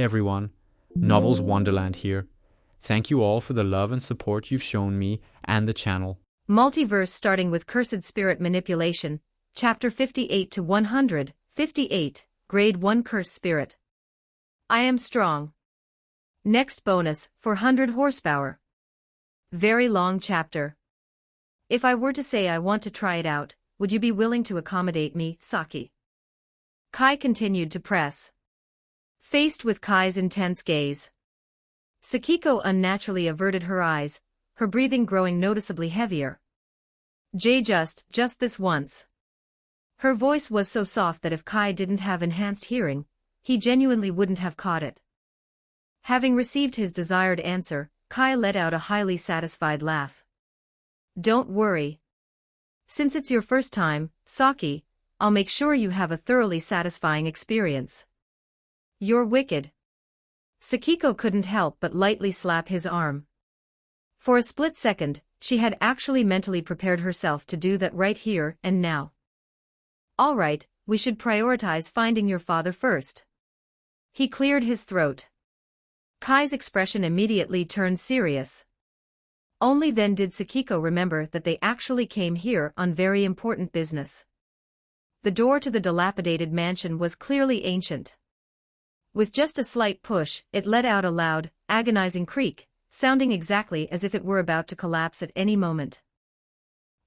everyone, Novels Wonderland here. Thank you all for the love and support you've shown me and the channel. Multiverse starting with Cursed Spirit Manipulation, Chapter 58 to 158, Grade 1 Cursed Spirit. I am strong. Next bonus, 400 horsepower. Very long chapter. If I were to say I want to try it out, would you be willing to accommodate me, Saki? Kai continued to press. Faced with Kai's intense gaze, Sakiko unnaturally averted her eyes, her breathing growing noticeably heavier. Just this once. Her voice was so soft that if Kai didn't have enhanced hearing, he genuinely wouldn't have caught it. Having received his desired answer, Kai let out a highly satisfied laugh. Don't worry. Since it's your first time, Saki, I'll make sure you have a thoroughly satisfying experience. You're wicked. Sakiko couldn't help but lightly slap his arm. For a split second, she had actually mentally prepared herself to do that right here and now. All right, we should prioritize finding your father first. He cleared his throat. Kai's expression immediately turned serious. Only then did Sakiko remember that they actually came here on very important business. The door to the dilapidated mansion was clearly ancient. With just a slight push, it let out a loud, agonizing creak, sounding exactly as if it were about to collapse at any moment.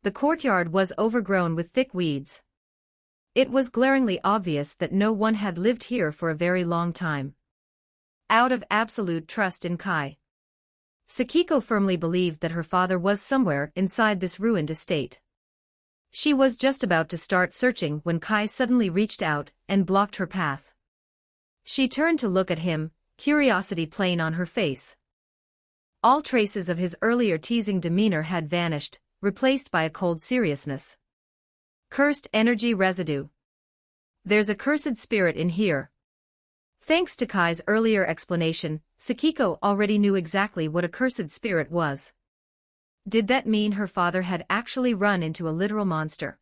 The courtyard was overgrown with thick weeds. It was glaringly obvious that no one had lived here for a very long time. Out of absolute trust in Kai, Sakiko firmly believed that her father was somewhere inside this ruined estate. She was just about to start searching when Kai suddenly reached out and blocked her path. She turned to look at him, curiosity plain on her face. All traces of his earlier teasing demeanor had vanished, replaced by a cold seriousness. Cursed energy residue. There's a cursed spirit in here. Thanks to Kai's earlier explanation, Sakiko already knew exactly what a cursed spirit was. Did that mean her father had actually run into a literal monster?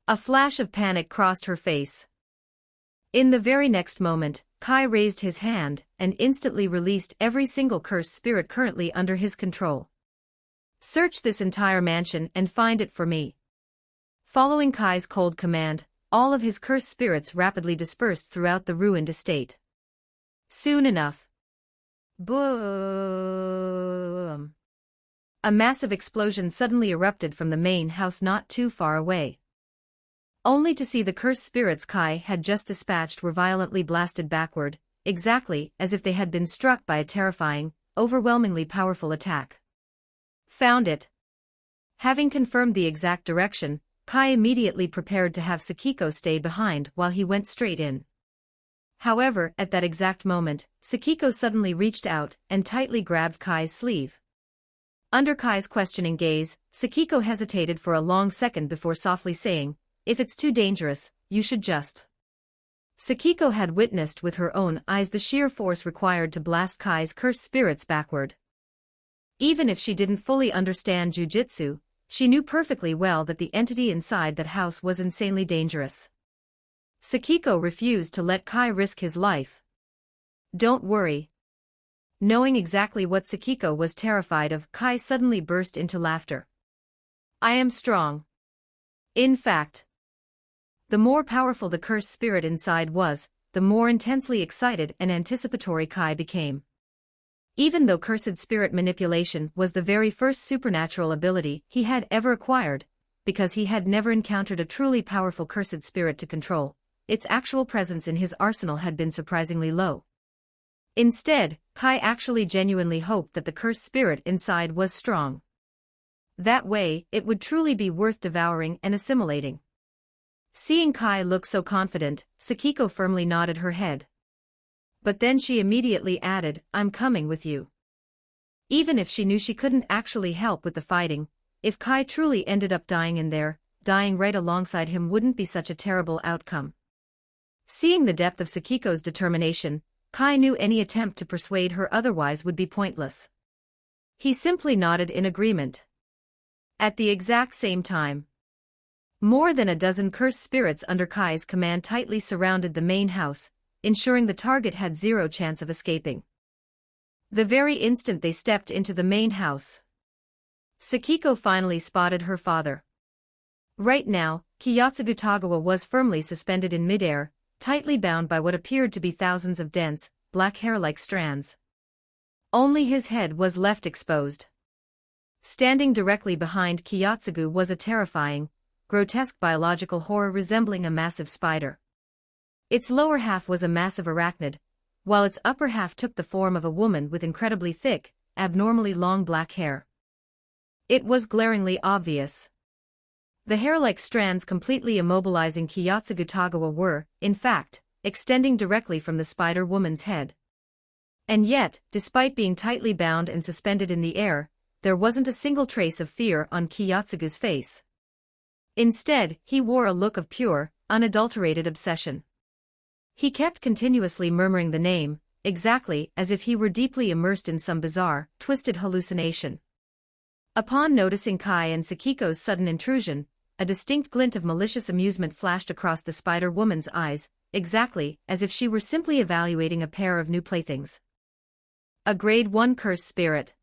A flash of panic crossed her face. In the very next moment, Kai raised his hand and instantly released every single cursed spirit currently under his control. Search this entire mansion and find it for me. Following Kai's cold command, all of his cursed spirits rapidly dispersed throughout the ruined estate. Soon enough. Boom! A massive explosion suddenly erupted from the main house not too far away. Only to see the cursed spirits Kai had just dispatched were violently blasted backward, exactly as if they had been struck by a terrifying, overwhelmingly powerful attack. Found it. Having confirmed the exact direction, Kai immediately prepared to have Sakiko stay behind while he went straight in. However, at that exact moment, Sakiko suddenly reached out and tightly grabbed Kai's sleeve. Under Kai's questioning gaze, Sakiko hesitated for a long second before softly saying, "If it's too dangerous, you should just." Sakiko had witnessed with her own eyes the sheer force required to blast Kai's cursed spirits backward. Even if she didn't fully understand jujitsu, she knew perfectly well that the entity inside that house was insanely dangerous. Sakiko refused to let Kai risk his life. Don't worry. Knowing exactly what Sakiko was terrified of, Kai suddenly burst into laughter. I am strong. In fact, the more powerful the cursed spirit inside was, the more intensely excited and anticipatory Kai became. Even though cursed spirit manipulation was the very first supernatural ability he had ever acquired, because he had never encountered a truly powerful cursed spirit to control, its actual presence in his arsenal had been surprisingly low. Instead, Kai actually genuinely hoped that the cursed spirit inside was strong. That way, it would truly be worth devouring and assimilating. Seeing Kai look so confident, Sakiko firmly nodded her head. But then she immediately added, I'm coming with you. Even if she knew she couldn't actually help with the fighting, if Kai truly ended up dying in there, dying right alongside him wouldn't be such a terrible outcome. Seeing the depth of Sakiko's determination, Kai knew any attempt to persuade her otherwise would be pointless. He simply nodded in agreement. At the exact same time, more than a dozen cursed spirits under Kai's command tightly surrounded the main house, ensuring the target had zero chance of escaping. The very instant they stepped into the main house, Sakiko finally spotted her father. Right now, Kiyotsugu Tagawa was firmly suspended in midair, tightly bound by what appeared to be thousands of dense, black hair-like strands. Only his head was left exposed. Standing directly behind Kiyotsugu was a terrifying, grotesque biological horror resembling a massive spider. Its lower half was a massive arachnid, while its upper half took the form of a woman with incredibly thick, abnormally long black hair. It was glaringly obvious. The hair-like strands completely immobilizing Kiyotsugu Tagawa were, in fact, extending directly from the spider woman's head. And yet, despite being tightly bound and suspended in the air, there wasn't a single trace of fear on Kiyotsugu's face. Instead, he wore a look of pure, unadulterated obsession. He kept continuously murmuring the name, exactly as if he were deeply immersed in some bizarre, twisted hallucination. Upon noticing Kai and Sakiko's sudden intrusion, a distinct glint of malicious amusement flashed across the spider woman's eyes, exactly as if she were simply evaluating a pair of new playthings. A Grade 1 Curse Spirit.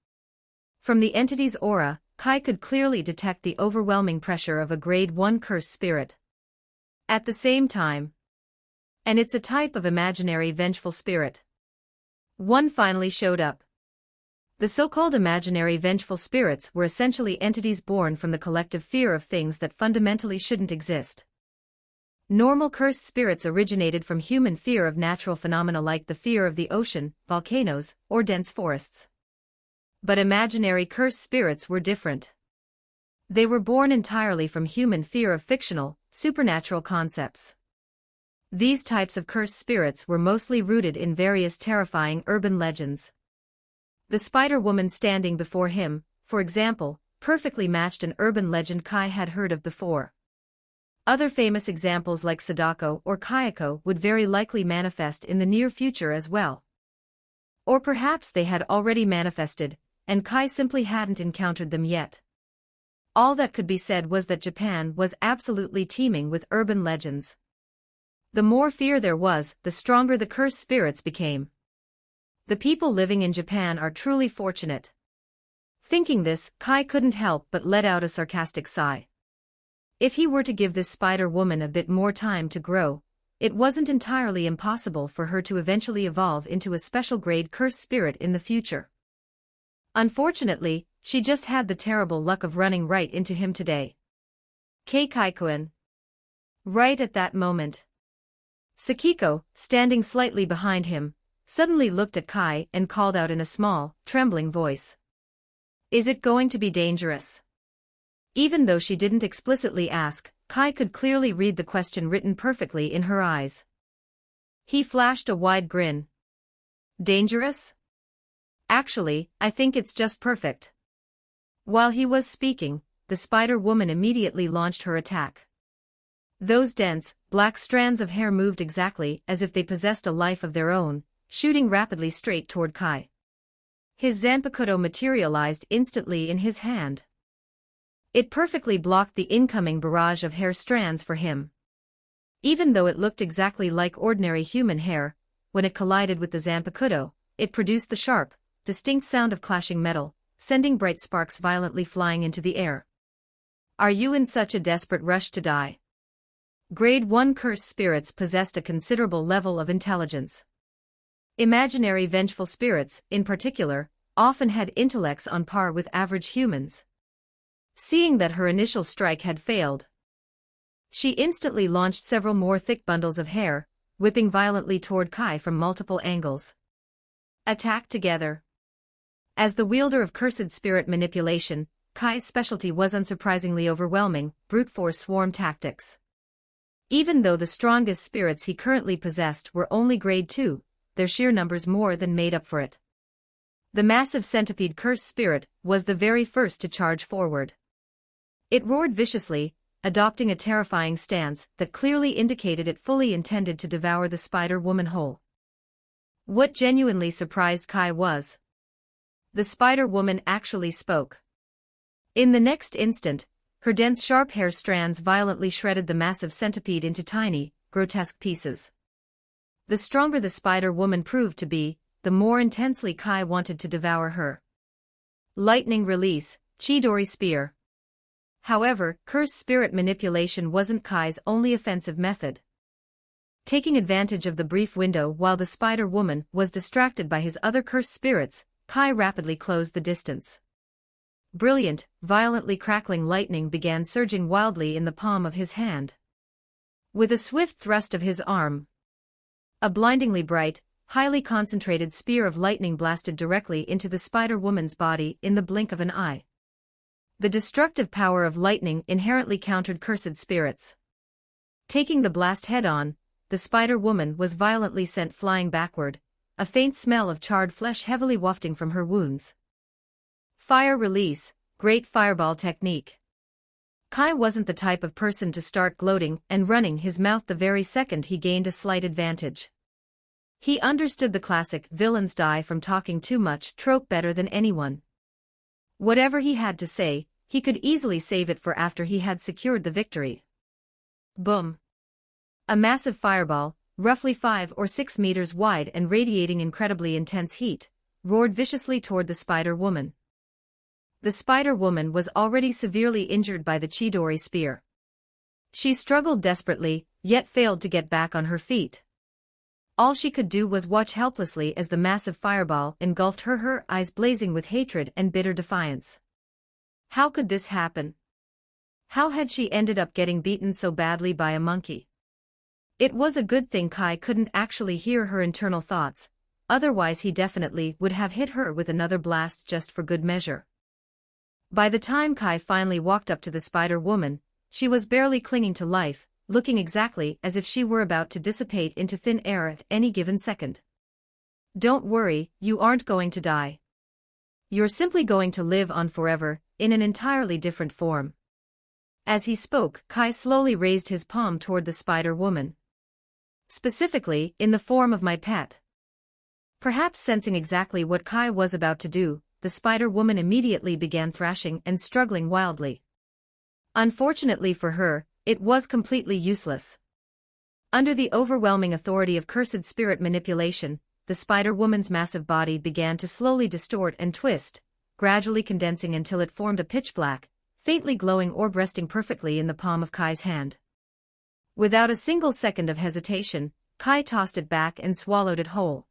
From the entity's aura, Kai could clearly detect the overwhelming pressure of a Grade 1 Curse Spirit. At the same time, and it's a type of imaginary vengeful spirit. One finally showed up. The so-called imaginary vengeful spirits were essentially entities born from the collective fear of things that fundamentally shouldn't exist. Normal cursed spirits originated from human fear of natural phenomena like the fear of the ocean, volcanoes, or dense forests. But imaginary cursed spirits were different. They were born entirely from human fear of fictional, supernatural concepts. These types of cursed spirits were mostly rooted in various terrifying urban legends. The spider woman standing before him, for example, perfectly matched an urban legend Kai had heard of before. Other famous examples like Sadako or Kayako would very likely manifest in the near future as well. Or perhaps they had already manifested, and Kai simply hadn't encountered them yet. All that could be said was that Japan was absolutely teeming with urban legends. The more fear there was, the stronger the cursed spirits became. The people living in Japan are truly fortunate. Thinking this, Kai couldn't help but let out a sarcastic sigh. If he were to give this spider woman a bit more time to grow, it wasn't entirely impossible for her to eventually evolve into a special grade cursed spirit in the future. Unfortunately, she just had the terrible luck of running right into him today. Keikaikuen. Right at that moment, Sakiko, standing slightly behind him, suddenly looked at Kai and called out in a small, trembling voice. Is it going to be dangerous? Even though she didn't explicitly ask, Kai could clearly read the question written perfectly in her eyes. He flashed a wide grin. Dangerous? Actually, I think it's just perfect. While he was speaking, the spider woman immediately launched her attack. Those dense, black strands of hair moved exactly as if they possessed a life of their own, shooting rapidly straight toward Kai. His Zanpakuto materialized instantly in his hand. It perfectly blocked the incoming barrage of hair strands for him. Even though it looked exactly like ordinary human hair, when it collided with the Zanpakuto, it produced the sharp, distinct sound of clashing metal, sending bright sparks violently flying into the air. Are you in such a desperate rush to die? Grade 1 cursed spirits possessed a considerable level of intelligence. Imaginary vengeful spirits, in particular, often had intellects on par with average humans. Seeing that her initial strike had failed, she instantly launched several more thick bundles of hair, whipping violently toward Kai from multiple angles. Attack together. As the wielder of cursed spirit manipulation, Kai's specialty was unsurprisingly overwhelming, brute force swarm tactics. Even though the strongest spirits he currently possessed were only grade 2, their sheer numbers more than made up for it. The massive centipede cursed spirit was the very first to charge forward. It roared viciously, adopting a terrifying stance that clearly indicated it fully intended to devour the spider woman whole. What genuinely surprised Kai was the spider woman actually spoke. In the next instant, her dense sharp hair strands violently shredded the massive centipede into tiny, grotesque pieces. The stronger the Spider-Woman proved to be, the more intensely Kai wanted to devour her. Lightning release, Chidori Spear. However, cursed spirit manipulation wasn't Kai's only offensive method. Taking advantage of the brief window while the Spider-Woman was distracted by his other cursed spirits, Kai rapidly closed the distance. Brilliant, violently crackling lightning began surging wildly in the palm of his hand. With a swift thrust of his arm, a blindingly bright, highly concentrated spear of lightning blasted directly into the Spider-Woman's body in the blink of an eye. The destructive power of lightning inherently countered cursed spirits. Taking the blast head-on, the Spider-Woman was violently sent flying backward, a faint smell of charred flesh heavily wafting from her wounds. Fire release, Great Fireball Technique. Kai wasn't the type of person to start gloating and running his mouth the very second he gained a slight advantage. He understood the classic "villains die from talking too much" trope better than anyone. Whatever he had to say, he could easily save it for after he had secured the victory. Boom! A massive fireball, roughly 5 or 6 meters wide and radiating incredibly intense heat, roared viciously toward the Spider-Woman. The Spider-Woman was already severely injured by the Chidori Spear. She struggled desperately, yet failed to get back on her feet. All she could do was watch helplessly as the massive fireball engulfed her, her eyes blazing with hatred and bitter defiance. How could this happen? How had she ended up getting beaten so badly by a monkey? It was a good thing Kai couldn't actually hear her internal thoughts, otherwise he definitely would have hit her with another blast just for good measure. By the time Kai finally walked up to the Spider-Woman, she was barely clinging to life, looking exactly as if she were about to dissipate into thin air at any given second. Don't worry, you aren't going to die. You're simply going to live on forever, in an entirely different form. As he spoke, Kai slowly raised his palm toward the Spider-Woman. Specifically, in the form of my pet. Perhaps sensing exactly what Kai was about to do, the Spider-Woman immediately began thrashing and struggling wildly. Unfortunately for her, it was completely useless. Under the overwhelming authority of cursed spirit manipulation, the Spider-Woman's massive body began to slowly distort and twist, gradually condensing until it formed a pitch-black, faintly glowing orb resting perfectly in the palm of Kai's hand. Without a single second of hesitation, Kai tossed it back and swallowed it whole.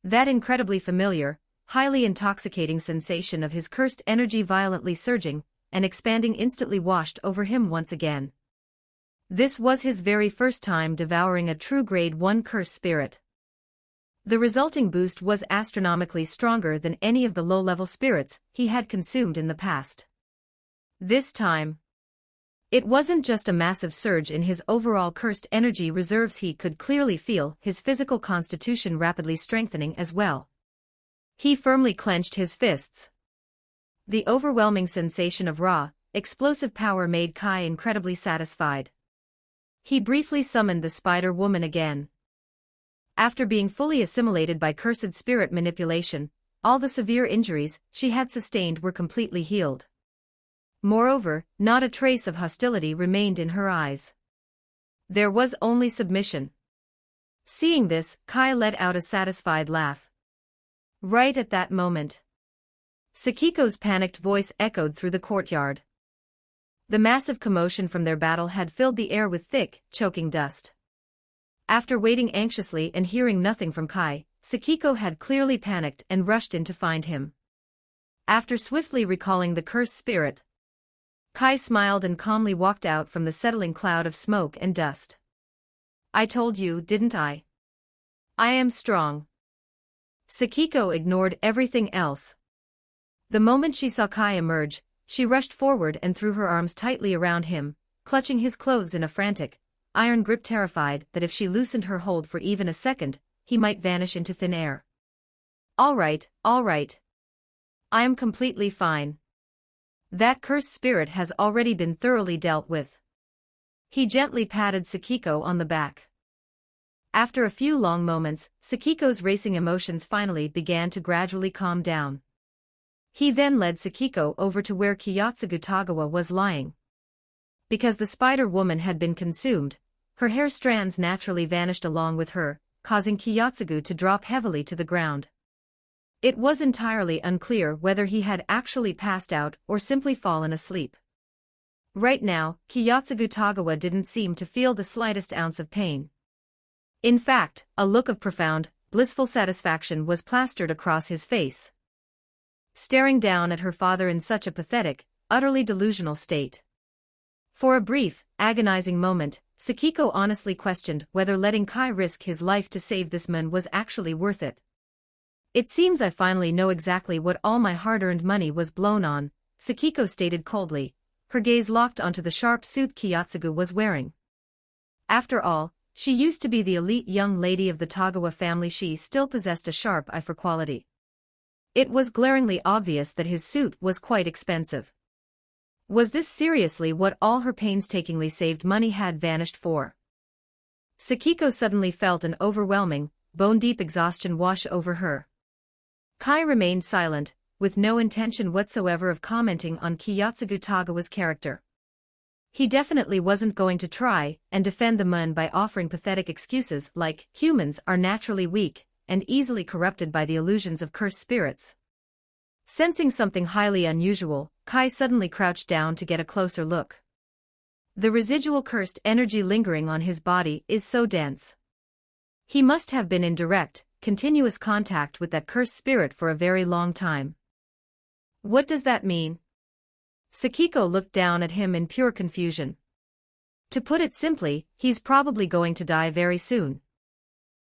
That incredibly familiar, highly intoxicating sensation of his cursed energy violently surging and expanding instantly washed over him once again. This was his very first time devouring a true Grade 1 cursed spirit. The resulting boost was astronomically stronger than any of the low-level spirits he had consumed in the past. This time, it wasn't just a massive surge in his overall cursed energy reserves, he could clearly feel his physical constitution rapidly strengthening as well. He firmly clenched his fists. The overwhelming sensation of raw, explosive power made Kai incredibly satisfied. He briefly summoned the Spider-Woman again. After being fully assimilated by cursed spirit manipulation, all the severe injuries she had sustained were completely healed. Moreover, not a trace of hostility remained in her eyes. There was only submission. Seeing this, Kai let out a satisfied laugh. Right at that moment, Sakiko's panicked voice echoed through the courtyard. The massive commotion from their battle had filled the air with thick, choking dust. After waiting anxiously and hearing nothing from Kai, Sakiko had clearly panicked and rushed in to find him. After swiftly recalling the cursed spirit, Kai smiled and calmly walked out from the settling cloud of smoke and dust. I told you, didn't I? I am strong. Sakiko ignored everything else. The moment she saw Kai emerge, she rushed forward and threw her arms tightly around him, clutching his clothes in a frantic, iron grip, terrified that if she loosened her hold for even a second, he might vanish into thin air. All right. I am completely fine. That cursed spirit has already been thoroughly dealt with. He gently patted Sakiko on the back. After a few long moments, Sakiko's racing emotions finally began to gradually calm down. He then led Sakiko over to where Kiyotsugu Tagawa was lying. Because the Spider-Woman had been consumed, her hair strands naturally vanished along with her, causing Kiyotsugu to drop heavily to the ground. It was entirely unclear whether he had actually passed out or simply fallen asleep. Right now, Kiyotsugu Tagawa didn't seem to feel the slightest ounce of pain. In fact, a look of profound, blissful satisfaction was plastered across his face. Staring down at her father in such a pathetic, utterly delusional state. For a brief, agonizing moment, Sakiko honestly questioned whether letting Kai risk his life to save this man was actually worth it. It seems I finally know exactly what all my hard-earned money was blown on, Sakiko stated coldly, her gaze locked onto the sharp suit Kiyotsugu was wearing. After all, she used to be the elite young lady of the Tagawa family. She still possessed a sharp eye for quality. It was glaringly obvious that his suit was quite expensive. Was this seriously what all her painstakingly saved money had vanished for? Sakiko suddenly felt an overwhelming, bone-deep exhaustion wash over her. Kai remained silent, with no intention whatsoever of commenting on Kiyotsugu Tagawa's character. He definitely wasn't going to try and defend the man by offering pathetic excuses like humans are naturally weak and easily corrupted by the illusions of cursed spirits. Sensing something highly unusual, Kai suddenly crouched down to get a closer look. The residual cursed energy lingering on his body is so dense. He must have been in direct, continuous contact with that cursed spirit for a very long time. What does that mean? Sakiko looked down at him in pure confusion. To put it simply, he's probably going to die very soon.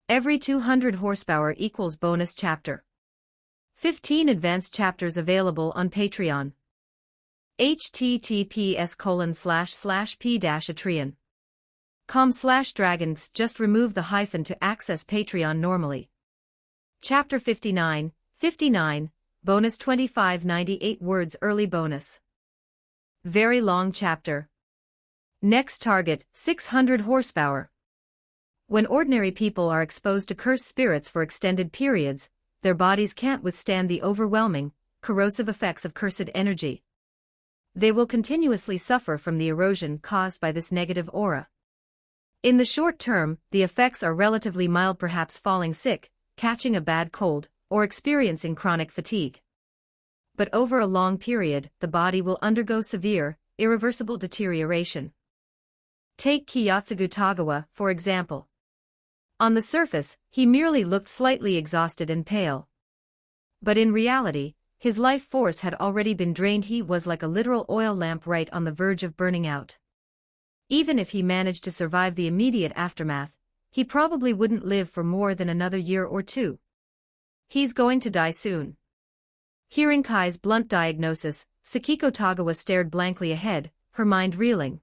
Every 200 horsepower equals bonus chapter. 15 advanced chapters available on Patreon. https://p-atreon.com/dragons. Just remove the hyphen to access Patreon normally. Chapter 59, bonus 2598 words early bonus. Very long chapter. Next target, 600 horsepower. When ordinary people are exposed to cursed spirits for extended periods, their bodies can't withstand the overwhelming, corrosive effects of cursed energy. They will continuously suffer from the erosion caused by this negative aura. In the short term, the effects are relatively mild, perhaps falling sick, catching a bad cold, or experiencing chronic fatigue. But over a long period, the body will undergo severe, irreversible deterioration. Take Kiyotsugu Tagawa, for example. On the surface, he merely looked slightly exhausted and pale. But in reality, his life force had already been drained. He was like a literal oil lamp right on the verge of burning out. Even if he managed to survive the immediate aftermath, he probably wouldn't live for more than another year or two. He's going to die soon. Hearing Kai's blunt diagnosis, Sakiko Tagawa stared blankly ahead, her mind reeling.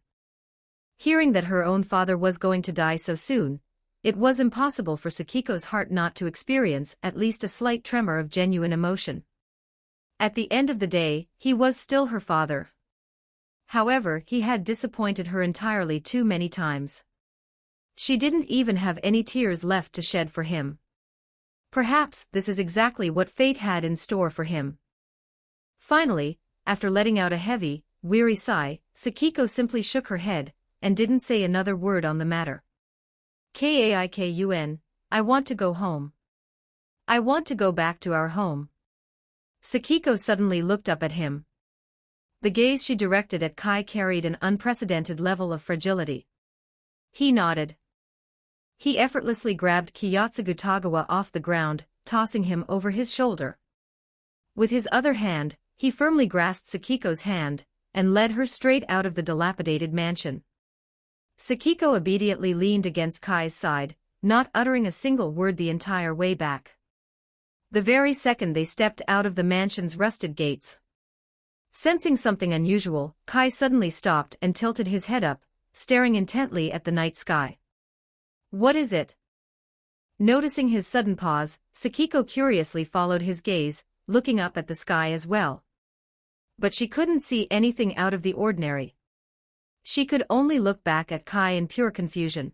Hearing that her own father was going to die so soon, it was impossible for Sakiko's heart not to experience at least a slight tremor of genuine emotion. At the end of the day, he was still her father. However, he had disappointed her entirely too many times. She didn't even have any tears left to shed for him. Perhaps this is exactly what fate had in store for him. Finally, after letting out a heavy, weary sigh, Sakiko simply shook her head, and didn't say another word on the matter. Kaikun, I want to go home. I want to go back to our home. Sakiko suddenly looked up at him. The gaze she directed at Kai carried an unprecedented level of fragility. He nodded. He effortlessly grabbed Kiyotsugu Tagawa off the ground, tossing him over his shoulder. With his other hand, he firmly grasped Sakiko's hand, and led her straight out of the dilapidated mansion. Sakiko obediently leaned against Kai's side, not uttering a single word the entire way back. The very second they stepped out of the mansion's rusted gates. Sensing something unusual, Kai suddenly stopped and tilted his head up, staring intently at the night sky. What is it? Noticing his sudden pause, Sakiko curiously followed his gaze, looking up at the sky as well. But she couldn't see anything out of the ordinary. She could only look back at Kai in pure confusion.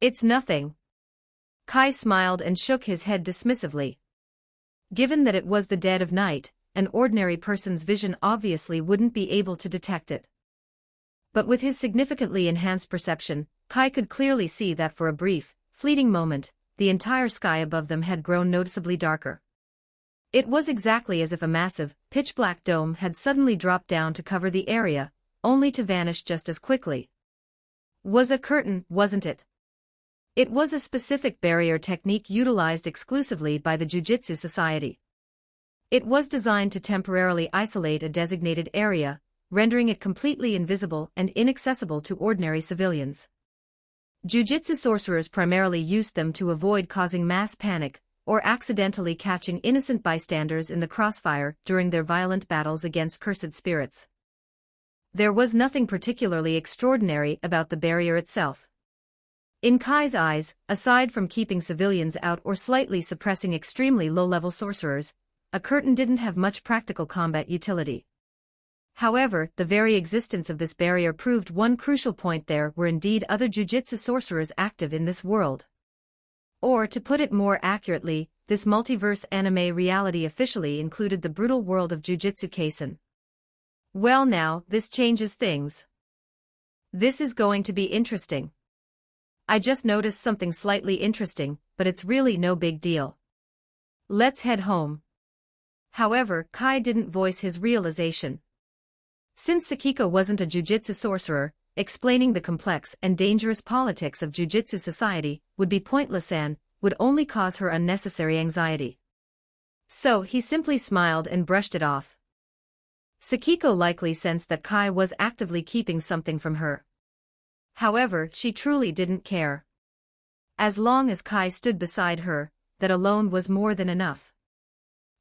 It's nothing. Kai smiled and shook his head dismissively. Given that it was the dead of night, an ordinary person's vision obviously wouldn't be able to detect it. But with his significantly enhanced perception, Kai could clearly see that for a brief, fleeting moment, the entire sky above them had grown noticeably darker. It was exactly as if a massive, pitch-black dome had suddenly dropped down to cover the area, only to vanish just as quickly. Was a curtain, wasn't it? It was a specific barrier technique utilized exclusively by the Jiu-Jitsu Society. It was designed to temporarily isolate a designated area, rendering it completely invisible and inaccessible to ordinary civilians. Jiu-Jitsu sorcerers primarily used them to avoid causing mass panic or accidentally catching innocent bystanders in the crossfire during their violent battles against cursed spirits. There was nothing particularly extraordinary about the barrier itself. In Kai's eyes, aside from keeping civilians out or slightly suppressing extremely low-level sorcerers, a curtain didn't have much practical combat utility. However, the very existence of this barrier proved one crucial point: there were indeed other Jiu-Jitsu sorcerers active in this world. Or, to put it more accurately, this multiverse anime reality officially included the brutal world of Jiu-Jitsu Kaisen. Well now, this changes things. This is going to be interesting. I just noticed something slightly interesting, but it's really no big deal. Let's head home. However, Kai didn't voice his realization. Since Sakiko wasn't a Jiu-Jitsu sorcerer, explaining the complex and dangerous politics of Jiu-Jitsu Society would be pointless and would only cause her unnecessary anxiety. So he simply smiled and brushed it off. Sakiko likely sensed that Kai was actively keeping something from her. However, she truly didn't care. As long as Kai stood beside her, that alone was more than enough.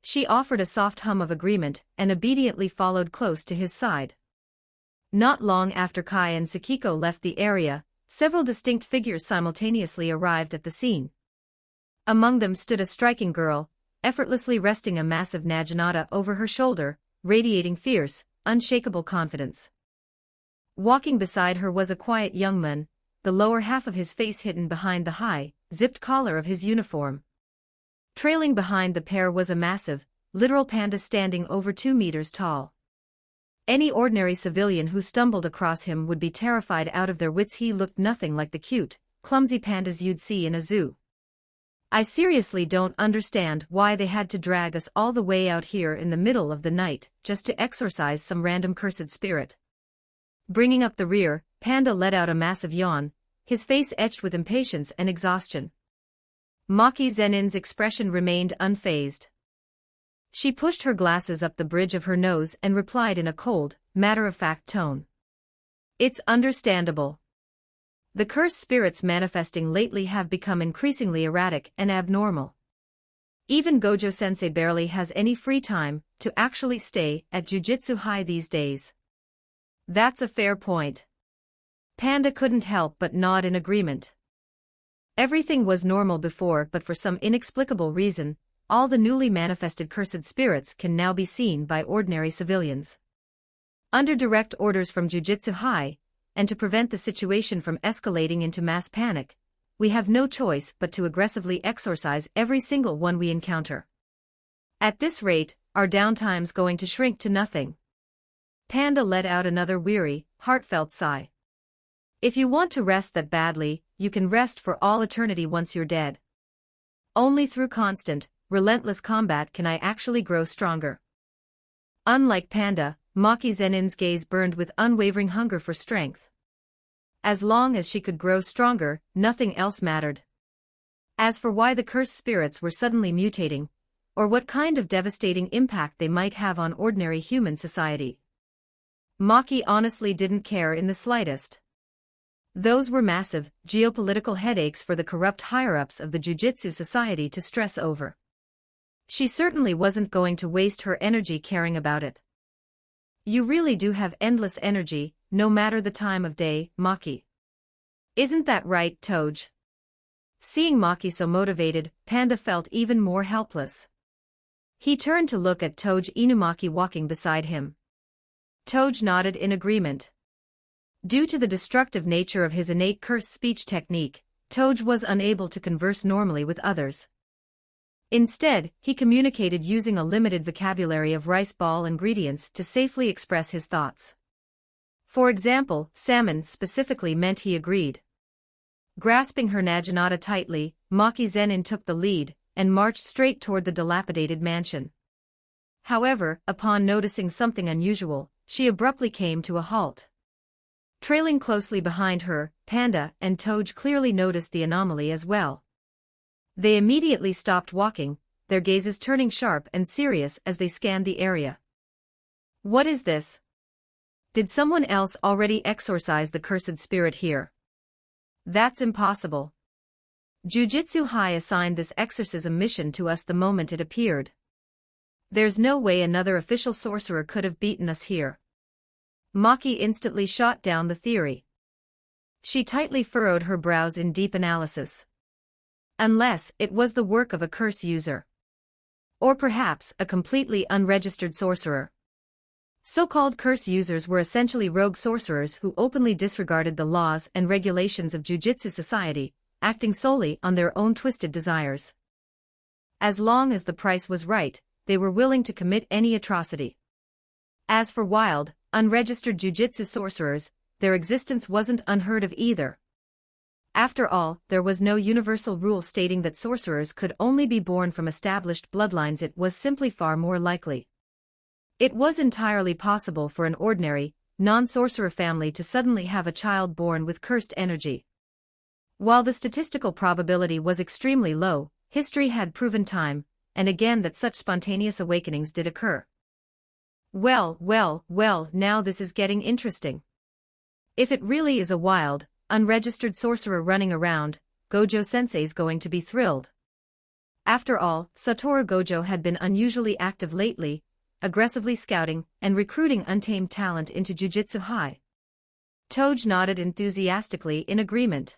She offered a soft hum of agreement and obediently followed close to his side. Not long after Kai and Sakiko left the area, several distinct figures simultaneously arrived at the scene. Among them stood a striking girl, effortlessly resting a massive naginata over her shoulder, radiating fierce, unshakable confidence. Walking beside her was a quiet young man, the lower half of his face hidden behind the high, zipped collar of his uniform. Trailing behind the pair was a massive, literal panda standing over 2 meters tall. Any ordinary civilian who stumbled across him would be terrified out of their wits. He looked nothing like the cute, clumsy pandas you'd see in a zoo. I seriously don't understand why they had to drag us all the way out here in the middle of the night just to exorcise some random cursed spirit. Bringing up the rear, Panda let out a massive yawn, his face etched with impatience and exhaustion. Maki Zenin's expression remained unfazed. She pushed her glasses up the bridge of her nose and replied in a cold, matter-of-fact tone. It's understandable. The cursed spirits manifesting lately have become increasingly erratic and abnormal. Even Gojo-sensei barely has any free time to actually stay at Jiu-Jitsu High these days. That's a fair point. Panda couldn't help but nod in agreement. Everything was normal before, but for some inexplicable reason, all the newly manifested cursed spirits can now be seen by ordinary civilians. Under direct orders from Jiu-Jitsu High, and to prevent the situation from escalating into mass panic, we have no choice but to aggressively exorcise every single one we encounter. At this rate, our downtime's going to shrink to nothing. Panda let out another weary, heartfelt sigh. If you want to rest that badly, you can rest for all eternity once you're dead. Only through constant, relentless combat can I actually grow stronger. Unlike Panda, Maki Zenin's gaze burned with unwavering hunger for strength. As long as she could grow stronger, nothing else mattered. As for why the cursed spirits were suddenly mutating, or what kind of devastating impact they might have on ordinary human society, Maki honestly didn't care in the slightest. Those were massive, geopolitical headaches for the corrupt higher-ups of the Jiu-Jitsu Society to stress over. She certainly wasn't going to waste her energy caring about it. You really do have endless energy, no matter the time of day, Maki. Isn't that right, Toj? Seeing Maki so motivated, Panda felt even more helpless. He turned to look at Toj Inumaki walking beside him. Toj nodded in agreement. Due to the destructive nature of his innate curse speech technique, Toj was unable to converse normally with others. Instead, he communicated using a limited vocabulary of rice ball ingredients to safely express his thoughts. For example, salmon specifically meant he agreed. Grasping her naginata tightly, Maki Zenin took the lead and marched straight toward the dilapidated mansion. However, upon noticing something unusual, she abruptly came to a halt. Trailing closely behind her, Panda and Toge clearly noticed the anomaly as well. They immediately stopped walking, their gazes turning sharp and serious as they scanned the area. What is this? Did someone else already exorcise the cursed spirit here? That's impossible. Jujutsu High assigned this exorcism mission to us the moment it appeared. There's no way another official sorcerer could have beaten us here. Maki instantly shot down the theory. She tightly furrowed her brows in deep analysis. Unless it was the work of a curse user. Or perhaps a completely unregistered sorcerer. So-called curse users were essentially rogue sorcerers who openly disregarded the laws and regulations of Jujutsu society, acting solely on their own twisted desires. As long as the price was right, they were willing to commit any atrocity. As for wild, unregistered Jujutsu sorcerers, their existence wasn't unheard of either. After all, there was no universal rule stating that sorcerers could only be born from established bloodlines. It was simply far more likely. It was entirely possible for an ordinary, non-sorcerer family to suddenly have a child born with cursed energy. While the statistical probability was extremely low, history had proven time and again that such spontaneous awakenings did occur. Well, now this is getting interesting. If it really is a wild, unregistered sorcerer running around, Gojo-sensei's going to be thrilled. After all, Satoru Gojo had been unusually active lately, aggressively scouting and recruiting untamed talent into Jujutsu High. Toge nodded enthusiastically in agreement.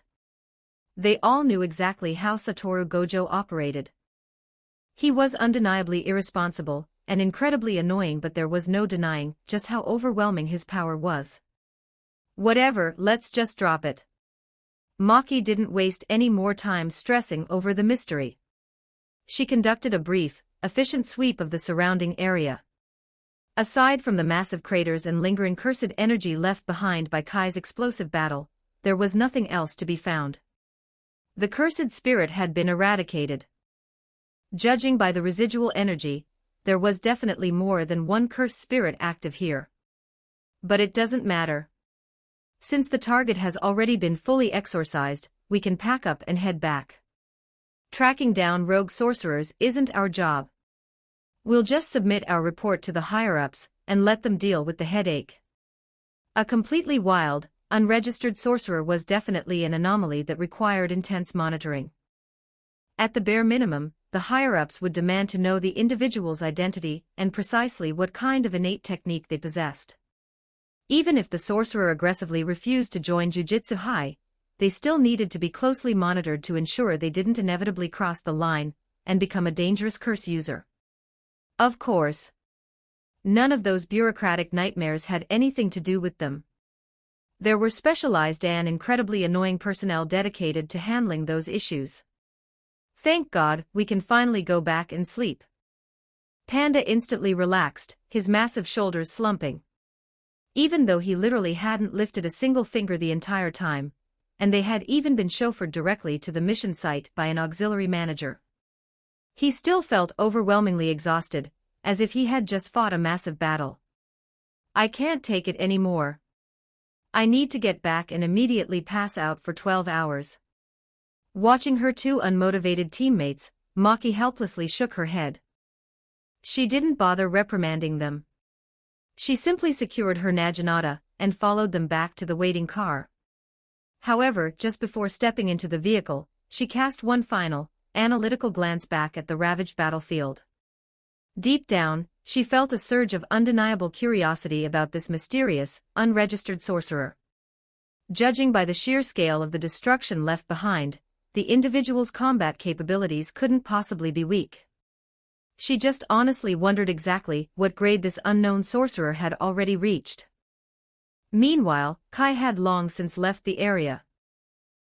They all knew exactly how Satoru Gojo operated. He was undeniably irresponsible and incredibly annoying, but there was no denying just how overwhelming his power was. Whatever, let's just drop it. Maki didn't waste any more time stressing over the mystery. She conducted a brief, efficient sweep of the surrounding area. Aside from the massive craters and lingering cursed energy left behind by Kai's explosive battle, there was nothing else to be found. The cursed spirit had been eradicated. Judging by the residual energy, there was definitely more than one cursed spirit active here. But it doesn't matter. Since the target has already been fully exorcised, we can pack up and head back. Tracking down rogue sorcerers isn't our job. We'll just submit our report to the higher-ups and let them deal with the headache. A completely wild, unregistered sorcerer was definitely an anomaly that required intense monitoring. At the bare minimum, the higher-ups would demand to know the individual's identity and precisely what kind of innate technique they possessed. Even if the sorcerer aggressively refused to join Jujutsu High, they still needed to be closely monitored to ensure they didn't inevitably cross the line and become a dangerous curse user. Of course, none of those bureaucratic nightmares had anything to do with them. There were specialized and incredibly annoying personnel dedicated to handling those issues. Thank God, we can finally go back and sleep. Panda instantly relaxed, his massive shoulders slumping. Even though he literally hadn't lifted a single finger the entire time, and they had even been chauffeured directly to the mission site by an auxiliary manager. He still felt overwhelmingly exhausted, as if he had just fought a massive battle. I can't take it anymore. I need to get back and immediately pass out for 12 hours. Watching her two unmotivated teammates, Maki helplessly shook her head. She didn't bother reprimanding them. She simply secured her naginata and followed them back to the waiting car. However, just before stepping into the vehicle, she cast one final, analytical glance back at the ravaged battlefield. Deep down, she felt a surge of undeniable curiosity about this mysterious, unregistered sorcerer. Judging by the sheer scale of the destruction left behind, the individual's combat capabilities couldn't possibly be weak. She just honestly wondered exactly what grade this unknown sorcerer had already reached. Meanwhile, Kai had long since left the area.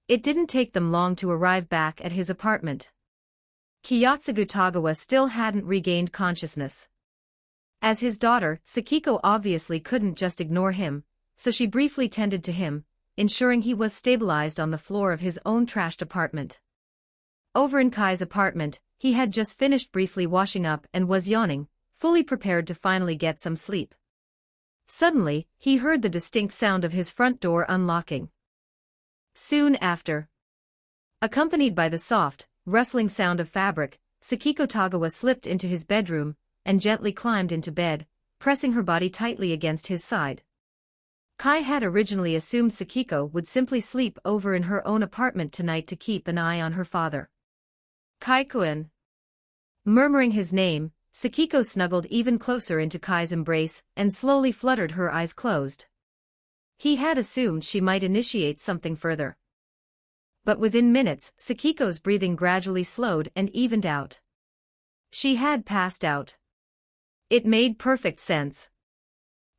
It didn't take them long to arrive back at his apartment. Kiyotsugu Tagawa still hadn't regained consciousness. As his daughter, Sakiko obviously couldn't just ignore him, so she briefly tended to him, ensuring he was stabilized on the floor of his own trashed apartment. Over in Kai's apartment, he had just finished briefly washing up and was yawning, fully prepared to finally get some sleep. Suddenly, he heard the distinct sound of his front door unlocking. Soon after, accompanied by the soft, rustling sound of fabric, Sakiko Tagawa slipped into his bedroom and gently climbed into bed, pressing her body tightly against his side. Kai had originally assumed Sakiko would simply sleep over in her own apartment tonight to keep an eye on her father. Kai-kun. Murmuring his name, Sakiko snuggled even closer into Kai's embrace and slowly fluttered her eyes closed. He had assumed she might initiate something further. But within minutes, Sakiko's breathing gradually slowed and evened out. She had passed out. It made perfect sense.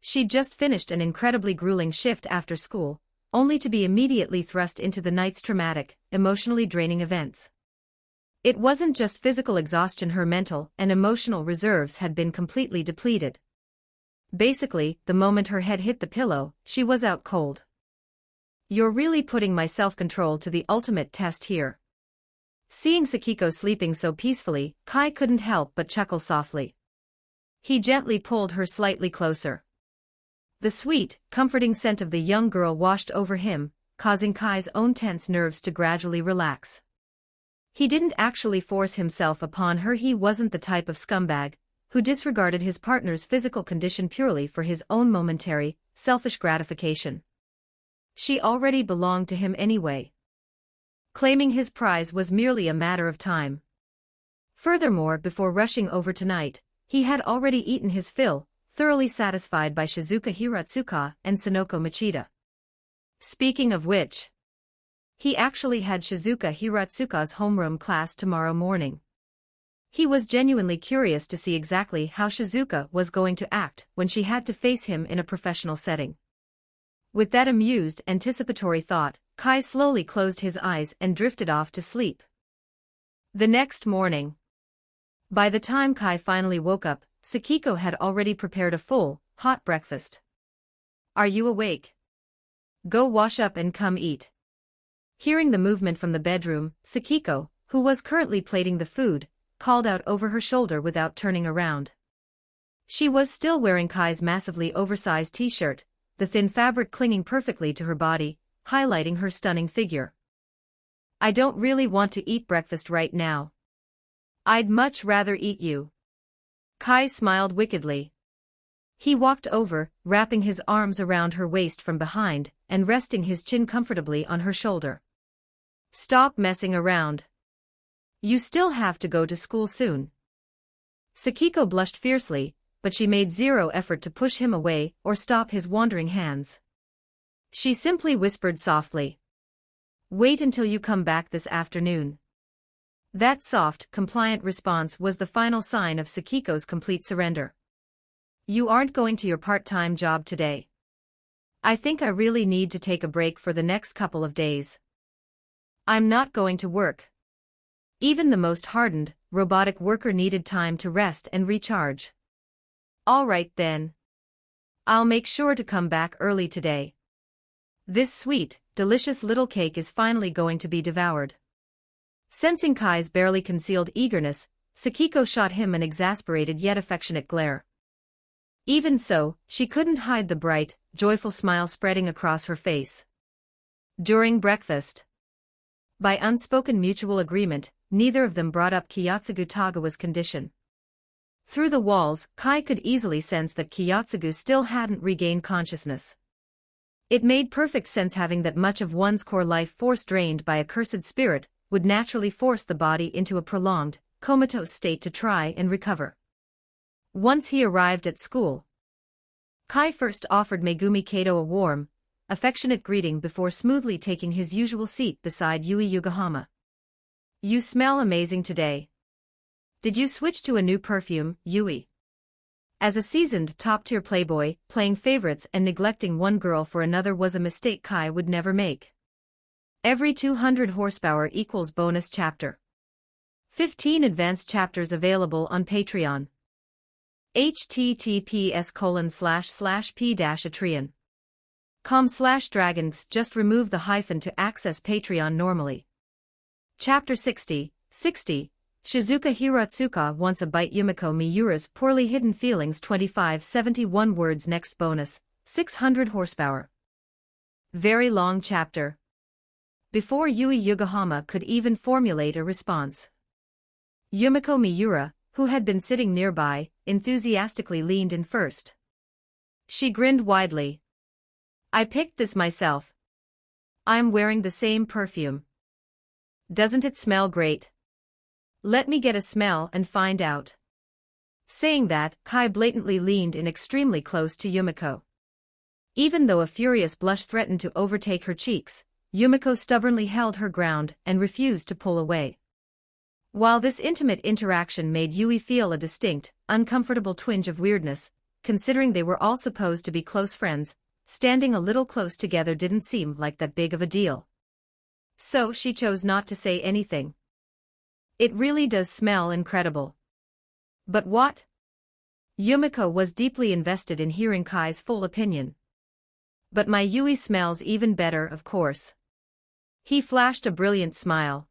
She'd just finished an incredibly grueling shift after school, only to be immediately thrust into the night's traumatic, emotionally draining events. It wasn't just physical exhaustion, her mental and emotional reserves had been completely depleted. Basically, the moment her head hit the pillow, she was out cold. You're really putting my self-control to the ultimate test here. Seeing Sakiko sleeping so peacefully, Kai couldn't help but chuckle softly. He gently pulled her slightly closer. The sweet, comforting scent of the young girl washed over him, causing Kai's own tense nerves to gradually relax. He didn't actually force himself upon her. He wasn't the type of scumbag who disregarded his partner's physical condition purely for his own momentary, selfish gratification. She already belonged to him anyway. Claiming his prize was merely a matter of time. Furthermore, before rushing over tonight, he had already eaten his fill, thoroughly satisfied by Shizuka Hiratsuka and Sonoko Machida. Speaking of which, he actually had Shizuka Hiratsuka's homeroom class tomorrow morning. He was genuinely curious to see exactly how Shizuka was going to act when she had to face him in a professional setting. With that amused, anticipatory thought, Kai slowly closed his eyes and drifted off to sleep. The next morning. By the time Kai finally woke up, Sakiko had already prepared a full, hot breakfast. Are you awake? Go wash up and come eat. Hearing the movement from the bedroom, Sakiko, who was currently plating the food, called out over her shoulder without turning around. She was still wearing Kai's massively oversized t-shirt, the thin fabric clinging perfectly to her body, highlighting her stunning figure. I don't really want to eat breakfast right now. I'd much rather eat you. Kai smiled wickedly. He walked over, wrapping his arms around her waist from behind, and resting his chin comfortably on her shoulder. Stop messing around. You still have to go to school soon. Sakiko blushed fiercely, but she made zero effort to push him away or stop his wandering hands. She simply whispered softly. Wait until you come back this afternoon. That soft, compliant response was the final sign of Sakiko's complete surrender. You aren't going to your part-time job today. I think I really need to take a break for the next couple of days. I'm not going to work. Even the most hardened, robotic worker needed time to rest and recharge. All right then. I'll make sure to come back early today. This sweet, delicious little cake is finally going to be devoured. Sensing Kai's barely concealed eagerness, Sakiko shot him an exasperated yet affectionate glare. Even so, she couldn't hide the bright, joyful smile spreading across her face. During breakfast, by unspoken mutual agreement, neither of them brought up Kiyotsugu Tagawa's condition. Through the walls, Kai could easily sense that Kiyotsugu still hadn't regained consciousness. It made perfect sense. Having that much of one's core life force drained by a cursed spirit would naturally force the body into a prolonged, comatose state to try and recover. Once he arrived at school, Kai first offered Megumi Kato a warm, affectionate greeting before smoothly taking his usual seat beside Yui Yugahama. You smell amazing today. Did you switch to a new perfume, Yui? As a seasoned top-tier playboy, playing favorites and neglecting one girl for another was a mistake Kai would never make. Every 200 horsepower equals bonus chapter. 15 advanced chapters available on Patreon. https://p-atreon.com/dragons. Just remove the hyphen to access Patreon normally. Chapter 60, 60. Shizuka Hiratsuka wants a bite. Yumiko Miura's poorly hidden feelings. 25. 71 words. Next bonus, 600 horsepower. Very long chapter. Before Yui Yokohama could even formulate a response, Yumiko Miura, who had been sitting nearby, enthusiastically leaned in first. She grinned widely. I picked this myself. I'm wearing the same perfume. Doesn't it smell great? Let me get a smell and find out. Saying that, Kai blatantly leaned in extremely close to Yumiko. Even though a furious blush threatened to overtake her cheeks, Yumiko stubbornly held her ground and refused to pull away. While this intimate interaction made Yui feel a distinct, uncomfortable twinge of weirdness, considering they were all supposed to be close friends, standing a little close together didn't seem like that big of a deal. So she chose not to say anything. It really does smell incredible. But what? Yumiko was deeply invested in hearing Kai's full opinion. But my Yui smells even better, of course. He flashed a brilliant smile.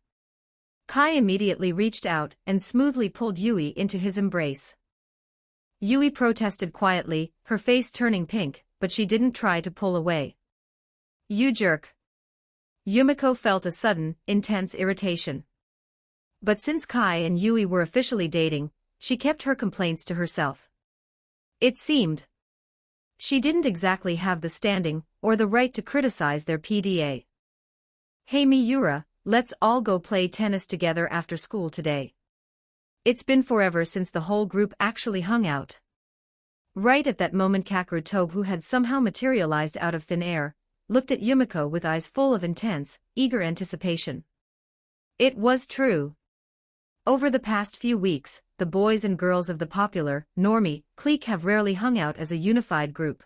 Kai immediately reached out and smoothly pulled Yui into his embrace. Yui protested quietly, her face turning pink, but she didn't try to pull away. You jerk. Yumiko felt a sudden, intense irritation. But since Kai and Yui were officially dating, she kept her complaints to herself. It seemed she didn't exactly have the standing or the right to criticize their PDA. Hey Miura, let's all go play tennis together after school today. It's been forever since the whole group actually hung out. Right at that moment Kakeru Tobe, who had somehow materialized out of thin air, looked at Yumiko with eyes full of intense, eager anticipation. It was true. Over the past few weeks, the boys and girls of the popular, normie, clique have rarely hung out as a unified group.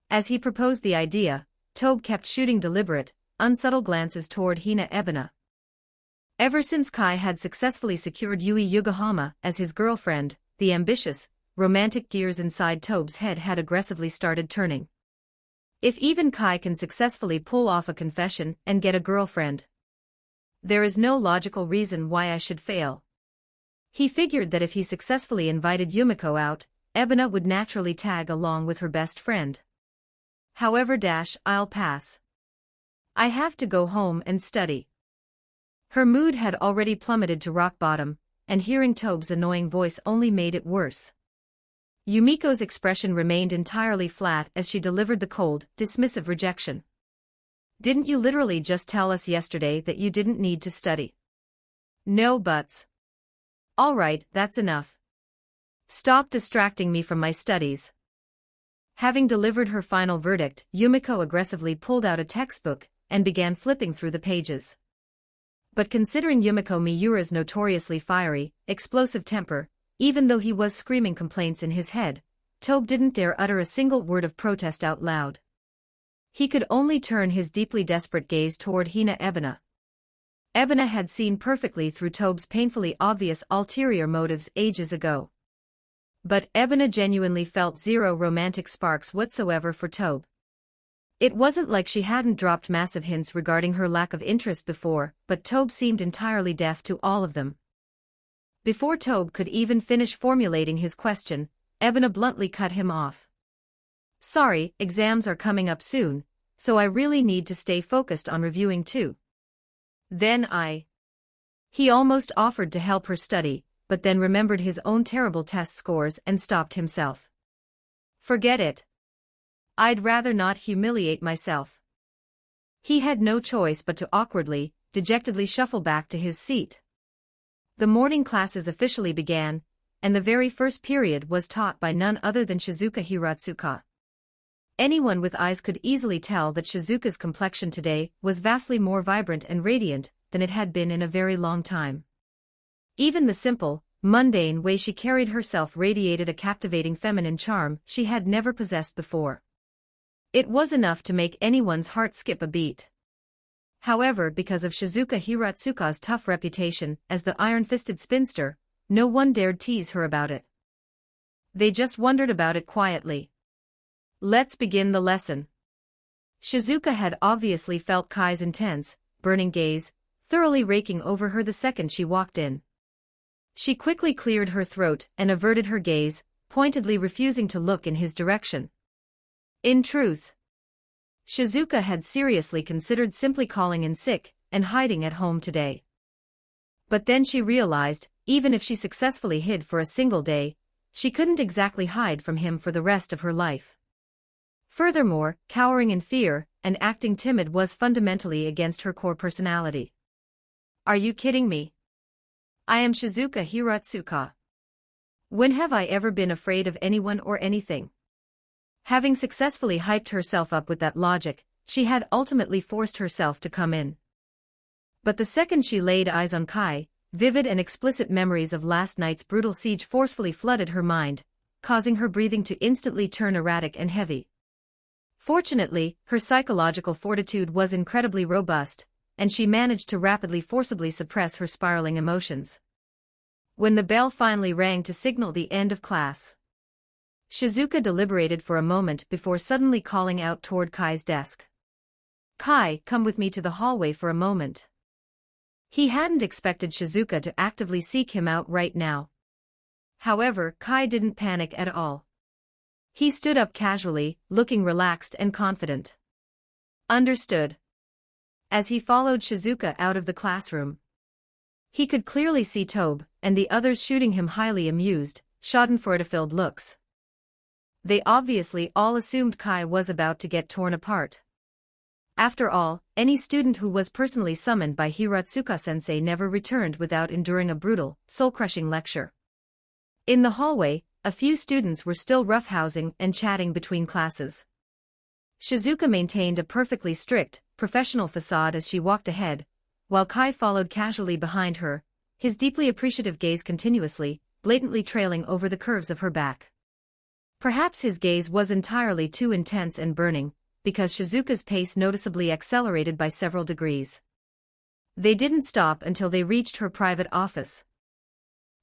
As he proposed the idea, Tobe kept shooting deliberate, unsubtle glances toward Hina Ebina. Ever since Kai had successfully secured Yui Yokohama as his girlfriend, the ambitious, romantic gears inside Tobe's head had aggressively started turning. If even Kai can successfully pull off a confession and get a girlfriend, there is no logical reason why I should fail. He figured that if he successfully invited Yumiko out, Ebina would naturally tag along with her best friend. However, I'll pass. I have to go home and study. Her mood had already plummeted to rock bottom, and hearing Tobe's annoying voice only made it worse. Yumiko's expression remained entirely flat as she delivered the cold, dismissive rejection. Didn't you literally just tell us yesterday that you didn't need to study? No buts. All right, that's enough. Stop distracting me from my studies. Having delivered her final verdict, Yumiko aggressively pulled out a textbook and began flipping through the pages. But considering Yumiko Miura's notoriously fiery, explosive temper, even though he was screaming complaints in his head, Tobe didn't dare utter a single word of protest out loud. He could only turn his deeply desperate gaze toward Hina Ebina. Ebina had seen perfectly through Tobe's painfully obvious ulterior motives ages ago. But Ebina genuinely felt zero romantic sparks whatsoever for Tobe. It wasn't like she hadn't dropped massive hints regarding her lack of interest before, but Tobe seemed entirely deaf to all of them. Before Tobe could even finish formulating his question, Ebina bluntly cut him off. Sorry, exams are coming up soon, so I really need to stay focused on reviewing too. He almost offered to help her study, but then remembered his own terrible test scores and stopped himself. Forget it. I'd rather not humiliate myself. He had no choice but to awkwardly, dejectedly shuffle back to his seat. The morning classes officially began, and the very first period was taught by none other than Shizuka Hiratsuka. Anyone with eyes could easily tell that Shizuka's complexion today was vastly more vibrant and radiant than it had been in a very long time. Even the simple, mundane way she carried herself radiated a captivating feminine charm she had never possessed before. It was enough to make anyone's heart skip a beat. However, because of Shizuka Hiratsuka's tough reputation as the iron-fisted spinster, no one dared tease her about it. They just wondered about it quietly. Let's begin the lesson. Shizuka had obviously felt Kai's intense, burning gaze, thoroughly raking over her the second she walked in. She quickly cleared her throat and averted her gaze, pointedly refusing to look in his direction. In truth, Shizuka had seriously considered simply calling in sick and hiding at home today. But then she realized, even if she successfully hid for a single day, she couldn't exactly hide from him for the rest of her life. Furthermore, cowering in fear and acting timid was fundamentally against her core personality. Are you kidding me? I am Shizuka Hiratsuka. When have I ever been afraid of anyone or anything? Having successfully hyped herself up with that logic, she had ultimately forced herself to come in. But the second she laid eyes on Kai, vivid and explicit memories of last night's brutal siege forcefully flooded her mind, causing her breathing to instantly turn erratic and heavy. Fortunately, her psychological fortitude was incredibly robust, and she managed to rapidly forcibly suppress her spiraling emotions. When the bell finally rang to signal the end of class, Shizuka deliberated for a moment before suddenly calling out toward Kai's desk. Kai, come with me to the hallway for a moment. He hadn't expected Shizuka to actively seek him out right now. However, Kai didn't panic at all. He stood up casually, looking relaxed and confident. Understood. As he followed Shizuka out of the classroom, he could clearly see Tobe and the others shooting him highly amused, schadenfreude-filled looks. They obviously all assumed Kai was about to get torn apart. After all, any student who was personally summoned by Hiratsuka-sensei never returned without enduring a brutal, soul-crushing lecture. In the hallway, a few students were still roughhousing and chatting between classes. Shizuka maintained a perfectly strict, professional facade as she walked ahead, while Kai followed casually behind her, his deeply appreciative gaze continuously, blatantly trailing over the curves of her back. Perhaps his gaze was entirely too intense and burning, because Shizuka's pace noticeably accelerated by several degrees. They didn't stop until they reached her private office.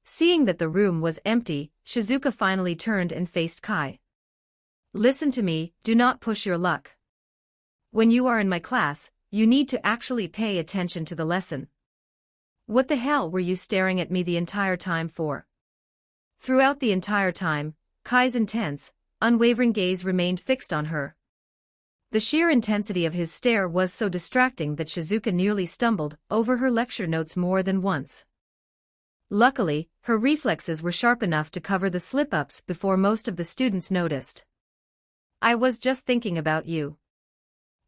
Seeing that the room was empty, Shizuka finally turned and faced Kai. Listen to me, do not push your luck. When you are in my class, you need to actually pay attention to the lesson. What the hell were you staring at me the entire time for? Throughout the entire time, Kai's intense, unwavering gaze remained fixed on her. The sheer intensity of his stare was so distracting that Shizuka nearly stumbled over her lecture notes more than once. Luckily, her reflexes were sharp enough to cover the slip-ups before most of the students noticed. I was just thinking about you.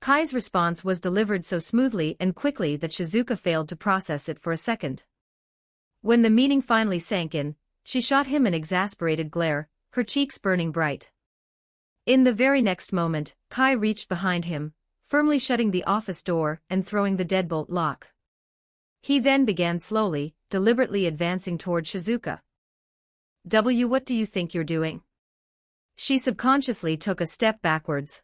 Kai's response was delivered so smoothly and quickly that Shizuka failed to process it for a second. When the meaning finally sank in, she shot him an exasperated glare, her cheeks burning bright. In the very next moment, Kai reached behind him, firmly shutting the office door and throwing the deadbolt lock. He then began slowly, deliberately advancing toward Shizuka. What do you think you're doing? She subconsciously took a step backwards.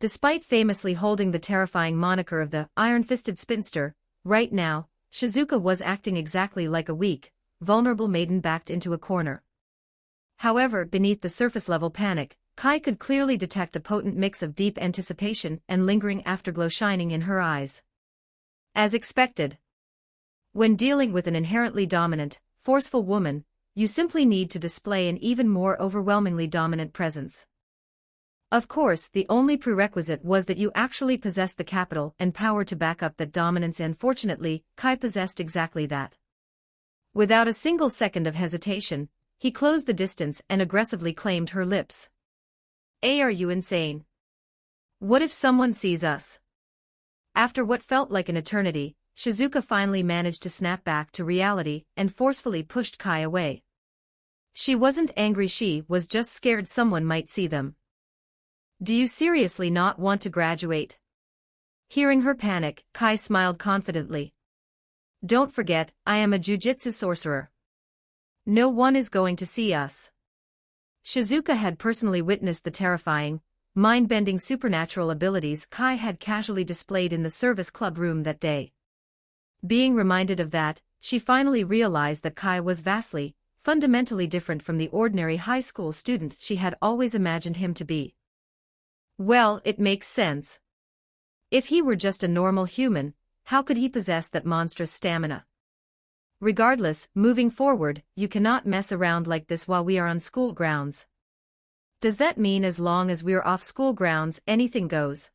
Despite famously holding the terrifying moniker of the iron-fisted spinster, right now, Shizuka was acting exactly like a weak, vulnerable maiden backed into a corner. However, beneath the surface-level panic, Kai could clearly detect a potent mix of deep anticipation and lingering afterglow shining in her eyes. As expected, when dealing with an inherently dominant, forceful woman, you simply need to display an even more overwhelmingly dominant presence. Of course, the only prerequisite was that you actually possess the capital and power to back up that dominance, and fortunately, Kai possessed exactly that. Without a single second of hesitation, he closed the distance and aggressively claimed her lips. Are you insane? What if someone sees us? After what felt like an eternity, Shizuka finally managed to snap back to reality and forcefully pushed Kai away. She wasn't angry, she was just scared someone might see them. Do you seriously not want to graduate? Hearing her panic, Kai smiled confidently. Don't forget, I am a jujitsu sorcerer. No one is going to see us. Shizuka had personally witnessed the terrifying, mind-bending supernatural abilities Kai had casually displayed in the service club room that day. Being reminded of that, she finally realized that Kai was vastly, fundamentally different from the ordinary high school student she had always imagined him to be. Well, it makes sense. If he were just a normal human, how could he possess that monstrous stamina? Regardless, moving forward, you cannot mess around like this while we are on school grounds. Does that mean as long as we're off school grounds, anything goes?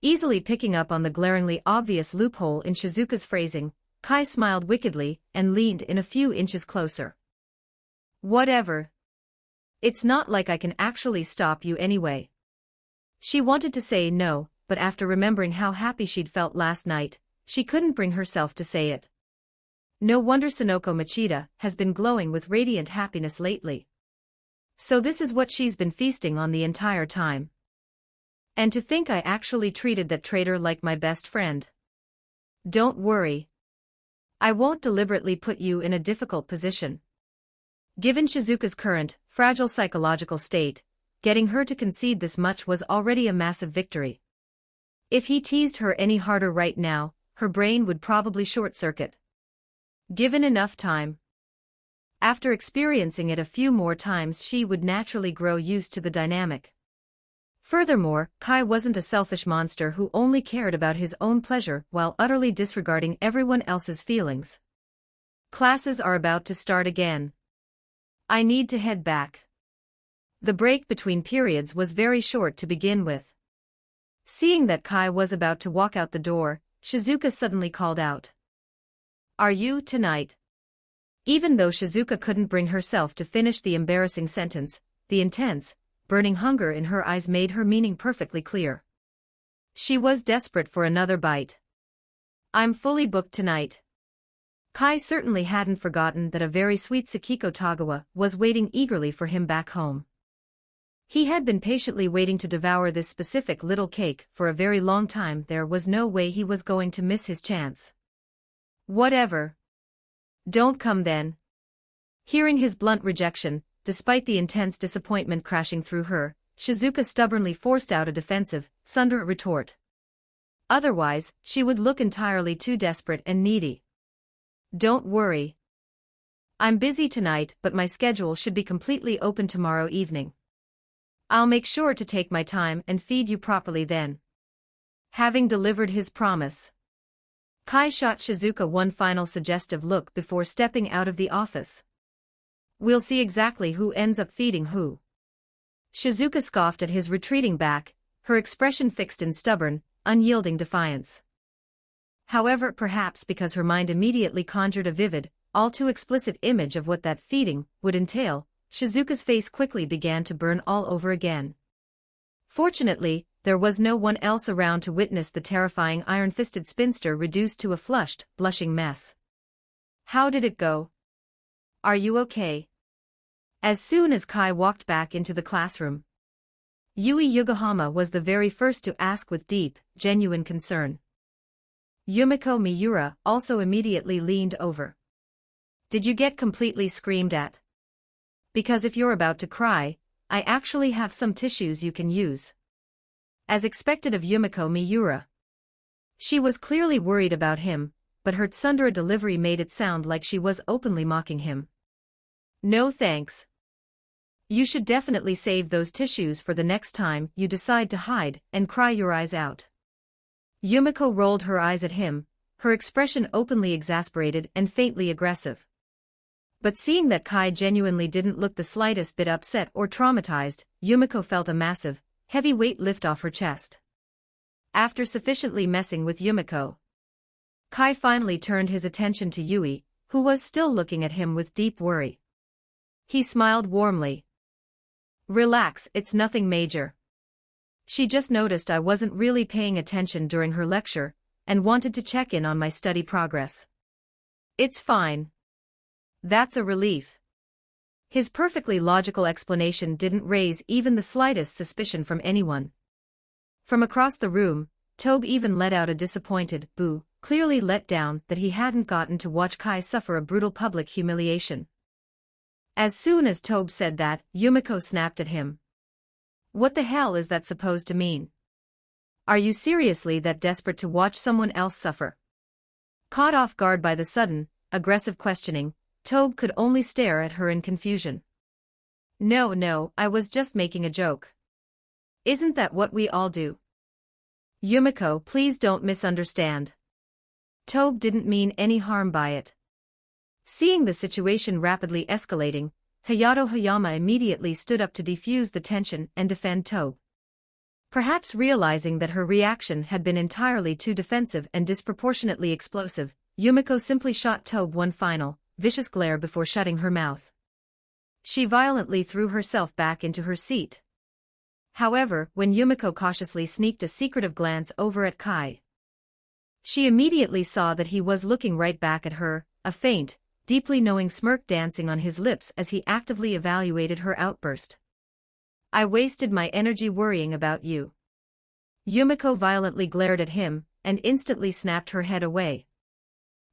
Easily picking up on the glaringly obvious loophole in Shizuka's phrasing, Kai smiled wickedly and leaned in a few inches closer. Whatever. It's not like I can actually stop you anyway. She wanted to say no, but after remembering how happy she'd felt last night, she couldn't bring herself to say it. No wonder Sonoko Machida has been glowing with radiant happiness lately. So this is what she's been feasting on the entire time. And to think I actually treated that traitor like my best friend. Don't worry. I won't deliberately put you in a difficult position. Given Shizuka's current, fragile psychological state, getting her to concede this much was already a massive victory. If he teased her any harder right now, her brain would probably short-circuit. Given enough time. After experiencing it a few more times, she would naturally grow used to the dynamic. Furthermore, Kai wasn't a selfish monster who only cared about his own pleasure while utterly disregarding everyone else's feelings. Classes are about to start again. I need to head back. The break between periods was very short to begin with. Seeing that Kai was about to walk out the door, Shizuka suddenly called out. Are you tonight? Even though Shizuka couldn't bring herself to finish the embarrassing sentence, the intense, burning hunger in her eyes made her meaning perfectly clear. She was desperate for another bite. I'm fully booked tonight. Kai certainly hadn't forgotten that a very sweet Sakiko Tagawa was waiting eagerly for him back home. He had been patiently waiting to devour this specific little cake for a very long time. There was no way he was going to miss his chance. Whatever. Don't come then. Hearing his blunt rejection, despite the intense disappointment crashing through her, Shizuka stubbornly forced out a defensive, sunder retort. Otherwise, she would look entirely too desperate and needy. Don't worry. I'm busy tonight, but my schedule should be completely open tomorrow evening. I'll make sure to take my time and feed you properly then. Having delivered his promise, Kai shot Shizuka one final suggestive look before stepping out of the office. We'll see exactly who ends up feeding who. Shizuka scoffed at his retreating back, her expression fixed in stubborn, unyielding defiance. However, perhaps because her mind immediately conjured a vivid, all too explicit image of what that feeding would entail, Shizuka's face quickly began to burn all over again. Fortunately, there was no one else around to witness the terrifying iron-fisted spinster reduced to a flushed, blushing mess. How did it go? Are you okay? As soon as Kai walked back into the classroom, Yui Yokohama was the very first to ask with deep, genuine concern. Yumiko Miura also immediately leaned over. Did you get completely screamed at? Because if you're about to cry, I actually have some tissues you can use. As expected of Yumiko Miura. She was clearly worried about him, but her tsundere delivery made it sound like she was openly mocking him. No thanks. You should definitely save those tissues for the next time you decide to hide and cry your eyes out. Yumiko rolled her eyes at him, her expression openly exasperated and faintly aggressive. But seeing that Kai genuinely didn't look the slightest bit upset or traumatized, Yumiko felt a massive, heavy weight lift off her chest. After sufficiently messing with Yumiko, Kai finally turned his attention to Yui, who was still looking at him with deep worry. He smiled warmly. Relax, it's nothing major. She just noticed I wasn't really paying attention during her lecture, and wanted to check in on my study progress. It's fine. That's a relief. His perfectly logical explanation didn't raise even the slightest suspicion from anyone. From across the room, Tobe even let out a disappointed boo, clearly let down that he hadn't gotten to watch Kai suffer a brutal public humiliation. As soon as Tobe said that, Yumiko snapped at him. What the hell is that supposed to mean? Are you seriously that desperate to watch someone else suffer? Caught off guard by the sudden, aggressive questioning, Tobe could only stare at her in confusion. No, I was just making a joke. Isn't that what we all do? Yumiko, please don't misunderstand. Tobe didn't mean any harm by it. Seeing the situation rapidly escalating, Hayato Hayama immediately stood up to defuse the tension and defend Tobe. Perhaps realizing that her reaction had been entirely too defensive and disproportionately explosive, Yumiko simply shot Tobe one final, vicious glare before shutting her mouth. She violently threw herself back into her seat. However, when Yumiko cautiously sneaked a secretive glance over at Kai, she immediately saw that he was looking right back at her, a faint, deeply knowing smirk dancing on his lips as he actively evaluated her outburst. "I wasted my energy worrying about you." Yumiko violently glared at him, and instantly snapped her head away.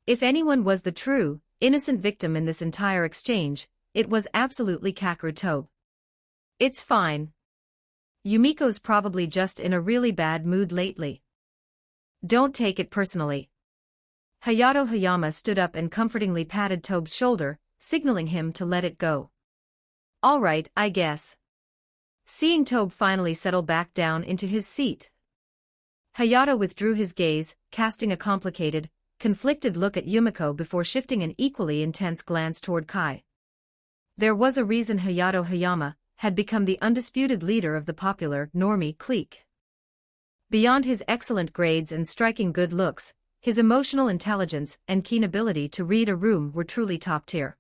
If anyone was the true, innocent victim in this entire exchange, it was absolutely Kakeru Tobe. "It's fine. Yumiko's probably just in a really bad mood lately. Don't take it personally." Hayato Hayama stood up and comfortingly patted Tobe's shoulder, signaling him to let it go. "All right, I guess." Seeing Tobe finally settle back down into his seat, Hayato withdrew his gaze, casting a complicated, conflicted look at Yumiko before shifting an equally intense glance toward Kai. There was a reason Hayato Hayama had become the undisputed leader of the popular normie clique. Beyond his excellent grades and striking good looks, his emotional intelligence and keen ability to read a room were truly top tier.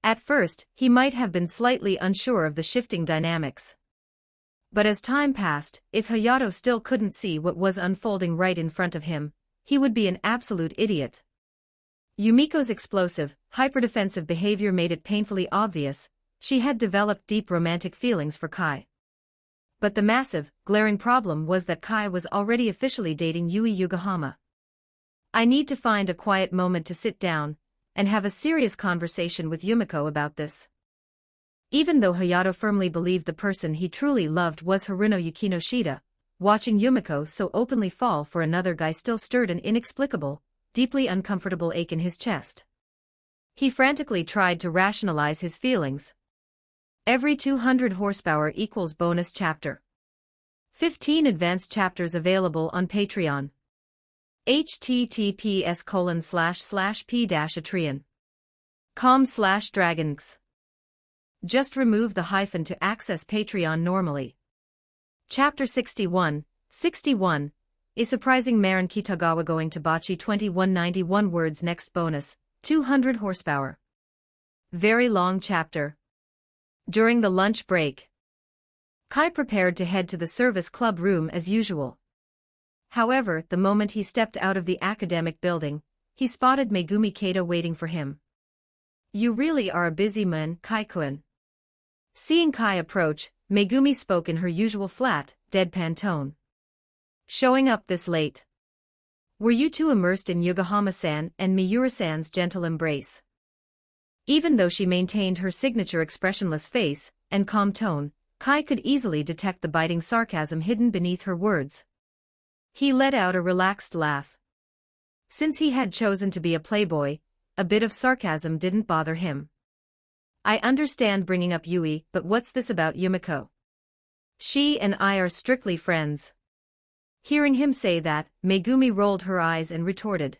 At first, he might have been slightly unsure of the shifting dynamics. But as time passed, if Hayato still couldn't see what was unfolding right in front of him, he would be an absolute idiot. Yumiko's explosive, hyperdefensive behavior made it painfully obvious she had developed deep romantic feelings for Kai. But the massive, glaring problem was that Kai was already officially dating Yui Yokohama. "I need to find a quiet moment to sit down and have a serious conversation with Yumiko about this." Even though Hayato firmly believed the person he truly loved was Haruno Yukinoshita, watching Yumiko so openly fall for another guy still stirred an inexplicable, deeply uncomfortable ache in his chest. He frantically tried to rationalize his feelings. Every 200 horsepower equals bonus chapter. 15 advanced chapters available on Patreon. https://p-atreon.com/dragons. Just remove the hyphen to access Patreon normally. Chapter 61, 61, A Surprising Marin Kitagawa Going to Bachi 2191 words next bonus, 200 horsepower. Very long chapter. During the lunch break, Kai prepared to head to the service club room as usual. However, the moment he stepped out of the academic building, he spotted Megumi Kato waiting for him. "You really are a busy man, Kai-kun." Seeing Kai approach, Megumi spoke in her usual flat, deadpan tone. "Showing up this late. Were you too immersed in Yokohama-san and Miura-san's gentle embrace?" Even though she maintained her signature expressionless face and calm tone, Kai could easily detect the biting sarcasm hidden beneath her words. He let out a relaxed laugh. Since he had chosen to be a playboy, a bit of sarcasm didn't bother him. "I understand bringing up Yui, but what's this about Yumiko? She and I are strictly friends." Hearing him say that, Megumi rolled her eyes and retorted.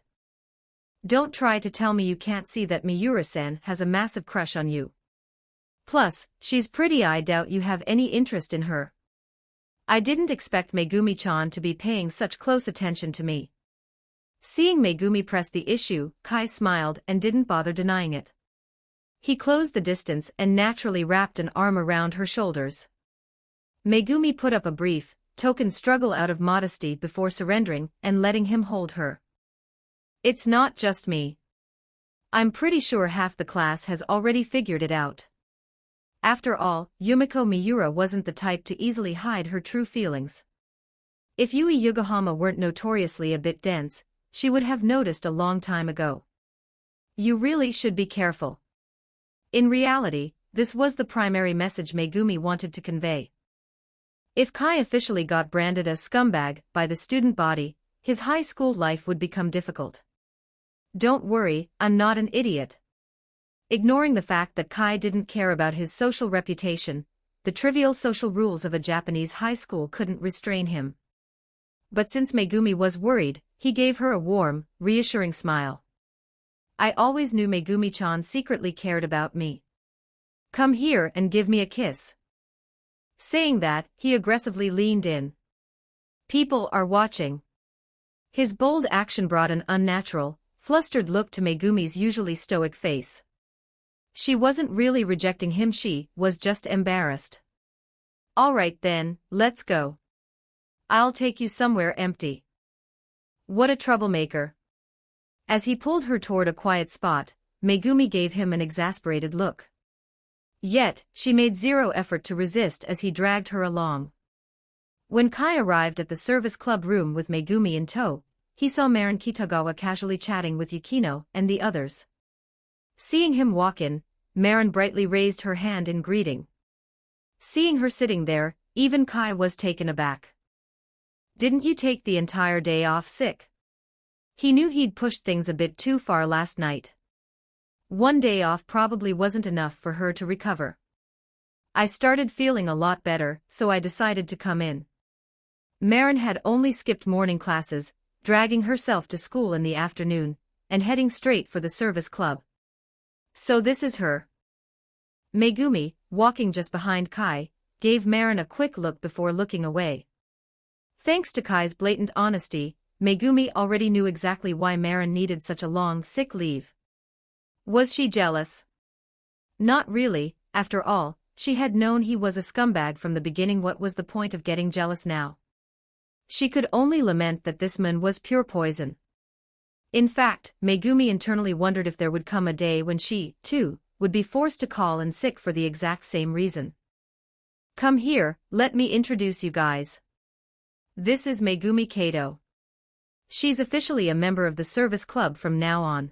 "Don't try to tell me you can't see that Miura-san has a massive crush on you. Plus, she's pretty. I doubt you have any interest in her." "I didn't expect Megumi-chan to be paying such close attention to me." Seeing Megumi press the issue, Kai smiled and didn't bother denying it. He closed the distance and naturally wrapped an arm around her shoulders. Megumi put up a brief, token struggle out of modesty before surrendering and letting him hold her. "It's not just me. I'm pretty sure half the class has already figured it out." After all, Yumiko Miura wasn't the type to easily hide her true feelings. If Yui Yokohama weren't notoriously a bit dense, she would have noticed a long time ago. "You really should be careful." In reality, this was the primary message Megumi wanted to convey. If Kai officially got branded a scumbag by the student body, his high school life would become difficult. "Don't worry, I'm not an idiot." Ignoring the fact that Kai didn't care about his social reputation, the trivial social rules of a Japanese high school couldn't restrain him. But since Megumi was worried, he gave her a warm, reassuring smile. I always knew Megumi-chan secretly cared about me. Come here and give me a kiss. Saying that, he aggressively leaned in. People are watching. His bold action brought an unnatural, flustered look to Megumi's usually stoic face. She wasn't really rejecting him, she was just embarrassed. Alright then, let's go. I'll take you somewhere empty. What a troublemaker. As he pulled her toward a quiet spot, Megumi gave him an exasperated look. Yet, she made zero effort to resist as he dragged her along. When Kai arrived at the service club room with Megumi in tow, he saw Marin Kitagawa casually chatting with Yukino and the others. Seeing him walk in, Marin brightly raised her hand in greeting. Seeing her sitting there, even Kai was taken aback. Didn't you take the entire day off sick? He knew he'd pushed things a bit too far last night. One day off probably wasn't enough for her to recover. I started feeling a lot better, so I decided to come in. Marin had only skipped morning classes, dragging herself to school in the afternoon, and heading straight for the service club. So this is her. Megumi, walking just behind Kai, gave Marin a quick look before looking away. Thanks to Kai's blatant honesty, Megumi already knew exactly why Marin needed such a long sick leave. Was she jealous? Not really, after all, she had known he was a scumbag from the beginning. What was the point of getting jealous now? She could only lament that this man was pure poison. In fact, Megumi internally wondered if there would come a day when she, too, would be forced to call in sick for the exact same reason. Come here, let me introduce you guys. This is Megumi Kato. She's officially a member of the service club from now on.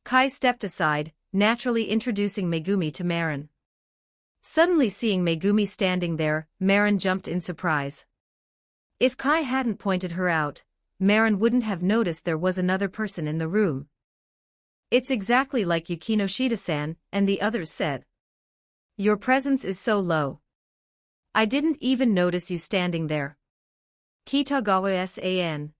Kai stepped aside, naturally introducing Megumi to Marin. Suddenly seeing Megumi standing there, Marin jumped in surprise. If Kai hadn't pointed her out, Marin wouldn't have noticed there was another person in the room. It's exactly like Yukino Shida-san, and the others said. Your presence is so low. I didn't even notice you standing there. Kitagawa-san.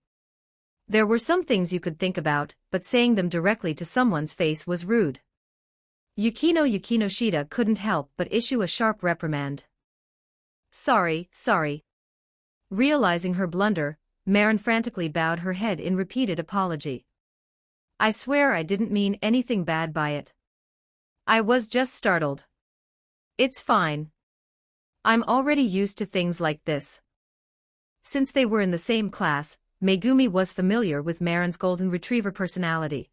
There were some things you could think about, but saying them directly to someone's face was rude. Yukino Shida couldn't help but issue a sharp reprimand. Sorry. Realizing her blunder, Marin frantically bowed her head in repeated apology. I swear I didn't mean anything bad by it. I was just startled. It's fine. I'm already used to things like this. Since they were in the same class, Megumi was familiar with Marin's golden retriever personality.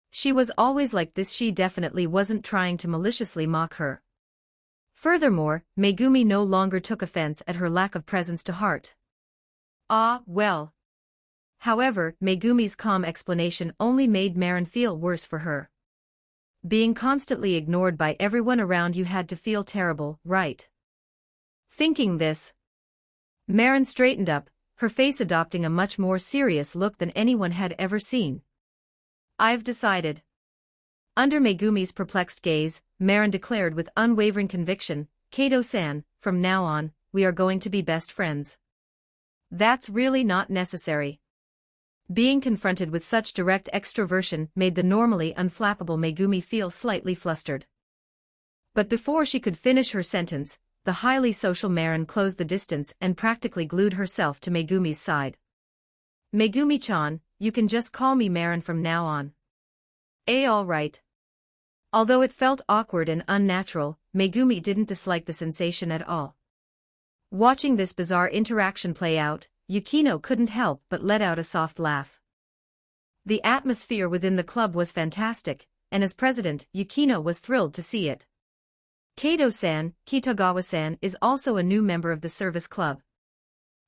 She was always like this. She definitely wasn't trying to maliciously mock her. Furthermore, Megumi no longer took offense at her lack of presence to heart. Ah, well. However, Megumi's calm explanation only made Marin feel worse for her. Being constantly ignored by everyone around you had to feel terrible, right? Thinking this, Marin straightened up, her face adopting a much more serious look than anyone had ever seen. I've decided. Under Megumi's perplexed gaze, Marin declared with unwavering conviction, Kato-san, from now on, we are going to be best friends. That's really not necessary. Being confronted with such direct extroversion made the normally unflappable Megumi feel slightly flustered. But before she could finish her sentence, the highly social Marin closed the distance and practically glued herself to Megumi's side. Megumi-chan, you can just call me Marin from now on. All right. Although it felt awkward and unnatural, Megumi didn't dislike the sensation at all. Watching this bizarre interaction play out, Yukino couldn't help but let out a soft laugh. The atmosphere within the club was fantastic, and as president, Yukino was thrilled to see it. Kato-san, Kitagawa-san is also a new member of the service club.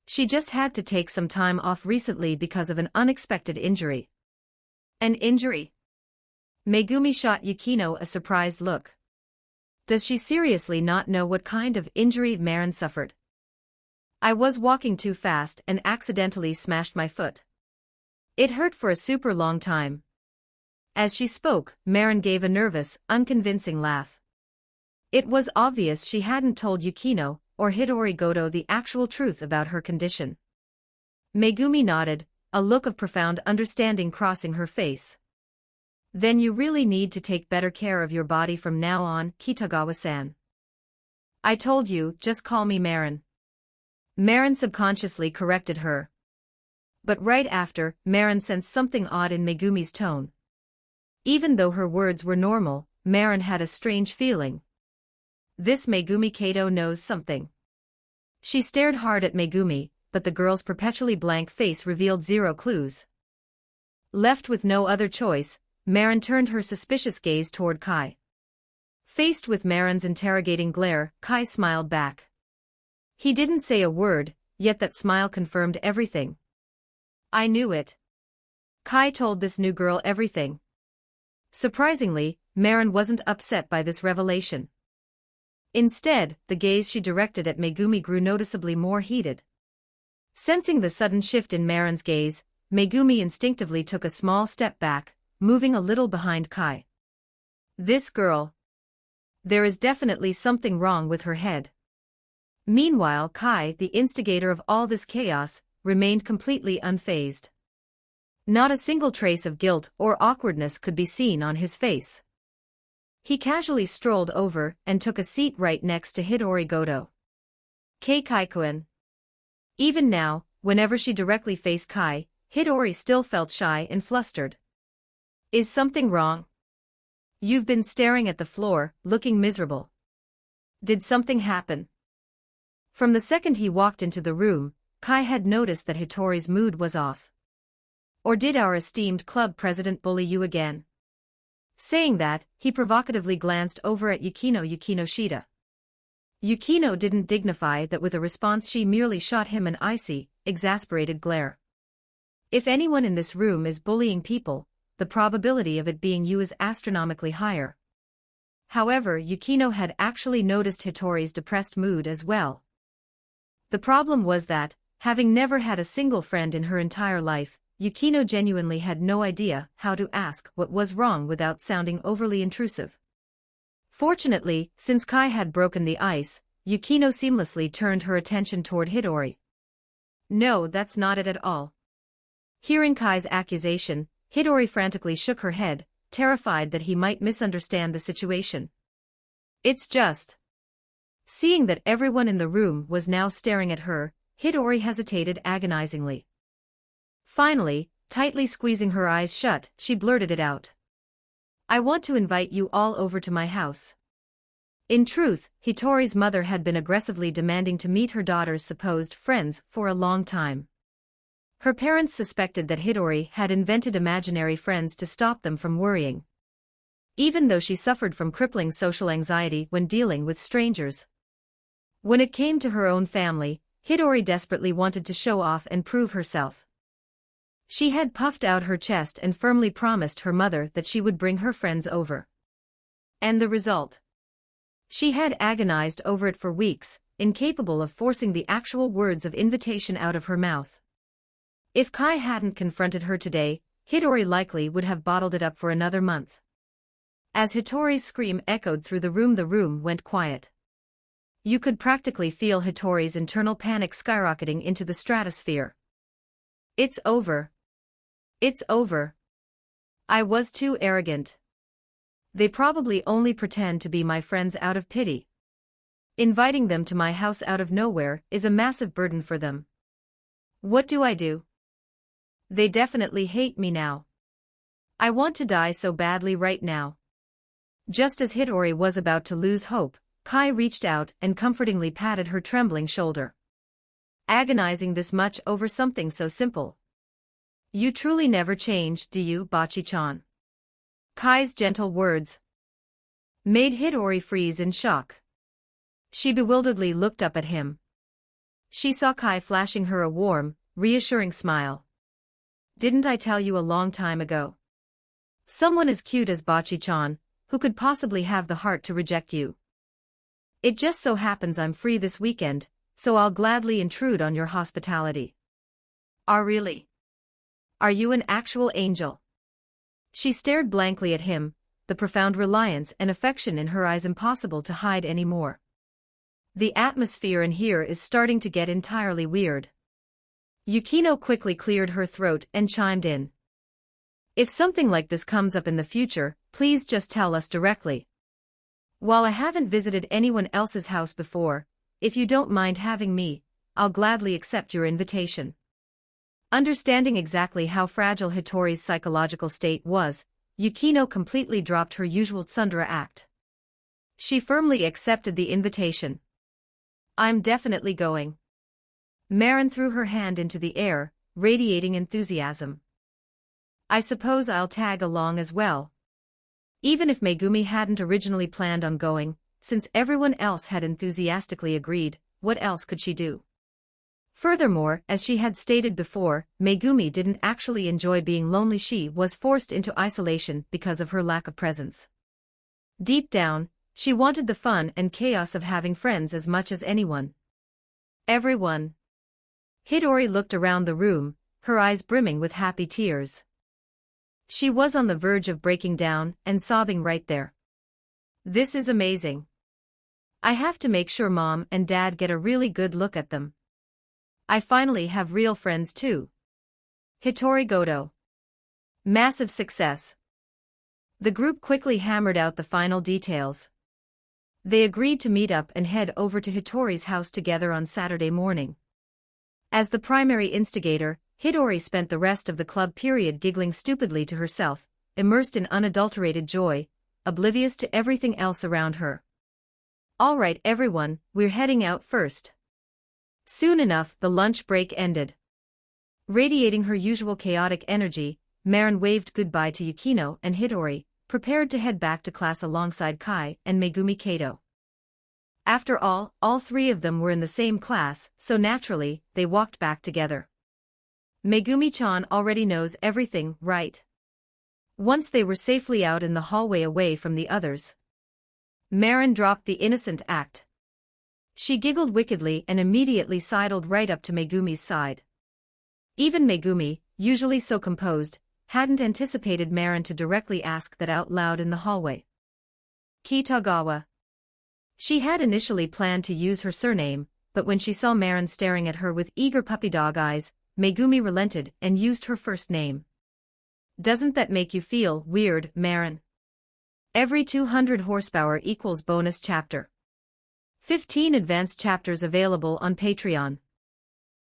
She just had to take some time off recently because of an unexpected injury. An injury? Megumi shot Yukino a surprised look. Does she seriously not know what kind of injury Marin suffered? I was walking too fast and accidentally smashed my foot. It hurt for a super long time. As she spoke, Marin gave a nervous, unconvincing laugh. It was obvious she hadn't told Yukino or Hidori Goto the actual truth about her condition. Megumi nodded, a look of profound understanding crossing her face. Then you really need to take better care of your body from now on, Kitagawa-san. I told you, just call me Marin. Marin subconsciously corrected her. But right after, Marin sensed something odd in Megumi's tone. Even though her words were normal, Marin had a strange feeling. This Megumi Kato knows something. She stared hard at Megumi, but the girl's perpetually blank face revealed zero clues. Left with no other choice, Marin turned her suspicious gaze toward Kai. Faced with Marin's interrogating glare, Kai smiled back. He didn't say a word, yet that smile confirmed everything. I knew it. Kai told this new girl everything. Surprisingly, Marin wasn't upset by this revelation. Instead, the gaze she directed at Megumi grew noticeably more heated. Sensing the sudden shift in Marin's gaze, Megumi instinctively took a small step back, moving a little behind Kai. This girl. There is definitely something wrong with her head. Meanwhile, Kai, the instigator of all this chaos, remained completely unfazed. Not a single trace of guilt or awkwardness could be seen on his face. He casually strolled over and took a seat right next to Hidori Goto. Kai-kun. Even now, whenever she directly faced Kai, Hidori still felt shy and flustered. Is something wrong? You've been staring at the floor, looking miserable. Did something happen? From the second he walked into the room, Kai had noticed that Hitori's mood was off. Or did our esteemed club president bully you again? Saying that, he provocatively glanced over at Yukino Shida. Yukino didn't dignify that with a response. She merely shot him an icy, exasperated glare. If anyone in this room is bullying people, the probability of it being you is astronomically higher. However, Yukino had actually noticed Hitori's depressed mood as well. The problem was that, having never had a single friend in her entire life, Yukino genuinely had no idea how to ask what was wrong without sounding overly intrusive. Fortunately, since Kai had broken the ice, Yukino seamlessly turned her attention toward Hidori. No, that's not it at all. Hearing Kai's accusation, Hidori frantically shook her head, terrified that he might misunderstand the situation. It's just. Seeing that everyone in the room was now staring at her, Hidori hesitated agonizingly. Finally, tightly squeezing her eyes shut, she blurted it out. I want to invite you all over to my house. In truth, Hitori's mother had been aggressively demanding to meet her daughter's supposed friends for a long time. Her parents suspected that Hidori had invented imaginary friends to stop them from worrying. Even though she suffered from crippling social anxiety when dealing with strangers. When it came to her own family, Hidori desperately wanted to show off and prove herself. She had puffed out her chest and firmly promised her mother that she would bring her friends over. And the result? She had agonized over it for weeks, incapable of forcing the actual words of invitation out of her mouth. If Kai hadn't confronted her today, Hidori likely would have bottled it up for another month. As Hitori's scream echoed through the room went quiet. You could practically feel Hitori's internal panic skyrocketing into the stratosphere. It's over. It's over. I was too arrogant. They probably only pretend to be my friends out of pity. Inviting them to my house out of nowhere is a massive burden for them. What do? They definitely hate me now. I want to die so badly right now. Just as Hidori was about to lose hope, Kai reached out and comfortingly patted her trembling shoulder. Agonizing this much over something so simple. You truly never change, do you, Bachi-chan? Kai's gentle words made Hidori freeze in shock. She bewilderedly looked up at him. She saw Kai flashing her a warm, reassuring smile. Didn't I tell you a long time ago? Someone as cute as Bachi-chan, who could possibly have the heart to reject you? It just so happens I'm free this weekend, so I'll gladly intrude on your hospitality. Really? Are you an actual angel? She stared blankly at him, the profound reliance and affection in her eyes impossible to hide anymore. The atmosphere in here is starting to get entirely weird. Yukino quickly cleared her throat and chimed in. If something like this comes up in the future, please just tell us directly. While I haven't visited anyone else's house before, if you don't mind having me, I'll gladly accept your invitation. Understanding exactly how fragile Hitori's psychological state was, Yukino completely dropped her usual tsundere act. She firmly accepted the invitation. I'm definitely going. Marin threw her hand into the air, radiating enthusiasm. I suppose I'll tag along as well. Even if Megumi hadn't originally planned on going, since everyone else had enthusiastically agreed, what else could she do? Furthermore, as she had stated before, Megumi didn't actually enjoy being lonely. She was forced into isolation because of her lack of presence. Deep down, she wanted the fun and chaos of having friends as much as anyone. Everyone. Hitori looked around the room, her eyes brimming with happy tears. She was on the verge of breaking down and sobbing right there. This is amazing. I have to make sure Mom and Dad get a really good look at them. I finally have real friends too. Hitori Goto. Massive success. The group quickly hammered out the final details. They agreed to meet up and head over to Hitori's house together on Saturday morning. As the primary instigator, Hitori spent the rest of the club period giggling stupidly to herself, immersed in unadulterated joy, oblivious to everything else around her. All right everyone, we're heading out first. Soon enough the lunch break ended. Radiating her usual chaotic energy, Marin waved goodbye to Yukino and Hitori, prepared to head back to class alongside Kai and Megumi Kato. After all three of them were in the same class, so naturally, they walked back together. Megumi-chan already knows everything, right? Once they were safely out in the hallway away from the others, Marin dropped the innocent act. She giggled wickedly and immediately sidled right up to Megumi's side. Even Megumi, usually so composed, hadn't anticipated Marin to directly ask that out loud in the hallway. Kitagawa. She had initially planned to use her surname, but when she saw Marin staring at her with eager puppy dog eyes, Megumi relented and used her first name. Doesn't that make you feel weird, Marin? Every 200 horsepower equals bonus chapter. 15 advanced chapters available on Patreon.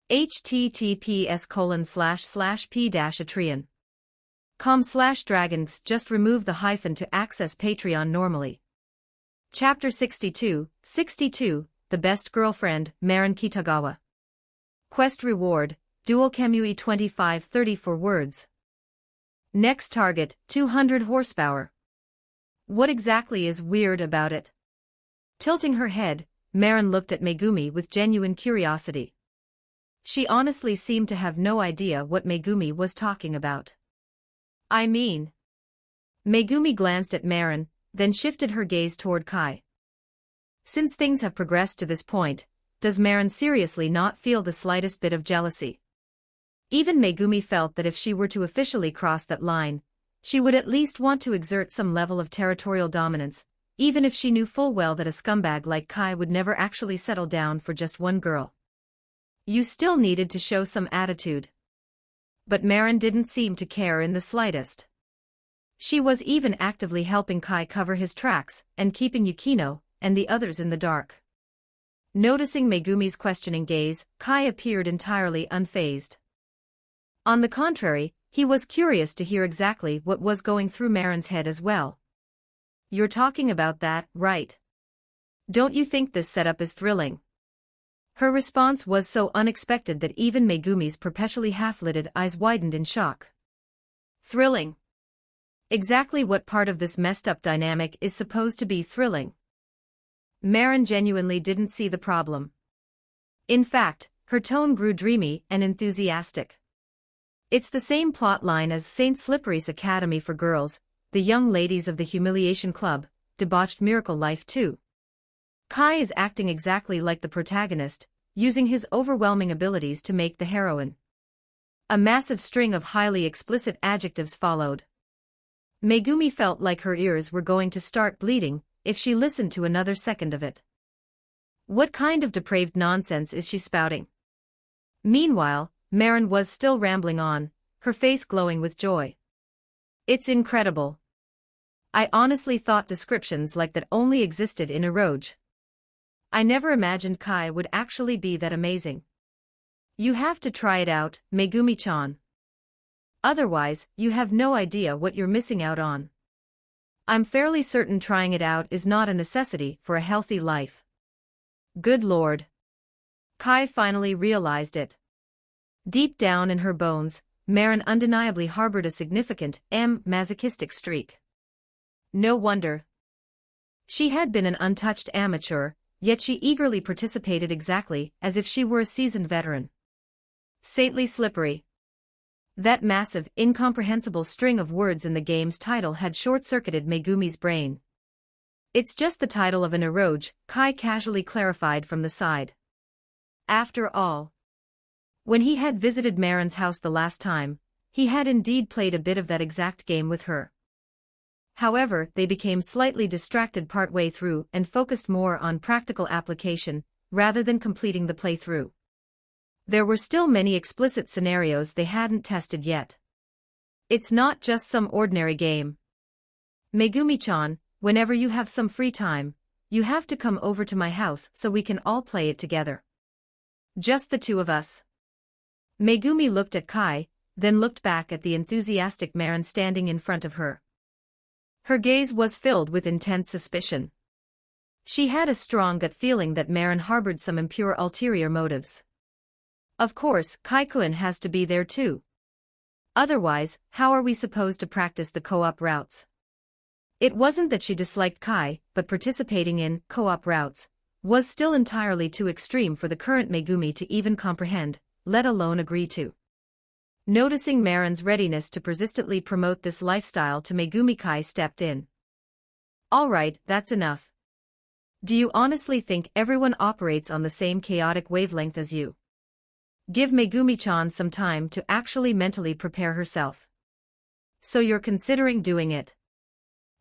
https://p-atreon.com/dragons. Just remove the hyphen to access Patreon normally. Chapter 62, The Best Girlfriend, Marin Kitagawa. Quest Reward, Dual Kemui 2534 words. Next target, 200 horsepower. What exactly is weird about it? Tilting her head, Marin looked at Megumi with genuine curiosity. She honestly seemed to have no idea what Megumi was talking about. I mean. Megumi glanced at Marin, then shifted her gaze toward Kai. Since things have progressed to this point, does Marin seriously not feel the slightest bit of jealousy? Even Megumi felt that if she were to officially cross that line, she would at least want to exert some level of territorial dominance, even if she knew full well that a scumbag like Kai would never actually settle down for just one girl. You still needed to show some attitude. But Marin didn't seem to care in the slightest. She was even actively helping Kai cover his tracks and keeping Yukino and the others in the dark. Noticing Megumi's questioning gaze, Kai appeared entirely unfazed. On the contrary, he was curious to hear exactly what was going through Marin's head as well. You're talking about that, right? Don't you think this setup is thrilling? Her response was so unexpected that even Megumi's perpetually half-lidded eyes widened in shock. Thrilling? Exactly what part of this messed-up dynamic is supposed to be thrilling? Marin genuinely didn't see the problem. In fact, her tone grew dreamy and enthusiastic. It's the same plot line as St. Slippery's Academy for Girls, the Young Ladies of the Humiliation Club, Debauched Miracle Life 2. Kai is acting exactly like the protagonist, using his overwhelming abilities to make the heroine. A massive string of highly explicit adjectives followed. Megumi felt like her ears were going to start bleeding if she listened to another second of it. What kind of depraved nonsense is she spouting? Meanwhile, Marin was still rambling on, her face glowing with joy. It's incredible. I honestly thought descriptions like that only existed in Eroge. I never imagined Kai would actually be that amazing. You have to try it out, Megumi-chan. Otherwise, you have no idea what you're missing out on. I'm fairly certain trying it out is not a necessity for a healthy life. Good lord. Kai finally realized it. Deep down in her bones, Marin undeniably harbored a significant, masochistic streak. No wonder. She had been an untouched amateur, yet she eagerly participated exactly as if she were a seasoned veteran. Saintly slippery. That massive, incomprehensible string of words in the game's title had short-circuited Megumi's brain. It's just the title of an Eroge, Kai casually clarified from the side. After all, when he had visited Marin's house the last time, he had indeed played a bit of that exact game with her. However, they became slightly distracted partway through and focused more on practical application, rather than completing the playthrough. There were still many explicit scenarios they hadn't tested yet. It's not just some ordinary game. Megumi-chan, whenever you have some free time, you have to come over to my house so we can all play it together. Just the two of us. Megumi looked at Kai, then looked back at the enthusiastic Marin standing in front of her. Her gaze was filled with intense suspicion. She had a strong gut feeling that Marin harbored some impure ulterior motives. Of course, Kai-kun has to be there too. Otherwise, how are we supposed to practice the co-op routes? It wasn't that she disliked Kai, but participating in co-op routes was still entirely too extreme for the current Megumi to even comprehend, let alone agree to. Noticing Marin's readiness to persistently promote this lifestyle to Megumi, Kai stepped in. All right, that's enough. Do you honestly think everyone operates on the same chaotic wavelength as you? Give Megumi-chan some time to actually mentally prepare herself. So you're considering doing it?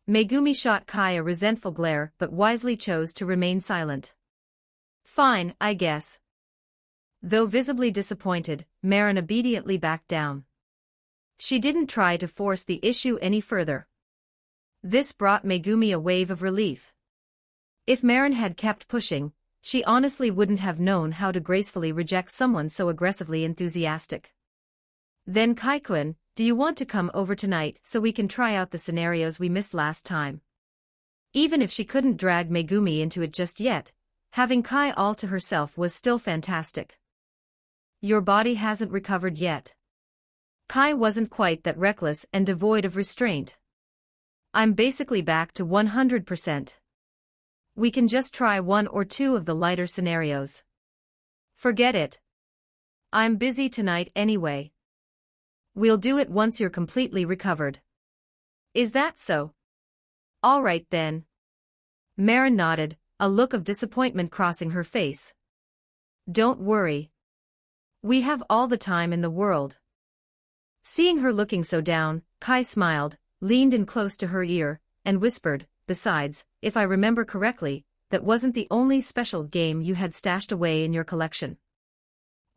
Megumi shot Kai a resentful glare but wisely chose to remain silent. Fine, I guess. Though visibly disappointed, Marin obediently backed down. She didn't try to force the issue any further. This brought Megumi a wave of relief. If Marin had kept pushing, she honestly wouldn't have known how to gracefully reject someone so aggressively enthusiastic. Then Kai-kun, do you want to come over tonight so we can try out the scenarios we missed last time? Even if she couldn't drag Megumi into it just yet, having Kai all to herself was still fantastic. Your body hasn't recovered yet. Kai wasn't quite that reckless and devoid of restraint. I'm basically back to 100%. We can just try one or two of the lighter scenarios. Forget it. I'm busy tonight anyway. We'll do it once you're completely recovered. Is that so? All right then. Marin nodded, a look of disappointment crossing her face. Don't worry. We have all the time in the world. Seeing her looking so down, Kai smiled, leaned in close to her ear, and whispered, besides, if I remember correctly, that wasn't the only special game you had stashed away in your collection.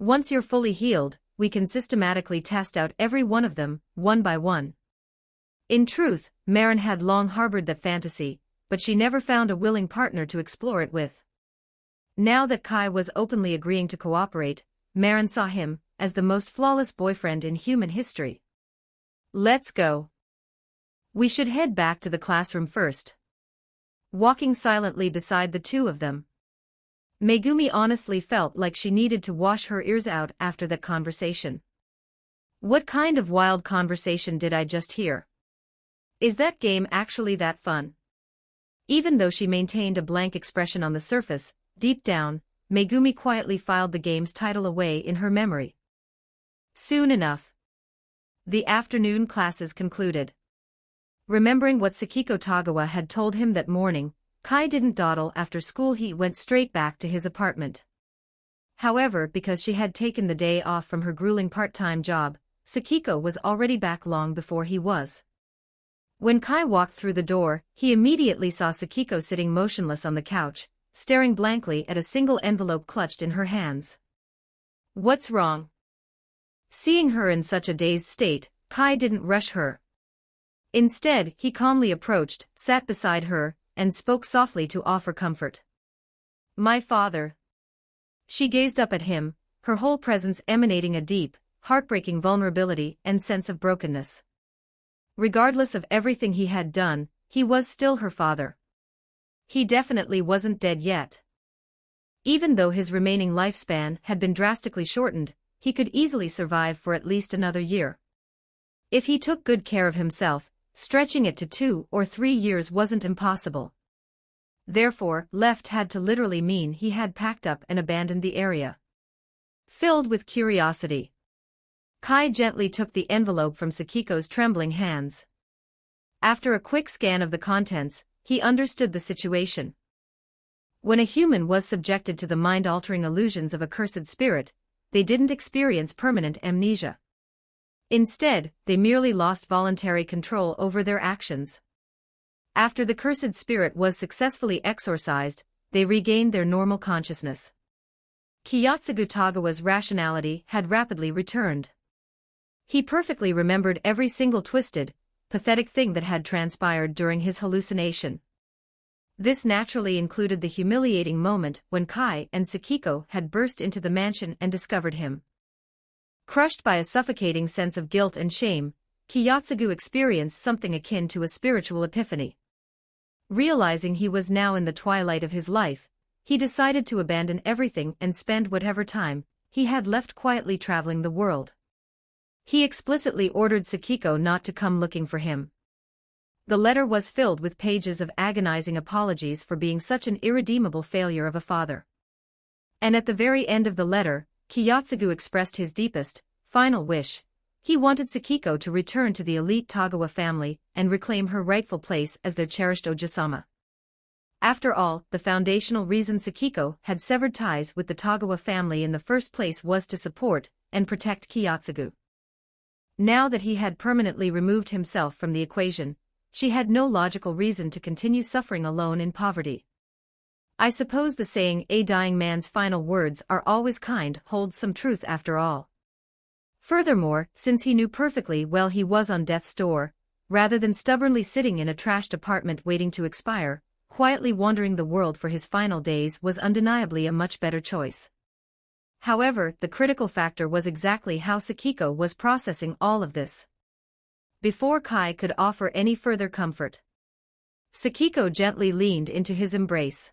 Once you're fully healed, we can systematically test out every one of them, one by one. In truth, Marin had long harbored that fantasy, but she never found a willing partner to explore it with. Now that Kai was openly agreeing to cooperate, Marin saw him as the most flawless boyfriend in human history. Let's go. We should head back to the classroom first. Walking silently beside the two of them, Megumi honestly felt like she needed to wash her ears out after that conversation. What kind of wild conversation did I just hear? Is that game actually that fun? Even though she maintained a blank expression on the surface, deep down, Megumi quietly filed the game's title away in her memory. Soon enough, the afternoon classes concluded. Remembering what Sakiko Tagawa had told him that morning, Kai didn't dawdle after school. He went straight back to his apartment. However, because she had taken the day off from her grueling part-time job, Sakiko was already back long before he was. When Kai walked through the door, he immediately saw Sakiko sitting motionless on the couch, staring blankly at a single envelope clutched in her hands. What's wrong? Seeing her in such a dazed state, Kai didn't rush her. Instead, he calmly approached, sat beside her, and spoke softly to offer comfort. "My father." She gazed up at him, her whole presence emanating a deep, heartbreaking vulnerability and sense of brokenness. Regardless of everything he had done, he was still her father. He definitely wasn't dead yet. Even though his remaining lifespan had been drastically shortened, he could easily survive for at least another year. If he took good care of himself, stretching it to 2 or 3 years wasn't impossible. Therefore, left had to literally mean he had packed up and abandoned the area. Filled with curiosity, Kai gently took the envelope from Sakiko's trembling hands. After a quick scan of the contents, he understood the situation. When a human was subjected to the mind-altering illusions of a cursed spirit, they didn't experience permanent amnesia. Instead, they merely lost voluntary control over their actions. After the cursed spirit was successfully exorcised, they regained their normal consciousness. Kiyotsugu Tagawa's rationality had rapidly returned. He perfectly remembered every single twisted, pathetic thing that had transpired during his hallucination. This naturally included the humiliating moment when Kai and Sakiko had burst into the mansion and discovered him. Crushed by a suffocating sense of guilt and shame, Kiyotsugu experienced something akin to a spiritual epiphany. Realizing he was now in the twilight of his life, he decided to abandon everything and spend whatever time he had left quietly traveling the world. He explicitly ordered Sakiko not to come looking for him. The letter was filled with pages of agonizing apologies for being such an irredeemable failure of a father. And at the very end of the letter, Kiyotsugu expressed his deepest, final wish. He wanted Sakiko to return to the elite Tagawa family and reclaim her rightful place as their cherished Ojusama. After all, the foundational reason Sakiko had severed ties with the Tagawa family in the first place was to support and protect Kiyotsugu. Now that he had permanently removed himself from the equation, she had no logical reason to continue suffering alone in poverty. I suppose the saying, "A dying man's final words are always kind," holds some truth after all. Furthermore, since he knew perfectly well he was on death's door, rather than stubbornly sitting in a trashed apartment waiting to expire, quietly wandering the world for his final days was undeniably a much better choice. However, the critical factor was exactly how Sakiko was processing all of this. Before Kai could offer any further comfort, Sakiko gently leaned into his embrace.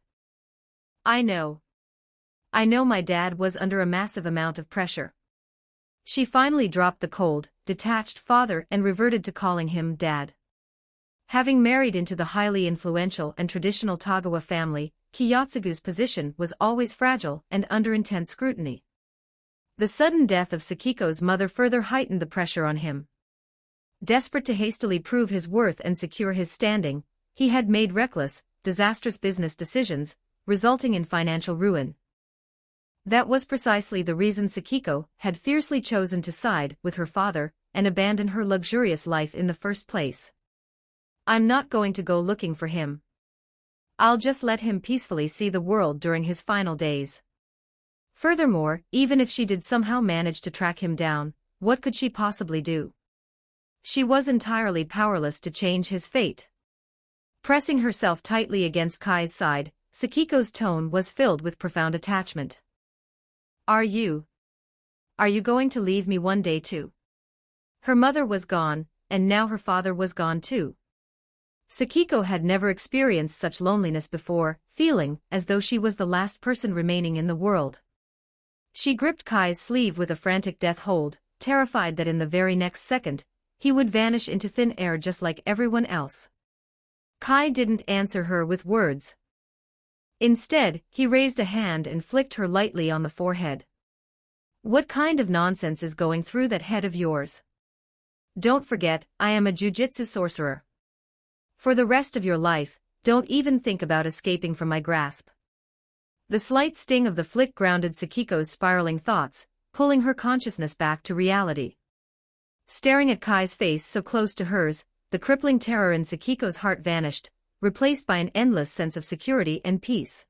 I know my dad was under a massive amount of pressure." She finally dropped the cold, detached father and reverted to calling him Dad. Having married into the highly influential and traditional Tagawa family, Kiyotsugu's position was always fragile and under intense scrutiny. The sudden death of Sakiko's mother further heightened the pressure on him. Desperate to hastily prove his worth and secure his standing, he had made reckless, disastrous business decisions, resulting in financial ruin. That was precisely the reason Sakiko had fiercely chosen to side with her father and abandon her luxurious life in the first place. "I'm not going to go looking for him. I'll just let him peacefully see the world during his final days." Furthermore, even if she did somehow manage to track him down, what could she possibly do? She was entirely powerless to change his fate. Pressing herself tightly against Kai's side, Sakiko's tone was filled with profound attachment. Are you going to leave me one day too?" Her mother was gone, and now her father was gone too. Sakiko had never experienced such loneliness before, feeling as though she was the last person remaining in the world. She gripped Kai's sleeve with a frantic death hold, terrified that in the very next second, he would vanish into thin air just like everyone else. Kai didn't answer her with words. Instead, he raised a hand and flicked her lightly on the forehead. "What kind of nonsense is going through that head of yours? Don't forget, I am a jujitsu sorcerer. For the rest of your life, don't even think about escaping from my grasp." The slight sting of the flick grounded Sakiko's spiraling thoughts, pulling her consciousness back to reality. Staring at Kai's face so close to hers, the crippling terror in Sakiko's heart vanished, replaced by an endless sense of security and peace.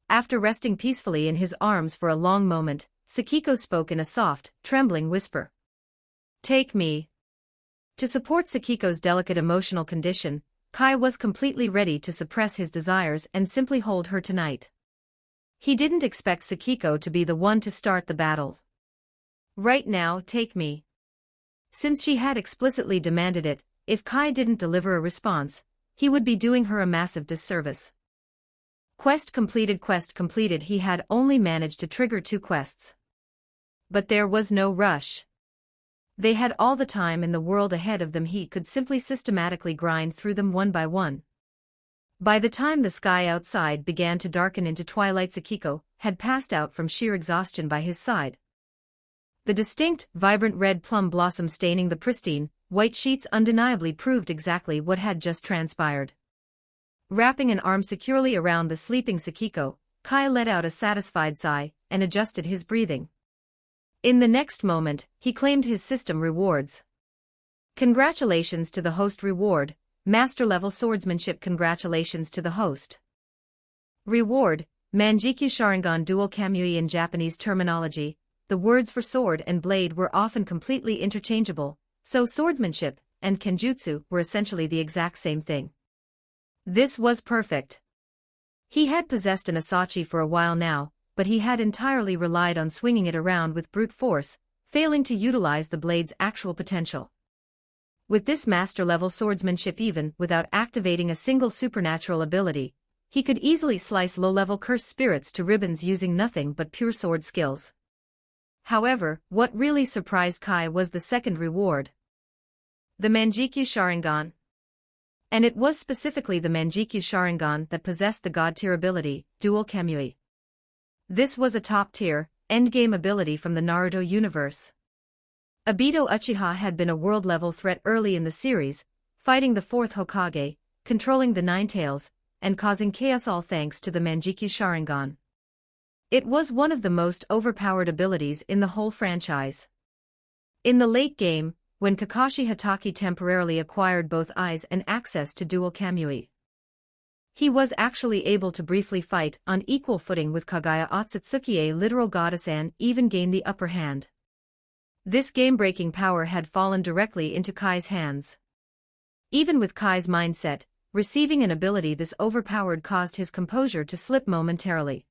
After resting peacefully in his arms for a long moment, Sakiko spoke in a soft, trembling whisper. Take me. To support Sakiko's delicate emotional condition, Kai was completely ready to suppress his desires and simply hold her tonight. He didn't expect Sakiko to be the one to start the battle. Right now, take me. Since she had explicitly demanded it, if Kai didn't deliver a response, he would be doing her a massive disservice. Quest completed. He had only managed to trigger 2 quests. But there was no rush. They had all the time in the world ahead of them. He could simply systematically grind through them one by one. By the time the sky outside began to darken into twilight, Sakiko had passed out from sheer exhaustion by his side. The distinct, vibrant red plum blossom staining the pristine, white sheets undeniably proved exactly what had just transpired. Wrapping an arm securely around the sleeping Sakiko, Kai let out a satisfied sigh and adjusted his breathing. In the next moment, he claimed his system rewards. Congratulations to the host. Reward, Master-level swordsmanship. Congratulations to the host. Reward, Manjikyu Sharingan Dual Kamui. In Japanese terminology, the words for sword and blade were often completely interchangeable, so swordsmanship and kenjutsu were essentially the exact same thing. This was perfect. He had possessed an Asachi for a while now, but he had entirely relied on swinging it around with brute force, failing to utilize the blade's actual potential. With this master-level swordsmanship, even without activating a single supernatural ability, he could easily slice low-level cursed spirits to ribbons using nothing but pure sword skills. However, what really surprised Kai was the second reward. The Manjikyu Sharingan. And it was specifically the Manjikyu Sharingan that possessed the god-tier ability, Dual Kamui. This was a top-tier, endgame ability from the Naruto universe. Obito Uchiha had been a world-level threat early in the series, fighting the 4th Hokage, controlling the Nine Tails, and causing chaos, all thanks to the Manjikyu Sharingan. It was one of the most overpowered abilities in the whole franchise. In the late game, when Kakashi Hatake temporarily acquired both eyes and access to Dual Kamui, he was actually able to briefly fight on equal footing with Kaguya Otsutsuki, a literal goddess, and even gain the upper hand. This game-breaking power had fallen directly into Kai's hands. Even with Kai's mindset, receiving an ability this overpowered caused his composure to slip momentarily.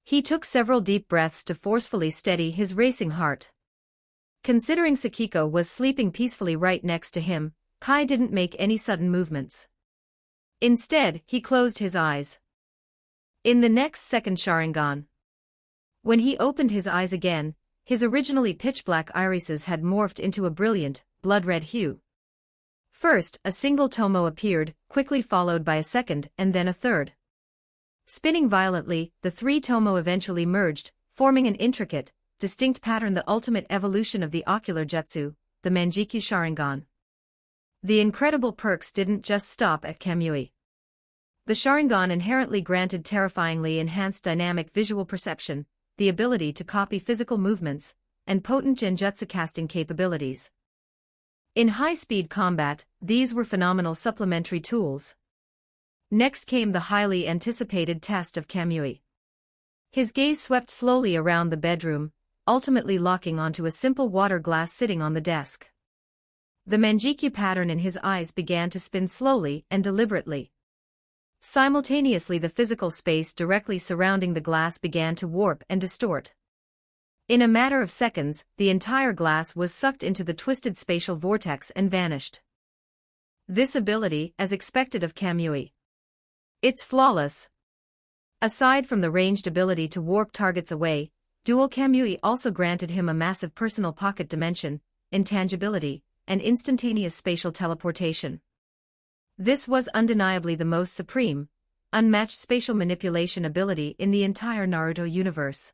He took several deep breaths to forcefully steady his racing heart. Considering Sakiko was sleeping peacefully right next to him, Kai didn't make any sudden movements. Instead, he closed his eyes. In the next second, Sharingan. When he opened his eyes again, his originally pitch-black irises had morphed into a brilliant, blood-red hue. First, a single tomo appeared, quickly followed by a second and then a third. Spinning violently, the 3 tomo eventually merged, forming an intricate, distinct pattern, the ultimate evolution of the ocular jutsu, the Manjikyu Sharingan. The incredible perks didn't just stop at Kamui. The Sharingan inherently granted terrifyingly enhanced dynamic visual perception, the ability to copy physical movements, and potent genjutsu casting capabilities. In high-speed combat, these were phenomenal supplementary tools. Next came the highly anticipated test of Kamui. His gaze swept slowly around the bedroom, ultimately locking onto a simple water glass sitting on the desk. The Manjikyu pattern in his eyes began to spin slowly and deliberately. Simultaneously, the physical space directly surrounding the glass began to warp and distort. In a matter of seconds, the entire glass was sucked into the twisted spatial vortex and vanished. This ability, as expected of Kamui. It's flawless. Aside from the ranged ability to warp targets away, Dual Kamui also granted him a massive personal pocket dimension, intangibility, and instantaneous spatial teleportation. This was undeniably the most supreme, unmatched spatial manipulation ability in the entire Naruto universe.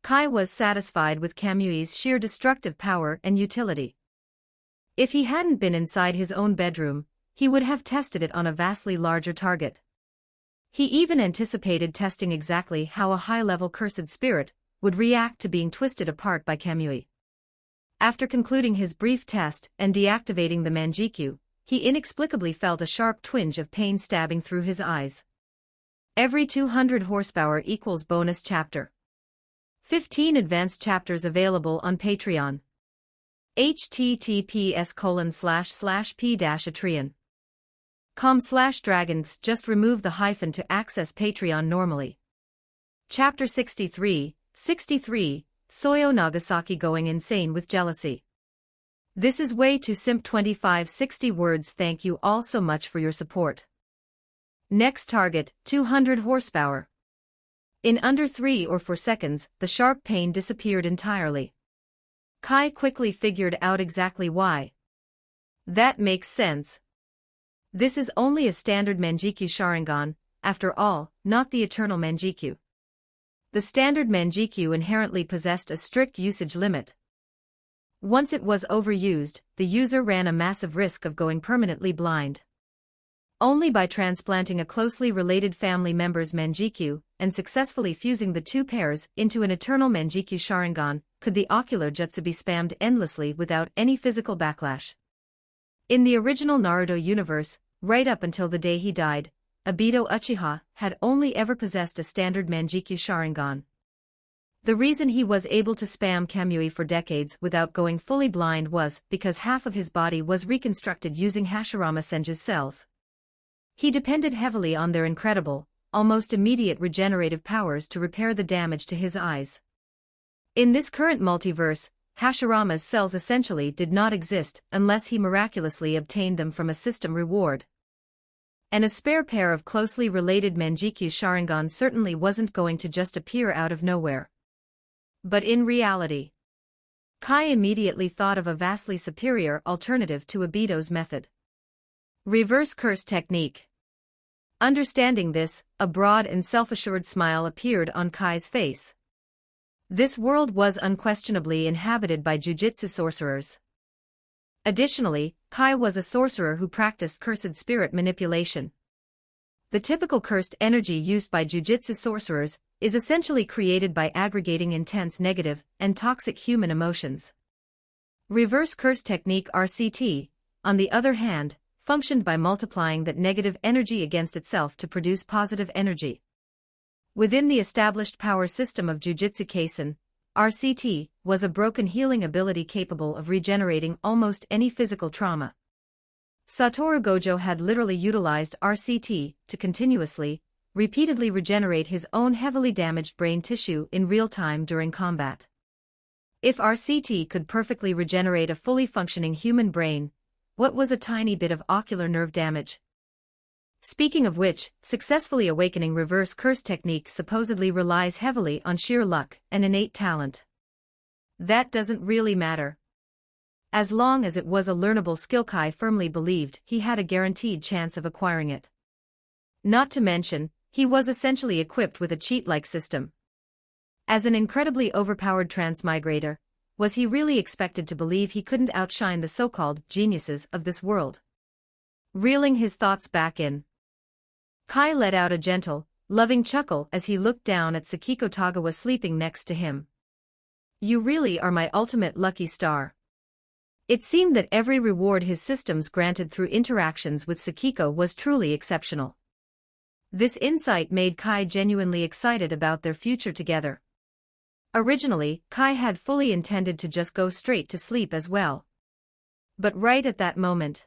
Kai was satisfied with Kamui's sheer destructive power and utility. If he hadn't been inside his own bedroom, he would have tested it on a vastly larger target. He even anticipated testing exactly how a high-level cursed spirit would react to being twisted apart by Kamui. After concluding his brief test and deactivating the Manjikyu, he inexplicably felt a sharp twinge of pain stabbing through his eyes. Every 200 horsepower equals bonus chapter. 15 advanced chapters available on Patreon. https://p-atreon.com/dragons. Just remove the hyphen to access Patreon normally. Chapter 63, Soyo Nagasaki going insane with jealousy. This is way too simp. 2560 words. Thank you all so much for your support. Next target, 200 horsepower. In under 3 or 4 seconds, the sharp pain disappeared entirely. Kai quickly figured out exactly why. That makes sense. This is only a standard Manjikyu Sharingan, after all, not the eternal Manjikyu. The standard Manjikyu inherently possessed a strict usage limit. Once it was overused, the user ran a massive risk of going permanently blind. Only by transplanting a closely related family member's Manjikyu, and successfully fusing the two pairs into an eternal Manjikyu Sharingan, could the ocular jutsu be spammed endlessly without any physical backlash. In the original Naruto universe, right up until the day he died, Obito Uchiha had only ever possessed a standard Manjikyu Sharingan. The reason he was able to spam Kamui for decades without going fully blind was because half of his body was reconstructed using Hashirama Senju's cells. He depended heavily on their incredible, almost immediate regenerative powers to repair the damage to his eyes. In this current multiverse, Hashirama's cells essentially did not exist unless he miraculously obtained them from a system reward. And a spare pair of closely related Manjikyu Sharingan certainly wasn't going to just appear out of nowhere. But in reality, Kai immediately thought of a vastly superior alternative to Obito's method. Reverse curse technique. Understanding this, a broad and self-assured smile appeared on Kai's face. This world was unquestionably inhabited by jujitsu sorcerers. Additionally, Kai was a sorcerer who practiced cursed spirit manipulation. The typical cursed energy used by jujitsu sorcerers is essentially created by aggregating intense negative and toxic human emotions. Reverse curse technique (RCT), on the other hand, functioned by multiplying that negative energy against itself to produce positive energy. Within the established power system of Jujutsu Kaisen, RCT was a broken healing ability capable of regenerating almost any physical trauma. Satoru Gojo had literally utilized RCT to continuously, repeatedly regenerate his own heavily damaged brain tissue in real time during combat. If RCT could perfectly regenerate a fully functioning human brain, what was a tiny bit of ocular nerve damage? Speaking of which, successfully awakening reverse curse technique supposedly relies heavily on sheer luck and innate talent. That doesn't really matter. As long as it was a learnable skill, Kai firmly believed he had a guaranteed chance of acquiring it. Not to mention, he was essentially equipped with a cheat-like system. As an incredibly overpowered transmigrator, was he really expected to believe he couldn't outshine the so-called geniuses of this world? Reeling his thoughts back in, Kai let out a gentle, loving chuckle as he looked down at Sakiko Tagawa sleeping next to him. You really are my ultimate lucky star. It seemed that every reward his systems granted through interactions with Sakiko was truly exceptional. This insight made Kai genuinely excited about their future together. Originally, Kai had fully intended to just go straight to sleep as well. But right at that moment,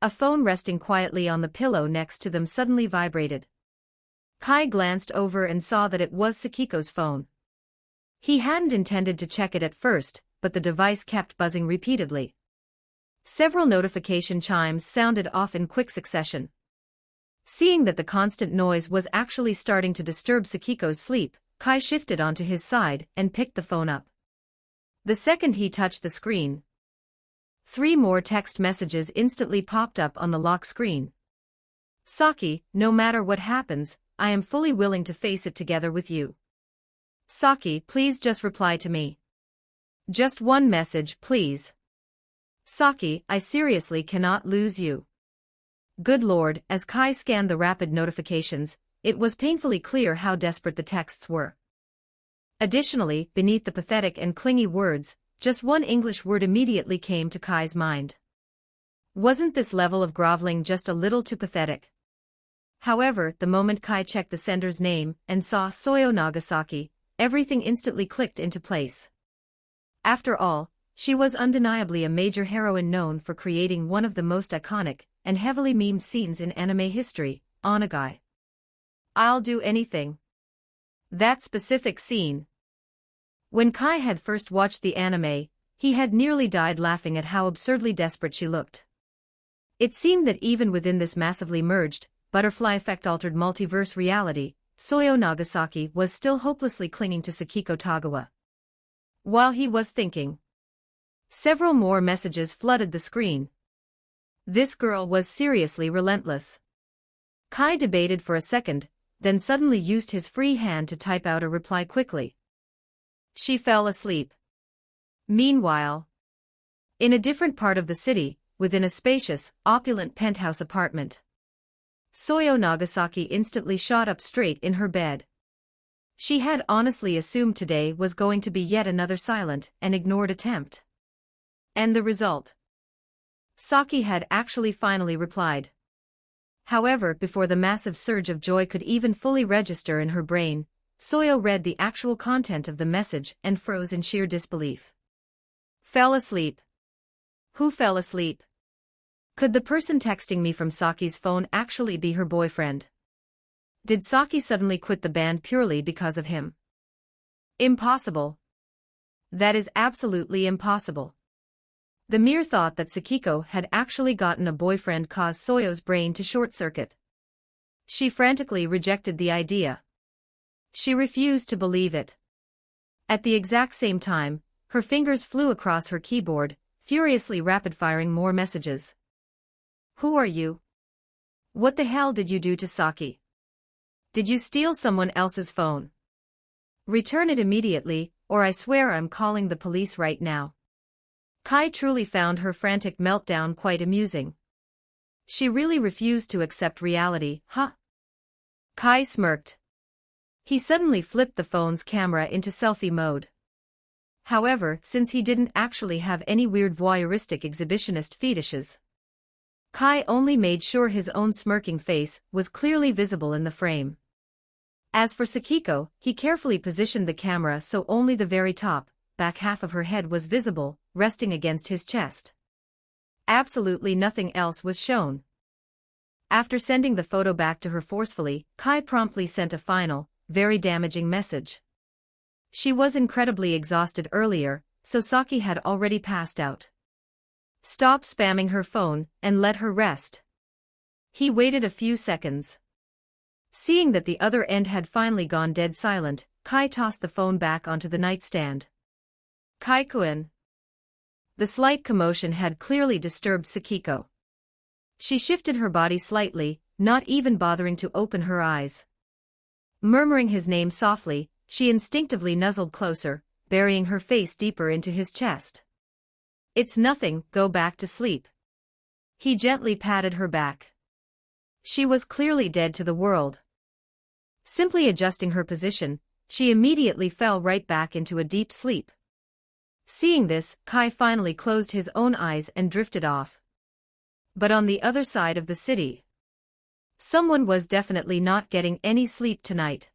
a phone resting quietly on the pillow next to them suddenly vibrated. Kai glanced over and saw that it was Sakiko's phone. He hadn't intended to check it at first, but the device kept buzzing repeatedly. Several notification chimes sounded off in quick succession. Seeing that the constant noise was actually starting to disturb Sakiko's sleep, Kai shifted onto his side and picked the phone up. The second he touched the screen, 3 more text messages instantly popped up on the lock screen. Saki, no matter what happens, I am fully willing to face it together with you. Saki, please just reply to me. Just one message, please. Saki, I seriously cannot lose you. Good Lord, as Kai scanned the rapid notifications, it was painfully clear how desperate the texts were. Additionally, beneath the pathetic and clingy words, just one English word immediately came to Kai's mind. Wasn't this level of groveling just a little too pathetic? However, the moment Kai checked the sender's name and saw Soyo Nagasaki, everything instantly clicked into place. After all, she was undeniably a major heroine known for creating one of the most iconic and heavily memed scenes in anime history, Onagai. I'll do anything. That specific scene. When Kai had first watched the anime, he had nearly died laughing at how absurdly desperate she looked. It seemed that even within this massively merged, butterfly effect-altered multiverse reality, Soyo Nagasaki was still hopelessly clinging to Sakiko Tagawa. While he was thinking, several more messages flooded the screen. This girl was seriously relentless. Kai debated for a second, then suddenly used his free hand to type out a reply quickly. She fell asleep. Meanwhile, in a different part of the city, within a spacious, opulent penthouse apartment, Soyo Nagasaki instantly shot up straight in her bed. She had honestly assumed today was going to be yet another silent and ignored attempt. And the result? Saki had actually finally replied. However, before the massive surge of joy could even fully register in her brain, Soyo read the actual content of the message and froze in sheer disbelief. Fell asleep. Who fell asleep? Could the person texting me from Saki's phone actually be her boyfriend? Did Saki suddenly quit the band purely because of him? Impossible. That is absolutely impossible. The mere thought that Sakiko had actually gotten a boyfriend caused Soyo's brain to short-circuit. She frantically rejected the idea. She refused to believe it. At the exact same time, her fingers flew across her keyboard, furiously rapid-firing more messages. Who are you? What the hell did you do to Saki? Did you steal someone else's phone? Return it immediately, or I swear I'm calling the police right now. Kai truly found her frantic meltdown quite amusing. She really refused to accept reality, huh? Kai smirked. He suddenly flipped the phone's camera into selfie mode. However, since he didn't actually have any weird voyeuristic exhibitionist fetishes, Kai only made sure his own smirking face was clearly visible in the frame. As for Sakiko, he carefully positioned the camera so only the very top, back half of her head was visible, resting against his chest. Absolutely nothing else was shown. After sending the photo back to her forcefully, Kai promptly sent a final, very damaging message. She was incredibly exhausted earlier, so Saki had already passed out. Stop spamming her phone, and let her rest. He waited a few seconds. Seeing that the other end had finally gone dead silent, Kai tossed the phone back onto the nightstand. Kai-kun. The slight commotion had clearly disturbed Sakiko. She shifted her body slightly, not even bothering to open her eyes. Murmuring his name softly, she instinctively nuzzled closer, burying her face deeper into his chest. It's nothing, go back to sleep. He gently patted her back. She was clearly dead to the world. Simply adjusting her position, she immediately fell right back into a deep sleep. Seeing this, Kai finally closed his own eyes and drifted off. But on the other side of the city, someone was definitely not getting any sleep tonight.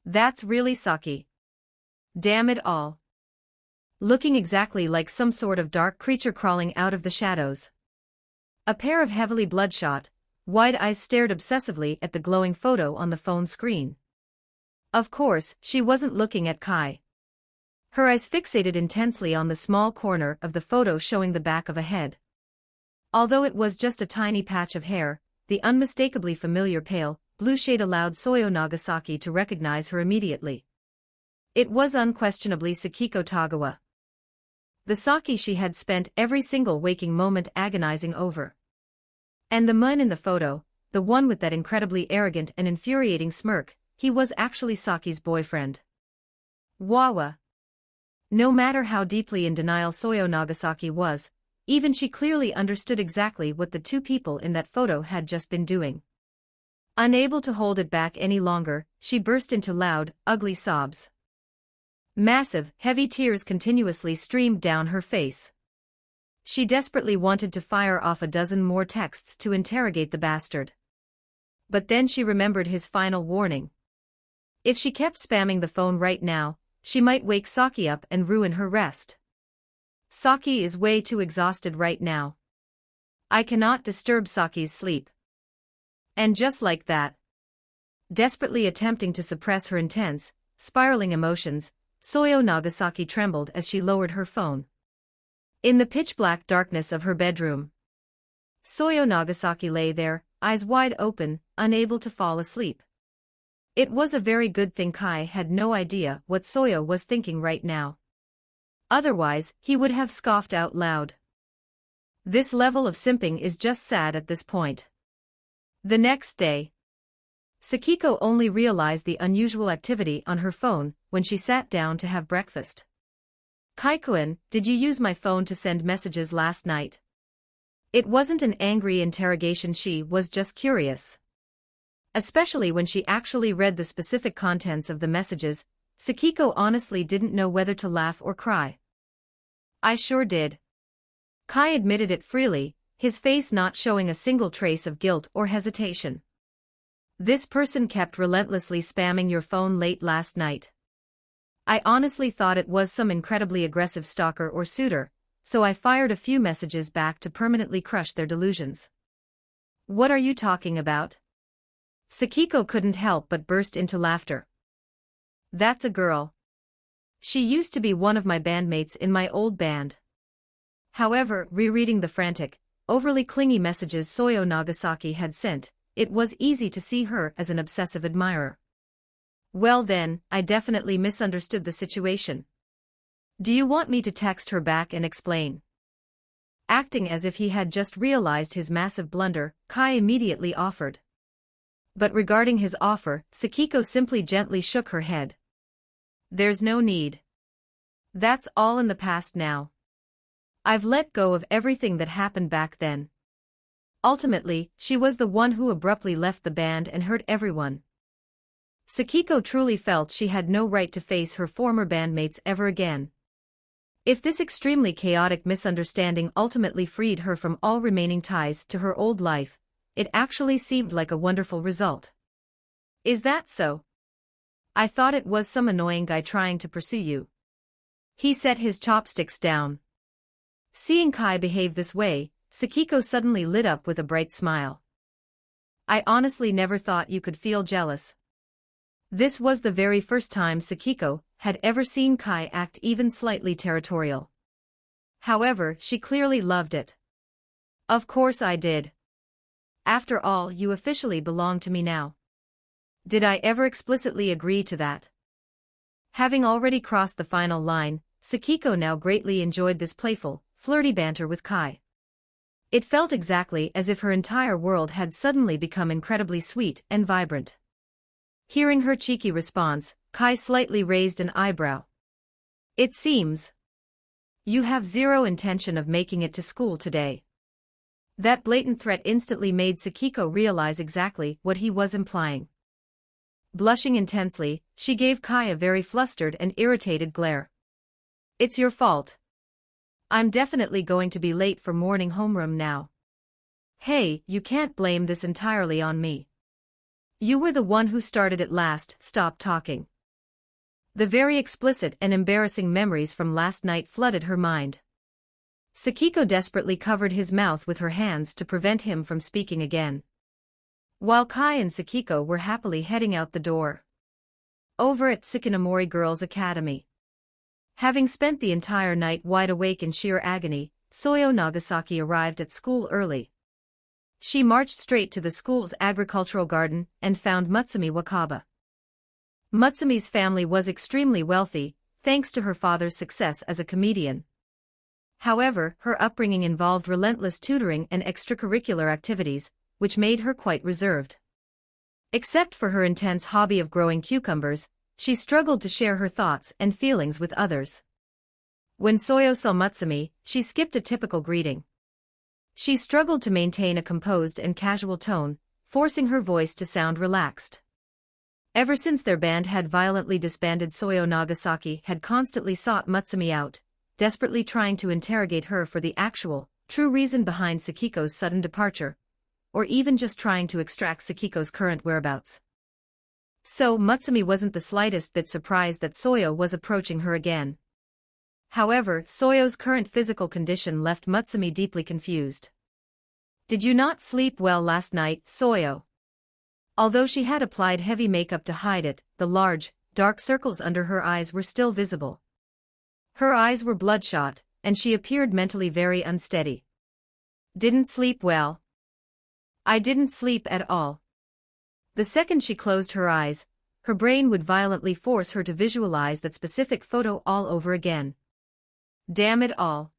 That's really Saki. Damn it all. Looking exactly like some sort of dark creature crawling out of the shadows. A pair of heavily bloodshot, wide eyes stared obsessively at the glowing photo on the phone screen. Of course, she wasn't looking at Kai. Her eyes fixated intensely on the small corner of the photo showing the back of a head. Although it was just a tiny patch of hair, the unmistakably familiar pale, blue shade allowed Soyo Nagasaki to recognize her immediately. It was unquestionably Sakiko Tagawa. The Saki she had spent every single waking moment agonizing over. And the man in the photo, the one with that incredibly arrogant and infuriating smirk, he was actually Saki's boyfriend. Wawa. No matter how deeply in denial Soyo Nagasaki was, even she clearly understood exactly what the two people in that photo had just been doing. Unable to hold it back any longer, she burst into loud, ugly sobs. Massive, heavy tears continuously streamed down her face. She desperately wanted to fire off a dozen more texts to interrogate the bastard. But then she remembered his final warning. If she kept spamming the phone right now, she might wake Saki up and ruin her rest. Saki is way too exhausted right now. I cannot disturb Saki's sleep. And just like that, desperately attempting to suppress her intense, spiraling emotions, Soyo Nagasaki trembled as she lowered her phone. In the pitch-black darkness of her bedroom, Soyo Nagasaki lay there, eyes wide open, unable to fall asleep. It was a very good thing Kai had no idea what Soyo was thinking right now. Otherwise, he would have scoffed out loud. This level of simping is just sad at this point. The next day, Sakiko only realized the unusual activity on her phone when she sat down to have breakfast. Kaikuin, did you use my phone to send messages last night? It wasn't an angry interrogation, she was just curious. Especially when she actually read the specific contents of the messages, Sakiko honestly didn't know whether to laugh or cry. I sure did. Kai admitted it freely, his face not showing a single trace of guilt or hesitation. This person kept relentlessly spamming your phone late last night. I honestly thought it was some incredibly aggressive stalker or suitor, so I fired a few messages back to permanently crush their delusions. What are you talking about? Sakiko couldn't help but burst into laughter. That's a girl. She used to be one of my bandmates in my old band. However, rereading the frantic, overly clingy messages Soyo Nagasaki had sent, it was easy to see her as an obsessive admirer. Well then, I definitely misunderstood the situation. Do you want me to text her back and explain? Acting as if he had just realized his massive blunder, Kai immediately offered. But regarding his offer, Sakiko simply gently shook her head. There's no need. That's all in the past now. I've let go of everything that happened back then. Ultimately, she was the one who abruptly left the band and hurt everyone. Sakiko truly felt she had no right to face her former bandmates ever again. If this extremely chaotic misunderstanding ultimately freed her from all remaining ties to her old life, it actually seemed like a wonderful result. Is that so? I thought it was some annoying guy trying to pursue you. He set his chopsticks down. Seeing Kai behave this way, Sakiko suddenly lit up with a bright smile. I honestly never thought you could feel jealous. This was the very first time Sakiko had ever seen Kai act even slightly territorial. However, she clearly loved it. Of course I did. After all, you officially belong to me now. Did I ever explicitly agree to that? Having already crossed the final line, Sakiko now greatly enjoyed this playful, flirty banter with Kai. It felt exactly as if her entire world had suddenly become incredibly sweet and vibrant. Hearing her cheeky response, Kai slightly raised an eyebrow. It seems you have zero intention of making it to school today. That blatant threat instantly made Sakiko realize exactly what he was implying. Blushing intensely, she gave Kai a very flustered and irritated glare. It's your fault. I'm definitely going to be late for morning homeroom now. Hey, you can't blame this entirely on me. You were the one who started it last, stop talking. The very explicit and embarrassing memories from last night flooded her mind. Sakiko desperately covered his mouth with her hands to prevent him from speaking again. While Kai and Sakiko were happily heading out the door. Over at Tsukinamori Girls' Academy. Having spent the entire night wide awake in sheer agony, Soyo Nagasaki arrived at school early. She marched straight to the school's agricultural garden and found Mutsumi Wakaba. Mutsumi's family was extremely wealthy, thanks to her father's success as a comedian. However, her upbringing involved relentless tutoring and extracurricular activities, which made her quite reserved. Except for her intense hobby of growing cucumbers, she struggled to share her thoughts and feelings with others. When Soyo saw Mutsumi, she skipped a typical greeting. She struggled to maintain a composed and casual tone, forcing her voice to sound relaxed. Ever since their band had violently disbanded, Soyo Nagasaki had constantly sought Mutsumi out, desperately trying to interrogate her for the actual, true reason behind Sakiko's sudden departure, or even just trying to extract Sakiko's current whereabouts. So Mutsumi wasn't the slightest bit surprised that Soyo was approaching her again. However, Soyo's current physical condition left Mutsumi deeply confused. Did you not sleep well last night, Soyo? Although she had applied heavy makeup to hide it, the large, dark circles under her eyes were still visible. Her eyes were bloodshot, and she appeared mentally very unsteady. Didn't sleep well. I didn't sleep at all. The second she closed her eyes, her brain would violently force her to visualize that specific photo all over again. Damn it all.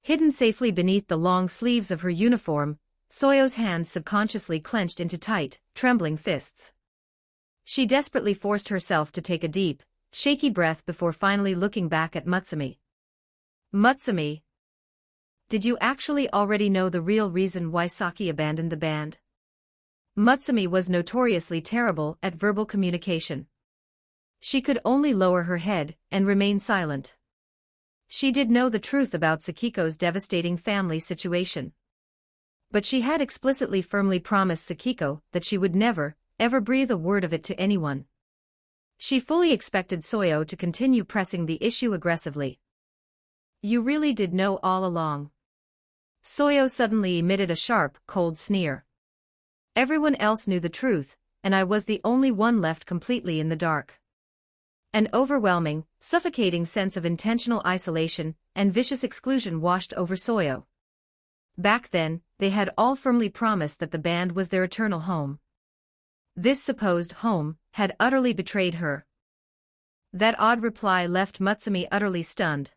Hidden safely beneath the long sleeves of her uniform, Soyo's hands subconsciously clenched into tight, trembling fists. She desperately forced herself to take a deep, shaky breath before finally looking back at Mutsumi. Mutsumi. Did you actually already know the real reason why Saki abandoned the band? Mutsumi was notoriously terrible at verbal communication. She could only lower her head and remain silent. She did know the truth about Sakiko's devastating family situation. But she had explicitly firmly promised Sakiko that she would never, ever breathe a word of it to anyone. She fully expected Soyo to continue pressing the issue aggressively. You really did know all along. Soyo suddenly emitted a sharp, cold sneer. Everyone else knew the truth, and I was the only one left completely in the dark. An overwhelming, suffocating sense of intentional isolation and vicious exclusion washed over Soyo. Back then, they had all firmly promised that the band was their eternal home. This supposed home had utterly betrayed her. That odd reply left Mutsumi utterly stunned.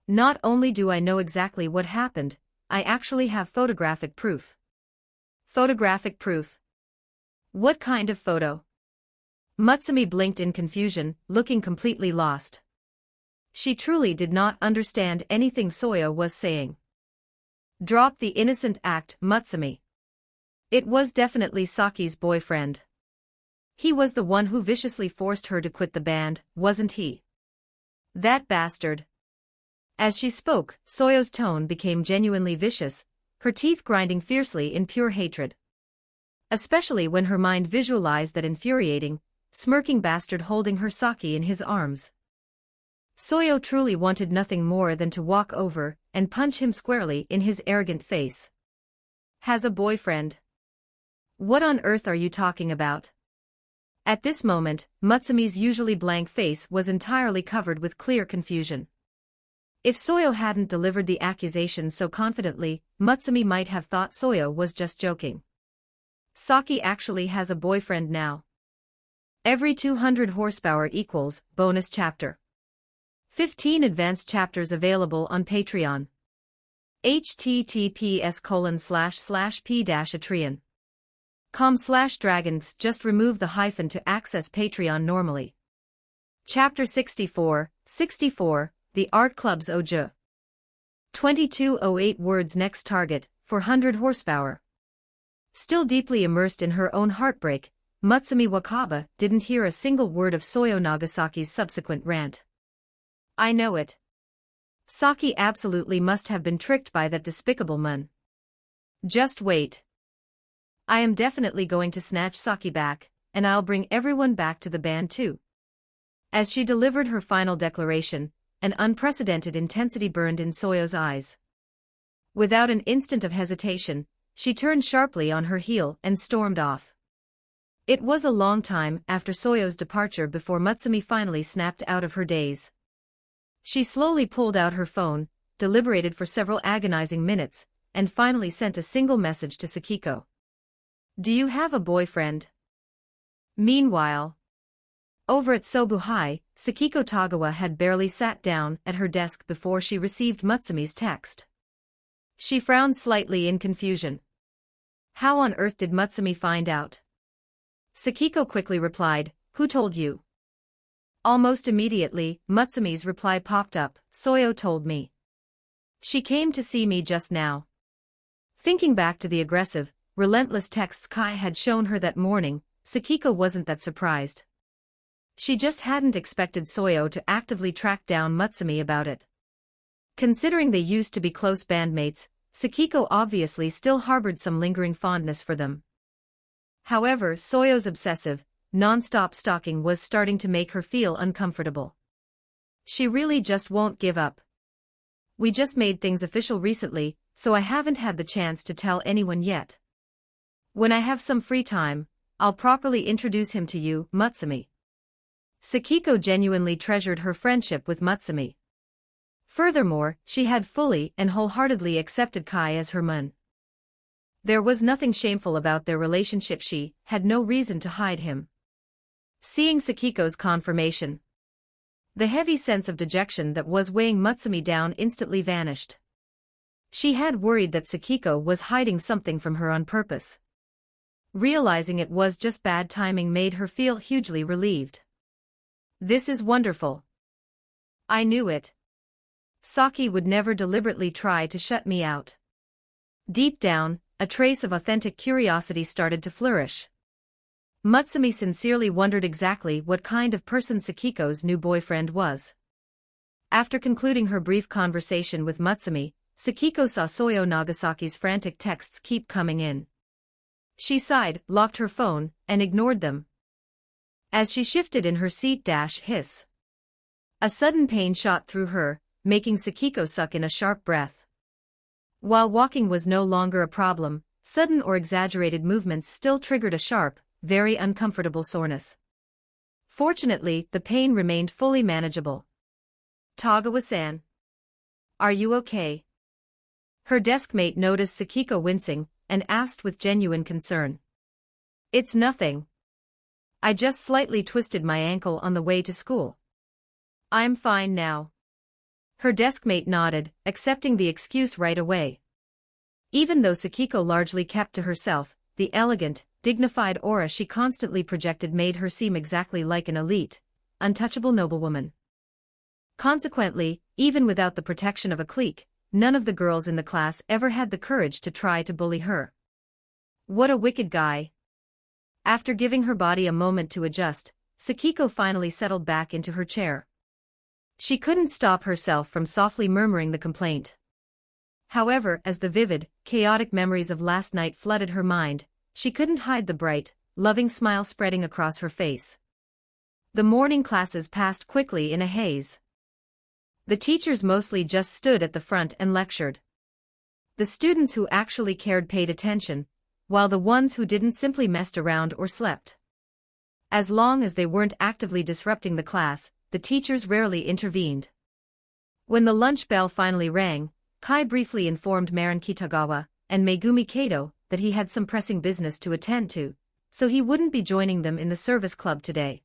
Not only do I know exactly what happened, I actually have photographic proof. Photographic proof? What kind of photo? Mutsumi blinked in confusion, looking completely lost. She truly did not understand anything Soyo was saying. Drop the innocent act, Mutsumi. It was definitely Saki's boyfriend. He was the one who viciously forced her to quit the band, wasn't he? That bastard. As she spoke, Soyo's tone became genuinely vicious, her teeth grinding fiercely in pure hatred. Especially when her mind visualized that infuriating, smirking bastard holding her Saki in his arms. Soyo truly wanted nothing more than to walk over and punch him squarely in his arrogant face. Has a boyfriend? What on earth are you talking about? At this moment, Mutsumi's usually blank face was entirely covered with clear confusion. If Soyo hadn't delivered the accusation so confidently, Mutsumi might have thought Soyo was just joking. Saki actually has a boyfriend now. Every 200 horsepower equals bonus chapter. 15 advanced chapters available on Patreon. https://p-atreon.com/dragons. Just remove the hyphen to access Patreon normally. Chapter 64, The Art Club's Oju. 2208 words. Next target, 400 horsepower. Still deeply immersed in her own heartbreak, Mutsumi Wakaba didn't hear a single word of Soyo Nagasaki's subsequent rant. I know it. Saki absolutely must have been tricked by that despicable man. Just wait. I am definitely going to snatch Saki back, and I'll bring everyone back to the band too. As she delivered her final declaration, an unprecedented intensity burned in Soyo's eyes. Without an instant of hesitation, she turned sharply on her heel and stormed off. It was a long time after Soyo's departure before Mutsumi finally snapped out of her daze. She slowly pulled out her phone, deliberated for several agonizing minutes, and finally sent a single message to Sakiko. Do you have a boyfriend? Meanwhile, over at Sobuhai, Sakiko Tagawa had barely sat down at her desk before she received Mutsumi's text. She frowned slightly in confusion. How on earth did Mutsumi find out? Sakiko quickly replied, Who told you? Almost immediately, Mutsumi's reply popped up, Soyo told me. She came to see me just now. Thinking back to the aggressive, relentless texts Kai had shown her that morning, Sakiko wasn't that surprised. She just hadn't expected Soyo to actively track down Mutsumi about it. Considering they used to be close bandmates, Sakiko obviously still harbored some lingering fondness for them. However, Soyo's obsessive, non-stop stalking was starting to make her feel uncomfortable. She really just won't give up. We just made things official recently, so I haven't had the chance to tell anyone yet. When I have some free time, I'll properly introduce him to you, Mutsumi. Sakiko genuinely treasured her friendship with Mutsumi. Furthermore, she had fully and wholeheartedly accepted Kai as her man. There was nothing shameful about their relationship. She had no reason to hide him. Seeing Sakiko's confirmation, the heavy sense of dejection that was weighing Mutsumi down instantly vanished. She had worried that Sakiko was hiding something from her on purpose. Realizing it was just bad timing made her feel hugely relieved. This is wonderful. I knew it. Saki would never deliberately try to shut me out. Deep down, a trace of authentic curiosity started to flourish. Mutsumi sincerely wondered exactly what kind of person Sakiko's new boyfriend was. After concluding her brief conversation with Mutsumi, Sakiko saw Soyo Nagasaki's frantic texts keep coming in. She sighed, locked her phone, and ignored them. As she shifted in her seat, hiss. A sudden pain shot through her, making Sakiko suck in a sharp breath. While walking was no longer a problem, sudden or exaggerated movements still triggered a sharp, very uncomfortable soreness. Fortunately, the pain remained fully manageable. Tagawa-san. Are you okay? Her deskmate noticed Sakiko wincing, and asked with genuine concern. It's nothing. I just slightly twisted my ankle on the way to school. I'm fine now. Her deskmate nodded, accepting the excuse right away. Even though Sakiko largely kept to herself, the elegant, dignified aura she constantly projected made her seem exactly like an elite, untouchable noblewoman. Consequently, even without the protection of a clique, none of the girls in the class ever had the courage to try to bully her. What a wicked guy. After giving her body a moment to adjust, Sakiko finally settled back into her chair. She couldn't stop herself from softly murmuring the complaint. However, as the vivid, chaotic memories of last night flooded her mind, she couldn't hide the bright, loving smile spreading across her face. The morning classes passed quickly in a haze. The teachers mostly just stood at the front and lectured. The students who actually cared paid attention, while the ones who didn't simply messed around or slept. As long as they weren't actively disrupting the class, the teachers rarely intervened. When the lunch bell finally rang, Kai briefly informed Marin Kitagawa and Megumi Kato that he had some pressing business to attend to, so he wouldn't be joining them in the service club today.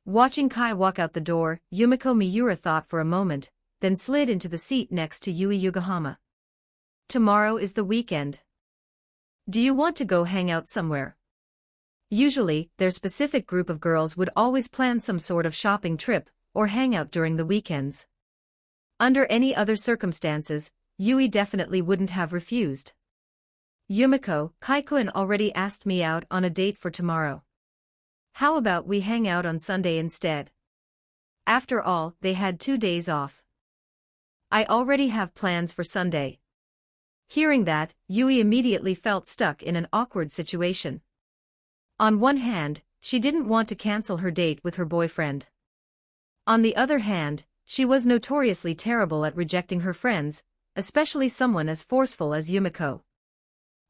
Watching Kai walk out the door, Yumiko Miura thought for a moment, then slid into the seat next to Yui Yugahama. Tomorrow is the weekend. Do you want to go hang out somewhere? Usually, their specific group of girls would always plan some sort of shopping trip or hang out during the weekends. Under any other circumstances, Yui definitely wouldn't have refused. Yumiko, Kaikuin already asked me out on a date for tomorrow. How about we hang out on Sunday instead? After all, they had 2 days off. I already have plans for Sunday. Hearing that, Yui immediately felt stuck in an awkward situation. On one hand, she didn't want to cancel her date with her boyfriend. On the other hand, she was notoriously terrible at rejecting her friends, especially someone as forceful as Yumiko.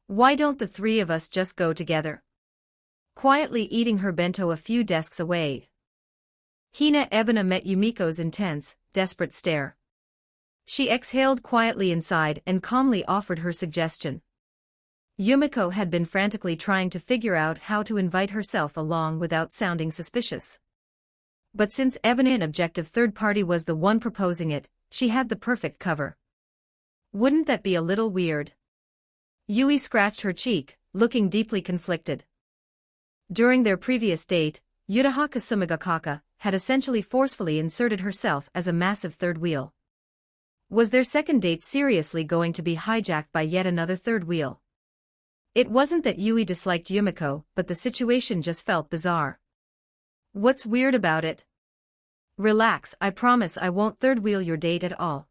Why don't the three of us just go together? Quietly eating her bento a few desks away, Hina Ebona met Yumiko's intense, desperate stare. She exhaled quietly inside and calmly offered her suggestion. Yumiko had been frantically trying to figure out how to invite herself along without sounding suspicious. But since Ebona, an objective third party, was the one proposing it, she had the perfect cover. Wouldn't that be a little weird? Yui scratched her cheek, looking deeply conflicted. During their previous date, Yuraha Kasumigakaka had essentially forcefully inserted herself as a massive third wheel. Was their second date seriously going to be hijacked by yet another third wheel? It wasn't that Yui disliked Yumiko, but the situation just felt bizarre. What's weird about it? Relax, I promise I won't third wheel your date at all.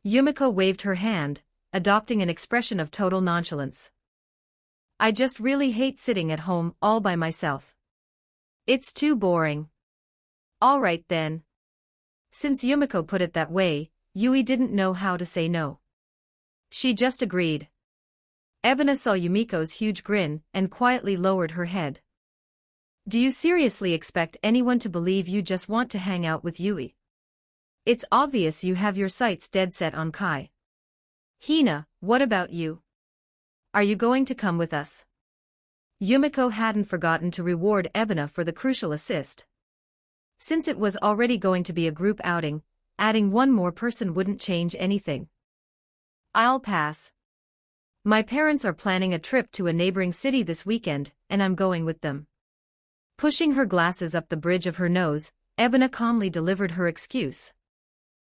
Yumiko waved her hand, adopting an expression of total nonchalance. I just really hate sitting at home all by myself. It's too boring. All right then. Since Yumiko put it that way, Yui didn't know how to say no. She just agreed. Ebona saw Yumiko's huge grin and quietly lowered her head. Do you seriously expect anyone to believe you just want to hang out with Yui? It's obvious you have your sights dead set on Kai. Hina, what about you? Are you going to come with us? Yumiko hadn't forgotten to reward Ebona for the crucial assist. Since it was already going to be a group outing, adding one more person wouldn't change anything. I'll pass. My parents are planning a trip to a neighboring city this weekend, and I'm going with them. Pushing her glasses up the bridge of her nose, Ebona calmly delivered her excuse.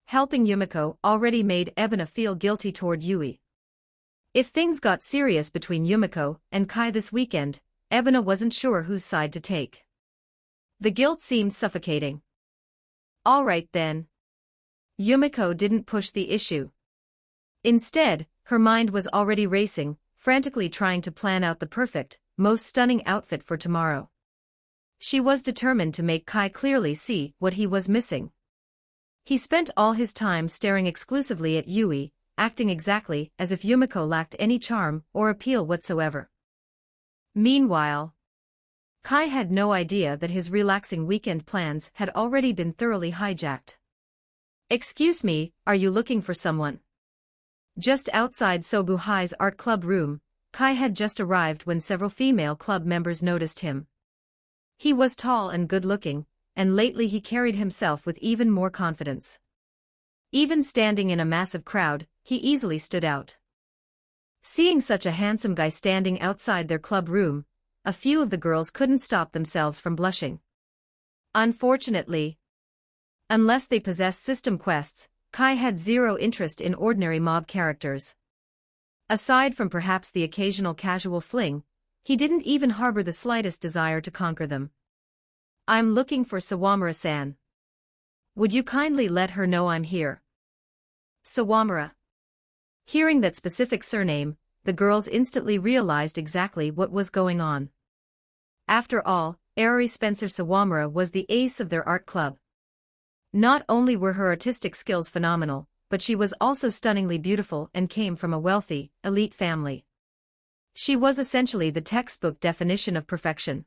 Helping Yumiko already made Ebona feel guilty toward Yui. If things got serious between Yumiko and Kai this weekend, Ebona wasn't sure whose side to take. The guilt seemed suffocating. All right then. Yumiko didn't push the issue. Instead, her mind was already racing, frantically trying to plan out the perfect, most stunning outfit for tomorrow. She was determined to make Kai clearly see what he was missing. He spent all his time staring exclusively at Yui, acting exactly as if Yumiko lacked any charm or appeal whatsoever. Meanwhile, Kai had no idea that his relaxing weekend plans had already been thoroughly hijacked. Excuse me, are you looking for someone? Just outside Sobuhai's art club room, Kai had just arrived when several female club members noticed him. He was tall and good-looking, and lately he carried himself with even more confidence. Even standing in a massive crowd, he easily stood out. Seeing such a handsome guy standing outside their club room, a few of the girls couldn't stop themselves from blushing. Unfortunately, unless they possessed system quests, Kai had zero interest in ordinary mob characters. Aside from perhaps the occasional casual fling, he didn't even harbor the slightest desire to conquer them. I'm looking for Sawamura-san. Would you kindly let her know I'm here? Sawamura. Hearing that specific surname, the girls instantly realized exactly what was going on. After all, Aoi Spencer Sawamura was the ace of their art club. Not only were her artistic skills phenomenal, but she was also stunningly beautiful and came from a wealthy, elite family. She was essentially the textbook definition of perfection.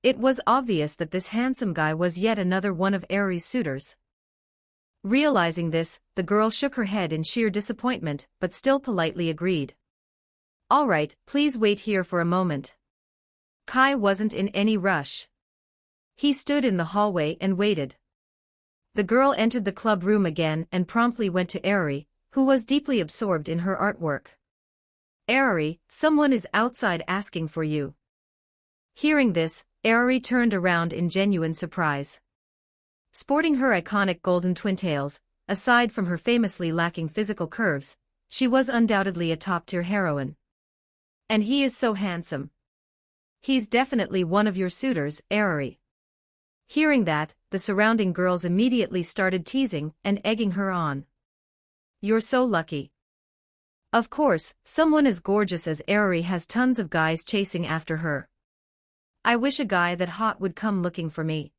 It was obvious that this handsome guy was yet another one of Aoi's suitors. Realizing this, the girl shook her head in sheer disappointment but still politely agreed. All right, please wait here for a moment. Kai wasn't in any rush. He stood in the hallway and waited. The girl entered the club room again and promptly went to Aoi, who was deeply absorbed in her artwork. Aoi, someone is outside asking for you. Hearing this, Aoi turned around in genuine surprise. Sporting her iconic golden twintails, aside from her famously lacking physical curves, she was undoubtedly a top-tier heroine. And he is so handsome. He's definitely one of your suitors, Aoi. Hearing that, the surrounding girls immediately started teasing and egging her on. You're so lucky. Of course, someone as gorgeous as Aoi has tons of guys chasing after her. I wish a guy that hot would come looking for me.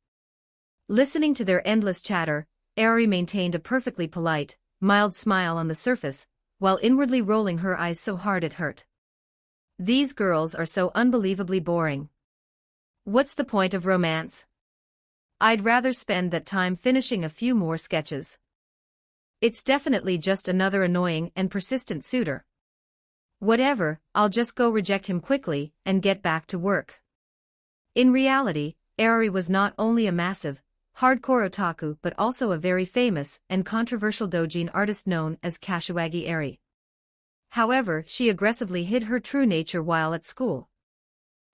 Listening to their endless chatter, Aoi maintained a perfectly polite, mild smile on the surface, while inwardly rolling her eyes so hard it hurt. These girls are so unbelievably boring. What's the point of romance? I'd rather spend that time finishing a few more sketches. It's definitely just another annoying and persistent suitor. Whatever, I'll just go reject him quickly and get back to work. In reality, Aoi was not only a massive, hardcore otaku but also a very famous and controversial doujin artist known as Kashiwagi Aoi. However, she aggressively hid her true nature while at school.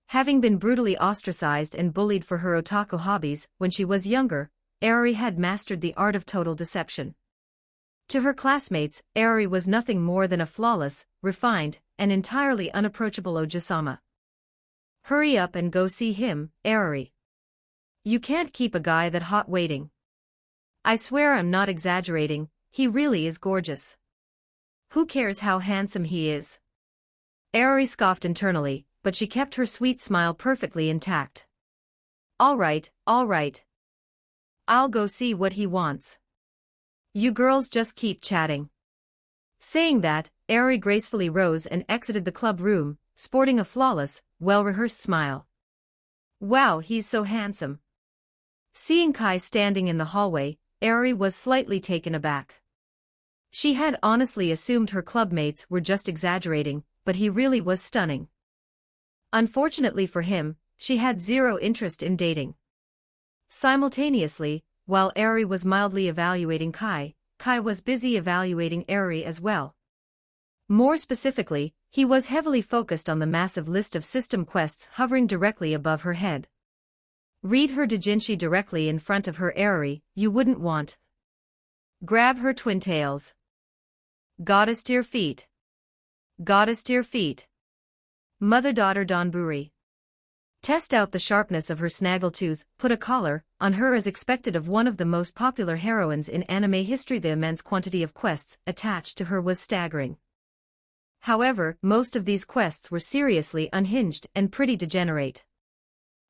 Having been brutally ostracized and bullied for her otaku hobbies when she was younger, Aoi had mastered the art of total deception. To her classmates, Aoi was nothing more than a flawless, refined, and entirely unapproachable Ojisama. Hurry up and go see him, Aoi. You can't keep a guy that hot waiting. I swear I'm not exaggerating, he really is gorgeous. Who cares how handsome he is? Aoi scoffed internally, but she kept her sweet smile perfectly intact. All right, all right. I'll go see what he wants. You girls just keep chatting. Saying that, Eri gracefully rose and exited the club room, sporting a flawless, well-rehearsed smile. Wow, he's so handsome. Seeing Kai standing in the hallway, Eri was slightly taken aback. She had honestly assumed her clubmates were just exaggerating, but he really was stunning. Unfortunately for him, she had zero interest in dating. Simultaneously, while Eri was mildly evaluating Kai, Kai was busy evaluating Eri as well. More specifically, he was heavily focused on the massive list of system quests hovering directly above her head. Read her doujinshi directly in front of her Eri, you wouldn't want. Grab her twin tails. Goddess to your feet. Goddess to your feet. Mother-daughter Donburi. Test out the sharpness of her snaggletooth, put a collar on her as expected of one of the most popular heroines in anime history. The immense quantity of quests attached to her was staggering. However, most of these quests were seriously unhinged and pretty degenerate.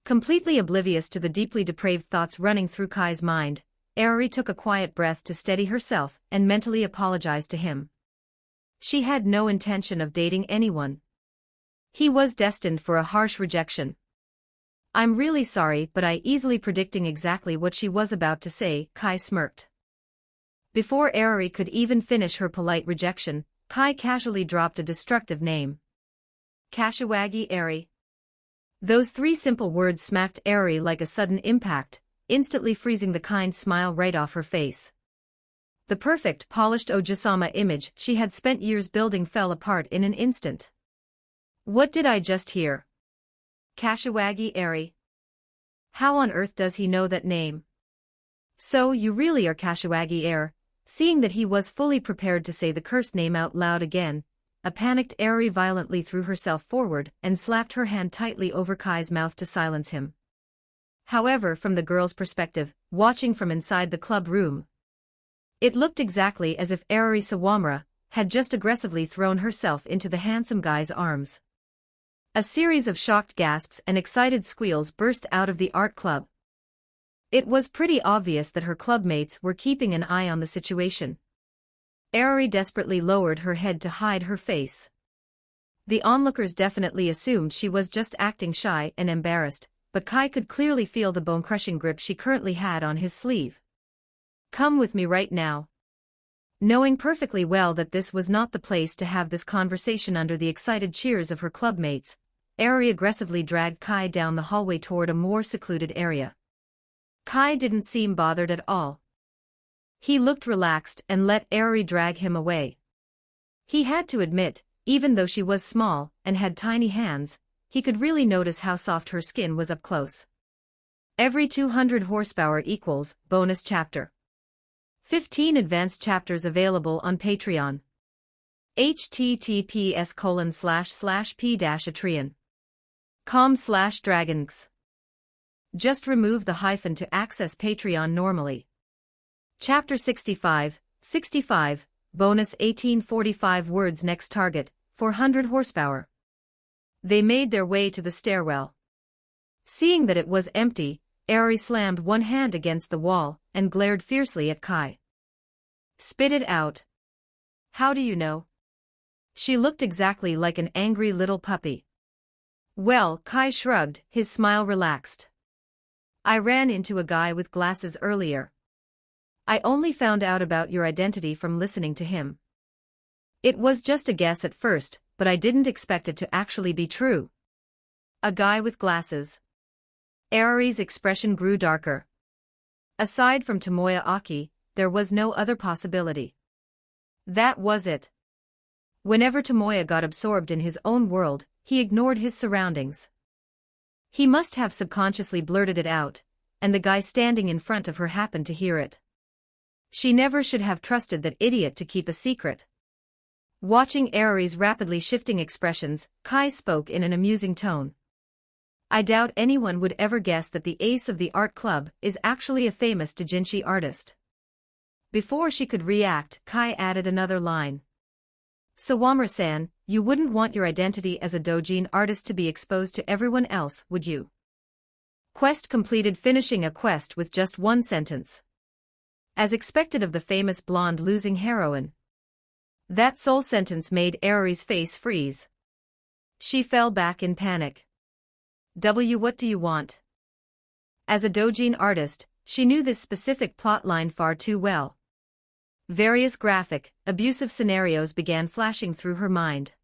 Completely oblivious to the deeply depraved thoughts running through Kai's mind, Eri took a quiet breath to steady herself and mentally apologized to him. She had no intention of dating anyone. He was destined for a harsh rejection. I'm really sorry, but I easily predicting exactly what she was about to say, Kai smirked. Before Eri could even finish her polite rejection, Kai casually dropped a destructive name. Kashiwagi Eri. Those three simple words smacked Eri like a sudden impact, instantly freezing the kind smile right off her face. The perfect, polished Ojisama image she had spent years building fell apart in an instant. What did I just hear? Kashiwagi Eri. How on earth does he know that name? So you really are Kashiwagi Eri? Seeing that he was fully prepared to say the cursed name out loud again, a panicked Eri violently threw herself forward and slapped her hand tightly over Kai's mouth to silence him. However, from the girl's perspective, watching from inside the club room, it looked exactly as if Eri Sawamura had just aggressively thrown herself into the handsome guy's arms. A series of shocked gasps and excited squeals burst out of the art club. It was pretty obvious that her clubmates were keeping an eye on the situation. Eri desperately lowered her head to hide her face. The onlookers definitely assumed she was just acting shy and embarrassed, but Kai could clearly feel the bone-crushing grip she currently had on his sleeve. Come with me right now. Knowing perfectly well that this was not the place to have this conversation under the excited cheers of her clubmates, Eri aggressively dragged Kai down the hallway toward a more secluded area. Kai didn't seem bothered at all. He looked relaxed and let Eri drag him away. He had to admit, even though she was small and had tiny hands, he could really notice how soft her skin was up close. Every 200 horsepower equals bonus chapter. 15 advanced chapters available on Patreon. https://p-atreon.com/dragons. Just remove the hyphen to access Patreon normally. Chapter 65, bonus 1845 words. Next target, 400 horsepower. They made their way to the stairwell. Seeing that it was empty, Eri slammed one hand against the wall and glared fiercely at Kai. Spit it out. How do you know? She looked exactly like an angry little puppy. Well, Kai shrugged, his smile relaxed. I ran into a guy with glasses earlier. I only found out about your identity from listening to him. It was just a guess at first, but I didn't expect it to actually be true. A guy with glasses. Eri's expression grew darker. Aside from Tomoya Aki, there was no other possibility. That was it. Whenever Tomoya got absorbed in his own world, he ignored his surroundings. He must have subconsciously blurted it out, and the guy standing in front of her happened to hear it. She never should have trusted that idiot to keep a secret. Watching Eri's rapidly shifting expressions, Kai spoke in an amusing tone. I doubt anyone would ever guess that the ace of the art club is actually a famous doujinshi artist. Before she could react, Kai added another line. Sawamura-san, you wouldn't want your identity as a doujin artist to be exposed to everyone else, would you? Quest completed, finishing a quest with just one sentence. As expected of the famous blonde losing heroine. That sole sentence made Aeri's face freeze. She fell back in panic. What do you want? As a doujin artist, she knew this specific plotline far too well. Various graphic, abusive scenarios began flashing through her mind.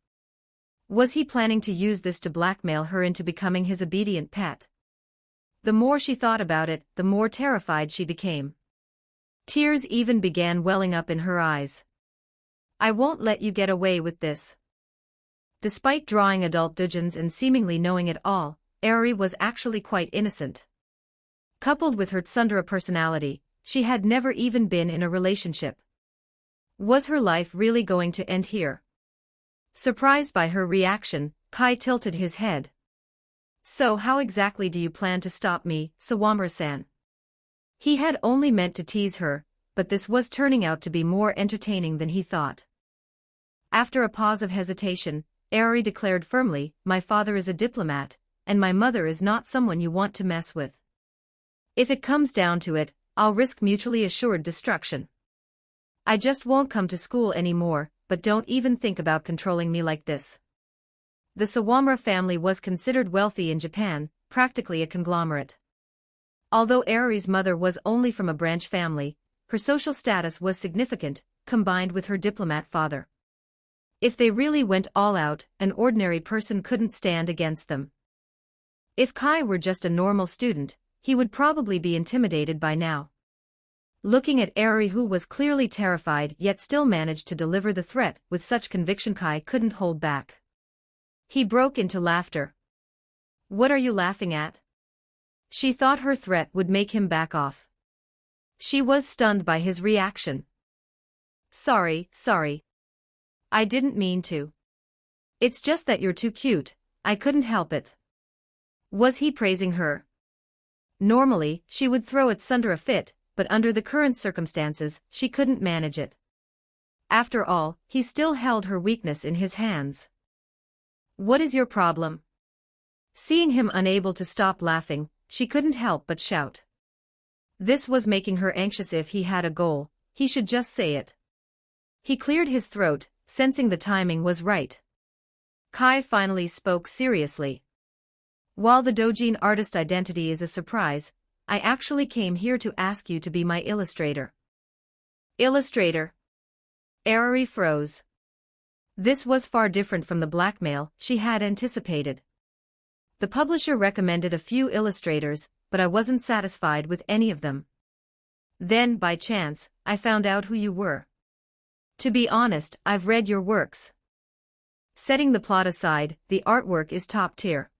Was he planning to use this to blackmail her into becoming his obedient pet? The more she thought about it, the more terrified she became. Tears even began welling up in her eyes. I won't let you get away with this. Despite drawing adult doujins and seemingly knowing it all, Aeri was actually quite innocent. Coupled with her tsundere personality, she had never even been in a relationship. Was her life really going to end here? Surprised by her reaction, Kai tilted his head. So how exactly do you plan to stop me, Sawamura-san? He had only meant to tease her, but this was turning out to be more entertaining than he thought. After a pause of hesitation, Aeri declared firmly, my father is a diplomat, and my mother is not someone you want to mess with. If it comes down to it, I'll risk mutually assured destruction. I just won't come to school anymore, but don't even think about controlling me like this. The Sawamura family was considered wealthy in Japan, practically a conglomerate. Although Aeri's mother was only from a branch family, her social status was significant, combined with her diplomat father. If they really went all out, an ordinary person couldn't stand against them. If Kai were just a normal student, he would probably be intimidated by now. Looking at Aeri, who was clearly terrified yet still managed to deliver the threat with such conviction, Kai couldn't hold back. He broke into laughter. What are you laughing at? She thought her threat would make him back off. She was stunned by his reaction. Sorry. I didn't mean to. It's just that you're too cute, I couldn't help it. Was he praising her? Normally, she would throw a tsundere fit, but under the current circumstances, she couldn't manage it. After all, he still held her weakness in his hands. What is your problem? Seeing him unable to stop laughing, she couldn't help but shout. This was making her anxious. If he had a goal, he should just say it. He cleared his throat, sensing the timing was right. Kai finally spoke seriously. While the doujin artist identity is a surprise, I actually came here to ask you to be my illustrator. Illustrator? Aeri froze. This was far different from the blackmail she had anticipated. The publisher recommended a few illustrators, but I wasn't satisfied with any of them. Then, by chance, I found out who you were. To be honest, I've read your works. Setting the plot aside, the artwork is top tier.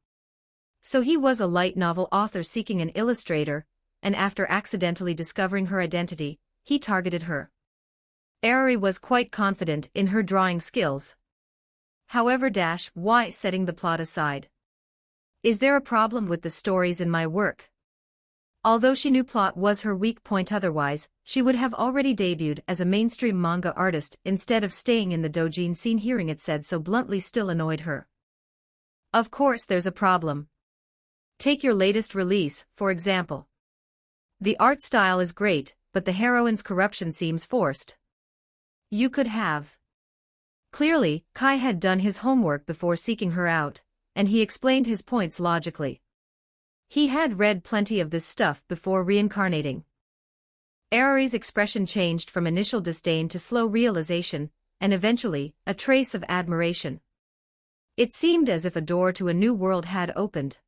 So he was a light novel author seeking an illustrator, and after accidentally discovering her identity, he targeted her. Aeri was quite confident in her drawing skills. However, why setting the plot aside? Is there a problem with the stories in my work? Although she knew plot was her weak point, otherwise, she would have already debuted as a mainstream manga artist instead of staying in the doujin scene. Hearing it said so bluntly still annoyed her. Of course there's a problem. Take your latest release, for example. The art style is great, but the heroine's corruption seems forced. You could have. Clearly, Kai had done his homework before seeking her out, and he explained his points logically. He had read plenty of this stuff before reincarnating. Aeri's expression changed from initial disdain to slow realization, and eventually, a trace of admiration. It seemed as if a door to a new world had opened.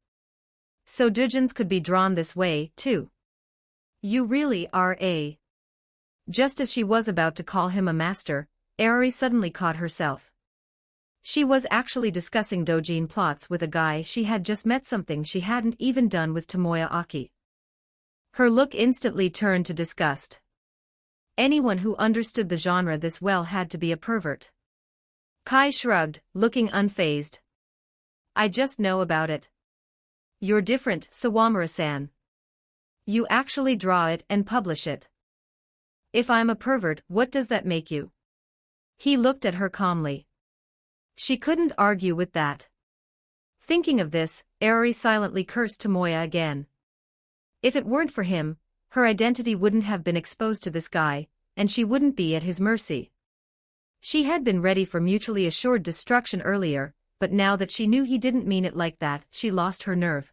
So doujins could be drawn this way, too. You really are a... Just as she was about to call him a master, Aeri suddenly caught herself. She was actually discussing doujin plots with a guy she had just met, something she hadn't even done with Tomoya Aki. Her look instantly turned to disgust. Anyone who understood the genre this well had to be a pervert. Kai shrugged, looking unfazed. I just know about it. You're different, Sawamura-san. You actually draw it and publish it. If I'm a pervert, what does that make you? He looked at her calmly. She couldn't argue with that. Thinking of this, Aeri silently cursed Tomoya again. If it weren't for him, her identity wouldn't have been exposed to this guy, and she wouldn't be at his mercy. She had been ready for mutually assured destruction earlier, but now that she knew he didn't mean it like that, she lost her nerve.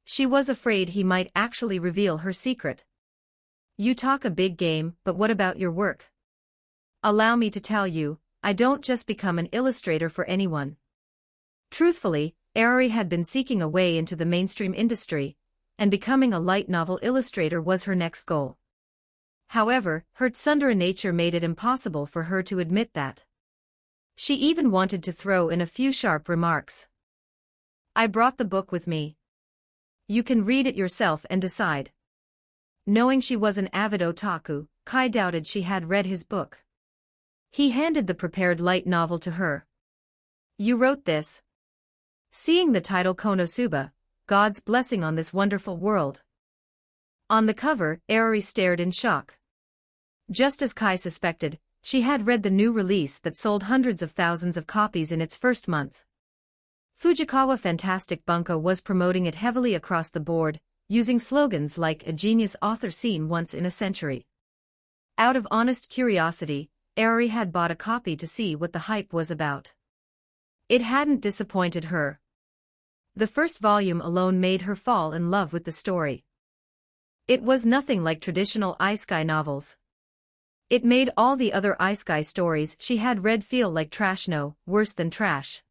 She was afraid he might actually reveal her secret. You talk a big game, but what about your work? Allow me to tell you, I don't just become an illustrator for anyone. Truthfully, Aerie had been seeking a way into the mainstream industry, and becoming a light novel illustrator was her next goal. However, her tsundere nature made it impossible for her to admit that. She even wanted to throw in a few sharp remarks. I brought the book with me. You can read it yourself and decide. Knowing she was an avid otaku, Kai doubted she had read his book. He handed the prepared light novel to her. You wrote this? Seeing the title Konosuba, God's blessing on this wonderful world. On the cover, Aerie stared in shock. Just as Kai suspected, she had read the new release that sold hundreds of thousands of copies in its first month. Fujikawa Fantastic Bunko was promoting it heavily across the board, using slogans like "a genius author seen once in a century." Out of honest curiosity, Aerie had bought a copy to see what the hype was about. It hadn't disappointed her. The first volume alone made her fall in love with the story. It was nothing like traditional isekai novels. It made all the other isekai stories she had read feel like trash, no, worse than trash.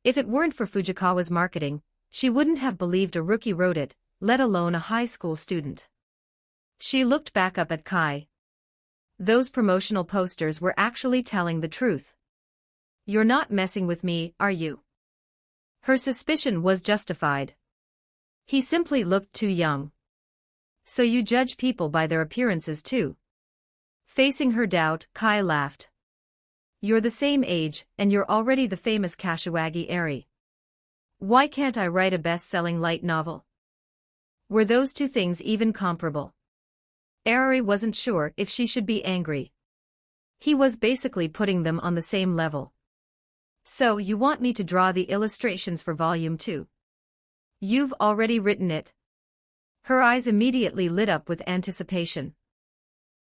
If it weren't for Fujikawa's marketing, she wouldn't have believed a rookie wrote it, let alone a high school student. She looked back up at Kai. Those promotional posters were actually telling the truth. You're not messing with me, are you? Her suspicion was justified. He simply looked too young. So you judge people by their appearances too? Facing her doubt, Kai laughed. You're the same age, and you're already the famous Kashiwagi Aerie. Why can't I write a best-selling light novel? Were those two things even comparable? Aerie wasn't sure if she should be angry. He was basically putting them on the same level. So you want me to draw the illustrations for Volume 2? You've already written it. Her eyes immediately lit up with anticipation.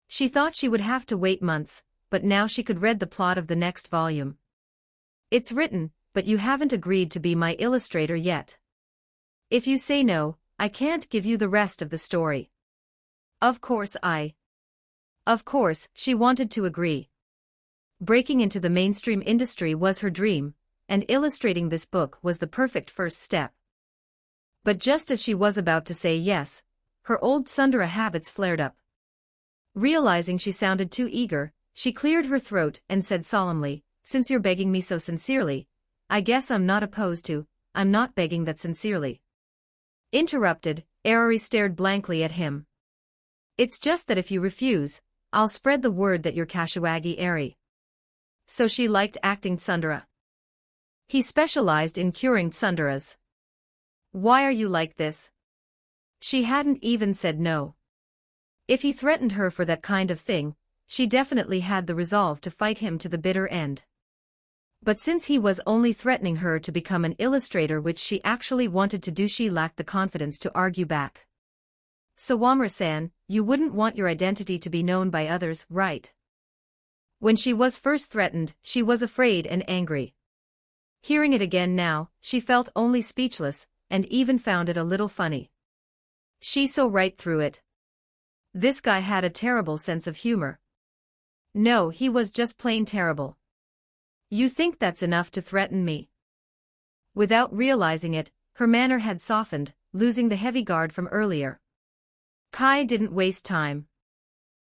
She thought she would have to wait months, but now she could read the plot of the next volume. It's written, but you haven't agreed to be my illustrator yet. If you say no, I can't give you the rest of the story. Of course, she wanted to agree. Breaking into the mainstream industry was her dream, and illustrating this book was the perfect first step. But just as she was about to say yes, her old tsundere habits flared up. Realizing she sounded too eager, she cleared her throat and said solemnly, since you're begging me so sincerely, I guess I'm not opposed to. I'm not begging that sincerely. Interrupted, Aerie stared blankly at him. It's just that if you refuse, I'll spread the word that you're Kashiwagi Aerie. So she liked acting tsundere. He specialized in curing tsunderes. Why are you like this? She hadn't even said no. If he threatened her for that kind of thing, she definitely had the resolve to fight him to the bitter end. But since he was only threatening her to become an illustrator, which she actually wanted to do, she lacked the confidence to argue back. Sawamura-san, you wouldn't want your identity to be known by others, right? When she was first threatened, she was afraid and angry. Hearing it again now, she felt only speechless, and even found it a little funny. She saw right through it. This guy had a terrible sense of humor. No, he was just plain terrible. You think that's enough to threaten me? Without realizing it, her manner had softened, losing the heavy guard from earlier. Kai didn't waste time.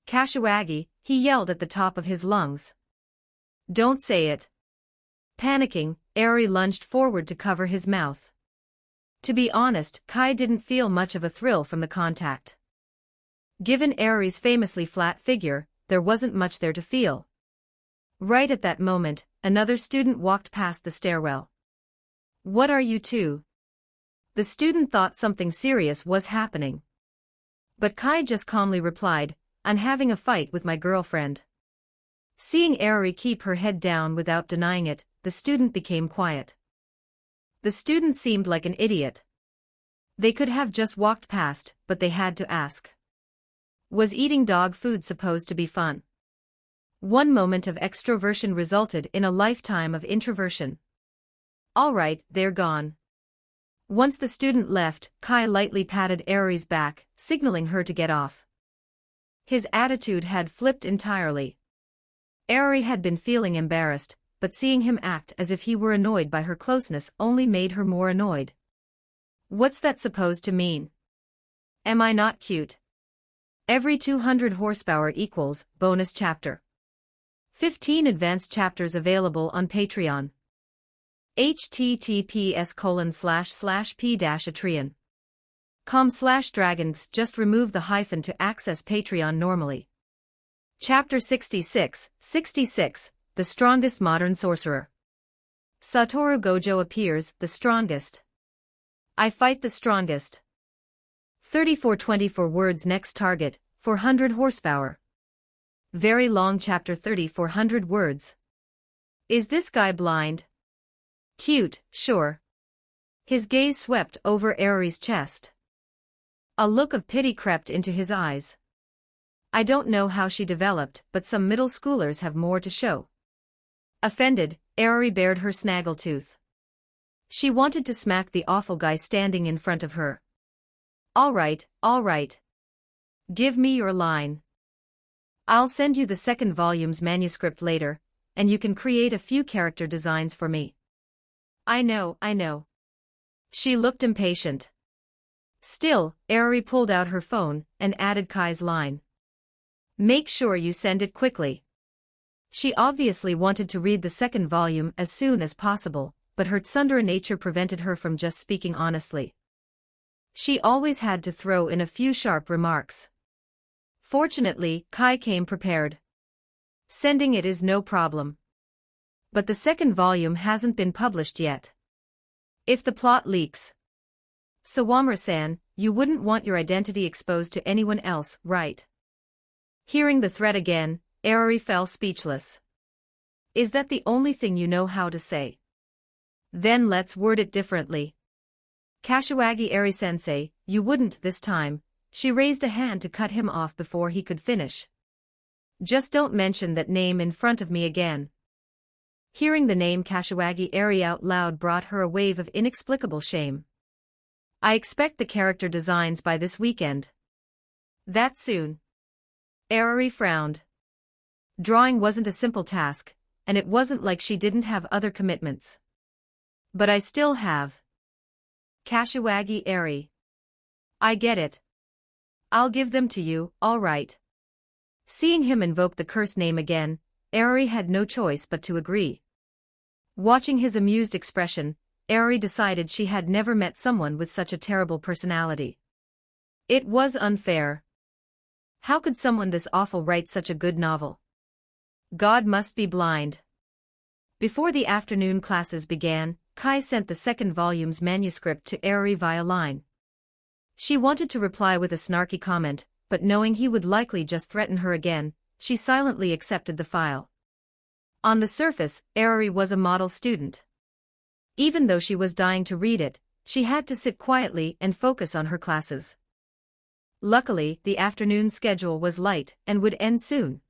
Kashiwagi, he yelled at the top of his lungs. Don't say it. Panicking, Aerie lunged forward to cover his mouth. To be honest, Kai didn't feel much of a thrill from the contact. Given Aerie's famously flat figure, there wasn't much there to feel. Right at that moment, another student walked past the stairwell. What are you two? The student thought something serious was happening. But Kai just calmly replied, I'm having a fight with my girlfriend. Seeing Aerie keep her head down without denying it, the student became quiet. The student seemed like an idiot. They could have just walked past, but they had to ask. Was eating dog food supposed to be fun? One moment of extroversion resulted in a lifetime of introversion. All right, they're gone. Once the student left, Kai lightly patted Ari's back, signaling her to get off. His attitude had flipped entirely. Ari had been feeling embarrassed, but seeing him act as if he were annoyed by her closeness only made her more annoyed. What's that supposed to mean? Am I not cute? Every 200 horsepower equals bonus chapter. 15 advanced chapters available on Patreon. https://p-atreon.com/dragons. Just remove the hyphen to access Patreon normally. Chapter 66, The Strongest Modern Sorcerer. Satoru Gojo appears, the strongest. I fight the strongest. 3424 words. Next target, 400 horsepower. Very long chapter. 3400 words. Is this guy blind? Cute, sure. His gaze swept over Ari's chest. A look of pity crept into his eyes. I don't know how she developed, but some middle schoolers have more to show. Offended, Ari bared her snaggletooth. She wanted to smack the awful guy standing in front of her. All right. Give me your line. I'll send you the second volume's manuscript later, and you can create a few character designs for me. I know. She looked impatient. Still, Ari pulled out her phone and added Kai's line. Make sure you send it quickly. She obviously wanted to read the second volume as soon as possible, but her tsundere nature prevented her from just speaking honestly. She always had to throw in a few sharp remarks. Fortunately, Kai came prepared. Sending it is no problem. But the second volume hasn't been published yet. If the plot leaks. Sawamura-san, you wouldn't want your identity exposed to anyone else, right? Hearing the threat again, Ari fell speechless. Is that the only thing you know how to say? Then let's word it differently. Kashiwagi Ari-sensei, you wouldn't this time. She raised a hand to cut him off before he could finish. Just don't mention that name in front of me again. Hearing the name Kashiwagi Ari out loud brought her a wave of inexplicable shame. I expect the character designs by this weekend. That soon? Ari frowned. Drawing wasn't a simple task, and it wasn't like she didn't have other commitments. But I still have. Kashiwagi Ari. I get it. I'll give them to you, all right. Seeing him invoke the cursed name again, Ari had no choice but to agree. Watching his amused expression, Ari decided she had never met someone with such a terrible personality. It was unfair. How could someone this awful write such a good novel? God must be blind. Before the afternoon classes began, Kai sent the second volume's manuscript to Ari via line. She wanted to reply with a snarky comment, but knowing he would likely just threaten her again, she silently accepted the file. On the surface, Ari was a model student. Even though she was dying to read it, she had to sit quietly and focus on her classes. Luckily, the afternoon schedule was light and would end soon.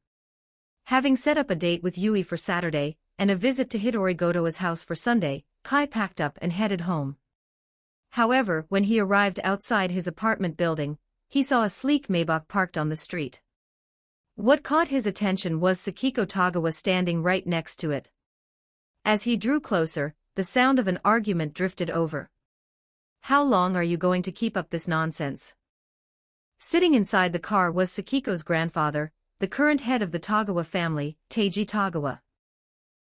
Having set up a date with Yui for Saturday, and a visit to Hidori Goto's house for Sunday, Kai packed up and headed home. However, when he arrived outside his apartment building, he saw a sleek Maybach parked on the street. What caught his attention was Sakiko Tagawa standing right next to it. As he drew closer, the sound of an argument drifted over. How long are you going to keep up this nonsense? Sitting inside the car was Sakiko's grandfather, the current head of the Tagawa family, Teiji Tagawa.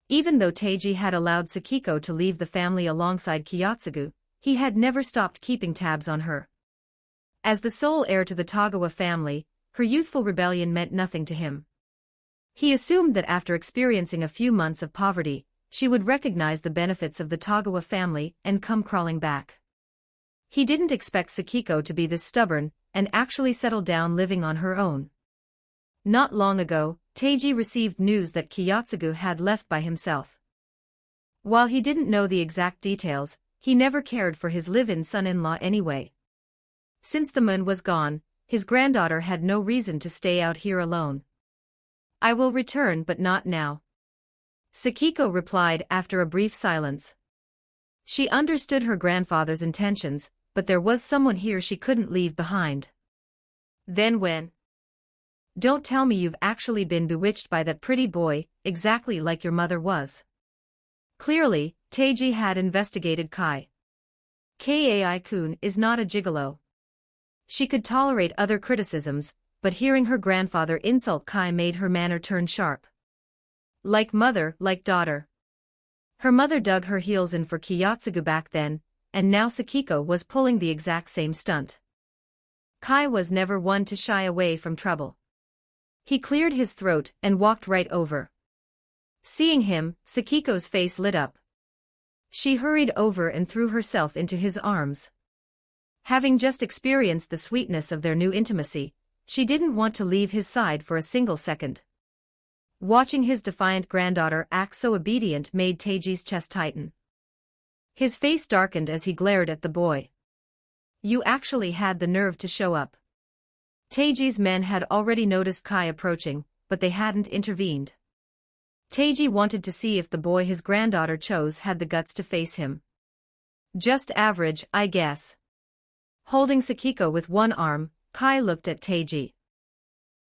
Even though Teiji had allowed Sakiko to leave the family alongside Kiyotsugu, he had never stopped keeping tabs on her. As the sole heir to the Tagawa family, her youthful rebellion meant nothing to him. He assumed that after experiencing a few months of poverty, she would recognize the benefits of the Tagawa family and come crawling back. He didn't expect Sakiko to be this stubborn and actually settle down living on her own. Not long ago, Teiji received news that Kiyotsugu had left by himself. While he didn't know the exact details, he never cared for his live-in son-in-law anyway. Since the moon was gone, his granddaughter had no reason to stay out here alone. I will return but not now, Sakiko replied after a brief silence. She understood her grandfather's intentions, but there was someone here she couldn't leave behind. Then when? Don't tell me you've actually been bewitched by that pretty boy, exactly like your mother was. Clearly, Teiji had investigated Kai. Kai-kun is not a gigolo. She could tolerate other criticisms, but hearing her grandfather insult Kai made her manner turn sharp. Like mother, like daughter. Her mother dug her heels in for Kiyotsugu back then, and now Sakiko was pulling the exact same stunt. Kai was never one to shy away from trouble. He cleared his throat and walked right over. Seeing him, Sakiko's face lit up. She hurried over and threw herself into his arms. Having just experienced the sweetness of their new intimacy, she didn't want to leave his side for a single second. Watching his defiant granddaughter act so obedient made Teiji's chest tighten. His face darkened as he glared at the boy. You actually had the nerve to show up. Teiji's men had already noticed Kai approaching, but they hadn't intervened. Teiji wanted to see if the boy his granddaughter chose had the guts to face him. Just average, I guess. Holding Sakiko with one arm, Kai looked at Teiji.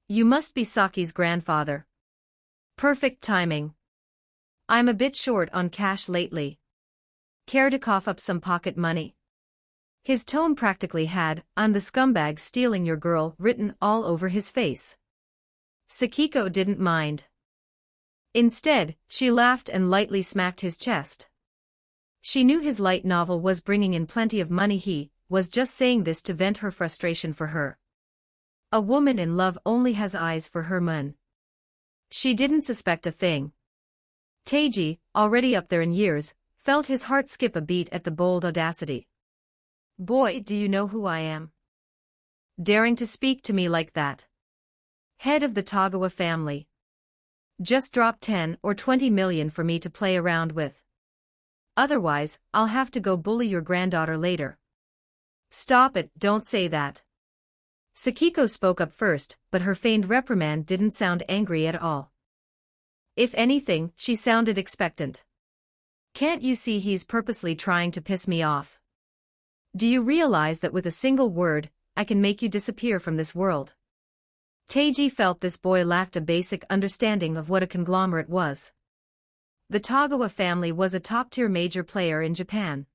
You must be Saki's grandfather. Perfect timing. I'm a bit short on cash lately. Care to cough up some pocket money? His tone practically had, "I'm the scumbag stealing your girl," written all over his face. Sakiko didn't mind. Instead, she laughed and lightly smacked his chest. She knew his light novel was bringing in plenty of money. He was just saying this to vent her frustration for her. A woman in love only has eyes for her man. She didn't suspect a thing. Teiji, already up there in years, felt his heart skip a beat at the bold audacity. Boy, do you know who I am? Daring to speak to me like that. Head of the Tagawa family. Just drop 10 or 20 million for me to play around with. Otherwise, I'll have to go bully your granddaughter later. Stop it, don't say that. Sakiko spoke up first, but her feigned reprimand didn't sound angry at all. If anything, she sounded expectant. Can't you see he's purposely trying to piss me off? Do you realize that with a single word, I can make you disappear from this world? Teiji felt this boy lacked a basic understanding of what a conglomerate was. The Tagawa family was a top-tier major player in Japan.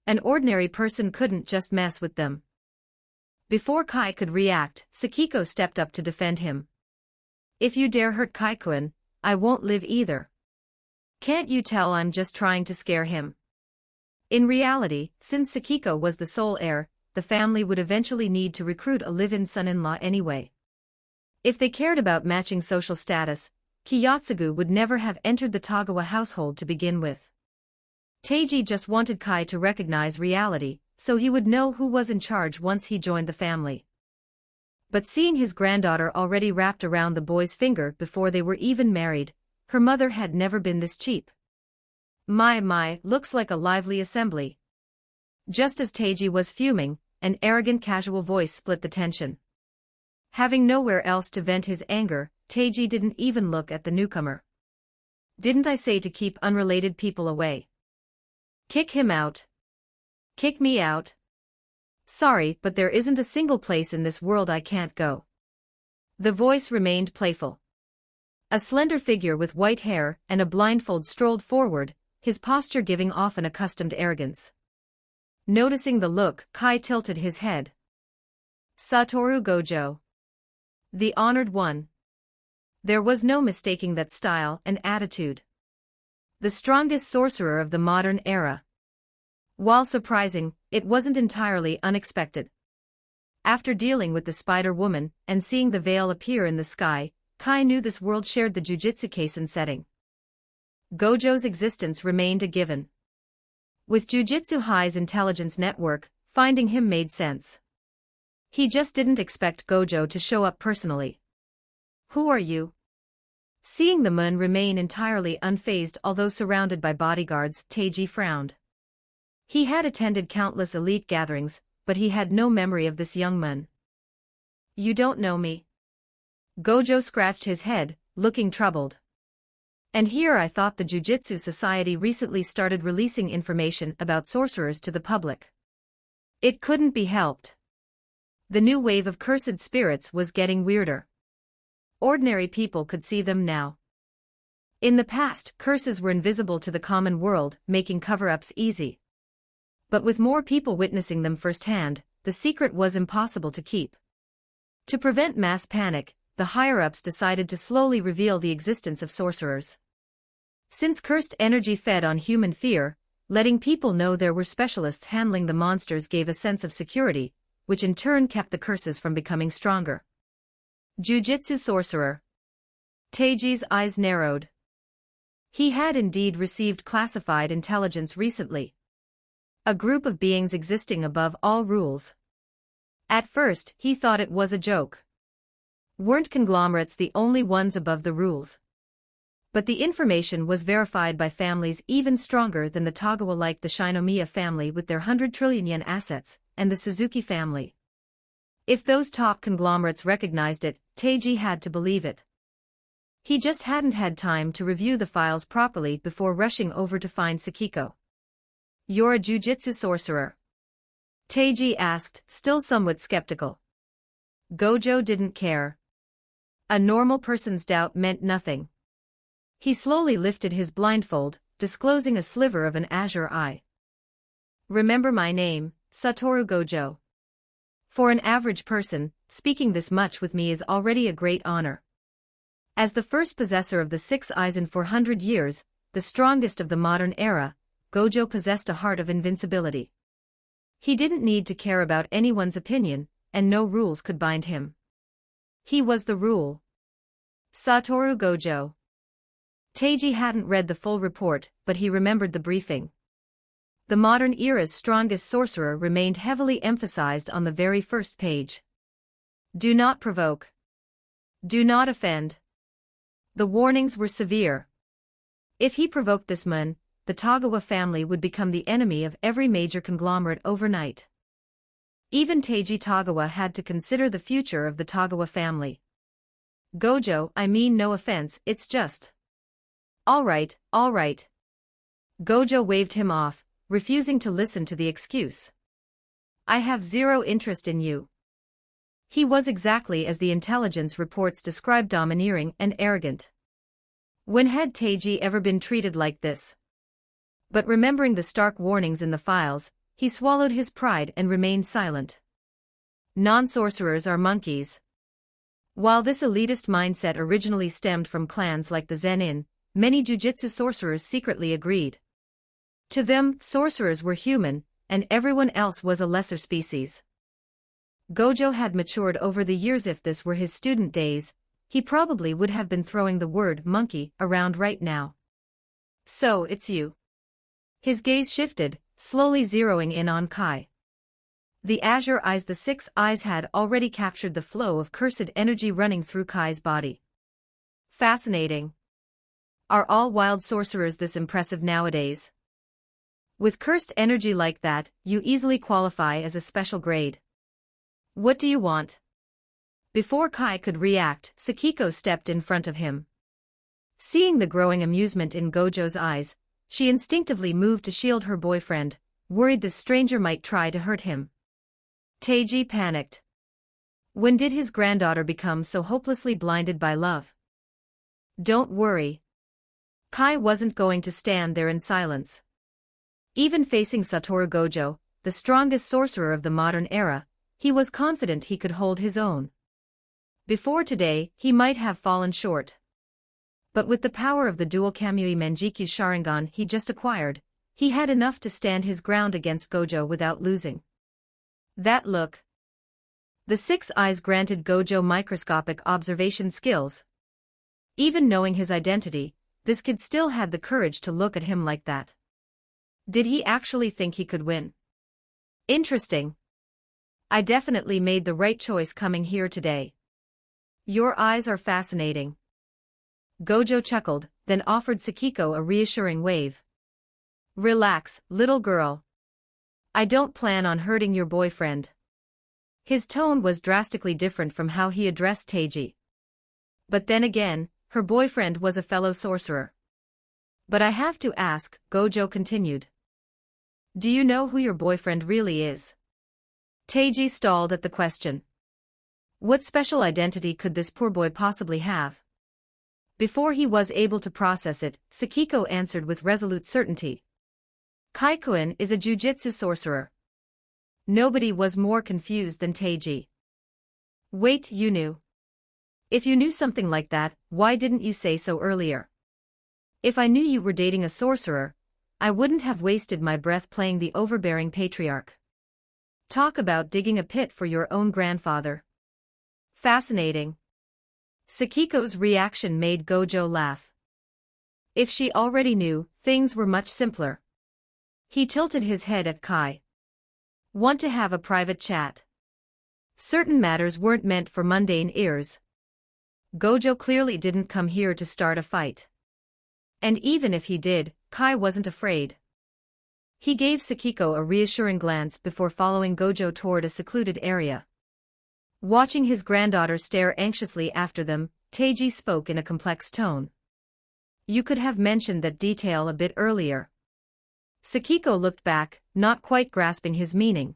An ordinary person couldn't just mess with them. Before Kai could react, Sakiko stepped up to defend him. If you dare hurt Kai-kun, I won't live either. Can't you tell I'm just trying to scare him? In reality, since Sakiko was the sole heir, the family would eventually need to recruit a live-in son-in-law anyway. If they cared about matching social status, Kiyotsugu would never have entered the Tagawa household to begin with. Teiji just wanted Kai to recognize reality, so he would know who was in charge once he joined the family. But seeing his granddaughter already wrapped around the boy's finger before they were even married, her mother had never been this cheap. My, looks like a lively assembly. Just as Teiji was fuming, an arrogant casual voice split the tension. Having nowhere else to vent his anger, Teiji didn't even look at the newcomer. Didn't I say to keep unrelated people away? Kick him out. Kick me out. Sorry, but there isn't a single place in this world I can't go. The voice remained playful. A slender figure with white hair and a blindfold strolled forward, his posture giving off an accustomed arrogance. Noticing the look, Kai tilted his head. Satoru Gojo. The honored one. There was no mistaking that style and attitude. The strongest sorcerer of the modern era. While surprising, it wasn't entirely unexpected. After dealing with the Spider Woman and seeing the veil appear in the sky, Kai knew this world shared the Jujutsu Kaisen setting. Gojo's existence remained a given. With Jujutsu High's intelligence network, finding him made sense. He just didn't expect Gojo to show up personally. Who are you? Seeing the moon remain entirely unfazed although surrounded by bodyguards, Teiji frowned. He had attended countless elite gatherings, but he had no memory of this young man. You don't know me? Gojo scratched his head, looking troubled. And here I thought the Jujutsu Society recently started releasing information about sorcerers to the public. It couldn't be helped. The new wave of cursed spirits was getting weirder. Ordinary people could see them now. In the past, curses were invisible to the common world, making cover-ups easy. But with more people witnessing them firsthand, the secret was impossible to keep. To prevent mass panic, the higher-ups decided to slowly reveal the existence of sorcerers. Since cursed energy fed on human fear, letting people know there were specialists handling the monsters gave a sense of security, which in turn kept the curses from becoming stronger. Jujutsu sorcerer. Teiji's eyes narrowed. He had indeed received classified intelligence recently. A group of beings existing above all rules. At first, he thought it was a joke. Weren't conglomerates the only ones above the rules? But the information was verified by families even stronger than the Togawa, like the Shinomiya family with their 100 trillion yen assets, and the Suzuki family. If those top conglomerates recognized it, Teiji had to believe it. He just hadn't had time to review the files properly before rushing over to find Sakiko. You're a jujutsu sorcerer? Teiji asked, still somewhat skeptical. Gojo didn't care. A normal person's doubt meant nothing. He slowly lifted his blindfold, disclosing a sliver of an azure eye. Remember my name, Satoru Gojo. For an average person, speaking this much with me is already a great honor. As the first possessor of the 6 eyes in 400 years, the strongest of the modern era, Gojo possessed a heart of invincibility. He didn't need to care about anyone's opinion, and no rules could bind him. He was the rule. Satoru Gojo. Teiji hadn't read the full report, but he remembered the briefing. The modern era's strongest sorcerer remained heavily emphasized on the very first page. Do not provoke. Do not offend. The warnings were severe. If he provoked this man, the Togawa family would become the enemy of every major conglomerate overnight. Even Teiji Togawa had to consider the future of the Togawa family. Gojo, I mean no offense, it's just. All right. Gojo waved him off, refusing to listen to the excuse. I have zero interest in you. He was exactly as the intelligence reports described, domineering and arrogant. When had Teiji ever been treated like this? But remembering the stark warnings in the files, he swallowed his pride and remained silent. Non-sorcerers are monkeys. While this elitist mindset originally stemmed from clans like the Zenin, many jujutsu sorcerers secretly agreed. To them, sorcerers were human, and everyone else was a lesser species. Gojo had matured over the years. If this were his student days, he probably would have been throwing the word monkey around right now. So it's you. His gaze shifted, slowly zeroing in on Kai. The azure eyes, the 6 eyes, had already captured the flow of cursed energy running through Kai's body. Fascinating. Are all wild sorcerers this impressive nowadays? With cursed energy like that, you easily qualify as a special grade. What do you want? Before Kai could react, Sakiko stepped in front of him. Seeing the growing amusement in Gojo's eyes, she instinctively moved to shield her boyfriend, worried this stranger might try to hurt him. Teiji panicked. When did his granddaughter become so hopelessly blinded by love? Don't worry. Kai wasn't going to stand there in silence. Even facing Satoru Gojo, the strongest sorcerer of the modern era, he was confident he could hold his own. Before today, he might have fallen short. But with the power of the dual Kamui Manjikyu Sharingan he just acquired, he had enough to stand his ground against Gojo without losing. That look. The 6 eyes granted Gojo microscopic observation skills. Even knowing his identity, this kid still had the courage to look at him like that. Did he actually think he could win? Interesting. I definitely made the right choice coming here today. Your eyes are fascinating. Gojo chuckled, then offered Sakiko a reassuring wave. Relax, little girl. I don't plan on hurting your boyfriend. His tone was drastically different from how he addressed Teiji. But then again, her boyfriend was a fellow sorcerer. But I have to ask, Gojo continued. Do you know who your boyfriend really is? Teiji stalled at the question. What special identity could this poor boy possibly have? Before he was able to process it, Sakiko answered with resolute certainty. Kaikuin is a jujitsu sorcerer. Nobody was more confused than Teiji. Wait, you knew? If you knew something like that, why didn't you say so earlier? If I knew you were dating a sorcerer, I wouldn't have wasted my breath playing the overbearing patriarch. Talk about digging a pit for your own grandfather. Fascinating. Sakiko's reaction made Gojo laugh. If she already knew, things were much simpler. He tilted his head at Kai. Want to have a private chat? Certain matters weren't meant for mundane ears. Gojo clearly didn't come here to start a fight. And even if he did, Kai wasn't afraid. He gave Sakiko a reassuring glance before following Gojo toward a secluded area. Watching his granddaughter stare anxiously after them, Teiji spoke in a complex tone. You could have mentioned that detail a bit earlier. Sakiko looked back, not quite grasping his meaning.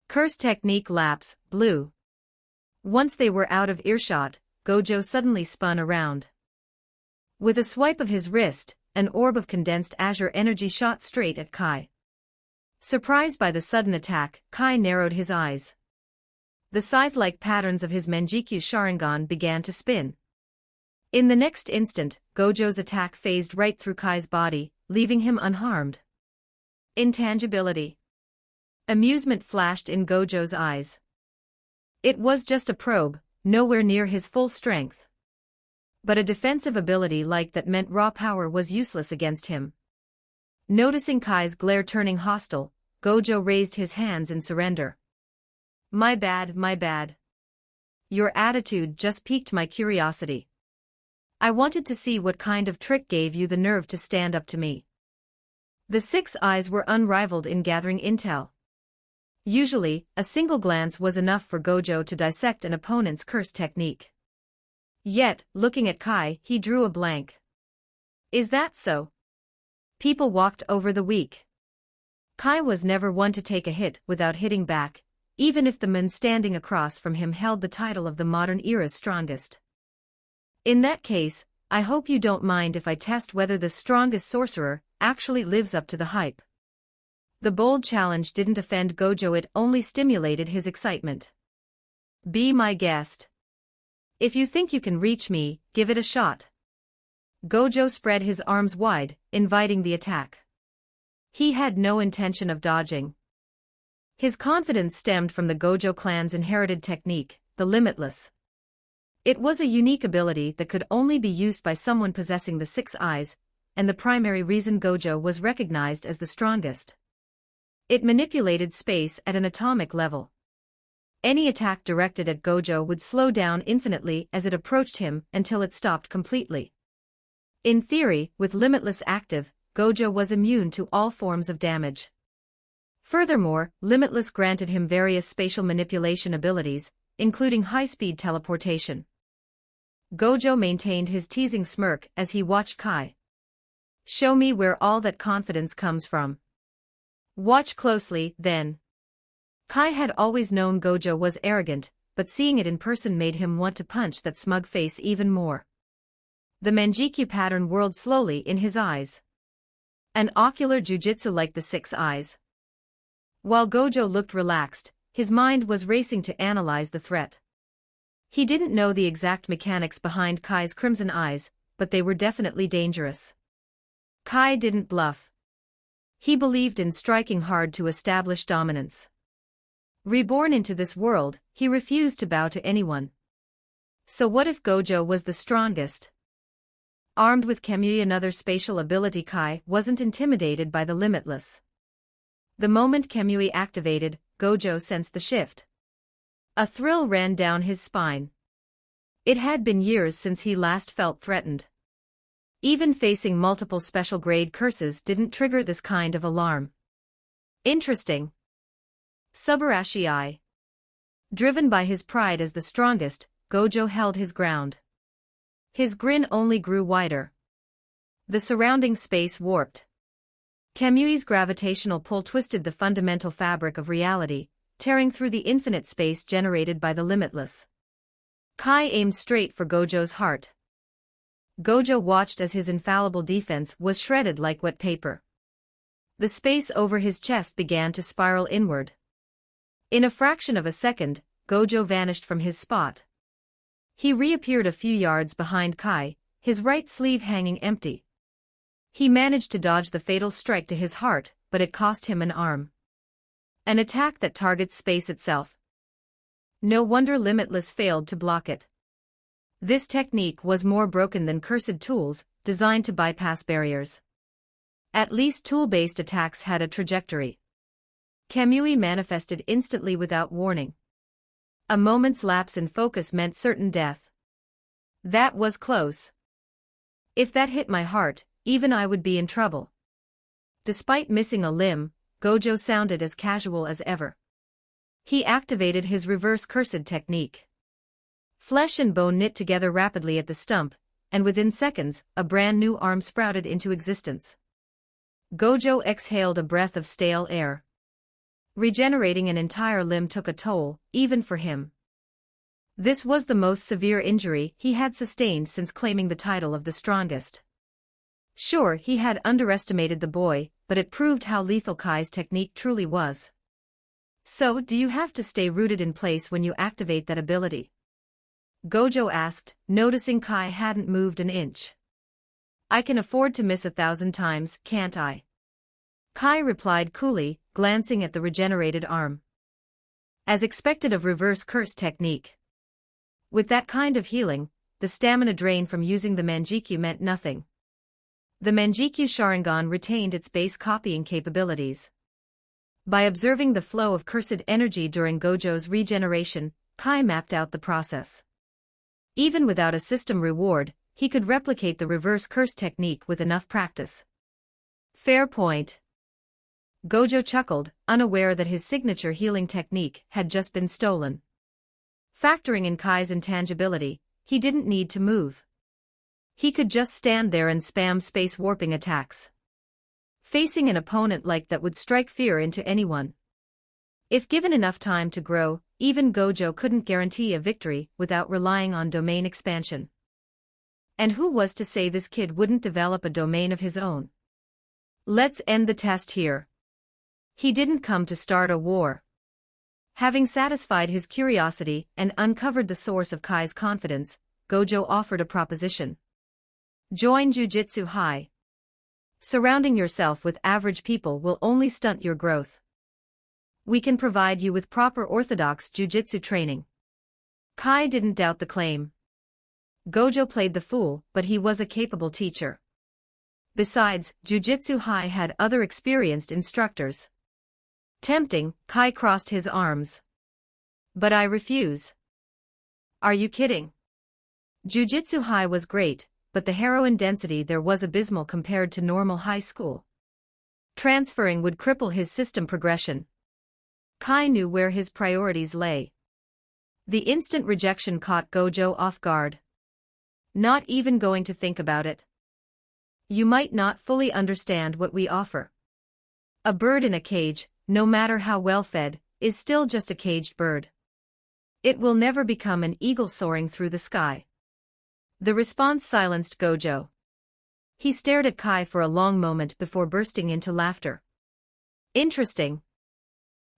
Curse technique lapse, blue. Once they were out of earshot, Gojo suddenly spun around. With a swipe of his wrist, an orb of condensed azure energy shot straight at Kai. Surprised by the sudden attack, Kai narrowed his eyes. The scythe-like patterns of his Manjikyu Sharingan began to spin. In the next instant, Gojo's attack phased right through Kai's body, leaving him unharmed. Intangibility. Amusement flashed in Gojo's eyes. It was just a probe, nowhere near his full strength. But a defensive ability like that meant raw power was useless against him. Noticing Kai's glare turning hostile, Gojo raised his hands in surrender. My bad, my bad. Your attitude just piqued my curiosity. I wanted to see what kind of trick gave you the nerve to stand up to me. The six eyes were unrivaled in gathering intel. Usually, a single glance was enough for Gojo to dissect an opponent's curse technique. Yet, looking at Kai, he drew a blank. Is that so? People walked over the weak. Kai was never one to take a hit without hitting back, even if the man standing across from him held the title of the modern era's strongest. In that case, I hope you don't mind if I test whether the strongest sorcerer actually lives up to the hype. The bold challenge didn't offend Gojo, it only stimulated his excitement. Be my guest. If you think you can reach me, give it a shot. Gojo spread his arms wide, inviting the attack. He had no intention of dodging. His confidence stemmed from the Gojo clan's inherited technique, the Limitless. It was a unique ability that could only be used by someone possessing the six eyes, and the primary reason Gojo was recognized as the strongest. It manipulated space at an atomic level. Any attack directed at Gojo would slow down infinitely as it approached him until it stopped completely. In theory, with Limitless active, Gojo was immune to all forms of damage. Furthermore, Limitless granted him various spatial manipulation abilities, including high-speed teleportation. Gojo maintained his teasing smirk as he watched Kai. Show me where all that confidence comes from. Watch closely, then. Kai had always known Gojo was arrogant, but seeing it in person made him want to punch that smug face even more. The Manjikyu pattern whirled slowly in his eyes. An ocular jujitsu like the six eyes. While Gojo looked relaxed, his mind was racing to analyze the threat. He didn't know the exact mechanics behind Kai's crimson eyes, but they were definitely dangerous. Kai didn't bluff. He believed in striking hard to establish dominance. Reborn into this world, he refused to bow to anyone. So what if Gojo was the strongest? Armed with Kemui, another spatial ability, Kai wasn't intimidated by the Limitless. The moment Kemui activated, Gojo sensed the shift. A thrill ran down his spine. It had been years since he last felt threatened. Even facing multiple special grade curses didn't trigger this kind of alarm. Interesting. Subarashi I. Driven by his pride as the strongest, Gojo held his ground. His grin only grew wider. The surrounding space warped. Kamui's gravitational pull twisted the fundamental fabric of reality, tearing through the infinite space generated by the limitless. Kai aimed straight for Gojo's heart. Gojo watched as his infallible defense was shredded like wet paper. The space over his chest began to spiral inward. In a fraction of a second, Gojo vanished from his spot. He reappeared a few yards behind Kai, his right sleeve hanging empty. He managed to dodge the fatal strike to his heart, but it cost him an arm. An attack that targets space itself. No wonder Limitless failed to block it. This technique was more broken than cursed tools, designed to bypass barriers. At least tool-based attacks had a trajectory. Kamui manifested instantly without warning. A moment's lapse in focus meant certain death. That was close. If that hit my heart, even I would be in trouble. Despite missing a limb, Gojo sounded as casual as ever. He activated his reverse cursed technique. Flesh and bone knit together rapidly at the stump, and within seconds, a brand new arm sprouted into existence. Gojo exhaled a breath of stale air. Regenerating an entire limb took a toll, even for him. This was the most severe injury he had sustained since claiming the title of the strongest. Sure, he had underestimated the boy, but it proved how lethal Kai's technique truly was. So, do you have to stay rooted in place when you activate that ability? Gojo asked, noticing Kai hadn't moved an inch. I can afford to miss 1,000 times, can't I? Kai replied coolly, glancing at the regenerated arm. As expected of reverse curse technique. With that kind of healing, the stamina drain from using the Manjikyu meant nothing. The Manjikyu Sharingan retained its base copying capabilities. By observing the flow of cursed energy during Gojo's regeneration, Kai mapped out the process. Even without a system reward, he could replicate the reverse curse technique with enough practice. Fair point. Gojo chuckled, unaware that his signature healing technique had just been stolen. Factoring in Kai's intangibility, he didn't need to move. He could just stand there and spam space warping attacks. Facing an opponent like that would strike fear into anyone. If given enough time to grow, even Gojo couldn't guarantee a victory without relying on domain expansion. And who was to say this kid wouldn't develop a domain of his own? Let's end the test here. He didn't come to start a war. Having satisfied his curiosity and uncovered the source of Kai's confidence, Gojo offered a proposition. Join Jujutsu High. Surrounding yourself with average people will only stunt your growth. We can provide you with proper orthodox jujutsu training. Kai didn't doubt the claim. Gojo played the fool, but he was a capable teacher. Besides, Jujutsu High had other experienced instructors. Tempting, Kai crossed his arms. But I refuse. Are you kidding? Jujutsu High was great, but the heroine density there was abysmal compared to normal high school. Transferring would cripple his system progression. Kai knew where his priorities lay. The instant rejection caught Gojo off guard. Not even going to think about it. You might not fully understand what we offer. A bird in a cage, no matter how well fed, is still just a caged bird. It will never become an eagle soaring through the sky. The response silenced Gojo. He stared at Kai for a long moment before bursting into laughter. Interesting.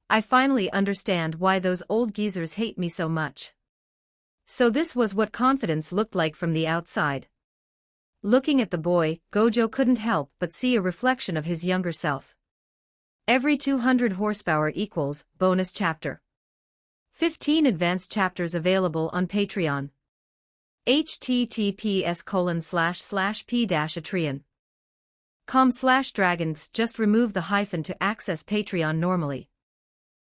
I finally understand why those old geezers hate me so much. So this was what confidence looked like from the outside. Looking at the boy, Gojo couldn't help but see a reflection of his younger self. Every 200 horsepower equals, bonus chapter. 15 advanced chapters available on Patreon. https://p-atreon.com/dragons. Just remove the hyphen to access Patreon normally.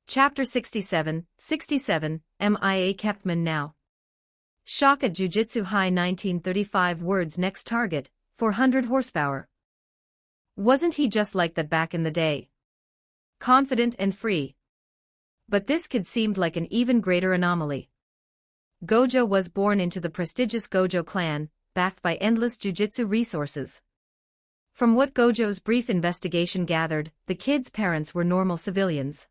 Chapter 67, MIA Kepman now. Shock at Jujutsu High 1935 words next target, 400 horsepower. Wasn't he just like that back in the day? confident and free. But this kid seemed like an even greater anomaly. Gojo was born into the prestigious Gojo clan, backed by endless jujitsu resources. From what Gojo's brief investigation gathered, the kid's parents were normal civilians.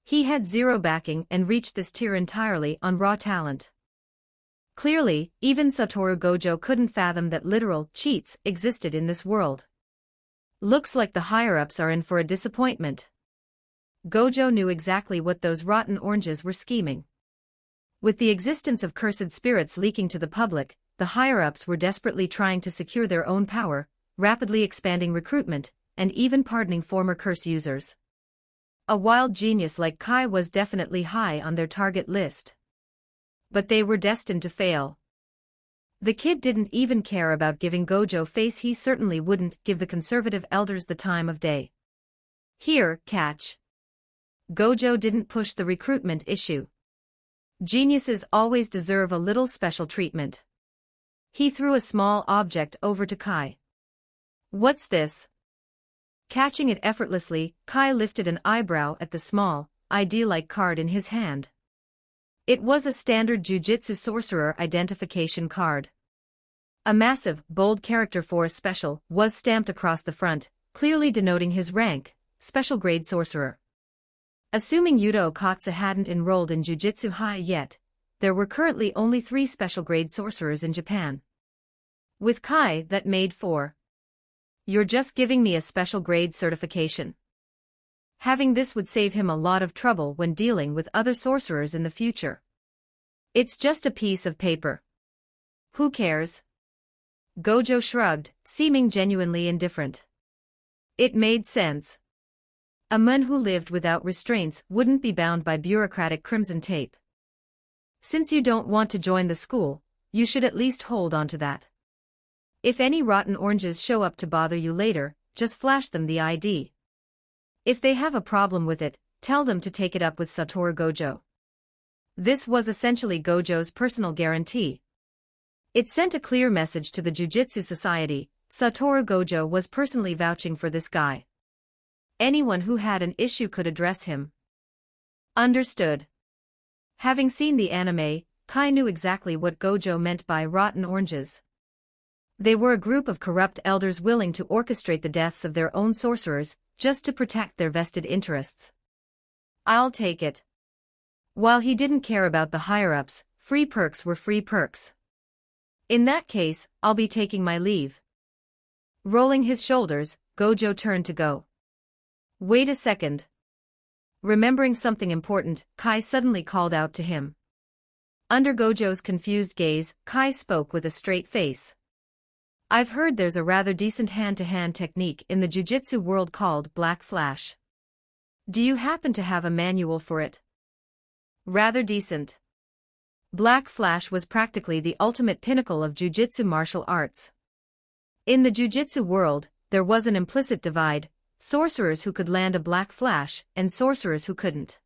He had zero backing and reached this tier entirely on raw talent. Clearly, even Satoru Gojo couldn't fathom that literal cheats existed in this world. Looks like the higher-ups are in for a disappointment. Gojo knew exactly what those rotten oranges were scheming. With the existence of cursed spirits leaking to the public, the higher-ups were desperately trying to secure their own power, rapidly expanding recruitment, and even pardoning former curse users. A wild genius like Kai was definitely high on their target list. But they were destined to fail. The kid didn't even care about giving Gojo face. He certainly wouldn't give the conservative elders the time of day. Here, catch. Gojo didn't push the recruitment issue. Geniuses always deserve a little special treatment. He threw a small object over to Kai. What's this? Catching it effortlessly, Kai lifted an eyebrow at the small, ID-like card in his hand. It was a standard Jujutsu sorcerer identification card. A massive, bold character for a special was stamped across the front, clearly denoting his rank, special grade sorcerer. Assuming Yuta Okatsu hadn't enrolled in Jujutsu High yet, there were currently only 3 special grade sorcerers in Japan. With Kai, that made 4. You're just giving me a special grade certification. Having this would save him a lot of trouble when dealing with other sorcerers in the future. It's just a piece of paper. Who cares? Gojo shrugged, seeming genuinely indifferent. It made sense. A man who lived without restraints wouldn't be bound by bureaucratic crimson tape. Since you don't want to join the school, you should at least hold on to that. If any rotten oranges show up to bother you later, just flash them the ID. If they have a problem with it, tell them to take it up with Satoru Gojo. This was essentially Gojo's personal guarantee. It sent a clear message to the Jujutsu Society: Satoru Gojo was personally vouching for this guy. Anyone who had an issue could address him. Understood. Having seen the anime, Kai knew exactly what Gojo meant by rotten oranges. They were a group of corrupt elders willing to orchestrate the deaths of their own sorcerers, just to protect their vested interests. I'll take it. While he didn't care about the higher-ups, free perks were free perks. In that case, I'll be taking my leave. Rolling his shoulders, Gojo turned to go. Wait a second. Remembering something important, Kai suddenly called out to him. Under Gojo's confused gaze, Kai spoke with a straight face. I've heard there's a rather decent hand-to-hand technique in the Jujutsu world called Black Flash. Do you happen to have a manual for it? Rather decent. Black Flash was practically the ultimate pinnacle of Jujutsu martial arts. In the Jujutsu world, there was an implicit divide: sorcerers who could land a Black Flash and sorcerers who couldn't.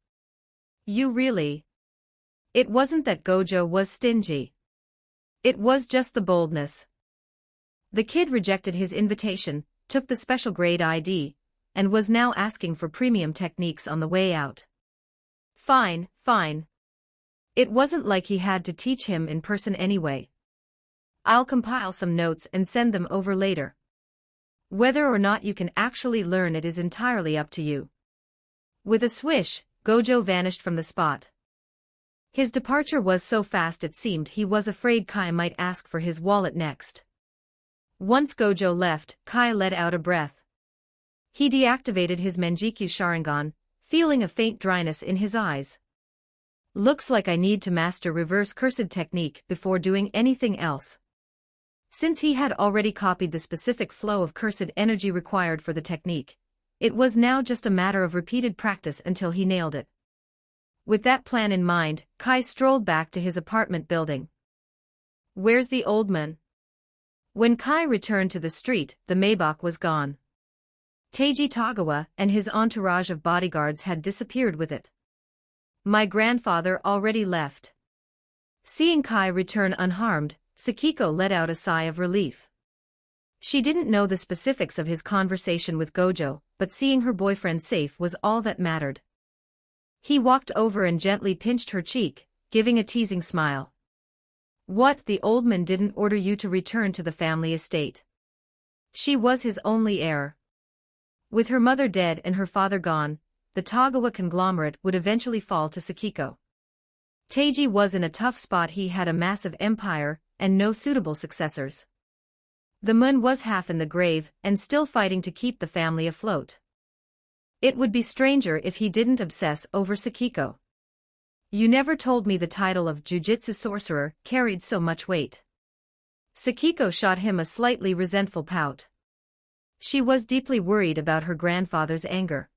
You really? It wasn't that Gojo was stingy. It was just the boldness. The kid rejected his invitation, took the special grade ID, and was now asking for premium techniques on the way out. Fine, fine. It wasn't like he had to teach him in person anyway. I'll compile some notes and send them over later. Whether or not you can actually learn it is entirely up to you. With a swish, Gojo vanished from the spot. His departure was so fast it seemed he was afraid Kai might ask for his wallet next. Once Gojo left, Kai let out a breath. He deactivated his Menjikyu Sharingan, feeling a faint dryness in his eyes. Looks like I need to master reverse cursed technique before doing anything else. Since he had already copied the specific flow of cursed energy required for the technique, it was now just a matter of repeated practice until he nailed it. With that plan in mind, Kai strolled back to his apartment building. Where's the old man? When Kai returned to the street, the Maybach was gone. Teiji Tagawa and his entourage of bodyguards had disappeared with it. My grandfather already left. Seeing Kai return unharmed, Sakiko let out a sigh of relief. She didn't know the specifics of his conversation with Gojo, but seeing her boyfriend safe was all that mattered. He walked over and gently pinched her cheek, giving a teasing smile. "What, the old man didn't order you to return to the family estate?" She was his only heir. With her mother dead and her father gone, the Tagawa conglomerate would eventually fall to Sakiko. Teiji was in a tough spot. He had a massive empire, and no suitable successors. The moon was half in the grave, and still fighting to keep the family afloat. It would be stranger if he didn't obsess over Sakiko. "You never told me the title of Jujutsu Sorcerer carried so much weight." Sakiko shot him a slightly resentful pout. She was deeply worried about her grandfather's anger.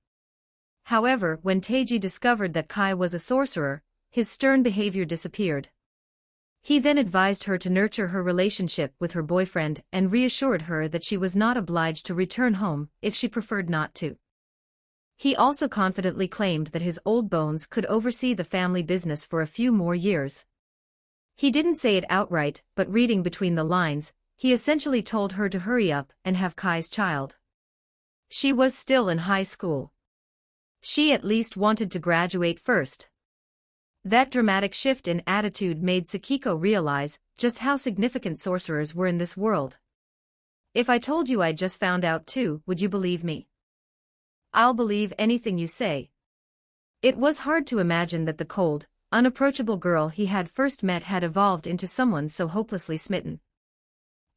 However, when Teiji discovered that Kai was a sorcerer, his stern behavior disappeared. He then advised her to nurture her relationship with her boyfriend and reassured her that she was not obliged to return home if she preferred not to. He also confidently claimed that his old bones could oversee the family business for a few more years. He didn't say it outright, but reading between the lines, he essentially told her to hurry up and have Kai's child. She was still in high school. She at least wanted to graduate first. That dramatic shift in attitude made Sakiko realize just how significant sorcerers were in this world. "If I told you I just found out too, would you believe me?" "I'll believe anything you say." It was hard to imagine that the cold, unapproachable girl he had first met had evolved into someone so hopelessly smitten.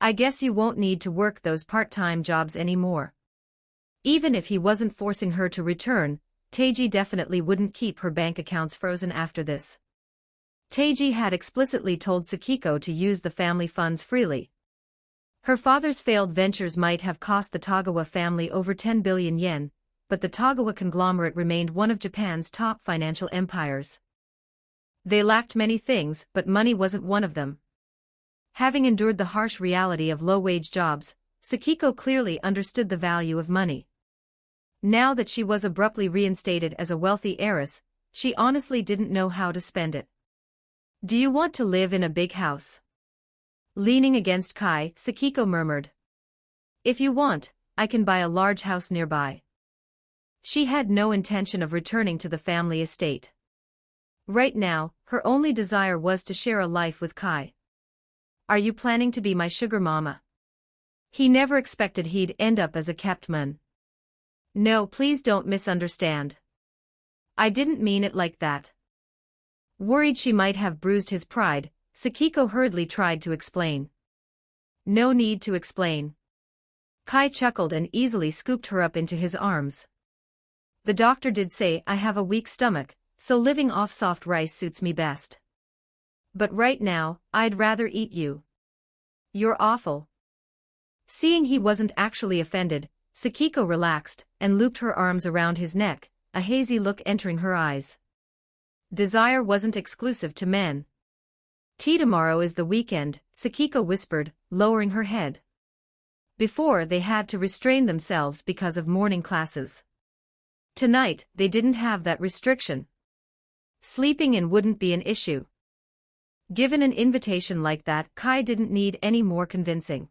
"I guess you won't need to work those part-time jobs anymore." Even if he wasn't forcing her to return, Teiji definitely wouldn't keep her bank accounts frozen after this. Teiji had explicitly told Sakiko to use the family funds freely. Her father's failed ventures might have cost the Tagawa family over 10 billion yen, but the Tagawa conglomerate remained one of Japan's top financial empires. They lacked many things, but money wasn't one of them. Having endured the harsh reality of low-wage jobs, Sakiko clearly understood the value of money. Now that she was abruptly reinstated as a wealthy heiress, she honestly didn't know how to spend it. "Do you want to live in a big house?" Leaning against Kai, Sakiko murmured. "If you want, I can buy a large house nearby." She had no intention of returning to the family estate. Right now, her only desire was to share a life with Kai. "Are you planning to be my sugar mama?" He never expected he'd end up as a kept man. "No, please don't misunderstand. I didn't mean it like that." Worried she might have bruised his pride, Sakiko hurriedly tried to explain. "No need to explain." Kai chuckled and easily scooped her up into his arms. "The doctor did say I have a weak stomach, so living off soft rice suits me best. But right now, I'd rather eat you. You're awful." Seeing he wasn't actually offended, Sakiko relaxed and looped her arms around his neck, a hazy look entering her eyes. Desire wasn't exclusive to men. "Tomorrow is the weekend," Sakiko whispered, lowering her head. Before they had to restrain themselves because of morning classes. Tonight, they didn't have that restriction. Sleeping in wouldn't be an issue. Given an invitation like that, Kai didn't need any more convincing.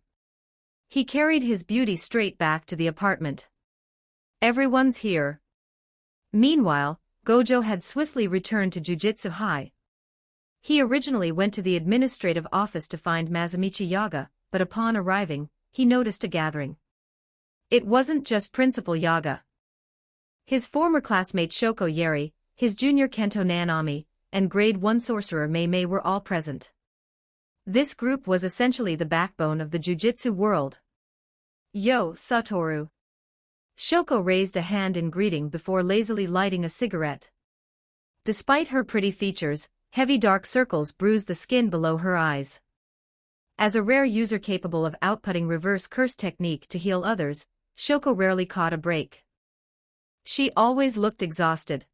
He carried his beauty straight back to the apartment. "Everyone's here." Meanwhile, Gojo had swiftly returned to Jujutsu High. He originally went to the administrative office to find Masamichi Yaga, but upon arriving, he noticed a gathering. It wasn't just Principal Yaga. His former classmate Shoko Yeri, his junior Kento Nanami, and Grade 1 sorcerer Mei were all present. This group was essentially the backbone of the jujutsu world. "Yo, Satoru." Shoko raised a hand in greeting before lazily lighting a cigarette. Despite her pretty features, heavy dark circles bruised the skin below her eyes. As a rare user capable of outputting reverse curse technique to heal others, Shoko rarely caught a break. She always looked exhausted.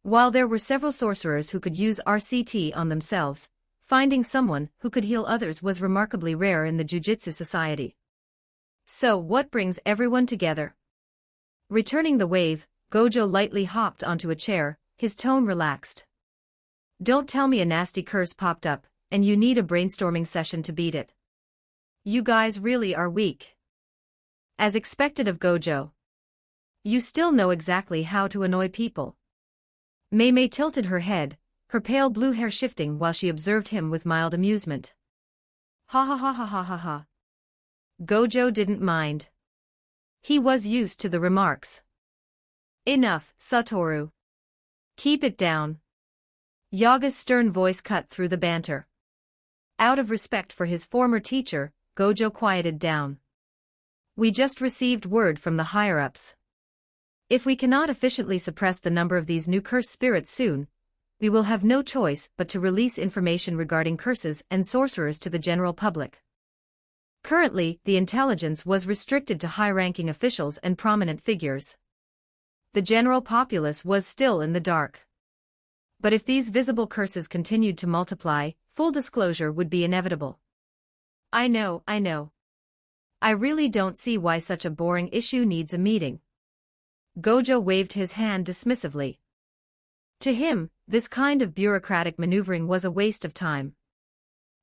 While there were several sorcerers who could use RCT on themselves, finding someone who could heal others was remarkably rare in the Jujutsu society. "So what brings everyone together?" Returning the wave, Gojo lightly hopped onto a chair, his tone relaxed. "Don't tell me a nasty curse popped up, and you need a brainstorming session to beat it." You guys really are weak. As expected of Gojo. You still know exactly how to annoy people. Mei tilted her head, her pale blue hair shifting while she observed him with mild amusement. Ha ha ha ha ha ha ha. Gojo didn't mind. He was used to the remarks. Enough, Satoru. Keep it down. Yaga's stern voice cut through the banter. Out of respect for his former teacher, Gojo quieted down. We just received word from the higher-ups. If we cannot efficiently suppress the number of these new cursed spirits soon, we will have no choice but to release information regarding curses and sorcerers to the general public. Currently, the intelligence was restricted to high-ranking officials and prominent figures. The general populace was still in the dark. But if these visible curses continued to multiply, full disclosure would be inevitable. I know. I really don't see why such a boring issue needs a meeting. Gojo waved his hand dismissively. To him, this kind of bureaucratic maneuvering was a waste of time.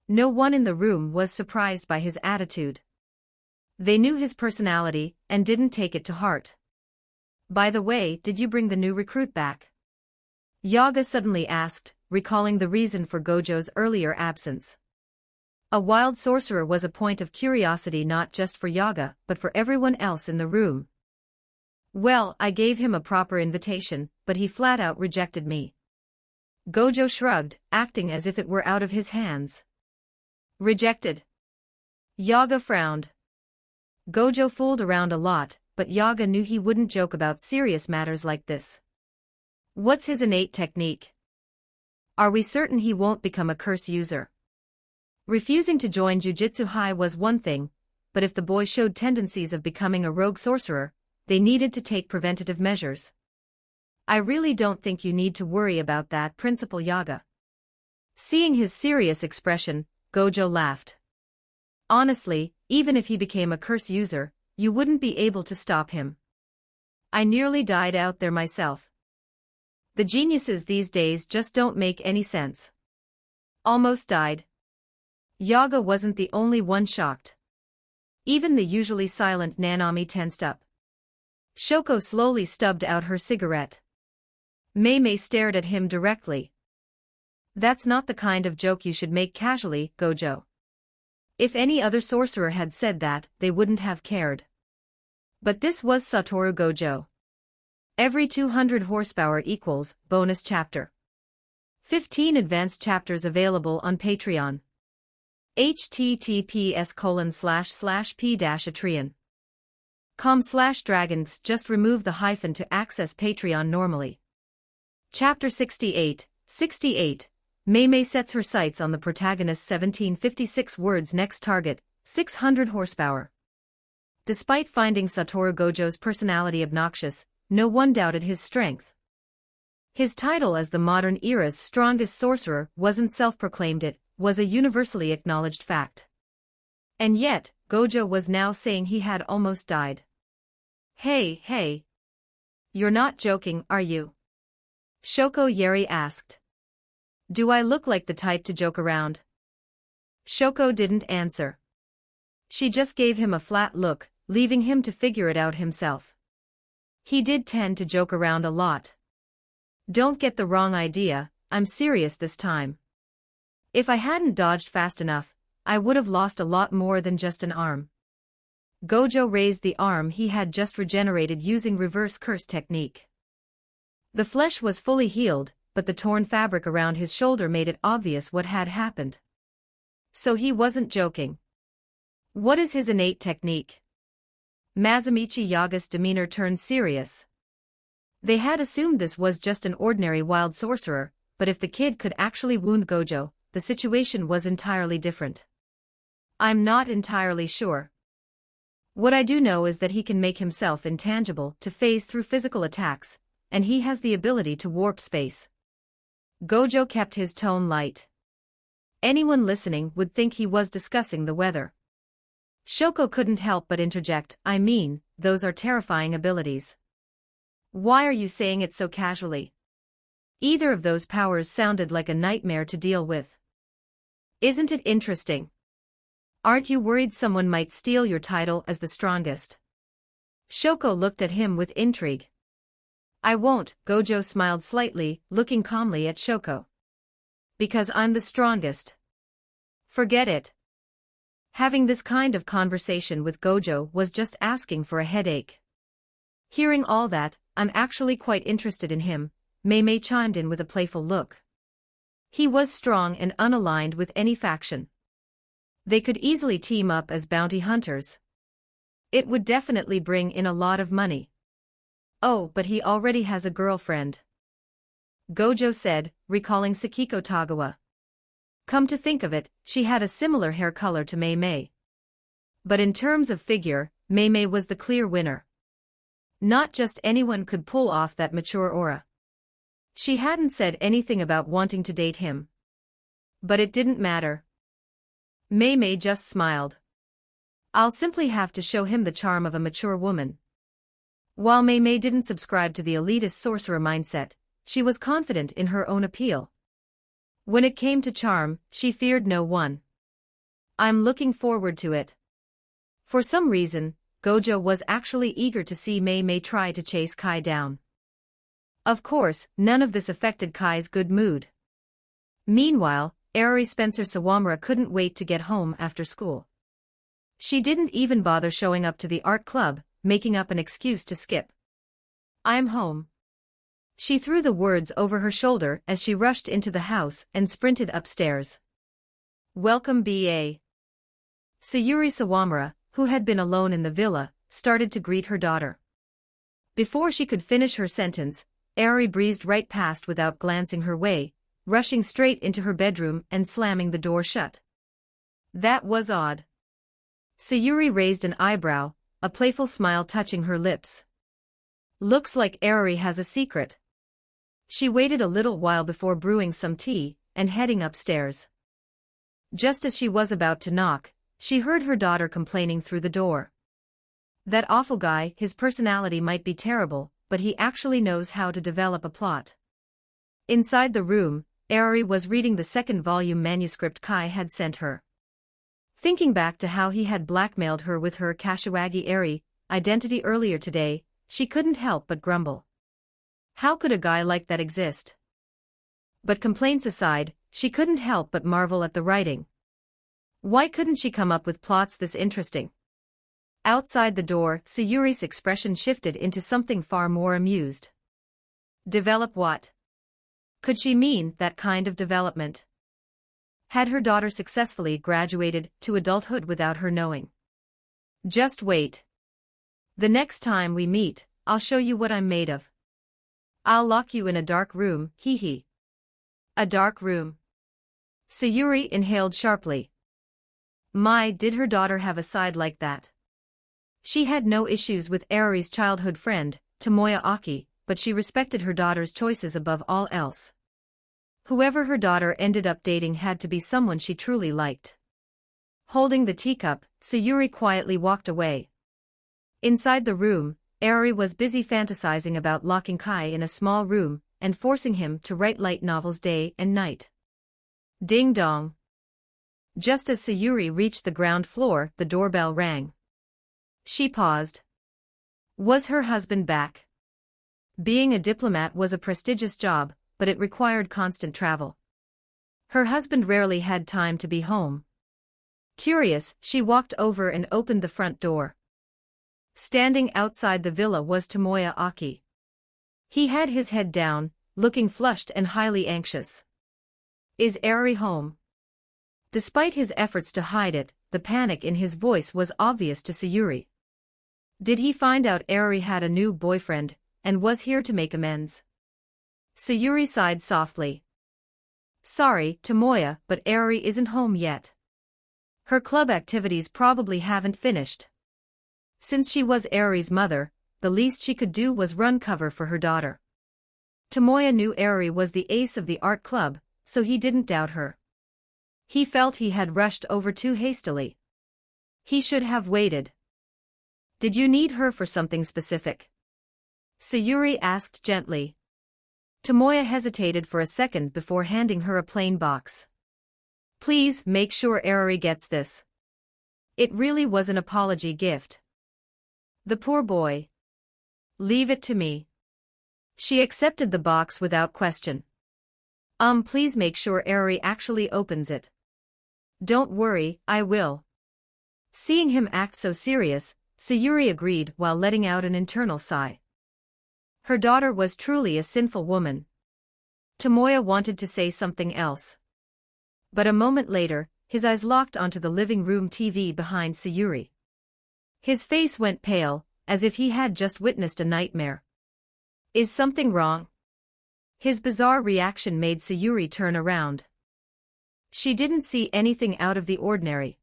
No one in the room was surprised by his attitude. They knew his personality and didn't take it to heart. By the way, did you bring the new recruit back? Yaga suddenly asked, recalling the reason for Gojo's earlier absence. A wild sorcerer was a point of curiosity not just for Yaga, but for everyone else in the room. Well, I gave him a proper invitation, but he flat out rejected me. Gojo shrugged, acting as if it were out of his hands. Rejected? Yaga frowned. Gojo fooled around a lot, but Yaga knew he wouldn't joke about serious matters like this. What's his innate technique? Are we certain he won't become a curse user? Refusing to join Jujutsu High was one thing, but if the boy showed tendencies of becoming a rogue sorcerer, they needed to take preventative measures. I really don't think you need to worry about that, Principal Yaga. Seeing his serious expression, Gojo laughed. Honestly, even if he became a curse user, you wouldn't be able to stop him. I nearly died out there myself. The geniuses these days just don't make any sense. Almost died. Yaga wasn't the only one shocked. Even the usually silent Nanami tensed up. Shoko slowly stubbed out her cigarette. Mei stared at him directly. That's not the kind of joke you should make casually, Gojo. If any other sorcerer had said that, they wouldn't have cared. But this was Satoru Gojo. Every 200 horsepower equals, bonus chapter. 15 advanced chapters available on Patreon. https://p-atreon.com/dragons. Just remove the hyphen to access Patreon normally. Chapter 68, 68. Mei sets her sights on the protagonist's 1756 words next target, 600 horsepower. Despite finding Satoru Gojo's personality obnoxious, no one doubted his strength. His title as the modern era's strongest sorcerer wasn't self-proclaimed, it was a universally acknowledged fact. And yet, Gojo was now saying he had almost died. Hey. You're not joking, are you? Shoko Yeri asked. Do I look like the type to joke around? Shoko didn't answer. She just gave him a flat look, leaving him to figure it out himself. He did tend to joke around a lot. Don't get the wrong idea, I'm serious this time. If I hadn't dodged fast enough, I would have lost a lot more than just an arm. Gojo raised the arm he had just regenerated using reverse curse technique. The flesh was fully healed, but the torn fabric around his shoulder made it obvious what had happened. So he wasn't joking. What is his innate technique? Masamichi Yaga's demeanor turned serious. They had assumed this was just an ordinary wild sorcerer, but if the kid could actually wound Gojo, the situation was entirely different. I'm not entirely sure. What I do know is that he can make himself intangible to phase through physical attacks, and he has the ability to warp space. Gojo kept his tone light. Anyone listening would think he was discussing the weather. Shoko couldn't help but interject, I mean, those are terrifying abilities. Why are you saying it so casually? Either of those powers sounded like a nightmare to deal with. Isn't it interesting? Aren't you worried someone might steal your title as the strongest? Shoko looked at him with intrigue. I won't, Gojo smiled slightly, looking calmly at Shoko. Because I'm the strongest. Forget it. Having this kind of conversation with Gojo was just asking for a headache. Hearing all that, I'm actually quite interested in him, Mei chimed in with a playful look. He was strong and unaligned with any faction. They could easily team up as bounty hunters. It would definitely bring in a lot of money. Oh, but he already has a girlfriend. Gojo said, recalling Sakiko Tagawa. Come to think of it, she had a similar hair color to Mei. But in terms of figure, Mei was the clear winner. Not just anyone could pull off that mature aura. She hadn't said anything about wanting to date him. But it didn't matter. Mei just smiled. I'll simply have to show him the charm of a mature woman. While Mei didn't subscribe to the elitist sorcerer mindset, she was confident in her own appeal. When it came to charm, she feared no one. I'm looking forward to it. For some reason, Gojo was actually eager to see Mei try to chase Kai down. Of course, none of this affected Kai's good mood. Meanwhile, Aoi Spencer Sawamura couldn't wait to get home after school. She didn't even bother showing up to the art club, making up an excuse to skip. I'm home. She threw the words over her shoulder as she rushed into the house and sprinted upstairs. Welcome B.A. Sayuri Sawamura, who had been alone in the villa, started to greet her daughter. Before she could finish her sentence, Aoi breezed right past without glancing her way, rushing straight into her bedroom and slamming the door shut. That was odd. Sayuri raised an eyebrow, a playful smile touching her lips. Looks like Aoi has a secret. She waited a little while before brewing some tea and heading upstairs. Just as she was about to knock, she heard her daughter complaining through the door. That awful guy, his personality might be terrible, but he actually knows how to develop a plot. Inside the room, Aoi was reading the second volume manuscript Kai had sent her. Thinking back to how he had blackmailed her with her Kashiwagi Eri identity earlier today, she couldn't help but grumble. How could a guy like that exist? But complaints aside, she couldn't help but marvel at the writing. Why couldn't she come up with plots this interesting? Outside the door, Sayuri's expression shifted into something far more amused. Develop what? Could she mean that kind of development? Had her daughter successfully graduated to adulthood without her knowing? Just wait. The next time we meet, I'll show you what I'm made of. I'll lock you in a dark room, hee hee. A dark room. Sayuri inhaled sharply. My, did her daughter have a side like that? She had no issues with Aoi's childhood friend, Tomoya Aki, but she respected her daughter's choices above all else. Whoever her daughter ended up dating had to be someone she truly liked. Holding the teacup, Sayuri quietly walked away. Inside the room, Aoi was busy fantasizing about locking Kai in a small room and forcing him to write light novels day and night. Ding dong. Just as Sayuri reached the ground floor, the doorbell rang. She paused. Was her husband back? Being a diplomat was a prestigious job, but it required constant travel. Her husband rarely had time to be home. Curious, she walked over and opened the front door. Standing outside the villa was Tomoya Aki. He had his head down, looking flushed and highly anxious. Is Aoi home? Despite his efforts to hide it, the panic in his voice was obvious to Sayuri. Did he find out Aoi had a new boyfriend, and was here to make amends? Sayuri sighed softly. Sorry, Tomoya, but Aoi isn't home yet. Her club activities probably haven't finished. Since she was Aoi's mother, the least she could do was run cover for her daughter. Tomoya knew Aoi was the ace of the art club, so he didn't doubt her. He felt he had rushed over too hastily. He should have waited. Did you need her for something specific? Sayuri asked gently. Tomoya hesitated for a second before handing her a plain box. Please make sure Aoi gets this. It really was an apology gift. The poor boy. Leave it to me. She accepted the box without question. Please make sure Eri actually opens it. Don't worry, I will. Seeing him act so serious, Sayuri agreed while letting out an internal sigh. Her daughter was truly a sinful woman. Tomoya wanted to say something else. But a moment later, his eyes locked onto the living room TV behind Sayuri. His face went pale, as if he had just witnessed a nightmare. Is something wrong? His bizarre reaction made Sayuri turn around. She didn't see anything out of the ordinary.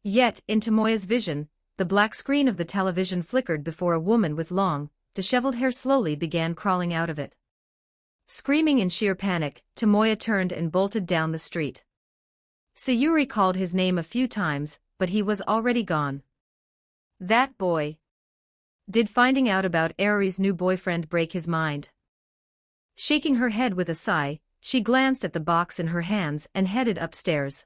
Yet, in Tomoya's vision, the black screen of the television flickered before a woman with long, disheveled hair slowly began crawling out of it. Screaming in sheer panic, Tomoya turned and bolted down the street. Sayuri called his name a few times, but he was already gone. That boy. Did finding out about Eri's new boyfriend break his mind? Shaking her head with a sigh, she glanced at the box in her hands and headed upstairs.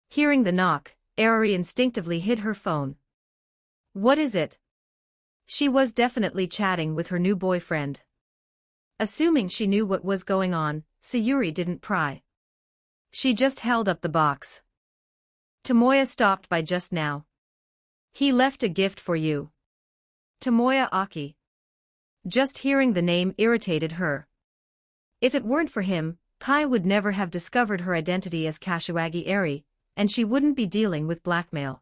Hearing the knock, Eri instinctively hid her phone. What is it? She was definitely chatting with her new boyfriend. Assuming she knew what was going on, Sayuri didn't pry. She just held up the box. Tomoya stopped by just now. He left a gift for you. Tomoya Aki. Just hearing the name irritated her. If it weren't for him, Kai would never have discovered her identity as Kashiwagi Eri, and she wouldn't be dealing with blackmail.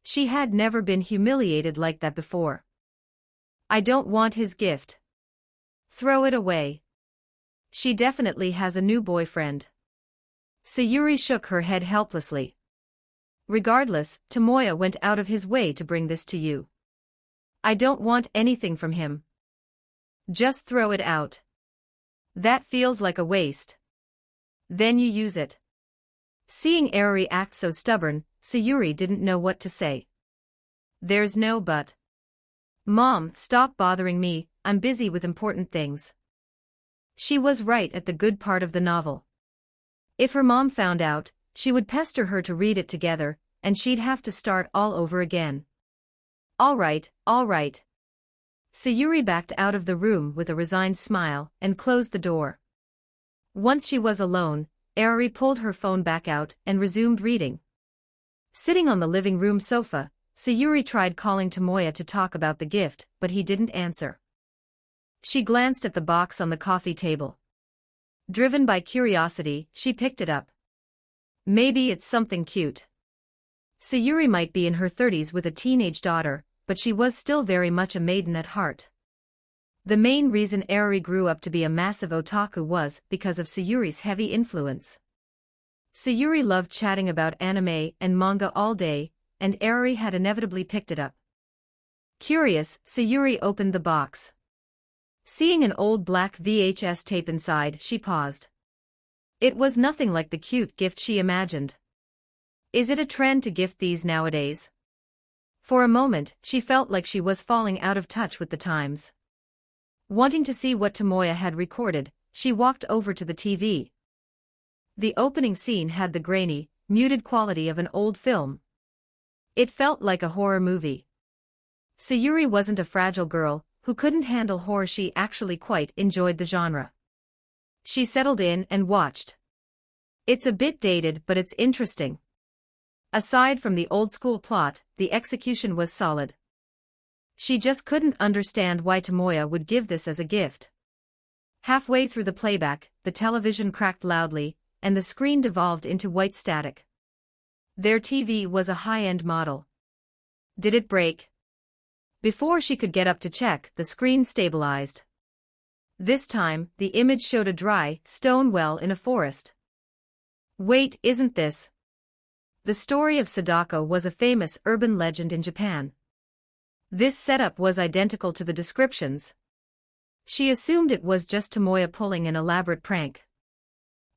She had never been humiliated like that before. I don't want his gift. Throw it away. She definitely has a new boyfriend. Sayuri shook her head helplessly. Regardless, Tomoya went out of his way to bring this to you. I don't want anything from him. Just throw it out. That feels like a waste. Then you use it. Seeing Eri act so stubborn, Sayuri didn't know what to say. There's no but. Mom, stop bothering me, I'm busy with important things. She was right at the good part of the novel. If her mom found out, she would pester her to read it together, and she'd have to start all over again. All right. Sayuri backed out of the room with a resigned smile and closed the door. Once she was alone, Eri pulled her phone back out and resumed reading. Sitting on the living room sofa, Sayuri tried calling Tomoya to talk about the gift, but he didn't answer. She glanced at the box on the coffee table. Driven by curiosity, she picked it up. Maybe it's something cute. Sayuri might be in her 30s with a teenage daughter, but she was still very much a maiden at heart. The main reason Eri grew up to be a massive otaku was because of Sayuri's heavy influence. Sayuri loved chatting about anime and manga all day, and Eri had inevitably picked it up. Curious, Sayuri opened the box. Seeing an old black VHS tape inside, she paused. It was nothing like the cute gift she imagined. Is it a trend to gift these nowadays? For a moment, she felt like she was falling out of touch with the times. Wanting to see what Tomoya had recorded, she walked over to the TV. The opening scene had the grainy, muted quality of an old film. It felt like a horror movie. Sayuri wasn't a fragile girl who couldn't handle horror. She actually quite enjoyed the genre. She settled in and watched. It's a bit dated, but it's interesting. Aside from the old-school plot, the execution was solid. She just couldn't understand why Tomoya would give this as a gift. Halfway through the playback, the television cracked loudly, and the screen devolved into white static. Their TV was a high-end model. Did it break? Before she could get up to check, the screen stabilized. This time, the image showed a dry, stone well in a forest. Wait, isn't this? The story of Sadako was a famous urban legend in Japan. This setup was identical to the descriptions. She assumed it was just Tomoya pulling an elaborate prank.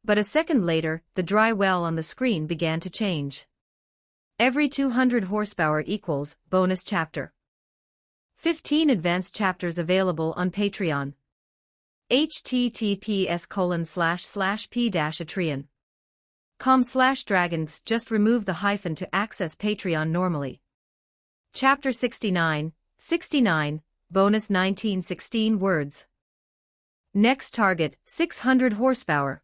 But a second later, the dry well on the screen began to change. Every 200 horsepower equals bonus chapter. 15 advanced chapters available on Patreon. https://p-atreon com/dragons. Just remove the hyphen to access Patreon normally. Chapter 69, 69, bonus 1916 words. Next target, 600 horsepower.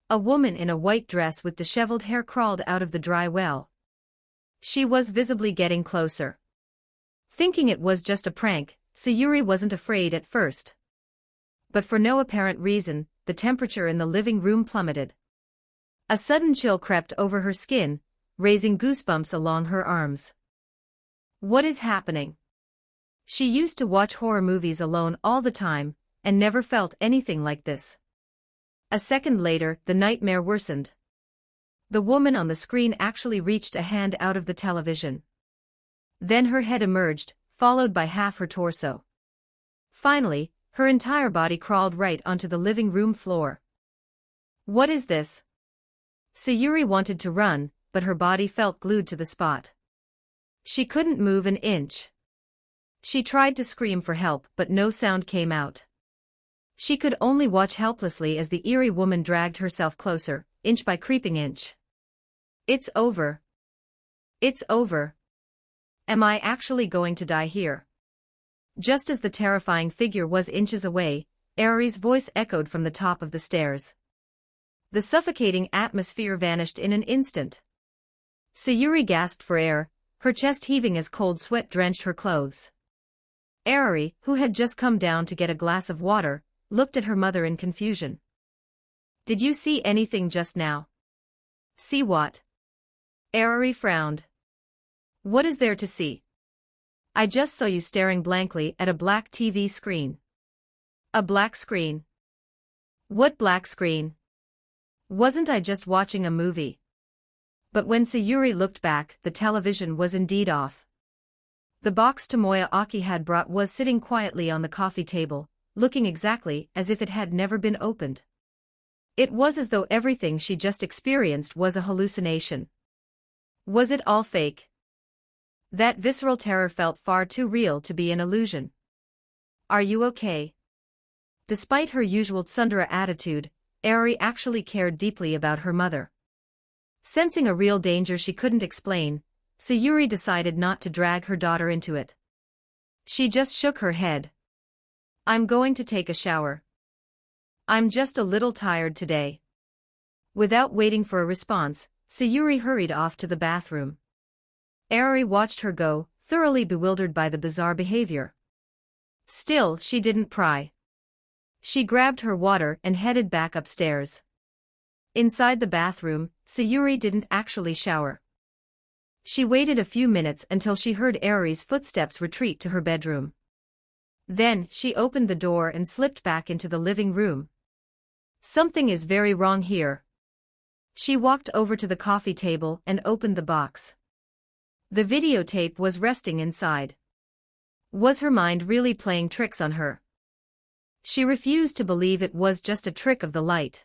A woman in a white dress with disheveled hair crawled out of the dry well. She was visibly getting closer. Thinking it was just a prank, Sayuri wasn't afraid at first. But for no apparent reason, the temperature in the living room plummeted. A sudden chill crept over her skin, raising goosebumps along her arms. What is happening? She used to watch horror movies alone all the time, and never felt anything like this. A second later, the nightmare worsened. The woman on the screen actually reached a hand out of the television. Then her head emerged, followed by half her torso. Finally, her entire body crawled right onto the living room floor. What is this? Sayuri wanted to run, but her body felt glued to the spot. She couldn't move an inch. She tried to scream for help, but no sound came out. She could only watch helplessly as the eerie woman dragged herself closer, inch by creeping inch. It's over. It's over. Am I actually going to die here? Just as the terrifying figure was inches away, Ari's voice echoed from the top of the stairs. The suffocating atmosphere vanished in an instant. Sayuri gasped for air, her chest heaving as cold sweat drenched her clothes. Ari, who had just come down to get a glass of water, looked at her mother in confusion. Did you see anything just now? See what? Ari frowned. What is there to see? I just saw you staring blankly at a black TV screen. A black screen? What black screen? Wasn't I just watching a movie? But when Sayuri looked back, the television was indeed off. The box Tomoya Aki had brought was sitting quietly on the coffee table, looking exactly as if it had never been opened. It was as though everything she just experienced was a hallucination. Was it all fake? That visceral terror felt far too real to be an illusion. Are you okay? Despite her usual tsundere attitude, Ari actually cared deeply about her mother. Sensing a real danger she couldn't explain, Sayuri decided not to drag her daughter into it. She just shook her head. I'm going to take a shower. I'm just a little tired today. Without waiting for a response, Sayuri hurried off to the bathroom. Ari watched her go, thoroughly bewildered by the bizarre behavior. Still, she didn't pry. She grabbed her water and headed back upstairs. Inside the bathroom, Sayuri didn't actually shower. She waited a few minutes until she heard Ari's footsteps retreat to her bedroom. Then, she opened the door and slipped back into the living room. Something is very wrong here. She walked over to the coffee table and opened the box. The videotape was resting inside. Was her mind really playing tricks on her? She refused to believe it was just a trick of the light.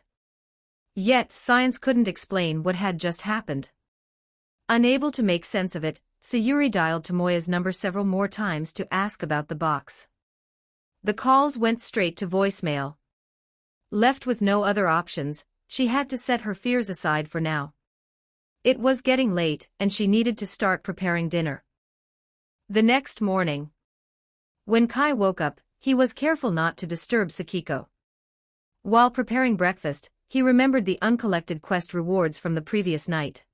Yet, science couldn't explain what had just happened. Unable to make sense of it, Sayuri dialed Tomoya's number several more times to ask about the box. The calls went straight to voicemail. Left with no other options, she had to set her fears aside for now. It was getting late, and she needed to start preparing dinner. The next morning, when Kai woke up, he was careful not to disturb Sakiko. While preparing breakfast, he remembered the uncollected quest rewards from the previous night.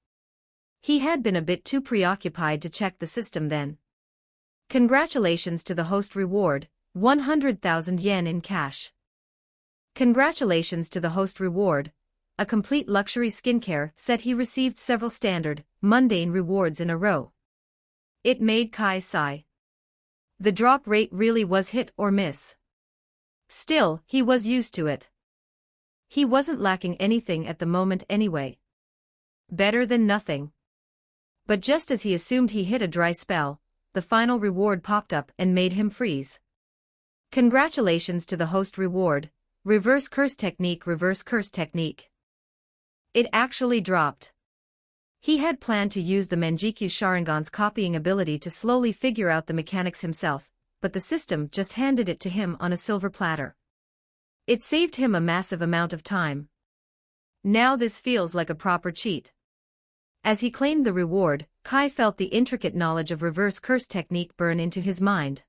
He had been a bit too preoccupied to check the system then. Congratulations to the host reward, 100,000 yen in cash. Congratulations to the host reward, a complete luxury skincare set. He received several standard, mundane rewards in a row. It made Kai sigh. The drop rate really was hit or miss. Still, he was used to it. He wasn't lacking anything at the moment anyway. Better than nothing. But just as he assumed he hit a dry spell, the final reward popped up and made him freeze. Congratulations to the host reward, reverse curse technique, reverse curse technique. It actually dropped. He had planned to use the Manjikyu Sharingan's copying ability to slowly figure out the mechanics himself, but the system just handed it to him on a silver platter. It saved him a massive amount of time. Now this feels like a proper cheat. As he claimed the reward, Kai felt the intricate knowledge of reverse curse technique burn into his mind.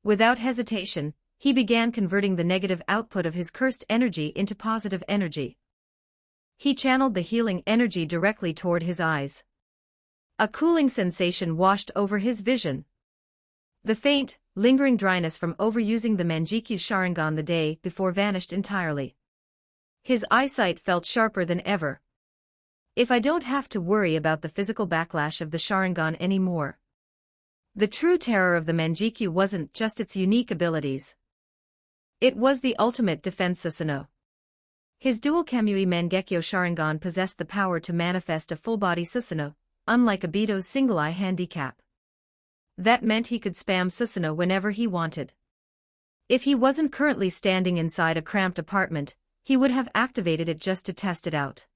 Without hesitation, he began converting the negative output of his cursed energy into positive energy. He channeled the healing energy directly toward his eyes. A cooling sensation washed over his vision. The faint, lingering dryness from overusing the Manjikyu Sharingan the day before vanished entirely. His eyesight felt sharper than ever. If I don't have to worry about the physical backlash of the Sharingan anymore. The true terror of the Manjikyu wasn't just its unique abilities. It was the ultimate defense Susanoo. His dual Kamui Mangekyo Sharingan possessed the power to manifest a full-body Susanoo, unlike Obito's single-eye handicap. That meant he could spam Susanoo whenever he wanted. If he wasn't currently standing inside a cramped apartment, he would have activated it just to test it out.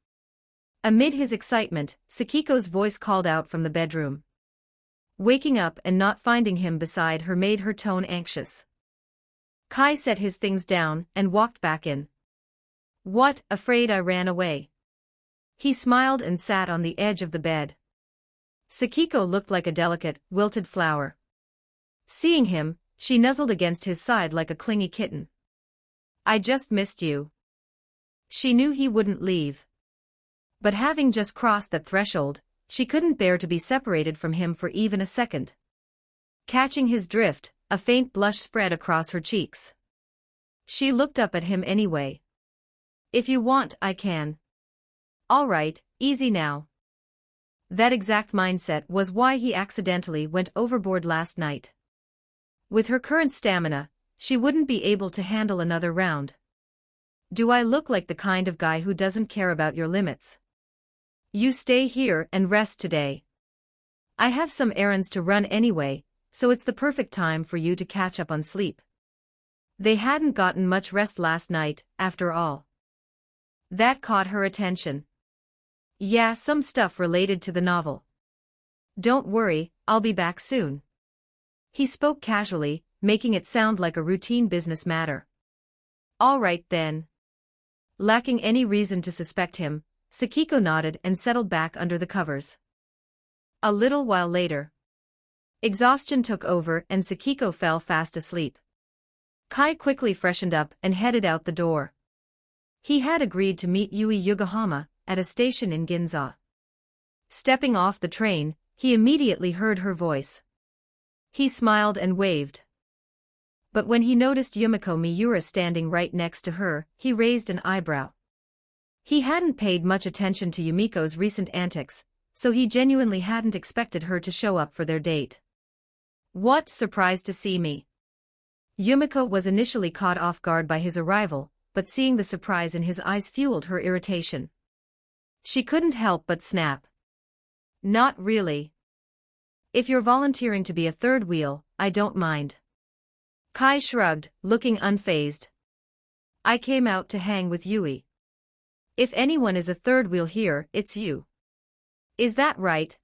Amid his excitement, Sakiko's voice called out from the bedroom. Waking up and not finding him beside her made her tone anxious. Kai set his things down and walked back in. What, afraid I ran away? He smiled and sat on the edge of the bed. Sakiko looked like a delicate, wilted flower. Seeing him, she nuzzled against his side like a clingy kitten. I just missed you. She knew he wouldn't leave. But having just crossed that threshold, she couldn't bear to be separated from him for even a second. Catching his drift, a faint blush spread across her cheeks. She looked up at him anyway. If you want, I can. All right, easy now. That exact mindset was why he accidentally went overboard last night. With her current stamina, she wouldn't be able to handle another round. Do I look like the kind of guy who doesn't care about your limits? You stay here and rest today. I have some errands to run anyway, so it's the perfect time for you to catch up on sleep. They hadn't gotten much rest last night, after all. That caught her attention. Yeah, some stuff related to the novel. Don't worry, I'll be back soon. He spoke casually, making it sound like a routine business matter. All right then. Lacking any reason to suspect him, Sakiko nodded and settled back under the covers. A little while later, exhaustion took over and Sakiko fell fast asleep. Kai quickly freshened up and headed out the door. He had agreed to meet Yui Yokohama at a station in Ginza. Stepping off the train, he immediately heard her voice. He smiled and waved. But when he noticed Yumiko Miura standing right next to her, he raised an eyebrow. He hadn't paid much attention to Yumiko's recent antics, so he genuinely hadn't expected her to show up for their date. What, surprised to see me? Yumiko was initially caught off guard by his arrival, but seeing the surprise in his eyes fueled her irritation. She couldn't help but snap. Not really. If you're volunteering to be a third wheel, I don't mind. Kai shrugged, looking unfazed. I came out to hang with Yui. If anyone is a third wheel here, it's you. Is that right?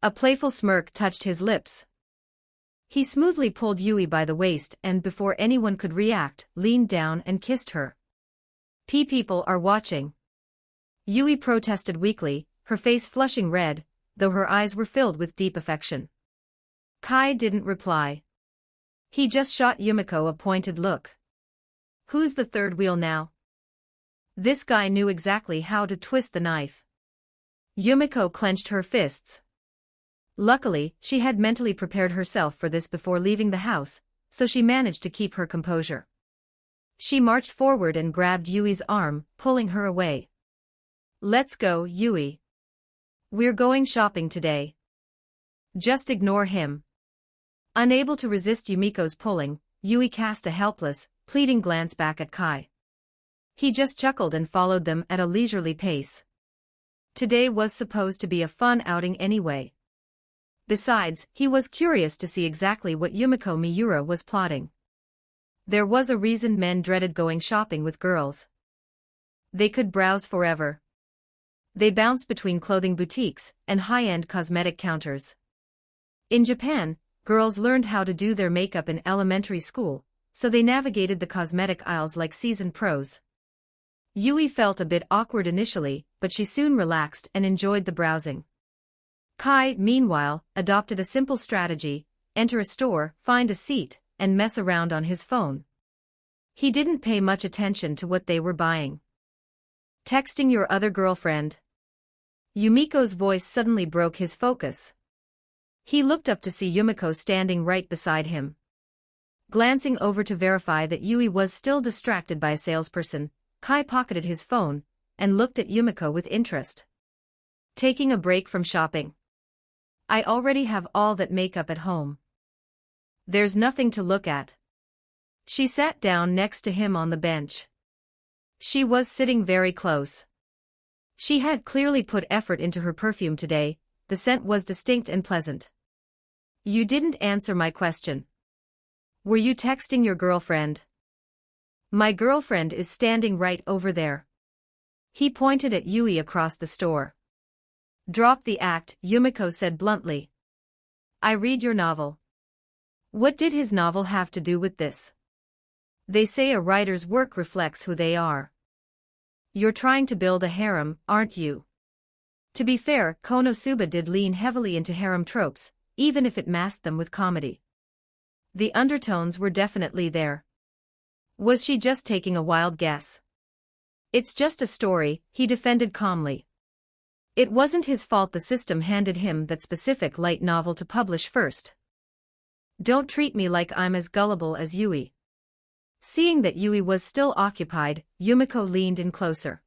A playful smirk touched his lips. He smoothly pulled Yui by the waist and before anyone could react, leaned down and kissed her. People are watching. Yui protested weakly, her face flushing red, though her eyes were filled with deep affection. Kai didn't reply. He just shot Yumiko a pointed look. Who's the third wheel now? This guy knew exactly how to twist the knife. Yumiko clenched her fists. Luckily, she had mentally prepared herself for this before leaving the house, so she managed to keep her composure. She marched forward and grabbed Yui's arm, pulling her away. Let's go, Yui. We're going shopping today. Just ignore him. Unable to resist Yumiko's pulling, Yui cast a helpless, pleading glance back at Kai. He just chuckled and followed them at a leisurely pace. Today was supposed to be a fun outing anyway. Besides, he was curious to see exactly what Yumiko Miura was plotting. There was a reason men dreaded going shopping with girls. They could browse forever. They bounced between clothing boutiques and high-end cosmetic counters. In Japan, girls learned how to do their makeup in elementary school, so they navigated the cosmetic aisles like seasoned pros. Yui felt a bit awkward initially, but she soon relaxed and enjoyed the browsing. Kai, meanwhile, adopted a simple strategy: enter a store, find a seat, and mess around on his phone. He didn't pay much attention to what they were buying. Texting your other girlfriend? Yumiko's voice suddenly broke his focus. He looked up to see Yumiko standing right beside him. Glancing over to verify that Yui was still distracted by a salesperson, Kai pocketed his phone and looked at Yumiko with interest. Taking a break from shopping? I already have all that makeup at home. There's nothing to look at. She sat down next to him on the bench. She was sitting very close. She had clearly put effort into her perfume today. The scent was distinct and pleasant. You didn't answer my question. Were you texting your girlfriend? My girlfriend is standing right over there. He pointed at Yui across the store. Drop the act, Yumiko said bluntly. I read your novel. What did his novel have to do with this? They say a writer's work reflects who they are. You're trying to build a harem, aren't you? To be fair, Konosuba did lean heavily into harem tropes, even if it masked them with comedy. The undertones were definitely there. Was she just taking a wild guess? It's just a story, he defended calmly. It wasn't his fault the system handed him that specific light novel to publish first. Don't treat me like I'm as gullible as Yui. Seeing that Yui was still occupied, Yumiko leaned in closer.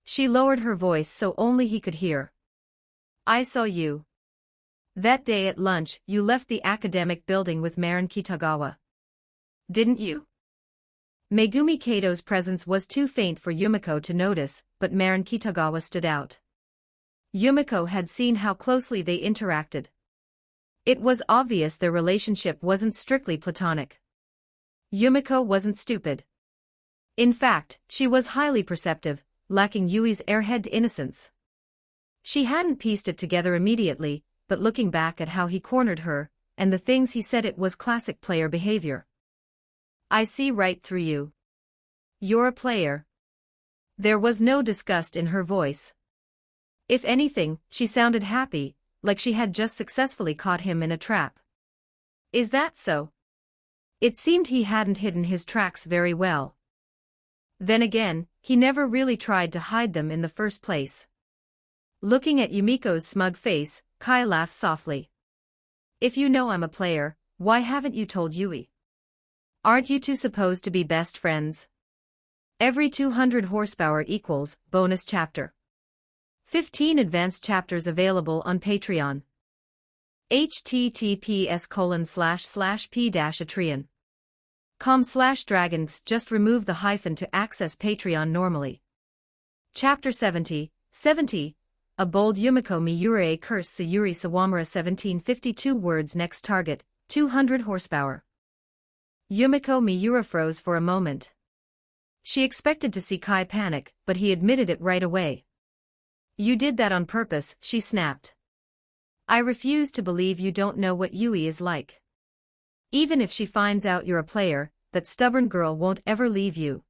She lowered her voice so only he could hear. I saw you. That day at lunch, you left the academic building with Marin Kitagawa. Didn't you? Megumi Kato's presence was too faint for Yumiko to notice, but Marin Kitagawa stood out. Yumiko had seen how closely they interacted. It was obvious their relationship wasn't strictly platonic. Yumiko wasn't stupid. In fact, she was highly perceptive, lacking Yui's airhead innocence. She hadn't pieced it together immediately, but looking back at how he cornered her, and the things he said, it was classic player behavior. I see right through you. You're a player. There was no disgust in her voice. If anything, she sounded happy, like she had just successfully caught him in a trap. Is that so? It seemed he hadn't hidden his tracks very well. Then again, he never really tried to hide them in the first place. Looking at Yumiko's smug face, Kai laughed softly. If you know I'm a player, why haven't you told Yui? Aren't you two supposed to be best friends? Every 200 horsepower equals bonus chapter. 15 advanced chapters available on Patreon. https://p-atreon.com/dragons. Just remove the hyphen to access Patreon normally. Chapter 70. A bold Yumiko Miura curse Sayuri Sawamura 1752 words. Next target, 200 horsepower. Yumiko Miura froze for a moment. She expected to see Kai panic, but he admitted it right away. You did that on purpose, she snapped. I refuse to believe you don't know what Yui is like. Even if she finds out you're a player, that stubborn girl won't ever leave you.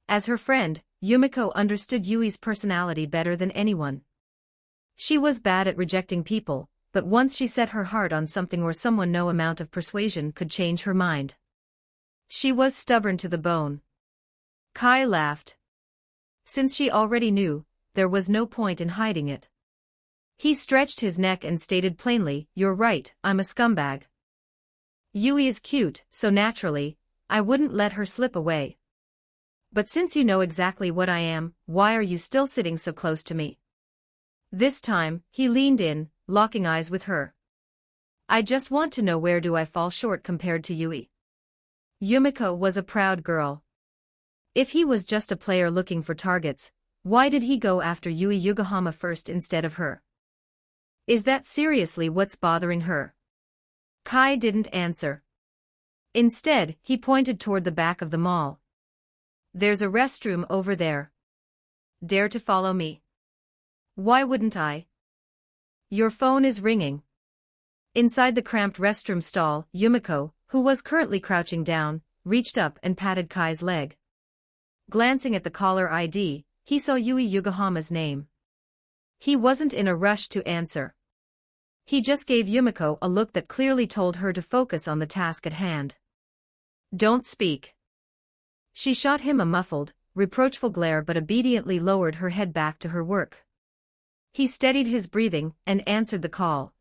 As her friend, Yumiko understood Yui's personality better than anyone. She was bad at rejecting people, but once she set her heart on something or someone, no amount of persuasion could change her mind. She was stubborn to the bone. Kai laughed. Since she already knew, there was no point in hiding it. He stretched his neck and stated plainly, you're right, I'm a scumbag. Yui is cute, so naturally, I wouldn't let her slip away. But since you know exactly what I am, why are you still sitting so close to me? This time, he leaned in, locking eyes with her. I just want to know, where do I fall short compared to Yui? Yumiko was a proud girl. If he was just a player looking for targets, why did he go after Yui Yokohama first instead of her? Is that seriously what's bothering her? Kai didn't answer. Instead, he pointed toward the back of the mall. There's a restroom over there. Dare to follow me? Why wouldn't I? Your phone is ringing. Inside the cramped restroom stall, Yumiko, who was currently crouching down, reached up and patted Kai's leg. Glancing at the caller ID, he saw Yui Yokohama's name. He wasn't in a rush to answer. He just gave Yumiko a look that clearly told her to focus on the task at hand. Don't speak. She shot him a muffled, reproachful glare but obediently lowered her head back to her work. He steadied his breathing and answered the call.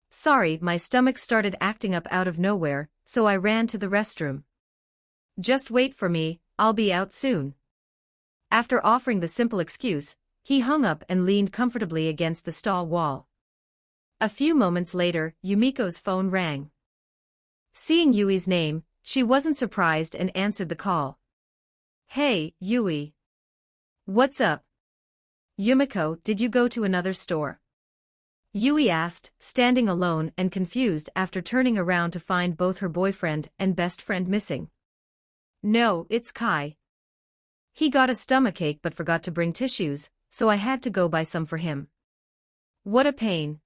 Sorry, my stomach started acting up out of nowhere, so I ran to the restroom. Just wait for me, I'll be out soon. After offering the simple excuse, he hung up and leaned comfortably against the stall wall. A few moments later, Yumiko's phone rang. Seeing Yui's name, she wasn't surprised and answered the call. Hey, Yui. What's up? Yumiko, did you go to another store? Yui asked, standing alone and confused after turning around to find both her boyfriend and best friend missing. No, it's Kai. He got a stomachache but forgot to bring tissues, so I had to go buy some for him. What a pain.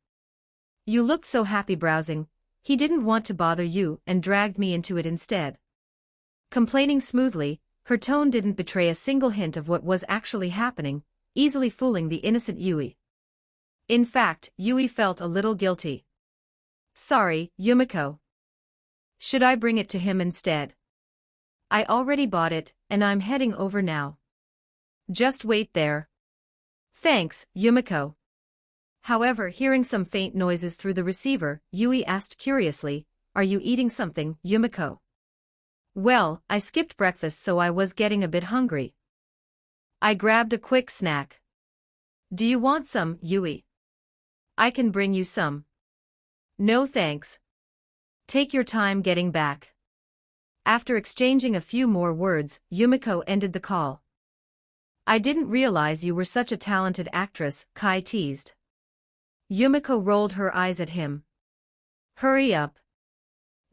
You looked so happy browsing. He didn't want to bother you and dragged me into it instead. Complaining smoothly, her tone didn't betray a single hint of what was actually happening, easily fooling the innocent Yui. In fact, Yui felt a little guilty. Sorry, Yumiko. Should I bring it to him instead? I already bought it, and I'm heading over now. Just wait there. Thanks, Yumiko. However, hearing some faint noises through the receiver, Yui asked curiously, Are you eating something, Yumiko? Well, I skipped breakfast so I was getting a bit hungry. I grabbed a quick snack. Do you want some, Yui? I can bring you some. No thanks. Take your time getting back. After exchanging a few more words, Yumiko ended the call. I didn't realize you were such a talented actress, Kai teased. Yumiko rolled her eyes at him. Hurry up.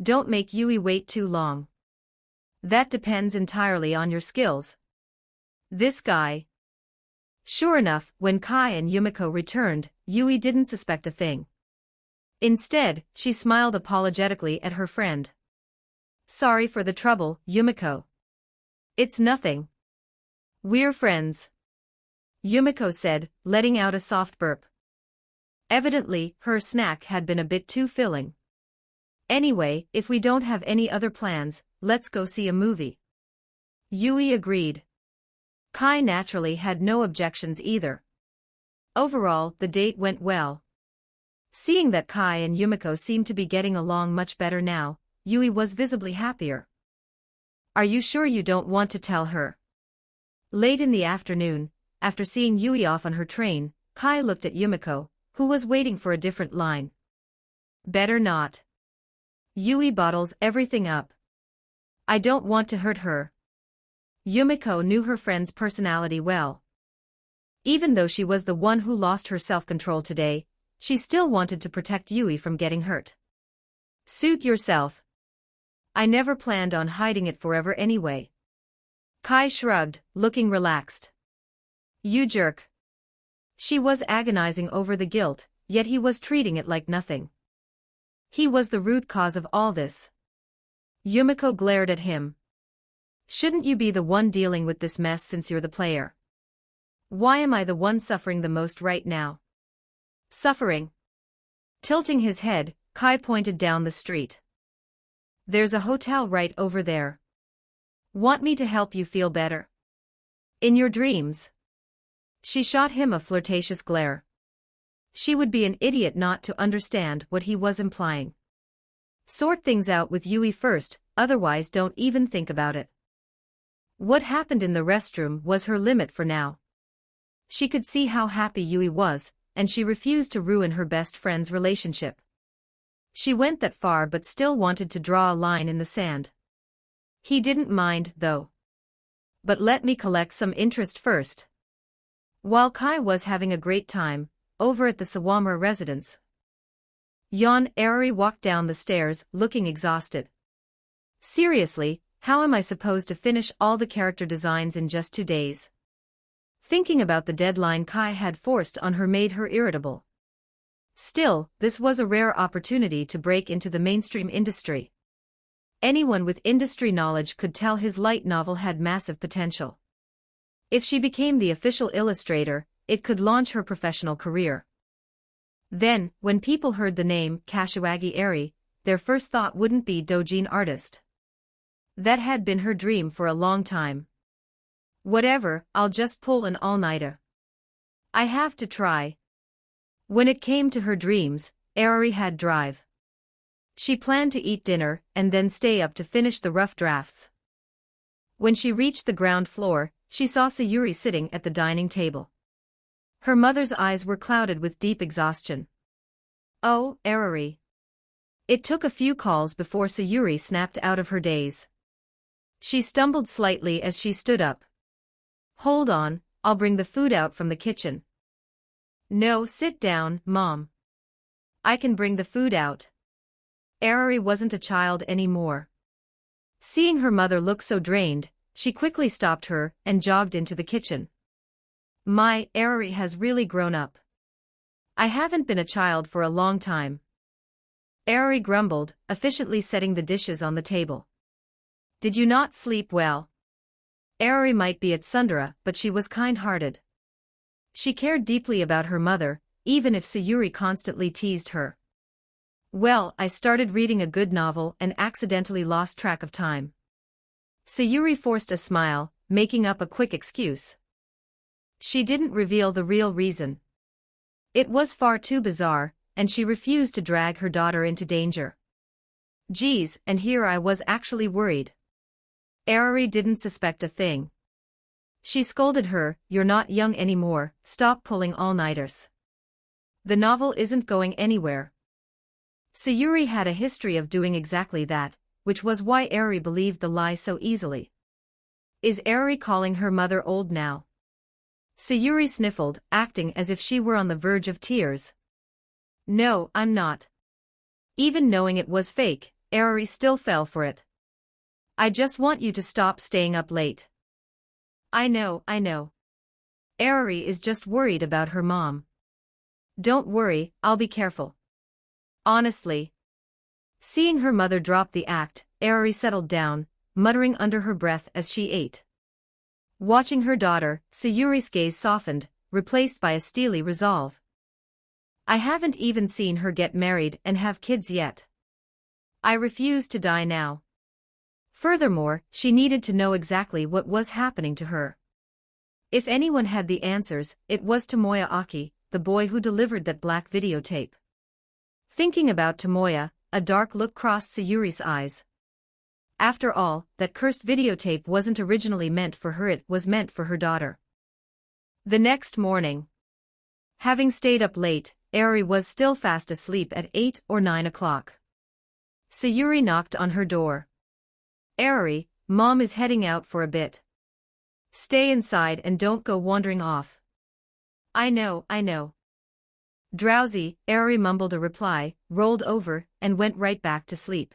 Don't make Yui wait too long. That depends entirely on your skills. This guy. Sure enough, when Kai and Yumiko returned, Yui didn't suspect a thing. Instead, she smiled apologetically at her friend. Sorry for the trouble, Yumiko. It's nothing. We're friends. Yumiko said, letting out a soft burp. Evidently, her snack had been a bit too filling. Anyway, if we don't have any other plans, let's go see a movie. Yui agreed. Kai naturally had no objections either. Overall, the date went well. Seeing that Kai and Yumiko seemed to be getting along much better now, Yui was visibly happier. Are you sure you don't want to tell her? Late in the afternoon, after seeing Yui off on her train, Kai looked at Yumiko, who was waiting for a different line. Better not. Yui bottles everything up. I don't want to hurt her. Yumiko knew her friend's personality well. Even though she was the one who lost her self-control today, she still wanted to protect Yui from getting hurt. Suit yourself. I never planned on hiding it forever anyway. Kai shrugged, looking relaxed. You jerk. She was agonizing over the guilt, yet he was treating it like nothing. He was the root cause of all this. Yumiko glared at him. Shouldn't you be the one dealing with this mess since you're the player? Why am I the one suffering the most right now? Suffering? Tilting his head, Kai pointed down the street. There's a hotel right over there. Want me to help you feel better? In your dreams? She shot him a flirtatious glare. She would be an idiot not to understand what he was implying. Sort things out with Yui first, otherwise don't even think about it. What happened in the restroom was her limit for now. She could see how happy Yui was, and she refused to ruin her best friend's relationship. She went that far but still wanted to draw a line in the sand. He didn't mind, though. But let me collect some interest first. While Kai was having a great time, over at the Sawamura residence, Yon Arari walked down the stairs, looking exhausted. Seriously, how am I supposed to finish all the character designs in just 2 days? Thinking about the deadline Kai had forced on her made her irritable. Still, this was a rare opportunity to break into the mainstream industry. Anyone with industry knowledge could tell his light novel had massive potential. If she became the official illustrator, it could launch her professional career. Then, when people heard the name Kashiwagi Eri, their first thought wouldn't be doujin artist. That had been her dream for a long time. Whatever, I'll just pull an all-nighter. I have to try. When it came to her dreams, Eri had drive. She planned to eat dinner and then stay up to finish the rough drafts. When she reached the ground floor, she saw Sayuri sitting at the dining table. Her mother's eyes were clouded with deep exhaustion. Oh, Eri. It took a few calls before Sayuri snapped out of her daze. She stumbled slightly as she stood up. Hold on, I'll bring the food out from the kitchen. No, sit down, Mom. I can bring the food out. Eri wasn't a child anymore. Seeing her mother look so drained, she quickly stopped her and jogged into the kitchen. My, Eri has really grown up. I haven't been a child for a long time. Eri grumbled, efficiently setting the dishes on the table. Did you not sleep well? Eri might be at Sundara, but she was kind-hearted. She cared deeply about her mother, even if Sayuri constantly teased her. Well, I started reading a good novel and accidentally lost track of time. Sayuri forced a smile, making up a quick excuse. She didn't reveal the real reason. It was far too bizarre, and she refused to drag her daughter into danger. Geez, and here I was actually worried. Eri didn't suspect a thing. She scolded her, "You're not young anymore, stop pulling all-nighters. The novel isn't going anywhere." Sayuri had a history of doing exactly that, which was why Eri believed the lie so easily. Is Eri calling her mother old now? Sayuri sniffled, acting as if she were on the verge of tears. No, I'm not. Even knowing it was fake, Eri still fell for it. I just want you to stop staying up late. I know. Eri is just worried about her mom. Don't worry, I'll be careful. Honestly. Seeing her mother drop the act, Eri settled down, muttering under her breath as she ate. Watching her daughter, Sayuri's gaze softened, replaced by a steely resolve. I haven't even seen her get married and have kids yet. I refuse to die now. Furthermore, she needed to know exactly what was happening to her. If anyone had the answers, it was Tomoya Aki, the boy who delivered that black videotape. Thinking about Tomoya, a dark look crossed Sayuri's eyes. After all, that cursed videotape wasn't originally meant for her, it was meant for her daughter. The next morning. Having stayed up late, Eri was still fast asleep at 8 or 9 o'clock. Sayuri knocked on her door. Eri, Mom is heading out for a bit. Stay inside and don't go wandering off. I know. Drowsy, Eri mumbled a reply, rolled over, and went right back to sleep.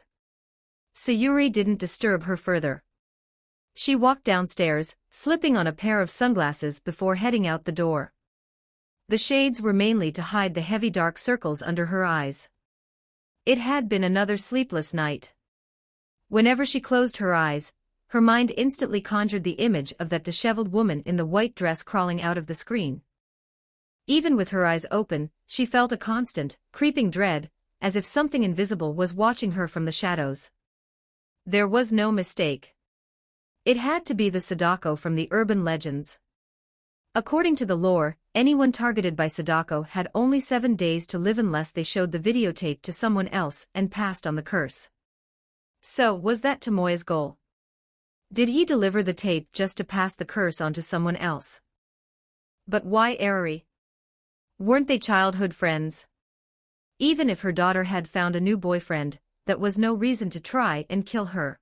Sayuri didn't disturb her further. She walked downstairs, slipping on a pair of sunglasses before heading out the door. The shades were mainly to hide the heavy dark circles under her eyes. It had been another sleepless night. Whenever she closed her eyes, her mind instantly conjured the image of that disheveled woman in the white dress crawling out of the screen. Even with her eyes open, she felt a constant, creeping dread, as if something invisible was watching her from the shadows. There was no mistake. It had to be the Sadako from the urban legends. According to the lore, anyone targeted by Sadako had only 7 days to live unless they showed the videotape to someone else and passed on the curse. So, was that Tomoya's goal? Did he deliver the tape just to pass the curse on to someone else? But why Eri? Weren't they childhood friends? Even if her daughter had found a new boyfriend, that was no reason to try and kill her.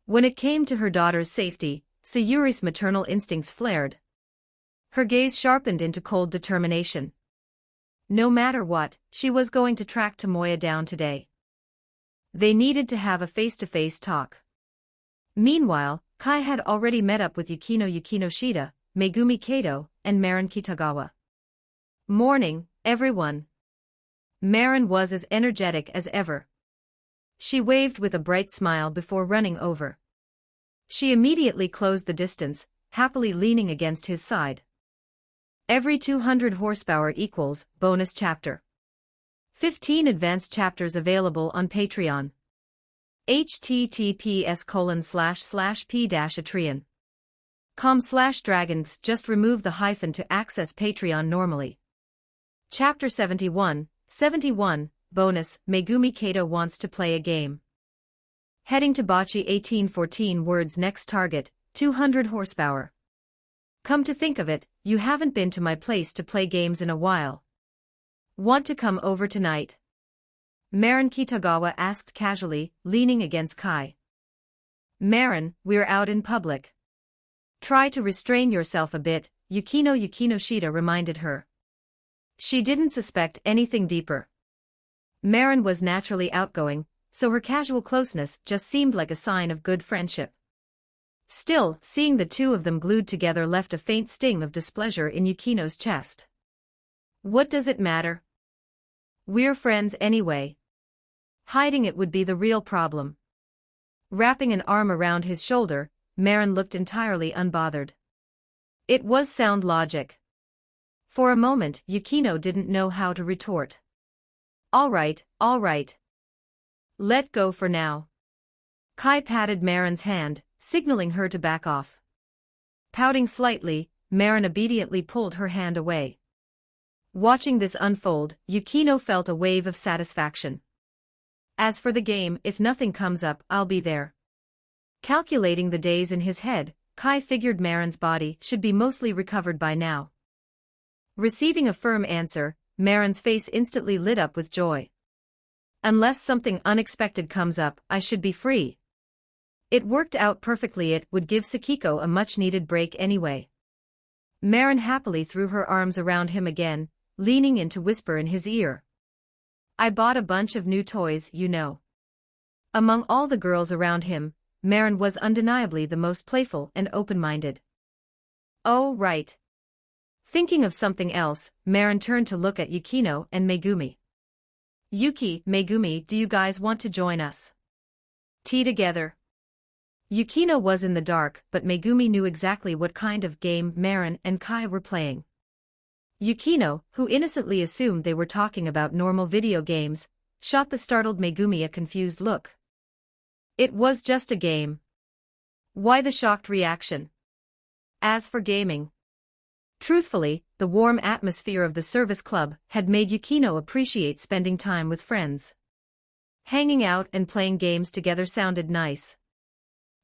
When it came to her daughter's safety, Sayuri's maternal instincts flared. Her gaze sharpened into cold determination. No matter what, she was going to track Tomoya down today. They needed to have a face-to-face talk. Meanwhile, Kai had already met up with Yukino Shida, Megumi Kato, and Marin Kitagawa. Morning, everyone. Marin was as energetic as ever. She waved with a bright smile before running over. She immediately closed the distance, happily leaning against his side. Every 200 horsepower equals bonus chapter. 15 advanced chapters available on Patreon. https://p-atreon.com/dragons. Just remove the hyphen to access Patreon normally. Chapter 71, bonus, Megumi Kato wants to play a game. Heading to Bocce 1814 words next target, 200 horsepower. Come to think of it, you haven't been to my place to play games in a while. Want to come over tonight? Marin Kitagawa asked casually, leaning against Kai. Marin, we're out in public. Try to restrain yourself a bit, Yukino Shida reminded her. She didn't suspect anything deeper. Marin was naturally outgoing, so her casual closeness just seemed like a sign of good friendship. Still, seeing the two of them glued together left a faint sting of displeasure in Yukino's chest. What does it matter? We're friends anyway. Hiding it would be the real problem. Wrapping an arm around his shoulder, Marin looked entirely unbothered. It was sound logic. For a moment, Yukino didn't know how to retort. All right. Let go for now. Kai patted Marin's hand, signaling her to back off. Pouting slightly, Marin obediently pulled her hand away. Watching this unfold, Yukino felt a wave of satisfaction. As for the game, if nothing comes up, I'll be there. Calculating the days in his head, Kai figured Marin's body should be mostly recovered by now. Receiving a firm answer, Marin's face instantly lit up with joy. Unless something unexpected comes up, I should be free. It worked out perfectly. It would give Sakiko a much-needed break anyway. Marin happily threw her arms around him again, leaning in to whisper in his ear. I bought a bunch of new toys, you know. Among all the girls around him, Marin was undeniably the most playful and open-minded. Oh, right. Thinking of something else, Marin turned to look at Yukino and Megumi. Yuki, Megumi, do you guys want to join us? Tea together. Yukino was in the dark, but Megumi knew exactly what kind of game Marin and Kai were playing. Yukino, who innocently assumed they were talking about normal video games, shot the startled Megumi a confused look. It was just a game. Why the shocked reaction? As for gaming. Truthfully, the warm atmosphere of the service club had made Yukino appreciate spending time with friends. Hanging out and playing games together sounded nice.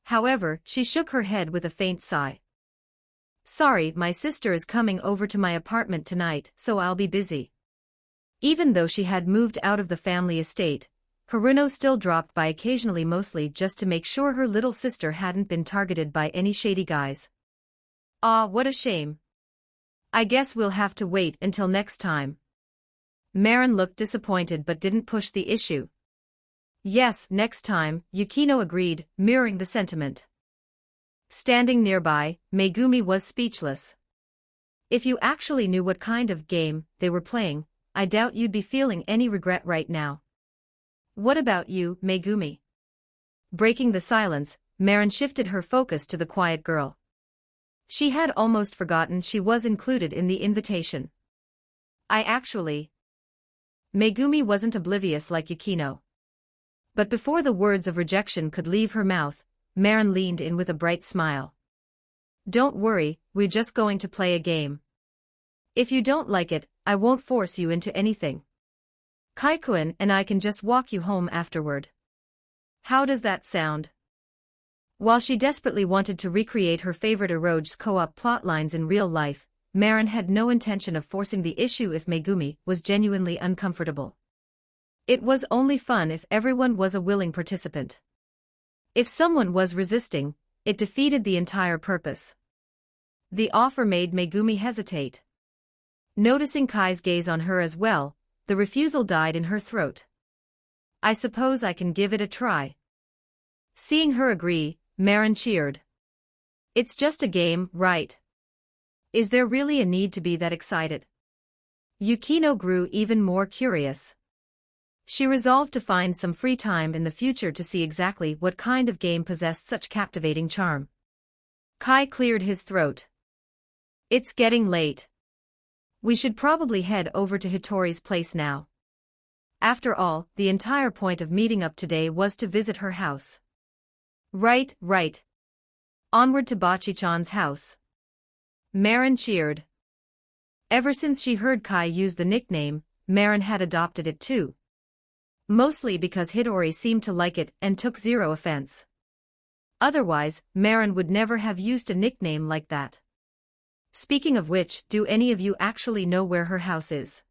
However, she shook her head with a faint sigh. Sorry, my sister is coming over to my apartment tonight, so I'll be busy. Even though she had moved out of the family estate, Haruno still dropped by occasionally, mostly just to make sure her little sister hadn't been targeted by any shady guys. Ah, what a shame. I guess we'll have to wait until next time. Marin looked disappointed but didn't push the issue. Yes, next time, Yukino agreed, mirroring the sentiment. Standing nearby, Megumi was speechless. If you actually knew what kind of game they were playing, I doubt you'd be feeling any regret right now. What about you, Megumi? Breaking the silence, Marin shifted her focus to the quiet girl. She had almost forgotten she was included in the invitation. Megumi wasn't oblivious like Yukino. But before the words of rejection could leave her mouth, Marin leaned in with a bright smile. Don't worry, we're just going to play a game. If you don't like it, I won't force you into anything. Kaikuin and I can just walk you home afterward. How does that sound? While she desperately wanted to recreate her favorite Eroge's co-op plotlines in real life, Marin had no intention of forcing the issue if Megumi was genuinely uncomfortable. It was only fun if everyone was a willing participant. If someone was resisting, it defeated the entire purpose. The offer made Megumi hesitate. Noticing Kai's gaze on her as well, the refusal died in her throat. I suppose I can give it a try. Seeing her agree, Marin cheered. It's just a game, right? Is there really a need to be that excited? Yukino grew even more curious. She resolved to find some free time in the future to see exactly what kind of game possessed such captivating charm. Kai cleared his throat. It's getting late. We should probably head over to Hitori's place now. After all, the entire point of meeting up today was to visit her house. Right. Onward to Bachi-chan's house. Marin cheered. Ever since she heard Kai use the nickname, Marin had adopted it too. Mostly because Hitori seemed to like it and took zero offense. Otherwise, Marin would never have used a nickname like that. Speaking of which, do any of you actually know where her house is?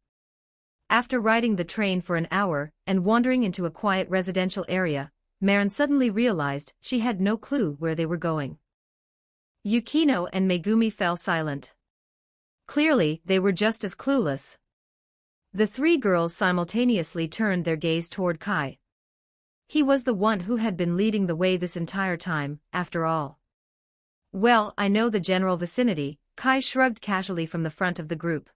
After riding the train for an hour and wandering into a quiet residential area, Marin suddenly realized she had no clue where they were going. Yukino and Megumi fell silent. Clearly, they were just as clueless. The three girls simultaneously turned their gaze toward Kai. He was the one who had been leading the way this entire time, after all. Well, I know the general vicinity, Kai shrugged casually from the front of the group.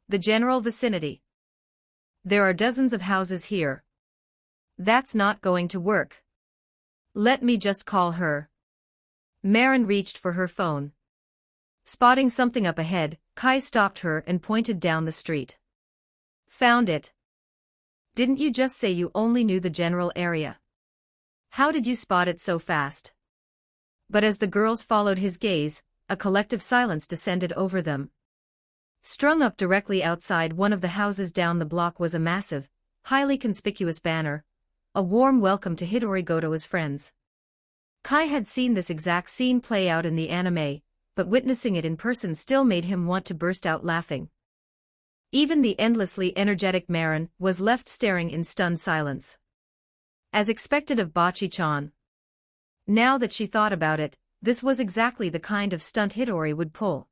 The general vicinity. There are dozens of houses here. That's not going to work. Let me just call her. Marin reached for her phone. Spotting something up ahead, Kai stopped her and pointed down the street. Found it. Didn't you just say you only knew the general area? How did you spot it so fast? But as the girls followed his gaze, a collective silence descended over them. Strung up directly outside one of the houses down the block was a massive, highly conspicuous banner, a warm welcome to Hitori Goto's friends. Kai had seen this exact scene play out in the anime, but witnessing it in person still made him want to burst out laughing. Even the endlessly energetic Marin was left staring in stunned silence. As expected of Bachi-chan. Now that she thought about it, this was exactly the kind of stunt Hitori would pull.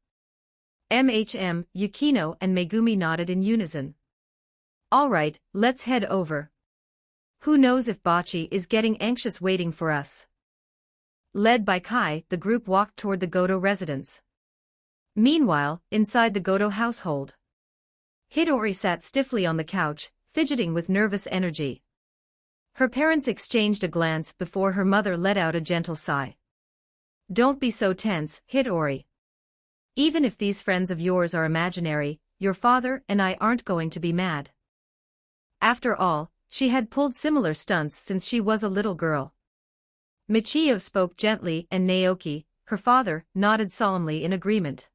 Yukino and Megumi nodded in unison. Alright, let's head over. Who knows if Bachi is getting anxious waiting for us. Led by Kai, the group walked toward the Goto residence. Meanwhile, inside the Goto household, Hitori sat stiffly on the couch, fidgeting with nervous energy. Her parents exchanged a glance before her mother let out a gentle sigh. Don't be so tense, Hitori. Even if these friends of yours are imaginary, your father and I aren't going to be mad. After all, she had pulled similar stunts since she was a little girl. Michio spoke gently and Naoki, her father, nodded solemnly in agreement.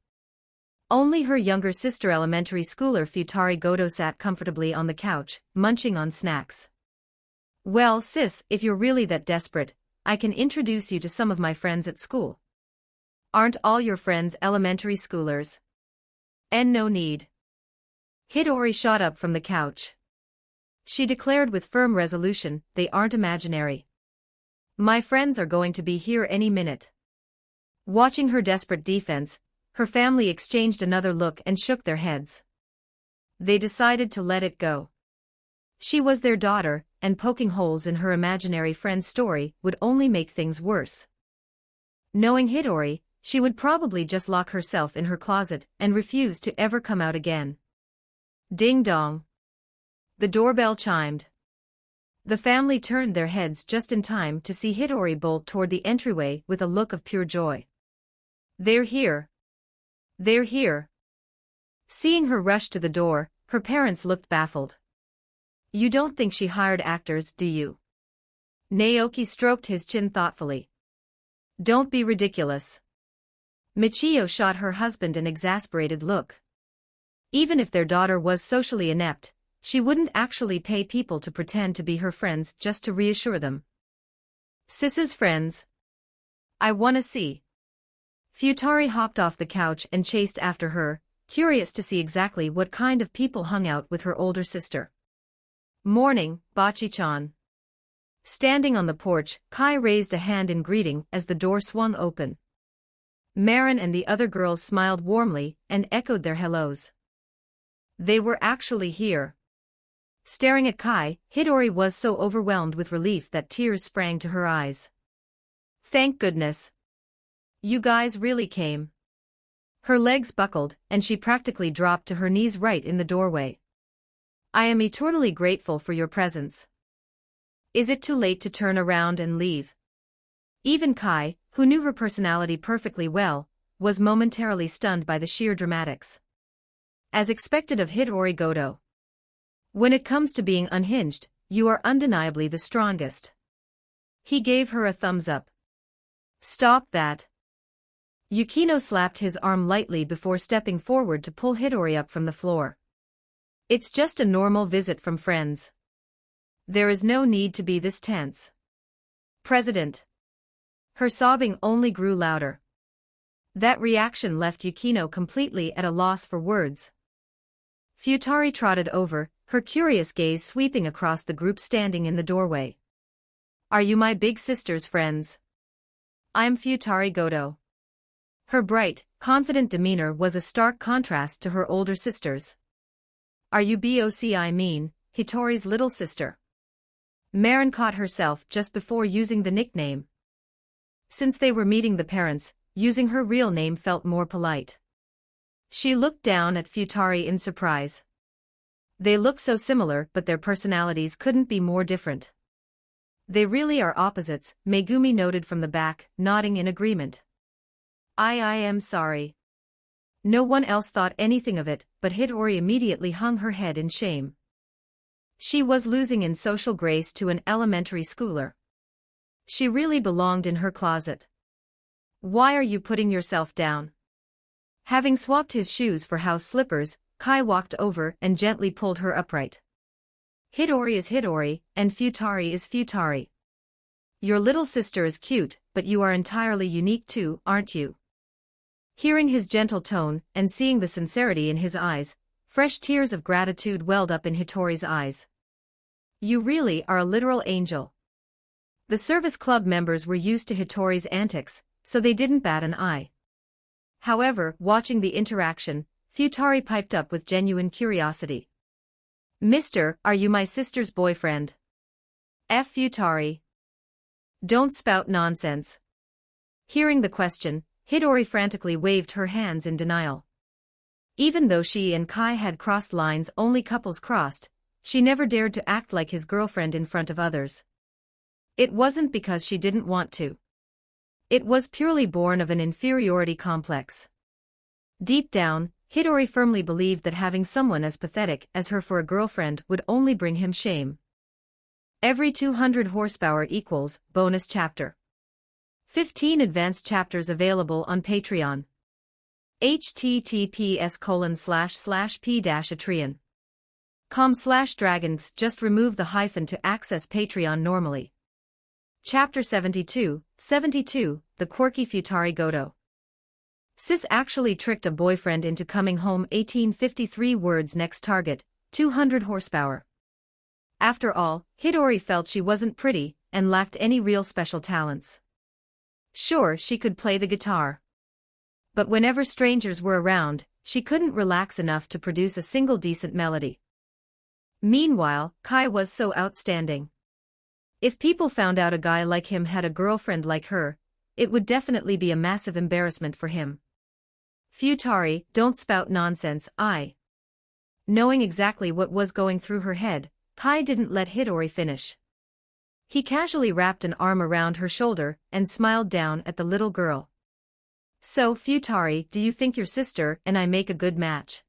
Only her younger sister elementary schooler Futari Goto sat comfortably on the couch, munching on snacks. Well sis, if you're really that desperate, I can introduce you to some of my friends at school. Aren't all your friends elementary schoolers? And no need. Hitori shot up from the couch. She declared with firm resolution, they aren't imaginary. My friends are going to be here any minute. Watching her desperate defense, her family exchanged another look and shook their heads. They decided to let it go. She was their daughter, and poking holes in her imaginary friend's story would only make things worse. Knowing Hitori, she would probably just lock herself in her closet and refuse to ever come out again. Ding dong. The doorbell chimed. The family turned their heads just in time to see Hitori bolt toward the entryway with a look of pure joy. They're here. They're here. Seeing her rush to the door, her parents looked baffled. You don't think she hired actors, do you? Naoki stroked his chin thoughtfully. Don't be ridiculous. Michio shot her husband an exasperated look. Even if their daughter was socially inept, she wouldn't actually pay people to pretend to be her friends just to reassure them. Sis's friends. I wanna see. Futari hopped off the couch and chased after her, curious to see exactly what kind of people hung out with her older sister. Morning, Bachi-chan. Standing on the porch, Kai raised a hand in greeting as the door swung open. Marin and the other girls smiled warmly and echoed their hellos. They were actually here. Staring at Kai, Hitori was so overwhelmed with relief that tears sprang to her eyes. Thank goodness. You guys really came. Her legs buckled, and she practically dropped to her knees right in the doorway. I am eternally grateful for your presence. Is it too late to turn around and leave? Even Kai, who knew her personality perfectly well, was momentarily stunned by the sheer dramatics. As expected of Hidori Goto. When it comes to being unhinged, you are undeniably the strongest. He gave her a thumbs up. Stop that. Yukino slapped his arm lightly before stepping forward to pull Hidori up from the floor. It's just a normal visit from friends. There is no need to be this tense. President. Her sobbing only grew louder. That reaction left Yukino completely at a loss for words. Futari trotted over, her curious gaze sweeping across the group standing in the doorway. Are you my big sister's friends? I'm Futari Goto. Her bright, confident demeanor was a stark contrast to her older sisters. Are you BOCI mean, Hitori's little sister? Marin caught herself just before using the nickname. Since they were meeting the parents, using her real name felt more polite. She looked down at Futari in surprise. They look so similar, but their personalities couldn't be more different. They really are opposites, Megumi noted from the back, nodding in agreement. I am sorry. No one else thought anything of it, but Hidori immediately hung her head in shame. She was losing in social grace to an elementary schooler. She really belonged in her closet. Why are you putting yourself down? Having swapped his shoes for house slippers, Kai walked over and gently pulled her upright. Hidori is Hidori, and Futari is Futari. Your little sister is cute, but you are entirely unique too, aren't you? Hearing his gentle tone and seeing the sincerity in his eyes, fresh tears of gratitude welled up in Hitori's eyes. You really are a literal angel. The service club members were used to Hitori's antics, so they didn't bat an eye. However, watching the interaction, Futari piped up with genuine curiosity. Mister, are you my sister's boyfriend? Futari. Don't spout nonsense. Hearing the question, Hidori frantically waved her hands in denial. Even though she and Kai had crossed lines only couples crossed, she never dared to act like his girlfriend in front of others. It wasn't because she didn't want to. It was purely born of an inferiority complex. Deep down, Hidori firmly believed that having someone as pathetic as her for a girlfriend would only bring him shame. Every 200 horsepower equals bonus chapter. 15 advanced chapters available on Patreon. https://p-atreon.com/dragons. Just remove the hyphen to access Patreon normally. Chapter 72, The Quirky Futari Goto. Sis actually tricked a boyfriend into coming home. 1853 words. Next target, 200 horsepower. After all, Hidori felt she wasn't pretty and lacked any real special talents. Sure, she could play the guitar. But whenever strangers were around, she couldn't relax enough to produce a single decent melody. Meanwhile, Kai was so outstanding. If people found out a guy like him had a girlfriend like her, it would definitely be a massive embarrassment for him. Futari, don't spout nonsense, Knowing exactly what was going through her head, Kai didn't let Hidori finish. He casually wrapped an arm around her shoulder and smiled down at the little girl. So, Futari, do you think your sister and I make a good match?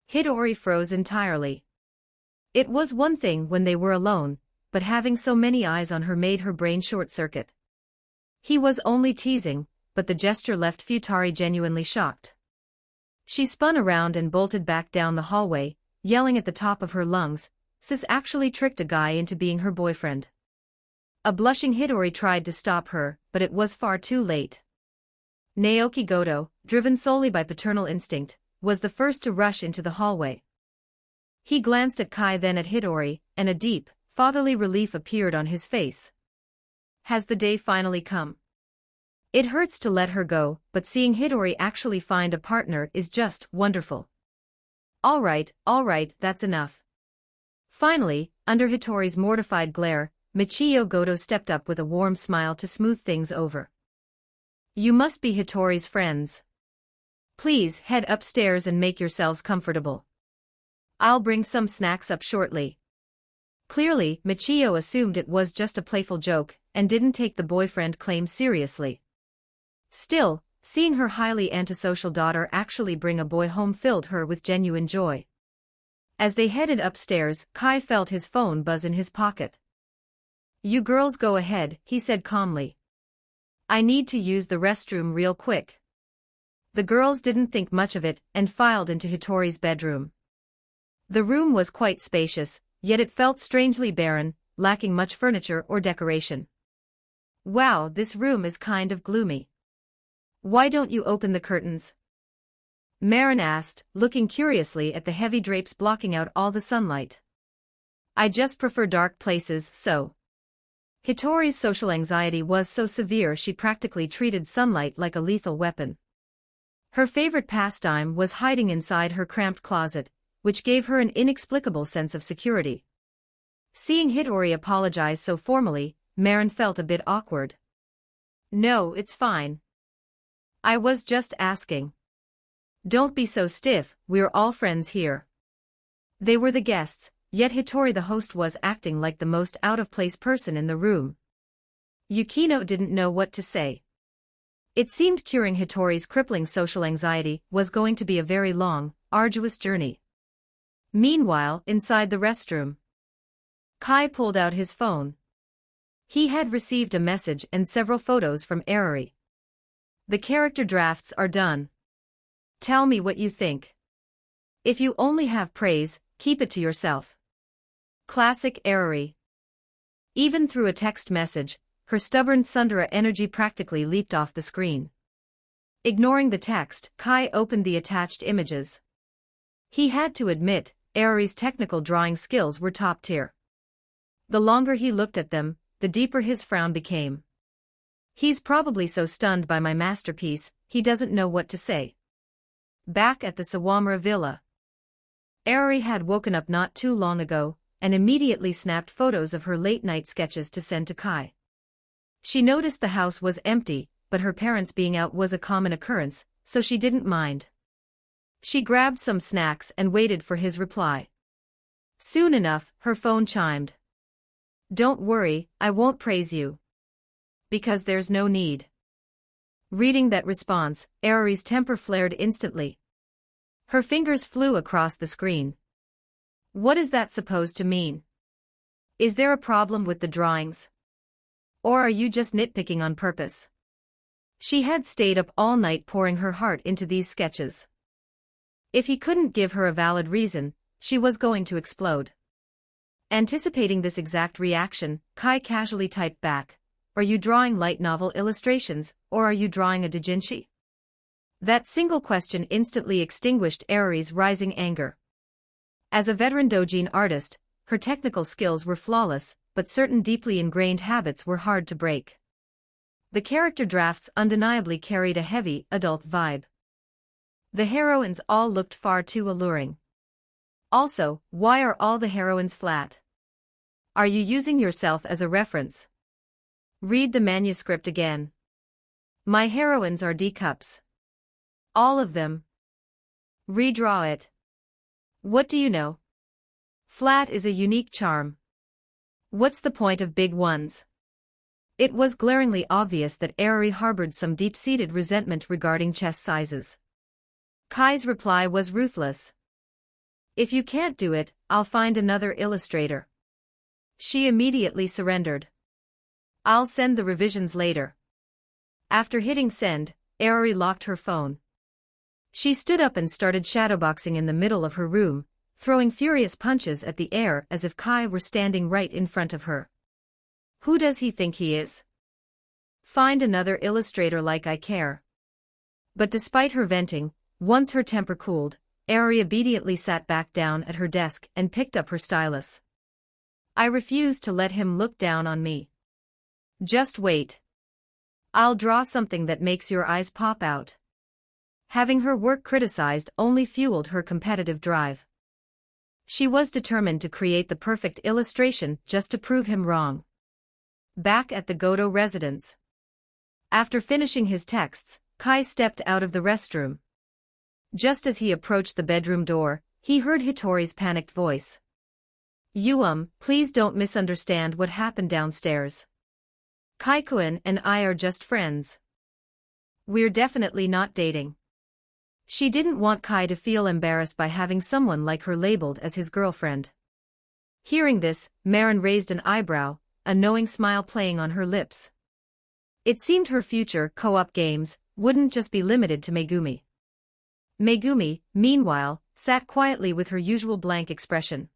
Hidori froze entirely. It was one thing when they were alone, but having so many eyes on her made her brain short-circuit. He was only teasing, but the gesture left Futari genuinely shocked. She spun around and bolted back down the hallway, yelling at the top of her lungs, Sis actually tricked a guy into being her boyfriend. A blushing Hidori tried to stop her, but it was far too late. Naoki Goto, driven solely by paternal instinct, was the first to rush into the hallway. He glanced at Kai, then at Hidori, and a deep, fatherly relief appeared on his face. Has the day finally come? It hurts to let her go, but seeing Hidori actually find a partner is just wonderful. All right, that's enough. Finally, under Hitori's mortified glare, Michiyo Goto stepped up with a warm smile to smooth things over. You must be Hitori's friends. Please head upstairs and make yourselves comfortable. I'll bring some snacks up shortly. Clearly, Michio assumed it was just a playful joke and didn't take the boyfriend claim seriously. Still, seeing her highly antisocial daughter actually bring a boy home filled her with genuine joy. As they headed upstairs, Kai felt his phone buzz in his pocket. "You girls go ahead," he said calmly. "I need to use the restroom real quick." The girls didn't think much of it and filed into Hitori's bedroom. The room was quite spacious, yet it felt strangely barren, lacking much furniture or decoration. "Wow, this room is kind of gloomy. Why don't you open the curtains?" Marin asked, looking curiously at the heavy drapes blocking out all the sunlight. "I just prefer dark places, so." Hitori's social anxiety was so severe she practically treated sunlight like a lethal weapon. Her favorite pastime was hiding inside her cramped closet, which gave her an inexplicable sense of security. Seeing Hitori apologize so formally, Marin felt a bit awkward. "No, it's fine. I was just asking. Don't be so stiff, we're all friends here." They were the guests, yet Hitori the host was acting like the most out-of-place person in the room. Yukino didn't know what to say. It seemed curing Hitori's crippling social anxiety was going to be a very long, arduous journey. Meanwhile, inside the restroom, Kai pulled out his phone. He had received a message and several photos from Arari. "The character drafts are done. Tell me what you think. If you only have praise, keep it to yourself." Classic Arari. Even through a text message, her stubborn tsundere energy practically leaped off the screen. Ignoring the text, Kai opened the attached images. He had to admit, Arari's technical drawing skills were top tier. The longer he looked at them, the deeper his frown became. "He's probably so stunned by my masterpiece, he doesn't know what to say." Back at the Sawamura villa, Arari had woken up not too long ago, and immediately snapped photos of her late-night sketches to send to Kai. She noticed the house was empty, but her parents being out was a common occurrence, so she didn't mind. She grabbed some snacks and waited for his reply. Soon enough, her phone chimed. "Don't worry, I won't praise you. Because there's no need." Reading that response, Arari's temper flared instantly. Her fingers flew across the screen. "What is that supposed to mean? Is there a problem with the drawings? Or are you just nitpicking on purpose?" She had stayed up all night pouring her heart into these sketches. If he couldn't give her a valid reason, she was going to explode. Anticipating this exact reaction, Kai casually typed back, "Are you drawing light novel illustrations, or are you drawing a doujinshi?" That single question instantly extinguished Arari's rising anger. As a veteran doujin artist, her technical skills were flawless, but certain deeply ingrained habits were hard to break. The character drafts undeniably carried a heavy, adult vibe. The heroines all looked far too alluring. Also, why are all the heroines flat? Are you using yourself as a reference? Read the manuscript again. My heroines are D-cups. All of them. Redraw it. What do you know? Flat is a unique charm. What's the point of big ones? It was glaringly obvious that Arari harbored some deep-seated resentment regarding chest sizes. Kai's reply was ruthless. "If you can't do it, I'll find another illustrator." She immediately surrendered. "I'll send the revisions later." After hitting send, Arari locked her phone. She stood up and started shadowboxing in the middle of her room, throwing furious punches at the air as if Kai were standing right in front of her. Who does he think he is? Find another illustrator like I care. But despite her venting, once her temper cooled, Arari immediately sat back down at her desk and picked up her stylus. "I refuse to let him look down on me. Just wait. I'll draw something that makes your eyes pop out." Having her work criticized only fueled her competitive drive. She was determined to create the perfect illustration just to prove him wrong. Back at the Goto residence. After finishing his texts, Kai stepped out of the restroom. Just as he approached the bedroom door, he heard Hitori's panicked voice. Please don't misunderstand what happened downstairs. Kaikuin and I are just friends. We're definitely not dating. She didn't want Kai to feel embarrassed by having someone like her labeled as his girlfriend. Hearing this, Marin raised an eyebrow, a knowing smile playing on her lips. It seemed her future co-op games wouldn't just be limited to Megumi. Megumi, meanwhile, sat quietly with her usual blank expression.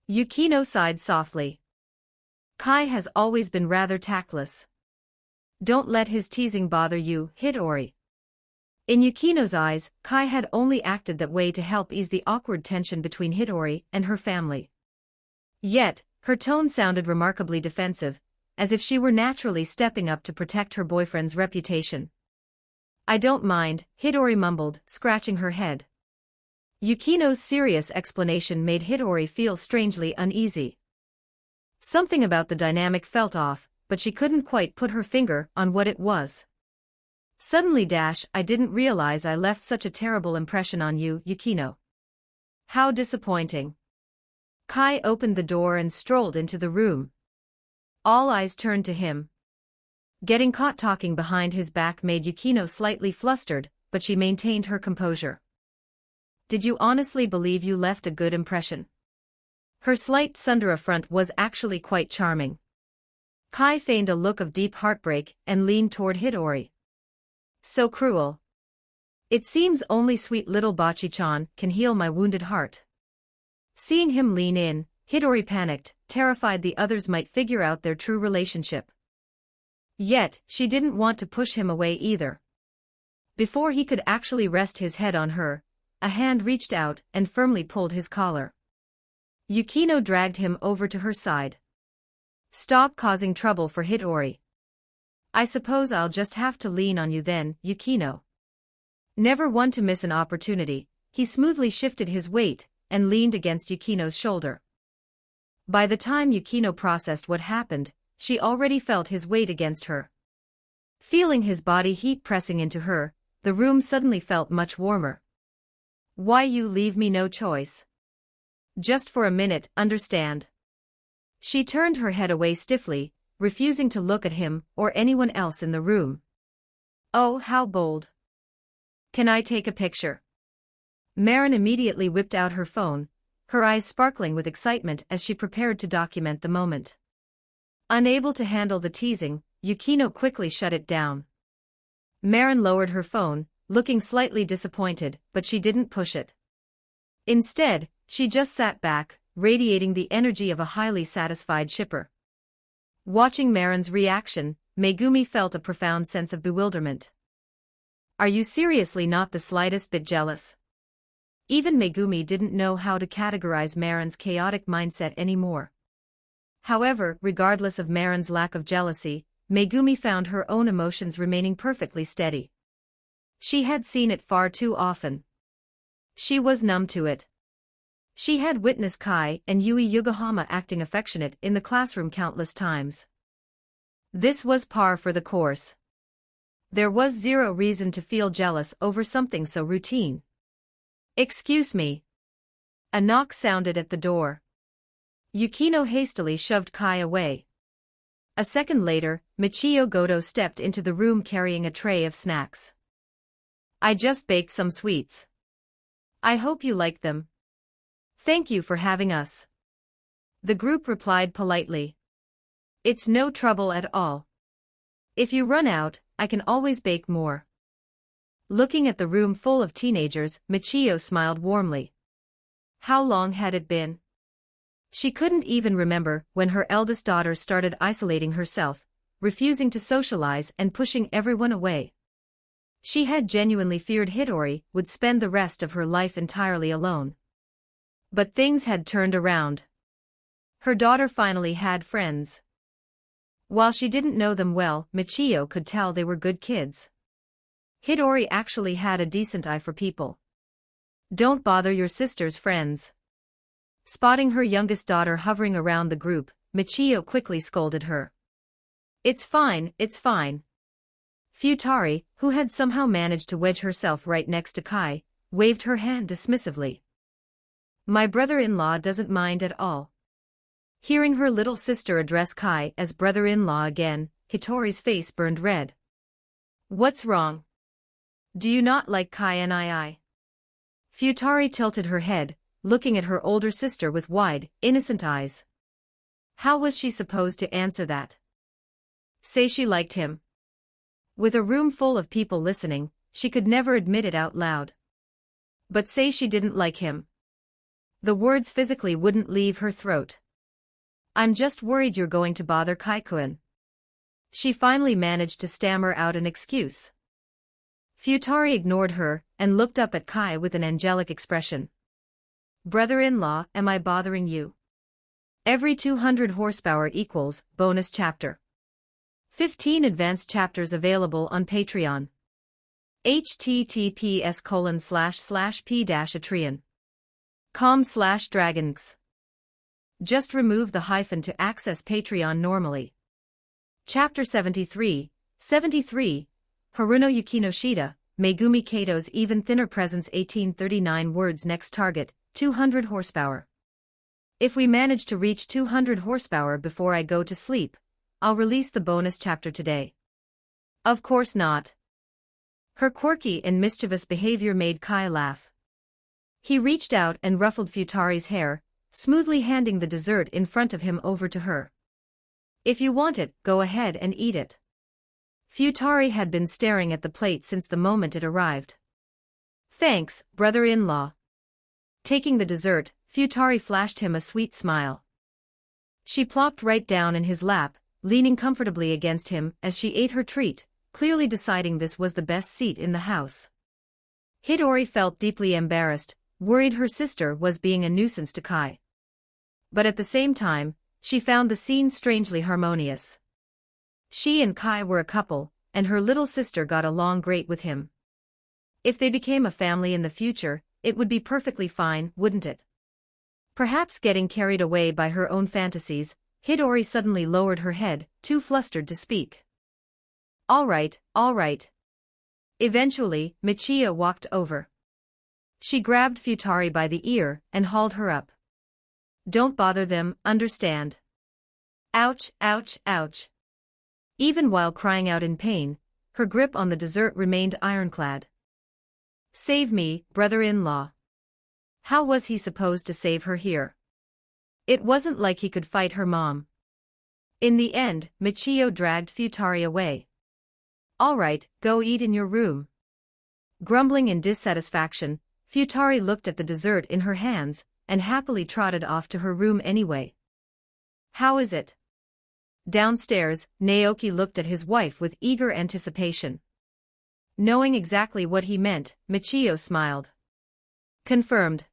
Yukino sighed softly. Kai has always been rather tactless. Don't let his teasing bother you, Hitori. In Yukino's eyes, Kai had only acted that way to help ease the awkward tension between Hitori and her family. Yet, her tone sounded remarkably defensive, as if she were naturally stepping up to protect her boyfriend's reputation. I don't mind, Hitori mumbled, scratching her head. Yukino's serious explanation made Hitori feel strangely uneasy. Something about the dynamic felt off, but she couldn't quite put her finger on what it was. Suddenly I didn't realize I left such a terrible impression on you, Yukino. How disappointing. Kai opened the door and strolled into the room. All eyes turned to him. Getting caught talking behind his back made Yukino slightly flustered, but she maintained her composure. Did you honestly believe you left a good impression? Her slight tsundere front was actually quite charming. Kai feigned a look of deep heartbreak and leaned toward Hitori. So cruel. It seems only sweet little Bachi-chan can heal my wounded heart. Seeing him lean in, Hitori panicked, terrified the others might figure out their true relationship. Yet, she didn't want to push him away either. Before he could actually rest his head on her, a hand reached out and firmly pulled his collar. Yukino dragged him over to her side. Stop causing trouble for Hitori. I suppose I'll just have to lean on you then, Yukino. Never one to miss an opportunity, he smoothly shifted his weight and leaned against Yukino's shoulder. By the time Yukino processed what happened, she already felt his weight against her. Feeling his body heat pressing into her, the room suddenly felt much warmer. Why you leave me no choice? Just for a minute, understand? She turned her head away stiffly, refusing to look at him or anyone else in the room. Oh, how bold. Can I take a picture? Marin immediately whipped out her phone, her eyes sparkling with excitement as she prepared to document the moment. Unable to handle the teasing, Yukino quickly shut it down. Marin lowered her phone, looking slightly disappointed, but she didn't push it. Instead, she just sat back, radiating the energy of a highly satisfied shipper. Watching Marin's reaction, Megumi felt a profound sense of bewilderment. Are you seriously not the slightest bit jealous? Even Megumi didn't know how to categorize Marin's chaotic mindset anymore. However, regardless of Marin's lack of jealousy, Megumi found her own emotions remaining perfectly steady. She had seen it far too often. She was numb to it. She had witnessed Kai and Yui Yokohama acting affectionate in the classroom countless times. This was par for the course. There was zero reason to feel jealous over something so routine. Excuse me. A knock sounded at the door. Yukino hastily shoved Kai away. A second later, Michio Goto stepped into the room carrying a tray of snacks. I just baked some sweets. I hope you like them. Thank you for having us. The group replied politely. It's no trouble at all. If you run out, I can always bake more. Looking at the room full of teenagers, Michio smiled warmly. How long had it been? She couldn't even remember when her eldest daughter started isolating herself, refusing to socialize and pushing everyone away. She had genuinely feared Hitori would spend the rest of her life entirely alone. But things had turned around. Her daughter finally had friends. While she didn't know them well, Michio could tell they were good kids. Hitori actually had a decent eye for people. Don't bother your sister's friends. Spotting her youngest daughter hovering around the group, Michio quickly scolded her. It's fine, it's fine. Futari, who had somehow managed to wedge herself right next to Kai, waved her hand dismissively. My brother-in-law doesn't mind at all. Hearing her little sister address Kai as brother-in-law again, Hitori's face burned red. What's wrong? Do you not like Kai and I? Futari tilted her head, looking at her older sister with wide, innocent eyes. How was she supposed to answer that? Say she liked him. With a room full of people listening, she could never admit it out loud. But say she didn't like him. The words physically wouldn't leave her throat. I'm just worried you're going to bother Kai-kun. She finally managed to stammer out an excuse. Futari ignored her and looked up at Kai with an angelic expression. Brother-in-law, am I bothering you? Every 200 horsepower equals bonus chapter. 15 advanced chapters available on Patreon. https://p-atreon.com/dragons. Just remove the hyphen to access Patreon normally. Chapter 73, 73, Haruno Yukinoshita, Megumi Kato's even thinner presence 1839 words next target, 200 horsepower. If we manage to reach 200 horsepower before I go to sleep, I'll release the bonus chapter today. Of course not. Her quirky and mischievous behavior made Kai laugh. He reached out and ruffled Futari's hair, smoothly handing the dessert in front of him over to her. If you want it, go ahead and eat it. Futari had been staring at the plate since the moment it arrived. Thanks, brother-in-law. Taking the dessert, Futari flashed him a sweet smile. She plopped right down in his lap, leaning comfortably against him as she ate her treat, clearly deciding this was the best seat in the house. Hitori felt deeply embarrassed, worried her sister was being a nuisance to Kai. But at the same time, she found the scene strangely harmonious. She and Kai were a couple, and her little sister got along great with him. If they became a family in the future, it would be perfectly fine, wouldn't it? Perhaps getting carried away by her own fantasies, Hitori suddenly lowered her head, too flustered to speak. All right. Eventually, Michiyo walked over. She grabbed Futari by the ear and hauled her up. Don't bother them, understand? Ouch. Even while crying out in pain, her grip on the dessert remained ironclad. Save me, brother-in-law. How was he supposed to save her here? It wasn't like he could fight her mom. In the end, Michiyo dragged Futari away. All right, go eat in your room. Grumbling in dissatisfaction, Futari looked at the dessert in her hands and happily trotted off to her room anyway. How is it? Downstairs, Naoki looked at his wife with eager anticipation. Knowing exactly what he meant, Michiyo smiled. Confirmed.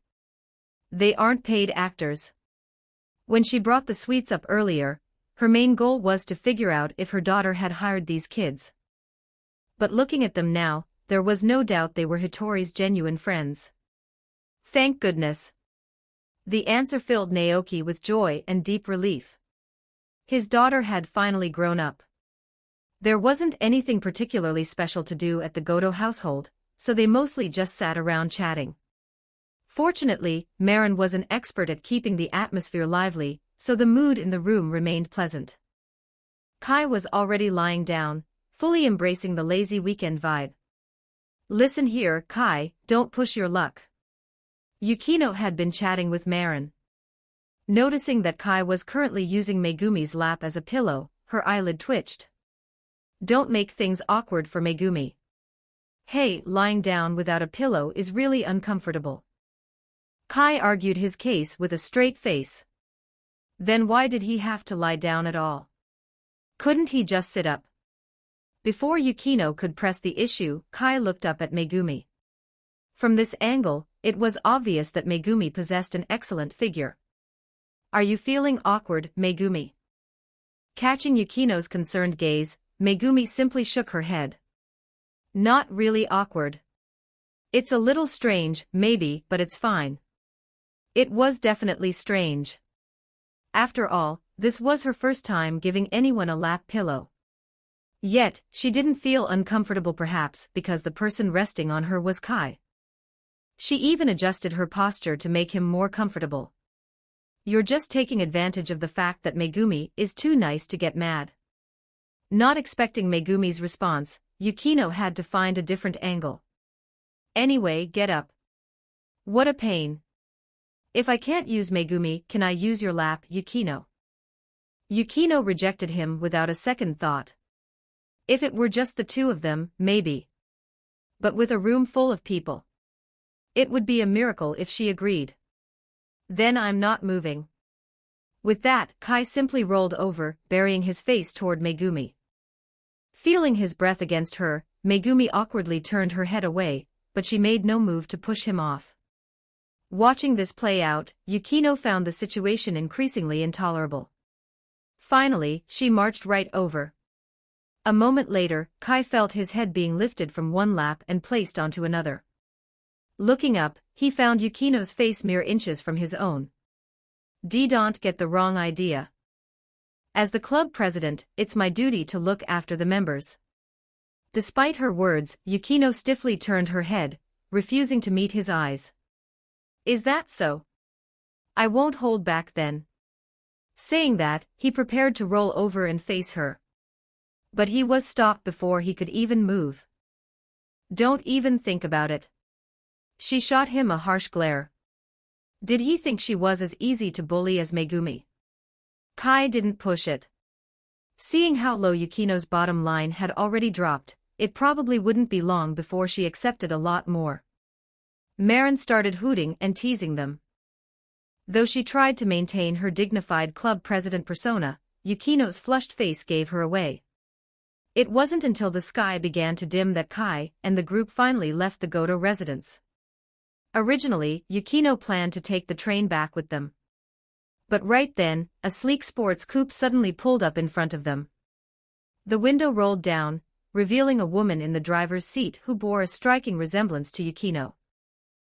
They aren't paid actors. When she brought the sweets up earlier, her main goal was to figure out if her daughter had hired these kids. But looking at them now, there was no doubt they were Hitori's genuine friends. Thank goodness. The answer filled Naoki with joy and deep relief. His daughter had finally grown up. There wasn't anything particularly special to do at the Goto household, so they mostly just sat around chatting. Fortunately, Marin was an expert at keeping the atmosphere lively, so the mood in the room remained pleasant. Kai was already lying down, fully embracing the lazy weekend vibe. Listen here, Kai, don't push your luck. Yukino had been chatting with Marin. Noticing that Kai was currently using Megumi's lap as a pillow, her eyelid twitched. Don't make things awkward for Megumi. Hey, lying down without a pillow is really uncomfortable. Kai argued his case with a straight face. Then why did he have to lie down at all? Couldn't he just sit up? Before Yukino could press the issue, Kai looked up at Megumi. From this angle, it was obvious that Megumi possessed an excellent figure. Are you feeling awkward, Megumi? Catching Yukino's concerned gaze, Megumi simply shook her head. Not really awkward. It's a little strange, maybe, but it's fine. It was definitely strange. After all, this was her first time giving anyone a lap pillow. Yet, she didn't feel uncomfortable perhaps because the person resting on her was Kai. She even adjusted her posture to make him more comfortable. You're just taking advantage of the fact that Megumi is too nice to get mad. Not expecting Megumi's response, Yukino had to find a different angle. Anyway, get up. What a pain. If I can't use Megumi, can I use your lap, Yukino? Yukino rejected him without a second thought. If it were just the two of them, maybe. But with a room full of people. It would be a miracle if she agreed. Then I'm not moving. With that, Kai simply rolled over, burying his face toward Megumi. Feeling his breath against her, Megumi awkwardly turned her head away, but she made no move to push him off. Watching this play out, Yukino found the situation increasingly intolerable. Finally, she marched right over. A moment later, Kai felt his head being lifted from one lap and placed onto another. Looking up, he found Yukino's face mere inches from his own. Don't get the wrong idea. As the club president, it's my duty to look after the members. Despite her words, Yukino stiffly turned her head, refusing to meet his eyes. Is that so? I won't hold back then. Saying that, he prepared to roll over and face her. But he was stopped before he could even move. Don't even think about it. She shot him a harsh glare. Did he think she was as easy to bully as Megumi? Kai didn't push it. Seeing how low Yukino's bottom line had already dropped, it probably wouldn't be long before she accepted a lot more. Marin started hooting and teasing them. Though she tried to maintain her dignified club president persona, Yukino's flushed face gave her away. It wasn't until the sky began to dim that Kai and the group finally left the Goto residence. Originally, Yukino planned to take the train back with them. But right then, a sleek sports coupe suddenly pulled up in front of them. The window rolled down, revealing a woman in the driver's seat who bore a striking resemblance to Yukino.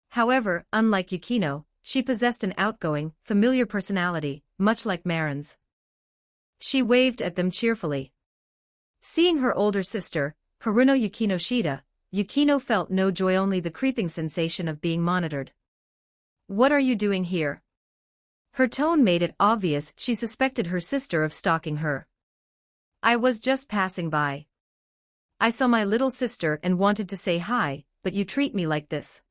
However, unlike Yukino, she possessed an outgoing, familiar personality, much like Marin's. She waved at them cheerfully. Seeing her older sister, Haruno Yukinoshita, Yukino felt no joy, only the creeping sensation of being monitored. What are you doing here? Her tone made it obvious she suspected her sister of stalking her. I was just passing by. I saw my little sister and wanted to say hi, but you treat me like this.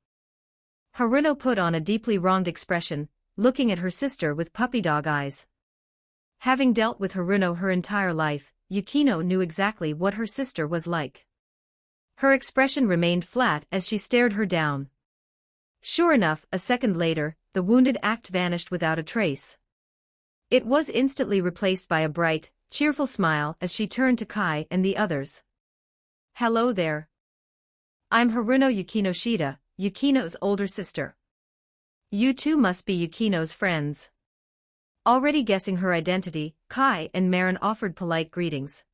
Haruno put on a deeply wronged expression, looking at her sister with puppy dog eyes. Having dealt with Haruno her entire life, Yukino knew exactly what her sister was like. Her expression remained flat as she stared her down. Sure enough, a second later, the wounded act vanished without a trace. It was instantly replaced by a bright, cheerful smile as she turned to Kai and the others. Hello there. I'm Haruno Yukinoshita, Yukino's older sister. You two must be Yukino's friends. Already guessing her identity, Kai and Marin offered polite greetings.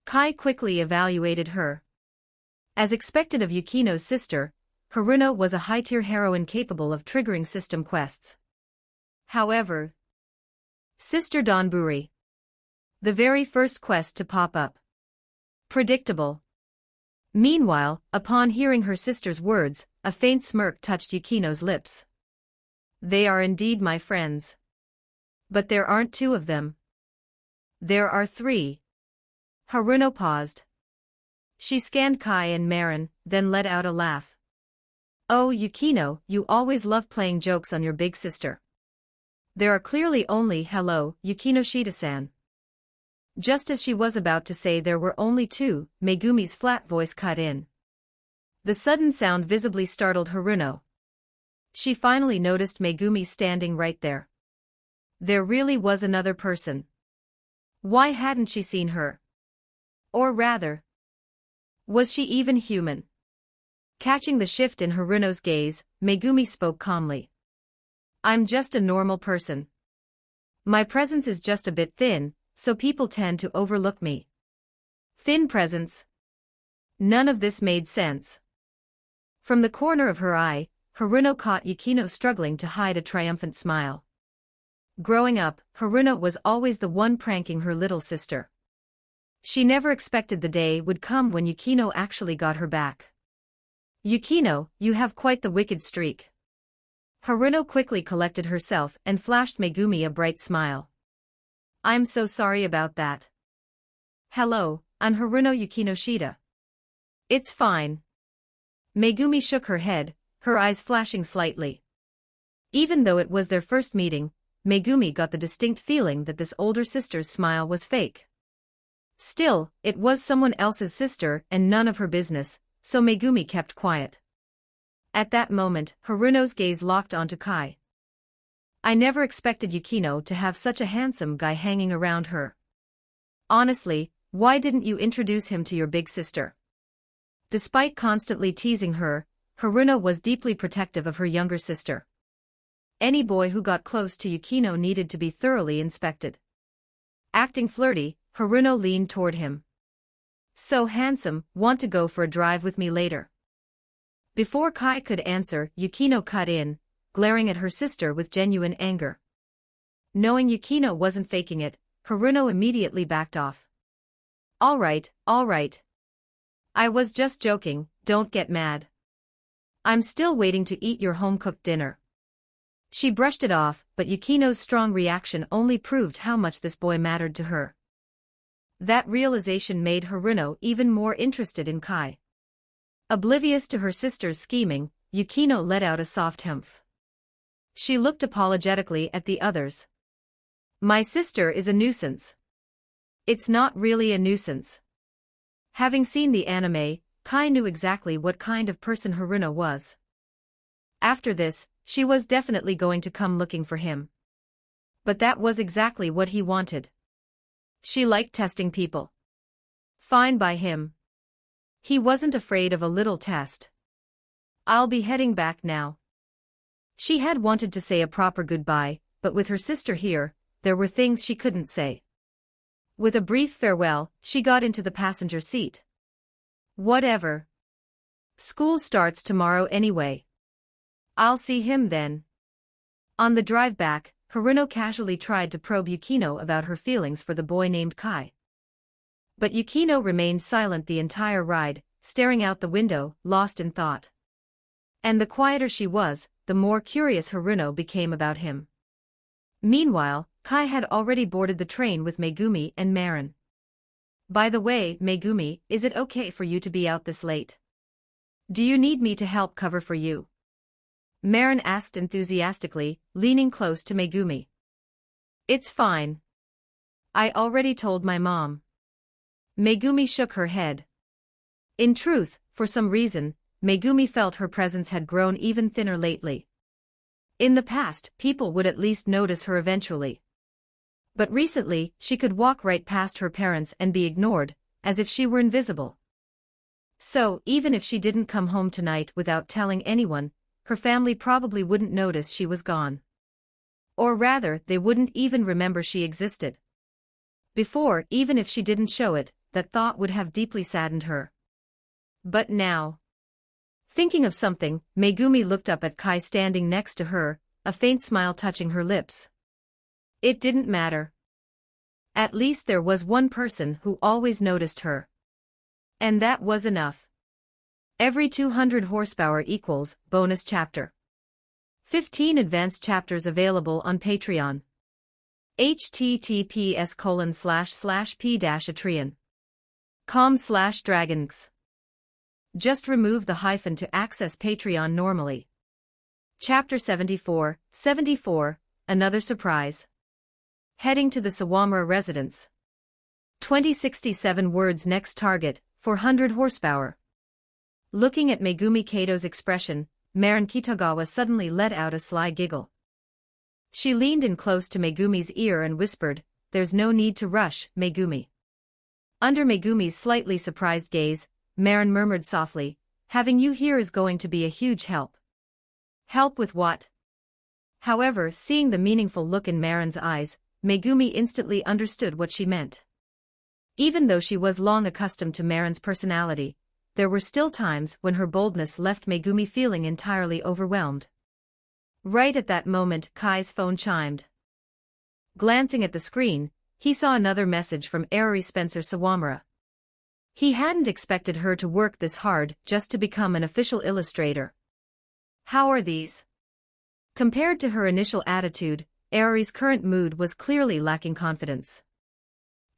Kai quickly evaluated her. As expected of Yukino's sister, Haruno was a high-tier heroine capable of triggering system quests. However, Sister Donburi. The very first quest to pop up. Predictable. Meanwhile, upon hearing her sister's words, a faint smirk touched Yukino's lips. They are indeed my friends. But there aren't two of them. There are three. Haruno paused. She scanned Kai and Marin, then let out a laugh. Oh Yukino, you always love playing jokes on your big sister. There are clearly only hello, Yukinoshita-san. Just as she was about to say there were only two, Megumi's flat voice cut in. The sudden sound visibly startled Haruno. She finally noticed Megumi standing right there. There really was another person. Why hadn't she seen her? Or rather, was she even human? Catching the shift in Haruno's gaze, Megumi spoke calmly. I'm just a normal person. My presence is just a bit thin, so people tend to overlook me. Thin presence? None of this made sense. From the corner of her eye, Haruno caught Yukino struggling to hide a triumphant smile. Growing up, Haruno was always the one pranking her little sister. She never expected the day would come when Yukino actually got her back. Yukino, you have quite the wicked streak. Haruno quickly collected herself and flashed Megumi a bright smile. I'm so sorry about that. Hello, I'm Haruno Yukinoshita. It's fine. Megumi shook her head, her eyes flashing slightly. Even though it was their first meeting, Megumi got the distinct feeling that this older sister's smile was fake. Still, it was someone else's sister and none of her business, so Megumi kept quiet. At that moment, Haruno's gaze locked onto Kai. I never expected Yukino to have such a handsome guy hanging around her. Honestly, why didn't you introduce him to your big sister? Despite constantly teasing her, Haruno was deeply protective of her younger sister. Any boy who got close to Yukino needed to be thoroughly inspected. Acting flirty, Haruno leaned toward him. So handsome, want to go for a drive with me later? Before Kai could answer, Yukino cut in, glaring at her sister with genuine anger. Knowing Yukino wasn't faking it, Haruno immediately backed off. All right. I was just joking, don't get mad. I'm still waiting to eat your home-cooked dinner. She brushed it off, but Yukino's strong reaction only proved how much this boy mattered to her. That realization made Haruno even more interested in Kai. Oblivious to her sister's scheming, Yukino let out a soft humph. She looked apologetically at the others. My sister is a nuisance. It's not really a nuisance. Having seen the anime, Kai knew exactly what kind of person Haruno was. After this, she was definitely going to come looking for him. But that was exactly what he wanted. She liked testing people. Fine by him. He wasn't afraid of a little test. I'll be heading back now. She had wanted to say a proper goodbye, but with her sister here, there were things she couldn't say. With a brief farewell, she got into the passenger seat. Whatever. School starts tomorrow anyway. I'll see him then. On the drive back, Haruno casually tried to probe Yukino about her feelings for the boy named Kai. But Yukino remained silent the entire ride, staring out the window, lost in thought. And the quieter she was, the more curious Haruno became about him. Meanwhile, Kai had already boarded the train with Megumi and Marin. By the way, Megumi, is it okay for you to be out this late? Do you need me to help cover for you? Marin asked enthusiastically, leaning close to Megumi. It's fine. I already told my mom. Megumi shook her head. In truth, for some reason, Megumi felt her presence had grown even thinner lately. In the past, people would at least notice her eventually. But recently, she could walk right past her parents and be ignored, as if she were invisible. So, even if she didn't come home tonight without telling anyone, her family probably wouldn't notice she was gone. Or rather, they wouldn't even remember she existed. Before, even if she didn't show it, that thought would have deeply saddened her. But now. Thinking of something, Megumi looked up at Kai standing next to her, a faint smile touching her lips. It didn't matter. At least there was one person who always noticed her. And that was enough. Every 200 horsepower equals, bonus chapter. 15 advanced chapters available on Patreon. https://p-atreon.com/dragons. Just remove the hyphen to access Patreon normally. Chapter 74, Another Surprise. Heading to the Sawamura residence. 2067 words next target, 400 horsepower. Looking at Megumi Kato's expression, Marin Kitagawa suddenly let out a sly giggle. She leaned in close to Megumi's ear and whispered, "There's no need to rush, Megumi." Under Megumi's slightly surprised gaze, Marin murmured softly, "Having you here is going to be a huge help." Help with what? However, seeing the meaningful look in Marin's eyes, Megumi instantly understood what she meant. Even though she was long accustomed to Marin's personality, there were still times when her boldness left Megumi feeling entirely overwhelmed. Right at that moment, Kai's phone chimed. Glancing at the screen, he saw another message from Aori Spencer Sawamura. He hadn't expected her to work this hard just to become an official illustrator. How are these? Compared to her initial attitude, Aeri's current mood was clearly lacking confidence.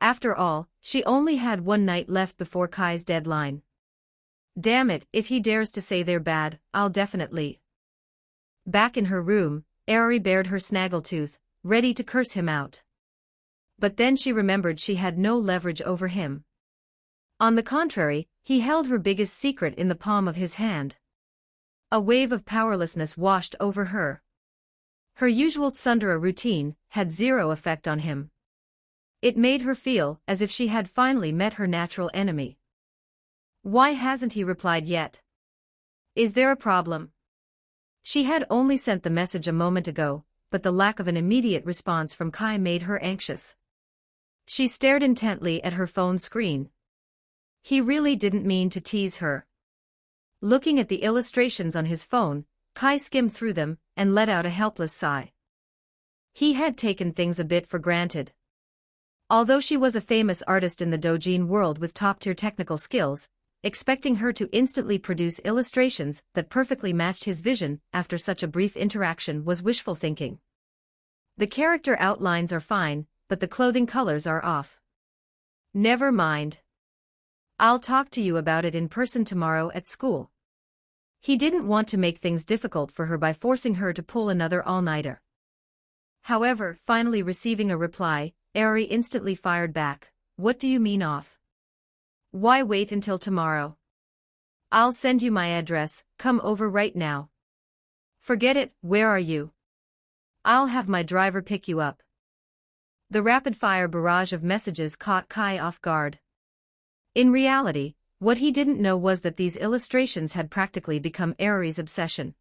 After all, she only had one night left before Kai's deadline. Damn it, if he dares to say they're bad, I'll definitely. Back in her room, Aeri bared her snaggletooth, ready to curse him out. But then she remembered she had no leverage over him. On the contrary, he held her biggest secret in the palm of his hand. A wave of powerlessness washed over her. Her usual tsundere routine had zero effect on him. It made her feel as if she had finally met her natural enemy. Why hasn't he replied yet? Is there a problem? She had only sent the message a moment ago, but the lack of an immediate response from Kai made her anxious. She stared intently at her phone screen. He really didn't mean to tease her. Looking at the illustrations on his phone, Kai skimmed through them and let out a helpless sigh. He had taken things a bit for granted. Although she was a famous artist in the doujin world with top-tier technical skills, expecting her to instantly produce illustrations that perfectly matched his vision after such a brief interaction was wishful thinking. The character outlines are fine, but the clothing colors are off. Never mind. I'll talk to you about it in person tomorrow at school. He didn't want to make things difficult for her by forcing her to pull another all-nighter. However, finally receiving a reply, Aeri instantly fired back. What do you mean off? Why wait until tomorrow? I'll send you my address, come over right now. Forget it, where are you? I'll have my driver pick you up. The rapid-fire barrage of messages caught Kai off guard. In reality, what he didn't know was that these illustrations had practically become Aeri's obsession.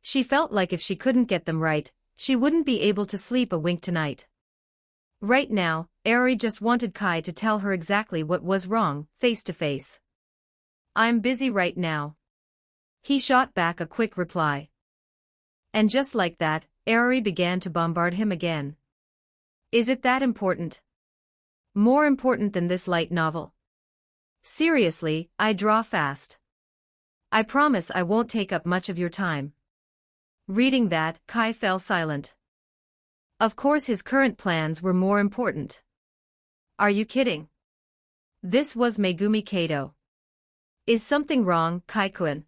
She felt like if she couldn't get them right, she wouldn't be able to sleep a wink tonight. Right now, Aeri just wanted Kai to tell her exactly what was wrong, face to face. I'm busy right now. He shot back a quick reply. And just like that, Aeri began to bombard him again. Is it that important? More important than this light novel? Seriously, I draw fast. I promise I won't take up much of your time. Reading that, Kai fell silent. Of course his current plans were more important. Are you kidding? This was Megumi Kato. Is something wrong, Kai-kun?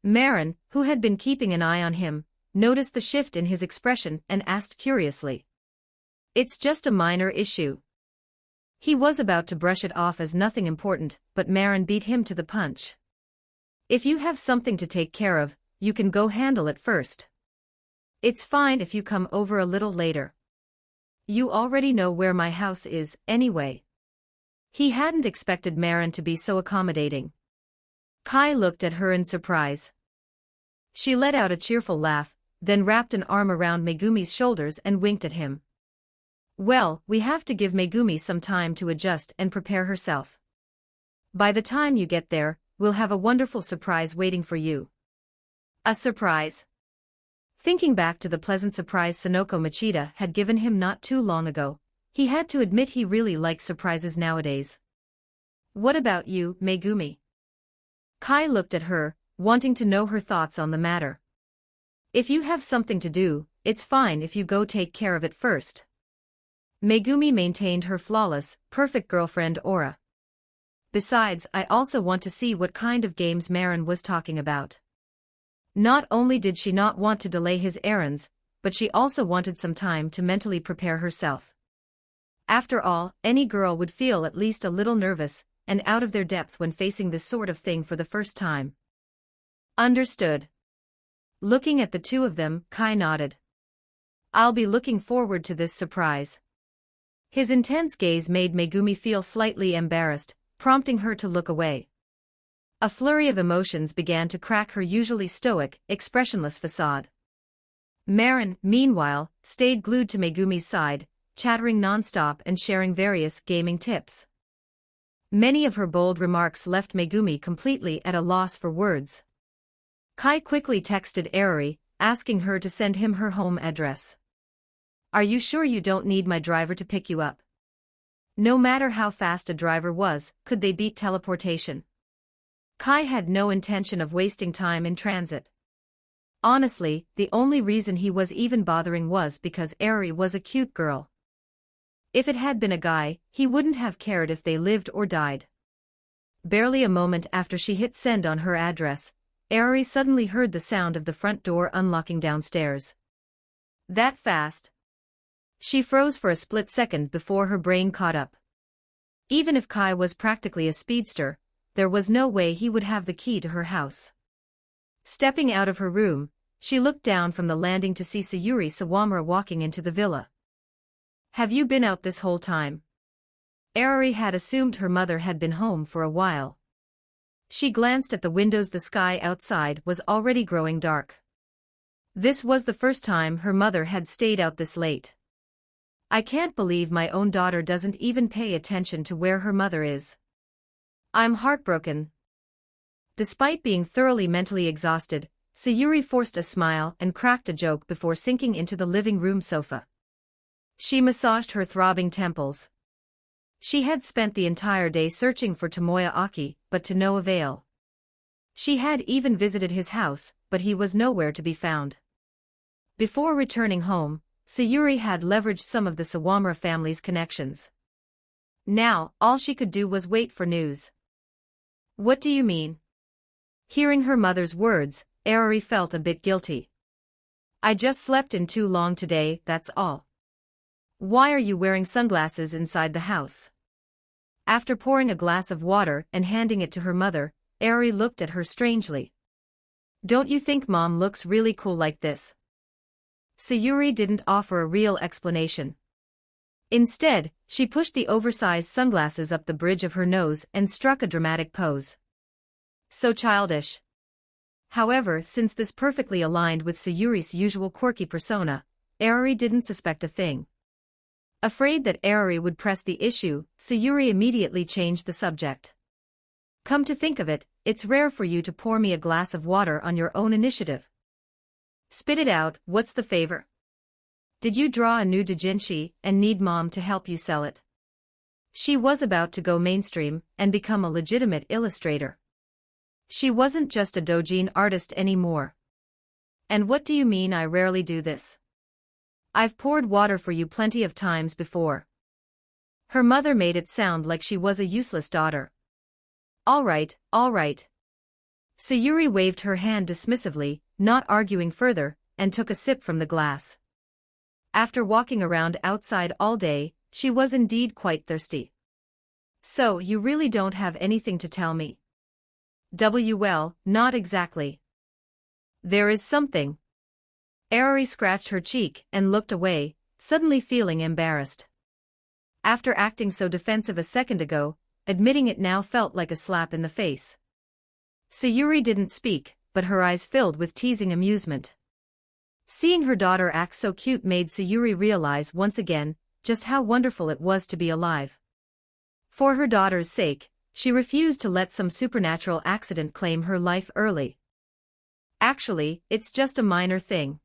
Marin, who had been keeping an eye on him, noticed the shift in his expression and asked curiously. It's just a minor issue. He was about to brush it off as nothing important, but Marin beat him to the punch. If you have something to take care of, you can go handle it first. It's fine if you come over a little later. You already know where my house is, anyway. He hadn't expected Marin to be so accommodating. Kai looked at her in surprise. She let out a cheerful laugh, then wrapped an arm around Megumi's shoulders and winked at him. Well, we have to give Megumi some time to adjust and prepare herself. By the time you get there, we'll have a wonderful surprise waiting for you. A surprise? Thinking back to the pleasant surprise Sonoko Machida had given him not too long ago, he had to admit he really likes surprises nowadays. What about you, Megumi? Kai looked at her, wanting to know her thoughts on the matter. If you have something to do, it's fine if you go take care of it first. Megumi maintained her flawless, perfect girlfriend aura. Besides, I also want to see what kind of games Marin was talking about. Not only did she not want to delay his errands, but she also wanted some time to mentally prepare herself. After all, any girl would feel at least a little nervous and out of their depth when facing this sort of thing for the first time. Understood. Looking at the two of them, Kai nodded. I'll be looking forward to this surprise. His intense gaze made Megumi feel slightly embarrassed, prompting her to look away. A flurry of emotions began to crack her usually stoic, expressionless facade. Marin, meanwhile, stayed glued to Megumi's side, chattering non-stop and sharing various gaming tips. Many of her bold remarks left Megumi completely at a loss for words. Kai quickly texted Aeri, asking her to send him her home address. Are you sure you don't need my driver to pick you up? No matter how fast a driver was, could they beat teleportation? Kai had no intention of wasting time in transit. Honestly, the only reason he was even bothering was because Eri was a cute girl. If it had been a guy, he wouldn't have cared if they lived or died. Barely a moment after she hit send on her address, Eri suddenly heard the sound of the front door unlocking downstairs. That fast? She froze for a split second before her brain caught up. Even if Kai was practically a speedster, there was no way he would have the key to her house. Stepping out of her room, she looked down from the landing to see Sayuri Sawamura walking into the villa. Have you been out this whole time? Eri had assumed her mother had been home for a while. She glanced at the windows. The sky outside was already growing dark. This was the first time her mother had stayed out this late. I can't believe my own daughter doesn't even pay attention to where her mother is. I'm heartbroken. Despite being thoroughly mentally exhausted, Sayuri forced a smile and cracked a joke before sinking into the living room sofa. She massaged her throbbing temples. She had spent the entire day searching for Tomoya Aki, but to no avail. She had even visited his house, but he was nowhere to be found. Before returning home, Sayuri had leveraged some of the Sawamura family's connections. Now, all she could do was wait for news. What do you mean? Hearing her mother's words, Eri felt a bit guilty. I just slept in too long today, that's all. Why are you wearing sunglasses inside the house? After pouring a glass of water and handing it to her mother, Eri looked at her strangely. Don't you think Mom looks really cool like this? Sayuri didn't offer a real explanation. Instead, she pushed the oversized sunglasses up the bridge of her nose and struck a dramatic pose. So childish. However, since this perfectly aligned with Sayuri's usual quirky persona, Eri didn't suspect a thing. Afraid that Eri would press the issue, Sayuri immediately changed the subject. Come to think of it, it's rare for you to pour me a glass of water on your own initiative. Spit it out, what's the favor? Did you draw a new doujinshi and need Mom to help you sell it? She was about to go mainstream and become a legitimate illustrator. She wasn't just a doujin artist anymore. And what do you mean I rarely do this? I've poured water for you plenty of times before. Her mother made it sound like she was a useless daughter. All right, all right. Sayuri waved her hand dismissively, not arguing further, and took a sip from the glass. After walking around outside all day, she was indeed quite thirsty. So you really don't have anything to tell me? Well, not exactly. There is something. Eri scratched her cheek and looked away, suddenly feeling embarrassed. After acting so defensive a second ago, admitting it now felt like a slap in the face. Sayuri didn't speak, but her eyes filled with teasing amusement. Seeing her daughter act so cute made Sayuri realize once again just how wonderful it was to be alive. For her daughter's sake, she refused to let some supernatural accident claim her life early. Actually, it's just a minor thing.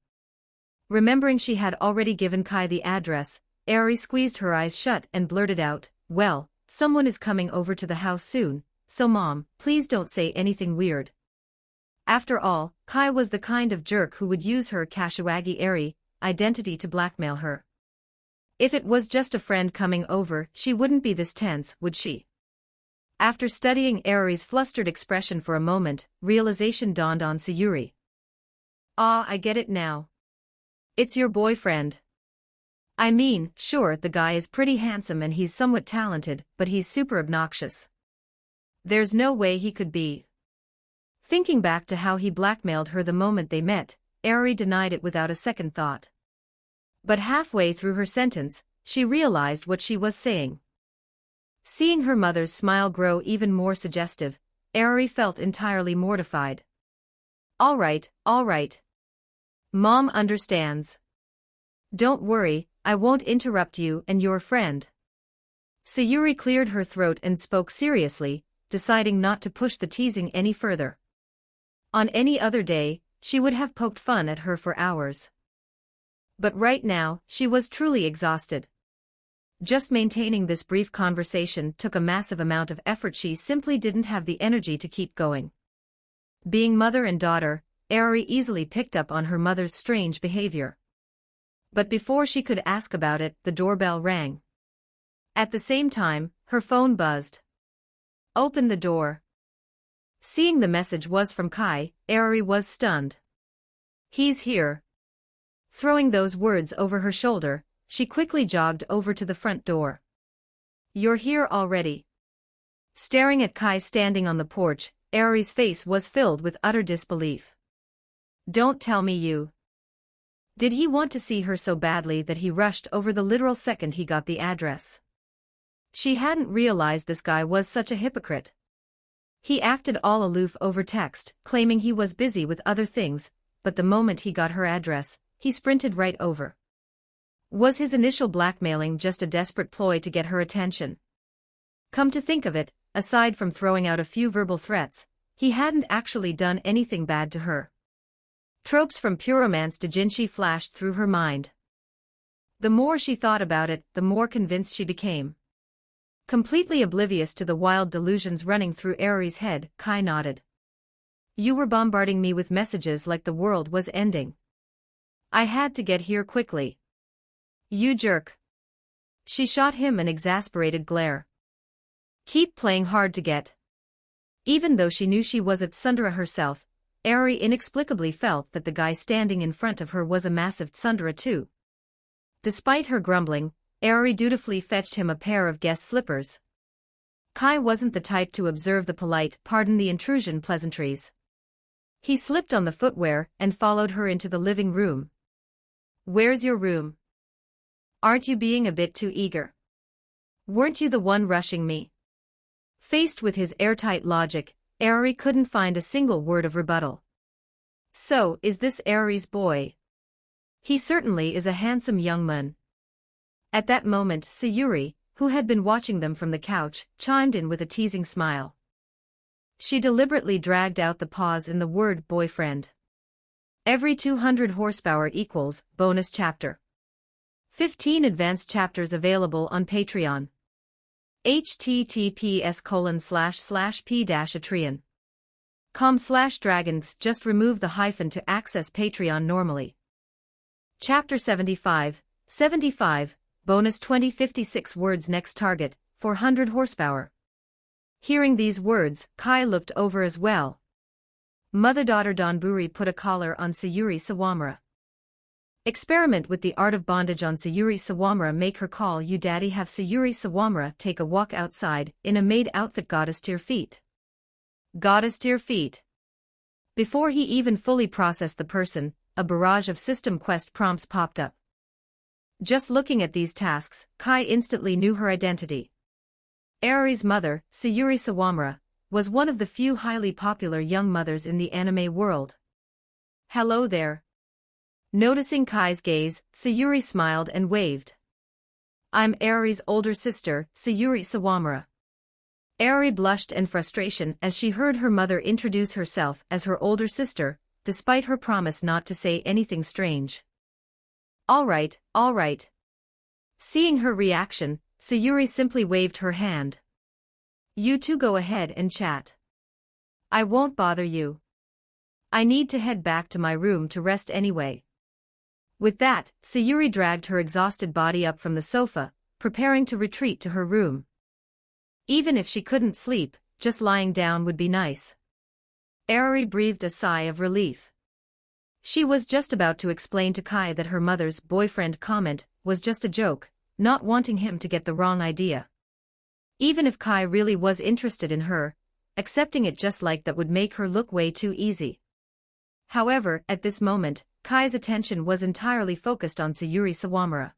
Remembering she had already given Kai the address, Eri squeezed her eyes shut and blurted out, well, someone is coming over to the house soon, so Mom, please don't say anything weird. After all, Kai was the kind of jerk who would use her Kashiwagi Eri identity to blackmail her. If it was just a friend coming over, she wouldn't be this tense, would she? After studying Eri's flustered expression for a moment, realization dawned on Sayuri. Ah, I get it now. It's your boyfriend. I mean, sure, the guy is pretty handsome and he's somewhat talented, but he's super obnoxious. There's no way he could be. Thinking back to how he blackmailed her the moment they met, Eri denied it without a second thought. But halfway through her sentence, she realized what she was saying. Seeing her mother's smile grow even more suggestive, Eri felt entirely mortified. All right, all right. Mom understands. Don't worry, I won't interrupt you and your friend. Sayuri cleared her throat and spoke seriously, deciding not to push the teasing any further. On any other day, she would have poked fun at her for hours. But right now, she was truly exhausted. Just maintaining this brief conversation took a massive amount of effort. She simply didn't have the energy to keep going. Being mother and daughter, Aerie easily picked up on her mother's strange behavior. But before she could ask about it, the doorbell rang. At the same time, her phone buzzed. Open the door. Seeing the message was from Kai, Aerie was stunned. He's here. Throwing those words over her shoulder, she quickly jogged over to the front door. You're here already. Staring at Kai standing on the porch, Aerie's face was filled with utter disbelief. Don't tell me you. Did he want to see her so badly that he rushed over the literal second he got the address? She hadn't realized this guy was such a hypocrite. He acted all aloof over text, claiming he was busy with other things, but the moment he got her address, he sprinted right over. Was his initial blackmailing just a desperate ploy to get her attention? Come to think of it, aside from throwing out a few verbal threats, he hadn't actually done anything bad to her. Tropes from pure romance doujinshi flashed through her mind. The more she thought about it, the more convinced she became. Completely oblivious to the wild delusions running through Aerie's head, Kai nodded. You were bombarding me with messages like the world was ending. I had to get here quickly. You jerk. She shot him an exasperated glare. Keep playing hard to get. Even though she knew she wasn't tsundere herself, Aerie inexplicably felt that the guy standing in front of her was a massive tsundere too. Despite her grumbling, Aerie dutifully fetched him a pair of guest slippers. Kai wasn't the type to observe the polite, pardon the intrusion pleasantries. He slipped on the footwear and followed her into the living room. Where's your room? Aren't you being a bit too eager? Weren't you the one rushing me? Faced with his airtight logic, Aerie couldn't find a single word of rebuttal. So, is this Aerie's boy? He certainly is a handsome young man. At that moment, Sayuri, who had been watching them from the couch, chimed in with a teasing smile. She deliberately dragged out the pause in the word boyfriend. Every 200 horsepower equals bonus chapter. 15 advanced chapters available on Patreon. https://p-atreon.com/dragons. Just remove the hyphen to access Patreon normally. Chapter 75, bonus 2056 words. Next target, 400 horsepower. Hearing these words, Kai looked over as well. Mother-daughter Donburi put a collar on Sayuri Sawamura. Experiment with the art of bondage on Sayuri Sawamura. Make her call you daddy. Have Sayuri Sawamura take a walk outside in a maid outfit. Goddess to your feet. Goddess to your feet. Before he even fully processed the person, a barrage of system quest prompts popped up. Just looking at these tasks, Kai instantly knew her identity. Aerie's mother, Sayuri Sawamura, was one of the few highly popular young mothers in the anime world. Hello there. Noticing Kai's gaze, Sayuri smiled and waved. I'm Aerie's older sister, Sayuri Sawamura. Aerie blushed in frustration as she heard her mother introduce herself as her older sister, despite her promise not to say anything strange. All right. Seeing her reaction, Sayuri simply waved her hand. You two go ahead and chat. I won't bother you. I need to head back to my room to rest anyway. With that, Sayuri dragged her exhausted body up from the sofa, preparing to retreat to her room. Even if she couldn't sleep, just lying down would be nice. Aerie breathed a sigh of relief. She was just about to explain to Kai that her mother's boyfriend comment was just a joke, not wanting him to get the wrong idea. Even if Kai really was interested in her, accepting it just like that would make her look way too easy. However, at this moment, Kai's attention was entirely focused on Sayuri Sawamura.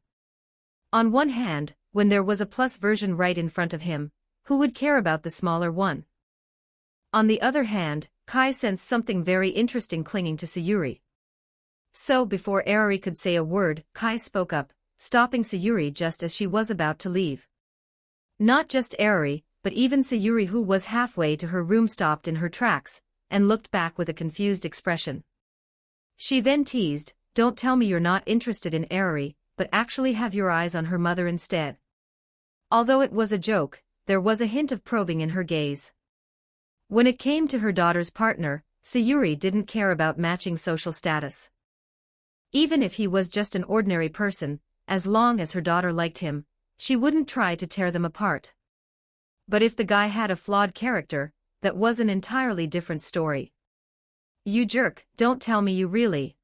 On one hand, when there was a plus version right in front of him, who would care about the smaller one? On the other hand, Kai sensed something very interesting clinging to Sayuri. So before Aerie could say a word, Kai spoke up, stopping Sayuri just as she was about to leave. Not just Aerie, but even Sayuri, who was halfway to her room, stopped in her tracks, and looked back with a confused expression. She then teased, don't tell me you're not interested in Aerie, but actually have your eyes on her mother instead. Although it was a joke, there was a hint of probing in her gaze. When it came to her daughter's partner, Sayuri didn't care about matching social status. Even if he was just an ordinary person, as long as her daughter liked him, she wouldn't try to tear them apart. But if the guy had a flawed character, that was an entirely different story. You jerk, don't tell me you really.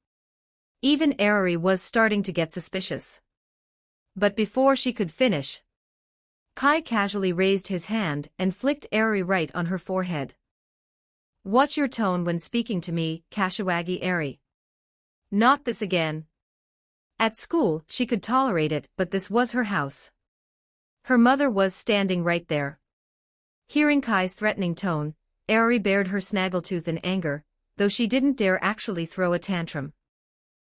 Even Arari was starting to get suspicious. But before she could finish, Kai casually raised his hand and flicked Arari right on her forehead. Watch your tone when speaking to me, Kashiwagi Ari. Not this again. At school, she could tolerate it, but this was her house. Her mother was standing right there. Hearing Kai's threatening tone, Arari bared her snaggletooth in anger, though she didn't dare actually throw a tantrum.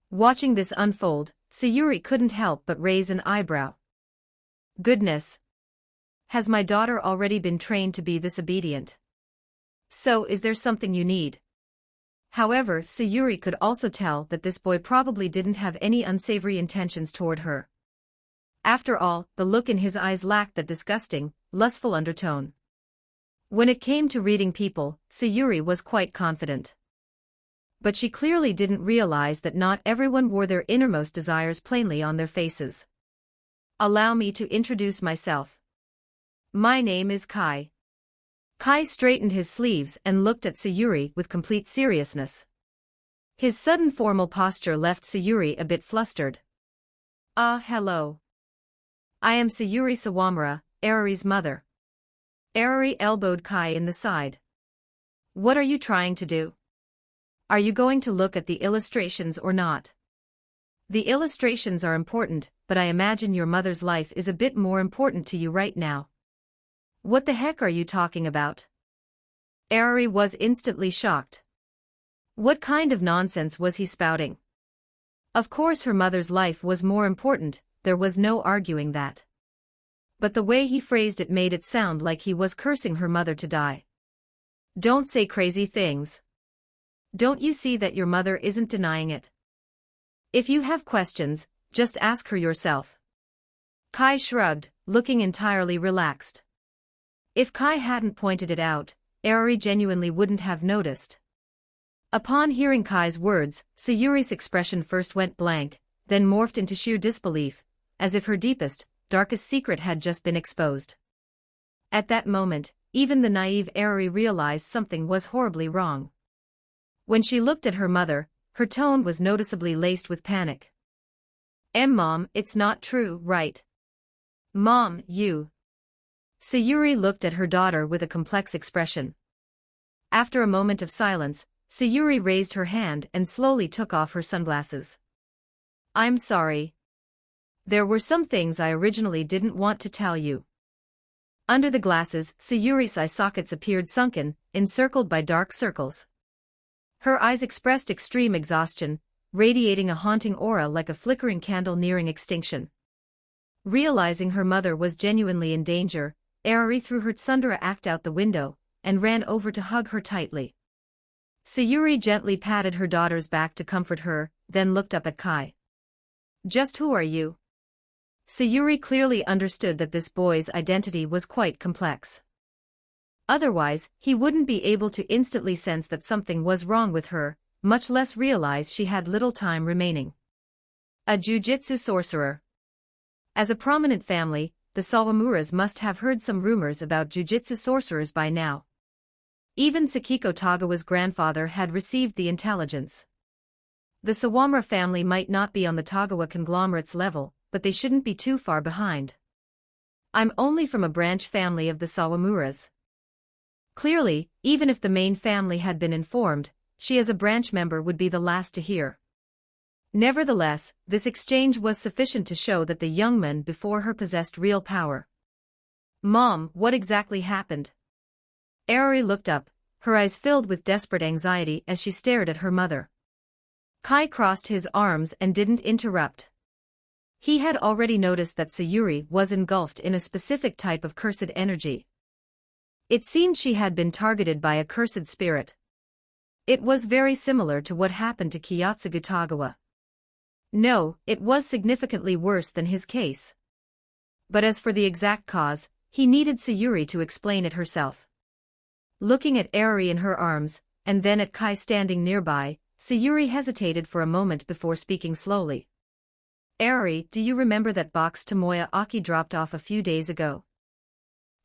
Watching this unfold, Sayuri couldn't help but raise an eyebrow. Goodness! Has my daughter already been trained to be this obedient? So is there something you need? However, Sayuri could also tell that this boy probably didn't have any unsavory intentions toward her. After all, the look in his eyes lacked that disgusting, lustful undertone. When it came to reading people, Sayuri was quite confident. But she clearly didn't realize that not everyone wore their innermost desires plainly on their faces. Allow me to introduce myself. My name is Kai. Kai straightened his sleeves and looked at Sayuri with complete seriousness. His sudden formal posture left Sayuri a bit flustered. Hello. I am Sayuri Sawamura, Arari's mother. Arari elbowed Kai in the side. What are you trying to do? Are you going to look at the illustrations or not? The illustrations are important, but I imagine your mother's life is a bit more important to you right now. What the heck are you talking about? Arari was instantly shocked. What kind of nonsense was he spouting? Of course her mother's life was more important, there was no arguing that. But the way he phrased it made it sound like he was cursing her mother to die. Don't say crazy things. Don't you see that your mother isn't denying it? If you have questions, just ask her yourself. Kai shrugged, looking entirely relaxed. If Kai hadn't pointed it out, Arari genuinely wouldn't have noticed. Upon hearing Kai's words, Sayuri's expression first went blank, then morphed into sheer disbelief, as if her deepest, darkest secret had just been exposed. At that moment, even the naive Arari realized something was horribly wrong. When she looked at her mother, her tone was noticeably laced with panic. Mom, it's not true, right? Mom, you. Sayuri looked at her daughter with a complex expression. After a moment of silence, Sayuri raised her hand and slowly took off her sunglasses. I'm sorry. There were some things I originally didn't want to tell you. Under the glasses, Sayuri's eye sockets appeared sunken, encircled by dark circles. Her eyes expressed extreme exhaustion, radiating a haunting aura like a flickering candle nearing extinction. Realizing her mother was genuinely in danger, Arari threw her tsundere act out the window, and ran over to hug her tightly. Sayuri gently patted her daughter's back to comfort her, then looked up at Kai. Just who are you? Sayuri clearly understood that this boy's identity was quite complex. Otherwise, he wouldn't be able to instantly sense that something was wrong with her, much less realize she had little time remaining. A jujitsu sorcerer. As a prominent family, the Sawamuras must have heard some rumors about jujitsu sorcerers by now. Even Sakiko Tagawa's grandfather had received the intelligence. The Sawamura family might not be on the Tagawa conglomerate's level, but they shouldn't be too far behind. I'm only from a branch family of the Sawamuras. Clearly, even if the main family had been informed, she as a branch member would be the last to hear. Nevertheless, this exchange was sufficient to show that the young man before her possessed real power. Mom, what exactly happened? Arari looked up, her eyes filled with desperate anxiety as she stared at her mother. Kai crossed his arms and didn't interrupt. He had already noticed that Sayuri was engulfed in a specific type of cursed energy. It seemed she had been targeted by a cursed spirit. It was very similar to what happened to Kiyotsugu Tagawa. No, it was significantly worse than his case. But as for the exact cause, he needed Sayuri to explain it herself. Looking at Aoi in her arms, and then at Kai standing nearby, Sayuri hesitated for a moment before speaking slowly. Aoi, do you remember that box Tomoya Aki dropped off a few days ago?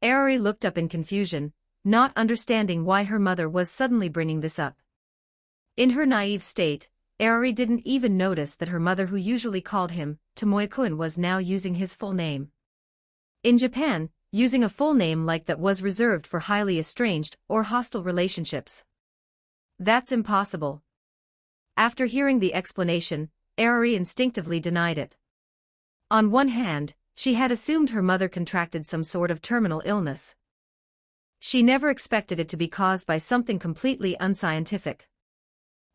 Aoi looked up in confusion, not understanding why her mother was suddenly bringing this up. In her naive state, Aoi didn't even notice that her mother, who usually called him Tomoya-kun, was now using his full name. In Japan, using a full name like that was reserved for highly estranged or hostile relationships. That's impossible. After hearing the explanation, Aoi instinctively denied it. On one hand, she had assumed her mother contracted some sort of terminal illness. She never expected it to be caused by something completely unscientific.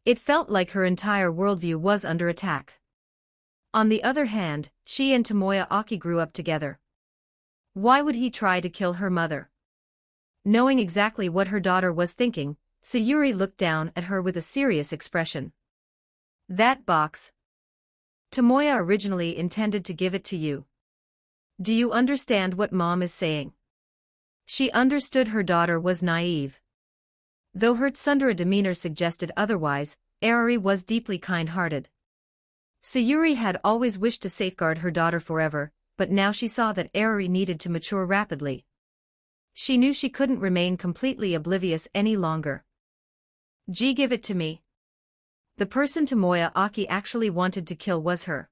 It felt like her entire worldview was under attack. On the other hand, she and Tomoya Aki grew up together. Why would he try to kill her mother? Knowing exactly what her daughter was thinking, Sayuri looked down at her with a serious expression. That box. Tomoya originally intended to give it to you. Do you understand what Mom is saying? She understood her daughter was naive. Though her tsundere demeanor suggested otherwise, Aoi was deeply kind-hearted. Sayuri had always wished to safeguard her daughter forever, but now she saw that Aoi needed to mature rapidly. She knew she couldn't remain completely oblivious any longer. Give it to me. The person Tomoya Aki actually wanted to kill was her.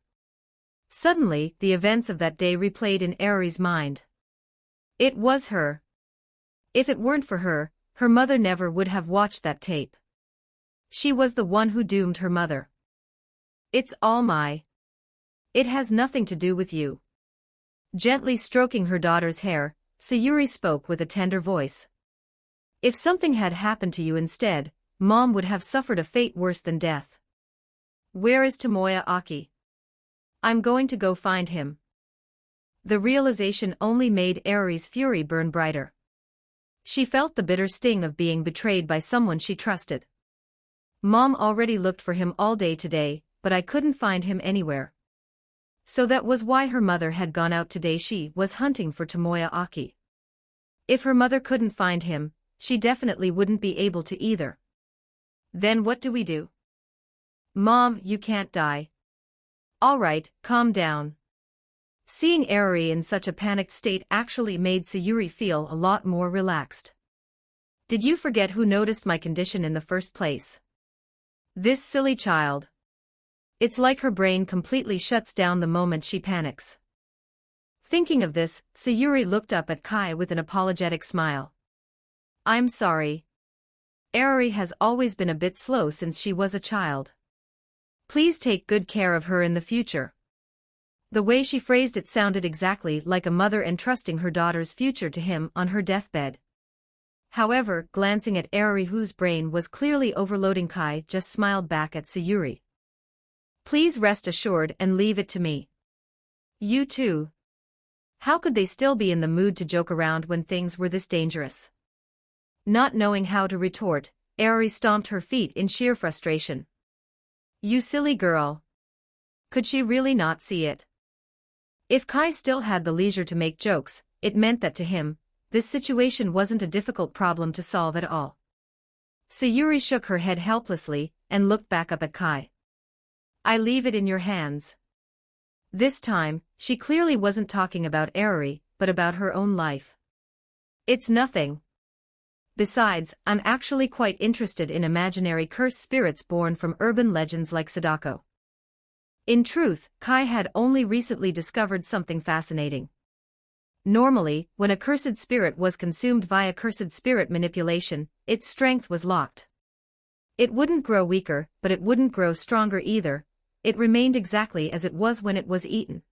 Suddenly, the events of that day replayed in Aoi's mind. It was her. If it weren't for her, her mother never would have watched that tape. She was the one who doomed her mother. It's all my. It has nothing to do with you. Gently stroking her daughter's hair, Sayuri spoke with a tender voice. If something had happened to you instead, Mom would have suffered a fate worse than death. Where is Tomoya Aki? I'm going to go find him. The realization only made Aoi's fury burn brighter. She felt the bitter sting of being betrayed by someone she trusted. Mom already looked for him all day today, but I couldn't find him anywhere. So that was why her mother had gone out today. She was hunting for Tomoya Aki. If her mother couldn't find him, she definitely wouldn't be able to either. Then what do we do? Mom, you can't die. All right, calm down. Seeing Aoi in such a panicked state actually made Sayuri feel a lot more relaxed. Did you forget who noticed my condition in the first place? This silly child. It's like her brain completely shuts down the moment she panics. Thinking of this, Sayuri looked up at Kai with an apologetic smile. I'm sorry. Aoi has always been a bit slow since she was a child. Please take good care of her in the future. The way she phrased it sounded exactly like a mother entrusting her daughter's future to him on her deathbed. However, glancing at Aoi, whose brain was clearly overloading, Kai just smiled back at Sayuri. Please rest assured and leave it to me. You too. How could they still be in the mood to joke around when things were this dangerous? Not knowing how to retort, Aoi stomped her feet in sheer frustration. You silly girl. Could she really not see it? If Kai still had the leisure to make jokes, it meant that to him, this situation wasn't a difficult problem to solve at all. Sayuri shook her head helplessly and looked back up at Kai. I leave it in your hands. This time, she clearly wasn't talking about Aoi, but about her own life. It's nothing. Besides, I'm actually quite interested in imaginary cursed spirits born from urban legends like Sadako. In truth, Kai had only recently discovered something fascinating. Normally, when a cursed spirit was consumed via cursed spirit manipulation, its strength was locked. It wouldn't grow weaker, but it wouldn't grow stronger either. It remained exactly as it was when it was eaten.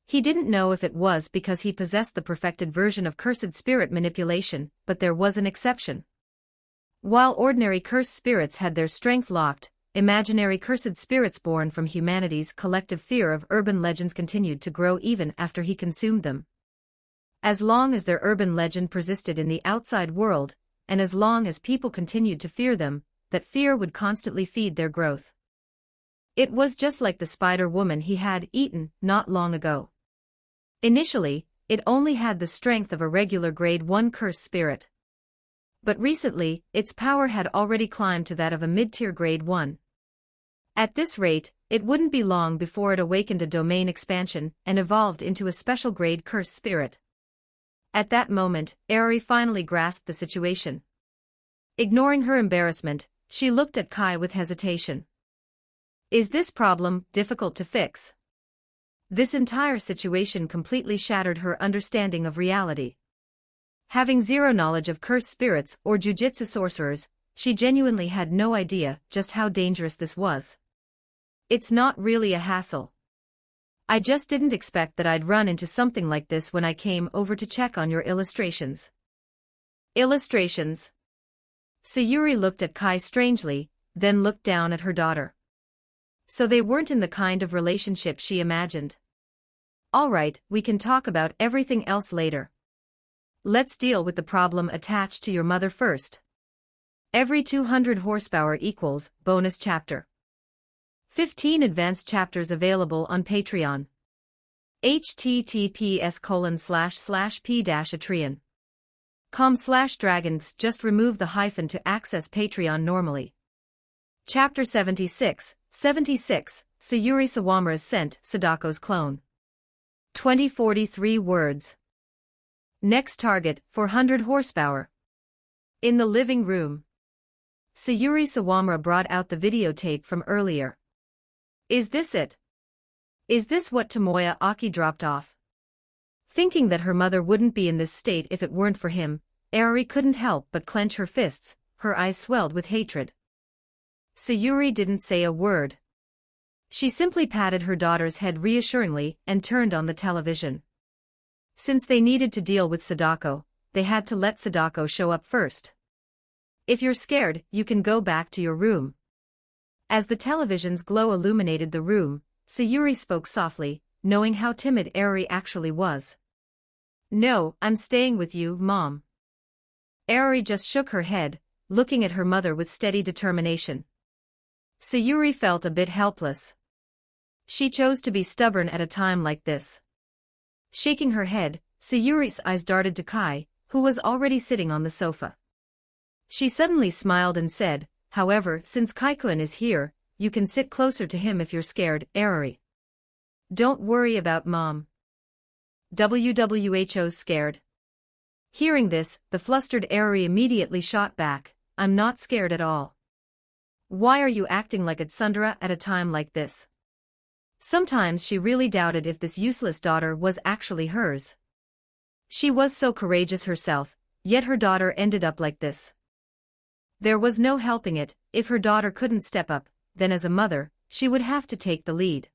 He didn't know if it was because he possessed the perfected version of cursed spirit manipulation, but there was an exception. While ordinary cursed spirits had their strength locked, imaginary cursed spirits born from humanity's collective fear of urban legends continued to grow even after he consumed them. As long as their urban legend persisted in the outside world, and as long as people continued to fear them, that fear would constantly feed their growth. It was just like the spider woman he had eaten not long ago. Initially, it only had the strength of a regular grade 1 curse spirit. But recently, its power had already climbed to that of a mid-tier grade 1. At this rate, it wouldn't be long before it awakened a domain expansion and evolved into a special grade curse spirit. At that moment, Aerie finally grasped the situation. Ignoring her embarrassment, she looked at Kai with hesitation. Is this problem difficult to fix? This entire situation completely shattered her understanding of reality. Having zero knowledge of cursed spirits or jujitsu sorcerers, she genuinely had no idea just how dangerous this was. It's not really a hassle. I just didn't expect that I'd run into something like this when I came over to check on your illustrations. Illustrations? Sayuri looked at Kai strangely, then looked down at her daughter. So they weren't in the kind of relationship she imagined. All right, we can talk about everything else later. Let's deal with the problem attached to your mother first. Every 200 horsepower equals bonus chapter. 15 advanced chapters available on Patreon. https://p-atreon.com/dragons. Just remove the hyphen to access Patreon normally. Chapter 76, Sayuri Sawamura's Scent, Sadako's Clone. 2043 words. Next target, 400 horsepower. In the living room. Sayuri Sawamura brought out the videotape from earlier. Is this it? Is this what Tomoya Aki dropped off? Thinking that her mother wouldn't be in this state if it weren't for him, Aerie couldn't help but clench her fists, her eyes swelled with hatred. Sayuri didn't say a word. She simply patted her daughter's head reassuringly and turned on the television. Since they needed to deal with Sadako, they had to let Sadako show up first. If you're scared, you can go back to your room. As the television's glow illuminated the room, Sayuri spoke softly, knowing how timid Aerie actually was. No, I'm staying with you, Mom. Aerie just shook her head, looking at her mother with steady determination. Sayuri felt a bit helpless. She chose to be stubborn at a time like this. Shaking her head, Sayuri's eyes darted to Kai, who was already sitting on the sofa. She suddenly smiled and said, however, since Kai-kun is here, you can sit closer to him if you're scared, Aerie. Don't worry about Mom. WWHO's scared. Hearing this, the flustered Aerie immediately shot back, I'm not scared at all. Why are you acting like a tsundere at a time like this? Sometimes she really doubted if this useless daughter was actually hers. She was so courageous herself, yet her daughter ended up like this. There was no helping it, if her daughter couldn't step up, then as a mother, she would have to take the lead.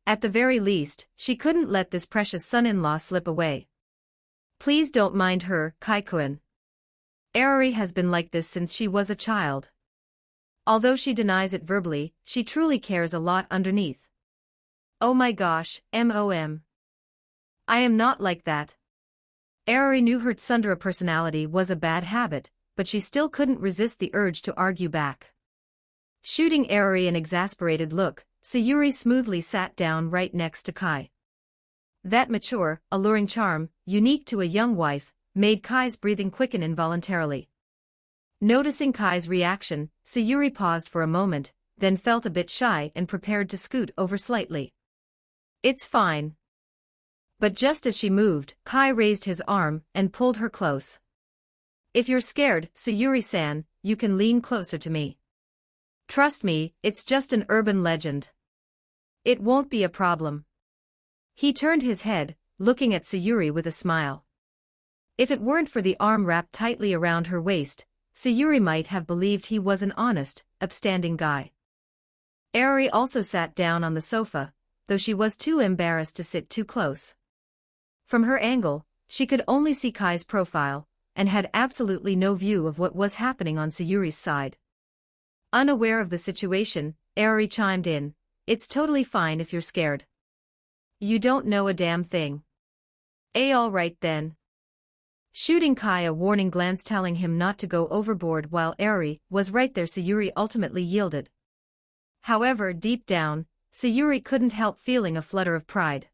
At the very least, she couldn't let this precious son-in-law slip away. Please don't mind her, Kai-kun. Aerie has been like this since she was a child. Although she denies it verbally, she truly cares a lot underneath. Oh my gosh, Mom. I am not like that. Aerie knew her tsundere personality was a bad habit, but she still couldn't resist the urge to argue back. Shooting Aerie an exasperated look, Sayuri smoothly sat down right next to Kai. That mature, alluring charm, unique to a young wife, made Kai's breathing quicken involuntarily. Noticing Kai's reaction, Sayuri paused for a moment, then felt a bit shy and prepared to scoot over slightly. It's fine. But just as she moved, Kai raised his arm and pulled her close. If you're scared, Sayuri-san, you can lean closer to me. Trust me, it's just an urban legend. It won't be a problem. He turned his head, looking at Sayuri with a smile. If it weren't for the arm wrapped tightly around her waist, Sayuri might have believed he was an honest, upstanding guy. Aerie also sat down on the sofa, though she was too embarrassed to sit too close. From her angle, she could only see Kai's profile, and had absolutely no view of what was happening on Sayuri's side. Unaware of the situation, Aerie chimed in, it's totally fine if you're scared. You don't know a damn thing. All right then. Shooting Kai a warning glance telling him not to go overboard while Aerie was right there, Sayuri ultimately yielded. However, deep down, Sayuri couldn't help feeling a flutter of pride.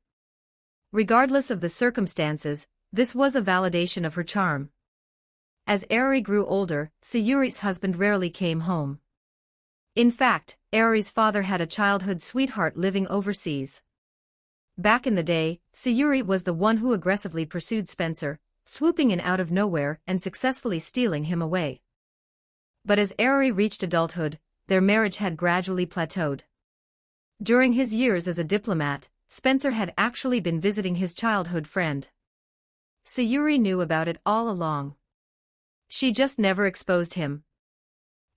Regardless of the circumstances, this was a validation of her charm. As Airi grew older, Sayuri's husband rarely came home. In fact, Airi's father had a childhood sweetheart living overseas. Back in the day, Sayuri was the one who aggressively pursued Spencer, swooping in out of nowhere and successfully stealing him away. But as Airi reached adulthood, their marriage had gradually plateaued. During his years as a diplomat, Spencer had actually been visiting his childhood friend. Sayuri knew about it all along. She just never exposed him.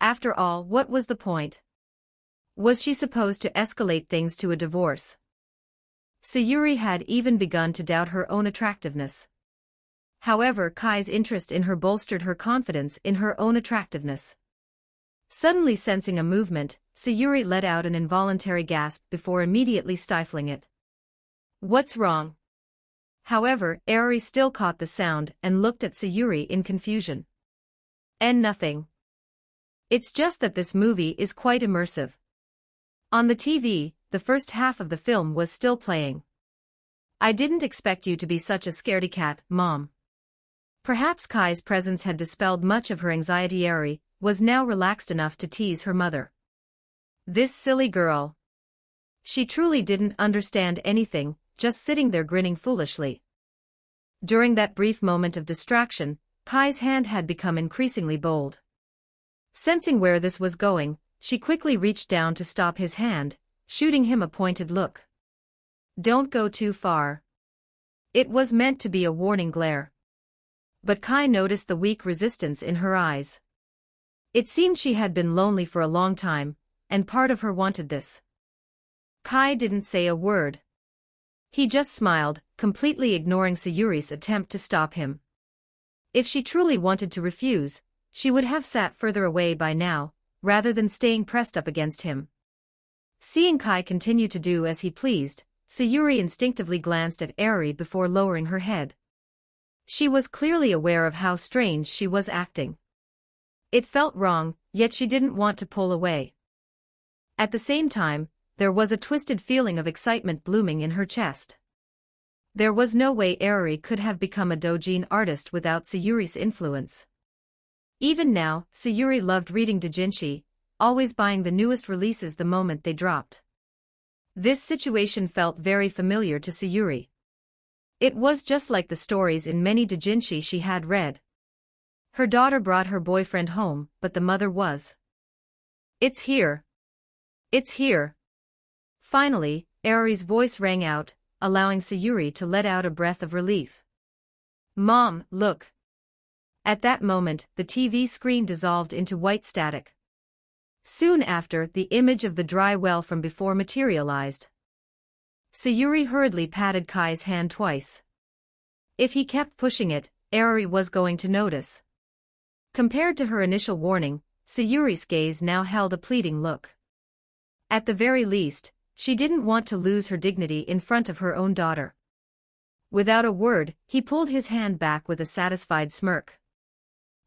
After all, what was the point? Was she supposed to escalate things to a divorce? Sayuri had even begun to doubt her own attractiveness. However, Kai's interest in her bolstered her confidence in her own attractiveness. Suddenly sensing a movement, Sayuri let out an involuntary gasp before immediately stifling it. "What's wrong?" However, Airi still caught the sound and looked at Sayuri in confusion. "And nothing. It's just that this movie is quite immersive." On the TV, the first half of the film was still playing. "I didn't expect you to be such a scaredy cat, Mom." Perhaps Kai's presence had dispelled much of her anxiety. Airi was now relaxed enough to tease her mother. This silly girl. She truly didn't understand anything, just sitting there grinning foolishly. During that brief moment of distraction, Kai's hand had become increasingly bold. Sensing where this was going, she quickly reached down to stop his hand, shooting him a pointed look. "Don't go too far." It was meant to be a warning glare. But Kai noticed the weak resistance in her eyes. It seemed she had been lonely for a long time, and part of her wanted this. Kai didn't say a word. He just smiled, completely ignoring Sayuri's attempt to stop him. If she truly wanted to refuse, she would have sat further away by now, rather than staying pressed up against him. Seeing Kai continue to do as he pleased, Sayuri instinctively glanced at Airi before lowering her head. She was clearly aware of how strange she was acting. It felt wrong, yet she didn't want to pull away. At the same time, there was a twisted feeling of excitement blooming in her chest. There was no way Airi could have become a doujin artist without Sayuri's influence. Even now, Sayuri loved reading doujinshi, always buying the newest releases the moment they dropped. This situation felt very familiar to Sayuri. It was just like the stories in many doujinshi she had read. Her daughter brought her boyfriend home, but the mother was. "It's here. It's here." Finally, Airi's voice rang out, allowing Sayuri to let out a breath of relief. "Mom, look." At that moment, the TV screen dissolved into white static. Soon after, the image of the dry well from before materialized. Sayuri hurriedly patted Kai's hand twice. If he kept pushing it, Airi was going to notice. Compared to her initial warning, Sayuri's gaze now held a pleading look. At the very least, she didn't want to lose her dignity in front of her own daughter. Without a word, he pulled his hand back with a satisfied smirk.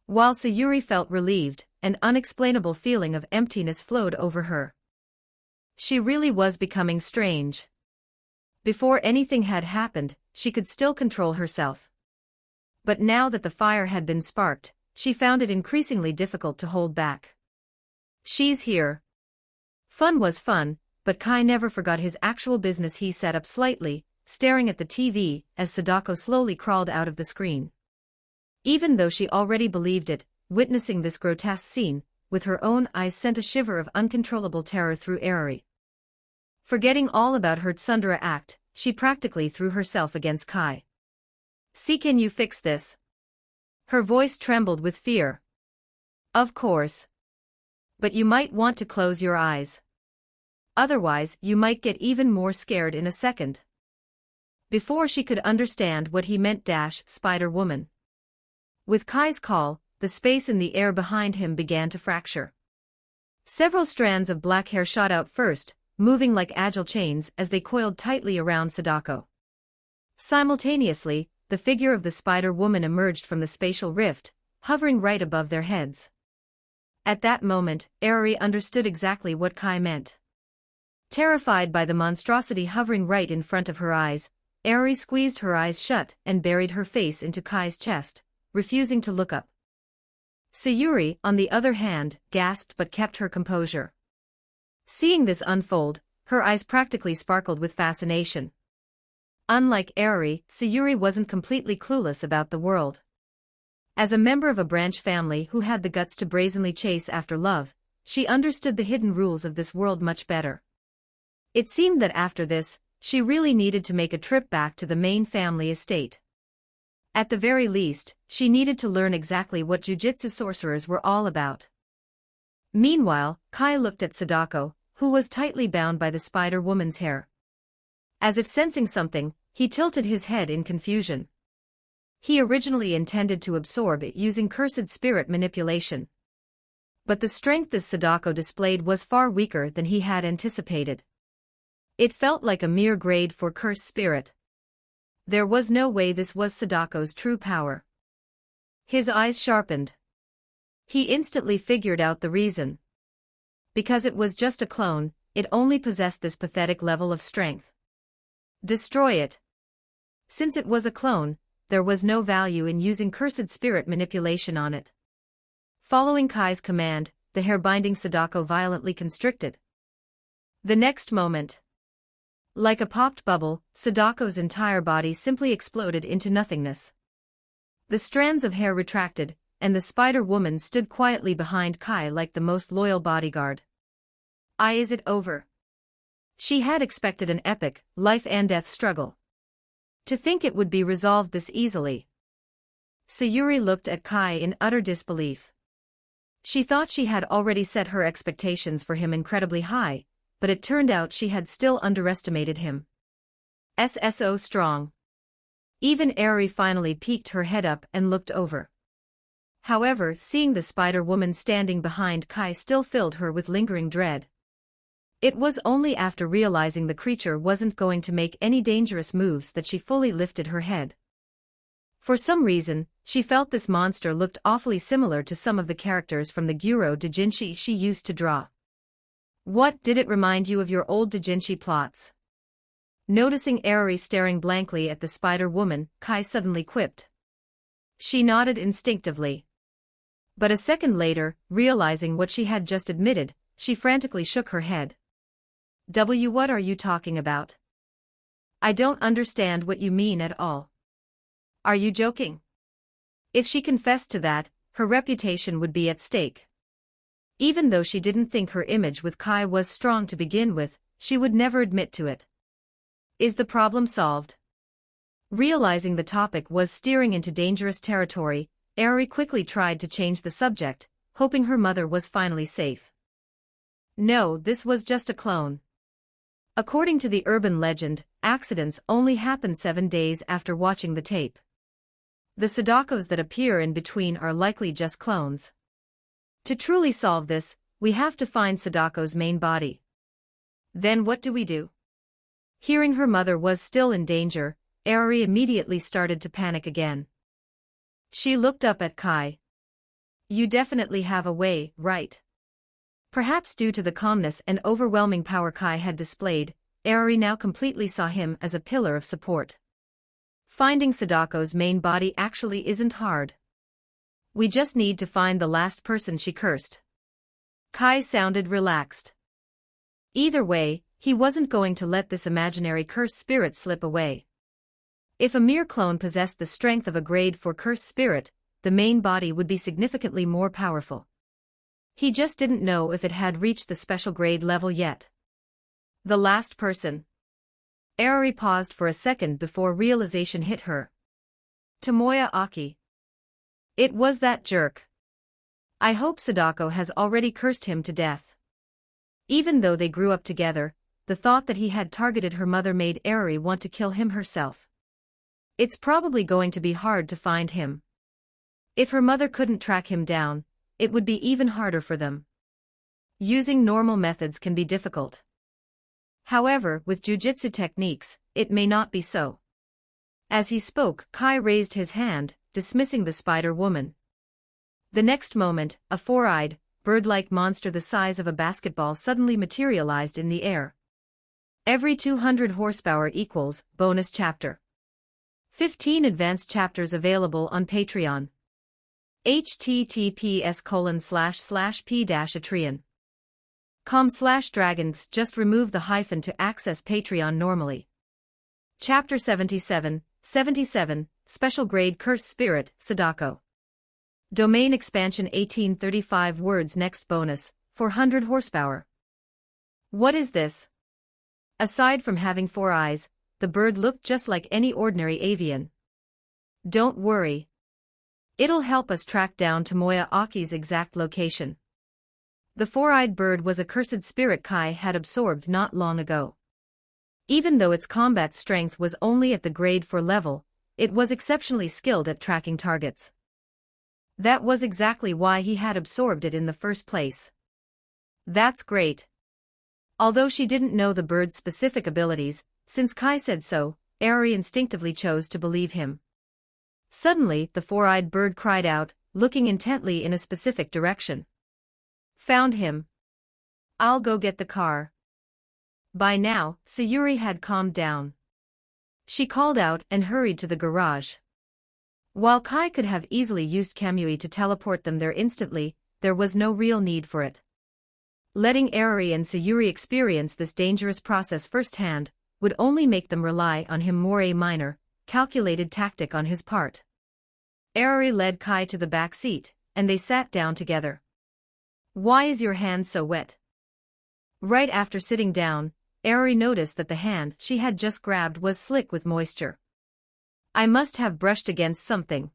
While Sayuri felt relieved, an unexplainable feeling of emptiness flowed over her. She really was becoming strange. Before anything had happened, she could still control herself. But now that the fire had been sparked, she found it increasingly difficult to hold back. "She's here." Fun was fun, but Kai never forgot his actual business. He sat up slightly, staring at the TV, as Sadako slowly crawled out of the screen. Even though she already believed it, witnessing this grotesque scene, with her own eyes sent a shiver of uncontrollable terror through Airi. Forgetting all about her tsundere act, she practically threw herself against Kai. "See, can you fix this?" Her voice trembled with fear. "Of course. But you might want to close your eyes. Otherwise, you might get even more scared in a second." Before she could understand what he meant, Spider-Woman. With Kai's call, the space in the air behind him began to fracture. Several strands of black hair shot out first, moving like agile chains as they coiled tightly around Sadako. Simultaneously, the figure of the Spider-Woman emerged from the spatial rift, hovering right above their heads. At that moment, Airi understood exactly what Kai meant. Terrified by the monstrosity hovering right in front of her eyes, Eri squeezed her eyes shut and buried her face into Kai's chest, refusing to look up. Sayuri, on the other hand, gasped but kept her composure. Seeing this unfold, her eyes practically sparkled with fascination. Unlike Eri, Sayuri wasn't completely clueless about the world. As a member of a branch family who had the guts to brazenly chase after love, she understood the hidden rules of this world much better. It seemed that after this, she really needed to make a trip back to the main family estate. At the very least, she needed to learn exactly what jujitsu sorcerers were all about. Meanwhile, Kai looked at Sadako, who was tightly bound by the spider woman's hair. As if sensing something, he tilted his head in confusion. He originally intended to absorb it using cursed spirit manipulation. But the strength this Sadako displayed was far weaker than he had anticipated. It felt like a mere grade 4 cursed spirit. There was no way this was Sadako's true power. His eyes sharpened. He instantly figured out the reason. Because it was just a clone, it only possessed this pathetic level of strength. Destroy it. Since it was a clone, there was no value in using cursed spirit manipulation on it. Following Kai's command, the hair-binding Sadako violently constricted. The next moment, like a popped bubble, Sadako's entire body simply exploded into nothingness. The strands of hair retracted, and the spider woman stood quietly behind Kai like the most loyal bodyguard. Is it over? She had expected an epic, life-and-death struggle. To think it would be resolved this easily. Sayuri looked at Kai in utter disbelief. She thought she had already set her expectations for him incredibly high, but it turned out she had still underestimated him. So strong. Even Eri finally peeked her head up and looked over. However, seeing the spider woman standing behind Kai still filled her with lingering dread. It was only after realizing the creature wasn't going to make any dangerous moves that she fully lifted her head. For some reason, she felt this monster looked awfully similar to some of the characters from the Gyuro doujinshi she used to draw. What, did it remind you of your old doujinshi plots? Noticing Eri staring blankly at the spider woman, Kai suddenly quipped. She nodded instinctively. But a second later, realizing what she had just admitted, she frantically shook her head. What are you talking about? I don't understand what you mean at all. Are you joking? If she confessed to that, her reputation would be at stake. Even though she didn't think her image with Kai was strong to begin with, she would never admit to it. Is the problem solved? Realizing the topic was steering into dangerous territory, Eri quickly tried to change the subject, hoping her mother was finally safe. No, this was just a clone. According to the urban legend, accidents only happen 7 days after watching the tape. The Sadakos that appear in between are likely just clones. To truly solve this, we have to find Sadako's main body. Then what do we do? Hearing her mother was still in danger, Eri immediately started to panic again. She looked up at Kai. You definitely have a way, right? Perhaps due to the calmness and overwhelming power Kai had displayed, Eri now completely saw him as a pillar of support. Finding Sadako's main body actually isn't hard. We just need to find the last person she cursed. Kai sounded relaxed. Either way, he wasn't going to let this imaginary cursed spirit slip away. If a mere clone possessed the strength of a grade 4 cursed spirit, the main body would be significantly more powerful. He just didn't know if it had reached the special grade level yet. The last person. Eri paused for a second before realization hit her. Tomoya Aki. It was that jerk. I hope Sadako has already cursed him to death. Even though they grew up together, the thought that he had targeted her mother made Eri want to kill him herself. It's probably going to be hard to find him. If her mother couldn't track him down, it would be even harder for them. Using normal methods can be difficult. However, with jujitsu techniques, it may not be so. As he spoke, Kai raised his hand, dismissing the spider woman. The next moment, a four-eyed, bird-like monster the size of a basketball suddenly materialized in the air. Every 200 horsepower equals bonus chapter. 15 advanced chapters available on Patreon. https://p-atreon.com/dragons. Just remove the hyphen to access Patreon normally. Chapter 77, 77, Special Grade Cursed Spirit, Sadako. Domain Expansion 1835 words. Next bonus, 400 horsepower. What is this? Aside from having 4 eyes, the bird looked just like any ordinary avian. Don't worry. It'll help us track down Tomoya Aki's exact location. The 4-eyed bird was a cursed spirit Kai had absorbed not long ago. Even though its combat strength was only at the grade 4 level, it was exceptionally skilled at tracking targets. That was exactly why he had absorbed it in the first place. That's great. Although she didn't know the bird's specific abilities, since Kai said so, Aerie instinctively chose to believe him. Suddenly, the 4-eyed bird cried out, looking intently in a specific direction. Found him. I'll go get the car. By now, Sayuri had calmed down. She called out and hurried to the garage. While Kai could have easily used Kamui to teleport them there instantly, there was no real need for it. Letting Aerie and Sayuri experience this dangerous process firsthand would only make them rely on him more. A minor, calculated tactic on his part. Aerie led Kai to the back seat, and they sat down together. Why is your hand so wet? Right after sitting down, Aerie noticed that the hand she had just grabbed was slick with moisture. I must have brushed against something.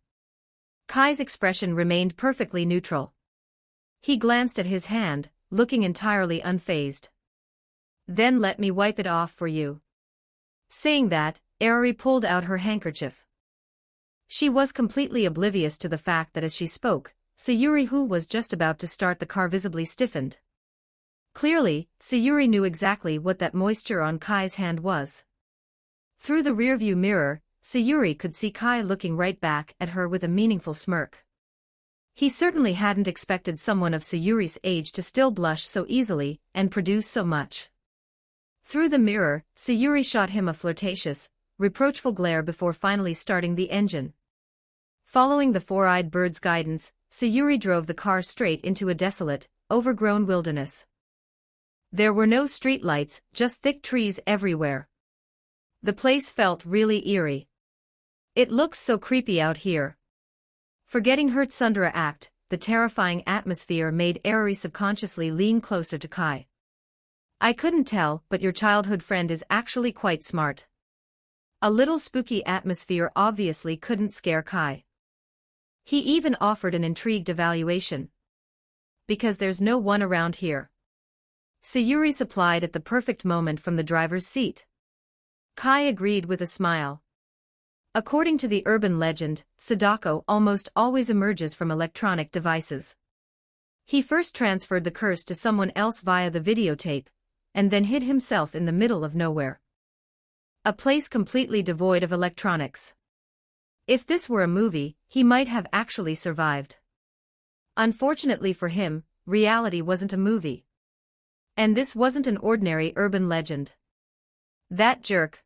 Kai's expression remained perfectly neutral. He glanced at his hand, looking entirely unfazed. Then let me wipe it off for you. Saying that, Aerie pulled out her handkerchief. She was completely oblivious to the fact that as she spoke, Sayuri, who was just about to start the car, visibly stiffened. Clearly, Sayuri knew exactly what that moisture on Kai's hand was. Through the rearview mirror, Sayuri could see Kai looking right back at her with a meaningful smirk. He certainly hadn't expected someone of Sayuri's age to still blush so easily and produce so much. Through the mirror, Sayuri shot him a flirtatious, reproachful glare before finally starting the engine. Following the 4-eyed bird's guidance, Sayuri drove the car straight into a desolate, overgrown wilderness. There were no streetlights, just thick trees everywhere. The place felt really eerie. It looks so creepy out here. Forgetting her tsundere act, the terrifying atmosphere made Aerie subconsciously lean closer to Kai. I couldn't tell, but your childhood friend is actually quite smart. A little spooky atmosphere obviously couldn't scare Kai. He even offered an intrigued evaluation. Because there's no one around here. Sayuri supplied at the perfect moment from the driver's seat. Kai agreed with a smile. According to the urban legend, Sadako almost always emerges from electronic devices. He first transferred the curse to someone else via the videotape, and then hid himself in the middle of nowhere. A place completely devoid of electronics. If this were a movie, he might have actually survived. Unfortunately for him, reality wasn't a movie. And this wasn't an ordinary urban legend. That jerk.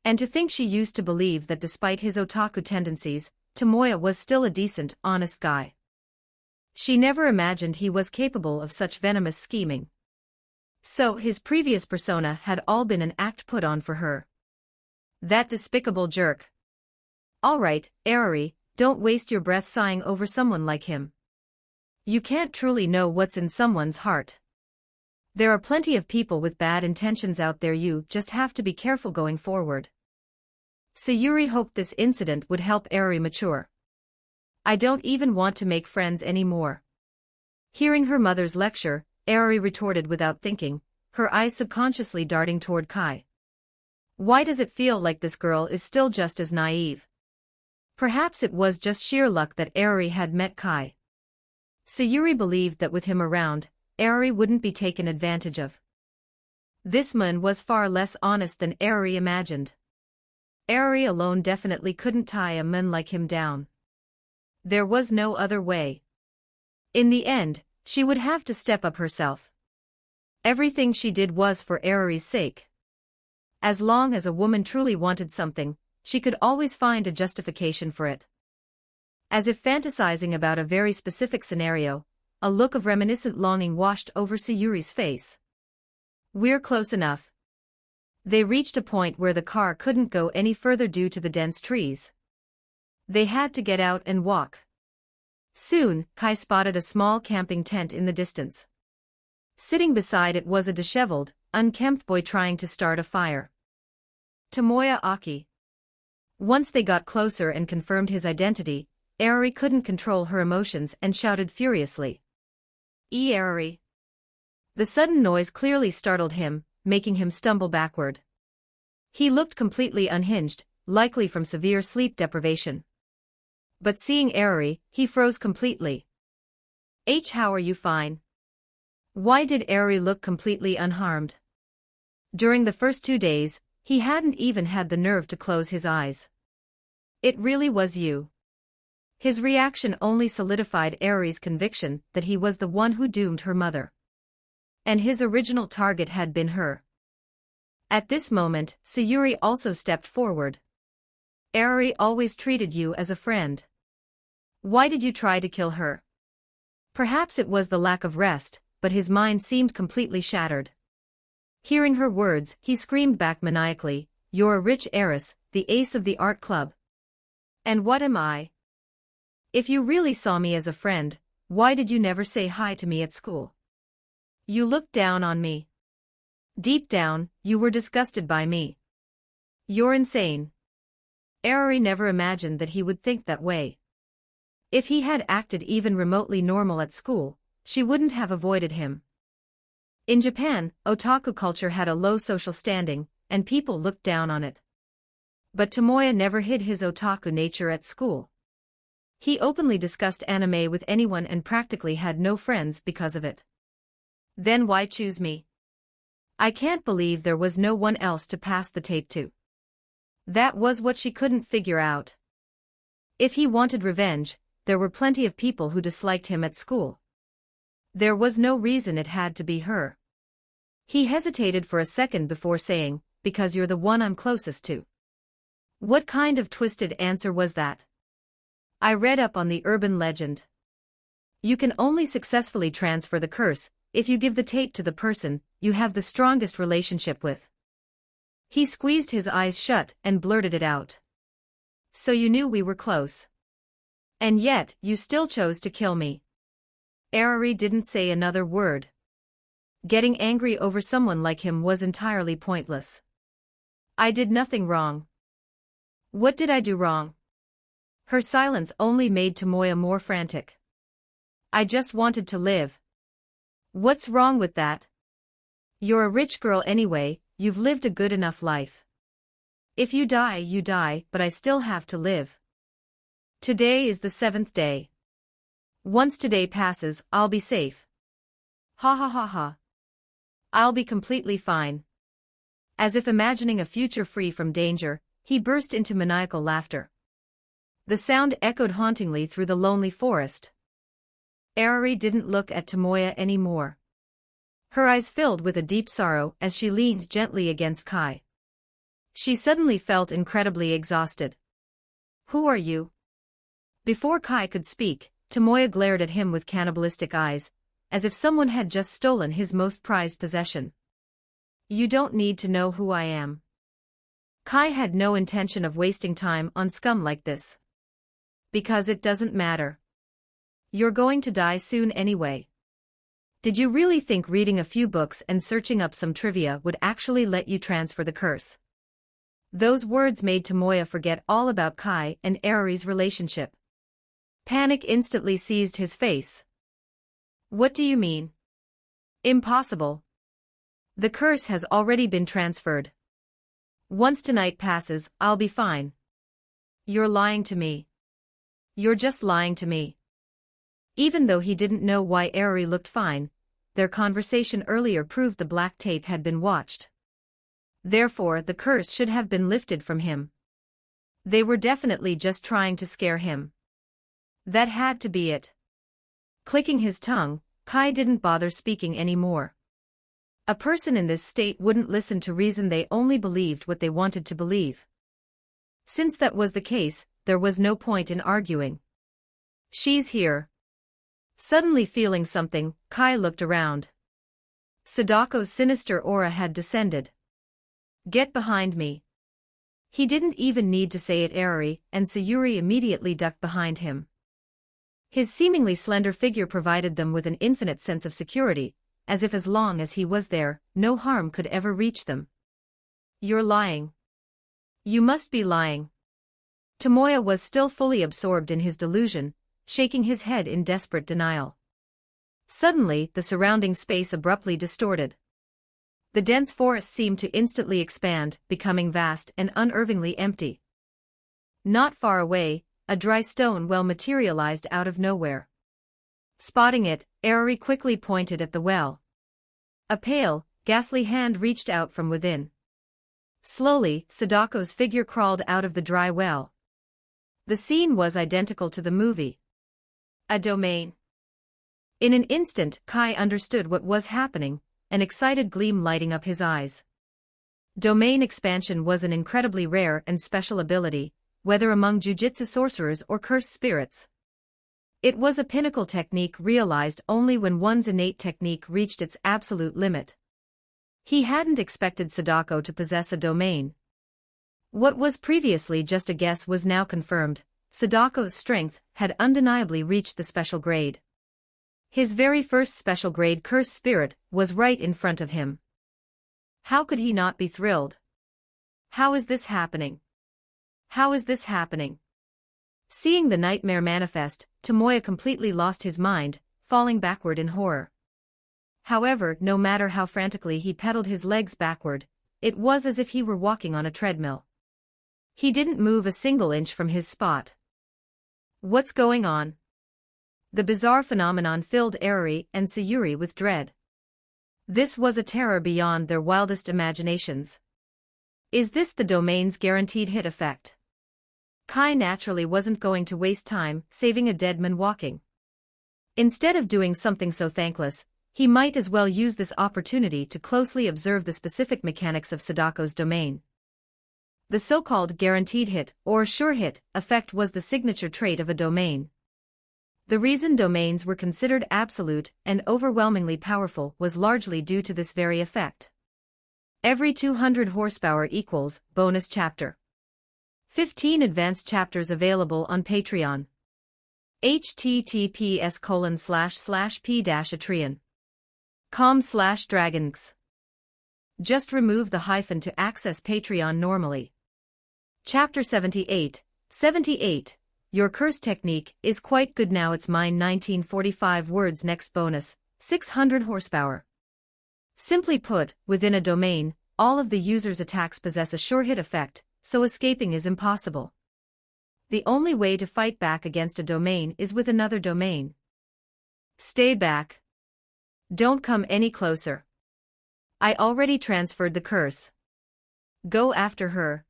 And to think she used to believe that despite his otaku tendencies, Tomoya was still a decent, honest guy. She never imagined he was capable of such venomous scheming. So his previous persona had all been an act put on for her. That despicable jerk. All right, Aerie, don't waste your breath sighing over someone like him. You can't truly know what's in someone's heart. There are plenty of people with bad intentions out there. You just have to be careful going forward. Sayuri hoped this incident would help Aerie mature. I don't even want to make friends anymore. Hearing her mother's lecture, Aerie retorted without thinking, her eyes subconsciously darting toward Kai. Why does it feel like this girl is still just as naive? Perhaps it was just sheer luck that Aerie had met Kai. Sayuri believed that with him around, Aerie wouldn't be taken advantage of. This man was far less honest than Aerie imagined. Aerie alone definitely couldn't tie a man like him down. There was no other way. In the end, she would have to step up herself. Everything she did was for Aerie's sake. As long as a woman truly wanted something, she could always find a justification for it. As if fantasizing about a very specific scenario, a look of reminiscent longing washed over Sayuri's face. We're close enough. They reached a point where the car couldn't go any further due to the dense trees. They had to get out and walk. Soon, Kai spotted a small camping tent in the distance. Sitting beside it was a disheveled, unkempt boy trying to start a fire. Tomoya Aki. Once they got closer and confirmed his identity, Erori couldn't control her emotions and shouted furiously. Erori. The sudden noise clearly startled him, making him stumble backward. He looked completely unhinged, likely from severe sleep deprivation. But seeing Erori, he froze completely. How are you fine? Why did Erori look completely unharmed? During the first 2 days, he hadn't even had the nerve to close his eyes. It really was you. His reaction only solidified Erori's conviction that he was the one who doomed her mother. And his original target had been her. At this moment, Sayuri also stepped forward. Erori always treated you as a friend. Why did you try to kill her? Perhaps it was the lack of rest, but his mind seemed completely shattered. Hearing her words, he screamed back maniacally, "You're a rich heiress, the ace of the art club. And what am I? If you really saw me as a friend, why did you never say hi to me at school? You looked down on me. Deep down, you were disgusted by me. You're insane." Erori never imagined that he would think that way. If he had acted even remotely normal at school, she wouldn't have avoided him. In Japan, otaku culture had a low social standing, and people looked down on it. But Tomoya never hid his otaku nature at school. He openly discussed anime with anyone and practically had no friends because of it. Then why choose me? I can't believe there was no one else to pass the tape to. That was what she couldn't figure out. If he wanted revenge, there were plenty of people who disliked him at school. There was no reason it had to be her. He hesitated for a second before saying, "Because you're the one I'm closest to." What kind of twisted answer was that? I read up on the urban legend. You can only successfully transfer the curse if you give the tape to the person you have the strongest relationship with. He squeezed his eyes shut and blurted it out. So you knew we were close. And yet, you still chose to kill me. Erori didn't say another word. Getting angry over someone like him was entirely pointless. I did nothing wrong. What did I do wrong? Her silence only made Tomoya more frantic. I just wanted to live. What's wrong with that? You're a rich girl anyway, you've lived a good enough life. If you die, you die, but I still have to live. Today is the 7th day. Once today passes, I'll be safe. Ha ha ha ha. I'll be completely fine. As if imagining a future free from danger, he burst into maniacal laughter. The sound echoed hauntingly through the lonely forest. Erori didn't look at Tomoya anymore. Her eyes filled with a deep sorrow as she leaned gently against Kai. She suddenly felt incredibly exhausted. Who are you? Before Kai could speak, Tomoya glared at him with cannibalistic eyes, as if someone had just stolen his most prized possession. You don't need to know who I am. Kai had no intention of wasting time on scum like this. Because it doesn't matter. You're going to die soon anyway. Did you really think reading a few books and searching up some trivia would actually let you transfer the curse? Those words made Tomoya forget all about Kai and Erori's relationship. Panic instantly seized his face. What do you mean? Impossible. The curse has already been transferred. Once tonight passes, I'll be fine. You're lying to me. You're just lying to me. Even though he didn't know why Erori looked fine, their conversation earlier proved the black tape had been watched. Therefore, the curse should have been lifted from him. They were definitely just trying to scare him. That had to be it. Clicking his tongue, Kai didn't bother speaking anymore. A person in this state wouldn't listen to reason, they only believed what they wanted to believe. Since that was the case, there was no point in arguing. She's here. Suddenly feeling something, Kai looked around. Sadako's sinister aura had descended. Get behind me. He didn't even need to say it. Airi and Sayuri immediately ducked behind him. His seemingly slender figure provided them with an infinite sense of security, as if as long as he was there, no harm could ever reach them. You're lying. You must be lying. Tomoya was still fully absorbed in his delusion, shaking his head in desperate denial. Suddenly, the surrounding space abruptly distorted. The dense forest seemed to instantly expand, becoming vast and unervingly empty. Not far away, a dry stone well materialized out of nowhere. Spotting it, Airi quickly pointed at the well. A pale, ghastly hand reached out from within. Slowly, Sadako's figure crawled out of the dry well. The scene was identical to the movie. A domain. In an instant, Kai understood what was happening, an excited gleam lighting up his eyes. Domain expansion was an incredibly rare and special ability, whether among jujitsu sorcerers or cursed spirits. It was a pinnacle technique realized only when one's innate technique reached its absolute limit. He hadn't expected Sadako to possess a domain. What was previously just a guess was now confirmed. Sadako's strength had undeniably reached the special grade. His very first special grade cursed spirit was right in front of him. How could he not be thrilled? How is this happening? How is this happening? Seeing the nightmare manifest, Tomoya completely lost his mind, falling backward in horror. However, no matter how frantically he pedaled his legs backward, it was as if he were walking on a treadmill. He didn't move a single inch from his spot. What's going on? The bizarre phenomenon filled Airi and Sayuri with dread. This was a terror beyond their wildest imaginations. Is this the domain's guaranteed hit effect? Kai naturally wasn't going to waste time saving a dead man walking. Instead of doing something so thankless, he might as well use this opportunity to closely observe the specific mechanics of Sadako's domain. The so-called guaranteed hit, or sure hit, effect was the signature trait of a domain. The reason domains were considered absolute and overwhelmingly powerful was largely due to this very effect. Every 200 horsepower equals, bonus chapter. 15 advanced chapters available on Patreon. https://p-atreon.com/dragons. Just remove the hyphen to access Patreon normally. Chapter 78. 78. Your curse technique is quite good now. It's mine. 1945 words. Next bonus, 600 horsepower. Simply put, within a domain, all of the user's attacks possess a sure hit effect, so escaping is impossible. The only way to fight back against a domain is with another domain. Stay back. Don't come any closer. I already transferred the curse. Go after her.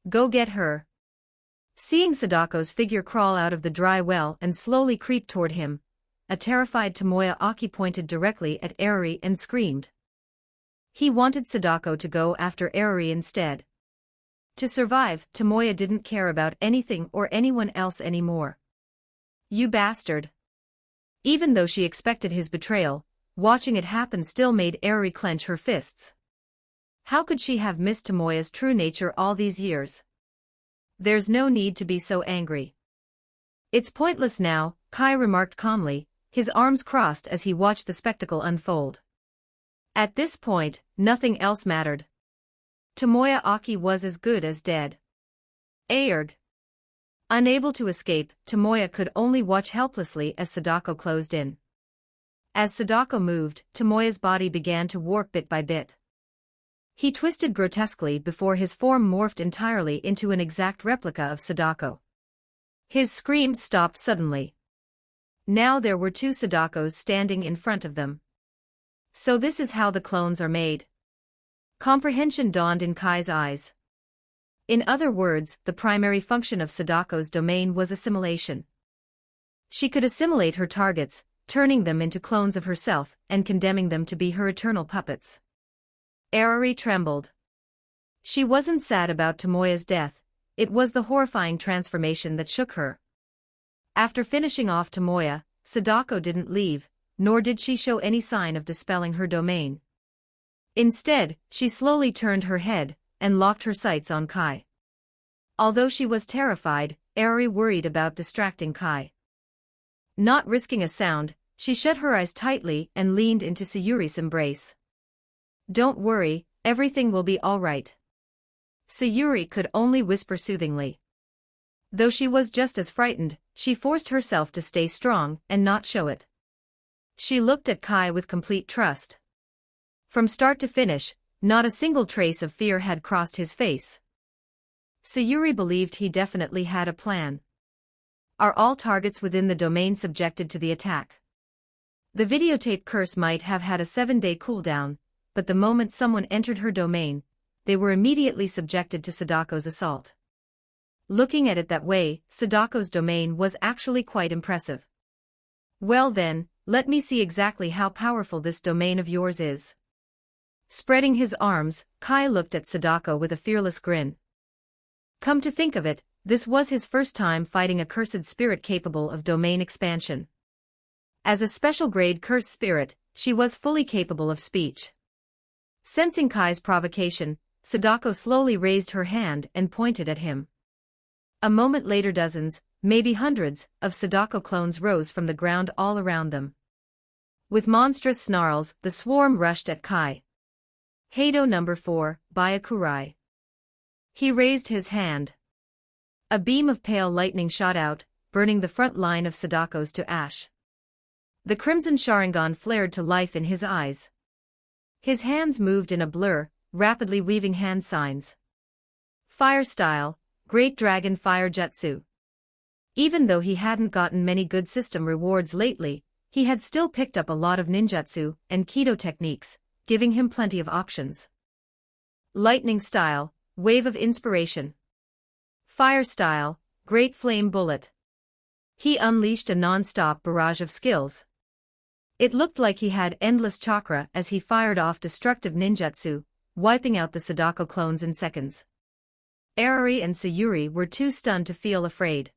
Go get her. Seeing Sadako's figure crawl out of the dry well and slowly creep toward him, a terrified Tomoya Aki pointed directly at Airi and screamed. He wanted Sadako to go after Airi instead. To survive, Tomoya didn't care about anything or anyone else anymore. You bastard. Even though she expected his betrayal, watching it happen still made Airi clench her fists. How could she have missed Tomoya's true nature all these years? There's no need to be so angry. It's pointless now, Kai remarked calmly, his arms crossed as he watched the spectacle unfold. At this point, nothing else mattered. Tomoya Aki was as good as dead. Aerg. Unable to escape, Tomoya could only watch helplessly as Sadako closed in. As Sadako moved, Tomoya's body began to warp bit by bit. He twisted grotesquely before his form morphed entirely into an exact replica of Sadako. His screams stopped suddenly. Now there were two Sadakos standing in front of them. So this is how the clones are made. Comprehension dawned in Kai's eyes. In other words, the primary function of Sadako's domain was assimilation. She could assimilate her targets, turning them into clones of herself and condemning them to be her eternal puppets. Arari trembled. She wasn't sad about Tomoya's death, it was the horrifying transformation that shook her. After finishing off Tomoya, Sadako didn't leave, nor did she show any sign of dispelling her domain. Instead, she slowly turned her head and locked her sights on Kai. Although she was terrified, Arari worried about distracting Kai. Not risking a sound, she shut her eyes tightly and leaned into Sayuri's embrace. "Don't worry, everything will be all right." Sayuri could only whisper soothingly. Though she was just as frightened, she forced herself to stay strong and not show it. She looked at Kai with complete trust. From start to finish, not a single trace of fear had crossed his face. Sayuri believed he definitely had a plan. Are all targets within the domain subjected to the attack? The videotape curse might have had a 7-day cooldown, but the moment someone entered her domain, they were immediately subjected to Sadako's assault. Looking at it that way, Sadako's domain was actually quite impressive. "Well then, let me see exactly how powerful this domain of yours is." Spreading his arms, Kai looked at Sadako with a fearless grin. Come to think of it, this was his first time fighting a cursed spirit capable of domain expansion. As a special grade cursed spirit, she was fully capable of speech. Sensing Kai's provocation, Sadako slowly raised her hand and pointed at him. A moment later dozens, maybe hundreds, of Sadako clones rose from the ground all around them. With monstrous snarls, the swarm rushed at Kai. Heido number 4, Byakurai. He raised his hand. A beam of pale lightning shot out, burning the front line of Sadako's to ash. The crimson Sharingan flared to life in his eyes. His hands moved in a blur, rapidly weaving hand signs. Fire style, Great Dragon Fire Jutsu. Even though he hadn't gotten many good system rewards lately, he had still picked up a lot of ninjutsu and Kido techniques, giving him plenty of options. Lightning style, Wave of Inspiration. Fire style, Great Flame Bullet. He unleashed a non-stop barrage of skills. It looked like he had endless chakra as he fired off destructive ninjutsu, wiping out the Sadako clones in seconds. Arari and Sayuri were too stunned to feel afraid.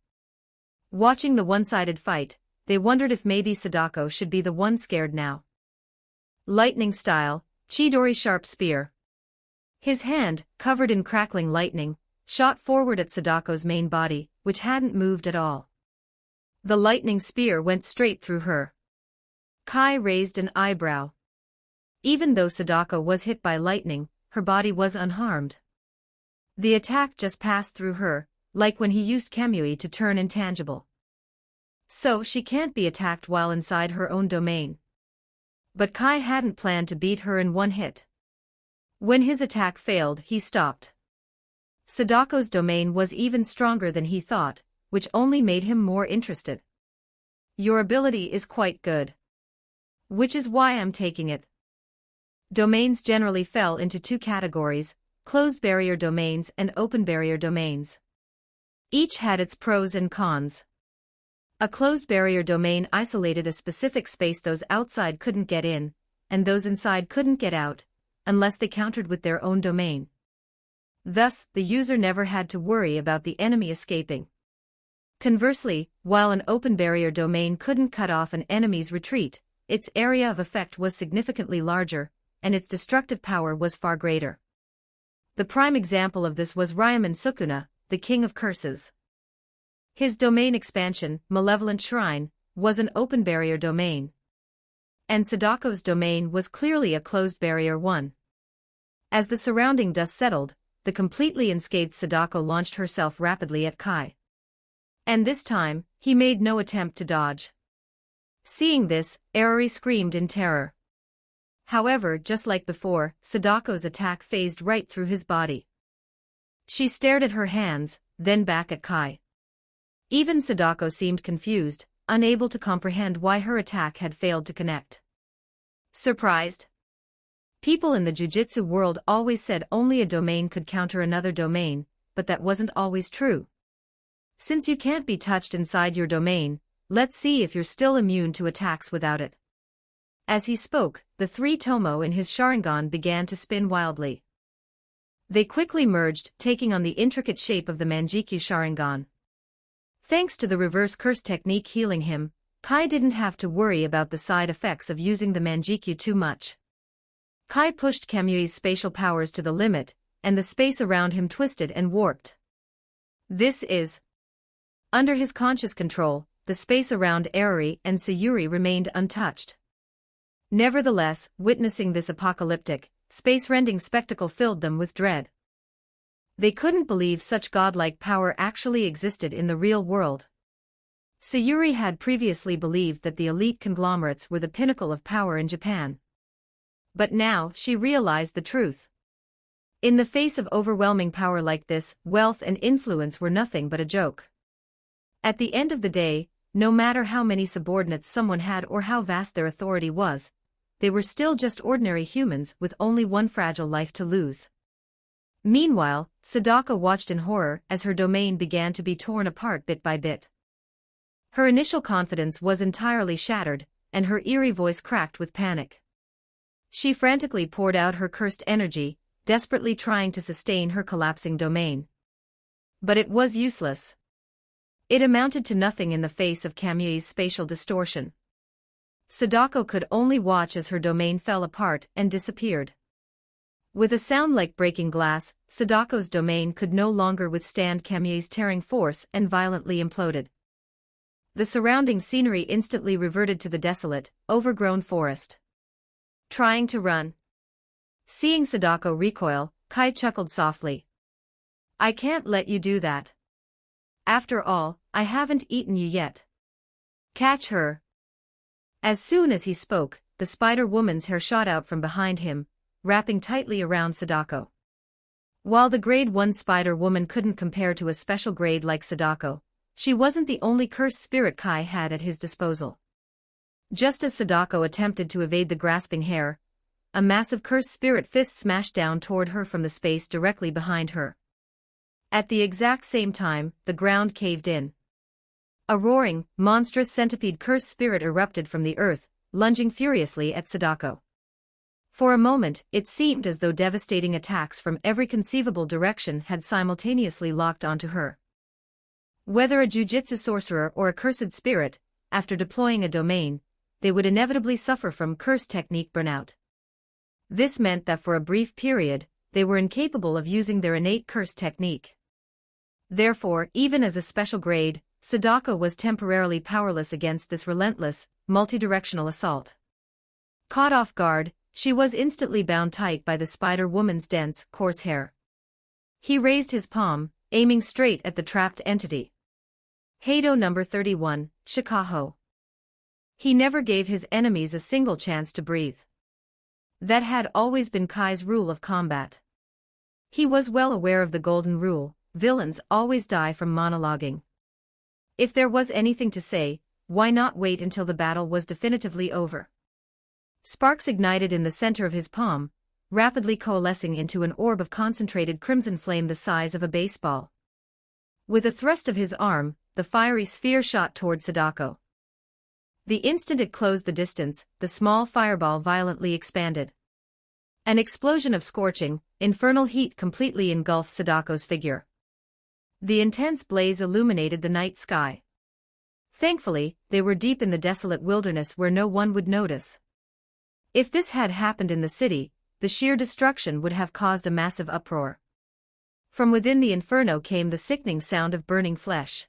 Watching the one-sided fight, they wondered if maybe Sadako should be the one scared now. Lightning style, Chidori Sharp Spear. His hand, covered in crackling lightning, shot forward at Sadako's main body, which hadn't moved at all. The lightning spear went straight through her. Kai raised an eyebrow. Even though Sadako was hit by lightning, her body was unharmed. The attack just passed through her, like when he used Kamui to turn intangible. So she can't be attacked while inside her own domain. But Kai hadn't planned to beat her in one hit. When his attack failed, he stopped. Sadako's domain was even stronger than he thought, which only made him more interested. "Your ability is quite good. Which is why I'm taking it." Domains generally fell into two categories: closed barrier domains and open barrier domains. Each had its pros and cons. A closed barrier domain isolated a specific space those outside couldn't get in, and those inside couldn't get out, unless they countered with their own domain. Thus, the user never had to worry about the enemy escaping. Conversely, while an open barrier domain couldn't cut off an enemy's retreat, its area of effect was significantly larger, and its destructive power was far greater. The prime example of this was Ryomen Sukuna, the king of curses. His domain expansion, Malevolent Shrine, was an open barrier domain. And Sadako's domain was clearly a closed barrier one. As the surrounding dust settled, the completely unscathed Sadako launched herself rapidly at Kai. And this time, he made no attempt to dodge. Seeing this, Arari screamed in terror. However, just like before, Sadako's attack phased right through his body. She stared at her hands, then back at Kai. Even Sadako seemed confused, unable to comprehend why her attack had failed to connect. Surprised? People in the jujitsu world always said only a domain could counter another domain, but that wasn't always true. Since you can't be touched inside your domain, let's see if you're still immune to attacks without it. As he spoke, the three Tomo in his Sharingan began to spin wildly. They quickly merged, taking on the intricate shape of the Manjikyu Sharingan. Thanks to the reverse curse technique healing him, Kai didn't have to worry about the side effects of using the Manjikyu too much. Kai pushed Kamui's spatial powers to the limit, and the space around him twisted and warped. This is. Under his conscious control, the space around Arari and Sayuri remained untouched. Nevertheless, witnessing this apocalyptic, space-rending spectacle filled them with dread. They couldn't believe such godlike power actually existed in the real world. Sayuri had previously believed that the elite conglomerates were the pinnacle of power in Japan. But now she realized the truth. In the face of overwhelming power like this, wealth and influence were nothing but a joke. At the end of the day, no matter how many subordinates someone had or how vast their authority was, they were still just ordinary humans with only one fragile life to lose. Meanwhile, Sadako watched in horror as her domain began to be torn apart bit by bit. Her initial confidence was entirely shattered, and her eerie voice cracked with panic. She frantically poured out her cursed energy, desperately trying to sustain her collapsing domain. But it was useless. It amounted to nothing in the face of Kamui's spatial distortion. Sadako could only watch as her domain fell apart and disappeared. With a sound like breaking glass, Sadako's domain could no longer withstand Kamui's tearing force and violently imploded. The surrounding scenery instantly reverted to the desolate, overgrown forest. Trying to run. Seeing Sadako recoil, Kai chuckled softly. I can't let you do that. After all, I haven't eaten you yet. Catch her. As soon as he spoke, the Spider-Woman's hair shot out from behind him, wrapping tightly around Sadako. While the Grade 1 Spider-Woman couldn't compare to a special grade like Sadako, she wasn't the only cursed spirit Kai had at his disposal. Just as Sadako attempted to evade the grasping hair, a massive cursed spirit fist smashed down toward her from the space directly behind her. At the exact same time, the ground caved in. A roaring, monstrous centipede cursed spirit erupted from the earth, lunging furiously at Sadako. For a moment, it seemed as though devastating attacks from every conceivable direction had simultaneously locked onto her. Whether a jujitsu sorcerer or a cursed spirit, after deploying a domain, they would inevitably suffer from curse technique burnout. This meant that for a brief period, they were incapable of using their innate curse technique. Therefore, even as a special grade, Sadako was temporarily powerless against this relentless, multidirectional assault. Caught off guard, she was instantly bound tight by the Spider-Woman's dense, coarse hair. He raised his palm, aiming straight at the trapped entity. Heido number 31, Shikaho. He never gave his enemies a single chance to breathe. That had always been Kai's rule of combat. He was well aware of the golden rule, villains always die from monologuing. If there was anything to say, why not wait until the battle was definitively over? Sparks ignited in the center of his palm, rapidly coalescing into an orb of concentrated crimson flame the size of a baseball. With a thrust of his arm, the fiery sphere shot toward Sadako. The instant it closed the distance, the small fireball violently expanded. An explosion of scorching, infernal heat completely engulfed Sadako's figure. The intense blaze illuminated the night sky. Thankfully, they were deep in the desolate wilderness where no one would notice. If this had happened in the city, the sheer destruction would have caused a massive uproar. From within the inferno came the sickening sound of burning flesh.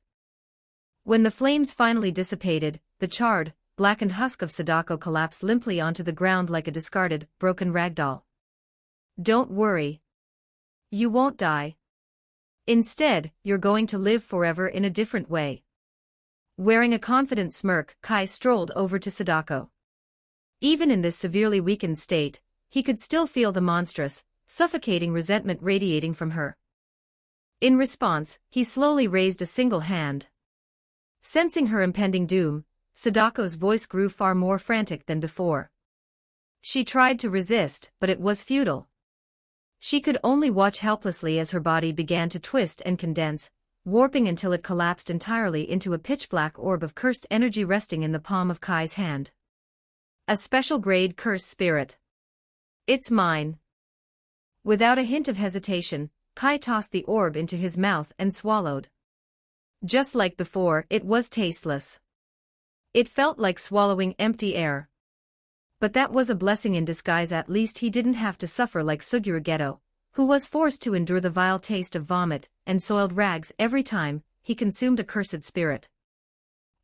When the flames finally dissipated, the charred, blackened husk of Sadako collapsed limply onto the ground like a discarded, broken ragdoll. Don't worry. You won't die. Instead, you're going to live forever in a different way. Wearing a confident smirk, Kai strolled over to Sadako. Even in this severely weakened state, he could still feel the monstrous, suffocating resentment radiating from her. In response, he slowly raised a single hand. Sensing her impending doom, Sadako's voice grew far more frantic than before. She tried to resist, but it was futile. She could only watch helplessly as her body began to twist and condense, warping until it collapsed entirely into a pitch-black orb of cursed energy resting in the palm of Kai's hand. A special grade cursed spirit. It's mine. Without a hint of hesitation, Kai tossed the orb into his mouth and swallowed. Just like before, it was tasteless. It felt like swallowing empty air. But that was a blessing in disguise. At least he didn't have to suffer like Suguru Geto, who was forced to endure the vile taste of vomit and soiled rags every time he consumed a cursed spirit.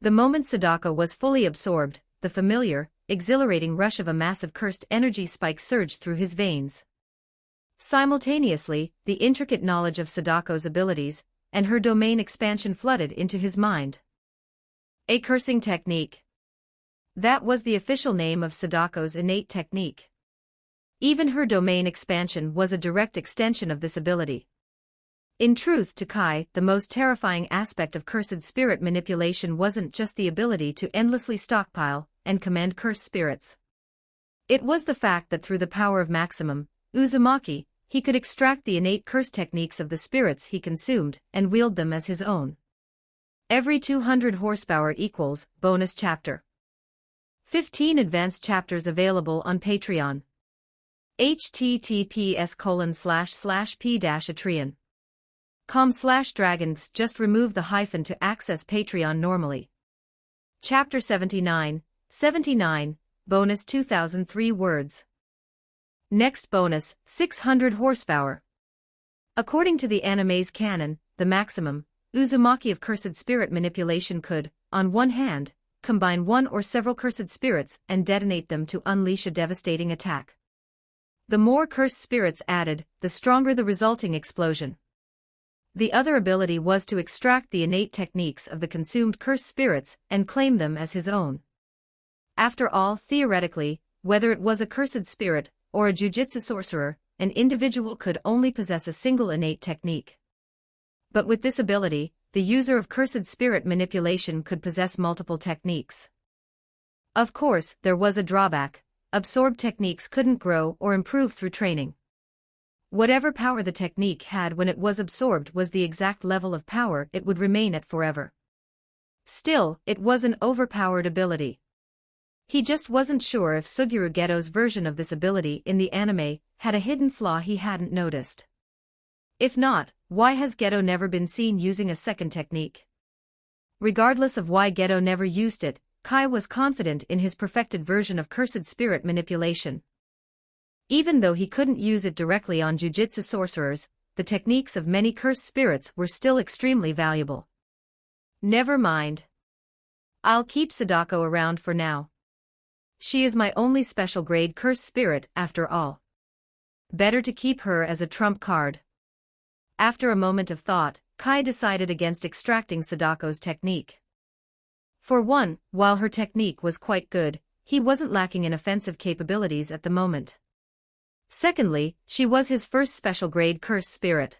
The moment Sadako was fully absorbed, the familiar, exhilarating rush of a massive cursed energy spike surged through his veins. Simultaneously, the intricate knowledge of Sadako's abilities and her domain expansion flooded into his mind. A cursing technique. That was the official name of Sadako's innate technique. Even her domain expansion was a direct extension of this ability. In truth, to Kai, the most terrifying aspect of cursed spirit manipulation wasn't just the ability to endlessly stockpile and command cursed spirits. It was the fact that through the power of Maximum Uzumaki, he could extract the innate curse techniques of the spirits he consumed and wield them as his own. Every 200 horsepower equals bonus chapter. 15 advanced chapters available on Patreon. https://p-atreon.com/dragons. Just remove the hyphen to access Patreon normally. Chapter 79, bonus 2003 words. Next bonus, 600 horsepower. According to the anime's canon, the Maximum Uzumaki of cursed spirit manipulation could, on one hand, combine one or several cursed spirits and detonate them to unleash a devastating attack. The more cursed spirits added, the stronger the resulting explosion. The other ability was to extract the innate techniques of the consumed cursed spirits and claim them as his own. After all, theoretically, whether it was a cursed spirit or a jujitsu sorcerer, an individual could only possess a single innate technique. But with this ability, the user of cursed spirit manipulation could possess multiple techniques. Of course, there was a drawback: absorbed techniques couldn't grow or improve through training. Whatever power the technique had when it was absorbed was the exact level of power it would remain at forever. Still, it was an overpowered ability. He just wasn't sure if Suguru Geto's version of this ability in the anime had a hidden flaw he hadn't noticed. If not, why has Geto never been seen using a second technique? Regardless of why Geto never used it, Kai was confident in his perfected version of cursed spirit manipulation. Even though he couldn't use it directly on jujitsu sorcerers, the techniques of many cursed spirits were still extremely valuable. Never mind. I'll keep Sadako around for now. She is my only special grade cursed spirit after all. Better to keep her as a trump card. After a moment of thought, Kai decided against extracting Sadako's technique. For one, while her technique was quite good, he wasn't lacking in offensive capabilities at the moment. Secondly, she was his first special grade cursed spirit.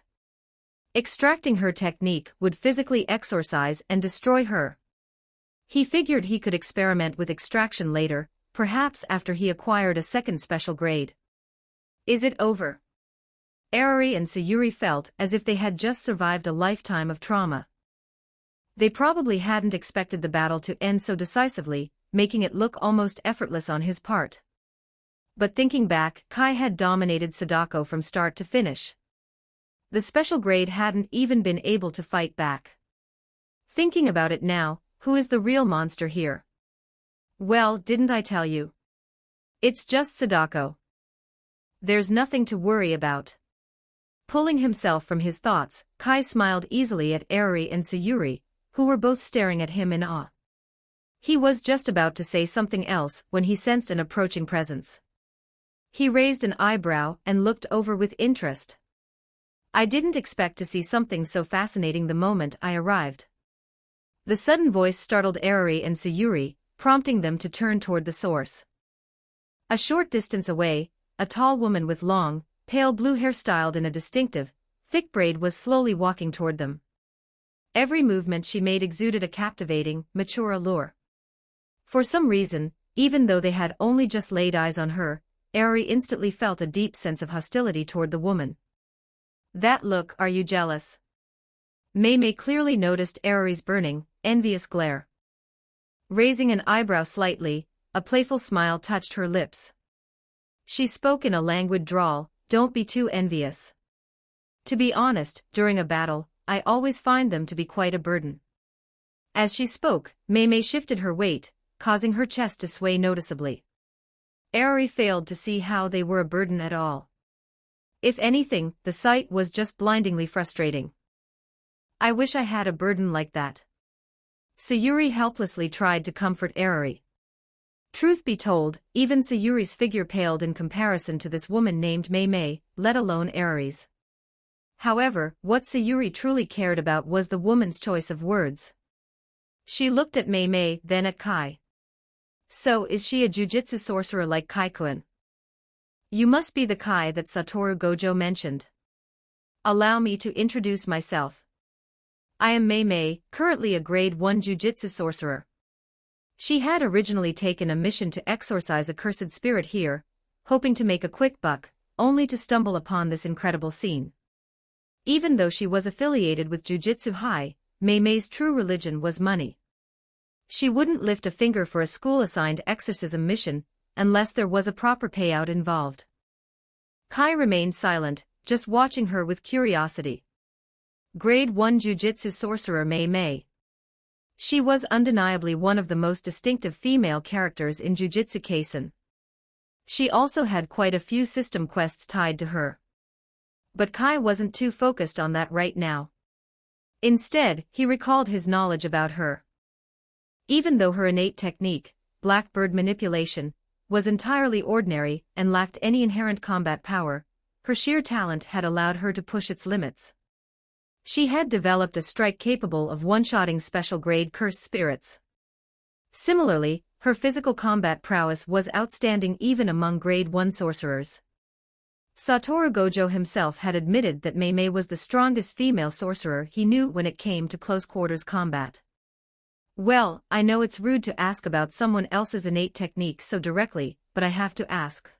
Extracting her technique would physically exorcise and destroy her. He figured he could experiment with extraction later, perhaps after he acquired a second special grade. Is it over? Arari and Sayuri felt as if they had just survived a lifetime of trauma. They probably hadn't expected the battle to end so decisively, making it look almost effortless on his part. But thinking back, Kai had dominated Sadako from start to finish. The special grade hadn't even been able to fight back. Thinking about it now, who is the real monster here? Well, didn't I tell you? It's just Sadako. There's nothing to worry about. Pulling himself from his thoughts, Kai smiled easily at Arari and Sayuri, who were both staring at him in awe. He was just about to say something else when he sensed an approaching presence. He raised an eyebrow and looked over with interest. I didn't expect to see something so fascinating the moment I arrived. The sudden voice startled Arari and Sayuri, prompting them to turn toward the source. A short distance away, a tall woman with long, pale blue hair styled in a distinctive, thick braid was slowly walking toward them. Every movement she made exuded a captivating, mature allure. For some reason, even though they had only just laid eyes on her, Arari instantly felt a deep sense of hostility toward the woman. That look, are you jealous? Mei Mei clearly noticed Erori's burning, envious glare. Raising an eyebrow slightly, a playful smile touched her lips. She spoke in a languid drawl, "Don't be too envious. To be honest, during a battle, I always find them to be quite a burden." As she spoke, Mei Mei shifted her weight, causing her chest to sway noticeably. Erori failed to see how they were a burden at all. If anything, the sight was just blindingly frustrating. "I wish I had a burden like that." Sayuri helplessly tried to comfort Erori. Truth be told, even Sayuri's figure paled in comparison to this woman named Mei Mei, let alone Erori's. However, what Sayuri truly cared about was the woman's choice of words. She looked at Mei Mei, then at Kai. "So is she a jujitsu sorcerer like Kai-kun? You must be the Kai that Satoru Gojo mentioned. Allow me to introduce myself. I am Mei Mei, currently a grade 1 jujitsu sorcerer." She had originally taken a mission to exorcise a cursed spirit here, hoping to make a quick buck, only to stumble upon this incredible scene. Even though she was affiliated with Jujutsu High, Mei Mei's true religion was money. She wouldn't lift a finger for a school-assigned exorcism mission, unless there was a proper payout involved. Kai remained silent, just watching her with curiosity. Grade 1 Jujutsu sorcerer Mei Mei. She was undeniably one of the most distinctive female characters in Jujutsu Kaisen. She also had quite a few system quests tied to her. But Kai wasn't too focused on that right now. Instead, he recalled his knowledge about her. Even though her innate technique, Blackbird manipulation, was entirely ordinary and lacked any inherent combat power, her sheer talent had allowed her to push its limits. She had developed a strike capable of one-shotting special-grade cursed spirits. Similarly, her physical combat prowess was outstanding even among grade 1 sorcerers. Satoru Gojo himself had admitted that Mei Mei was the strongest female sorcerer he knew when it came to close-quarters combat. "Well, I know it's rude to ask about someone else's innate technique so directly, but I have to ask.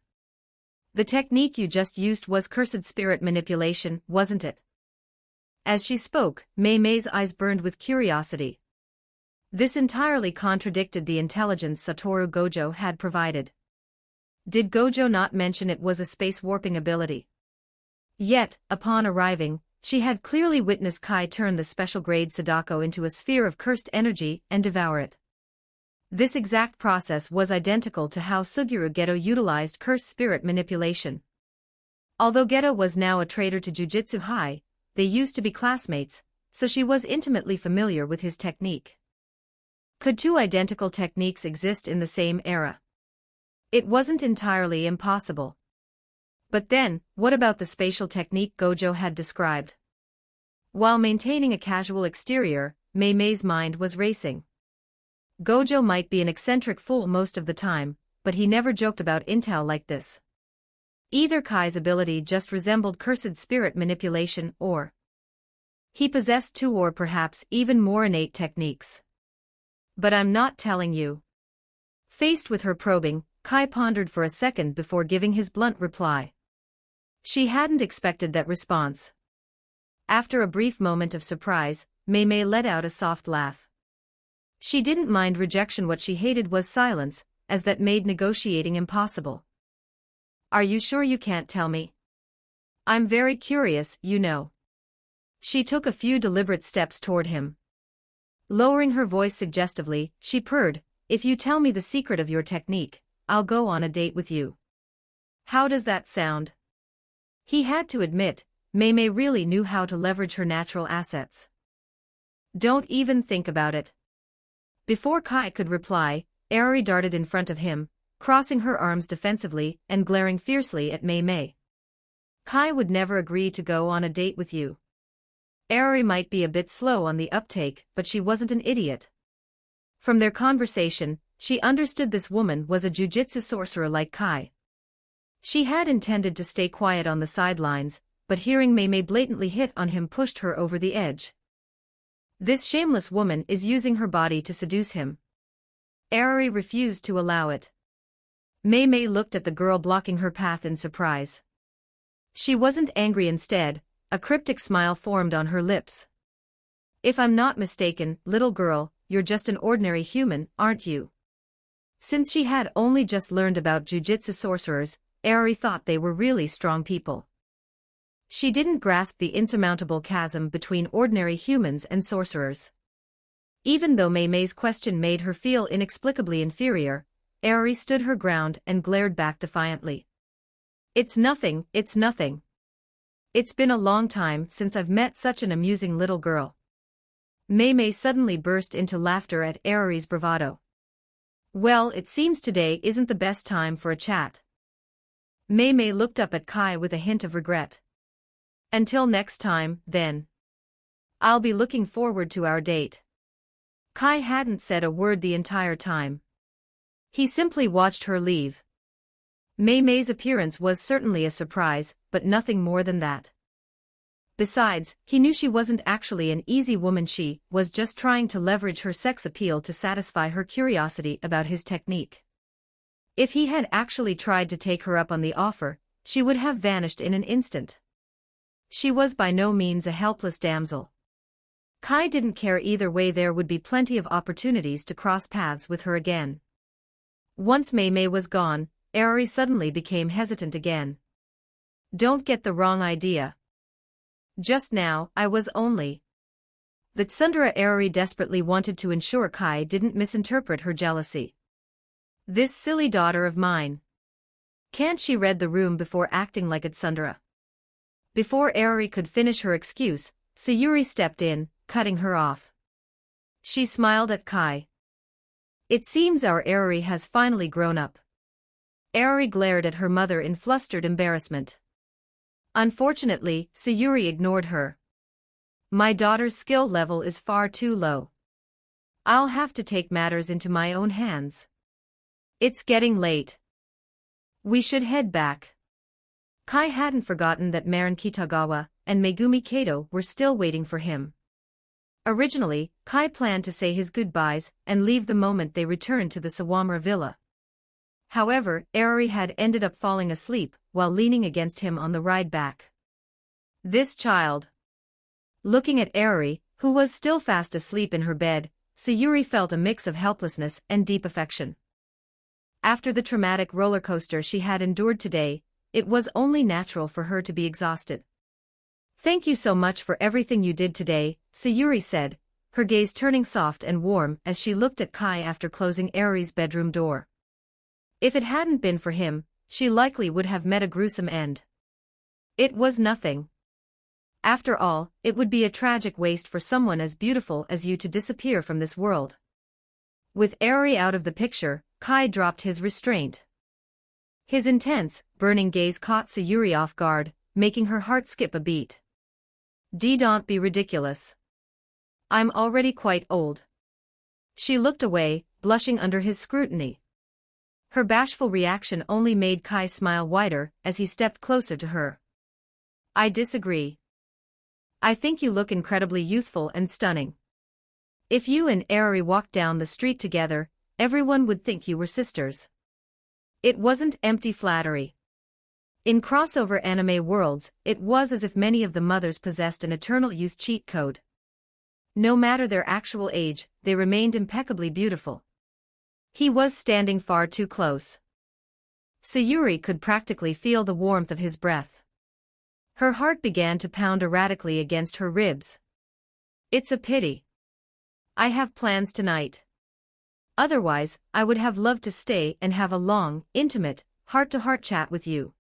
The technique you just used was cursed spirit manipulation, wasn't it?" As she spoke, Mei Mei's eyes burned with curiosity. This entirely contradicted the intelligence Satoru Gojo had provided. Did Gojo not mention it was a space warping ability? Yet, upon arriving, she had clearly witnessed Kai turn the special-grade Sadako into a sphere of cursed energy and devour it. This exact process was identical to how Suguru Geto utilized cursed spirit manipulation. Although Geto was now a traitor to Jujutsu High, they used to be classmates, so she was intimately familiar with his technique. Could two identical techniques exist in the same era? It wasn't entirely impossible. But then, what about the spatial technique Gojo had described? While maintaining a casual exterior, Mei Mei's mind was racing. Gojo might be an eccentric fool most of the time, but he never joked about intel like this. Either Kai's ability just resembled cursed spirit manipulation or he possessed two or perhaps even more innate techniques. But I'm not telling you. Faced with her probing, Kai pondered for a second before giving his blunt reply. She hadn't expected that response. After a brief moment of surprise, Mei Mei let out a soft laugh. She didn't mind rejection. What she hated was silence, as that made negotiating impossible. "Are you sure you can't tell me? I'm very curious, you know." She took a few deliberate steps toward him. Lowering her voice suggestively, she purred, "If you tell me the secret of your technique, I'll go on a date with you. How does that sound?" He had to admit, Mei Mei really knew how to leverage her natural assets. "Don't even think about it." Before Kai could reply, Erori darted in front of him, crossing her arms defensively and glaring fiercely at Mei Mei. "Kai would never agree to go on a date with you. Erori might be a bit slow on the uptake, but she wasn't an idiot." From their conversation, she understood this woman was a jujitsu sorcerer like Kai. She had intended to stay quiet on the sidelines, but hearing Mei Mei blatantly hit on him pushed her over the edge. This shameless woman is using her body to seduce him. Erori refused to allow it. Mei Mei looked at the girl blocking her path in surprise. She wasn't angry. Instead, a cryptic smile formed on her lips. If I'm not mistaken, little girl, you're just an ordinary human, aren't you? Since she had only just learned about jujitsu sorcerers, Aoi thought they were really strong people. She didn't grasp the insurmountable chasm between ordinary humans and sorcerers. Even though Mei Mei's question made her feel inexplicably inferior, Aoi stood her ground and glared back defiantly. It's nothing, it's nothing. It's been a long time since I've met such an amusing little girl. Mei Mei suddenly burst into laughter at Aoi's bravado. Well, it seems today isn't the best time for a chat. Mei Mei looked up at Kai with a hint of regret. Until next time, then. I'll be looking forward to our date. Kai hadn't said a word the entire time. He simply watched her leave. Mei Mei's appearance was certainly a surprise, but nothing more than that. Besides, he knew she wasn't actually an easy woman, she was just trying to leverage her sex appeal to satisfy her curiosity about his technique. If he had actually tried to take her up on the offer, she would have vanished in an instant. She was by no means a helpless damsel. Kai didn't care either way, there would be plenty of opportunities to cross paths with her again. Once Mei Mei was gone, Aoi suddenly became hesitant again. Don't get the wrong idea. Just now, I was only... The tsundere Aoi desperately wanted to ensure Kai didn't misinterpret her jealousy. This silly daughter of mine. Can't she read the room before acting like a tsundere? Before Aoi could finish her excuse, Sayuri stepped in, cutting her off. She smiled at Kai. It seems our Aoi has finally grown up. Aoi glared at her mother in flustered embarrassment. Unfortunately, Sayuri ignored her. My daughter's skill level is far too low. I'll have to take matters into my own hands. It's getting late. We should head back. Kai hadn't forgotten that Marin Kitagawa and Megumi Kato were still waiting for him. Originally, Kai planned to say his goodbyes and leave the moment they returned to the Sawamura villa. However, Aoi had ended up falling asleep while leaning against him on the ride back. This child. Looking at Aoi, who was still fast asleep in her bed, Sayuri felt a mix of helplessness and deep affection. After the traumatic roller coaster she had endured today, it was only natural for her to be exhausted. Thank you so much for everything you did today, Sayuri said, her gaze turning soft and warm as she looked at Kai after closing Aoi's bedroom door. If it hadn't been for him, she likely would have met a gruesome end. It was nothing. After all, it would be a tragic waste for someone as beautiful as you to disappear from this world. With Aoi out of the picture, Kai dropped his restraint. His intense, burning gaze caught Sayuri off guard, making her heart skip a beat. Don't be ridiculous. I'm already quite old. She looked away, blushing under his scrutiny. Her bashful reaction only made Kai smile wider as he stepped closer to her. I disagree. I think you look incredibly youthful and stunning. If you and Aoi walked down the street together, everyone would think you were sisters. It wasn't empty flattery. In crossover anime worlds, it was as if many of the mothers possessed an eternal youth cheat code. No matter their actual age, they remained impeccably beautiful. He was standing far too close. Sayuri could practically feel the warmth of his breath. Her heart began to pound erratically against her ribs. It's a pity. I have plans tonight. Otherwise, I would have loved to stay and have a long, intimate, heart-to-heart chat with you.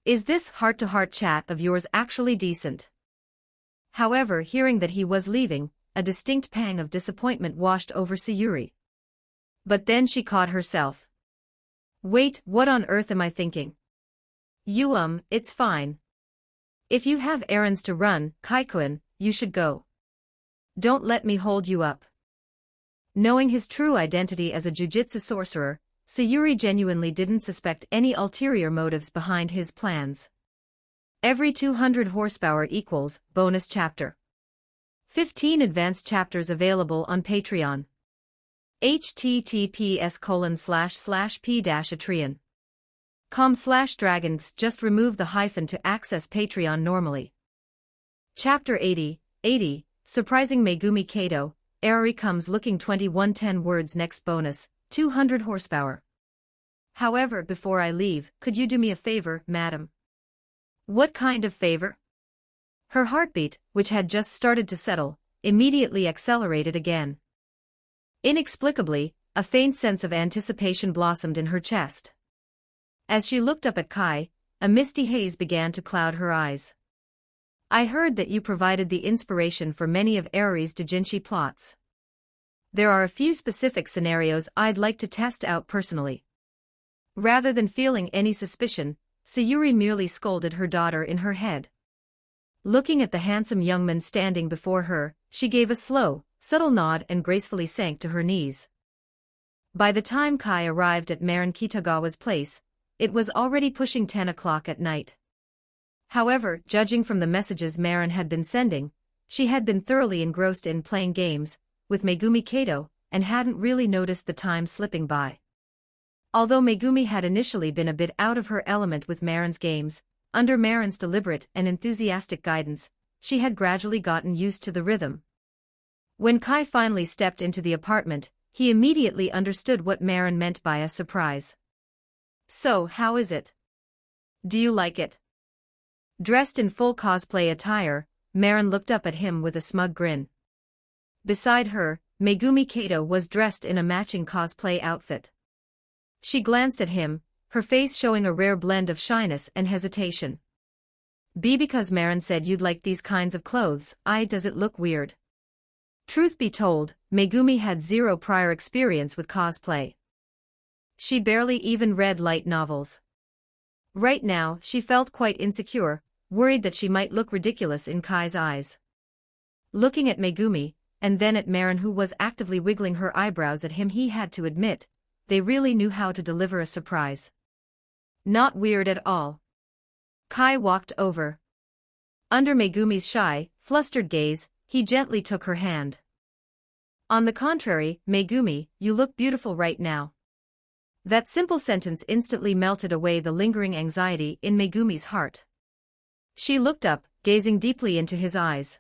Is this heart-to-heart chat of yours actually decent? However, hearing that he was leaving, a distinct pang of disappointment washed over Sayuri. But then she caught herself. Wait, what on earth am I thinking? It's fine. If you have errands to run, Kaikuin, you should go. Don't let me hold you up. Knowing his true identity as a jujitsu sorcerer, Sayuri genuinely didn't suspect any ulterior motives behind his plans. Every 200 horsepower equals, bonus chapter. 15 advanced chapters available on Patreon. https://p-atreon.com/dragons. Just remove the hyphen to access Patreon normally. Chapter 80, surprising Megumi Kato, Aoi comes looking 2110 words next bonus, 200 horsepower. However, before I leave, could you do me a favor, madam? What kind of favor? Her heartbeat, which had just started to settle, immediately accelerated again. Inexplicably, a faint sense of anticipation blossomed in her chest. As she looked up at Kai, a misty haze began to cloud her eyes. I heard that you provided the inspiration for many of Aoi's doujinshi plots. There are a few specific scenarios I'd like to test out personally. Rather than feeling any suspicion, Sayuri merely scolded her daughter in her head. Looking at the handsome young man standing before her, she gave a slow, subtle nod and gracefully sank to her knees. By the time Kai arrived at Marin Kitagawa's place, it was already pushing 10 o'clock at night. However, judging from the messages Marin had been sending, she had been thoroughly engrossed in playing games with Megumi Kato and hadn't really noticed the time slipping by. Although Megumi had initially been a bit out of her element with Marin's games, under Marin's deliberate and enthusiastic guidance, she had gradually gotten used to the rhythm. When Kai finally stepped into the apartment, he immediately understood what Marin meant by a surprise. So, how is it? Do you like it? Dressed in full cosplay attire, Marin looked up at him with a smug grin. Beside her, Megumi Kato was dressed in a matching cosplay outfit. She glanced at him, her face showing a rare blend of shyness and hesitation. Because Marin said you'd like these kinds of clothes, does it look weird? Truth be told, Megumi had zero prior experience with cosplay. She barely even read light novels. Right now, she felt quite insecure, worried that she might look ridiculous in Kai's eyes. Looking at Megumi, and then at Marin who was actively wiggling her eyebrows at him, he had to admit, they really knew how to deliver a surprise. Not weird at all. Kai walked over. Under Megumi's shy, flustered gaze, he gently took her hand. On the contrary, Megumi, you look beautiful right now. That simple sentence instantly melted away the lingering anxiety in Megumi's heart. She looked up, gazing deeply into his eyes.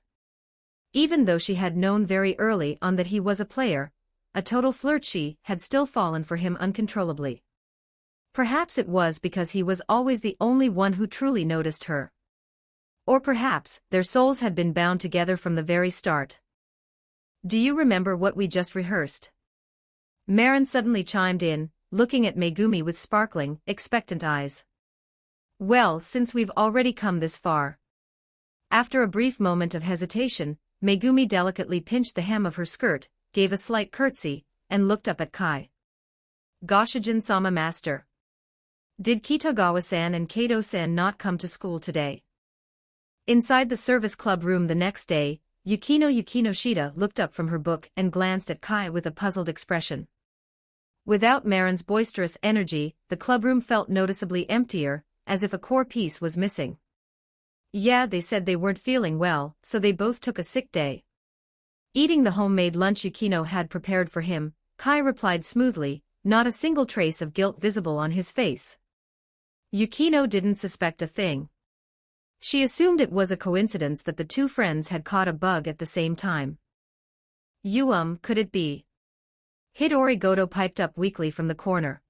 Even though she had known very early on that he was a player, a total flirt, she had still fallen for him uncontrollably. Perhaps it was because he was always the only one who truly noticed her. Or perhaps their souls had been bound together from the very start. Do you remember what we just rehearsed? Marin suddenly chimed in, looking at Megumi with sparkling, expectant eyes. Well, since we've already come this far. After a brief moment of hesitation, Megumi delicately pinched the hem of her skirt, gave a slight curtsy, and looked up at Kai. Goshijin-sama master. Did Kitagawa-san and Kato-san not come to school today? Inside the service club room the next day, Yukino Shida looked up from her book and glanced at Kai with a puzzled expression. Without Marin's boisterous energy, the clubroom felt noticeably emptier, as if a core piece was missing. Yeah, they said they weren't feeling well, so they both took a sick day. Eating the homemade lunch Yukino had prepared for him, Kai replied smoothly, not a single trace of guilt visible on his face. Yukino didn't suspect a thing. She assumed it was a coincidence that the two friends had caught a bug at the same time. Could it be? Hidori Goto piped up weakly from the corner.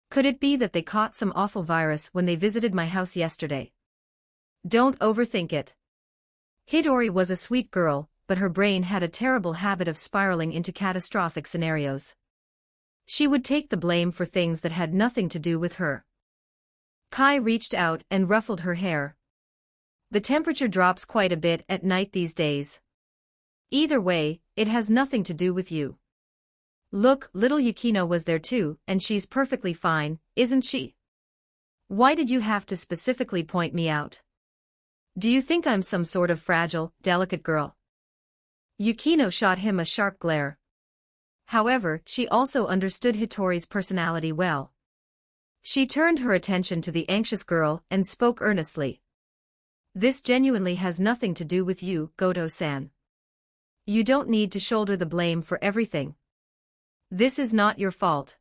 Could it be that they caught some awful virus when they visited my house yesterday? Don't overthink it. Hidori was a sweet girl, but her brain had a terrible habit of spiraling into catastrophic scenarios. She would take the blame for things that had nothing to do with her. Kai reached out and ruffled her hair. The temperature drops quite a bit at night these days. Either way, it has nothing to do with you. Look, little Yukino was there too, and she's perfectly fine, isn't she? Why did you have to specifically point me out? Do you think I'm some sort of fragile, delicate girl? Yukino shot him a sharp glare. However, she also understood Hitori's personality well. She turned her attention to the anxious girl and spoke earnestly. This genuinely has nothing to do with you, Goto-san. You don't need to shoulder the blame for everything. This is not your fault.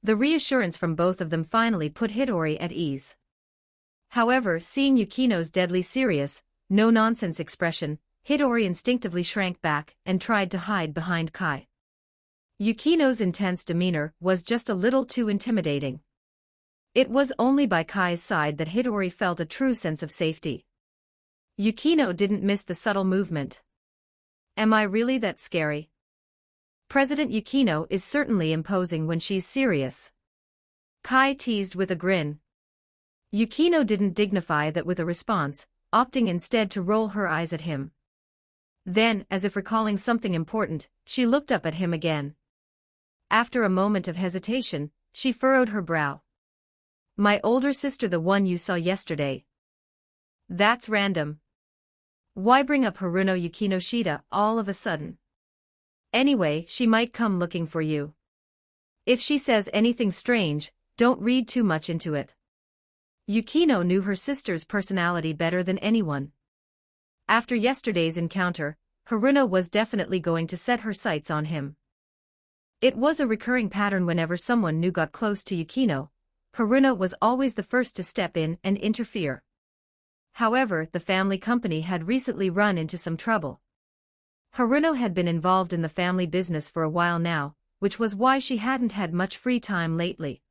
The reassurance from both of them finally put Hidori at ease. However, seeing Yukino's deadly serious, no-nonsense expression, Hidori instinctively shrank back and tried to hide behind Kai. Yukino's intense demeanor was just a little too intimidating. It was only by Kai's side that Hidori felt a true sense of safety. Yukino didn't miss the subtle movement. Am I really that scary? President Yukino is certainly imposing when she's serious. Kai teased with a grin. Yukino didn't dignify that with a response, opting instead to roll her eyes at him. Then, as if recalling something important, she looked up at him again. After a moment of hesitation, she furrowed her brow. My older sister, the one you saw yesterday. That's random. Why bring up Haruno Yukinoshita all of a sudden? Anyway, she might come looking for you. If she says anything strange, don't read too much into it. Yukino knew her sister's personality better than anyone. After yesterday's encounter, Haruno was definitely going to set her sights on him. It was a recurring pattern whenever someone new got close to Yukino. Haruno was always the first to step in and interfere. However, the family company had recently run into some trouble. Haruno had been involved in the family business for a while now, which was why she hadn't had much free time lately.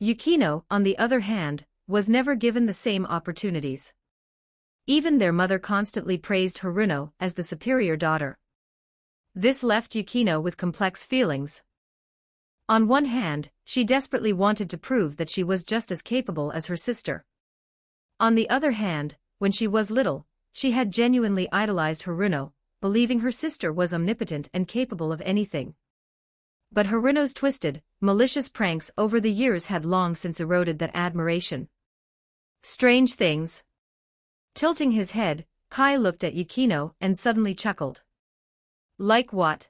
Yukino, on the other hand, was never given the same opportunities. Even their mother constantly praised Haruno as the superior daughter. This left Yukino with complex feelings. On one hand, she desperately wanted to prove that she was just as capable as her sister. On the other hand, when she was little, she had genuinely idolized Haruno, believing her sister was omnipotent and capable of anything. But Haruno's twisted, malicious pranks over the years had long since eroded that admiration. Strange things. Tilting his head, Kai looked at Yukino and suddenly chuckled. Like what?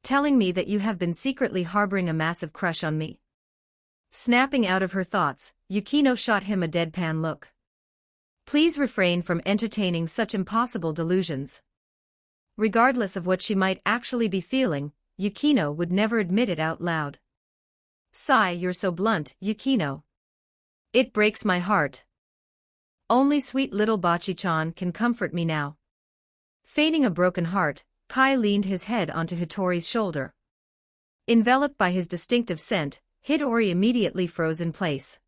Telling me that you have been secretly harboring a massive crush on me. Snapping out of her thoughts, Yukino shot him a deadpan look. Please refrain from entertaining such impossible delusions. Regardless of what she might actually be feeling, Yukino would never admit it out loud. Sigh, you're so blunt, Yukino. It breaks my heart. Only sweet little Bachi-chan can comfort me now. Feigning a broken heart, Kai leaned his head onto Hitori's shoulder. Enveloped by his distinctive scent, Hitori immediately froze in place.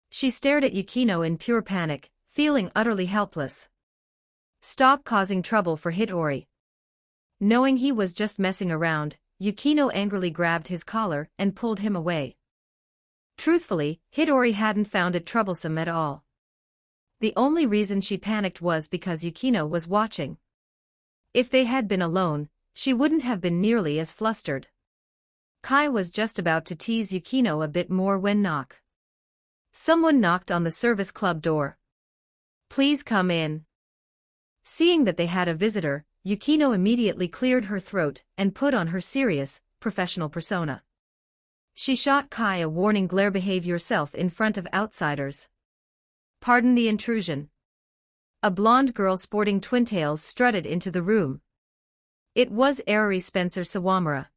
She stared at Yukino in pure panic, feeling utterly helpless. Stop causing trouble for Hitori. Knowing he was just messing around, Yukino angrily grabbed his collar and pulled him away. Truthfully, Hitori hadn't found it troublesome at all. The only reason she panicked was because Yukino was watching. If they had been alone, she wouldn't have been nearly as flustered. Kai was just about to tease Yukino a bit more when someone knocked on the service club door. Please come in. Seeing that they had a visitor, Yukino immediately cleared her throat and put on her serious, professional persona. She shot Kai a warning glare. Behave yourself in front of outsiders. Pardon the intrusion. A blonde girl sporting twintails strutted into the room. It was Airi Spencer Sawamura.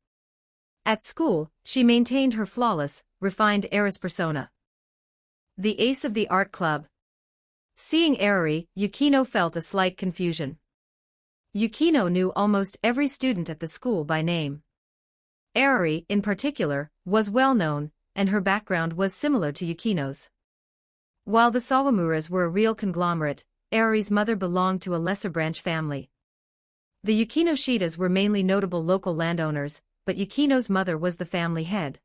At school, she maintained her flawless, refined heiress persona. The ace of the art club. Seeing Airi, Yukino felt a slight confusion. Yukino knew almost every student at the school by name. Airi, in particular, was well known, and her background was similar to Yukino's. While the Sawamuras were a real conglomerate, Airi's mother belonged to a lesser branch family. The Yukinoshitas were mainly notable local landowners, but Yukino's mother was the family head.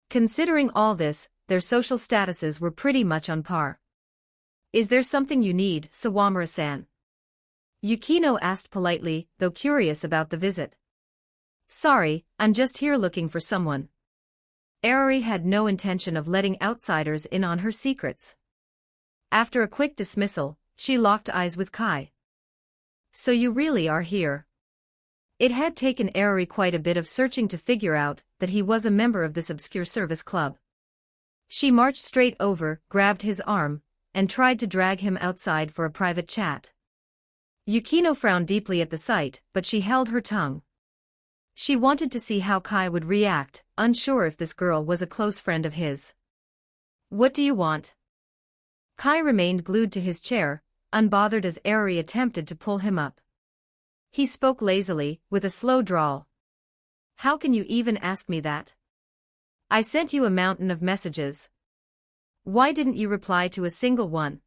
Considering all this, their social statuses were pretty much on par. Is there something you need, Sawamura-san? Yukino asked politely, though curious about the visit. Sorry, I'm just here looking for someone. Airi had no intention of letting outsiders in on her secrets. After a quick dismissal, she locked eyes with Kai. So you really are here? It had taken Airi quite a bit of searching to figure out that he was a member of this obscure service club. She marched straight over, grabbed his arm, and tried to drag him outside for a private chat. Yukino frowned deeply at the sight, but she held her tongue. She wanted to see how Kai would react, unsure if this girl was a close friend of his. What do you want? Kai remained glued to his chair, unbothered as Aerie attempted to pull him up. He spoke lazily, with a slow drawl. "How can you even ask me that? I sent you a mountain of messages. Why didn't you reply to a single one?"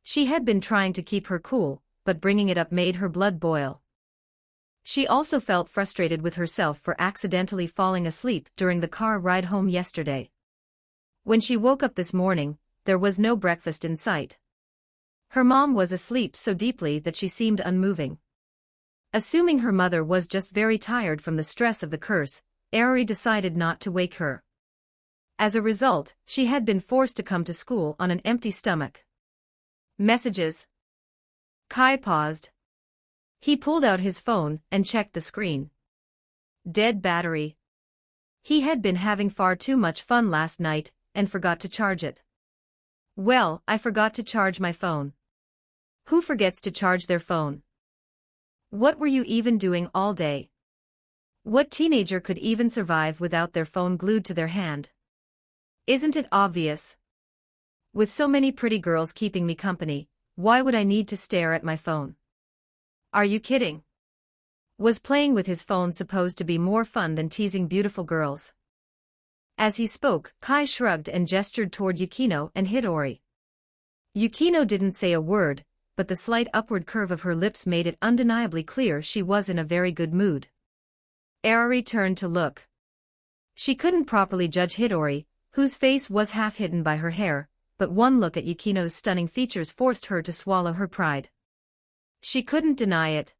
She had been trying to keep her cool, but bringing it up made her blood boil. She also felt frustrated with herself for accidentally falling asleep during the car ride home yesterday. When she woke up this morning, there was no breakfast in sight. Her mom was asleep so deeply that she seemed unmoving. Assuming her mother was just very tired from the stress of the curse, Aerie decided not to wake her. As a result, she had been forced to come to school on an empty stomach. Messages. Kai paused. He pulled out his phone and checked the screen. Dead battery. He had been having far too much fun last night and forgot to charge it. Well, I forgot to charge my phone. Who forgets to charge their phone? What were you even doing all day? What teenager could even survive without their phone glued to their hand? Isn't it obvious? With so many pretty girls keeping me company, why would I need to stare at my phone? Are you kidding? Was playing with his phone supposed to be more fun than teasing beautiful girls? As he spoke, Kai shrugged and gestured toward Yukino and Hidori. Yukino didn't say a word, but the slight upward curve of her lips made it undeniably clear she was in a very good mood. Aerie turned to look. She couldn't properly judge Hidori, whose face was half hidden by her hair, but one look at Yukino's stunning features forced her to swallow her pride. She couldn't deny it.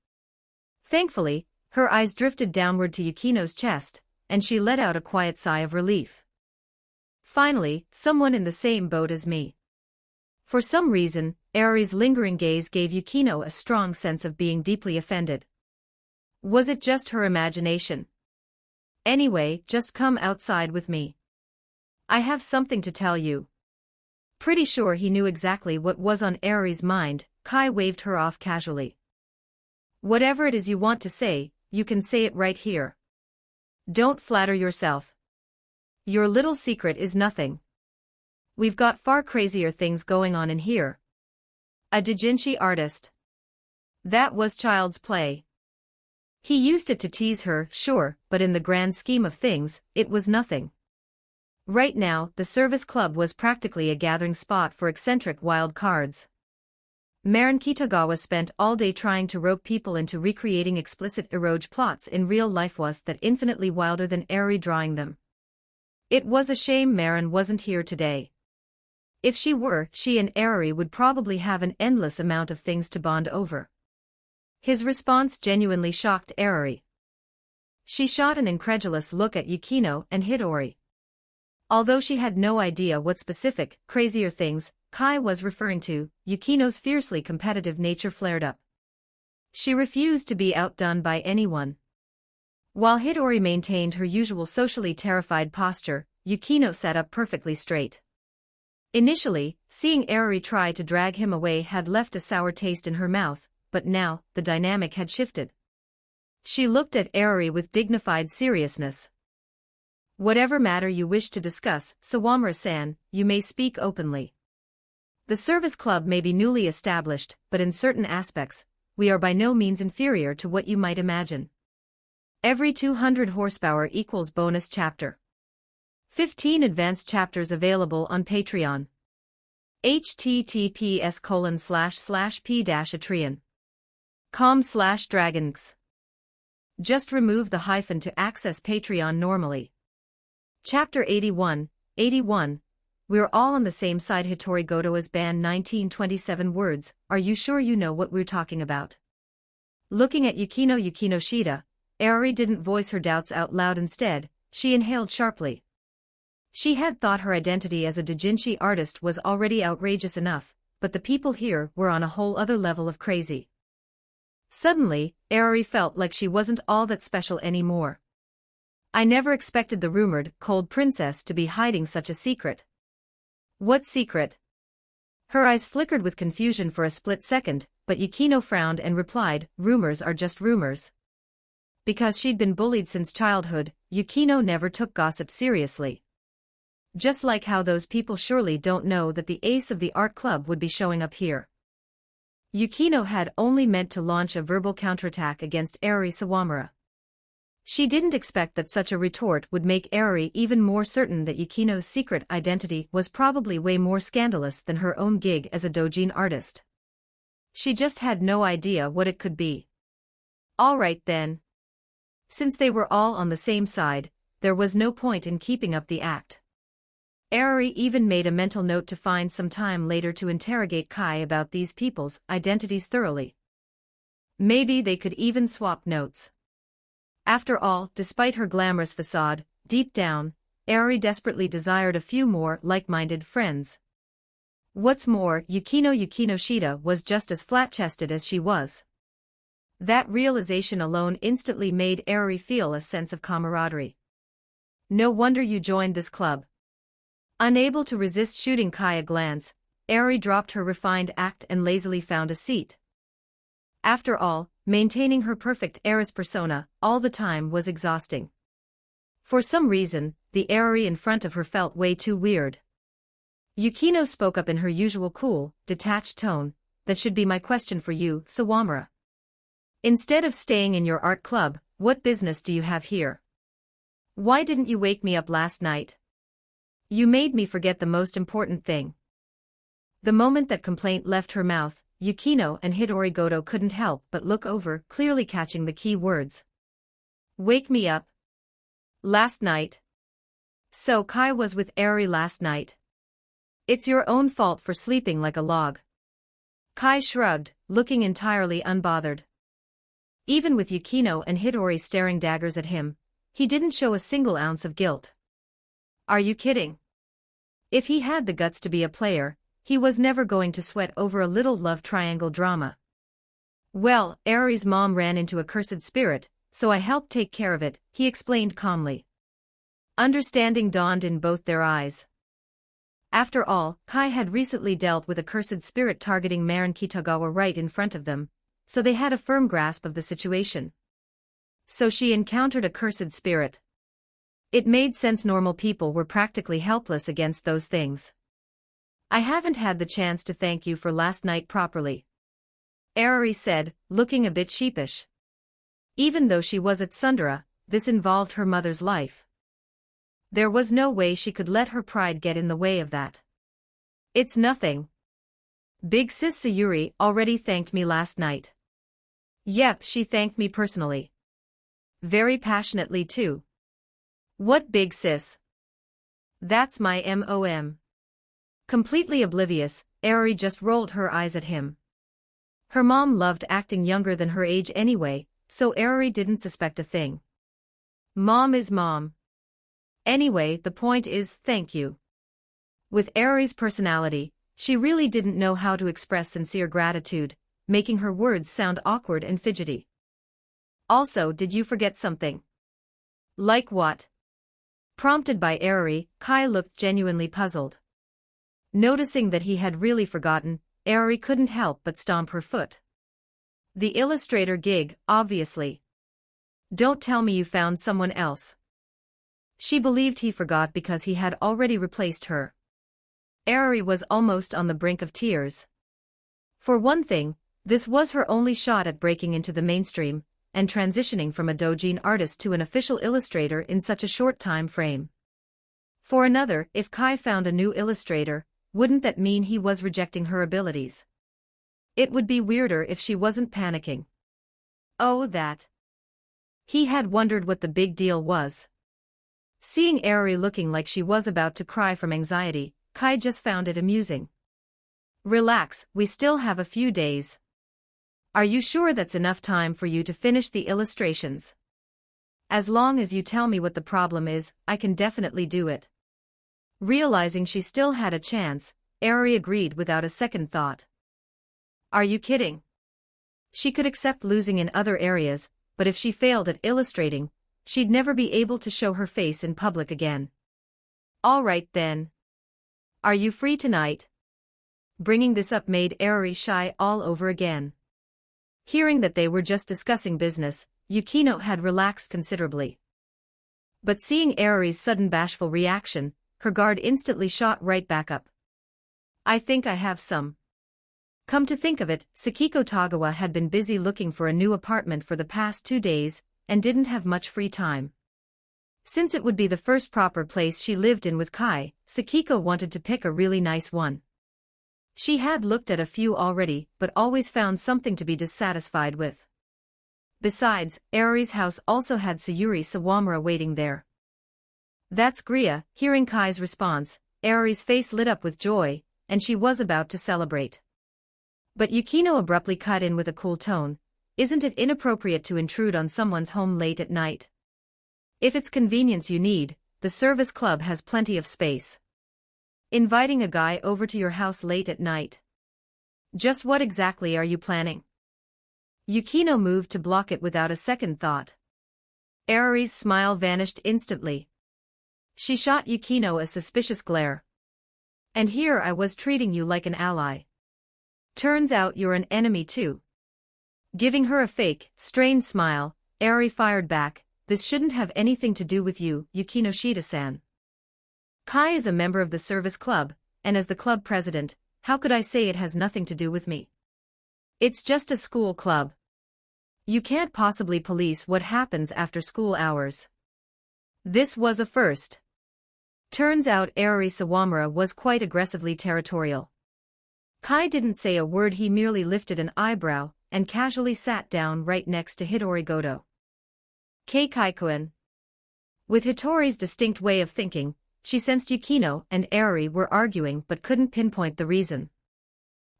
Thankfully, her eyes drifted downward to Yukino's chest, and she let out a quiet sigh of relief. Finally, someone in the same boat as me. For some reason, Aerie's lingering gaze gave Yukino a strong sense of being deeply offended. Was it just her imagination? Anyway, just come outside with me. I have something to tell you. Pretty sure he knew exactly what was on Aerie's mind. Kai waved her off casually. Whatever it is you want to say, you can say it right here. Don't flatter yourself. Your little secret is nothing. We've got far crazier things going on in here. A doujinshi artist. That was child's play. He used it to tease her, sure, but in the grand scheme of things, it was nothing. Right now, the service club was practically a gathering spot for eccentric wild cards. Marin Kitagawa spent all day trying to rope people into recreating explicit eroge plots in real life was that infinitely wilder than Aerie drawing them. It was a shame Marin wasn't here today. If she were, she and Aerie would probably have an endless amount of things to bond over. His response genuinely shocked Aerie. She shot an incredulous look at Yukino and Hidori. Although she had no idea what specific, crazier things Kai was referring to, Yukino's fiercely competitive nature flared up. She refused to be outdone by anyone. While Hidori maintained her usual socially terrified posture, Yukino sat up perfectly straight. Initially, seeing Aerie try to drag him away had left a sour taste in her mouth, but now, the dynamic had shifted. She looked at Aerie with dignified seriousness. Whatever matter you wish to discuss, Sawamura-san, you may speak openly. The service club may be newly established, but in certain aspects, we are by no means inferior to what you might imagine. Every 200 horsepower equals bonus chapter. 15 advanced chapters available on Patreon. https://p-atreon.com/dragons. Just remove the hyphen to access Patreon normally. Chapter 81, 81. We're all on the same side. Hitori Goto's band 1927 words, are you sure you know what we're talking about? Looking at Yukino Shida, Aerie didn't voice her doubts out loud. Instead, she inhaled sharply. She had thought her identity as a doujinshi artist was already outrageous enough, but the people here were on a whole other level of crazy. Suddenly, Aerie felt like she wasn't all that special anymore. I never expected the rumored cold princess to be hiding such a secret. What secret? Her eyes flickered with confusion for a split second, but Yukino frowned and replied, rumors are just rumors. Because she'd been bullied since childhood, Yukino never took gossip seriously. Just like how those people surely don't know that the ace of the art club would be showing up here. Yukino had only meant to launch a verbal counterattack against Eri Sawamura. She didn't expect that such a retort would make Eri even more certain that Yukino's secret identity was probably way more scandalous than her own gig as a doujin artist. She just had no idea what it could be. All right then. Since they were all on the same side, there was no point in keeping up the act. Eri even made a mental note to find some time later to interrogate Kai about these people's identities thoroughly. Maybe they could even swap notes. After all, despite her glamorous facade, deep down, Eri desperately desired a few more like-minded friends. What's more, Yukino Shida was just as flat-chested as she was. That realization alone instantly made Eri feel a sense of camaraderie. No wonder you joined this club. Unable to resist shooting Kai a glance, Eri dropped her refined act and lazily found a seat. After all, maintaining her perfect heiress persona all the time was exhausting. For some reason, the Eri in front of her felt way too weird. Yukino spoke up in her usual cool, detached tone. That should be my question for you, Sawamura. Instead of staying in your art club, what business do you have here? Why didn't you wake me up last night? You made me forget the most important thing. The moment that complaint left her mouth, Yukino and Hidori Goto couldn't help but look over, clearly catching the key words. Wake me up. Last night. So Kai was with Eri last night. It's your own fault for sleeping like a log. Kai shrugged, looking entirely unbothered. Even with Yukino and Hidori staring daggers at him, he didn't show a single ounce of guilt. Are you kidding? If he had the guts to be a player, he was never going to sweat over a little love triangle drama. Well, Eri's mom ran into a cursed spirit, so I helped take care of it, he explained calmly. Understanding dawned in both their eyes. After all, Kai had recently dealt with a cursed spirit targeting Marin Kitagawa right in front of them, so they had a firm grasp of the situation. So she encountered a cursed spirit. It made sense normal people were practically helpless against those things. I haven't had the chance to thank you for last night properly. Eri said, looking a bit sheepish. Even though she was at Sundara, this involved her mother's life. There was no way she could let her pride get in the way of that. It's nothing. Big sis Sayuri already thanked me last night. Yep, she thanked me personally. Very passionately too. What big sis? That's my mom. Completely oblivious, Eri just rolled her eyes at him. Her mom loved acting younger than her age anyway, so Eri didn't suspect a thing. Mom is mom. Anyway, the point is, thank you. With Eri's personality, she really didn't know how to express sincere gratitude, making her words sound awkward and fidgety. Also, did you forget something? Like what? Prompted by Eri, Kai looked genuinely puzzled. Noticing that he had really forgotten, Eri couldn't help but stomp her foot. The illustrator gig, obviously. Don't tell me you found someone else. She believed he forgot because he had already replaced her. Eri was almost on the brink of tears. For one thing, this was her only shot at breaking into the mainstream, and transitioning from a doujin artist to an official illustrator in such a short time frame. For another, if Kai found a new illustrator, wouldn't that mean he was rejecting her abilities? It would be weirder if she wasn't panicking. Oh, that. He had wondered what the big deal was. Seeing Eri looking like she was about to cry from anxiety, Kai just found it amusing. Relax, we still have a few days. Are you sure that's enough time for you to finish the illustrations? As long as you tell me what the problem is, I can definitely do it. Realizing she still had a chance, Eri agreed without a second thought. Are you kidding? She could accept losing in other areas, but if she failed at illustrating, she'd never be able to show her face in public again. All right then. Are you free tonight? Bringing this up made Eri shy all over again. Hearing that they were just discussing business, Yukino had relaxed considerably. But seeing Eri's sudden bashful reaction, her guard instantly shot right back up. I think I have some. Come to think of it, Sakiko Tagawa had been busy looking for a new apartment for the past 2 days, and didn't have much free time. Since it would be the first proper place she lived in with Kai, Sakiko wanted to pick a really nice one. She had looked at a few already, but always found something to be dissatisfied with. Besides, Aori's house also had Sayuri Sawamura waiting there. That's Gria. Hearing Kai's response, Aori's face lit up with joy, and she was about to celebrate. But Yukino abruptly cut in with a cool tone. Isn't it inappropriate to intrude on someone's home late at night? If it's convenience you need, the service club has plenty of space. Inviting a guy over to your house late at night. Just what exactly are you planning? Yukino moved to block it without a second thought. Aori's smile vanished instantly. She shot Yukino a suspicious glare. And here I was treating you like an ally. Turns out you're an enemy too. Giving her a fake, strained smile, Aori fired back, this shouldn't have anything to do with you, Yukino Shida-san. Kai is a member of the service club, and as the club president, how could I say it has nothing to do with me? It's just a school club. You can't possibly police what happens after school hours. This was a first. Turns out Aori Sawamura was quite aggressively territorial. Kai didn't say a word, he merely lifted an eyebrow, and casually sat down right next to Hitori Goto. Keikaikuen. With Hitori's distinct way of thinking, she sensed Yukino and Aori were arguing but couldn't pinpoint the reason.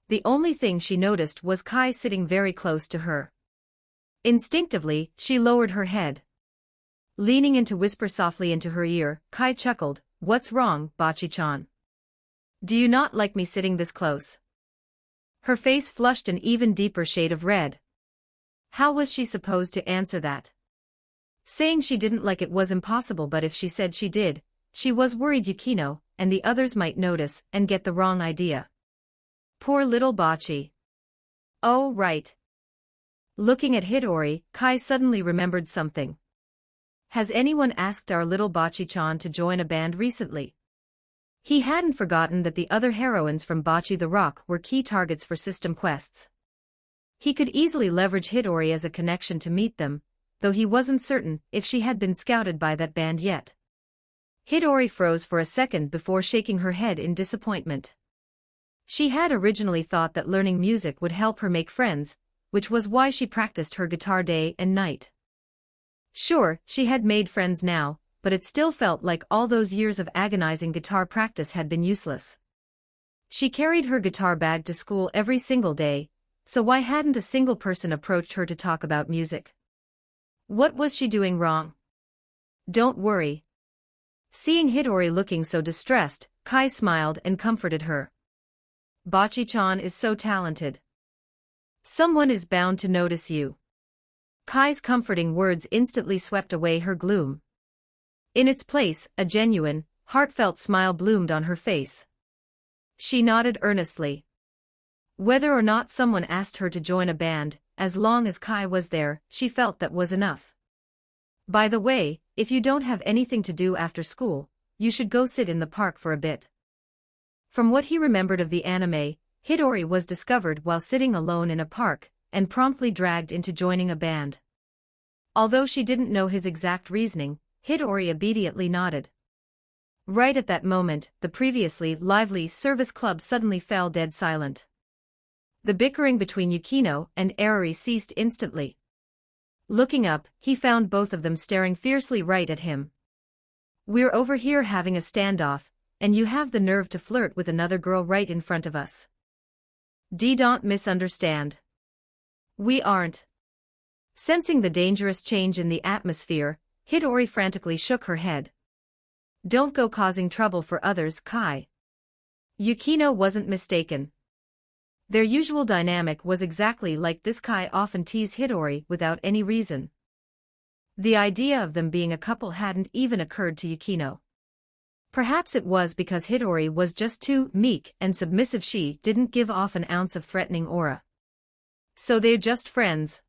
The only thing she noticed was Kai sitting very close to her. Instinctively, she lowered her head. Leaning in to whisper softly into her ear, Kai chuckled, "What's wrong, Bachi-chan? Do you not like me sitting this close?" Her face flushed an even deeper shade of red. How was she supposed to answer that? Saying she didn't like it was impossible, but if she said she did, she was worried Yukino and the others might notice and get the wrong idea. Poor little Bachi. Oh, right. Looking at Hitori, Kai suddenly remembered something. Has anyone asked our little Bachi-chan to join a band recently? He hadn't forgotten that the other heroines from Bachi the Rock were key targets for system quests. He could easily leverage Hitori as a connection to meet them, though he wasn't certain if she had been scouted by that band yet. Hitori froze for a second before shaking her head in disappointment. She had originally thought that learning music would help her make friends, which was why she practiced her guitar day and night. Sure, she had made friends now, but it still felt like all those years of agonizing guitar practice had been useless. She carried her guitar bag to school every single day, so why hadn't a single person approached her to talk about music? What was she doing wrong? Don't worry. Seeing Hitori looking so distressed, Kai smiled and comforted her. Bachi-chan is so talented. Someone is bound to notice you. Kai's comforting words instantly swept away her gloom. In its place, a genuine, heartfelt smile bloomed on her face. She nodded earnestly. Whether or not someone asked her to join a band, as long as Kai was there, she felt that was enough. By the way, if you don't have anything to do after school, you should go sit in the park for a bit. From what he remembered of the anime, Hitori was discovered while sitting alone in a park, and promptly dragged into joining a band. Although she didn't know his exact reasoning, Hitori obediently nodded. Right at that moment, the previously lively service club suddenly fell dead silent. The bickering between Yukino and Aori ceased instantly. Looking up, he found both of them staring fiercely right at him. We're over here having a standoff, and you have the nerve to flirt with another girl right in front of us. Don't misunderstand. We aren't. Sensing the dangerous change in the atmosphere, Hitori frantically shook her head. Don't go causing trouble for others, Kai. Yukino wasn't mistaken. Their usual dynamic was exactly like this. Kai often teased Hitori without any reason. The idea of them being a couple hadn't even occurred to Yukino. Perhaps it was because Hitori was just too meek and submissive. She didn't give off an ounce of threatening aura. So they're just friends.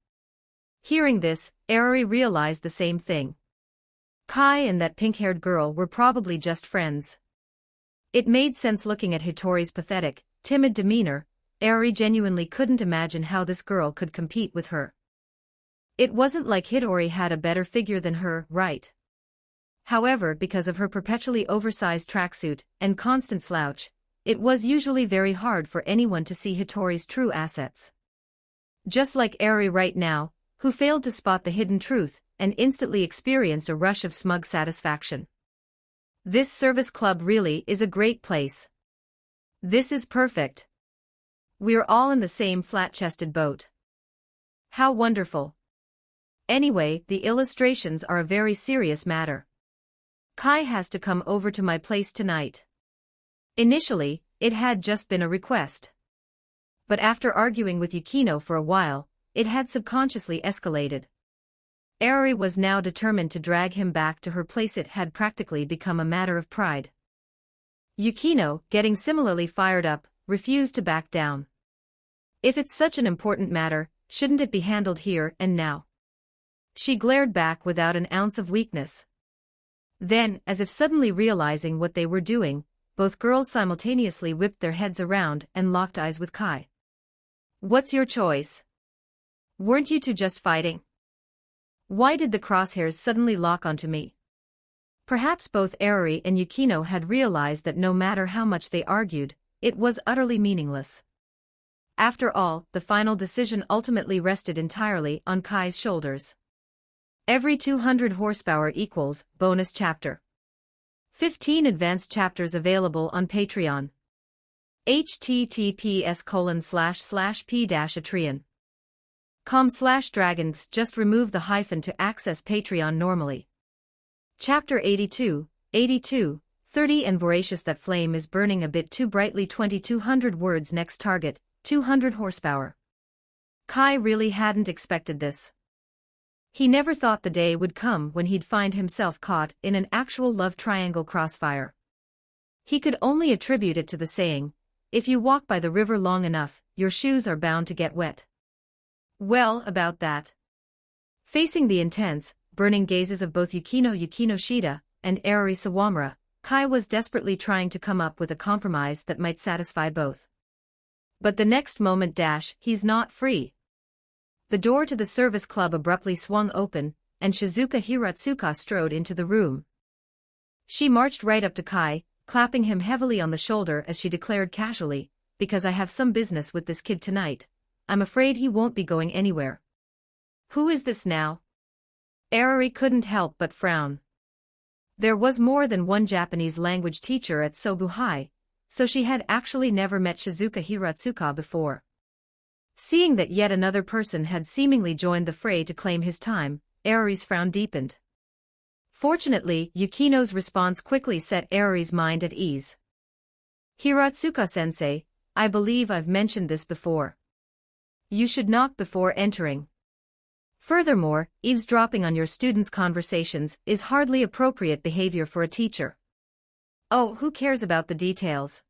Hearing this, Aori realized the same thing. Kai and that pink-haired girl were probably just friends. It made sense looking at Hitori's pathetic, timid demeanor, Eri genuinely couldn't imagine how this girl could compete with her. It wasn't like Hidori had a better figure than her, right? However, because of her perpetually oversized tracksuit and constant slouch, it was usually very hard for anyone to see Hitori's true assets. Just like Eri right now, who failed to spot the hidden truth and instantly experienced a rush of smug satisfaction. This service club really is a great place. This is perfect. We're all in the same flat-chested boat. How wonderful. Anyway, the illustrations are a very serious matter. Kai has to come over to my place tonight. Initially, it had just been a request. But after arguing with Yukino for a while, it had subconsciously escalated. Eri was now determined to drag him back to her place. It had practically become a matter of pride. Yukino, getting similarly fired up, refused to back down. If it's such an important matter, shouldn't it be handled here and now? She glared back without an ounce of weakness. Then, as if suddenly realizing what they were doing, both girls simultaneously whipped their heads around and locked eyes with Kai. What's your choice? Weren't you two just fighting? Why did the crosshairs suddenly lock onto me? Perhaps both Eri and Yukino had realized that no matter how much they argued, it was utterly meaningless. After all, the final decision ultimately rested entirely on Kai's shoulders. Every 200 horsepower equals bonus chapter. 15 advanced chapters available on Patreon. https://p-atreon.com/dragons. Just remove the hyphen to access Patreon normally. Chapter 82, 30 and voracious. That flame is burning a bit too brightly. 2200 words. Next target, 200 horsepower. Kai really hadn't expected this. He never thought the day would come when he'd find himself caught in an actual love triangle crossfire. He could only attribute it to the saying, if you walk by the river long enough, your shoes are bound to get wet. Well, about that. Facing the intense, burning gazes of both Yukino Shida and Eri Sawamura, Kai was desperately trying to come up with a compromise that might satisfy both. But the next moment he's not free. The door to the service club abruptly swung open, and Shizuka Hiratsuka strode into the room. She marched right up to Kai, clapping him heavily on the shoulder as she declared casually, because I have some business with this kid tonight, I'm afraid he won't be going anywhere. Who is this now? Eri couldn't help but frown. There was more than one Japanese language teacher at Sobu High, so she had actually never met Shizuka Hiratsuka before. Seeing that yet another person had seemingly joined the fray to claim his time, Eri's frown deepened. Fortunately, Yukino's response quickly set Eri's mind at ease. Hiratsuka-sensei, I believe I've mentioned this before. You should knock before entering. Furthermore, eavesdropping on your students' conversations is hardly appropriate behavior for a teacher. Oh, who cares about the details?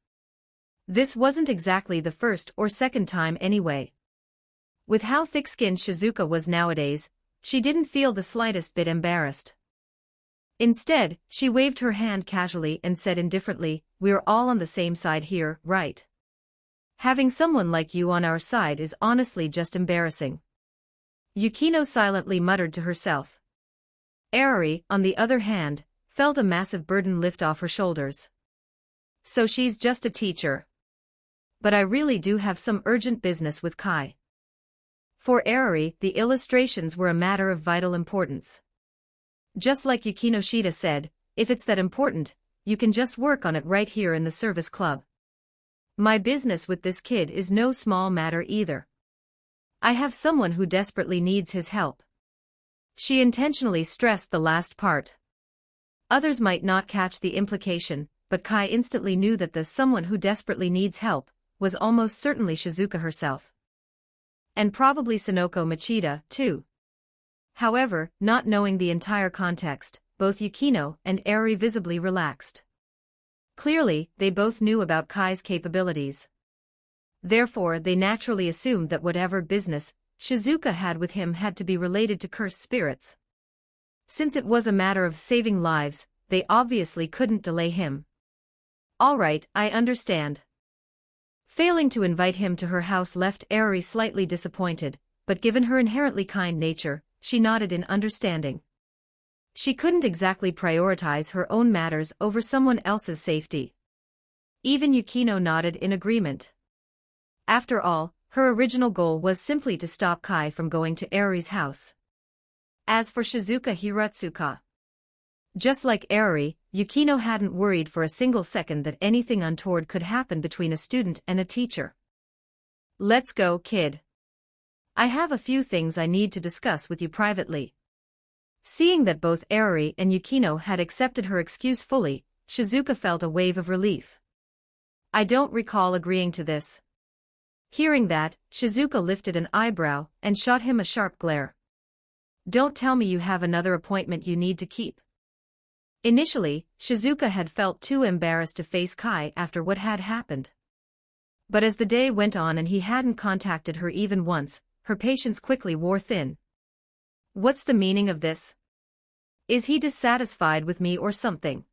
This wasn't exactly the first or second time anyway. With how thick-skinned Shizuka was nowadays, she didn't feel the slightest bit embarrassed. Instead, she waved her hand casually and said indifferently, we're all on the same side here, right? Having someone like you on our side is honestly just embarrassing. Yukino silently muttered to herself. Eri, on the other hand, felt a massive burden lift off her shoulders. So she's just a teacher. But I really do have some urgent business with Kai. For Eri, the illustrations were a matter of vital importance. Just like Yukino Shida said, if it's that important, you can just work on it right here in the service club. My business with this kid is no small matter either. I have someone who desperately needs his help. She intentionally stressed the last part. Others might not catch the implication, but Kai instantly knew that the someone who desperately needs help was almost certainly Shizuka herself. And probably Sonoko Machida, too. However, not knowing the entire context, both Yukino and Eri visibly relaxed. Clearly, they both knew about Kai's capabilities. Therefore, they naturally assumed that whatever business Shizuka had with him had to be related to cursed spirits. Since it was a matter of saving lives, they obviously couldn't delay him. All right, I understand. Failing to invite him to her house left Aerie slightly disappointed, but given her inherently kind nature, she nodded in understanding. She couldn't exactly prioritize her own matters over someone else's safety. Even Yukino nodded in agreement. After all, her original goal was simply to stop Kai from going to Aerie's house. As for Shizuka Hiratsuka, just like Aerie, Yukino hadn't worried for a single second that anything untoward could happen between a student and a teacher. "Let's go, kid. I have a few things I need to discuss with you privately." Seeing that both Aerie and Yukino had accepted her excuse fully, Shizuka felt a wave of relief. "I don't recall agreeing to this." Hearing that, Shizuka lifted an eyebrow and shot him a sharp glare. "Don't tell me you have another appointment you need to keep." Initially, Shizuka had felt too embarrassed to face Kai after what had happened. But as the day went on and he hadn't contacted her even once, her patience quickly wore thin. What's the meaning of this? Is he dissatisfied with me or something?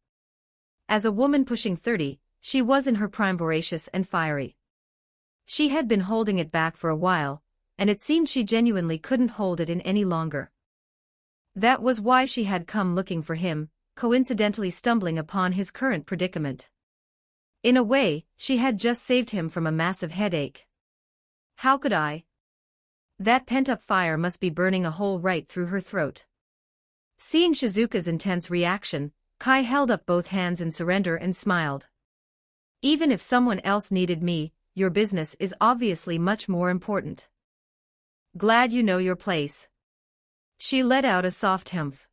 As a woman pushing 30, she was in her prime, voracious and fiery. She had been holding it back for a while, and it seemed she genuinely couldn't hold it in any longer. That was why she had come looking for him, coincidentally stumbling upon his current predicament. In a way, she had just saved him from a massive headache. How could I? That pent-up fire must be burning a hole right through her throat. Seeing Shizuka's intense reaction, Kai held up both hands in surrender and smiled. "Even if someone else needed me, your business is obviously much more important. Glad you know your place." She let out a soft humph.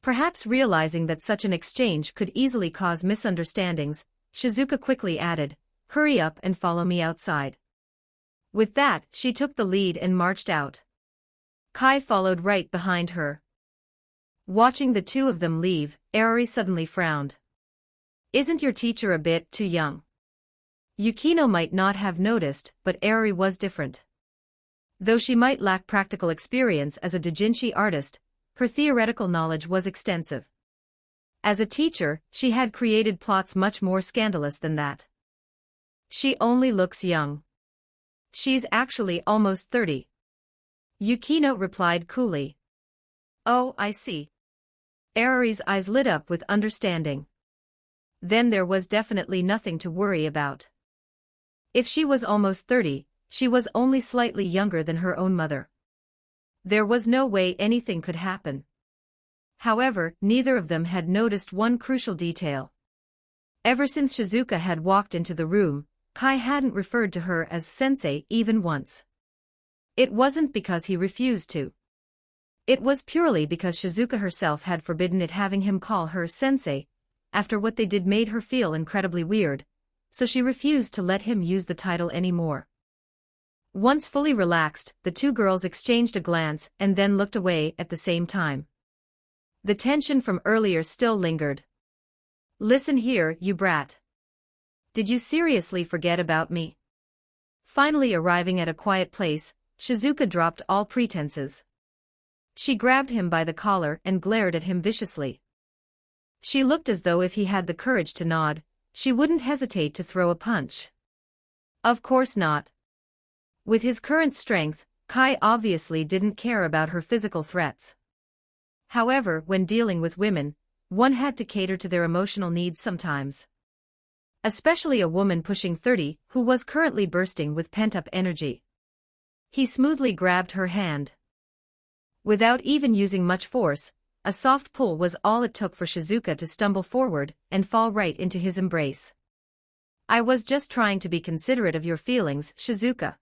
Perhaps realizing that such an exchange could easily cause misunderstandings, Shizuka quickly added, "Hurry up and follow me outside." With that, she took the lead and marched out. Kai followed right behind her. Watching the two of them leave, Aerie suddenly frowned. "Isn't your teacher a bit too young?" Yukino might not have noticed, but Aerie was different. Though she might lack practical experience as a doujinshi artist, her theoretical knowledge was extensive. As a teacher, she had created plots much more scandalous than that. "She only looks young. She's actually almost 30. Yukino replied coolly. "Oh, I see." Aerie's eyes lit up with understanding. Then there was definitely nothing to worry about. If she was almost 30, she was only slightly younger than her own mother. There was no way anything could happen. However, neither of them had noticed one crucial detail. Ever since Shizuka had walked into the room, Kai hadn't referred to her as sensei even once. It wasn't because he refused to. It was purely because Shizuka herself had forbidden it, having him call her sensei, after what they did made her feel incredibly weird, so she refused to let him use the title anymore. Once fully relaxed, the two girls exchanged a glance and then looked away at the same time. The tension from earlier still lingered. "Listen here, you brat. Did you seriously forget about me?" Finally arriving at a quiet place, Shizuka dropped all pretenses. She grabbed him by the collar and glared at him viciously. She looked as though if he had the courage to nod, she wouldn't hesitate to throw a punch. Of course not. With his current strength, Kai obviously didn't care about her physical threats. However, when dealing with women, one had to cater to their emotional needs sometimes. Especially a woman pushing 30 who was currently bursting with pent-up energy. He smoothly grabbed her hand. Without even using much force, a soft pull was all it took for Shizuka to stumble forward and fall right into his embrace. "I was just trying to be considerate of your feelings, Shizuka.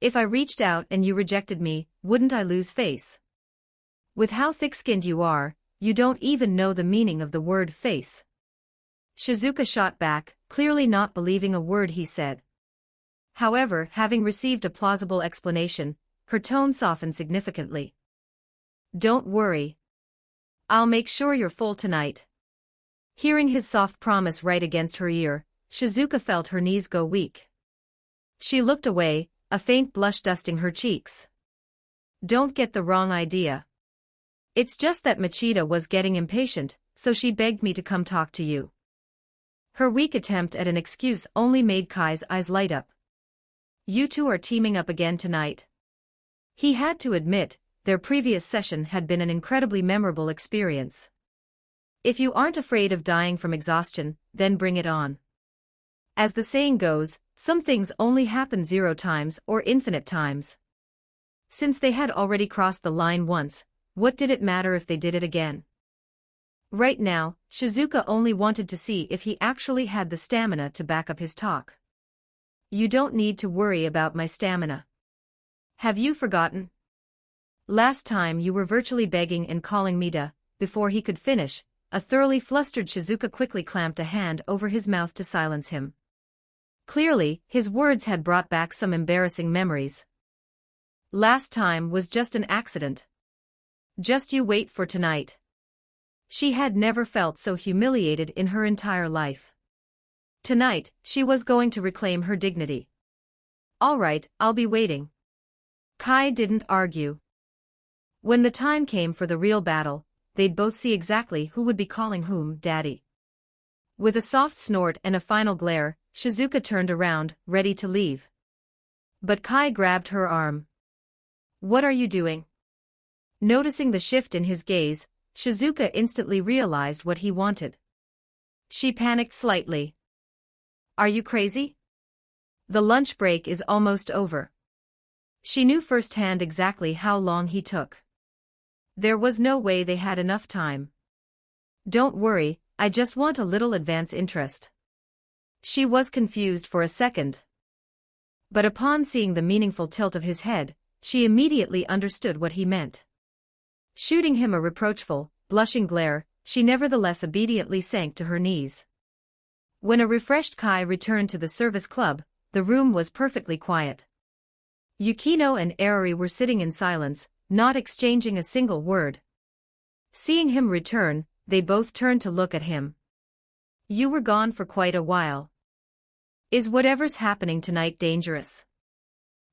If I reached out and you rejected me, wouldn't I lose face? With how thick-skinned you are, you don't even know the meaning of the word face." Shizuka shot back, clearly not believing a word he said. However, having received a plausible explanation, her tone softened significantly. "Don't worry. I'll make sure you're full tonight." Hearing his soft promise right against her ear, Shizuka felt her knees go weak. She looked away, a faint blush dusting her cheeks. "Don't get the wrong idea. It's just that Machida was getting impatient, so she begged me to come talk to you." Her weak attempt at an excuse only made Kai's eyes light up. You two are teaming up again tonight. He had to admit, their previous session had been an incredibly memorable experience. If you aren't afraid of dying from exhaustion, then bring it on. As the saying goes, some things only happen 0 times or infinite times. Since they had already crossed the line once, what did it matter if they did it again? Right now, Shizuka only wanted to see if he actually had the stamina to back up his talk. You don't need to worry about my stamina. Have you forgotten? Last time you were virtually begging and calling me da. Before he could finish, a thoroughly flustered Shizuka quickly clamped a hand over his mouth to silence him. Clearly, his words had brought back some embarrassing memories. Last time was just an accident. Just you wait for tonight. She had never felt so humiliated in her entire life. Tonight, she was going to reclaim her dignity. All right, I'll be waiting. Kai didn't argue. When the time came for the real battle, they'd both see exactly who would be calling whom daddy. With a soft snort and a final glare, Shizuka turned around, ready to leave. But Kai grabbed her arm. What are you doing? Noticing the shift in his gaze, Shizuka instantly realized what he wanted. She panicked slightly. Are you crazy? The lunch break is almost over. She knew firsthand exactly how long he took. There was no way they had enough time. Don't worry, I just want a little advance interest. She was confused for a second. But upon seeing the meaningful tilt of his head, she immediately understood what he meant. Shooting him a reproachful, blushing glare, she nevertheless obediently sank to her knees. When a refreshed Kai returned to the service club, the room was perfectly quiet. Yukino and Arari were sitting in silence, not exchanging a single word. Seeing him return, they both turned to look at him. You were gone for quite a while. Is whatever's happening tonight dangerous?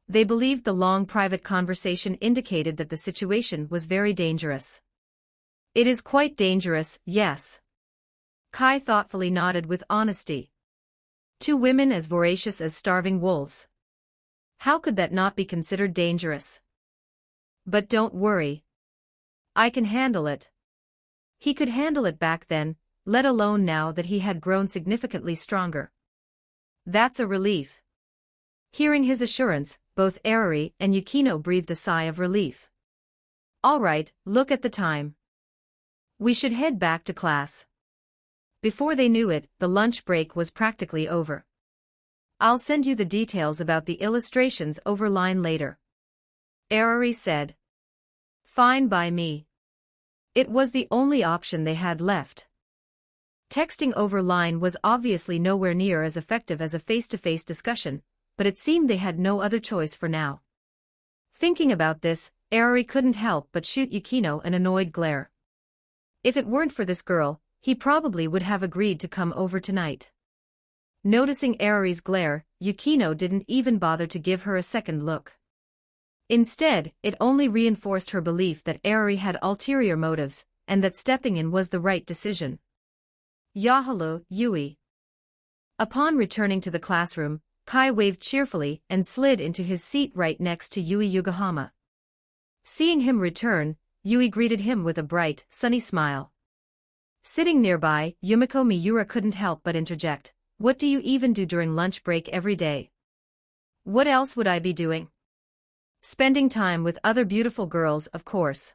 They believed the long private conversation indicated that the situation was very dangerous. It is quite dangerous, yes. Kai thoughtfully nodded with honesty. 2 women as voracious as starving wolves. How could that not be considered dangerous? But don't worry. I can handle it. He could handle it back then, let alone now that he had grown significantly stronger. That's a relief. Hearing his assurance, both Arari and Yukino breathed a sigh of relief. All right, look at the time. We should head back to class. Before they knew it, the lunch break was practically over. I'll send you the details about the illustrations over line later. Arari said. Fine by me. It was the only option they had left. Texting over line was obviously nowhere near as effective as a face-to-face discussion, but it seemed they had no other choice for now. Thinking about this, Arari couldn't help but shoot Yukino an annoyed glare. If it weren't for this girl, he probably would have agreed to come over tonight. Noticing Arari's glare, Yukino didn't even bother to give her a second look. Instead, it only reinforced her belief that Arari had ulterior motives, and that stepping in was the right decision. Yahalo, Yui. Upon returning to the classroom, Kai waved cheerfully and slid into his seat right next to Yui Yugahama. Seeing him return, Yui greeted him with a bright, sunny smile. Sitting nearby, Yumiko Miura couldn't help but interject, "What do you even do during lunch break every day?" "What else would I be doing?" "Spending time with other beautiful girls, of course."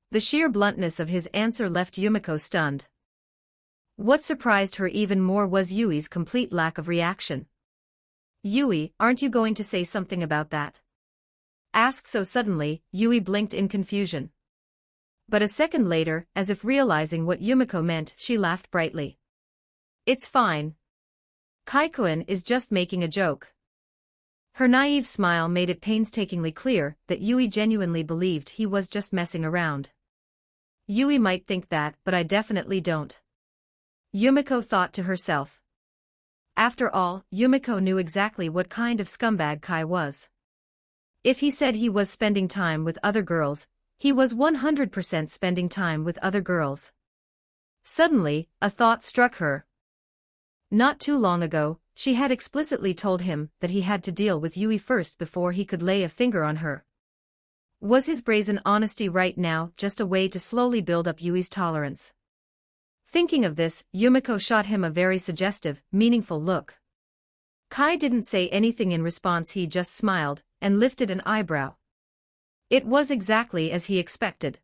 The sheer bluntness of his answer left Yumiko stunned. What surprised her even more was Yui's complete lack of reaction. "Yui, aren't you going to say something about that?" Asked so suddenly, Yui blinked in confusion. But a second later, as if realizing what Yumiko meant, she laughed brightly. "It's fine. Kaikuin is just making a joke." Her naive smile made it painstakingly clear that Yui genuinely believed he was just messing around. "Yui might think that, but I definitely don't." Yumiko thought to herself. After all, Yumiko knew exactly what kind of scumbag Kai was. If he said he was spending time with other girls, he was 100% spending time with other girls. Suddenly, a thought struck her. Not too long ago, she had explicitly told him that he had to deal with Yui first before he could lay a finger on her. Was his brazen honesty right now just a way to slowly build up Yui's tolerance? Thinking of this, Yumiko shot him a very suggestive, meaningful look. Kai didn't say anything in response, he just smiled and lifted an eyebrow. It was exactly as he expected.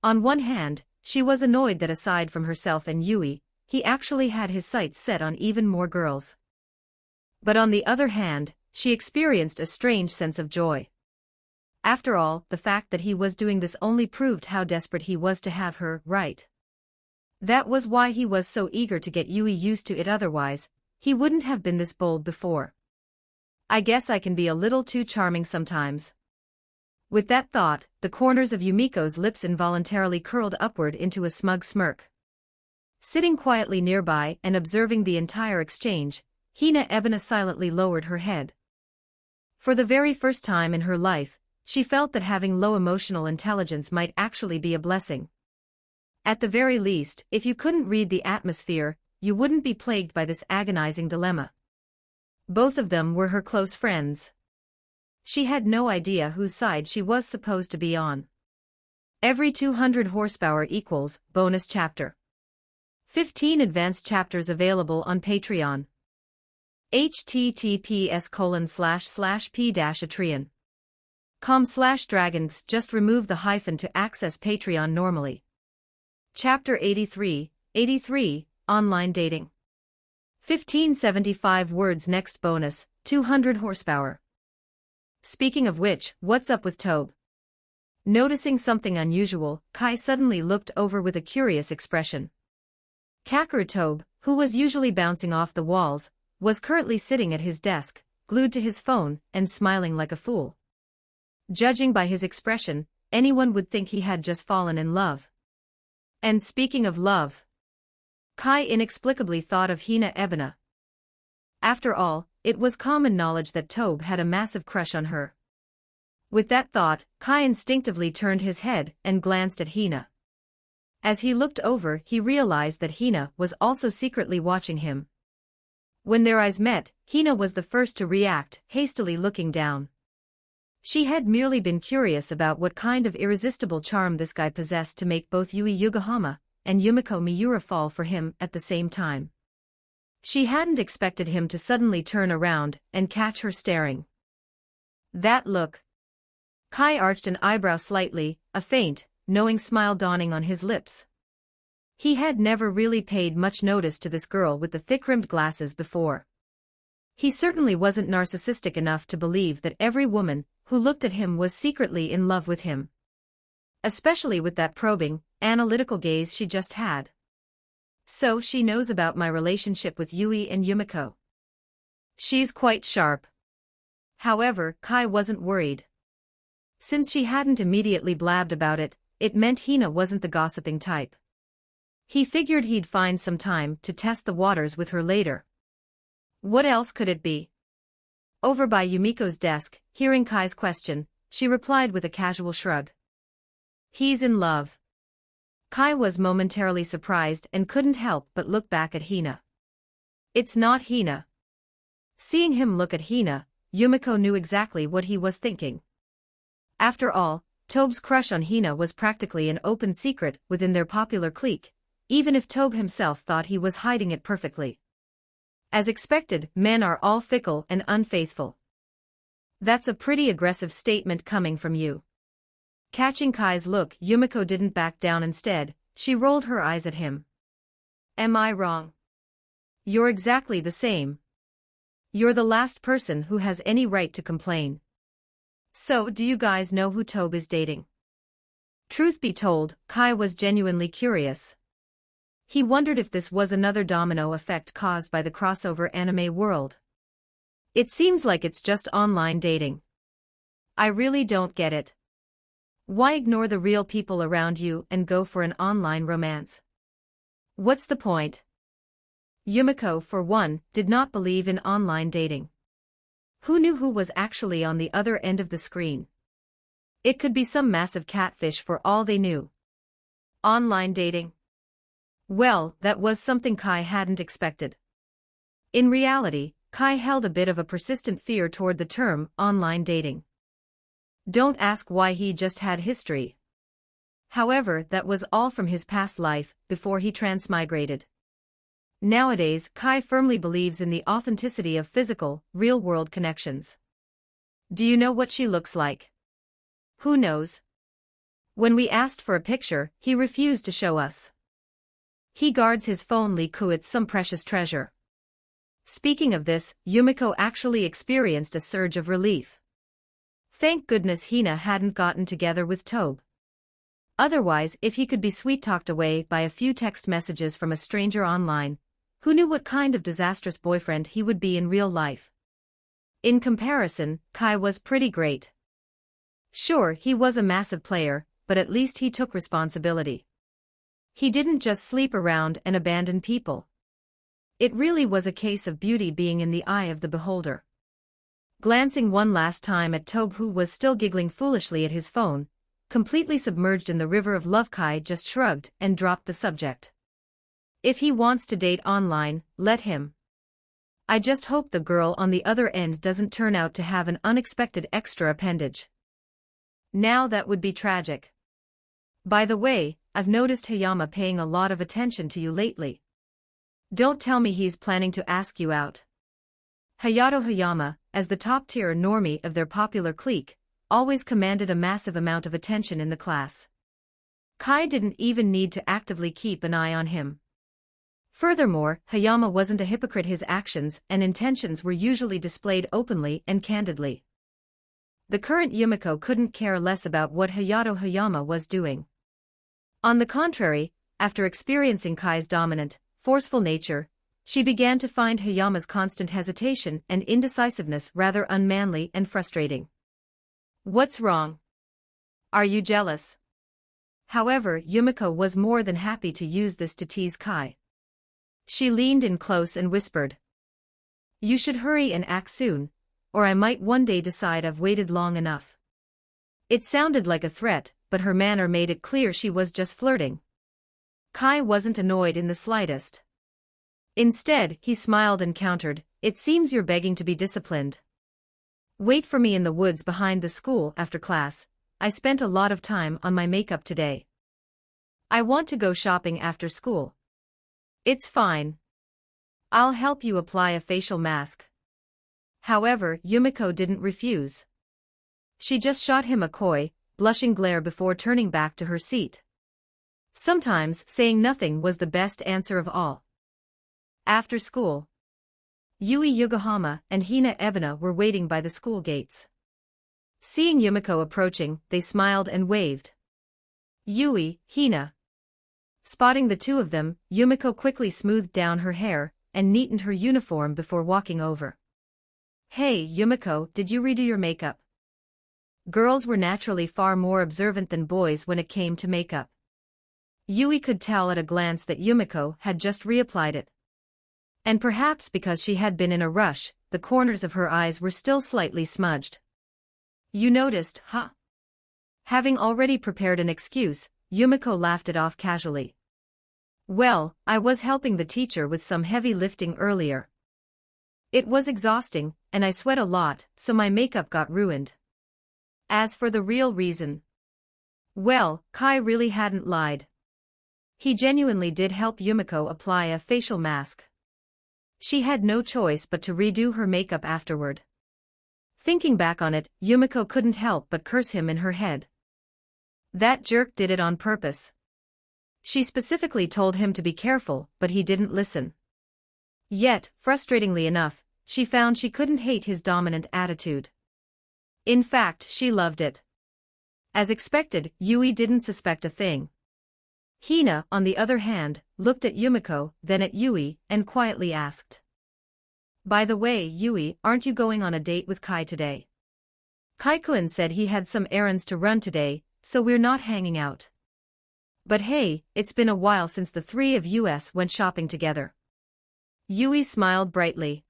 On one hand, she was annoyed that aside from herself and Yui, he actually had his sights set on even more girls. But on the other hand, she experienced a strange sense of joy. After all, the fact that he was doing this only proved how desperate he was to have her right. That was why he was so eager to get Yui used to it, otherwise, he wouldn't have been this bold before. I guess I can be a little too charming sometimes. With that thought, the corners of Yumiko's lips involuntarily curled upward into a smug smirk. Sitting quietly nearby and observing the entire exchange, Hina Ebona silently lowered her head. For the very first time in her life, she felt that having low emotional intelligence might actually be a blessing. At the very least, if you couldn't read the atmosphere, you wouldn't be plagued by this agonizing dilemma. Both of them were her close friends. She had no idea whose side she was supposed to be on. Every 200 horsepower equals bonus chapter. 15 advanced chapters available on Patreon. https://p-atreon.com/dragons. Just remove the hyphen to access Patreon normally. Chapter 83, Online Dating. 1575 words. Next bonus, 200 horsepower. Speaking of which, what's up with Tobe? Noticing something unusual, Kai suddenly looked over with a curious expression. Kakeru Tobe, who was usually bouncing off the walls, was currently sitting at his desk, glued to his phone and smiling like a fool. Judging by his expression, anyone would think he had just fallen in love. And speaking of love, Kai inexplicably thought of Hina Ebona. After all, it was common knowledge that Tobe had a massive crush on her. With that thought, Kai instinctively turned his head and glanced at Hina. As he looked over, he realized that Hina was also secretly watching him. When their eyes met, Hina was the first to react, hastily looking down. She had merely been curious about what kind of irresistible charm this guy possessed to make both Yui Yokohama and Yumiko Miura fall for him at the same time. She hadn't expected him to suddenly turn around and catch her staring. That look. Kai arched an eyebrow slightly, a faint, knowing smile dawning on his lips. He had never really paid much notice to this girl with the thick-rimmed glasses before. He certainly wasn't narcissistic enough to believe that every woman who looked at him was secretly in love with him. Especially with that probing, analytical gaze she just had. So she knows about my relationship with Yui and Yumiko. She's quite sharp. However, Kai wasn't worried. Since she hadn't immediately blabbed about it, it meant Hina wasn't the gossiping type. He figured he'd find some time to test the waters with her later. What else could it be? Over by Yumiko's desk, hearing Kai's question, she replied with a casual shrug. He's in love. Kai was momentarily surprised and couldn't help but look back at Hina. It's not Hina. Seeing him look at Hina, Yumiko knew exactly what he was thinking. After all, Tobe's crush on Hina was practically an open secret within their popular clique, even if Tobe himself thought he was hiding it perfectly. As expected, men are all fickle and unfaithful. That's a pretty aggressive statement coming from you. Catching Kai's look, Yumiko didn't back down. Instead, she rolled her eyes at him. Am I wrong? You're exactly the same. You're the last person who has any right to complain. So, do you guys know who Tobe is dating? Truth be told, Kai was genuinely curious. He wondered if this was another domino effect caused by the crossover anime world. It seems like it's just online dating. I really don't get it. Why ignore the real people around you and go for an online romance? What's the point? Yumiko, for one, did not believe in online dating. Who knew who was actually on the other end of the screen? It could be some massive catfish for all they knew. Online dating? Well, that was something Kai hadn't expected. In reality, Kai held a bit of a persistent fear toward the term online dating. Don't ask why, he just had history. However, that was all from his past life, before he transmigrated. Nowadays, Kai firmly believes in the authenticity of physical, real-world connections. Do you know what she looks like? Who knows? When we asked for a picture, he refused to show us. He guards his phone like it's some precious treasure. Speaking of this, Yumiko actually experienced a surge of relief. Thank goodness Hina hadn't gotten together with Tobe. Otherwise, if he could be sweet-talked away by a few text messages from a stranger online, who knew what kind of disastrous boyfriend he would be in real life? In comparison, Kai was pretty great. Sure, he was a massive player, but at least he took responsibility. He didn't just sleep around and abandon people. It really was a case of beauty being in the eye of the beholder. Glancing one last time at Tobe, who was still giggling foolishly at his phone, completely submerged in the river of love, Kai just shrugged and dropped the subject. If he wants to date online, let him. I just hope the girl on the other end doesn't turn out to have an unexpected extra appendage. Now that would be tragic. By the way, I've noticed Hayama paying a lot of attention to you lately. Don't tell me he's planning to ask you out. Hayato Hayama, as the top-tier normie of their popular clique, always commanded a massive amount of attention in the class. Kai didn't even need to actively keep an eye on him. Furthermore, Hayama wasn't a hypocrite. His actions and intentions were usually displayed openly and candidly. The current Yumiko couldn't care less about what Hayato Hayama was doing. On the contrary, after experiencing Kai's dominant, forceful nature, she began to find Hayama's constant hesitation and indecisiveness rather unmanly and frustrating. What's wrong? Are you jealous? However, Yumiko was more than happy to use this to tease Kai. She leaned in close and whispered, "You should hurry and act soon, or I might one day decide I've waited long enough." It sounded like a threat, but her manner made it clear she was just flirting. Kai wasn't annoyed in the slightest. Instead, he smiled and countered, "It seems you're begging to be disciplined. Wait for me in the woods behind the school after class. I spent a lot of time on my makeup today. I want to go shopping after school." "It's fine. I'll help you apply a facial mask." However, Yumiko didn't refuse. She just shot him a coy, blushing glare before turning back to her seat. Sometimes saying nothing was the best answer of all. After school, Yui Yokohama and Hina Ebina were waiting by the school gates. Seeing Yumiko approaching, they smiled and waved. "Yui, Hina." Spotting the two of them, Yumiko quickly smoothed down her hair and neatened her uniform before walking over. "Hey, Yumiko, did you redo your makeup?" Girls were naturally far more observant than boys when it came to makeup. Yui could tell at a glance that Yumiko had just reapplied it. And perhaps because she had been in a rush, the corners of her eyes were still slightly smudged. "You noticed, huh?" Having already prepared an excuse, Yumiko laughed it off casually. "Well, I was helping the teacher with some heavy lifting earlier. It was exhausting, and I sweat a lot, so my makeup got ruined." As for the real reason, well, Kai really hadn't lied. He genuinely did help Yumiko apply a facial mask. She had no choice but to redo her makeup afterward. Thinking back on it, Yumiko couldn't help but curse him in her head. That jerk did it on purpose. She specifically told him to be careful, but he didn't listen. Yet, frustratingly enough, she found she couldn't hate his dominant attitude. In fact, she loved it. As expected, Yui didn't suspect a thing. Hina, on the other hand, looked at Yumiko, then at Yui, and quietly asked, "By the way, Yui, aren't you going on a date with Kai today? Kai-kun said he had some errands to run today, so we're not hanging out. But hey, it's been a while since the three of us went shopping together." Yui smiled brightly.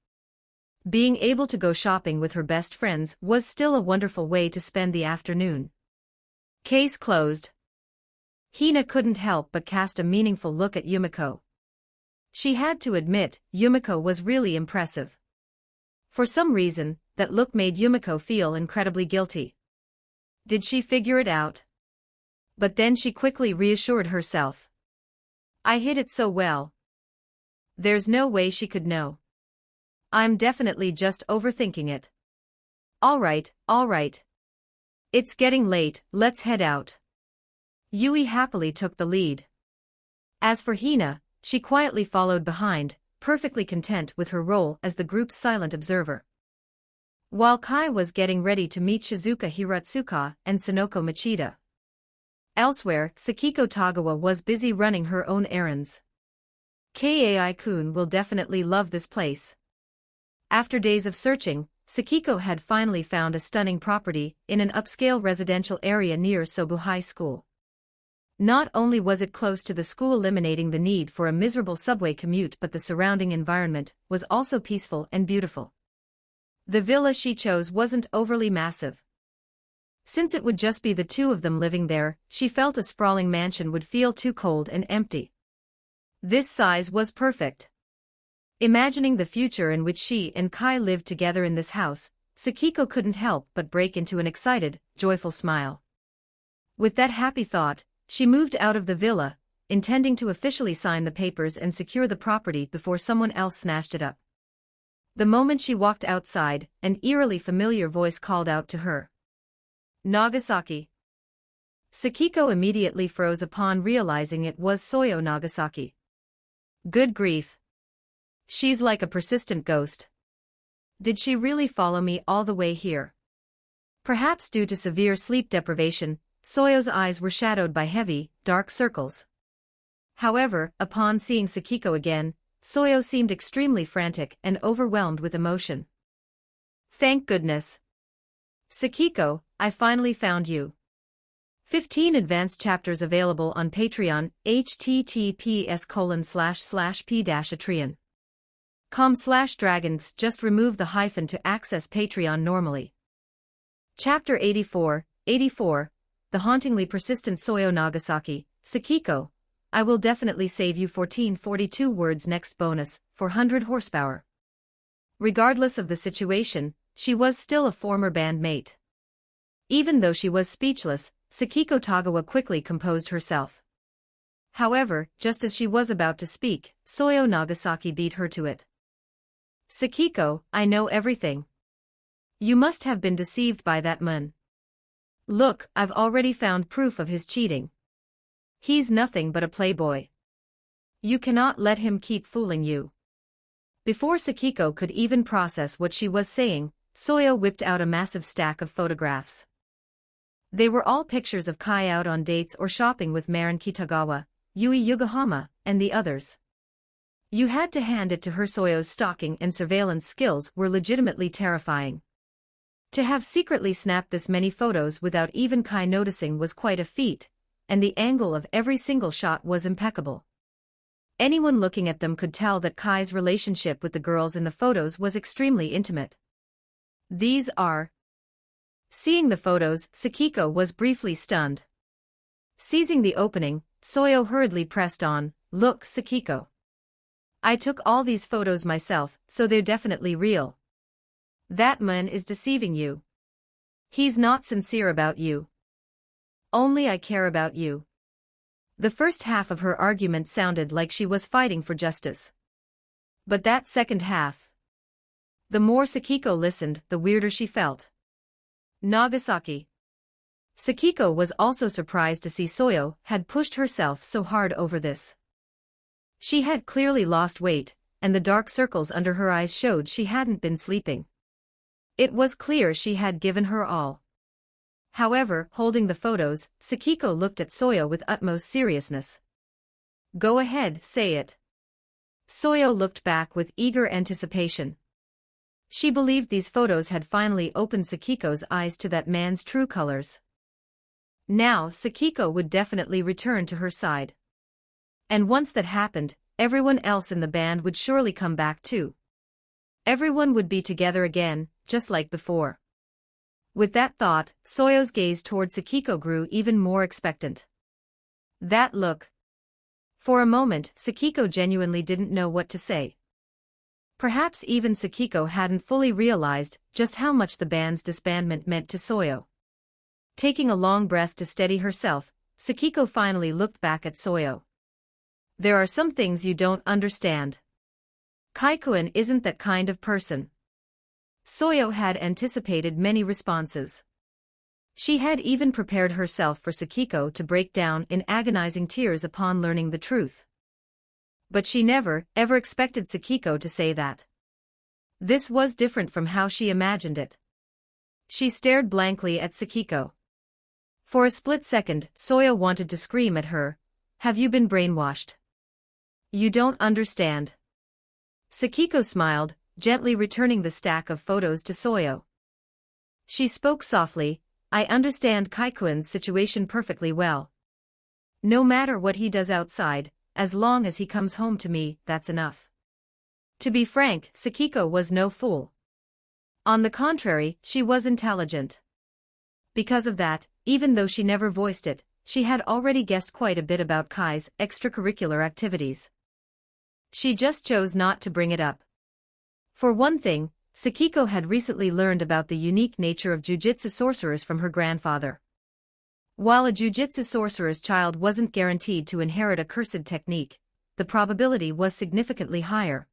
Being able to go shopping with her best friends was still a wonderful way to spend the afternoon. Case closed. Hina couldn't help but cast a meaningful look at Yumiko. She had to admit, Yumiko was really impressive. For some reason, that look made Yumiko feel incredibly guilty. Did she figure it out? But then she quickly reassured herself. I hid it so well. There's no way she could know. I'm definitely just overthinking it. All right. It's getting late, let's head out. Yui happily took the lead. As for Hina, she quietly followed behind, perfectly content with her role as the group's silent observer. While Kai was getting ready to meet Shizuka Hiratsuka and Sonoko Machida. Elsewhere, Sakiko Tagawa was busy running her own errands. Kai-kun will definitely love this place. After days of searching, Sakiko had finally found a stunning property in an upscale residential area near Sobu High School. Not only was it close to the school, eliminating the need for a miserable subway commute, but the surrounding environment was also peaceful and beautiful. The villa she chose wasn't overly massive. Since it would just be the two of them living there, she felt a sprawling mansion would feel too cold and empty. This size was perfect. Imagining the future in which she and Kai lived together in this house, Sakiko couldn't help but break into an excited, joyful smile. With that happy thought, she moved out of the villa, intending to officially sign the papers and secure the property before someone else snatched it up. The moment she walked outside, an eerily familiar voice called out to her. Nagasaki. Sakiko immediately froze upon realizing it was Soyo Nagasaki. Good grief. She's like a persistent ghost. Did she really follow me all the way here? Perhaps due to severe sleep deprivation, Soyo's eyes were shadowed by heavy, dark circles. However, upon seeing Sakiko again, Soyo seemed extremely frantic and overwhelmed with emotion. Thank goodness. Sakiko, I finally found you. 15 advanced chapters available on Patreon, https://p-atreon.com/dragons. Just remove the hyphen to access Patreon normally. Chapter 84, The Hauntingly Persistent Soyo Nagasaki. Sakiko, I will definitely save you 1442 words. Next bonus, 400 horsepower. Regardless of the situation, she was still a former bandmate. Even though she was speechless, Sakiko Tagawa quickly composed herself. However, just as she was about to speak, Soyo Nagasaki beat her to it. Sakiko, I know everything. You must have been deceived by that man. Look, I've already found proof of his cheating. He's nothing but a playboy. You cannot let him keep fooling you. Before Sakiko could even process what she was saying, Soyo whipped out a massive stack of photographs. They were all pictures of Kai out on dates or shopping with Marin Kitagawa, Yui Yokohama, and the others. You had to hand it to her. Soyo's stalking and surveillance skills were legitimately terrifying. To have secretly snapped this many photos without even Kai noticing was quite a feat, and the angle of every single shot was impeccable. Anyone looking at them could tell that Kai's relationship with the girls in the photos was extremely intimate. These are... Seeing the photos, Sakiko was briefly stunned. Seizing the opening, Soyo hurriedly pressed on, Look, Sakiko. I took all these photos myself, so they're definitely real. That man is deceiving you. He's not sincere about you. Only I care about you. The first half of her argument sounded like she was fighting for justice. But that second half... The more Sakiko listened, the weirder she felt. Nagasaki. Sakiko was also surprised to see Soyo had pushed herself so hard over this. She had clearly lost weight, and the dark circles under her eyes showed she hadn't been sleeping. It was clear she had given her all. However, holding the photos, Sakiko looked at Soyo with utmost seriousness. Go ahead, say it. Soyo looked back with eager anticipation. She believed these photos had finally opened Sakiko's eyes to that man's true colors. Now, Sakiko would definitely return to her side. And once that happened, everyone else in the band would surely come back too. Everyone would be together again, just like before. With that thought, Soyo's gaze toward Sakiko grew even more expectant. That look. For a moment, Sakiko genuinely didn't know what to say. Perhaps even Sakiko hadn't fully realized just how much the band's disbandment meant to Soyo. Taking a long breath to steady herself, Sakiko finally looked back at Soyo. There are some things you don't understand. Kaikuin isn't that kind of person. Soyo had anticipated many responses. She had even prepared herself for Sakiko to break down in agonizing tears upon learning the truth. But she never, ever expected Sakiko to say that. This was different from how she imagined it. She stared blankly at Sakiko. For a split second, Soyo wanted to scream at her, "Have you been brainwashed? You don't understand." Sakiko smiled, gently returning the stack of photos to Soyo. She spoke softly, "I understand Kaikuin's situation perfectly well. No matter what he does outside, as long as he comes home to me, that's enough." To be frank, Sakiko was no fool. On the contrary, she was intelligent. Because of that, even though she never voiced it, she had already guessed quite a bit about Kai's extracurricular activities. She just chose not to bring it up. For one thing, Sakiko had recently learned about the unique nature of jujitsu sorcerers from her grandfather. While a jujitsu sorcerer's child wasn't guaranteed to inherit a cursed technique, the probability was significantly higher.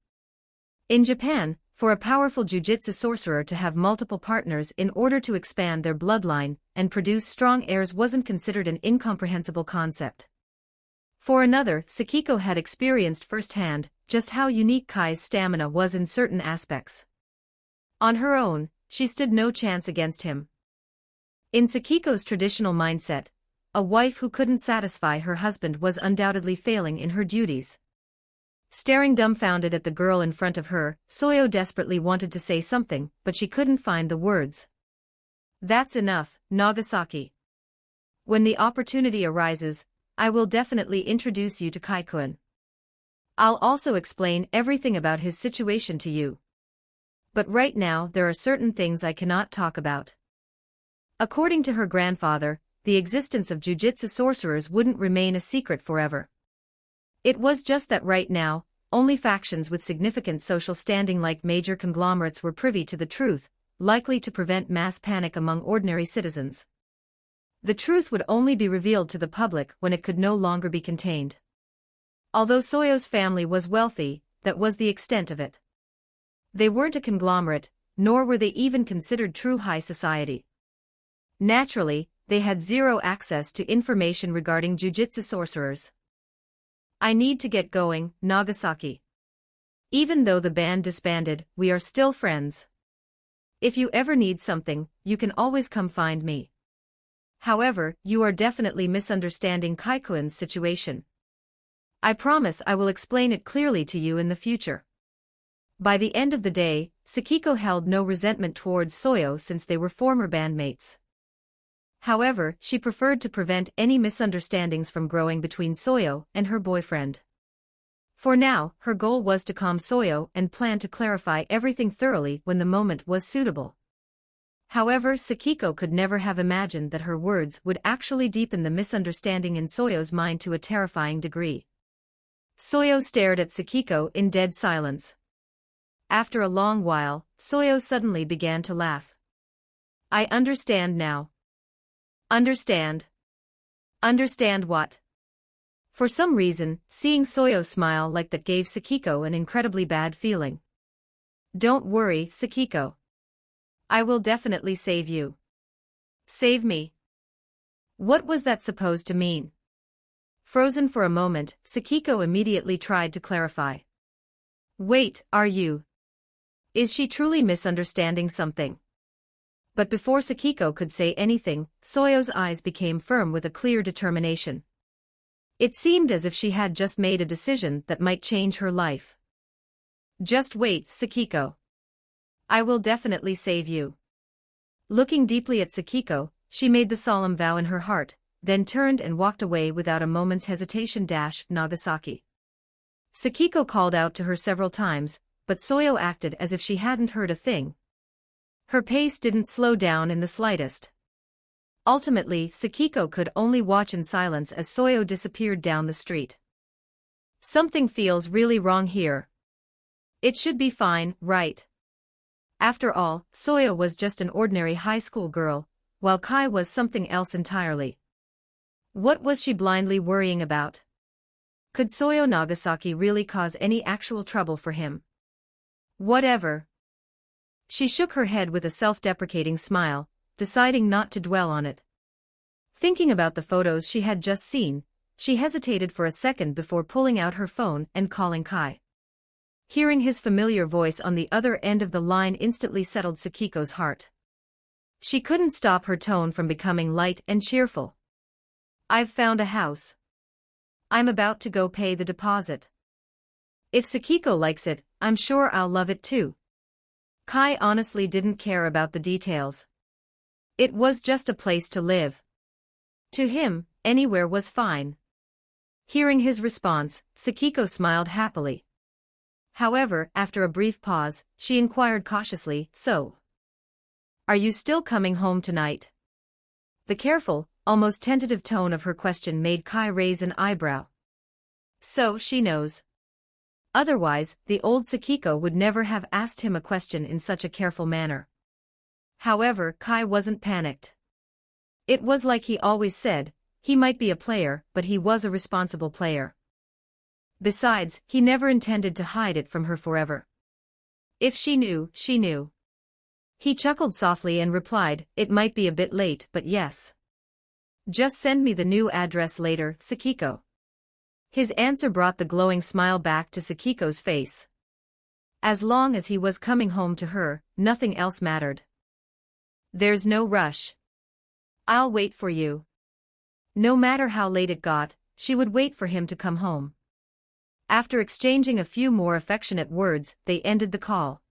In Japan, for a powerful jujitsu sorcerer to have multiple partners in order to expand their bloodline and produce strong heirs wasn't considered an incomprehensible concept. For another, Sakiko had experienced firsthand just how unique Kai's stamina was in certain aspects. On her own, she stood no chance against him. In Sakiko's traditional mindset, a wife who couldn't satisfy her husband was undoubtedly failing in her duties. Staring dumbfounded at the girl in front of her, Soyo desperately wanted to say something, but she couldn't find the words. "That's enough, Nagasaki. When the opportunity arises, I will definitely introduce you to Kaikuin. I'll also explain everything about his situation to you. But right now there are certain things I cannot talk about." According to her grandfather, the existence of jujitsu sorcerers wouldn't remain a secret forever. It was just that right now, only factions with significant social standing like major conglomerates were privy to the truth, likely to prevent mass panic among ordinary citizens. The truth would only be revealed to the public when it could no longer be contained. Although Soyo's family was wealthy, that was the extent of it. They weren't a conglomerate, nor were they even considered true high society. Naturally, they had zero access to information regarding jujitsu sorcerers. "I need to get going, Nagasaki. Even though the band disbanded, we are still friends. If you ever need something, you can always come find me. However, you are definitely misunderstanding Kaikuin's situation. I promise I will explain it clearly to you in the future." By the end of the day, Sakiko held no resentment towards Soyo since they were former bandmates. However, she preferred to prevent any misunderstandings from growing between Soyo and her boyfriend. For now, her goal was to calm Soyo and plan to clarify everything thoroughly when the moment was suitable. However, Sakiko could never have imagined that her words would actually deepen the misunderstanding in Soyo's mind to a terrifying degree. Soyo stared at Sakiko in dead silence. After a long while, Soyo suddenly began to laugh. "I understand now." "Understand? Understand what?" For some reason, seeing Soyo smile like that gave Sakiko an incredibly bad feeling. "Don't worry, Sakiko. I will definitely save you." "Save me? What was that supposed to mean?" Frozen for a moment, Sakiko immediately tried to clarify. "Wait, are you? Is she truly misunderstanding something?" But before Sakiko could say anything, Soyo's eyes became firm with a clear determination. It seemed as if she had just made a decision that might change her life. "Just wait, Sakiko. I will definitely save you." Looking deeply at Sakiko, she made the solemn vow in her heart, then turned and walked away without a moment's hesitation. Nagasaki. Sakiko called out to her several times, but Soyo acted as if she hadn't heard a thing. Her pace didn't slow down in the slightest. Ultimately, Sakiko could only watch in silence as Soyo disappeared down the street. Something feels really wrong here. It should be fine, right? After all, Soya was just an ordinary high school girl, while Kai was something else entirely. What was she blindly worrying about? Could Soyo Nagasaki really cause any actual trouble for him? Whatever. She shook her head with a self-deprecating smile, deciding not to dwell on it. Thinking about the photos she had just seen, she hesitated for a second before pulling out her phone and calling Kai. Hearing his familiar voice on the other end of the line instantly settled Sakiko's heart. She couldn't stop her tone from becoming light and cheerful. I've found a house. I'm about to go pay the deposit. If Sakiko likes it, I'm sure I'll love it too. Kai honestly didn't care about the details. It was just a place to live. To him, anywhere was fine. Hearing his response, Sakiko smiled happily. However, after a brief pause, she inquired cautiously, "So, are you still coming home tonight?" The careful, almost tentative tone of her question made Kai raise an eyebrow. So she knows. Otherwise, the old Sakiko would never have asked him a question in such a careful manner. However, Kai wasn't panicked. It was like he always said, he might be a player, but he was a responsible player. Besides, he never intended to hide it from her forever. If she knew, she knew. He chuckled softly and replied, "It might be a bit late, but yes. Just send me the new address later, Sakiko." His answer brought the glowing smile back to Sakiko's face. As long as he was coming home to her, nothing else mattered. There's no rush. I'll wait for you. No matter how late it got, she would wait for him to come home. After exchanging a few more affectionate words, they ended the call.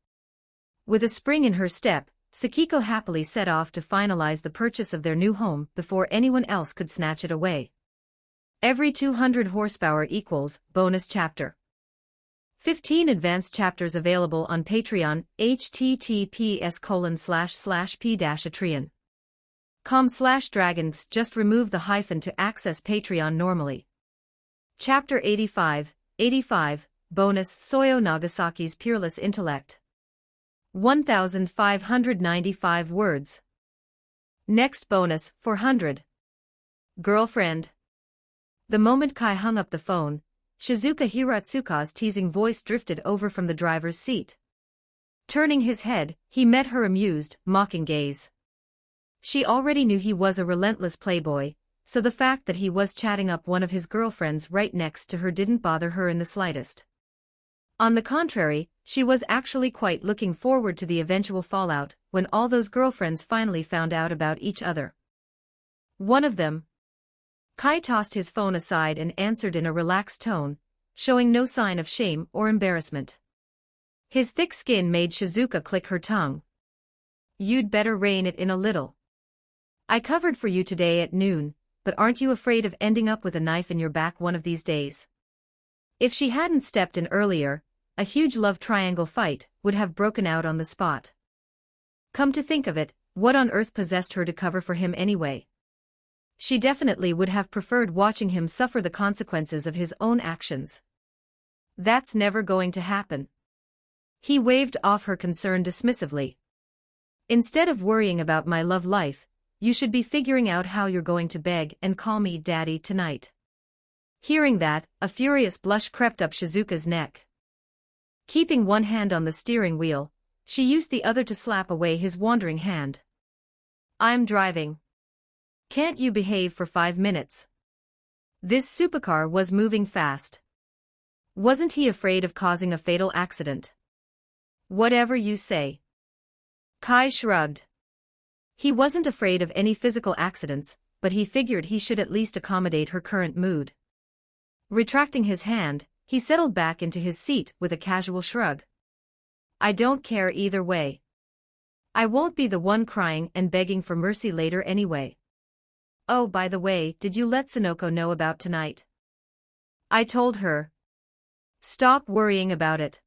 With a spring in her step, Sakiko happily set off to finalize the purchase of their new home before anyone else could snatch it away. Every 200 horsepower equals bonus chapter. 15 advanced chapters available on Patreon, https://p-atreon.com/dragons. Just remove the hyphen to access Patreon normally. Chapter 85, Bonus Soyo Nagasaki's Peerless Intellect. 1595 words. Next bonus, 400. Girlfriend. The moment Kai hung up the phone, Shizuka Hiratsuka's teasing voice drifted over from the driver's seat. Turning his head, he met her amused, mocking gaze. She already knew he was a relentless playboy, so the fact that he was chatting up one of his girlfriends right next to her didn't bother her in the slightest. On the contrary, she was actually quite looking forward to the eventual fallout, when all those girlfriends finally found out about each other. One of them. Kai tossed his phone aside and answered in a relaxed tone, showing no sign of shame or embarrassment. His thick skin made Shizuka click her tongue. You'd better rein it in a little. I covered for you today at noon, but aren't you afraid of ending up with a knife in your back one of these days? If she hadn't stepped in earlier, a huge love triangle fight would have broken out on the spot. Come to think of it, what on earth possessed her to cover for him anyway? She definitely would have preferred watching him suffer the consequences of his own actions. That's never going to happen. He waved off her concern dismissively. Instead of worrying about my love life, you should be figuring out how you're going to beg and call me daddy tonight. Hearing that, a furious blush crept up Shizuka's neck. Keeping one hand on the steering wheel, she used the other to slap away his wandering hand. I'm driving. Can't you behave for 5 minutes? This supercar was moving fast. Wasn't he afraid of causing a fatal accident? Whatever you say. Kai shrugged. He wasn't afraid of any physical accidents, but he figured he should at least accommodate her current mood. Retracting his hand, he settled back into his seat with a casual shrug. I don't care either way. I won't be the one crying and begging for mercy later anyway. Oh, by the way, did you let Sonoko know about tonight? I told her. Stop worrying about it.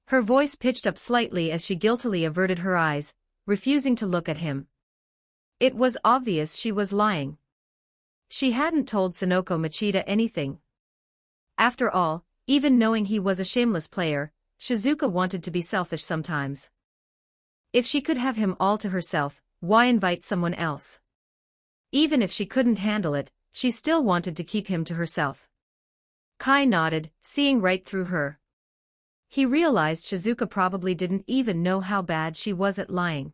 Her voice pitched up slightly as she guiltily averted her eyes, refusing to look at him. It was obvious she was lying. She hadn't told Sonoko Machida anything. After all, even knowing he was a shameless player, Shizuka wanted to be selfish sometimes. If she could have him all to herself, why invite someone else? Even if she couldn't handle it, she still wanted to keep him to herself. Kai nodded, seeing right through her. He realized Shizuka probably didn't even know how bad she was at lying.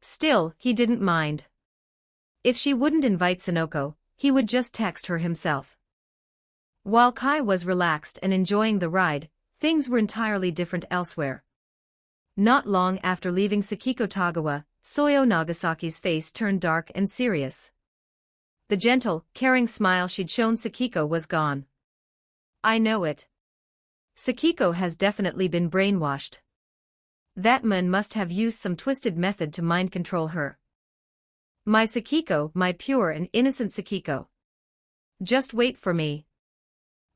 Still, he didn't mind. If she wouldn't invite Sonoko, he would just text her himself. While Kai was relaxed and enjoying the ride, things were entirely different elsewhere. Not long after leaving Sakiko Tagawa, Soyo Nagasaki's face turned dark and serious. The gentle, caring smile she'd shown Sakiko was gone. I know it. Sakiko has definitely been brainwashed. That man must have used some twisted method to mind control her. My Sakiko, my pure and innocent Sakiko. Just wait for me.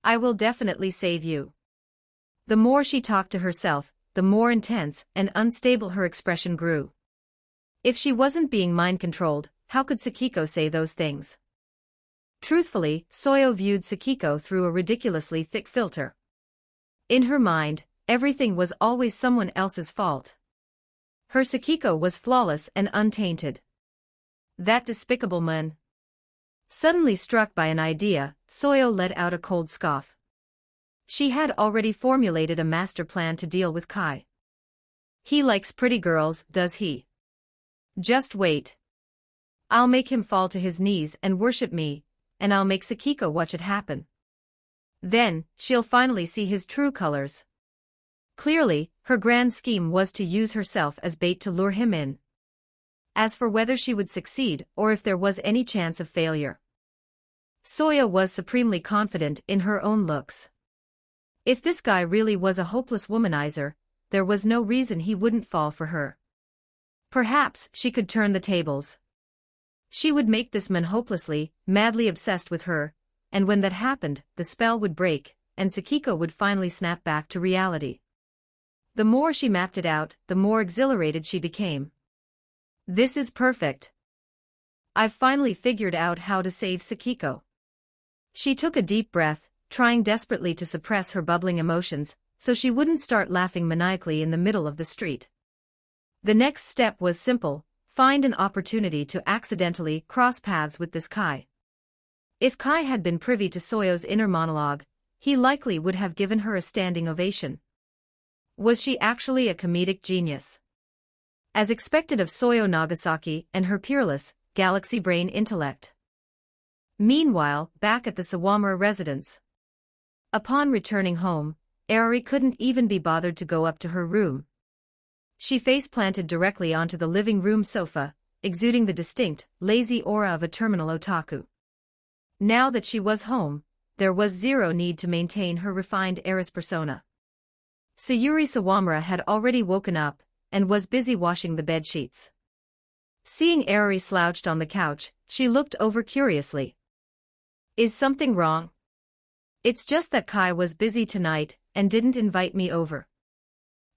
I will definitely save you. The more she talked to herself, the more intense and unstable her expression grew. If she wasn't being mind-controlled, how could Sakiko say those things? Truthfully, Soyo viewed Sakiko through a ridiculously thick filter. In her mind, everything was always someone else's fault. Her Sakiko was flawless and untainted. That despicable man. Suddenly struck by an idea, Soyo let out a cold scoff. She had already formulated a master plan to deal with Kai. He likes pretty girls, does he? Just wait. I'll make him fall to his knees and worship me, and I'll make Sakiko watch it happen. Then, she'll finally see his true colors. Clearly, her grand scheme was to use herself as bait to lure him in. As for whether she would succeed or if there was any chance of failure, Soya was supremely confident in her own looks. If this guy really was a hopeless womanizer, there was no reason he wouldn't fall for her. Perhaps she could turn the tables. She would make this man hopelessly, madly obsessed with her, and when that happened, the spell would break, and Sakiko would finally snap back to reality. The more she mapped it out, the more exhilarated she became. This is perfect. I've finally figured out how to save Sakiko. She took a deep breath, trying desperately to suppress her bubbling emotions, so she wouldn't start laughing maniacally in the middle of the street. The next step was simple: find an opportunity to accidentally cross paths with this Kai. If Kai had been privy to Soyo's inner monologue, he likely would have given her a standing ovation. Was she actually a comedic genius? As expected of Soyo Nagasaki and her peerless, galaxy brain intellect. Meanwhile, back at the Sawamura residence. Upon returning home, Aoi couldn't even be bothered to go up to her room. She face-planted directly onto the living room sofa, exuding the distinct, lazy aura of a terminal otaku. Now that she was home, there was zero need to maintain her refined heiress persona. Sayuri Sawamura had already woken up, and was busy washing the bedsheets. Seeing Aoi slouched on the couch, she looked over curiously. Is something wrong? It's just that Kai was busy tonight, and didn't invite me over.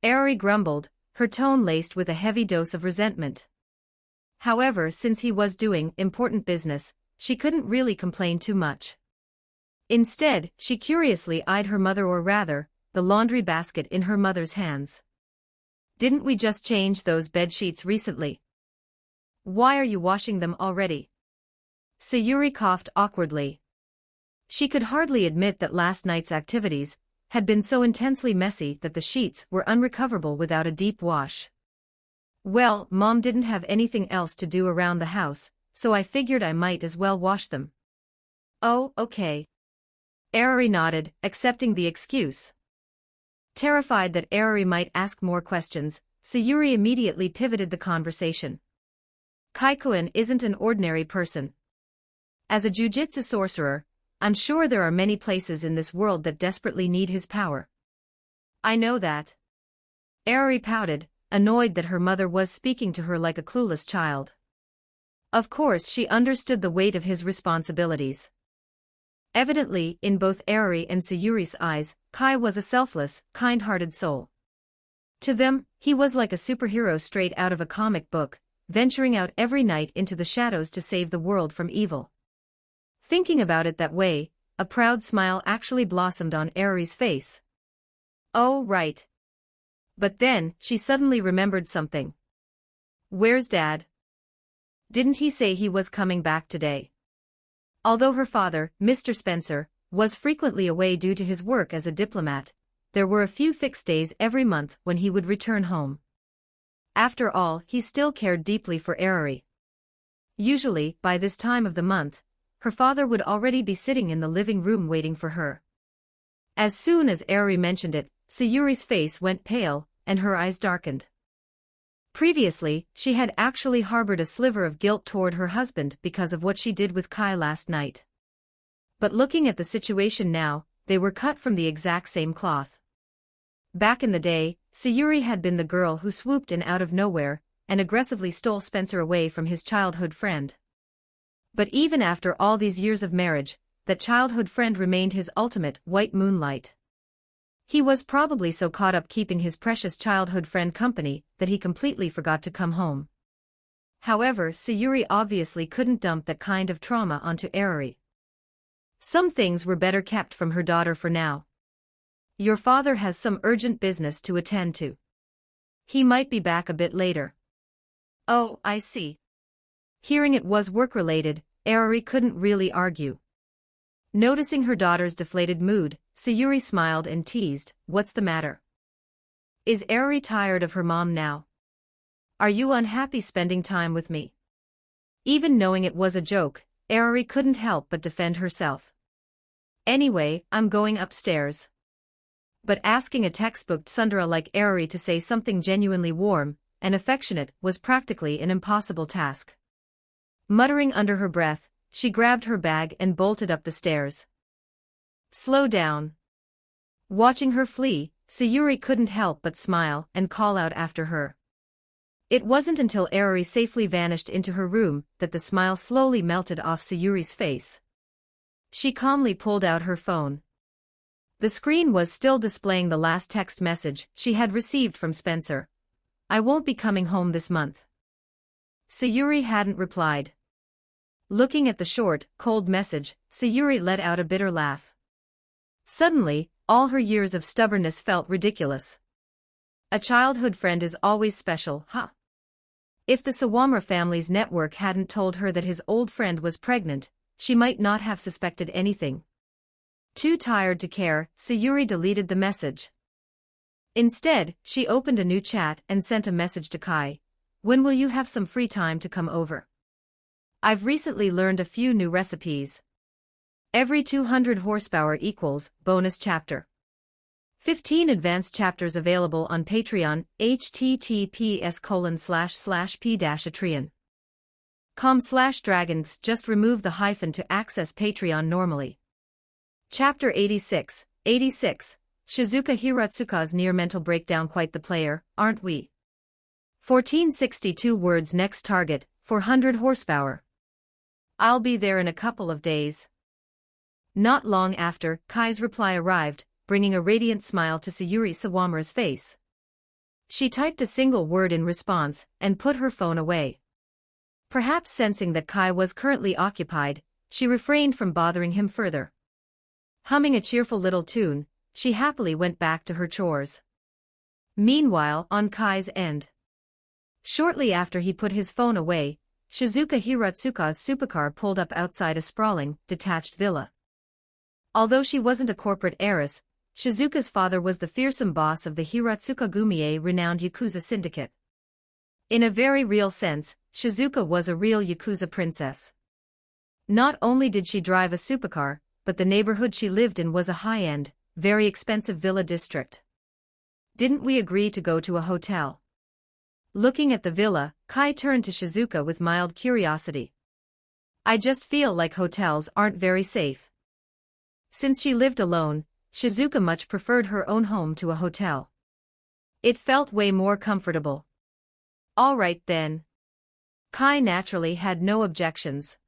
Aoi grumbled, her tone laced with a heavy dose of resentment. However, since he was doing important business, she couldn't really complain too much. Instead, she curiously eyed her mother, or rather, the laundry basket in her mother's hands. Didn't we just change those bed sheets recently? Why are you washing them already? Sayuri coughed awkwardly. She could hardly admit that last night's activities had been so intensely messy that the sheets were unrecoverable without a deep wash. Well, Mom didn't have anything else to do around the house, so I figured I might as well wash them. Oh, okay. Aoi nodded, accepting the excuse. Terrified that Aoi might ask more questions, Sayuri immediately pivoted the conversation. Kaikuin isn't an ordinary person. As a jujitsu sorcerer, I'm sure there are many places in this world that desperately need his power. I know that. Aoi pouted, annoyed that her mother was speaking to her like a clueless child. Of course she understood the weight of his responsibilities. Evidently, in both Aoi and Sayuri's eyes, Kai was a selfless, kind-hearted soul. To them, he was like a superhero straight out of a comic book, venturing out every night into the shadows to save the world from evil. Thinking about it that way, a proud smile actually blossomed on Aeri's face. Oh right. But then, she suddenly remembered something. Where's Dad? Didn't he say he was coming back today? Although her father, Mr. Spencer, was frequently away due to his work as a diplomat, there were a few fixed days every month when he would return home. After all, he still cared deeply for Aeri. Usually, by this time of the month, her father would already be sitting in the living room waiting for her. As soon as Aeri mentioned it, Sayuri's face went pale, and her eyes darkened. Previously, she had actually harbored a sliver of guilt toward her husband because of what she did with Kai last night. But looking at the situation now, they were cut from the exact same cloth. Back in the day, Sayuri had been the girl who swooped in out of nowhere and aggressively stole Spencer away from his childhood friend. But even after all these years of marriage, that childhood friend remained his ultimate white moonlight. He was probably so caught up keeping his precious childhood friend company that he completely forgot to come home. However, Sayuri obviously couldn't dump that kind of trauma onto Aeri. Some things were better kept from her daughter for now. Your father has some urgent business to attend to. He might be back a bit later. Oh, I see. Hearing it was work-related, Aeri couldn't really argue. Noticing her daughter's deflated mood, Sayuri smiled and teased, "What's the matter? Is Aeri tired of her mom now? Are you unhappy spending time with me?" Even knowing it was a joke, Aeri couldn't help but defend herself. "Anyway, I'm going upstairs." But asking a textbook tsundere like Aeri to say something genuinely warm and affectionate was practically an impossible task. Muttering under her breath, she grabbed her bag and bolted up the stairs. "Slow down." Watching her flee, Sayuri couldn't help but smile and call out after her. It wasn't until Aeri safely vanished into her room that the smile slowly melted off Sayuri's face. She calmly pulled out her phone. The screen was still displaying the last text message she had received from Spencer. "I won't be coming home this month." Sayuri hadn't replied. Looking at the short, cold message, Sayuri let out a bitter laugh. Suddenly, all her years of stubbornness felt ridiculous. A childhood friend is always special, huh? If the Sawamura family's network hadn't told her that his old friend was pregnant, she might not have suspected anything. Too tired to care, Sayuri deleted the message. Instead, she opened a new chat and sent a message to Kai. "When will you have some free time to come over? I've recently learned a few new recipes. Every 200 horsepower equals bonus chapter. 15 advanced chapters available on Patreon, https://p-atreon.com/dragons. Just remove the hyphen to access Patreon normally." Chapter 86, 86. Shizuka Hiratsuka's near mental breakdown. Quite the player, aren't we? 1462 words. Next target, 400 horsepower. I'll be there in a couple of days. Not long after, Kai's reply arrived, bringing a radiant smile to Sayuri Sawamura's face. She typed a single word in response, and put her phone away. Perhaps sensing that Kai was currently occupied, she refrained from bothering him further. Humming a cheerful little tune, she happily went back to her chores. Meanwhile, on Kai's end. Shortly after he put his phone away, Shizuka Hiratsuka's supercar pulled up outside a sprawling, detached villa. Although she wasn't a corporate heiress, Shizuka's father was the fearsome boss of the Hiratsuka Gumie renowned Yakuza syndicate. In a very real sense, Shizuka was a real Yakuza princess. Not only did she drive a supercar, but the neighborhood she lived in was a high-end, very expensive villa district. "Didn't we agree to go to a hotel?" Looking at the villa, Kai turned to Shizuka with mild curiosity. "I just feel like hotels aren't very safe." Since she lived alone, Shizuka much preferred her own home to a hotel. It felt way more comfortable. All right then. Kai naturally had no objections.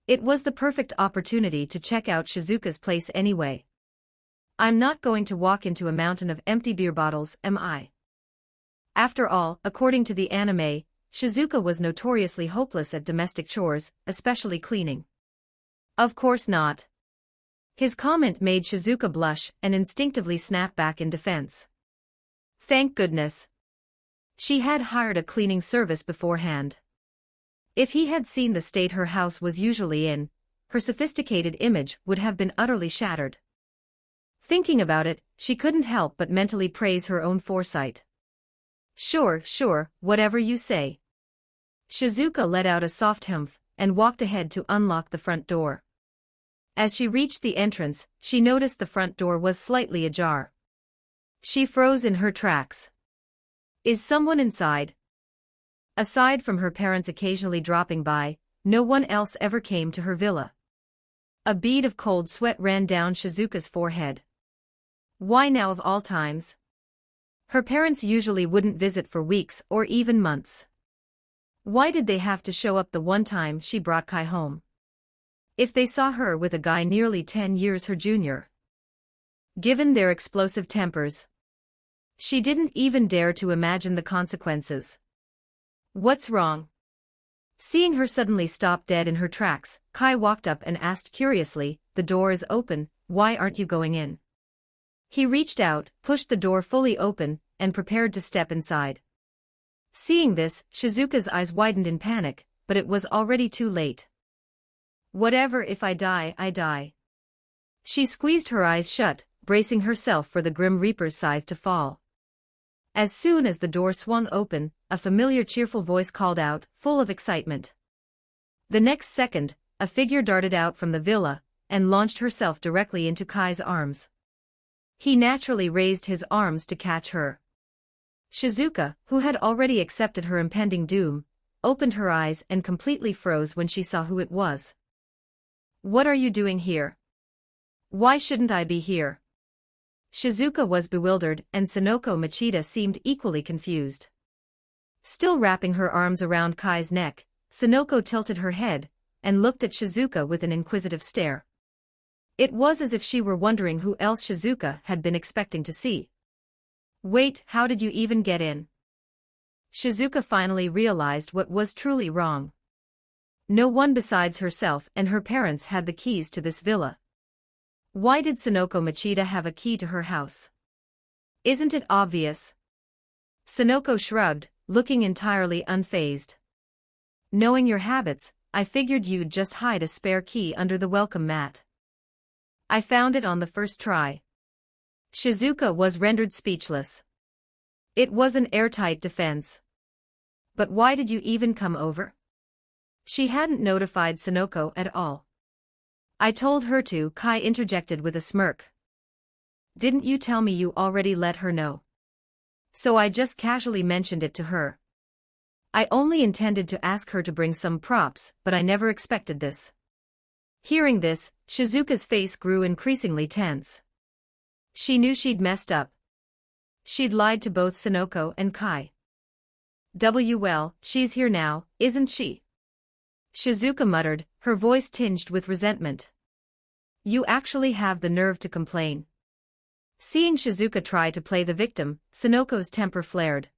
It was the perfect opportunity to check out Shizuka's place anyway. "I'm not going to walk into a mountain of empty beer bottles, am I?" After all, according to the anime, Shizuka was notoriously hopeless at domestic chores, especially cleaning. Of course not. His comment made Shizuka blush and instinctively snap back in defense. Thank goodness. She had hired a cleaning service beforehand. If he had seen the state her house was usually in, her sophisticated image would have been utterly shattered. Thinking about it, she couldn't help but mentally praise her own foresight. Sure, whatever you say. Shizuka let out a soft humph and walked ahead to unlock the front door. As she reached the entrance, she noticed the front door was slightly ajar. She froze in her tracks. Is someone inside? Aside from her parents occasionally dropping by, no one else ever came to her villa. A bead of cold sweat ran down Shizuka's forehead. Why now of all times? Her parents usually wouldn't visit for weeks or even months. Why did they have to show up the one time she brought Kai home? If they saw her with a guy nearly 10 years her junior. Given their explosive tempers, she didn't even dare to imagine the consequences. What's wrong? Seeing her suddenly stop dead in her tracks, Kai walked up and asked curiously, the door is open, why aren't you going in? He reached out, pushed the door fully open, and prepared to step inside. Seeing this, Shizuka's eyes widened in panic, but it was already too late. Whatever, if I die, I die. She squeezed her eyes shut, bracing herself for the Grim Reaper's scythe to fall. As soon as the door swung open, a familiar cheerful voice called out, full of excitement. The next second, a figure darted out from the villa, and launched herself directly into Kai's arms. He naturally raised his arms to catch her. Shizuka, who had already accepted her impending doom, opened her eyes and completely froze when she saw who it was. What are you doing here? Why shouldn't I be here? Shizuka was bewildered and Sonoko Machida seemed equally confused. Still wrapping her arms around Kai's neck, Sonoko tilted her head and looked at Shizuka with an inquisitive stare. It was as if she were wondering who else Shizuka had been expecting to see. Wait, how did you even get in? Shizuka finally realized what was truly wrong. No one besides herself and her parents had the keys to this villa. Why did Sonoko Machida have a key to her house? Isn't it obvious? Sonoko shrugged, looking entirely unfazed. Knowing your habits, I figured you'd just hide a spare key under the welcome mat. I found it on the first try. Shizuka was rendered speechless. It was an airtight defense. But why did you even come over? She hadn't notified Sonoko at all. I told her to, Kai interjected with a smirk. Didn't you tell me you already let her know? So I just casually mentioned it to her. I only intended to ask her to bring some props, but I never expected this. Hearing this, Shizuka's face grew increasingly tense. She knew she'd messed up. She'd lied to both Sonoko and Kai. Well, she's here now, isn't she? Shizuka muttered, her voice tinged with resentment. You actually have the nerve to complain. Seeing Shizuka try to play the victim, Sonoko's temper flared.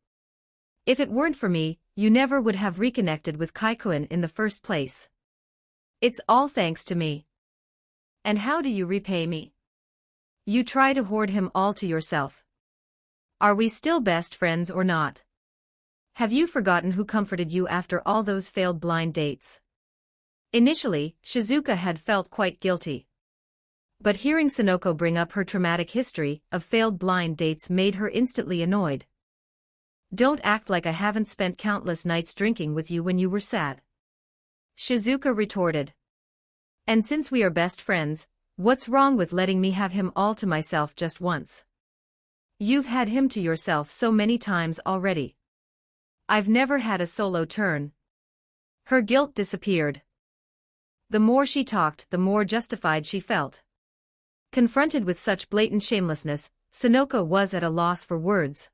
If it weren't for me, you never would have reconnected with Kaikuin in the first place. It's all thanks to me. And how do you repay me? You try to hoard him all to yourself. Are we still best friends or not? Have you forgotten who comforted you after all those failed blind dates? Initially, Shizuka had felt quite guilty. But hearing Sonoko bring up her traumatic history of failed blind dates made her instantly annoyed. Don't act like I haven't spent countless nights drinking with you when you were sad. Shizuka retorted. And since we are best friends, what's wrong with letting me have him all to myself just once? You've had him to yourself so many times already. I've never had a solo turn. Her guilt disappeared. The more she talked, the more justified she felt. Confronted with such blatant shamelessness, Sonoko was at a loss for words.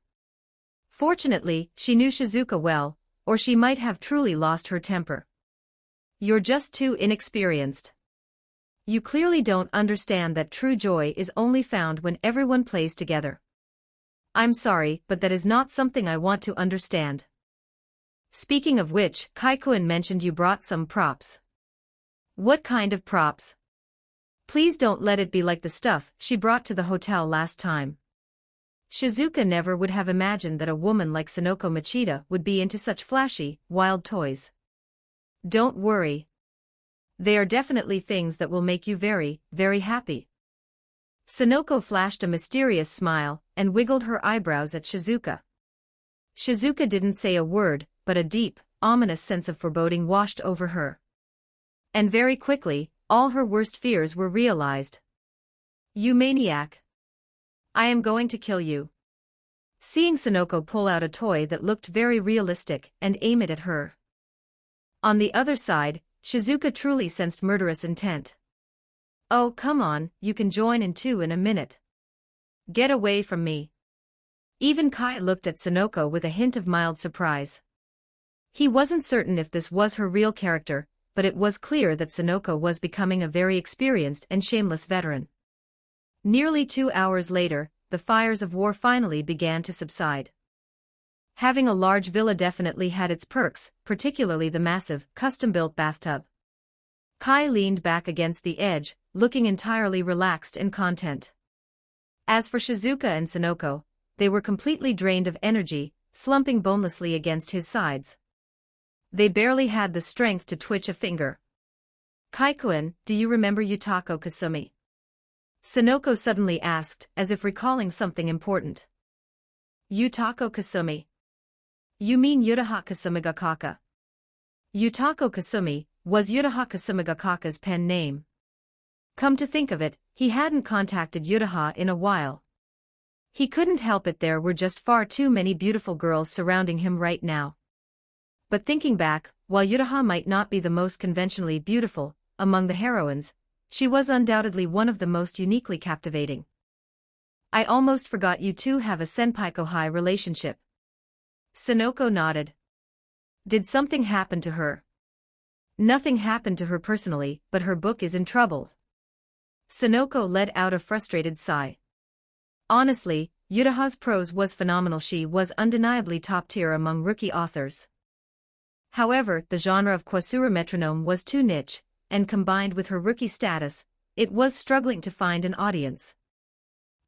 Fortunately, she knew Shizuka well, or she might have truly lost her temper. You're just too inexperienced. You clearly don't understand that true joy is only found when everyone plays together. I'm sorry, but that is not something I want to understand. Speaking of which, Kaikuin mentioned you brought some props. What kind of props? Please don't let it be like the stuff she brought to the hotel last time. Shizuka never would have imagined that a woman like Sonoko Machida would be into such flashy, wild toys. Don't worry. They are definitely things that will make you very, very happy. Sonoko flashed a mysterious smile and wiggled her eyebrows at Shizuka. Shizuka didn't say a word, but a deep, ominous sense of foreboding washed over her. And very quickly, all her worst fears were realized. You maniac! I am going to kill you. Seeing Sonoko pull out a toy that looked very realistic and aim it at her. On the other side, Shizuka truly sensed murderous intent. Oh, come on, you can join in too in a minute. Get away from me. Even Kai looked at Sonoko with a hint of mild surprise. He wasn't certain if this was her real character, but it was clear that Sonoko was becoming a very experienced and shameless veteran. Nearly 2 hours later, the fires of war finally began to subside. Having a large villa definitely had its perks, particularly the massive, custom-built bathtub. Kai leaned back against the edge, looking entirely relaxed and content. As for Shizuka and Sonoko, they were completely drained of energy, slumping bonelessly against his sides. They barely had the strength to twitch a finger. Kai-kun, do you remember Yutako Kasumi? Sonoko suddenly asked, as if recalling something important. Yutako Kasumi. You mean Yutaha Kasumigakaka? Yutako Kasumi was Yutaha Kasumigakaka's pen name. Come to think of it, he hadn't contacted Yutaha in a while. He couldn't help it, there were just far too many beautiful girls surrounding him right now. But thinking back, while Yutaha might not be the most conventionally beautiful among the heroines, she was undoubtedly one of the most uniquely captivating. I almost forgot you two have a senpai-kohai relationship. Sonoko nodded. Did something happen to her? Nothing happened to her personally, but her book is in trouble. Sonoko let out a frustrated sigh. Honestly, Yutaha's prose was phenomenal. She was undeniably top tier among rookie authors. However, the genre of Kwasura metronome was too niche, and combined with her rookie status, it was struggling to find an audience.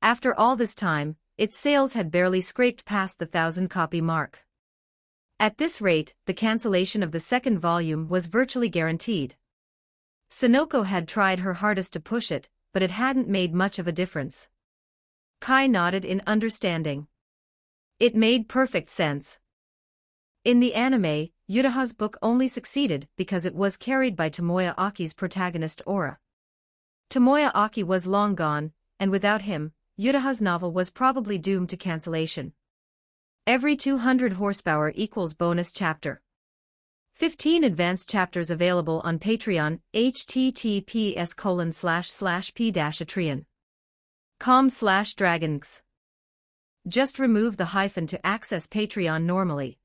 After all this time, its sales had barely scraped past the 1,000-copy mark. At this rate, the cancellation of the second volume was virtually guaranteed. Sonoko had tried her hardest to push it, but it hadn't made much of a difference. Kai nodded in understanding. It made perfect sense. In the anime, Yutaha's book only succeeded because it was carried by Tomoya Aki's protagonist Aura. Tomoya Aki was long gone, and without him, Yutaha's novel was probably doomed to cancellation. Every 200 horsepower equals bonus chapter. 15 advanced chapters available on Patreon, https://p-atreon.com/dragons. Just remove the hyphen to access Patreon normally.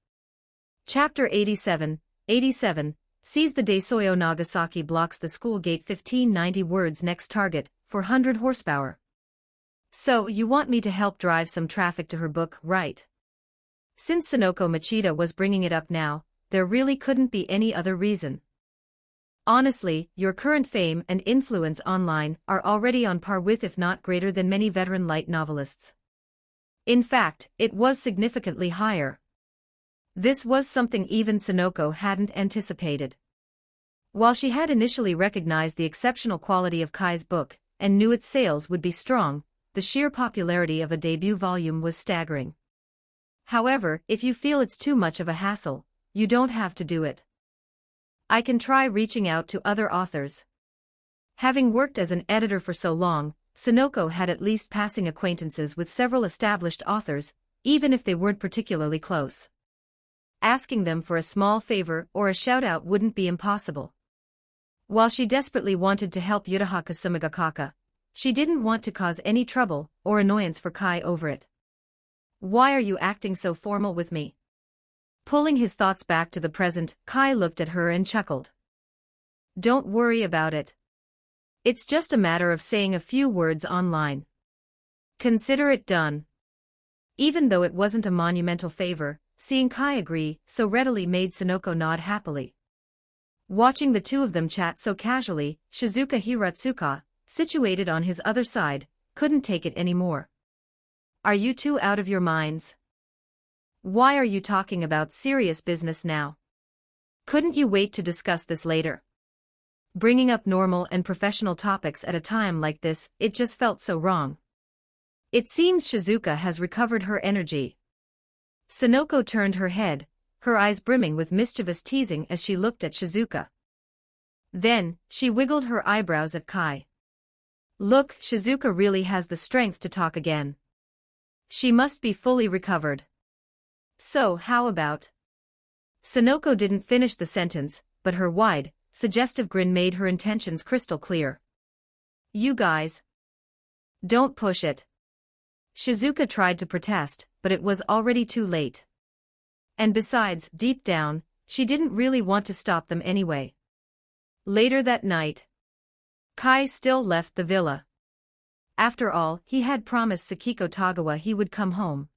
Chapter 87, 87, Seize the Daisoyo Nagasaki blocks the school gate 1590 words next target, 400 horsepower. So, you want me to help drive some traffic to her book, right? Since Sonoko Machida was bringing it up now, there really couldn't be any other reason. Honestly, your current fame and influence online are already on par with, if not greater than, many veteran light novelists. In fact, it was significantly higher. This was something even Sonoko hadn't anticipated. While she had initially recognized the exceptional quality of Kai's book, and knew its sales would be strong, the sheer popularity of a debut volume was staggering. However, if you feel it's too much of a hassle, you don't have to do it. I can try reaching out to other authors. Having worked as an editor for so long, Sonoko had at least passing acquaintances with several established authors, even if they weren't particularly close. Asking them for a small favor or a shout-out wouldn't be impossible. While she desperately wanted to help Yutaha Kasumigakaka, she didn't want to cause any trouble or annoyance for Kai over it. Why are you acting so formal with me? Pulling his thoughts back to the present, Kai looked at her and chuckled. Don't worry about it. It's just a matter of saying a few words online. Consider it done. Even though it wasn't a monumental favor, seeing Kai agree so readily made Sonoko nod happily. Watching the two of them chat so casually, Shizuka Hiratsuka situated on his other side, couldn't take it anymore. Are you two out of your minds? Why are you talking about serious business now? Couldn't you wait to discuss this later? Bringing up normal and professional topics at a time like this, it just felt so wrong. It seems Shizuka has recovered her energy. Sonoko turned her head, her eyes brimming with mischievous teasing as she looked at Shizuka. Then, she wiggled her eyebrows at Kai. Look, Shizuka really has the strength to talk again. She must be fully recovered. So, how about? Sonoko didn't finish the sentence, but her wide, suggestive grin made her intentions crystal clear. You guys. Don't push it. Shizuka tried to protest, but it was already too late. And besides, deep down, she didn't really want to stop them anyway. Later that night, Kai still left the villa. After all, he had promised Sakiko Tagawa he would come home.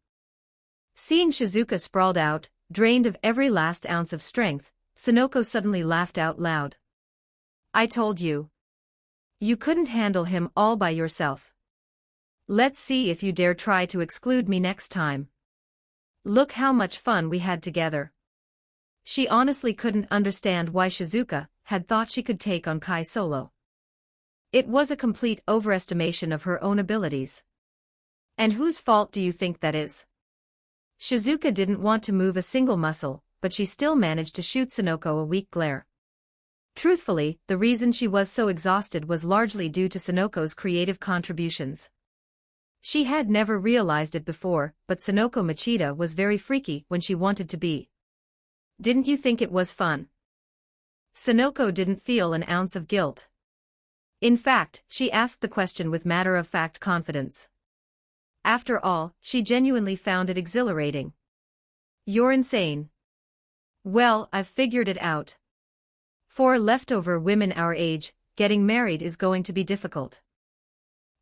Seeing Shizuka sprawled out, drained of every last ounce of strength, Sonoko suddenly laughed out loud. I told you. You couldn't handle him all by yourself. Let's see if you dare try to exclude me next time. Look how much fun we had together. She honestly couldn't understand why Shizuka had thought she could take on Kai solo. It was a complete overestimation of her own abilities. And whose fault do you think that is? Shizuka didn't want to move a single muscle, but she still managed to shoot Sonoko a weak glare. Truthfully, the reason she was so exhausted was largely due to Sonoko's creative contributions. She had never realized it before, but Sonoko Machida was very freaky when she wanted to be. Didn't you think it was fun? Sonoko didn't feel an ounce of guilt. In fact, she asked the question with matter-of-fact confidence. After all, she genuinely found it exhilarating. You're insane. Well, I've figured it out. For leftover women our age, getting married is going to be difficult.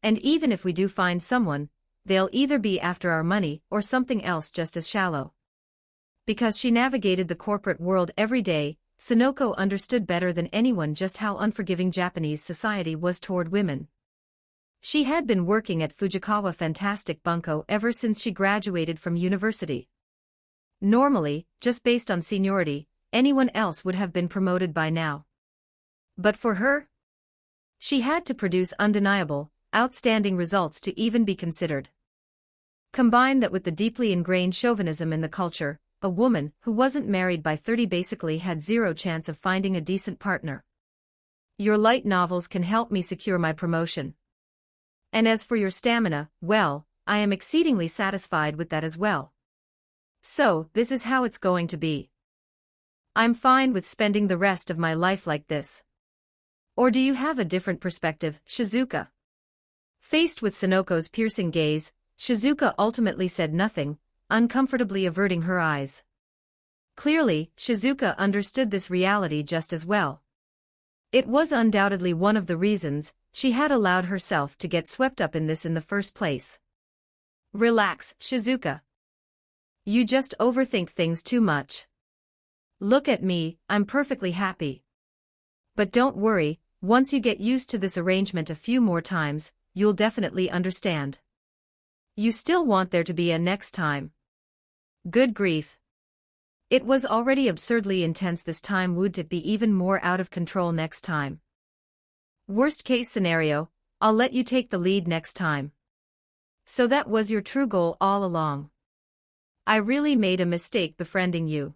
And even if we do find someone, they'll either be after our money or something else just as shallow. Because she navigated the corporate world every day, Sonoko understood better than anyone just how unforgiving Japanese society was toward women. She had been working at Fujikawa Fantastic Bunko ever since she graduated from university. Normally, just based on seniority, anyone else would have been promoted by now. But for her, she had to produce undeniable, outstanding results to even be considered. Combine that with the deeply ingrained chauvinism in the culture, a woman who wasn't married by 30 basically had zero chance of finding a decent partner. Your light novels can help me secure my promotion. And as for your stamina, well, I am exceedingly satisfied with that as well. So, this is how it's going to be. I'm fine with spending the rest of my life like this. Or do you have a different perspective, Shizuka? Faced with Sonoko's piercing gaze, Shizuka ultimately said nothing, uncomfortably averting her eyes. Clearly, Shizuka understood this reality just as well. It was undoubtedly one of the reasons she had allowed herself to get swept up in this in the first place. Relax, Shizuka. You just overthink things too much. Look at me, I'm perfectly happy. But don't worry, once you get used to this arrangement a few more times, you'll definitely understand. You still want there to be a next time. Good grief. It was already absurdly intense this time. Would it be even more out of control next time? Worst case scenario, I'll let you take the lead next time. So that was your true goal all along. I really made a mistake befriending you.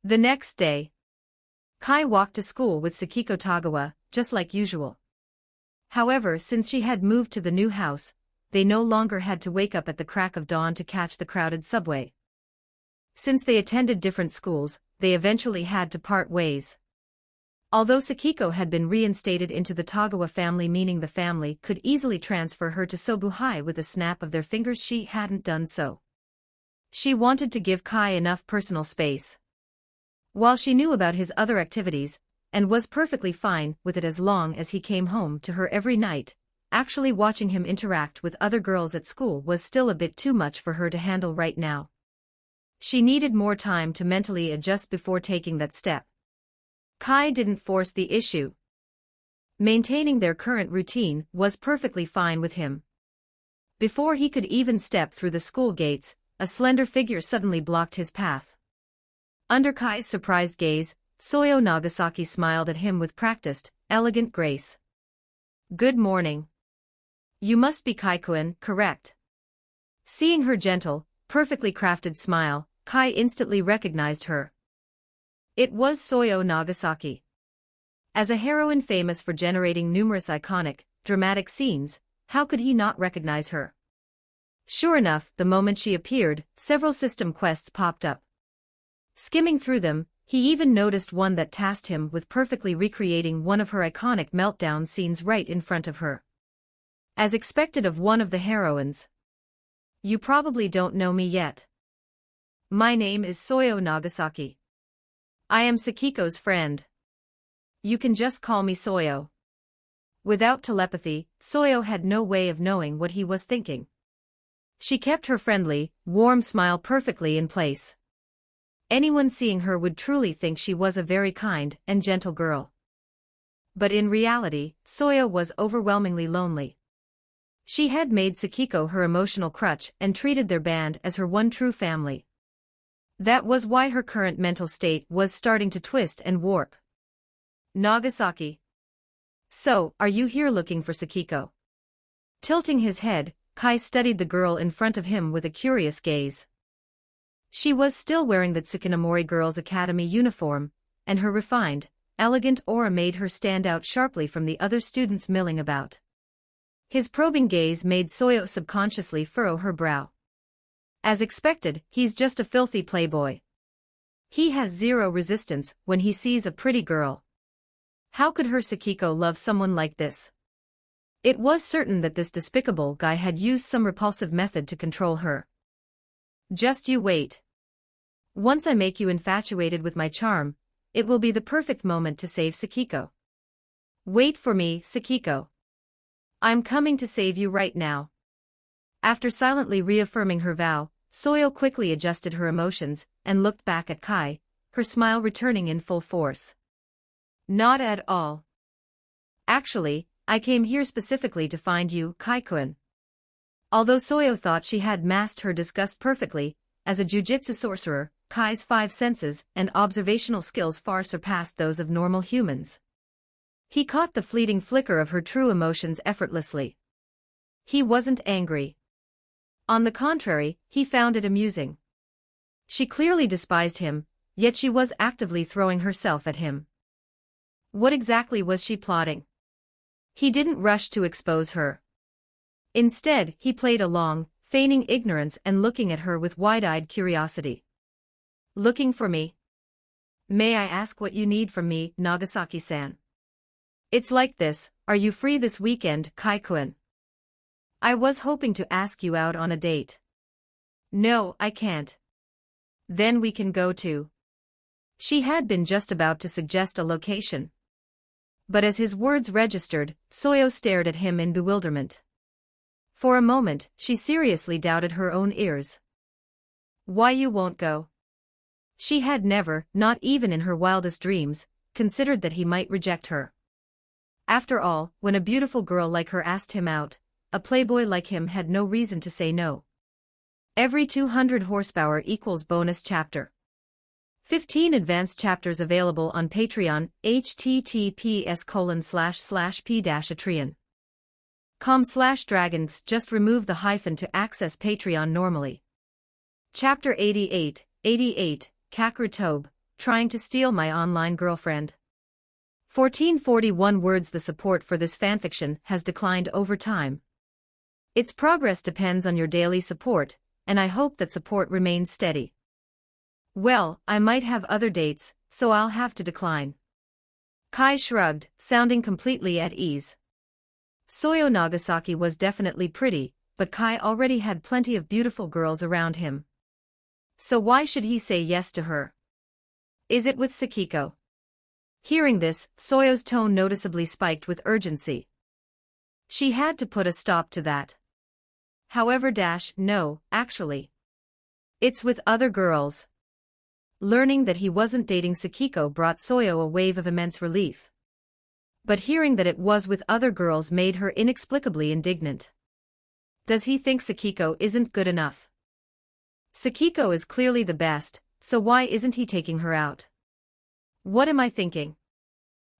The next day, Kai walked to school with Sakiko Tagawa, just like usual. However, since she had moved to the new house, they no longer had to wake up at the crack of dawn to catch the crowded subway. Since they attended different schools, they eventually had to part ways. Although Sakiko had been reinstated into the Tagawa family, meaning the family could easily transfer her to Sobuhai with a snap of their fingers, she hadn't done so. She wanted to give Kai enough personal space. While she knew about his other activities, and was perfectly fine with it as long as he came home to her every night, actually watching him interact with other girls at school was still a bit too much for her to handle right now. She needed more time to mentally adjust before taking that step. Kai didn't force the issue. Maintaining their current routine was perfectly fine with him. Before he could even step through the school gates, a slender figure suddenly blocked his path. Under Kai's surprised gaze, Soyo Nagasaki smiled at him with practiced, elegant grace. "Good morning. You must be Kai-kun, correct?" Seeing her gentle, perfectly crafted smile, Kai instantly recognized her. It was Soyo Nagasaki. As a heroine famous for generating numerous iconic, dramatic scenes, how could he not recognize her? Sure enough, the moment she appeared, several system quests popped up. Skimming through them, he even noticed one that tasked him with perfectly recreating one of her iconic meltdown scenes right in front of her. As expected of one of the heroines. "You probably don't know me yet. My name is Soyo Nagasaki. I am Sakiko's friend. You can just call me Soyo." Without telepathy, Soyo had no way of knowing what he was thinking. She kept her friendly, warm smile perfectly in place. Anyone seeing her would truly think she was a very kind and gentle girl. But in reality, Soyo was overwhelmingly lonely. She had made Sakiko her emotional crutch and treated their band as her one true family. That was why her current mental state was starting to twist and warp. "Nagasaki. So, are you here looking for Sakiko?" Tilting his head, Kai studied the girl in front of him with a curious gaze. She was still wearing the Tsukinamori Girls' Academy uniform, and her refined, elegant aura made her stand out sharply from the other students milling about. His probing gaze made Soyo subconsciously furrow her brow. As expected, he's just a filthy playboy. He has zero resistance when he sees a pretty girl. How could her Sakiko love someone like this? It was certain that this despicable guy had used some repulsive method to control her. "Just you wait. Once I make you infatuated with my charm, it will be the perfect moment to save Sakiko. Wait for me, Sakiko. I'm coming to save you right now." After silently reaffirming her vow, Soyo quickly adjusted her emotions and looked back at Kai, her smile returning in full force. "Not at all. Actually, I came here specifically to find you, Kai-kun." Although Soyo thought she had masked her disgust perfectly, as a jujitsu sorcerer, Kai's 5 senses and observational skills far surpassed those of normal humans. He caught the fleeting flicker of her true emotions effortlessly. He wasn't angry. On the contrary, he found it amusing. She clearly despised him, yet she was actively throwing herself at him. What exactly was she plotting? He didn't rush to expose her. Instead, he played along, feigning ignorance and looking at her with wide-eyed curiosity. "Looking for me? May I ask what you need from me, Nagasaki-san?" "It's like this, are you free this weekend, Kai-kun? I was hoping to ask you out on a date." "No, I can't." "Then we can go to..." She had been just about to suggest a location. But as his words registered, Soyo stared at him in bewilderment. For a moment, she seriously doubted her own ears. "Why you won't go?" She had never, not even in her wildest dreams, considered that he might reject her. After all, when a beautiful girl like her asked him out, a playboy like him had no reason to say no. Every 200 horsepower equals bonus chapter. 15 advanced chapters available on Patreon, https://p-atreon.com/dragons. Just remove the hyphen to access Patreon normally. Chapter 88, Kakru Tobe, trying to steal my online girlfriend. 1441 words. The support for this fanfiction has declined over time. Its progress depends on your daily support, and I hope that support remains steady. Well, I might have other dates, so I'll have to decline. Kai shrugged, sounding completely at ease. Soyo Nagasaki was definitely pretty, but Kai already had plenty of beautiful girls around him. So why should he say yes to her? Is it with Sakiko? Hearing this, Soyo's tone noticeably spiked with urgency. She had to put a stop to that. However, no, actually. It's with other girls. Learning that he wasn't dating Sakiko brought Soyo a wave of immense relief. But hearing that it was with other girls made her inexplicably indignant. Does he think Sakiko isn't good enough? Sakiko is clearly the best, so why isn't he taking her out? What am I thinking?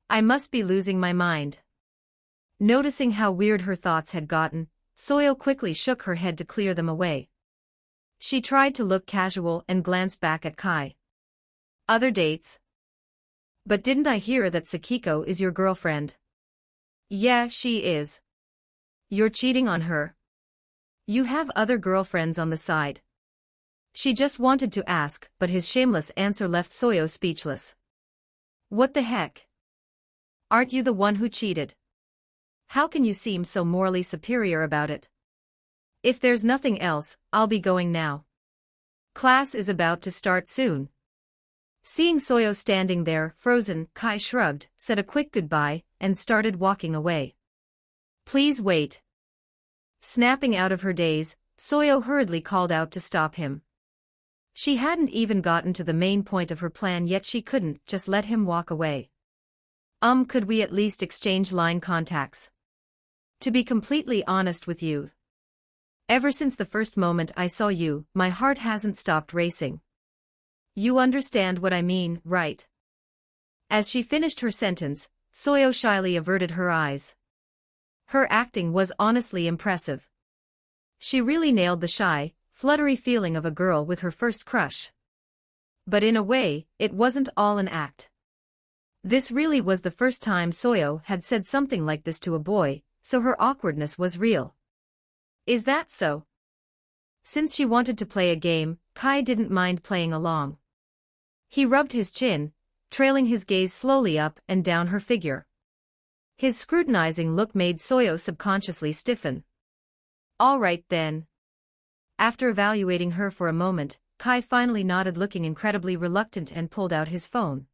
I must be losing my mind. Noticing how weird her thoughts had gotten, Soyo quickly shook her head to clear them away. She tried to look casual and glanced back at Kai. Other dates? But didn't I hear that Sakiko is your girlfriend? Yeah, she is. You're cheating on her. You have other girlfriends on the side. She just wanted to ask, but his shameless answer left Soyo speechless. What the heck? Aren't you the one who cheated? How can you seem so morally superior about it? If there's nothing else, I'll be going now. Class is about to start soon. Seeing Soyo standing there, frozen, Kai shrugged, said a quick goodbye, and started walking away. Please wait. Snapping out of her daze, Soyo hurriedly called out to stop him. She hadn't even gotten to the main point of her plan yet she couldn't just let him walk away. Could we at least exchange line contacts? To be completely honest with you, ever since the first moment I saw you, my heart hasn't stopped racing. You understand what I mean, right? As she finished her sentence, Soyo shyly averted her eyes. Her acting was honestly impressive. She really nailed the shy, fluttery feeling of a girl with her first crush. But in a way, it wasn't all an act. This really was the first time Soyo had said something like this to a boy, so her awkwardness was real. Is that so? Since she wanted to play a game, Kai didn't mind playing along. He rubbed his chin, trailing his gaze slowly up and down her figure. His scrutinizing look made Soyo subconsciously stiffen. All right then. After evaluating her for a moment, Kai finally nodded, looking incredibly reluctant, and pulled out his phone.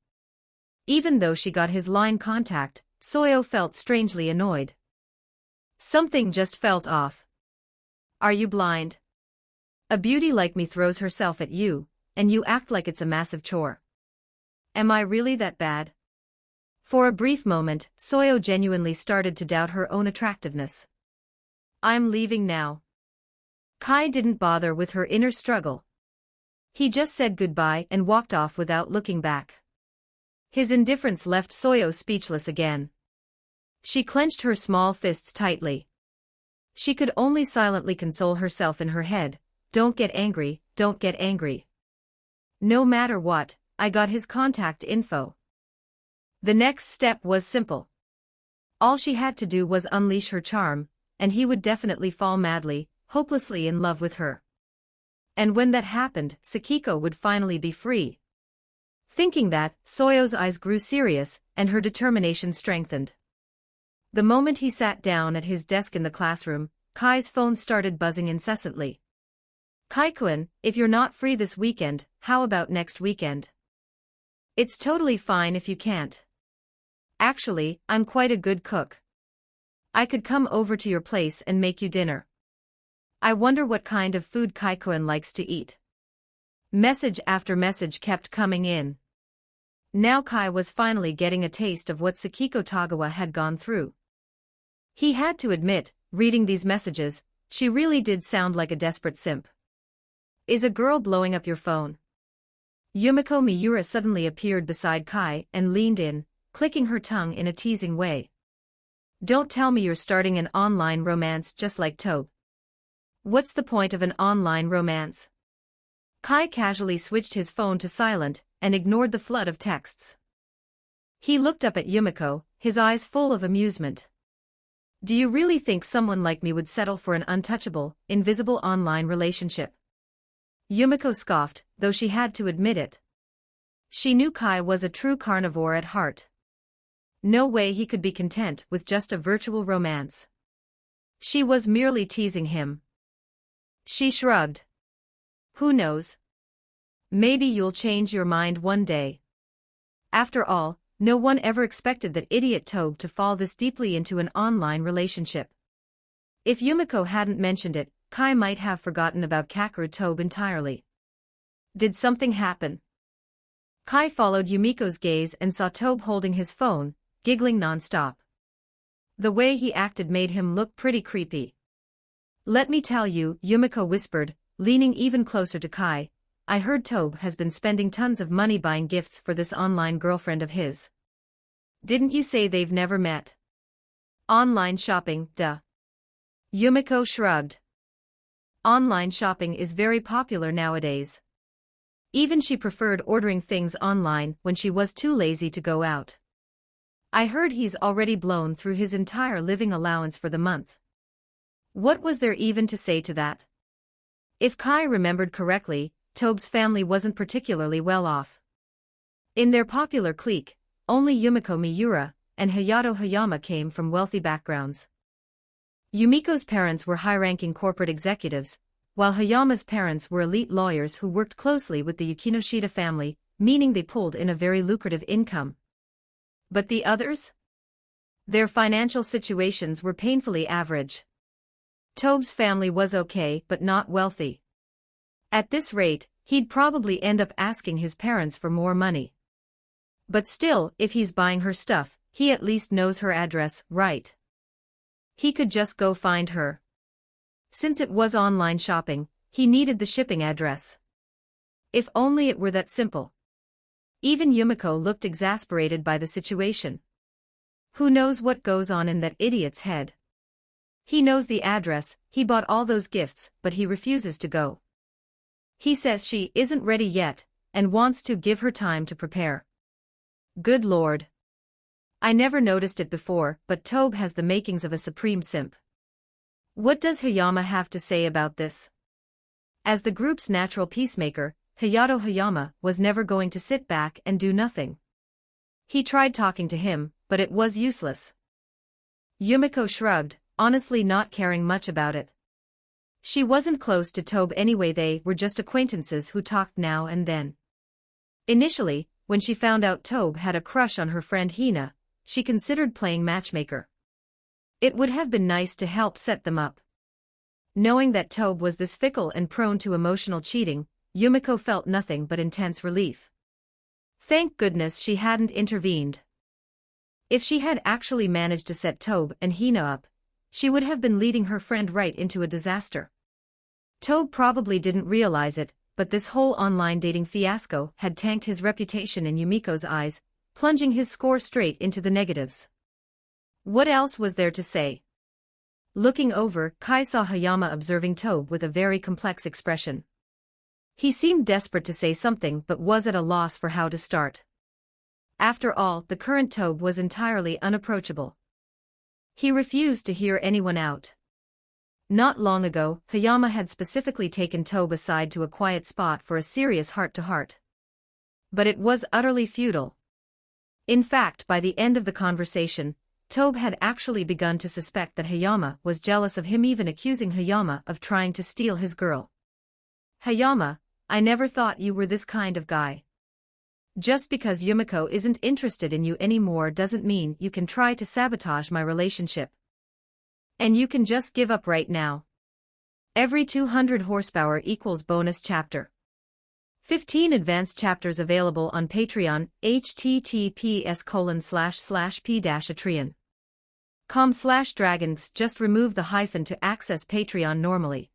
Even though she got his line contact, Soyo felt strangely annoyed. Something just felt off. Are you blind? A beauty like me throws herself at you, and you act like it's a massive chore. Am I really that bad? For a brief moment, Soyo genuinely started to doubt her own attractiveness. I'm leaving now. Kai didn't bother with her inner struggle. He just said goodbye and walked off without looking back. His indifference left Soyo speechless again. She clenched her small fists tightly. She could only silently console herself in her head, don't get angry, don't get angry. No matter what, I got his contact info. The next step was simple. All she had to do was unleash her charm, and he would definitely fall madly, hopelessly in love with her. And when that happened, Sakiko would finally be free. Thinking that, Soyo's eyes grew serious, and her determination strengthened. The moment he sat down at his desk in the classroom, Kai's phone started buzzing incessantly. Kai-kun, if you're not free this weekend, how about next weekend? It's totally fine if you can't. Actually, I'm quite a good cook. I could come over to your place and make you dinner. I wonder what kind of food Kai-kun likes to eat. Message after message kept coming in. Now Kai was finally getting a taste of what Sakiko Tagawa had gone through. He had to admit, reading these messages, she really did sound like a desperate simp. Is a girl blowing up your phone? Yumiko Miura suddenly appeared beside Kai and leaned in, clicking her tongue in a teasing way. Don't tell me you're starting an online romance just like Tobe. What's the point of an online romance? Kai casually switched his phone to silent and ignored the flood of texts. He looked up at Yumiko, his eyes full of amusement. Do you really think someone like me would settle for an untouchable, invisible online relationship? Yumiko scoffed, though she had to admit it. She knew Kai was a true carnivore at heart. No way he could be content with just a virtual romance. She was merely teasing him. She shrugged. Who knows? Maybe you'll change your mind one day. After all, no one ever expected that idiot Tobe to fall this deeply into an online relationship. If Yumiko hadn't mentioned it, Kai might have forgotten about Kakeru Tobe entirely. Did something happen? Kai followed Yumiko's gaze and saw Tobe holding his phone, giggling non-stop. The way he acted made him look pretty creepy. "Let me tell you," Yumiko whispered, leaning even closer to Kai, "I heard Tobe has been spending tons of money buying gifts for this online girlfriend of his. Didn't you say they've never met?" "Online shopping, duh." Yumiko shrugged. Online shopping is very popular nowadays. Even she preferred ordering things online when she was too lazy to go out. "I heard he's already blown through his entire living allowance for the month." What was there even to say to that? If Kai remembered correctly, Tobe's family wasn't particularly well off. In their popular clique, only Yumiko Miura and Hayato Hayama came from wealthy backgrounds. Yumiko's parents were high-ranking corporate executives, while Hayama's parents were elite lawyers who worked closely with the Yukinoshita family, meaning they pulled in a very lucrative income. But the others? Their financial situations were painfully average. Tobe's family was okay but not wealthy. At this rate, he'd probably end up asking his parents for more money. But still, if he's buying her stuff, he at least knows her address, right? He could just go find her. Since it was online shopping, he needed the shipping address. If only it were that simple. Even Yumiko looked exasperated by the situation. Who knows what goes on in that idiot's head? He knows the address, he bought all those gifts, but he refuses to go. He says she isn't ready yet, and wants to give her time to prepare. Good Lord. I never noticed it before, but Tobe has the makings of a supreme simp. What does Hayama have to say about this? As the group's natural peacemaker, Hayato Hayama was never going to sit back and do nothing. He tried talking to him, but it was useless. Yumiko shrugged, honestly not caring much about it. She wasn't close to Tobe anyway, they were just acquaintances who talked now and then. Initially, when she found out Tobe had a crush on her friend Hina, she considered playing matchmaker. It would have been nice to help set them up. Knowing that Tobe was this fickle and prone to emotional cheating, Yumiko felt nothing but intense relief. Thank goodness she hadn't intervened. If she had actually managed to set Tobe and Hina up, she would have been leading her friend right into a disaster. Tobe probably didn't realize it, but this whole online dating fiasco had tanked his reputation in Yumiko's eyes, plunging his score straight into the negatives. What else was there to say? Looking over, Kai saw Hayama observing Tobe with a very complex expression. He seemed desperate to say something but was at a loss for how to start. After all, the current Tobe was entirely unapproachable. He refused to hear anyone out. Not long ago, Hayama had specifically taken Tobe aside to a quiet spot for a serious heart-to-heart. But it was utterly futile. In fact, by the end of the conversation, Tobe had actually begun to suspect that Hayama was jealous of him, even accusing Hayama of trying to steal his girl. "Hayama, I never thought you were this kind of guy. Just because Yumiko isn't interested in you anymore doesn't mean you can try to sabotage my relationship. And you can just give up right now. Every 200 horsepower equals bonus chapter. 15 advanced chapters available on Patreon, https://p-atreon.com/dragons. Just remove the hyphen to access Patreon normally.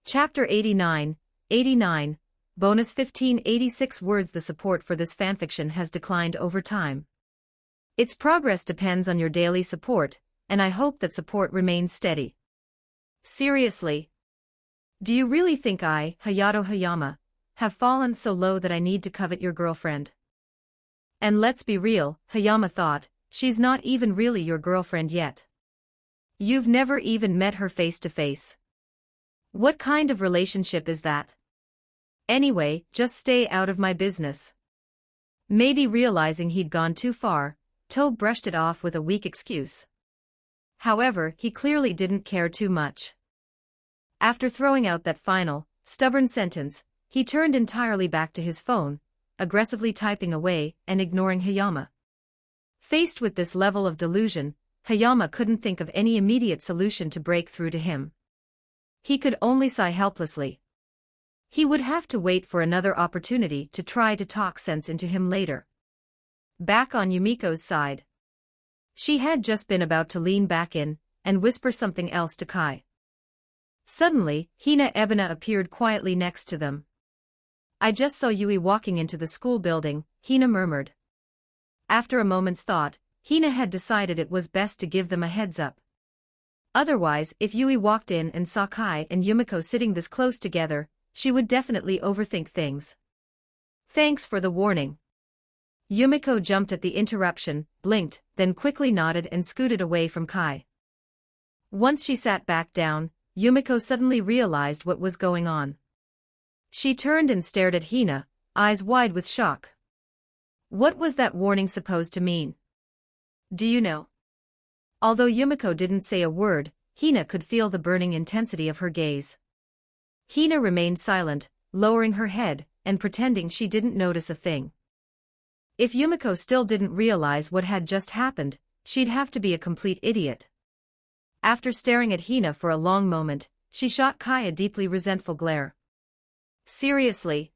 Chapter 89, bonus 1586 words. The support for this fanfiction has declined over time. Its progress depends on your daily support, and I hope that support remains steady. Seriously? Do you really think I, Hayato Hayama, have fallen so low that I need to covet your girlfriend? And let's be real, Hayama thought, she's not even really your girlfriend yet. You've never even met her face to face. What kind of relationship is that? Anyway, just stay out of my business. Maybe realizing he'd gone too far, Tobe brushed it off with a weak excuse. However, he clearly didn't care too much. After throwing out that final, stubborn sentence, he turned entirely back to his phone, aggressively typing away and ignoring Hayama. Faced with this level of delusion, Hayama couldn't think of any immediate solution to break through to him. He could only sigh helplessly. He would have to wait for another opportunity to try to talk sense into him later. Back on Yumiko's side. She had just been about to lean back in and whisper something else to Kai. Suddenly, Hina Ebina appeared quietly next to them. I just saw Yui walking into the school building, Hina murmured. After a moment's thought, Hina had decided it was best to give them a heads up. Otherwise, if Yui walked in and saw Kai and Yumiko sitting this close together, she would definitely overthink things. Thanks for the warning. Yumiko jumped at the interruption, blinked, then quickly nodded and scooted away from Kai. Once she sat back down, Yumiko suddenly realized what was going on. She turned and stared at Hina, eyes wide with shock. What was that warning supposed to mean? Do you know? Although Yumiko didn't say a word, Hina could feel the burning intensity of her gaze. Hina remained silent, lowering her head and pretending she didn't notice a thing. If Yumiko still didn't realize what had just happened, she'd have to be a complete idiot. After staring at Hina for a long moment, she shot Kai a deeply resentful glare. Seriously?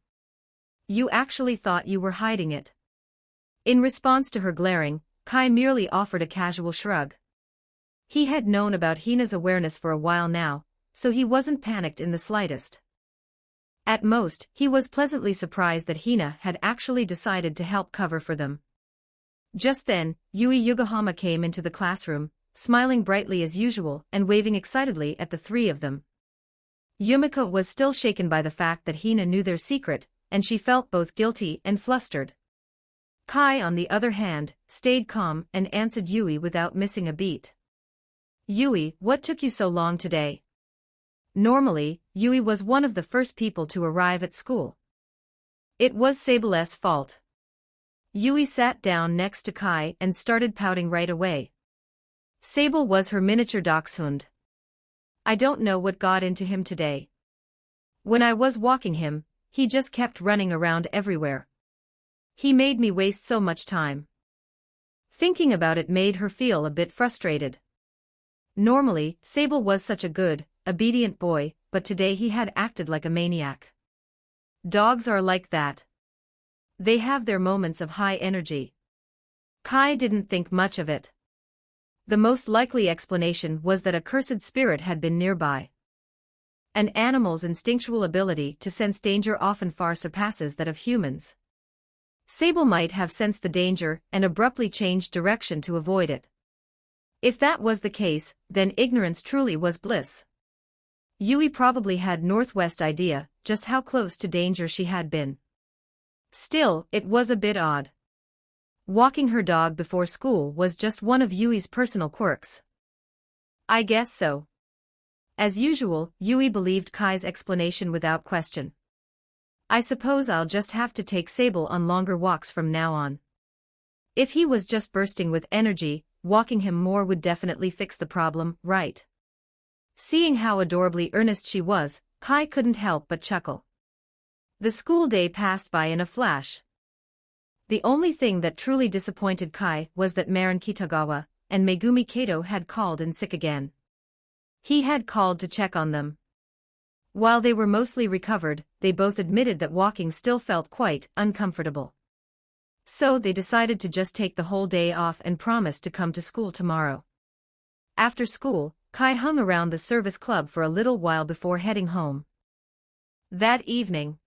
You actually thought you were hiding it? In response to her glaring, Kai merely offered a casual shrug. He had known about Hina's awareness for a while now, so he wasn't panicked in the slightest. At most, he was pleasantly surprised that Hina had actually decided to help cover for them. Just then, Yui Yokohama came into the classroom, smiling brightly as usual and waving excitedly at the three of them. Yumiko was still shaken by the fact that Hina knew their secret, and she felt both guilty and flustered. Kai, on the other hand, stayed calm and answered Yui without missing a beat. Yui, what took you so long today? Normally, Yui was one of the first people to arrive at school. It was Sable's fault. Yui sat down next to Kai and started pouting right away. Sable was her miniature dachshund. I don't know what got into him today. When I was walking him, he just kept running around everywhere. He made me waste so much time. Thinking about it made her feel a bit frustrated. Normally, Sable was such a good, obedient boy, but today he had acted like a maniac. Dogs are like that. They have their moments of high energy. Kai didn't think much of it. The most likely explanation was that a cursed spirit had been nearby. An animal's instinctual ability to sense danger often far surpasses that of humans. Sable might have sensed the danger and abruptly changed direction to avoid it. If that was the case, then ignorance truly was bliss. Yui probably had northwest idea just how close to danger she had been. Still, it was a bit odd. Walking her dog before school was just one of Yui's personal quirks. I guess so. As usual, Yui believed Kai's explanation without question. I suppose I'll just have to take Sable on longer walks from now on. If he was just bursting with energy, walking him more would definitely fix the problem, right? Seeing how adorably earnest she was, Kai couldn't help but chuckle. The school day passed by in a flash. The only thing that truly disappointed Kai was that Marin Kitagawa and Megumi Kato had called in sick again. He had called to check on them. While they were mostly recovered, they both admitted that walking still felt quite uncomfortable. So they decided to just take the whole day off and promised to come to school tomorrow. After school, Kai hung around the service club for a little while before heading home. That evening,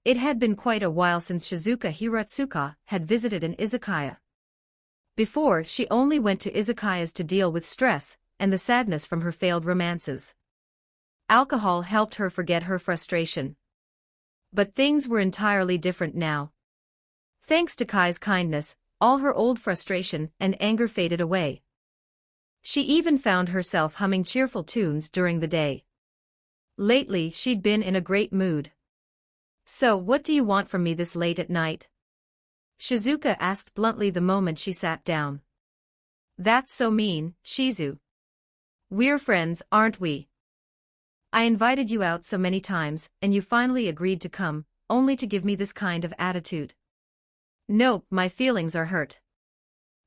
it had been quite a while since Shizuka Hiratsuka had visited an izakaya. Before, she only went to izakayas to deal with stress and the sadness from her failed romances. Alcohol helped her forget her frustration. But things were entirely different now. Thanks to Kai's kindness, all her old frustration and anger faded away. She even found herself humming cheerful tunes during the day. Lately, she'd been in a great mood. So, what do you want from me this late at night? Shizuka asked bluntly the moment she sat down. That's so mean, Shizu. We're friends, aren't we? I invited you out so many times, and you finally agreed to come, only to give me this kind of attitude. Nope, my feelings are hurt.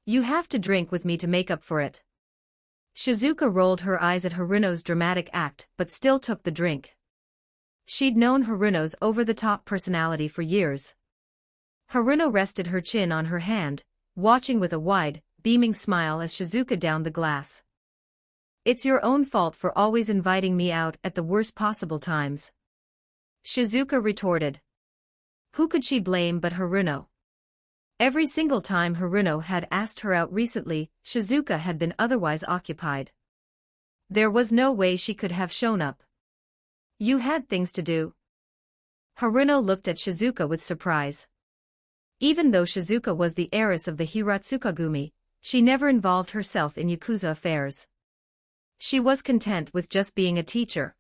You have to drink with me to make up for it. Shizuka rolled her eyes at Haruno's dramatic act but still took the drink. She'd known Haruno's over-the-top personality for years. Haruno rested her chin on her hand, watching with a wide, beaming smile as Shizuka downed the glass. "It's your own fault for always inviting me out at the worst possible times," Shizuka retorted. Who could she blame but Haruno? Every single time Haruno had asked her out recently, Shizuka had been otherwise occupied. There was no way she could have shown up. "You had things to do." Haruno looked at Shizuka with surprise. Even though Shizuka was the heiress of the Hiratsukagumi, she never involved herself in Yakuza affairs. She was content with just being a teacher.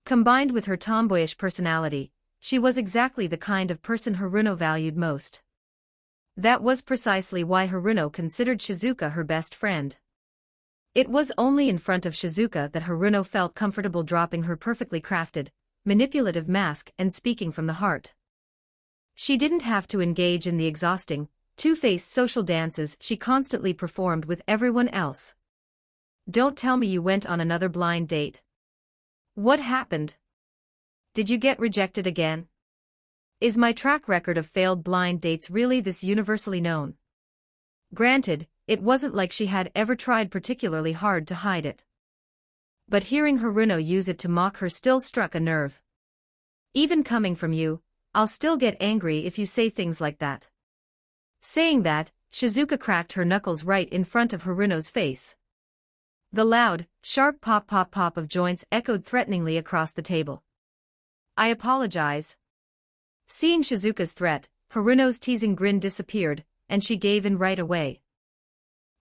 Combined with her tomboyish personality, she was exactly the kind of person Haruno valued most. That was precisely why Haruno considered Shizuka her best friend. It was only in front of Shizuka that Haruno felt comfortable dropping her perfectly crafted, manipulative mask and speaking from the heart. She didn't have to engage in the exhausting, two-faced social dances she constantly performed with everyone else. "Don't tell me you went on another blind date. What happened? Did you get rejected again? Is my track record of failed blind dates really this universally known?" Granted, it wasn't like she had ever tried particularly hard to hide it. But hearing Haruno use it to mock her still struck a nerve. "Even coming from you, I'll still get angry if you say things like that." Saying that, Shizuka cracked her knuckles right in front of Haruno's face. The loud, sharp pop-pop-pop of joints echoed threateningly across the table. "I apologize." Seeing Shizuka's threat, Haruno's teasing grin disappeared, and she gave in right away.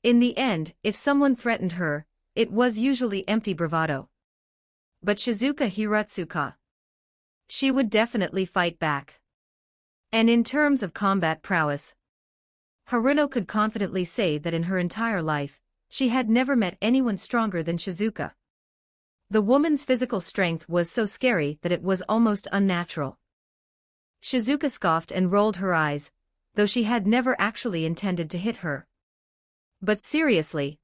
In the end, if someone threatened her, it was usually empty bravado. But Shizuka Hiratsuka. She would definitely fight back. And in terms of combat prowess, Haruno could confidently say that in her entire life, she had never met anyone stronger than Shizuka. The woman's physical strength was so scary that it was almost unnatural. Shizuka scoffed and rolled her eyes, though she had never actually intended to hit her. But seriously.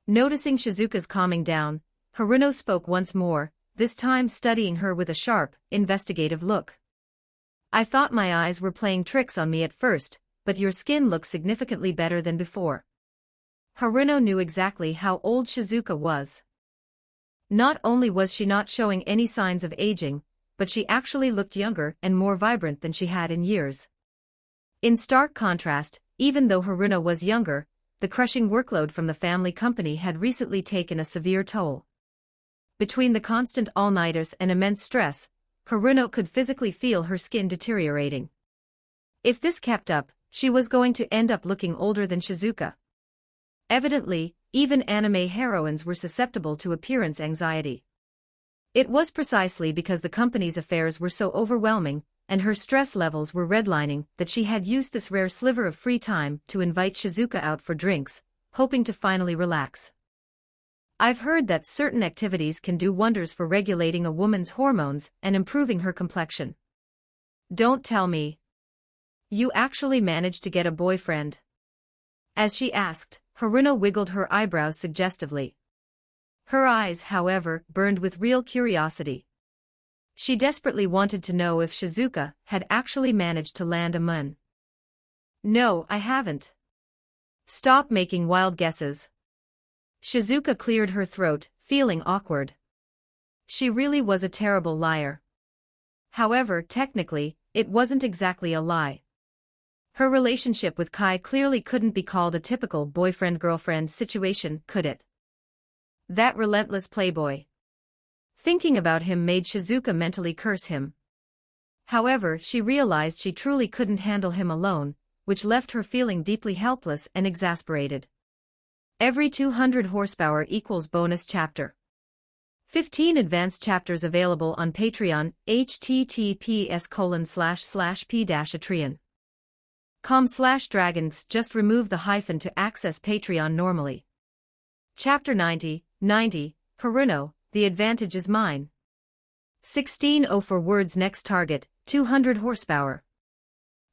Noticing Shizuka's calming down, Haruno spoke once more, this time studying her with a sharp, investigative look. "I thought my eyes were playing tricks on me at first, but your skin looks significantly better than before." Haruno knew exactly how old Shizuka was. Not only was she not showing any signs of aging, but she actually looked younger and more vibrant than she had in years. In stark contrast, even though Haruno was younger, the crushing workload from the family company had recently taken a severe toll. Between the constant all-nighters and immense stress, Haruno could physically feel her skin deteriorating. If this kept up, she was going to end up looking older than Shizuka. Evidently, even anime heroines were susceptible to appearance anxiety. It was precisely because the company's affairs were so overwhelming, and her stress levels were redlining, that she had used this rare sliver of free time to invite Shizuka out for drinks, hoping to finally relax. "I've heard that certain activities can do wonders for regulating a woman's hormones and improving her complexion." "Don't tell me. You actually managed to get a boyfriend?" As she asked, Haruno wiggled her eyebrows suggestively. Her eyes, however, burned with real curiosity. She desperately wanted to know if Shizuka had actually managed to land a man. "No, I haven't." "Stop making wild guesses." Shizuka cleared her throat, feeling awkward. She really was a terrible liar. However, technically, it wasn't exactly a lie. Her relationship with Kai clearly couldn't be called a typical boyfriend-girlfriend situation, could it? That relentless playboy. Thinking about him made Shizuka mentally curse him. However, she realized she truly couldn't handle him alone, which left her feeling deeply helpless and exasperated. Every 200 horsepower equals bonus chapter. 15 advanced chapters available on Patreon, https://p-atreon.com/dragons. Just remove the hyphen to access Patreon normally. Chapter 90, Haruno, the advantage is mine. 16:04 words. Next target, 200 horsepower.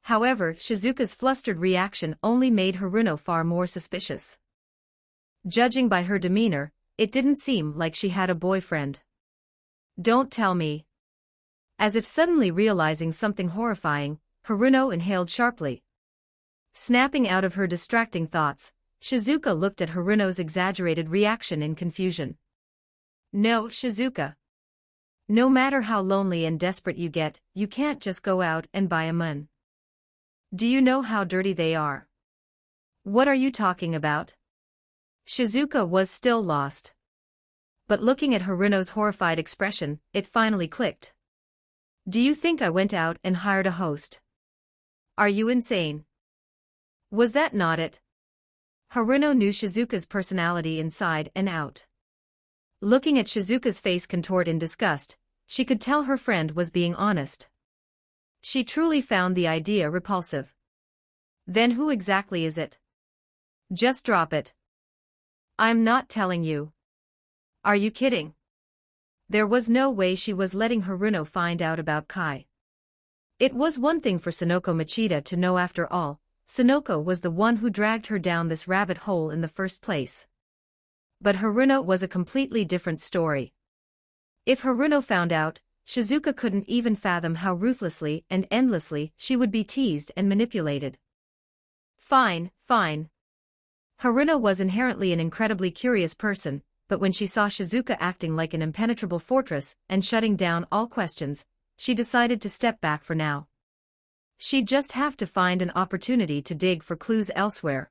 However, Shizuka's flustered reaction only made Haruno far more suspicious. Judging by her demeanor, it didn't seem like she had a boyfriend. "Don't tell me." As if suddenly realizing something horrifying, Haruno inhaled sharply. Snapping out of her distracting thoughts, Shizuka looked at Haruno's exaggerated reaction in confusion. No, Shizuka. No matter how lonely and desperate you get, you can't just go out and buy a mun. Do you know how dirty they are? What are you talking about? Shizuka was still lost. But looking at Haruno's horrified expression, it finally clicked. Do you think I went out and hired a host? Are you insane? Was that not it? Haruno knew Shizuka's personality inside and out. Looking at Shizuka's face contort in disgust, she could tell her friend was being honest. She truly found the idea repulsive. Then who exactly is it? Just drop it. I'm not telling you. Are you kidding? There was no way she was letting Haruno find out about Kai. It was one thing for Sonoko Machida to know after all. Sonoko was the one who dragged her down this rabbit hole in the first place. But Haruno was a completely different story. If Haruno found out, Shizuka couldn't even fathom how ruthlessly and endlessly she would be teased and manipulated. Fine, fine. Haruno was inherently an incredibly curious person, but when she saw Shizuka acting like an impenetrable fortress and shutting down all questions, she decided to step back for now. She'd just have to find an opportunity to dig for clues elsewhere.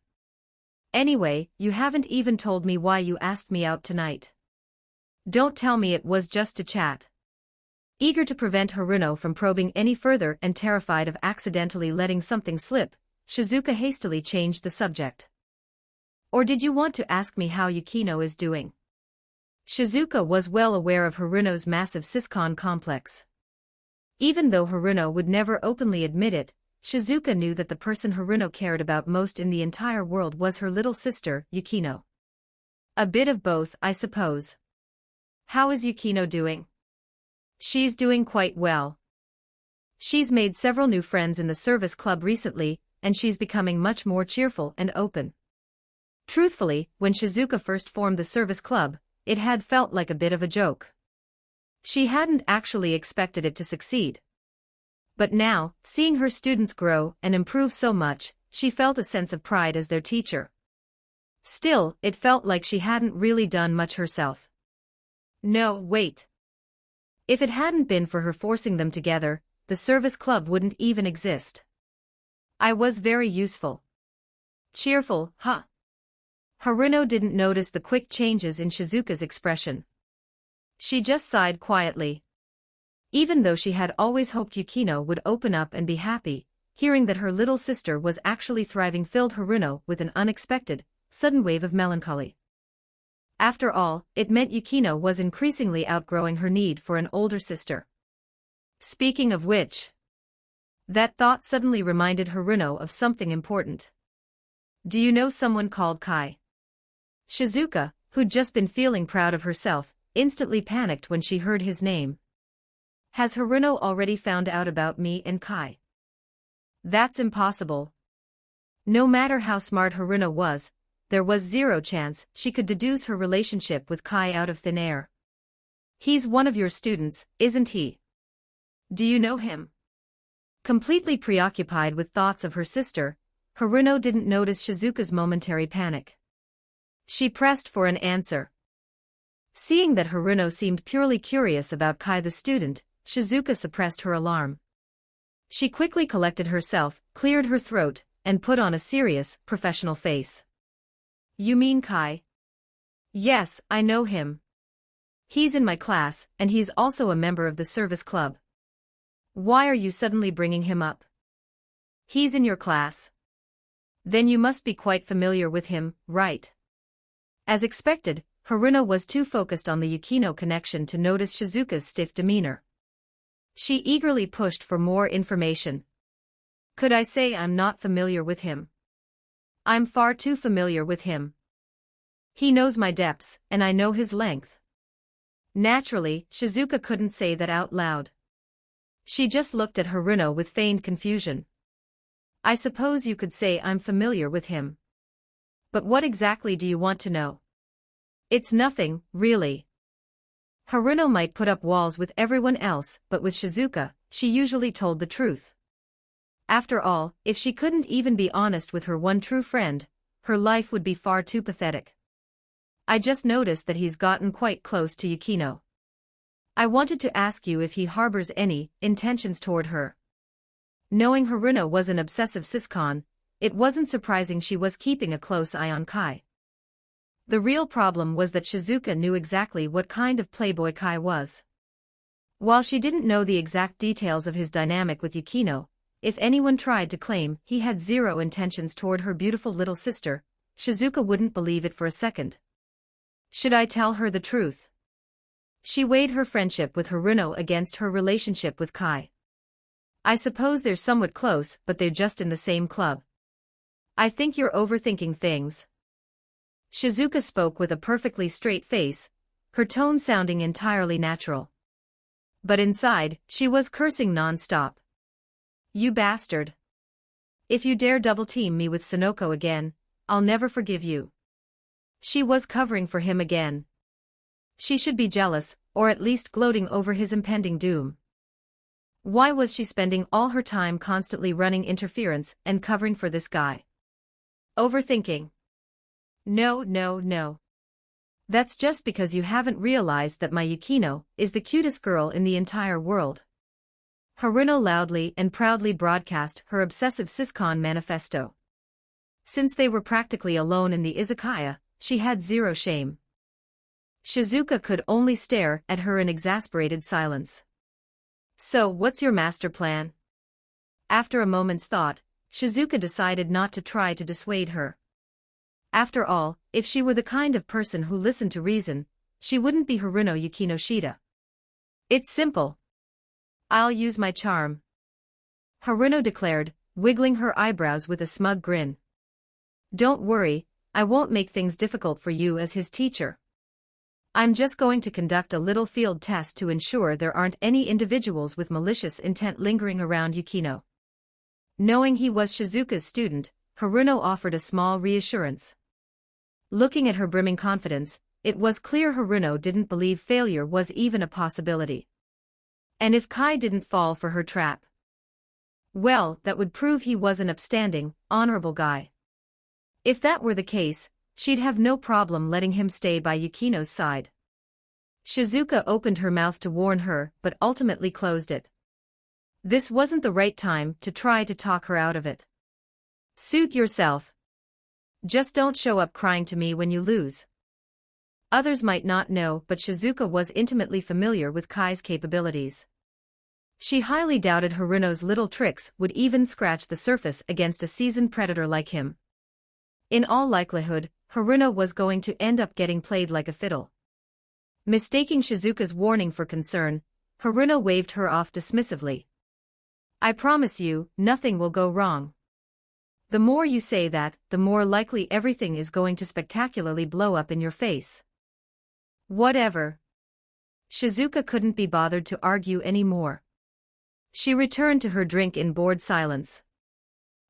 Anyway, you haven't even told me why you asked me out tonight. Don't tell me it was just to chat. Eager to prevent Haruno from probing any further and terrified of accidentally letting something slip, Shizuka hastily changed the subject. Or did you want to ask me how Yukino is doing? Shizuka was well aware of Haruno's massive Siscon complex. Even though Haruno would never openly admit it, Shizuka knew that the person Haruno cared about most in the entire world was her little sister, Yukino. A bit of both, I suppose. How is Yukino doing? She's doing quite well. She's made several new friends in the service club recently, and she's becoming much more cheerful and open. Truthfully, when Shizuka first formed the service club, it had felt like a bit of a joke. She hadn't actually expected it to succeed. But now, seeing her students grow and improve so much, she felt a sense of pride as their teacher. Still, it felt like she hadn't really done much herself. No, wait. If it hadn't been for her forcing them together, the service club wouldn't even exist. I was very useful. Cheerful, huh? Haruno didn't notice the quick changes in Shizuka's expression. She just sighed quietly. Even though she had always hoped Yukino would open up and be happy, hearing that her little sister was actually thriving filled Haruno with an unexpected, sudden wave of melancholy. After all, it meant Yukino was increasingly outgrowing her need for an older sister. Speaking of which, that thought suddenly reminded Haruno of something important. Do you know someone called Kai? Shizuka, who'd just been feeling proud of herself, instantly panicked when she heard his name. Has Haruno already found out about me and Kai? That's impossible. No matter how smart Haruno was, there was zero chance she could deduce her relationship with Kai out of thin air. He's one of your students, isn't he? Do you know him? Completely preoccupied with thoughts of her sister, Haruno didn't notice Shizuka's momentary panic. She pressed for an answer. Seeing that Haruno seemed purely curious about Kai the student, Shizuka suppressed her alarm. She quickly collected herself, cleared her throat, and put on a serious, professional face. You mean Kai? Yes, I know him. He's in my class, and he's also a member of the service club. Why are you suddenly bringing him up? He's in your class. Then you must be quite familiar with him, right? As expected, Haruno was too focused on the Yukino connection to notice Shizuka's stiff demeanor. She eagerly pushed for more information. Could I say I'm not familiar with him? I'm far too familiar with him. He knows my depths, and I know his length. Naturally, Shizuka couldn't say that out loud. She just looked at Haruno with feigned confusion. I suppose you could say I'm familiar with him. But what exactly do you want to know? It's nothing, really. Haruno might put up walls with everyone else, but with Shizuka, she usually told the truth. After all, if she couldn't even be honest with her one true friend, her life would be far too pathetic. I just noticed that he's gotten quite close to Yukino. I wanted to ask you if he harbors any intentions toward her. Knowing Haruno was an obsessive siscon, it wasn't surprising she was keeping a close eye on Kai. The real problem was that Shizuka knew exactly what kind of playboy Kai was. While she didn't know the exact details of his dynamic with Yukino, if anyone tried to claim he had zero intentions toward her beautiful little sister, Shizuka wouldn't believe it for a second. Should I tell her the truth? She weighed her friendship with Haruno against her relationship with Kai. I suppose they're somewhat close, but they're just in the same club. I think you're overthinking things. Shizuka spoke with a perfectly straight face, her tone sounding entirely natural. But inside, she was cursing non-stop. You bastard. If you dare double-team me with Sonoko again, I'll never forgive you. She was covering for him again. She should be jealous, or at least gloating over his impending doom. Why was she spending all her time constantly running interference and covering for this guy? Overthinking. No. That's just because you haven't realized that my Yukino is the cutest girl in the entire world. Haruno loudly and proudly broadcast her obsessive siscon manifesto. Since they were practically alone in the izakaya, she had zero shame. Shizuka could only stare at her in exasperated silence. So, what's your master plan? After a moment's thought, Shizuka decided not to try to dissuade her. After all, if she were the kind of person who listened to reason, she wouldn't be Haruno Yukinoshita. It's simple. I'll use my charm. Haruno declared, wiggling her eyebrows with a smug grin. Don't worry, I won't make things difficult for you as his teacher. I'm just going to conduct a little field test to ensure there aren't any individuals with malicious intent lingering around Yukino. Knowing he was Shizuka's student, Haruno offered a small reassurance. Looking at her brimming confidence, it was clear Haruno didn't believe failure was even a possibility. And if Kai didn't fall for her trap, well, that would prove he was an upstanding, honorable guy. If that were the case, she'd have no problem letting him stay by Yukino's side. Shizuka opened her mouth to warn her, but ultimately closed it. This wasn't the right time to try to talk her out of it. Suit yourself. Just don't show up crying to me when you lose. Others might not know, but Shizuka was intimately familiar with Kai's capabilities. She highly doubted Haruno's little tricks would even scratch the surface against a seasoned predator like him. In all likelihood, Haruno was going to end up getting played like a fiddle. Mistaking Shizuka's warning for concern, Haruno waved her off dismissively. I promise you, nothing will go wrong. The more you say that, the more likely everything is going to spectacularly blow up in your face. Whatever. Shizuka couldn't be bothered to argue anymore. She returned to her drink in bored silence.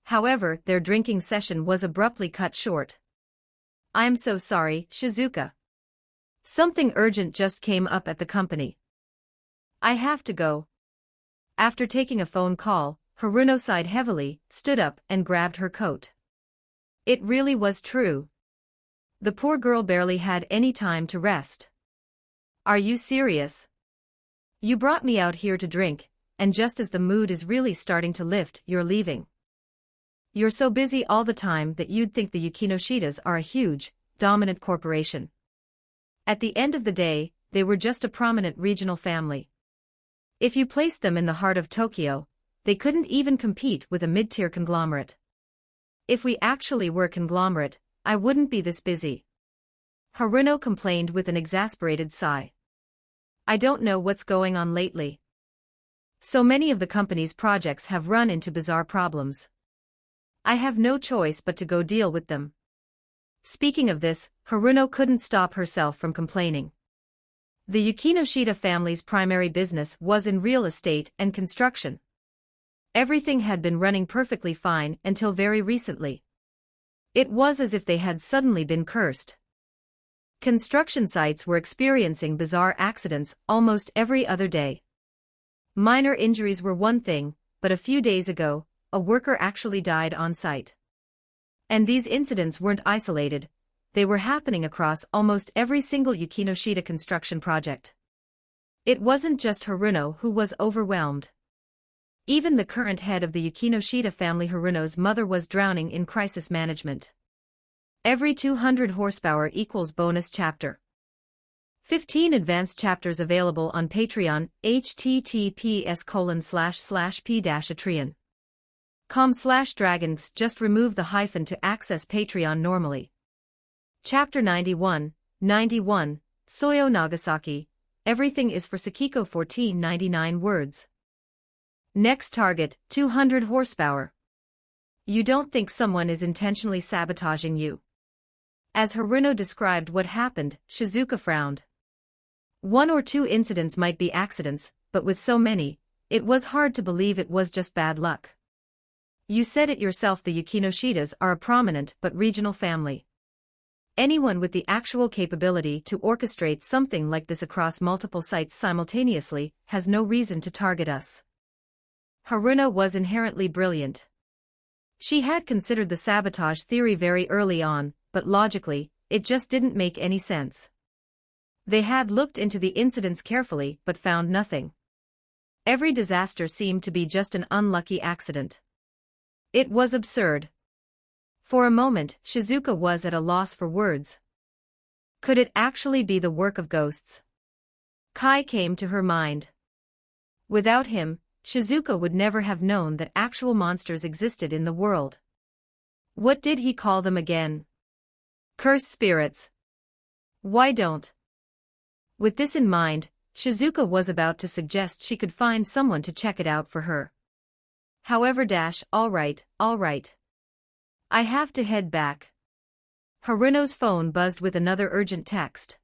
However, their drinking session was abruptly cut short. I'm so sorry, Shizuka. Something urgent just came up at the company. I have to go. After taking a phone call, Haruno sighed heavily, stood up, and grabbed her coat. It really was true. The poor girl barely had any time to rest. Are you serious? You brought me out here to drink, and just as the mood is really starting to lift, you're leaving. You're so busy all the time that you'd think the Yukinoshitas are a huge, dominant corporation. At the end of the day, they were just a prominent regional family. If you placed them in the heart of Tokyo, they couldn't even compete with a mid-tier conglomerate. If we actually were a conglomerate, I wouldn't be this busy. Haruno complained with an exasperated sigh. I don't know what's going on lately. So many of the company's projects have run into bizarre problems. I have no choice but to go deal with them. Speaking of this, Haruno couldn't stop herself from complaining. The Yukinoshita family's primary business was in real estate and construction. Everything had been running perfectly fine until very recently. It was as if they had suddenly been cursed. Construction sites were experiencing bizarre accidents almost every other day. Minor injuries were one thing, but a few days ago, a worker actually died on site. And these incidents weren't isolated, they were happening across almost every single Yukinoshita construction project. It wasn't just Haruno who was overwhelmed. Even the current head of the Yukinoshita family, Haruno's mother, was drowning in crisis management. Every 200 horsepower equals bonus chapter. 15 advanced chapters available on Patreon, https://p-atreon.com/dragons. Just remove the hyphen to access Patreon normally. Chapter 91, 91, Soyo Nagasaki, Everything is for Sakiko. 1499 words. Next target, 200 horsepower. You don't think someone is intentionally sabotaging you? As Haruno described what happened, Shizuka frowned. One or two incidents might be accidents, but with so many, it was hard to believe it was just bad luck. You said it yourself, the Yukinoshitas are a prominent but regional family. Anyone with the actual capability to orchestrate something like this across multiple sites simultaneously has no reason to target us. Haruno was inherently brilliant. She had considered the sabotage theory very early on, but logically, it just didn't make any sense. They had looked into the incidents carefully but found nothing. Every disaster seemed to be just an unlucky accident. It was absurd. For a moment, Shizuka was at a loss for words. Could it actually be the work of ghosts? Kai came to her mind. Without him, Shizuka would never have known that actual monsters existed in the world. What did he call them again? Cursed spirits. Why don't? With this in mind, Shizuka was about to suggest she could find someone to check it out for her. However, all right. I have to head back. Haruno's phone buzzed with another urgent text.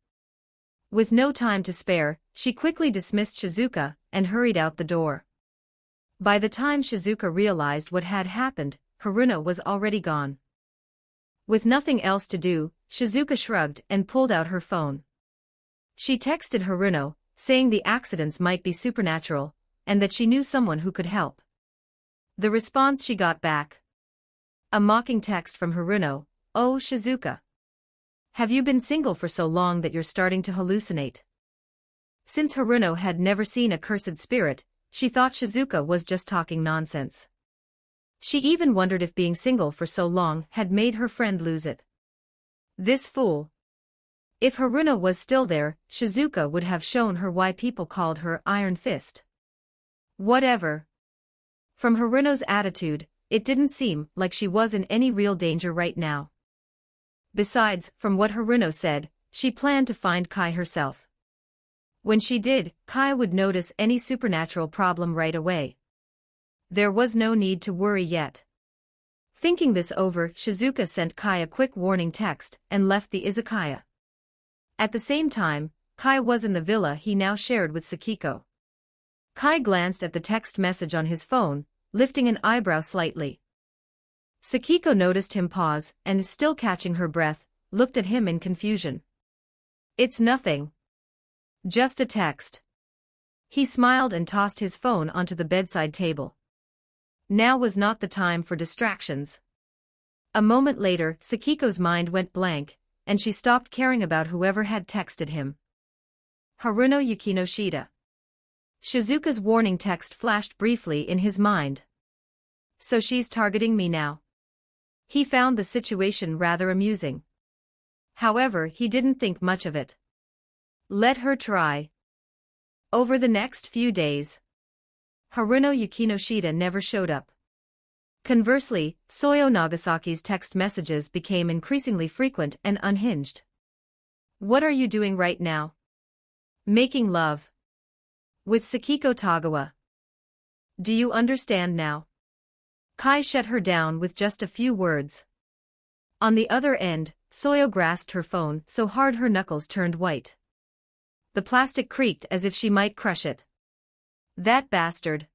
With no time to spare, she quickly dismissed Shizuka and hurried out the door. By the time Shizuka realized what had happened, Haruno was already gone. With nothing else to do, Shizuka shrugged and pulled out her phone. She texted Haruno, saying the accidents might be supernatural, and that she knew someone who could help. The response she got back: a mocking text from Haruno, "Oh Shizuka. Have you been single for so long that you're starting to hallucinate?" Since Haruno had never seen a cursed spirit, she thought Shizuka was just talking nonsense. She even wondered if being single for so long had made her friend lose it. This fool. If Haruno was still there, Shizuka would have shown her why people called her Iron Fist. Whatever. From Haruno's attitude, it didn't seem like she was in any real danger right now. Besides, from what Haruno said, she planned to find Kai herself. When she did, Kai would notice any supernatural problem right away. There was no need to worry yet. Thinking this over, Shizuka sent Kai a quick warning text and left the izakaya. At the same time, Kai was in the villa he now shared with Sakiko. Kai glanced at the text message on his phone, lifting an eyebrow slightly. Sakiko noticed him pause and, still catching her breath, looked at him in confusion. "It's nothing. Just a text." He smiled and tossed his phone onto the bedside table. Now was not the time for distractions. A moment later, Sakiko's mind went blank, and she stopped caring about whoever had texted him. Haruno Yukinoshita. Shizuka's warning text flashed briefly in his mind. So she's targeting me now. He found the situation rather amusing. However, he didn't think much of it. Let her try. Over the next few days, Haruno Yukinoshita never showed up. Conversely, Soyo Nagasaki's text messages became increasingly frequent and unhinged. "What are you doing right now?" "Making love. With Sakiko Tagawa. Do you understand now?" Kai shut her down with just a few words. On the other end, Soyo grasped her phone so hard her knuckles turned white. The plastic creaked as if she might crush it. That bastard.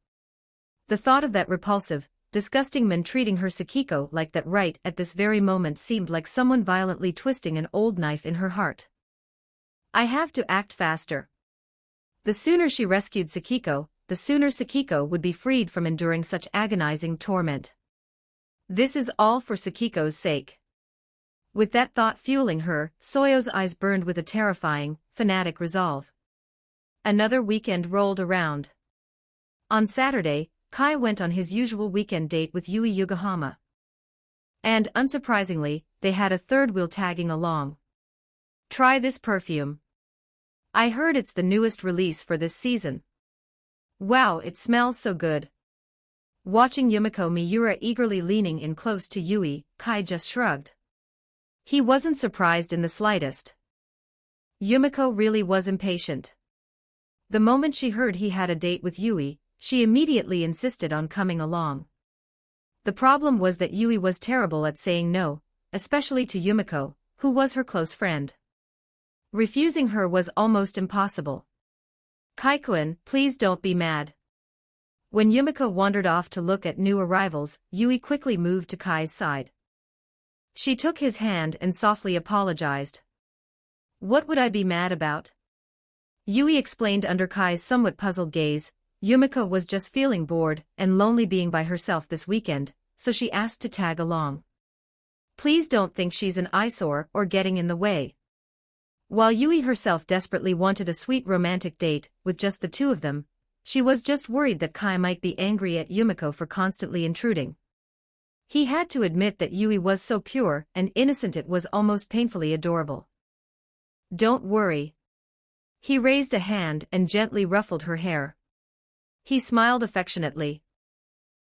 The thought of that repulsive, disgusting man treating her Sakiko like that right at this very moment seemed like someone violently twisting an old knife in her heart. I have to act faster. The sooner she rescued Sakiko, the sooner Sakiko would be freed from enduring such agonizing torment. This is all for Sakiko's sake. With that thought fueling her, Soyo's eyes burned with a terrifying, fanatic resolve. Another weekend rolled around. On Saturday, Kai went on his usual weekend date with Yui Yokohama. And, unsurprisingly, they had a third wheel tagging along. Try this perfume. I heard it's the newest release for this season. Wow, it smells so good. Watching Yumiko Miura eagerly leaning in close to Yui, Kai just shrugged. He wasn't surprised in the slightest. Yumiko really was impatient. The moment she heard he had a date with Yui, she immediately insisted on coming along. The problem was that Yui was terrible at saying no, especially to Yumiko, who was her close friend. Refusing her was almost impossible. Kai-kun, please don't be mad. When Yumiko wandered off to look at new arrivals, Yui quickly moved to Kai's side. She took his hand and softly apologized. What would I be mad about? Yui explained under Kai's somewhat puzzled gaze. Yumiko was just feeling bored and lonely being by herself this weekend, so she asked to tag along. Please don't think she's an eyesore or getting in the way. While Yui herself desperately wanted a sweet romantic date with just the two of them, she was just worried that Kai might be angry at Yumiko for constantly intruding. He had to admit that Yui was so pure and innocent it was almost painfully adorable. Don't worry. He raised a hand and gently ruffled her hair. He smiled affectionately.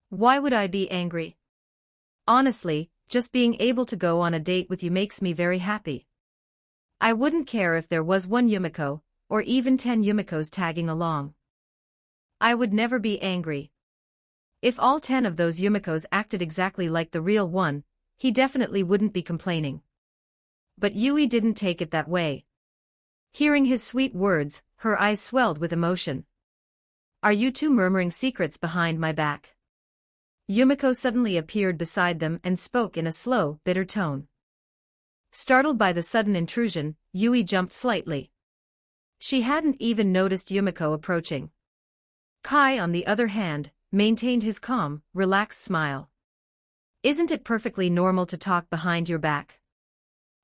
Why would I be angry? Honestly, just being able to go on a date with you makes me very happy. I wouldn't care if there was one Yumiko, or even 10 Yumikos tagging along. I would never be angry. If all 10 of those Yumikos acted exactly like the real one, he definitely wouldn't be complaining. But Yui didn't take it that way. Hearing his sweet words, her eyes swelled with emotion. Are you two murmuring secrets behind my back? Yumiko suddenly appeared beside them and spoke in a slow, bitter tone. Startled by the sudden intrusion, Yui jumped slightly. She hadn't even noticed Yumiko approaching. Kai, on the other hand, maintained his calm, relaxed smile. Isn't it perfectly normal to talk behind your back?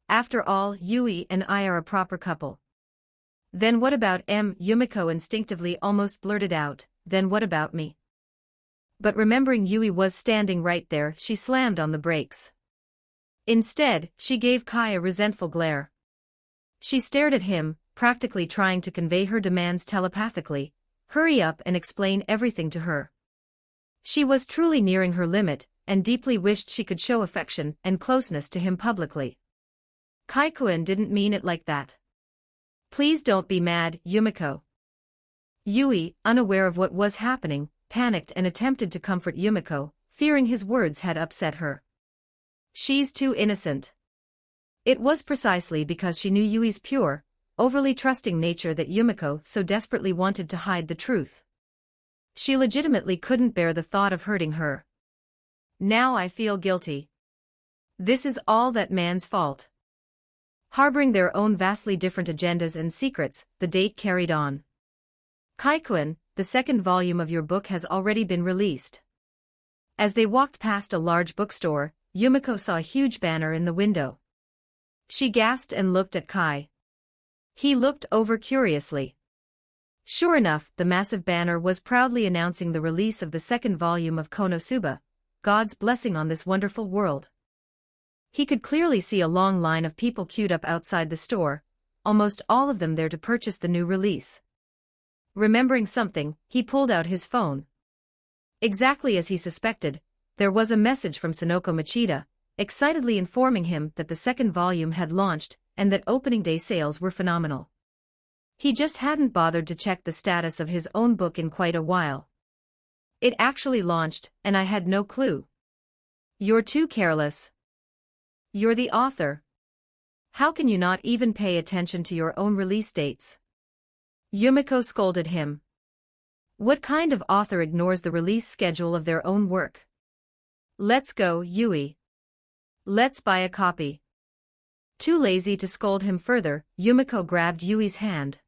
After all, Yui and I are a proper couple. Then what about Yumiko instinctively almost blurted out, then what about me? But remembering Yui was standing right there, she slammed on the brakes. Instead, she gave Kai a resentful glare. She stared at him, practically trying to convey her demands telepathically. Hurry up and explain everything to her. She was truly nearing her limit, and deeply wished she could show affection and closeness to him publicly. Kai-kun didn't mean it like that. Please don't be mad, Yumiko. Yui, unaware of what was happening, panicked and attempted to comfort Yumiko, fearing his words had upset her. She's too innocent. It was precisely because she knew Yui's pure, overly trusting nature that Yumiko so desperately wanted to hide the truth. She legitimately couldn't bear the thought of hurting her. Now I feel guilty. This is all that man's fault. Harboring their own vastly different agendas and secrets, the date carried on. Kai-kun, the second volume of your book has already been released. As they walked past a large bookstore, Yumiko saw a huge banner in the window. She gasped and looked at Kai. He looked over curiously. Sure enough, the massive banner was proudly announcing the release of the second volume of Konosuba, God's Blessing on This Wonderful World. He could clearly see a long line of people queued up outside the store, almost all of them there to purchase the new release. Remembering something, he pulled out his phone. Exactly as he suspected, there was a message from Sonoko Machida, excitedly informing him that the second volume had launched and that opening day sales were phenomenal. He just hadn't bothered to check the status of his own book in quite a while. It actually launched, and I had no clue. You're too careless. You're the author. How can you not even pay attention to your own release dates? Yumiko scolded him. What kind of author ignores the release schedule of their own work? Let's go, Yui. Let's buy a copy. Too lazy to scold him further, Yumiko grabbed Yui's hand.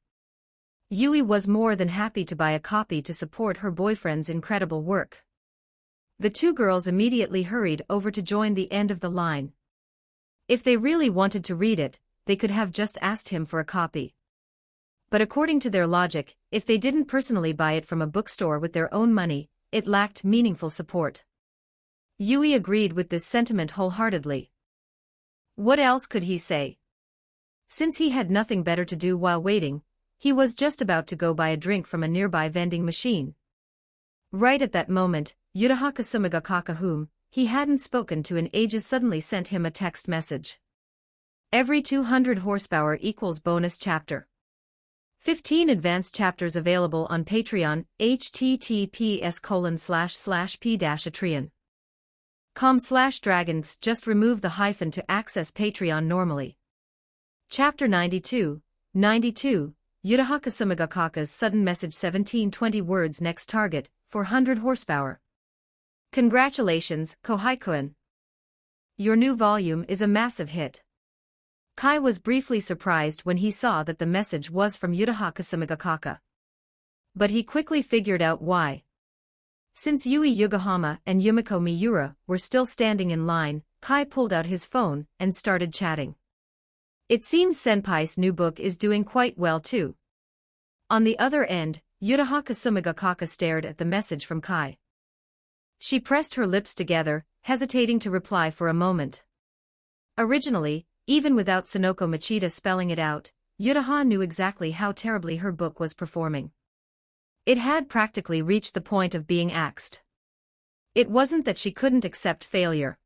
Yui was more than happy to buy a copy to support her boyfriend's incredible work. The two girls immediately hurried over to join the end of the line. If they really wanted to read it, they could have just asked him for a copy. But according to their logic, if they didn't personally buy it from a bookstore with their own money, it lacked meaningful support. Yui agreed with this sentiment wholeheartedly. What else could he say? Since he had nothing better to do while waiting, he was just about to go buy a drink from a nearby vending machine. Right at that moment, Yutahaka Sumigakaka, whom he hadn't spoken to in ages, suddenly sent him a text message. Every 200 horsepower equals bonus chapter. 15 advanced chapters available on Patreon, https://p-atreon.com/dragons. Just remove the hyphen to access Patreon normally. Chapter 92, 92, Yutahaka Sumigakaka's sudden message. 1720 words. Next target, 400 horsepower. Congratulations, Kohai-kun. Your new volume is a massive hit. Kai was briefly surprised when he saw that the message was from Yutahaka Sumigakaka. But he quickly figured out why. Since Yui Yokohama and Yumiko Miura were still standing in line, Kai pulled out his phone and started chatting. It seems Senpai's new book is doing quite well too. On the other end, Yutahaka Sumigakaka stared at the message from Kai. She pressed her lips together, hesitating to reply for a moment. Originally, even without Sonoko Machida spelling it out, Yutaha knew exactly how terribly her book was performing. It had practically reached the point of being axed. It wasn't that she couldn't accept failure.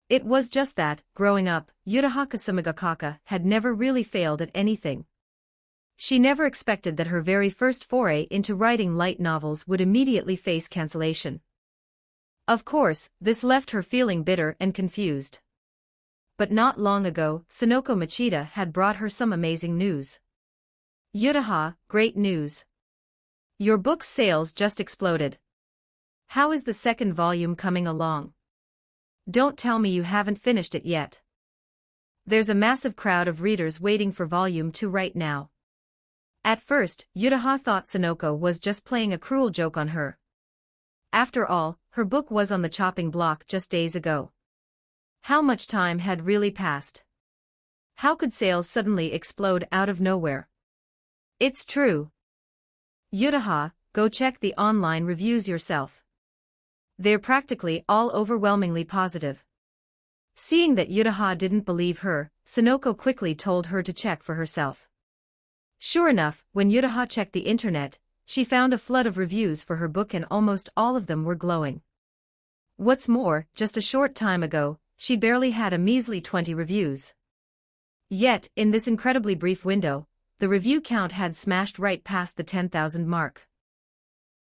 It was just that, growing up, Yutahaka Sumigakaka had never really failed at anything. She never expected that her very first foray into writing light novels would immediately face cancellation. Of course, this left her feeling bitter and confused. But not long ago, Sonoko Machida had brought her some amazing news. Yutaha, great news. Your book's sales just exploded. How is the second volume coming along? Don't tell me you haven't finished it yet. There's a massive crowd of readers waiting for volume 2 right now. At first, Yutaha thought Sonoko was just playing a cruel joke on her. After all, her book was on the chopping block just days ago. How much time had really passed? How could sales suddenly explode out of nowhere? It's true. Yutaha, go check the online reviews yourself. They're practically all overwhelmingly positive. Seeing that Yutaha didn't believe her, Sonoko quickly told her to check for herself. Sure enough, when Yutaha checked the internet, she found a flood of reviews for her book, and almost all of them were glowing. What's more, just a short time ago, she barely had a measly 20 reviews. Yet, in this incredibly brief window, the review count had smashed right past the 10,000 mark.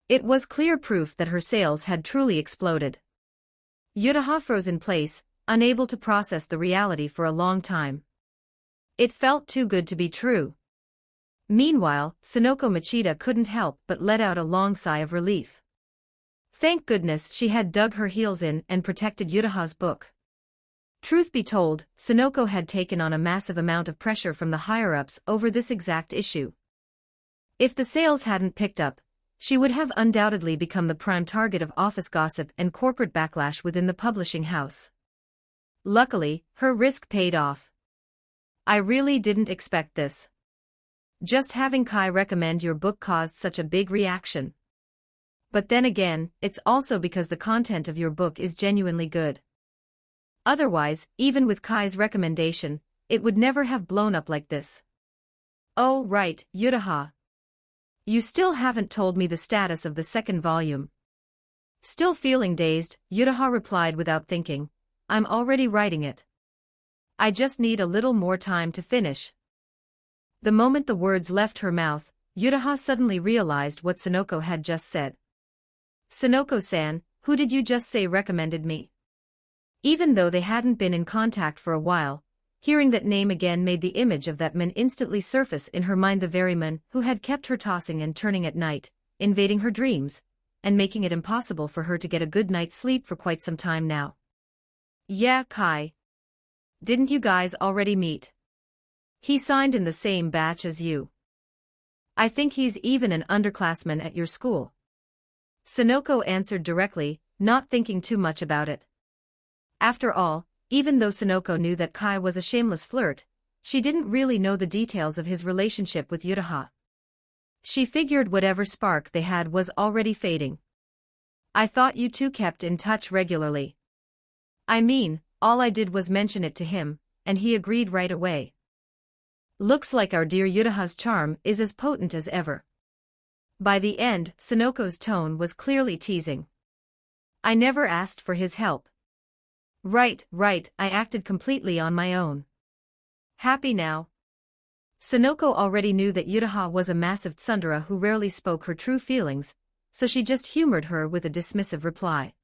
It was clear proof that her sales had truly exploded. Yutaha froze in place, unable to process the reality for a long time. It felt too good to be true. Meanwhile, Sonoko Machida couldn't help but let out a long sigh of relief. Thank goodness she had dug her heels in and protected Yutaha's book. Truth be told, Sonoko had taken on a massive amount of pressure from the higher-ups over this exact issue. If the sales hadn't picked up, she would have undoubtedly become the prime target of office gossip and corporate backlash within the publishing house. Luckily, her risk paid off. I really didn't expect this. Just having Kai recommend your book caused such a big reaction. But then again, it's also because the content of your book is genuinely good. Otherwise, even with Kai's recommendation, it would never have blown up like this. Oh right, Yutaha. You still haven't told me the status of the second volume. Still feeling dazed, Yutaha replied without thinking, I'm already writing it. I just need a little more time to finish. The moment the words left her mouth, Yutaha suddenly realized what Sonoko had just said. Sonoko-san, who did you just say recommended me? Even though they hadn't been in contact for a while, hearing that name again made the image of that man instantly surface in her mind, the very man who had kept her tossing and turning at night, invading her dreams, and making it impossible for her to get a good night's sleep for quite some time now. Yeah, Kai. Didn't you guys already meet? He signed in the same batch as you. I think he's even an underclassman at your school. Sonoko answered directly, not thinking too much about it. After all, even though Sonoko knew that Kai was a shameless flirt, she didn't really know the details of his relationship with Yutaha. She figured whatever spark they had was already fading. I thought you two kept in touch regularly. I mean, all I did was mention it to him, and he agreed right away. Looks like our dear Yutaha's charm is as potent as ever. By the end, Sonoko's tone was clearly teasing. I never asked for his help. Right, I acted completely on my own. Happy now? Sonoko already knew that Yutaha was a massive tsundere who rarely spoke her true feelings, so she just humored her with a dismissive reply.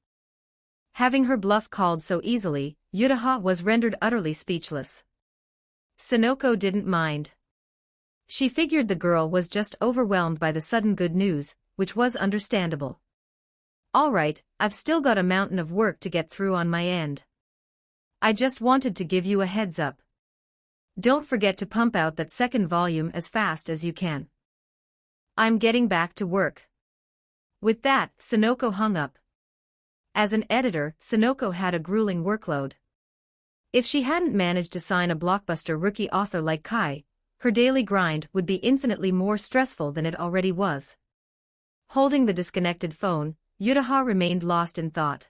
Having her bluff called so easily, Yutaha was rendered utterly speechless. Sonoko didn't mind. She figured the girl was just overwhelmed by the sudden good news, which was understandable. Alright, I've still got a mountain of work to get through on my end. I just wanted to give you a heads up. Don't forget to pump out that second volume as fast as you can. I'm getting back to work. With that, Sonoko hung up. As an editor, Sonoko had a grueling workload. If she hadn't managed to sign a blockbuster rookie author like Kai, her daily grind would be infinitely more stressful than it already was. Holding the disconnected phone, Yutaha remained lost in thought.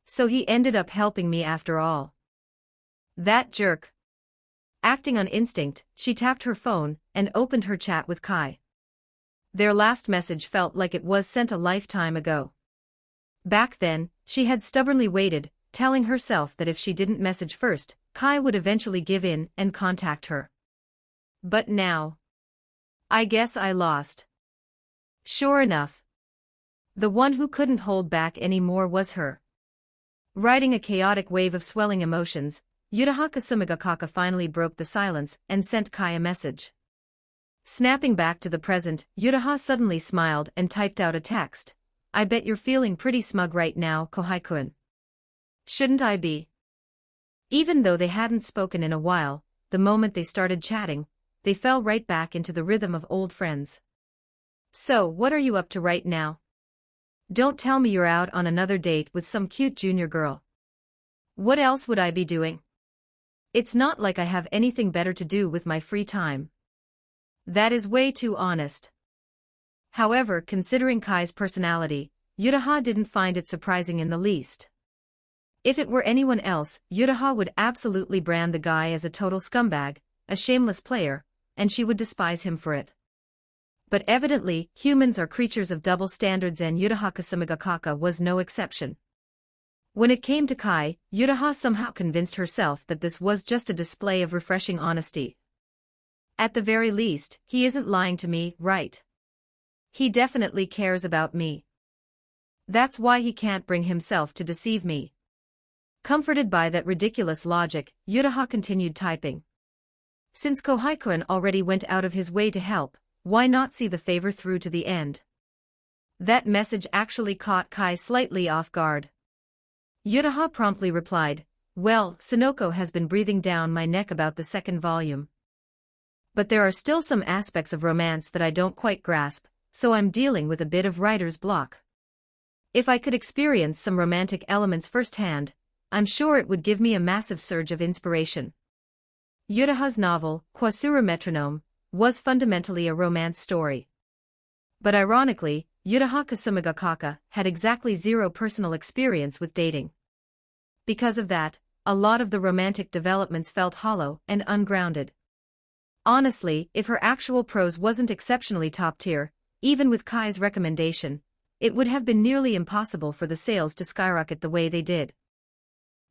So he ended up helping me after all. That jerk. Acting on instinct, she tapped her phone and opened her chat with Kai. Their last message felt like it was sent a lifetime ago. Back then, she had stubbornly waited, telling herself that if she didn't message first, Kai would eventually give in and contact her. But now, I guess I lost. Sure enough. The one who couldn't hold back anymore was her. Riding a chaotic wave of swelling emotions, Yutaha Kasumigakaka finally broke the silence and sent Kai a message. Snapping back to the present, Yutaha suddenly smiled and typed out a text. I bet you're feeling pretty smug right now, Kohai-kun. Shouldn't I be? Even though they hadn't spoken in a while, the moment they started chatting, they fell right back into the rhythm of old friends. So, what are you up to right now? Don't tell me you're out on another date with some cute junior girl. What else would I be doing? It's not like I have anything better to do with my free time. That is way too honest. However, considering Kai's personality, Yutaha didn't find it surprising in the least. If it were anyone else, Yutaha would absolutely brand the guy as a total scumbag, a shameless player, and she would despise him for it. But evidently, humans are creatures of double standards and Yutaha Kasumigakaka was no exception. When it came to Kai, Yutaha somehow convinced herself that this was just a display of refreshing honesty. At the very least, he isn't lying to me, right? He definitely cares about me. That's why he can't bring himself to deceive me. Comforted by that ridiculous logic, Yutaha continued typing. Since Kohai-kun already went out of his way to help, why not see the favor through to the end? That message actually caught Kai slightly off guard. Yutaha promptly replied, well, Sonoko has been breathing down my neck about the second volume. But there are still some aspects of romance that I don't quite grasp, so I'm dealing with a bit of writer's block. If I could experience some romantic elements firsthand, I'm sure it would give me a massive surge of inspiration. Yutaha's novel, Kwasura Metronome, was fundamentally a romance story. But ironically, Yutaha Kasumigakaka had exactly zero personal experience with dating. Because of that, a lot of the romantic developments felt hollow and ungrounded. Honestly, if her actual prose wasn't exceptionally top-tier, even with Kai's recommendation, it would have been nearly impossible for the sales to skyrocket the way they did.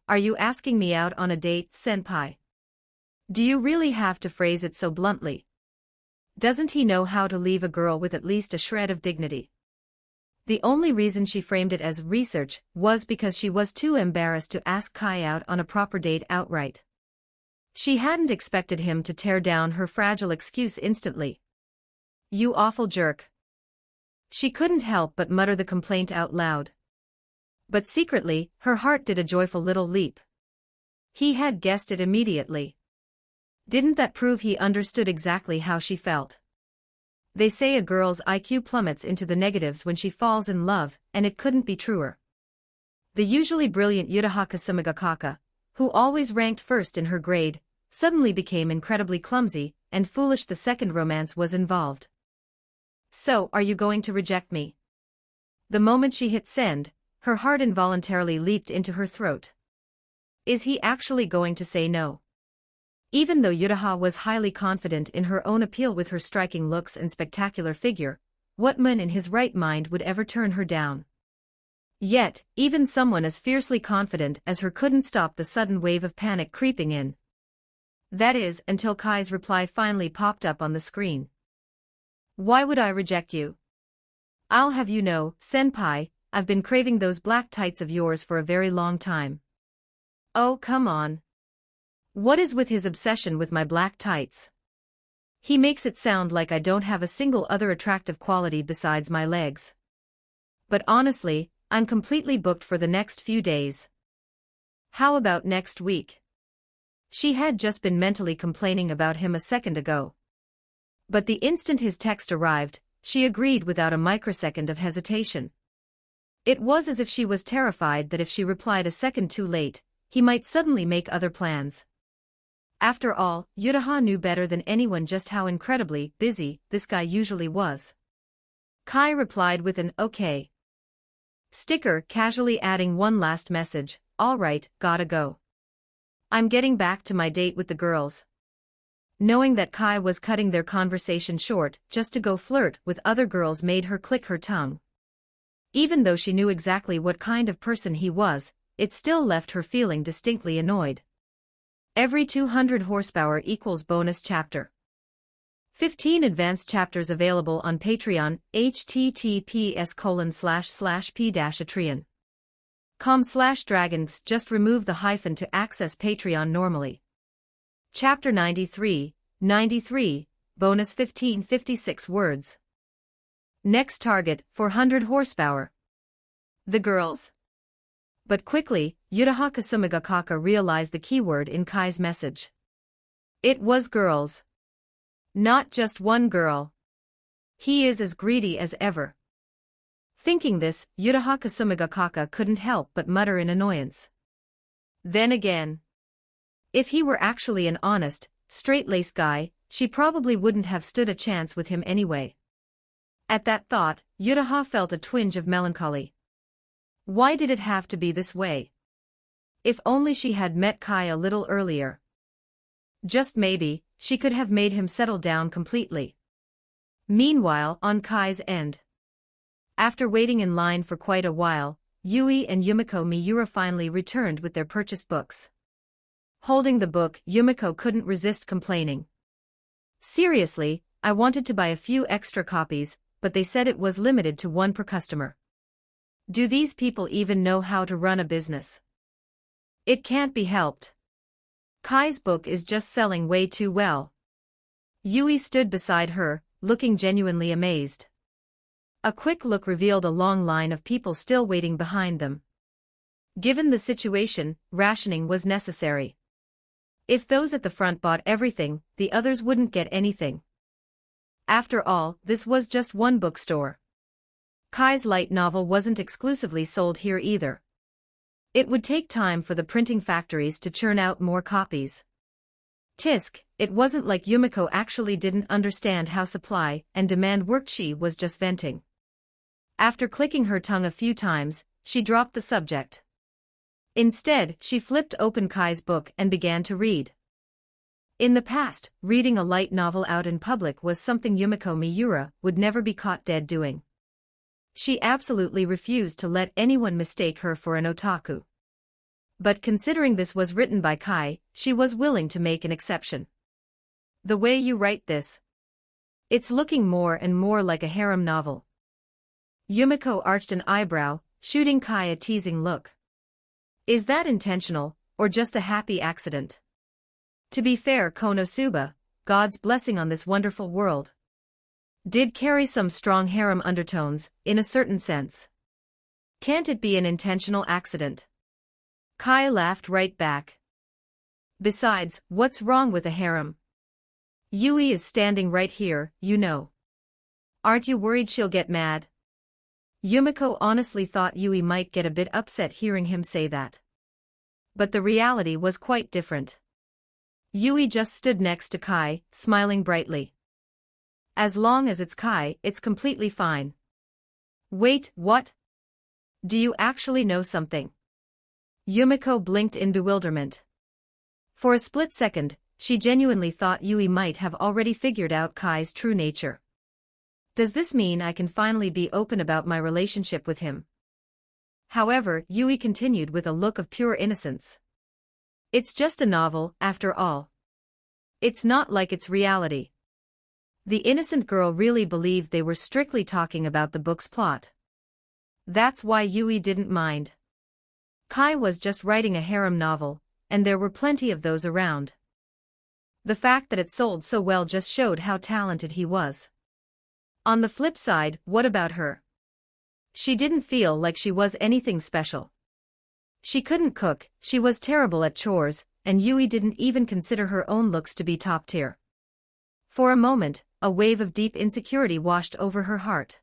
Are you asking me out on a date, senpai? Do you really have to phrase it so bluntly? Doesn't he know how to leave a girl with at least a shred of dignity? The only reason she framed it as research was because she was too embarrassed to ask Kai out on a proper date outright. She hadn't expected him to tear down her fragile excuse instantly. You awful jerk. She couldn't help but mutter the complaint out loud. But secretly, her heart did a joyful little leap. He had guessed it immediately. Didn't that prove he understood exactly how she felt? They say a girl's IQ plummets into the negatives when she falls in love, and it couldn't be truer. The usually brilliant Yutahaka Sumigakaka, who always ranked first in her grade, suddenly became incredibly clumsy and foolish. The second romance was involved. So, are you going to reject me? The moment she hit send, her heart involuntarily leaped into her throat. Is he actually going to say no? Even though Yutaha was highly confident in her own appeal with her striking looks and spectacular figure, what man in his right mind would ever turn her down? Yet, even someone as fiercely confident as her couldn't stop the sudden wave of panic creeping in. That is, until Kai's reply finally popped up on the screen. Why would I reject you? I'll have you know, senpai, I've been craving those black tights of yours for a very long time. Oh, come on. What is with his obsession with my black tights? He makes it sound like I don't have a single other attractive quality besides my legs. But honestly, I'm completely booked for the next few days. How about next week? She had just been mentally complaining about him a second ago. But the instant his text arrived, she agreed without a microsecond of hesitation. It was as if she was terrified that if she replied a second too late, he might suddenly make other plans. After all, Yutaha knew better than anyone just how incredibly busy this guy usually was. Kai replied with an okay sticker, casually adding one last message, alright, gotta go. I'm getting back to my date with the girls. Knowing that Kai was cutting their conversation short just to go flirt with other girls made her click her tongue. Even though she knew exactly what kind of person he was, it still left her feeling distinctly annoyed. Every 200 horsepower equals bonus chapter. 15 advanced chapters available on Patreon, https://p-atreon.com/dragons. Just remove the hyphen to access Patreon normally. Chapter 93, bonus 1556 words. Next target, 400 horsepower. The girls. But quickly, Yutahaka Sumigakaka realized the keyword in Kai's message. It was girls. Not just one girl. He is as greedy as ever. Thinking this, Yutahaka Sumigakaka couldn't help but mutter in annoyance. Then again, if he were actually an honest, straight-laced guy, she probably wouldn't have stood a chance with him anyway. At that thought, Yutaha felt a twinge of melancholy. Why did it have to be this way? If only she had met Kai a little earlier. Just maybe, she could have made him settle down completely. Meanwhile, on Kai's end. After waiting in line for quite a while, Yui and Yumiko Miura finally returned with their purchased books. Holding the book, Yumiko couldn't resist complaining. Seriously, I wanted to buy a few extra copies, but they said it was limited to one per customer. Do these people even know how to run a business? It can't be helped. Kai's book is just selling way too well. Yui stood beside her, looking genuinely amazed. A quick look revealed a long line of people still waiting behind them. Given the situation, rationing was necessary. If those at the front bought everything, the others wouldn't get anything. After all, this was just one bookstore. Kai's light novel wasn't exclusively sold here either. It would take time for the printing factories to churn out more copies. Tisk, it wasn't like Yumiko actually didn't understand how supply and demand worked. She was just venting. After clicking her tongue a few times, she dropped the subject. Instead, she flipped open Kai's book and began to read. In the past, reading a light novel out in public was something Yumiko Miura would never be caught dead doing. She absolutely refused to let anyone mistake her for an otaku. But considering this was written by Kai, she was willing to make an exception. The way you write this, it's looking more and more like a harem novel. Yumiko arched an eyebrow, shooting Kai a teasing look. Is that intentional, or just a happy accident? To be fair, Konosuba, God's blessing on this wonderful world, did carry some strong harem undertones, in a certain sense. Can't it be an intentional accident? Kai laughed right back. Besides, what's wrong with a harem? Yui is standing right here, you know. Aren't you worried she'll get mad? Yumiko honestly thought Yui might get a bit upset hearing him say that. But the reality was quite different. Yui just stood next to Kai, smiling brightly. As long as it's Kai, it's completely fine. Wait, what? Do you actually know something? Yumiko blinked in bewilderment. For a split second, she genuinely thought Yui might have already figured out Kai's true nature. Does this mean I can finally be open about my relationship with him? However, Yui continued with a look of pure innocence. It's just a novel, after all. It's not like it's reality. The innocent girl really believed they were strictly talking about the book's plot. That's why Yui didn't mind. Kai was just writing a harem novel, and there were plenty of those around. The fact that it sold so well just showed how talented he was. On the flip side, what about her? She didn't feel like she was anything special. She couldn't cook, she was terrible at chores, and Yui didn't even consider her own looks to be top tier. For a moment, a wave of deep insecurity washed over her heart.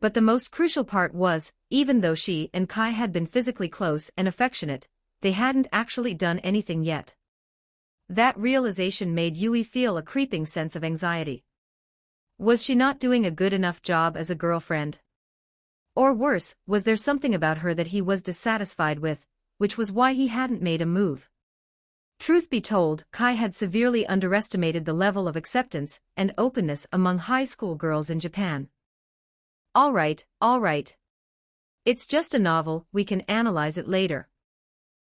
But the most crucial part was, even though she and Kai had been physically close and affectionate, they hadn't actually done anything yet. That realization made Yui feel a creeping sense of anxiety. Was she not doing a good enough job as a girlfriend? Or worse, was there something about her that he was dissatisfied with, which was why he hadn't made a move? Truth be told, Kai had severely underestimated the level of acceptance and openness among high school girls in Japan. All right. It's just a novel, we can analyze it later.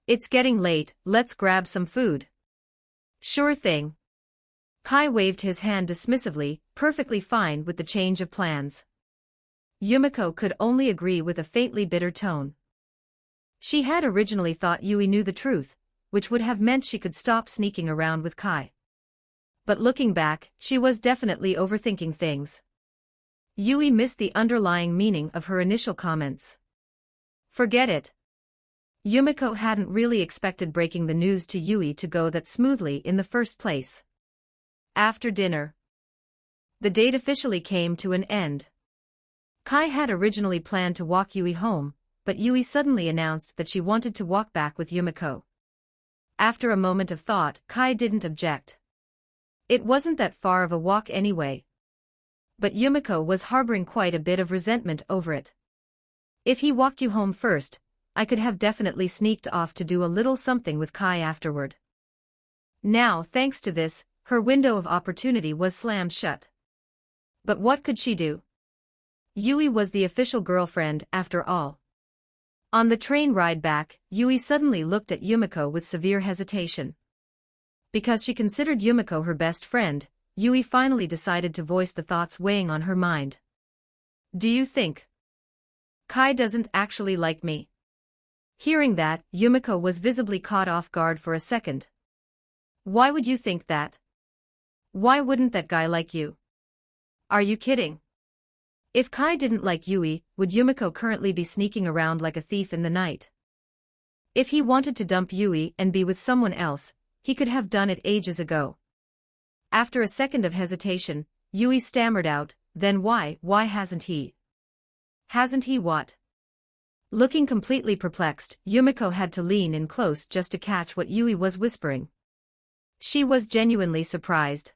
It's getting late, let's grab some food. Sure thing. Kai waved his hand dismissively, perfectly fine with the change of plans. Yumiko could only agree with a faintly bitter tone. She had originally thought Yui knew the truth, which would have meant she could stop sneaking around with Kai. But looking back, she was definitely overthinking things. Yui missed the underlying meaning of her initial comments. Forget it. Yumiko hadn't really expected breaking the news to Yui to go that smoothly in the first place. After dinner, the date officially came to an end. Kai had originally planned to walk Yui home, but Yui suddenly announced that she wanted to walk back with Yumiko. After a moment of thought, Kai didn't object. It wasn't that far of a walk anyway. But Yumiko was harboring quite a bit of resentment over it. If he walked you home first, I could have definitely sneaked off to do a little something with Kai afterward. Now, thanks to this, her window of opportunity was slammed shut. But what could she do? Yui was the official girlfriend, after all. On the train ride back, Yui suddenly looked at Yumiko with severe hesitation. Because she considered Yumiko her best friend, Yui finally decided to voice the thoughts weighing on her mind. Do you think Kai doesn't actually like me? Hearing that, Yumiko was visibly caught off guard for a second. Why would you think that? Why wouldn't that guy like you? Are you kidding? If Kai didn't like Yui, would Yumiko currently be sneaking around like a thief in the night? If he wanted to dump Yui and be with someone else, he could have done it ages ago. After a second of hesitation, Yui stammered out, then why hasn't he? Hasn't he what? Looking completely perplexed, Yumiko had to lean in close just to catch what Yui was whispering. She was genuinely surprised.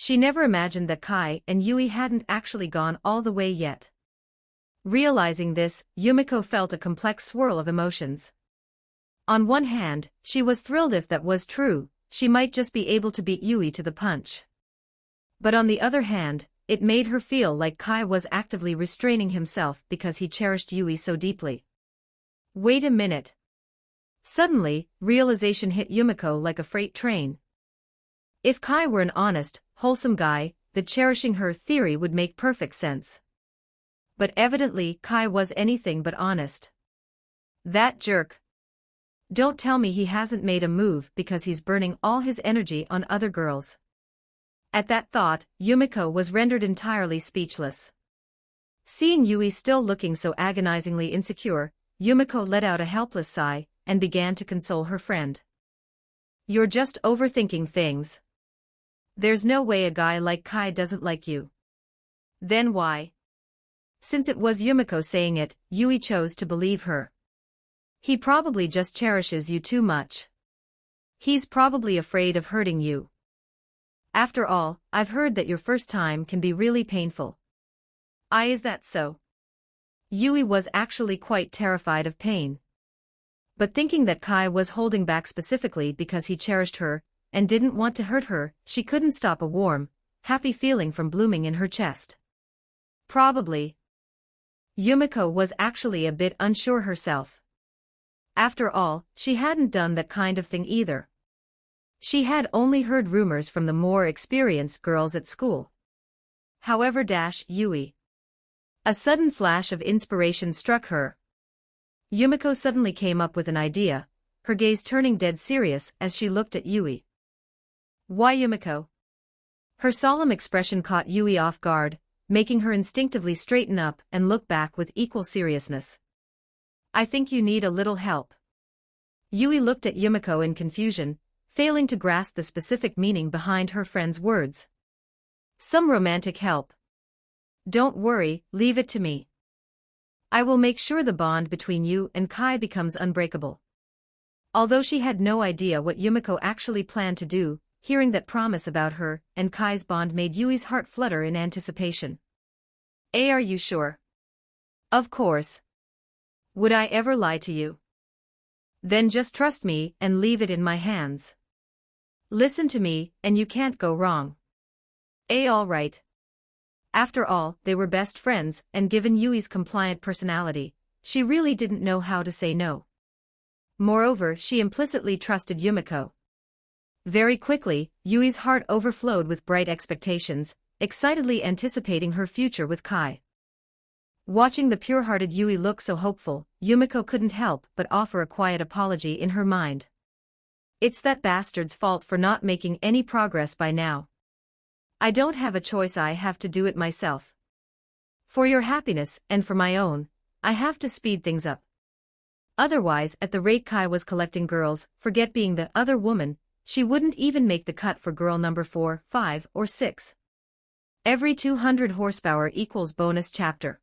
She never imagined that Kai and Yui hadn't actually gone all the way yet. Realizing this, Yumiko felt a complex swirl of emotions. On one hand, she was thrilled if that was true, she might just be able to beat Yui to the punch. But on the other hand, it made her feel like Kai was actively restraining himself because he cherished Yui so deeply. Wait a minute. Suddenly, realization hit Yumiko like a freight train. If Kai were an honest, wholesome guy, the cherishing her theory would make perfect sense. But evidently Kai was anything but honest. That jerk. Don't tell me he hasn't made a move because he's burning all his energy on other girls. At that thought, Yumiko was rendered entirely speechless. Seeing Yui still looking so agonizingly insecure, Yumiko let out a helpless sigh and began to console her friend. You're just overthinking things. There's no way a guy like Kai doesn't like you. Then why? Since it was Yumiko saying it, Yui chose to believe her. He probably just cherishes you too much. He's probably afraid of hurting you. After all, I've heard that your first time can be really painful. Is that so? Yui was actually quite terrified of pain. But thinking that Kai was holding back specifically because he cherished her, and didn't want to hurt her, she couldn't stop a warm, happy feeling from blooming in her chest. Probably. Yumiko was actually a bit unsure herself. After all, she hadn't done that kind of thing either. She had only heard rumors from the more experienced girls at school. However, Yui. A sudden flash of inspiration struck her. Yumiko suddenly came up with an idea, her gaze turning dead serious as she looked at Yui. Why, Yumiko? Her solemn expression caught Yui off guard, making her instinctively straighten up and look back with equal seriousness. I think you need a little help. Yui looked at Yumiko in confusion, failing to grasp the specific meaning behind her friend's words. Some romantic help. Don't worry, leave it to me. I will make sure the bond between you and Kai becomes unbreakable. Although she had no idea what Yumiko actually planned to do, hearing that promise about her and Kai's bond made Yui's heart flutter in anticipation. Are you sure? Of course. Would I ever lie to you? Then just trust me and leave it in my hands. Listen to me, and you can't go wrong. All right. After all, they were best friends, and given Yui's compliant personality, she really didn't know how to say no. Moreover, she implicitly trusted Yumiko. Very quickly, Yui's heart overflowed with bright expectations, excitedly anticipating her future with Kai. Watching the pure-hearted Yui look so hopeful, Yumiko couldn't help but offer a quiet apology in her mind. It's that bastard's fault for not making any progress by now. I don't have a choice, I have to do it myself. For your happiness and for my own, I have to speed things up. Otherwise, at the rate Kai was collecting girls, forget being the other woman, she wouldn't even make the cut for girl number 4, 5, or 6. Every 200 horsepower equals bonus chapter.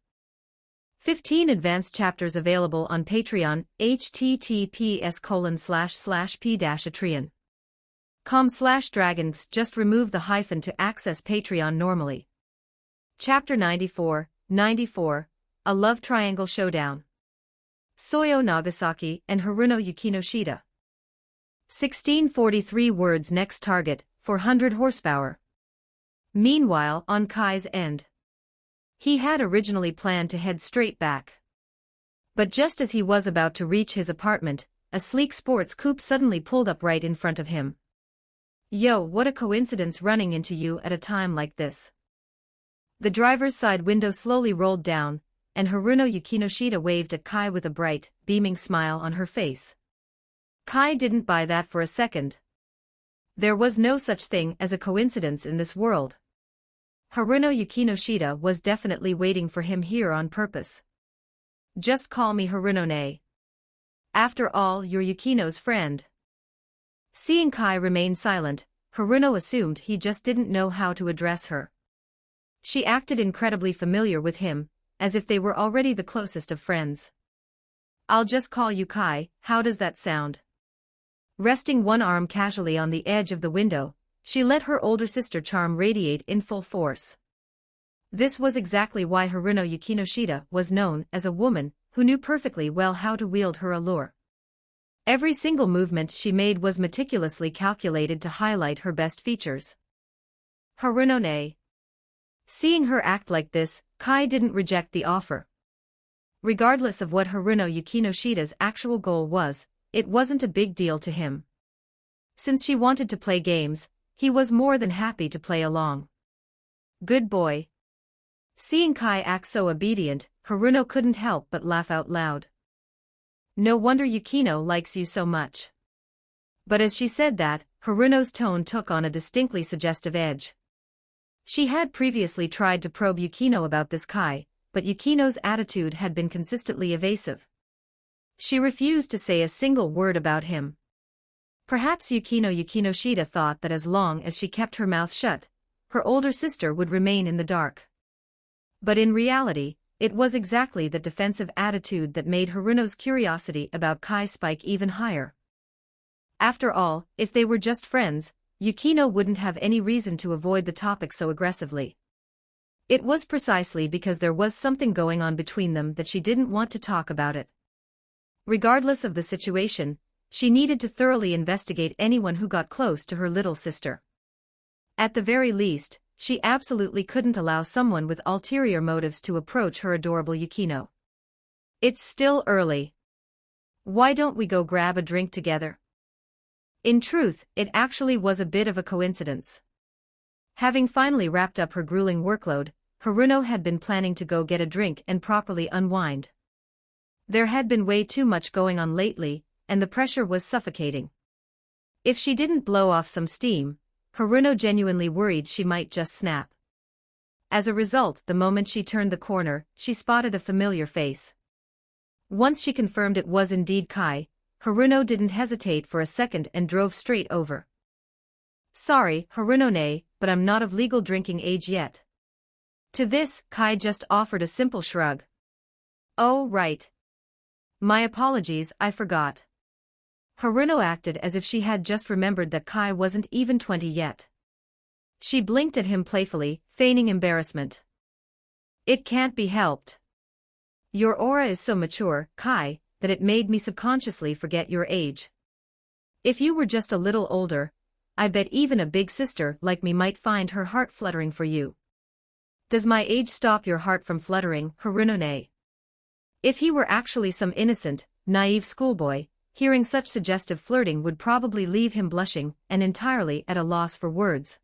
15 advanced chapters available on Patreon, https://p-atreon.com/dragons. Just remove the hyphen to access Patreon normally. Chapter 94, A Love Triangle Showdown. Soyo Nagasaki and Haruno Yukinoshita. 1643 words. Next target, 400 horsepower. Meanwhile, on Kai's end. He had originally planned to head straight back. But just as he was about to reach his apartment, a sleek sports coupe suddenly pulled up right in front of him. Yo, what a coincidence running into you at a time like this. The driver's side window slowly rolled down, and Haruno Yukinoshita waved at Kai with a bright, beaming smile on her face. Kai didn't buy that for a second. There was no such thing as a coincidence in this world. Haruno Yukinoshita was definitely waiting for him here on purpose. Just call me Haruno-ne. After all, you're Yukino's friend. Seeing Kai remain silent, Haruno assumed he just didn't know how to address her. She acted incredibly familiar with him, as if they were already the closest of friends. I'll just call you Kai, how does that sound? Resting one arm casually on the edge of the window, she let her older sister charm radiate in full force. This was exactly why Haruno Yukinoshita was known as a woman who knew perfectly well how to wield her allure. Every single movement she made was meticulously calculated to highlight her best features. Haruno-ne. Seeing her act like this, Kai didn't reject the offer. Regardless of what Haruno Yukinoshita's actual goal was, it wasn't a big deal to him. Since she wanted to play games, he was more than happy to play along. Good boy. Seeing Kai act so obedient, Haruno couldn't help but laugh out loud. No wonder Yukino likes you so much. But as she said that, Haruno's tone took on a distinctly suggestive edge. She had previously tried to probe Yukino about this Kai, but Yukino's attitude had been consistently evasive. She refused to say a single word about him. Perhaps Yukinoshita thought that as long as she kept her mouth shut, her older sister would remain in the dark. But in reality, it was exactly that defensive attitude that made Haruno's curiosity about Kai spike even higher. After all, if they were just friends, Yukino wouldn't have any reason to avoid the topic so aggressively. It was precisely because there was something going on between them that she didn't want to talk about it. Regardless of the situation, she needed to thoroughly investigate anyone who got close to her little sister. At the very least, she absolutely couldn't allow someone with ulterior motives to approach her adorable Yukino. It's still early. Why don't we go grab a drink together? In truth, it actually was a bit of a coincidence. Having finally wrapped up her grueling workload, Haruno had been planning to go get a drink and properly unwind. There had been way too much going on lately, and the pressure was suffocating. If she didn't blow off some steam, Haruno genuinely worried she might just snap. As a result, the moment she turned the corner, she spotted a familiar face. Once she confirmed it was indeed Kai, Haruno didn't hesitate for a second and drove straight over. Sorry, Haruno-ne, but I'm not of legal drinking age yet. To this, Kai just offered a simple shrug. Oh, right. My apologies, I forgot. Haruno acted as if she had just remembered that Kai wasn't even 20 yet. She blinked at him playfully, feigning embarrassment. It can't be helped. Your aura is so mature, Kai, that it made me subconsciously forget your age. If you were just a little older, I bet even a big sister like me might find her heart fluttering for you. Does my age stop your heart from fluttering, Haruno-ne? If he were actually some innocent, naive schoolboy, hearing such suggestive flirting would probably leave him blushing and entirely at a loss for words.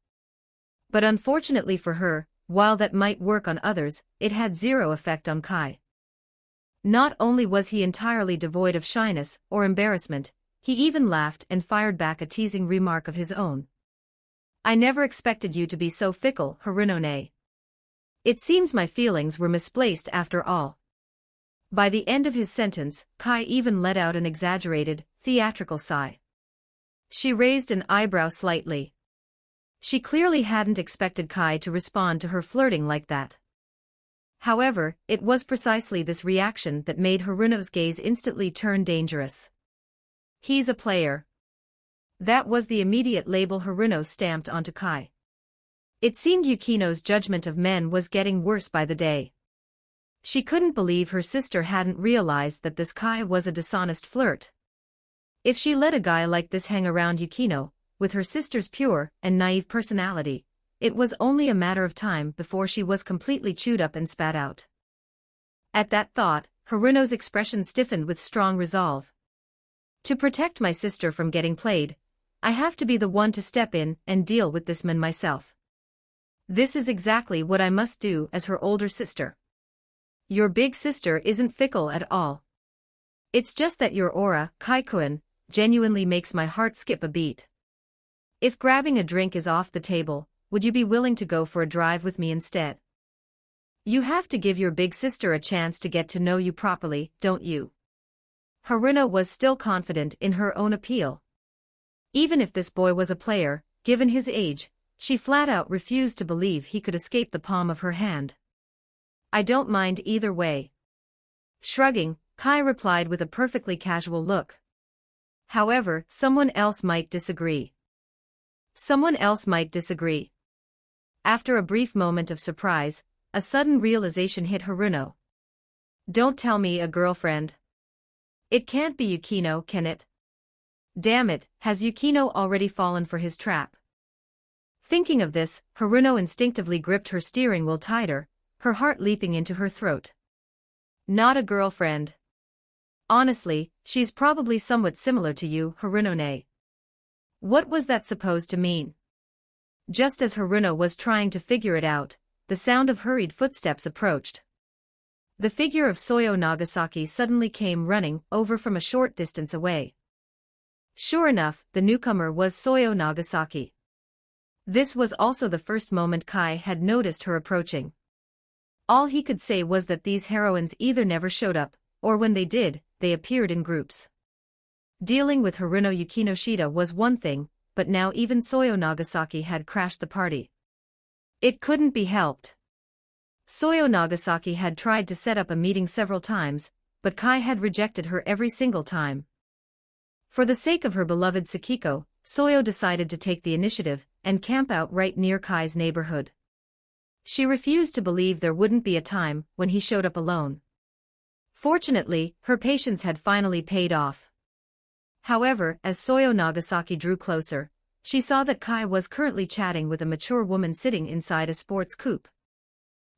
But unfortunately for her, while that might work on others, it had zero effect on Kai. Not only was he entirely devoid of shyness or embarrassment, he even laughed and fired back a teasing remark of his own. I never expected you to be so fickle, Haruno-ne. It seems my feelings were misplaced after all. By the end of his sentence, Kai even let out an exaggerated, theatrical sigh. She raised an eyebrow slightly. She clearly hadn't expected Kai to respond to her flirting like that. However, it was precisely this reaction that made Haruno's gaze instantly turn dangerous. He's a player. That was the immediate label Haruno stamped onto Kai. It seemed Yukino's judgment of men was getting worse by the day. She couldn't believe her sister hadn't realized that this Kai was a dishonest flirt. If she let a guy like this hang around Yukino, with her sister's pure and naive personality, it was only a matter of time before she was completely chewed up and spat out. At that thought, Haruno's expression stiffened with strong resolve. To protect my sister from getting played, I have to be the one to step in and deal with this man myself. This is exactly what I must do as her older sister. Your big sister isn't fickle at all. It's just that your aura, Kai-kun, genuinely makes my heart skip a beat. If grabbing a drink is off the table, would you be willing to go for a drive with me instead? You have to give your big sister a chance to get to know you properly, don't you? Haruno was still confident in her own appeal. Even if this boy was a player, given his age, she flat out refused to believe he could escape the palm of her hand. I don't mind either way. Shrugging, Kai replied with a perfectly casual look. However, someone else might disagree. Someone else might disagree. After a brief moment of surprise, a sudden realization hit Haruno. Don't tell me a girlfriend. It can't be Yukino, can it? Damn it, has Yukino already fallen for his trap? Thinking of this, Haruno instinctively gripped her steering wheel tighter, her heart leaping into her throat. Not a girlfriend. Honestly, she's probably somewhat similar to you, Haruno-ne. What was that supposed to mean? Just as Haruno was trying to figure it out, the sound of hurried footsteps approached. The figure of Soyo Nagasaki suddenly came running over from a short distance away. Sure enough, the newcomer was Soyo Nagasaki. This was also the first moment Kai had noticed her approaching. All he could say was that these heroines either never showed up, or when they did, they appeared in groups. Dealing with Haruno Yukinoshita was one thing, but now even Soyo Nagasaki had crashed the party. It couldn't be helped. Soyo Nagasaki had tried to set up a meeting several times, but Kai had rejected her every single time. For the sake of her beloved Sakiko, Soyo decided to take the initiative and camp out right near Kai's neighborhood. She refused to believe there wouldn't be a time when he showed up alone. Fortunately, her patience had finally paid off. However, as Soyo Nagasaki drew closer, she saw that Kai was currently chatting with a mature woman sitting inside a sports coupe.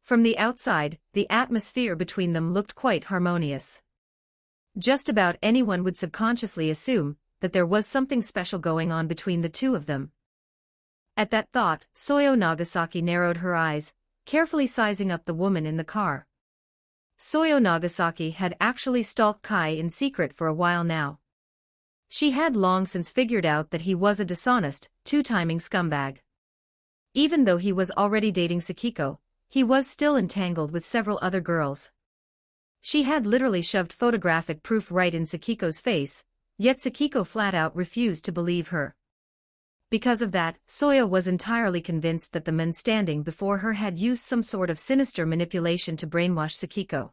From the outside, the atmosphere between them looked quite harmonious. Just about anyone would subconsciously assume that there was something special going on between the two of them. At that thought, Soyo Nagasaki narrowed her eyes, carefully sizing up the woman in the car. Soyo Nagasaki had actually stalked Kai in secret for a while now. She had long since figured out that he was a dishonest, two-timing scumbag. Even though he was already dating Sakiko, he was still entangled with several other girls. She had literally shoved photographic proof right in Sakiko's face, yet Sakiko flat out refused to believe her. Because of that, Soyo was entirely convinced that the men standing before her had used some sort of sinister manipulation to brainwash Sakiko.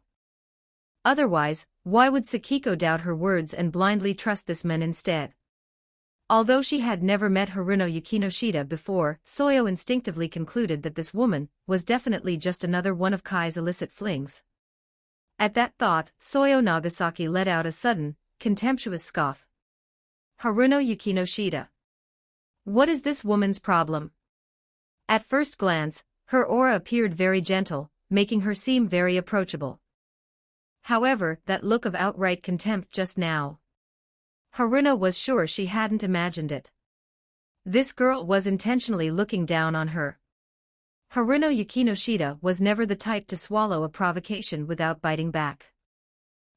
Otherwise, why would Sakiko doubt her words and blindly trust this man instead? Although she had never met Haruno Yukinoshita before, Soyo instinctively concluded that this woman was definitely just another one of Kai's illicit flings. At that thought, Soyo Nagasaki let out a sudden, contemptuous scoff. Haruno Yukinoshita. What is this woman's problem? At first glance, her aura appeared very gentle, making her seem very approachable. However, that look of outright contempt just now. Haruno was sure she hadn't imagined it. This girl was intentionally looking down on her. Haruno Yukinoshita was never the type to swallow a provocation without biting back.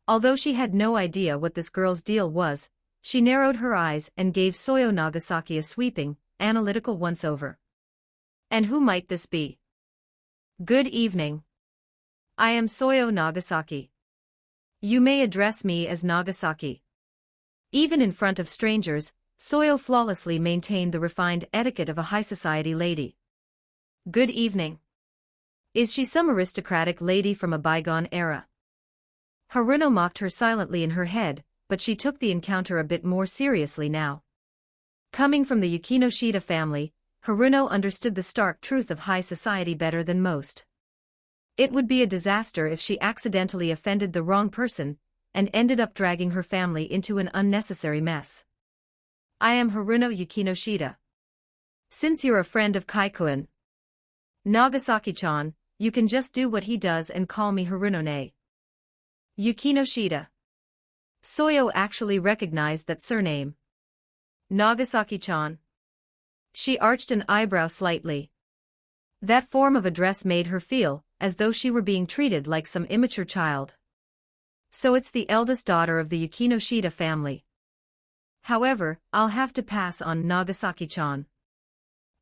Although she had no idea what this girl's deal was, she narrowed her eyes and gave Soyo Nagasaki a sweeping, analytical once-over. And who might this be? Good evening. I am Soyo Nagasaki. You may address me as Nagasaki. Even in front of strangers, Soyo flawlessly maintained the refined etiquette of a high society lady. Good evening. Is she some aristocratic lady from a bygone era? Haruno mocked her silently in her head, but she took the encounter a bit more seriously now. Coming from the Yukinoshita family, Haruno understood the stark truth of high society better than most. It would be a disaster if she accidentally offended the wrong person, and ended up dragging her family into an unnecessary mess. I am Haruno Yukinoshita. Since you're a friend of Kaikuin, Nagasaki-chan, you can just do what he does and call me Haruno-ne. Yukinoshita. Soyo actually recognized that surname. Nagasaki-chan. She arched an eyebrow slightly. That form of address made her feel as though she were being treated like some immature child. So it's the eldest daughter of the Yukinoshita family. However, I'll have to pass on Nagasaki-chan.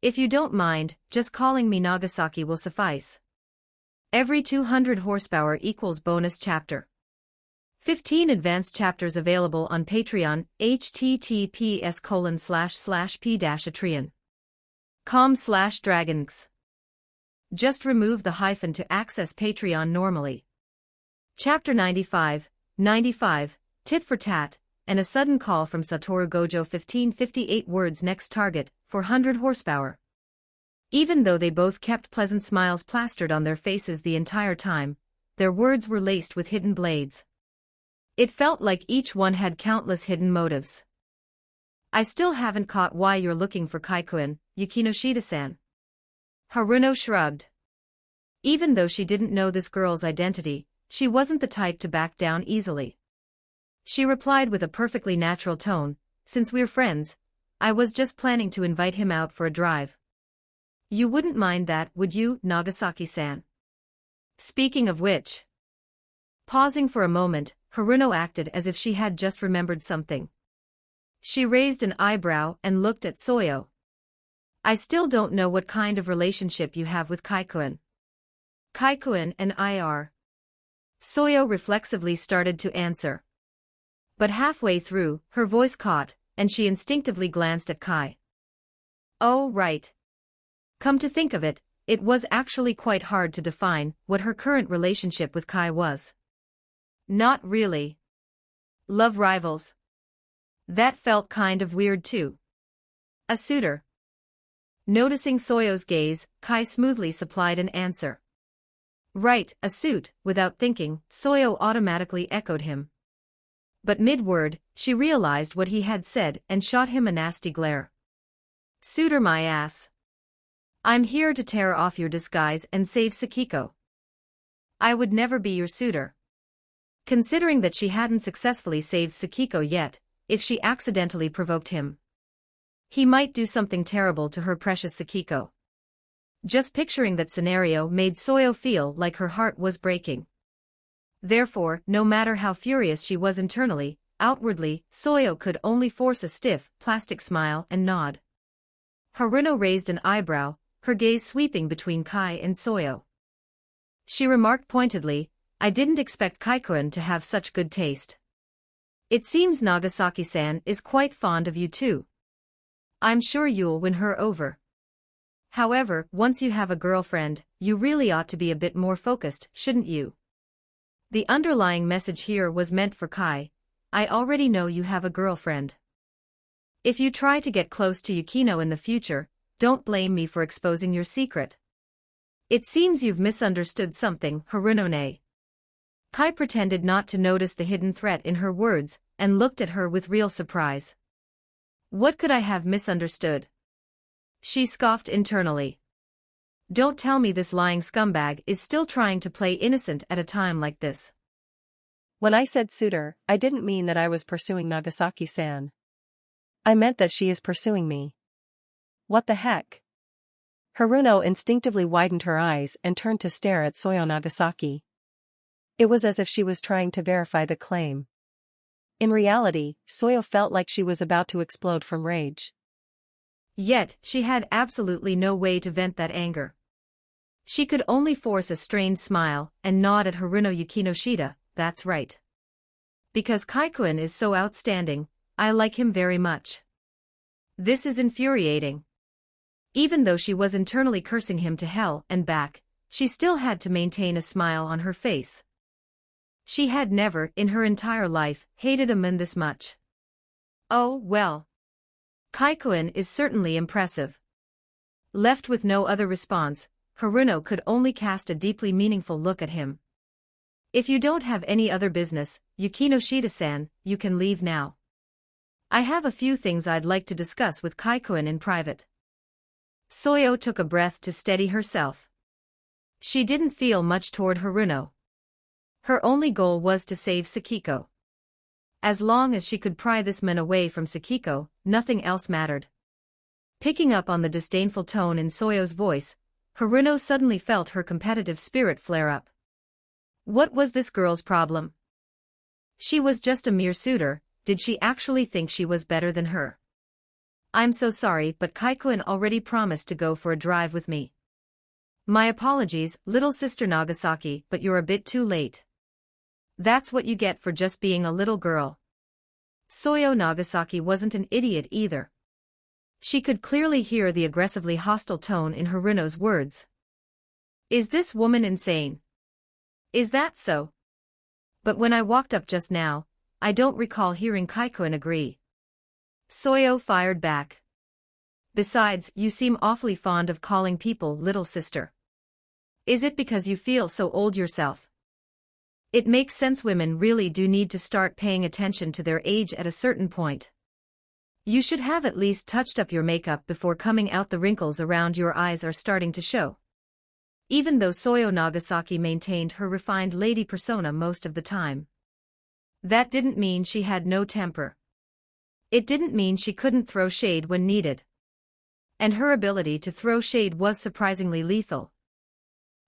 If you don't mind, just calling me Nagasaki will suffice. Every 200 horsepower equals bonus chapter. 15 advanced chapters available on Patreon, https://p-atreon.com/dragons. Just remove the hyphen to access Patreon normally. Chapter 95, 95, Tit for Tat, and a sudden call from Satoru Gojo 1558 words next target, 400 horsepower. Even though they both kept pleasant smiles plastered on their faces the entire time, their words were laced with hidden blades. It felt like each one had countless hidden motives. I still haven't caught why you're looking for Kaikuin, Yukinoshita-san. Haruno shrugged. Even though she didn't know this girl's identity, she wasn't the type to back down easily. She replied with a perfectly natural tone, since we're friends, I was just planning to invite him out for a drive. You wouldn't mind that, would you, Nagasaki-san? Speaking of which. Pausing for a moment, Haruno acted as if she had just remembered something. She raised an eyebrow and looked at Soyo. I still don't know what kind of relationship you have with Kaikuin. Kaikuin and I are. Soyo reflexively started to answer. But halfway through, her voice caught, and she instinctively glanced at Kai. Oh, right. Come to think of it, it was actually quite hard to define what her current relationship with Kai was. Not really. Love rivals. That felt kind of weird too. A suitor. Noticing Soyo's gaze, Kai smoothly supplied an answer. Right, a suit. Without thinking, Soyo automatically echoed him. But mid-word, she realized what he had said and shot him a nasty glare. Suitor my ass. I'm here to tear off your disguise and save Sakiko. I would never be your suitor. Considering that she hadn't successfully saved Sakiko yet, if she accidentally provoked him, he might do something terrible to her precious Sakiko. Just picturing that scenario made Soyo feel like her heart was breaking. Therefore, no matter how furious she was internally, outwardly, Soyo could only force a stiff, plastic smile and nod. Haruno raised an eyebrow, her gaze sweeping between Kai and Soyo. She remarked pointedly, I didn't expect Kai-kun to have such good taste. It seems Nagasaki-san is quite fond of you too. I'm sure you'll win her over. However, once you have a girlfriend, you really ought to be a bit more focused, shouldn't you? The underlying message here was meant for Kai. I already know you have a girlfriend. If you try to get close to Yukino in the future, don't blame me for exposing your secret. It seems you've misunderstood something, Haruno-ne. Kai pretended not to notice the hidden threat in her words, and looked at her with real surprise. What could I have misunderstood? She scoffed internally. Don't tell me this lying scumbag is still trying to play innocent at a time like this. When I said suitor, I didn't mean that I was pursuing Nagasaki-san. I meant that she is pursuing me. What the heck? Haruno instinctively widened her eyes and turned to stare at Soyo Nagasaki. It was as if she was trying to verify the claim. In reality, Soyo felt like she was about to explode from rage. Yet, she had absolutely no way to vent that anger. She could only force a strained smile and nod at Haruno Yukinoshita. That's right. Because Kai-kun is so outstanding, I like him very much. This is infuriating. Even though she was internally cursing him to hell and back, she still had to maintain a smile on her face. She had never, in her entire life, hated a man this much. Oh, well. Kai-kun is certainly impressive. Left with no other response, Haruno could only cast a deeply meaningful look at him. If you don't have any other business, Yukinoshita-san, you can leave now. I have a few things I'd like to discuss with Kai-kun in private. Soyo took a breath to steady herself. She didn't feel much toward Haruno. Her only goal was to save Sakiko. As long as she could pry this man away from Sakiko, nothing else mattered. Picking up on the disdainful tone in Soyo's voice, Haruno suddenly felt her competitive spirit flare up. What was this girl's problem? She was just a mere suitor. Did she actually think she was better than her? I'm so sorry, but Kai-kun already promised to go for a drive with me. My apologies, little sister Nagasaki, but you're a bit too late. That's what you get for just being a little girl. Soyo Nagasaki wasn't an idiot either. She could clearly hear the aggressively hostile tone in Haruno's words. Is this woman insane? Is that so? But when I walked up just now, I don't recall hearing Kai-kun agree. Soyo fired back. Besides, you seem awfully fond of calling people little sister. Is it because you feel so old yourself? It makes sense, women really do need to start paying attention to their age at a certain point. You should have at least touched up your makeup before coming out. The wrinkles around your eyes are starting to show. Even though Soyo Nagasaki maintained her refined lady persona most of the time, that didn't mean she had no temper. It didn't mean she couldn't throw shade when needed. And her ability to throw shade was surprisingly lethal.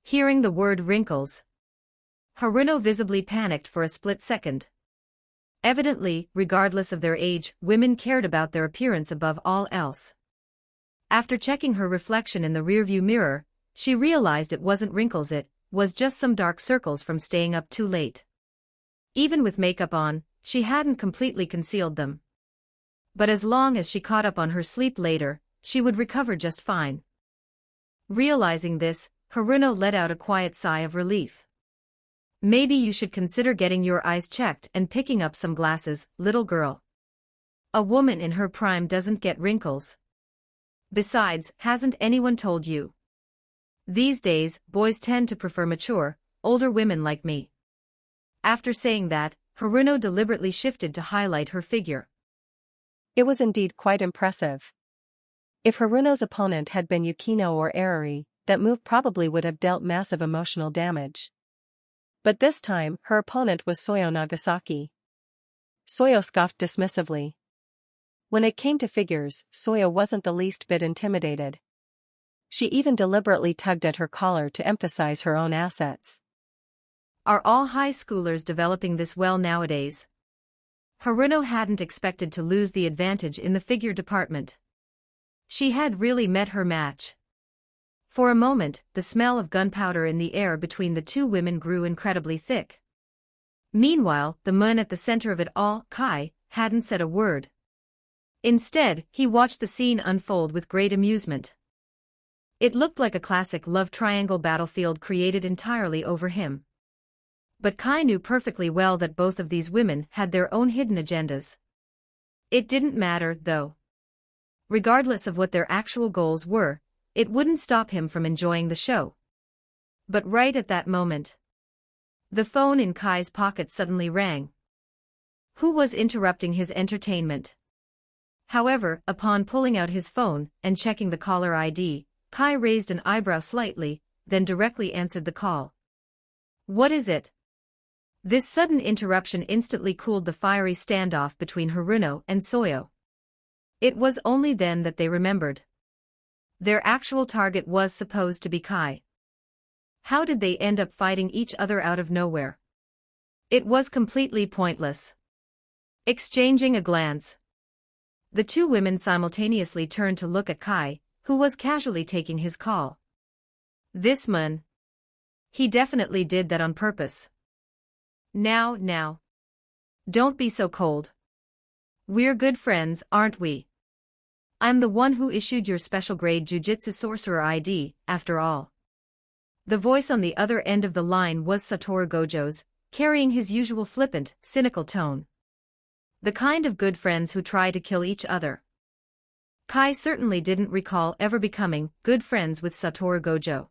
Hearing the word wrinkles, Haruno visibly panicked for a split second. Evidently, regardless of their age, women cared about their appearance above all else. After checking her reflection in the rearview mirror, she realized it wasn't wrinkles, it was just some dark circles from staying up too late. Even with makeup on, she hadn't completely concealed them. But as long as she caught up on her sleep later, she would recover just fine. Realizing this, Haruno let out a quiet sigh of relief. Maybe you should consider getting your eyes checked and picking up some glasses, little girl. A woman in her prime doesn't get wrinkles. Besides, hasn't anyone told you? These days, boys tend to prefer mature, older women like me. After saying that, Haruno deliberately shifted to highlight her figure. It was indeed quite impressive. If Haruno's opponent had been Yukino or Arari, that move probably would have dealt massive emotional damage. But this time, her opponent was Soyo Nagasaki. Soyo scoffed dismissively. When it came to figures, Soyo wasn't the least bit intimidated. She even deliberately tugged at her collar to emphasize her own assets. Are all high schoolers developing this well nowadays? Haruno hadn't expected to lose the advantage in the figure department. She had really met her match. For a moment, the smell of gunpowder in the air between the two women grew incredibly thick. Meanwhile, the man at the center of it all, Kai, hadn't said a word. Instead, he watched the scene unfold with great amusement. It looked like a classic love triangle battlefield created entirely over him. But Kai knew perfectly well that both of these women had their own hidden agendas. It didn't matter, though. Regardless of what their actual goals were, it wouldn't stop him from enjoying the show. But right at that moment, the phone in Kai's pocket suddenly rang. Who was interrupting his entertainment? However, upon pulling out his phone and checking the caller ID, Kai raised an eyebrow slightly, then directly answered the call. What is it? This sudden interruption instantly cooled the fiery standoff between Haruno and Soyo. It was only then that they remembered. Their actual target was supposed to be Kai. How did they end up fighting each other out of nowhere? It was completely pointless. Exchanging a glance, the two women simultaneously turned to look at Kai, who was casually taking his call. This man. He definitely did that on purpose. Now. Don't be so cold. We're good friends, aren't we? I'm the one who issued your special grade Jujutsu Sorcerer ID, after all. The voice on the other end of the line was Satoru Gojo's, carrying his usual flippant, cynical tone. The kind of good friends who try to kill each other. Kai certainly didn't recall ever becoming good friends with Satoru Gojo.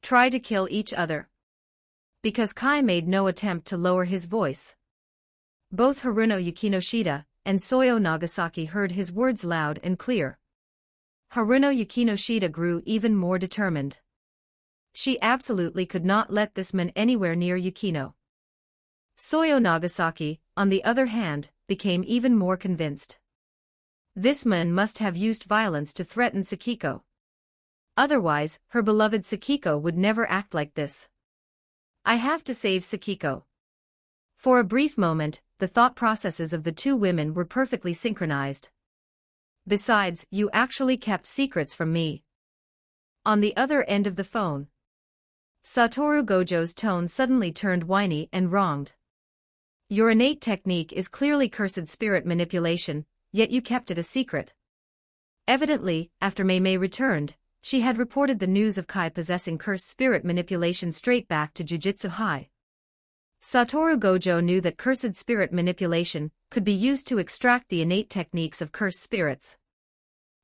Try to kill each other. Because Kai made no attempt to lower his voice. Both Haruno Yukinoshita and Soyo Nagasaki heard his words loud and clear. Haruno Yukinoshita grew even more determined. She absolutely could not let this man anywhere near Yukino. Soyo Nagasaki, on the other hand, became even more convinced. This man must have used violence to threaten Sakiko. Otherwise, her beloved Sakiko would never act like this. I have to save Sakiko. For a brief moment, the thought processes of the two women were perfectly synchronized. Besides, you actually kept secrets from me. On the other end of the phone, Satoru Gojo's tone suddenly turned whiny and wronged. Your innate technique is clearly cursed spirit manipulation, yet you kept it a secret. Evidently, after Mei returned, she had reported the news of Kai possessing cursed spirit manipulation straight back to Jujutsu High. Satoru Gojo knew that cursed spirit manipulation could be used to extract the innate techniques of cursed spirits.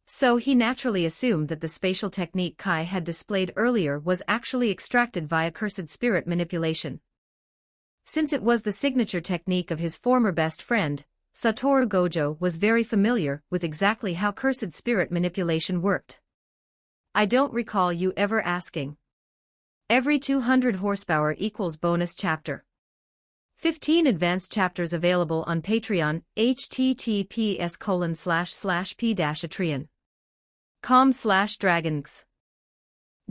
So he naturally assumed that the spatial technique Kai had displayed earlier was actually extracted via cursed spirit manipulation. Since it was the signature technique of his former best friend, Satoru Gojo was very familiar with exactly how cursed spirit manipulation worked. I don't recall you ever asking. Every 200 horsepower equals bonus chapter. 15 advanced chapters available on Patreon, https://p-atreon.com/dragons.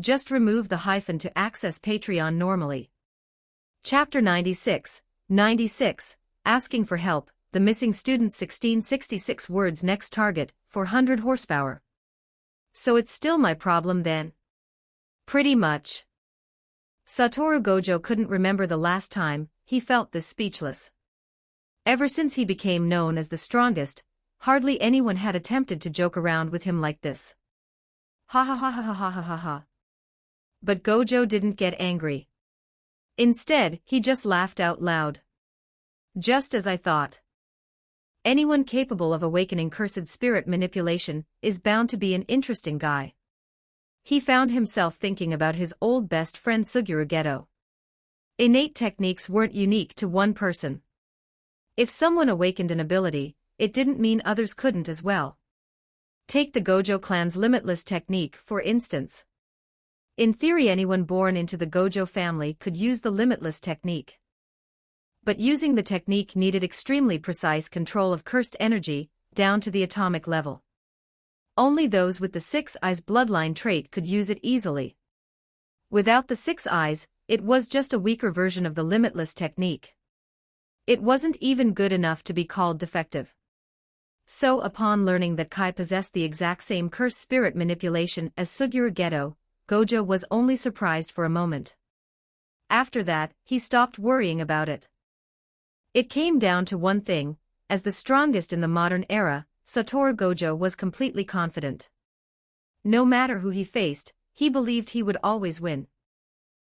Just remove the hyphen to access Patreon normally. Chapter 96, Asking for Help, The Missing Student 1666 words next target, 400 horsepower. So it's still my problem then? Pretty much. Satoru Gojo couldn't remember the last time he felt this speechless. Ever since he became known as the strongest, hardly anyone had attempted to joke around with him like this. Ha ha ha ha ha ha ha ha ha. But Gojo didn't get angry. Instead, he just laughed out loud. Just as I thought. Anyone capable of awakening cursed spirit manipulation is bound to be an interesting guy. He found himself thinking about his old best friend Suguru Geto. Innate techniques weren't unique to one person. If someone awakened an ability, it didn't mean others couldn't as well. Take the Gojo clan's limitless technique, for instance. In theory, anyone born into the Gojo family could use the limitless technique. But using the technique needed extremely precise control of cursed energy, down to the atomic level. Only those with the Six Eyes bloodline trait could use it easily. Without the Six Eyes, it was just a weaker version of the limitless technique. It wasn't even good enough to be called defective. So upon learning that Kai possessed the exact same cursed spirit manipulation as Suguru Geto, Gojo was only surprised for a moment. After that, he stopped worrying about it. It came down to one thing: as the strongest in the modern era, Satoru Gojo was completely confident. No matter who he faced, he believed he would always win.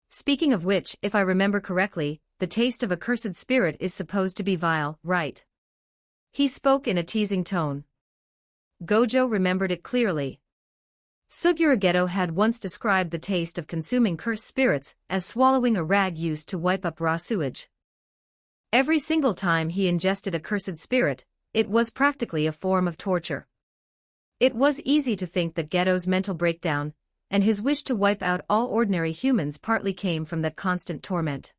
Speaking of which, if I remember correctly, the taste of a cursed spirit is supposed to be vile, right? He spoke in a teasing tone. Gojo remembered it clearly. Suguru Geto had once described the taste of consuming cursed spirits as swallowing a rag used to wipe up raw sewage. Every single time he ingested a cursed spirit, it was practically a form of torture. It was easy to think that Geto's mental breakdown, and his wish to wipe out all ordinary humans, partly came from that constant torment.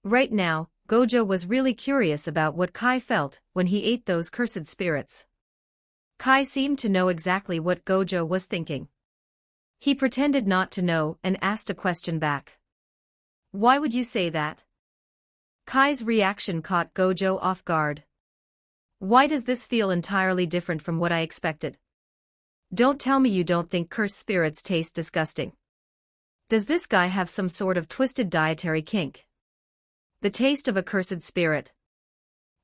Right now, Gojo was really curious about what Kai felt when he ate those cursed spirits. Kai seemed to know exactly what Gojo was thinking. He pretended not to know and asked a question back. Why would you say that? Kai's reaction caught Gojo off guard. Why does this feel entirely different from what I expected? Don't tell me you don't think cursed spirits taste disgusting. Does this guy have some sort of twisted dietary kink? The taste of a cursed spirit.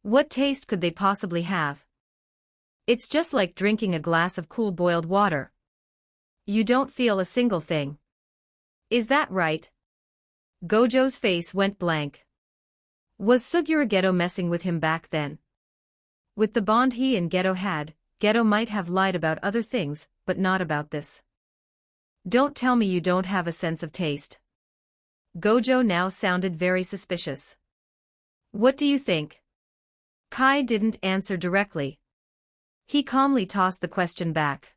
What taste could they possibly have? It's just like drinking a glass of cool boiled water. You don't feel a single thing. Is that right? Gojo's face went blank. Was Suguru Geto messing with him back then? With the bond he and Geto had, Geto might have lied about other things, but not about this. Don't tell me you don't have a sense of taste. Gojo now sounded very suspicious. What do you think? Kai didn't answer directly. He calmly tossed the question back.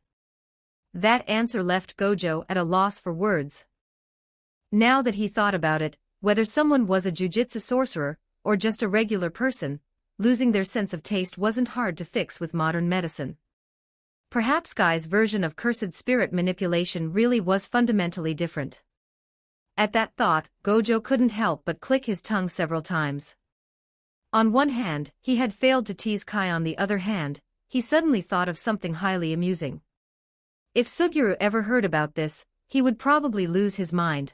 That answer left Gojo at a loss for words. Now that he thought about it, whether someone was a jujitsu sorcerer, or just a regular person, losing their sense of taste wasn't hard to fix with modern medicine. Perhaps Kai's version of cursed spirit manipulation really was fundamentally different. At that thought, Gojo couldn't help but click his tongue several times. On one hand, he had failed to tease Kai. On the other hand, he suddenly thought of something highly amusing. If Suguru ever heard about this, he would probably lose his mind.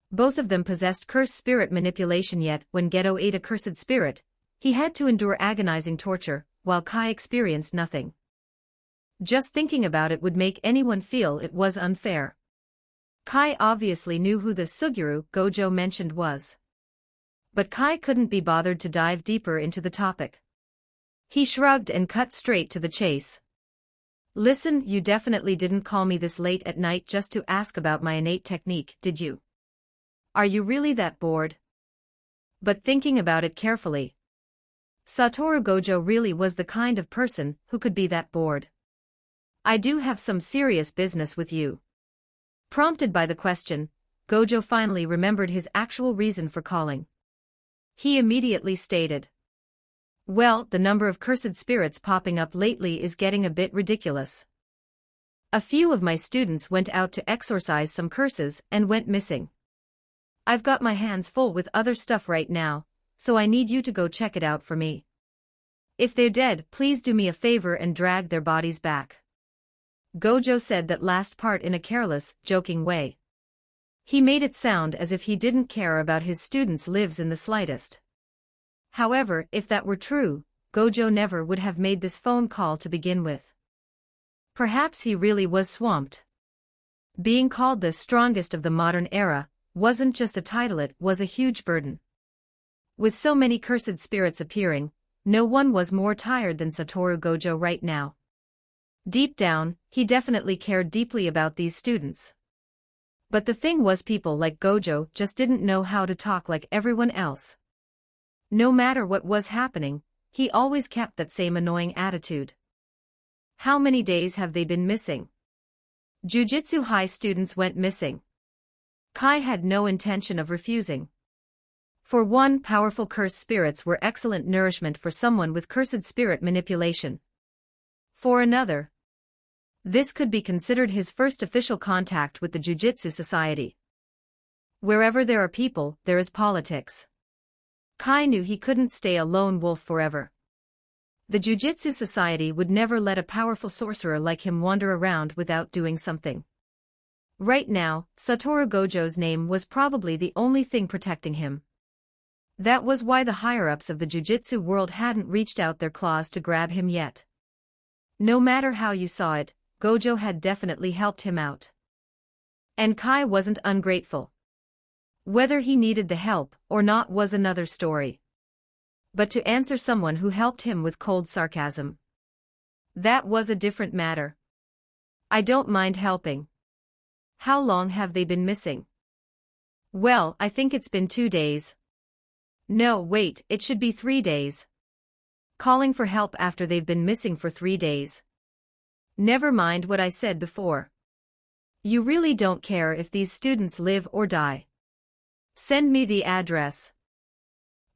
Both of them possessed cursed spirit manipulation, yet when Geto ate a cursed spirit, he had to endure agonizing torture, while Kai experienced nothing. Just thinking about it would make anyone feel it was unfair. Kai obviously knew who the Suguru Gojo mentioned was. But Kai couldn't be bothered to dive deeper into the topic. He shrugged and cut straight to the chase. Listen, you definitely didn't call me this late at night just to ask about my innate technique, did you? Are you really that bored? But thinking about it carefully, Satoru Gojo really was the kind of person who could be that bored. I do have some serious business with you. Prompted by the question, Gojo finally remembered his actual reason for calling. He immediately stated, well, the number of cursed spirits popping up lately is getting a bit ridiculous. A few of my students went out to exorcise some curses and went missing. I've got my hands full with other stuff right now, so I need you to go check it out for me. If they're dead, please do me a favor and drag their bodies back. Gojo said that last part in a careless, joking way. He made it sound as if he didn't care about his students' lives in the slightest. However, if that were true, Gojo never would have made this phone call to begin with. Perhaps he really was swamped. Being called the strongest of the modern era wasn't just a title, it was a huge burden. With so many cursed spirits appearing, no one was more tired than Satoru Gojo right now. Deep down, he definitely cared deeply about these students. But the thing was, people like Gojo just didn't know how to talk like everyone else. No matter what was happening, he always kept that same annoying attitude. How many days have they been missing? Jujutsu High students went missing. Kai had no intention of refusing. For one, powerful cursed spirits were excellent nourishment for someone with cursed spirit manipulation. For another, this could be considered his first official contact with the Jujutsu Society. Wherever there are people, there is politics. Kai knew he couldn't stay a lone wolf forever. The Jujutsu Society would never let a powerful sorcerer like him wander around without doing something. Right now, Satoru Gojo's name was probably the only thing protecting him. That was why the higher-ups of the Jujutsu world hadn't reached out their claws to grab him yet. No matter how you saw it, Gojo had definitely helped him out. And Kai wasn't ungrateful. Whether he needed the help or not was another story. But to answer someone who helped him with cold sarcasm, that was a different matter. I don't mind helping. How long have they been missing? Well, I think it's been 2 days. No, wait, it should be 3 days. Calling for help after they've been missing for 3 days. Never mind what I said before. You really don't care if these students live or die. Send me the address.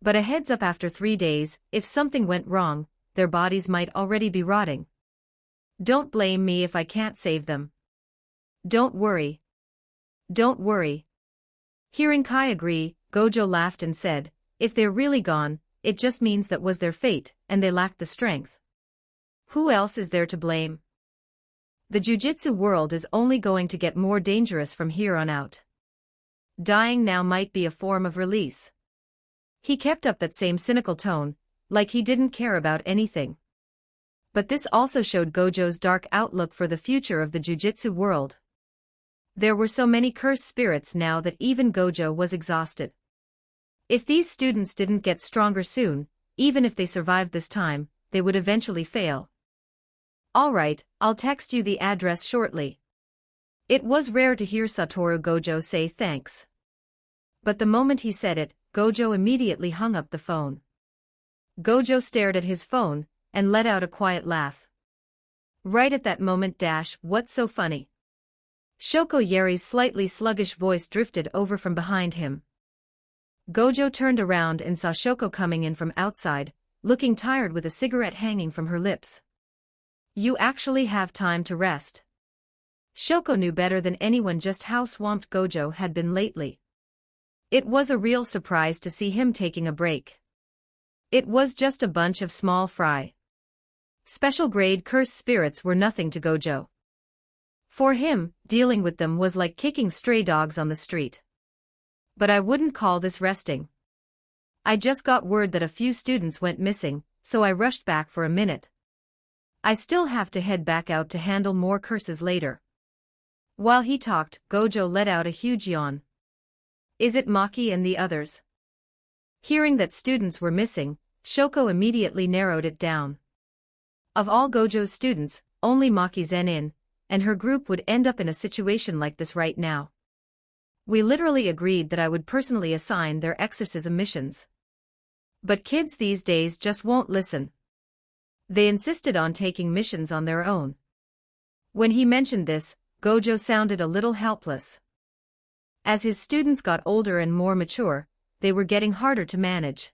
But a heads up, after 3 days, if something went wrong, their bodies might already be rotting. Don't blame me if I can't save them. Don't worry. Don't worry. Hearing Kai agree, Gojo laughed and said, if they're really gone, it just means that was their fate, and they lacked the strength. Who else is there to blame? The Jujutsu world is only going to get more dangerous from here on out. Dying now might be a form of release. He kept up that same cynical tone, like he didn't care about anything. But this also showed Gojo's dark outlook for the future of the Jujutsu world. There were so many cursed spirits now that even Gojo was exhausted. If these students didn't get stronger soon, even if they survived this time, they would eventually fail. Alright, I'll text you the address shortly. It was rare to hear Satoru Gojo say thanks. But the moment he said it, Gojo immediately hung up the phone. Gojo stared at his phone, and let out a quiet laugh. Right at that moment, what's so funny? Shoko Yeri's slightly sluggish voice drifted over from behind him. Gojo turned around and saw Shoko coming in from outside, looking tired with a cigarette hanging from her lips. You actually have time to rest. Shoko knew better than anyone just how swamped Gojo had been lately. It was a real surprise to see him taking a break. It was just a bunch of small fry. Special grade cursed spirits were nothing to Gojo. For him, dealing with them was like kicking stray dogs on the street. But I wouldn't call this resting. I just got word that a few students went missing, so I rushed back for a minute. I still have to head back out to handle more curses later. While he talked, Gojo let out a huge yawn. Is it Maki and the others? Hearing that students were missing, Shoko immediately narrowed it down. Of all Gojo's students, only Maki's in, and her group would end up in a situation like this right now. We literally agreed that I would personally assign their exorcism missions. But kids these days just won't listen. They insisted on taking missions on their own. When he mentioned this, Gojo sounded a little helpless. As his students got older and more mature, they were getting harder to manage.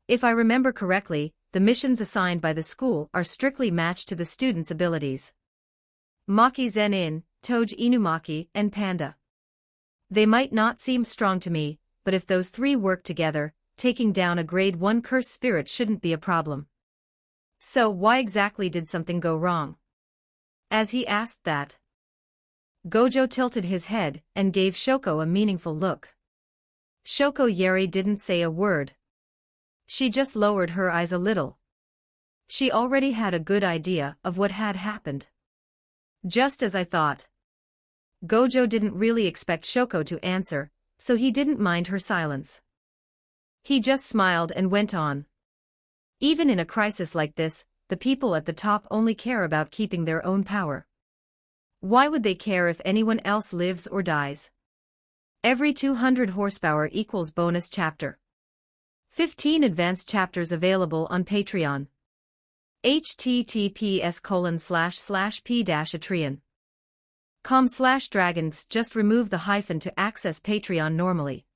If I remember correctly, the missions assigned by the school are strictly matched to the students' abilities. Maki Zenin, Toge Inumaki, and Panda. They might not seem strong to me, but if those 3 work together, taking down a grade 1 cursed spirit shouldn't be a problem. So why exactly did something go wrong? As he asked that, Gojo tilted his head and gave Shoko a meaningful look. Shoko Yeri didn't say a word. She just lowered her eyes a little. She already had a good idea of what had happened. Just as I thought. Gojo didn't really expect Shoko to answer, so he didn't mind her silence. He just smiled and went on. Even in a crisis like this, the people at the top only care about keeping their own power. Why would they care if anyone else lives or dies? Every 200 horsepower equals bonus chapter. 15 advanced chapters available on Patreon. https://p-atreon.com/dragons. Just remove the hyphen to access Patreon normally.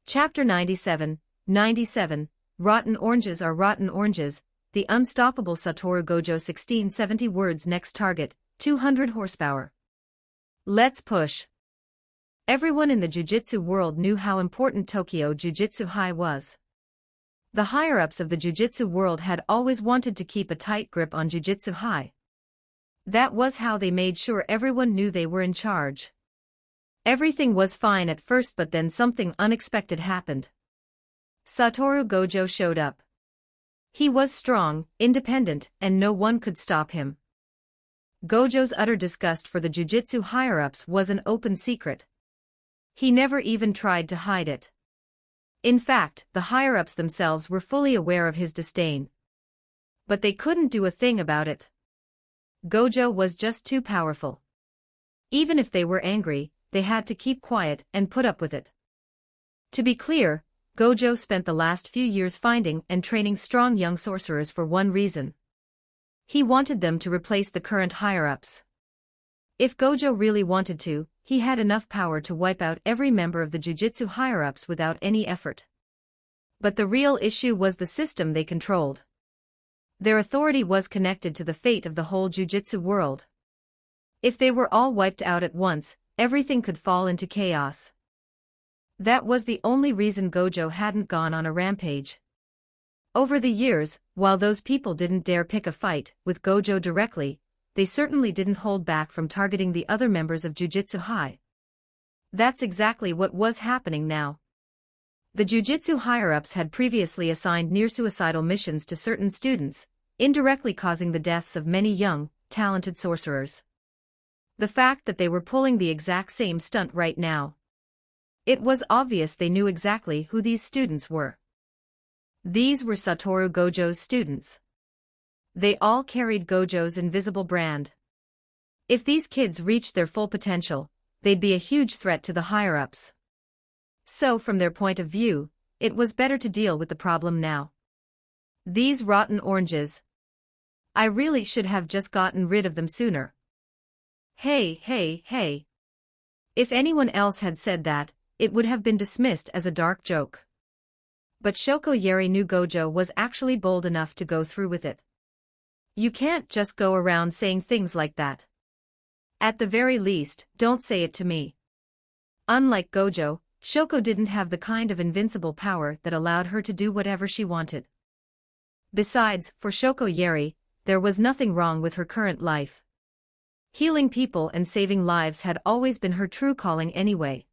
Chapter 97, 97, Rotten Oranges Are Rotten Oranges, The Unstoppable Satoru Gojo. 1670 words. Next target, 200 horsepower. Let's push. Everyone in the Jujutsu world knew how important Tokyo Jujutsu High was. The higher-ups of the Jujutsu world had always wanted to keep a tight grip on Jujutsu High. That was how they made sure everyone knew they were in charge. Everything was fine at first, but then something unexpected happened. Satoru Gojo showed up. He was strong, independent, and no one could stop him. Gojo's utter disgust for the Jujutsu higher-ups was an open secret. He never even tried to hide it. In fact, the higher-ups themselves were fully aware of his disdain. But they couldn't do a thing about it. Gojo was just too powerful. Even if they were angry, they had to keep quiet and put up with it. To be clear, Gojo spent the last few years finding and training strong young sorcerers for one reason. He wanted them to replace the current higher-ups. If Gojo really wanted to, he had enough power to wipe out every member of the Jujutsu higher-ups without any effort. But the real issue was the system they controlled. Their authority was connected to the fate of the whole Jujutsu world. If they were all wiped out at once, everything could fall into chaos. That was the only reason Gojo hadn't gone on a rampage. Over the years, while those people didn't dare pick a fight with Gojo directly, they certainly didn't hold back from targeting the other members of Jujutsu High. That's exactly what was happening now. The Jujutsu higher-ups had previously assigned near-suicidal missions to certain students, indirectly causing the deaths of many young, talented sorcerers. The fact that they were pulling the exact same stunt right now. It was obvious they knew exactly who these students were. These were Satoru Gojo's students. They all carried Gojo's invisible brand. If these kids reached their full potential, they'd be a huge threat to the higher-ups. So from their point of view, it was better to deal with the problem now. These rotten oranges. I really should have just gotten rid of them sooner. Hey. If anyone else had said that, it would have been dismissed as a dark joke. But Shoko Yeri knew Gojo was actually bold enough to go through with it. You can't just go around saying things like that. At the very least, don't say it to me. Unlike Gojo, Shoko didn't have the kind of invincible power that allowed her to do whatever she wanted. Besides, for Shoko Yeri, there was nothing wrong with her current life. Healing people and saving lives had always been her true calling anyway.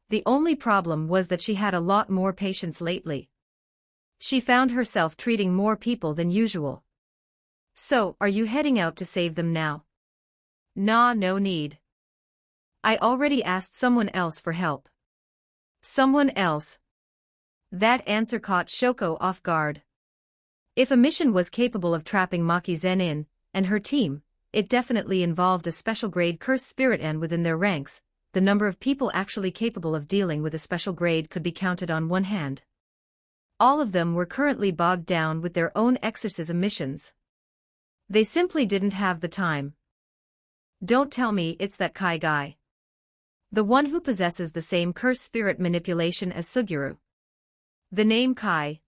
The only problem was that she had a lot more patience lately. She found herself treating more people than usual. So, are you heading out to save them now? Nah, no need. I already asked someone else for help. Someone else? That answer caught Shoko off guard. If a mission was capable of trapping Maki Zenin and her team, it definitely involved a special grade cursed spirit, and within their ranks, the number of people actually capable of dealing with a special grade could be counted on one hand. All of them were currently bogged down with their own exorcism missions. They simply didn't have the time. Don't tell me it's that Kai guy. The one who possesses the same cursed spirit manipulation as Suguru. The name Kai.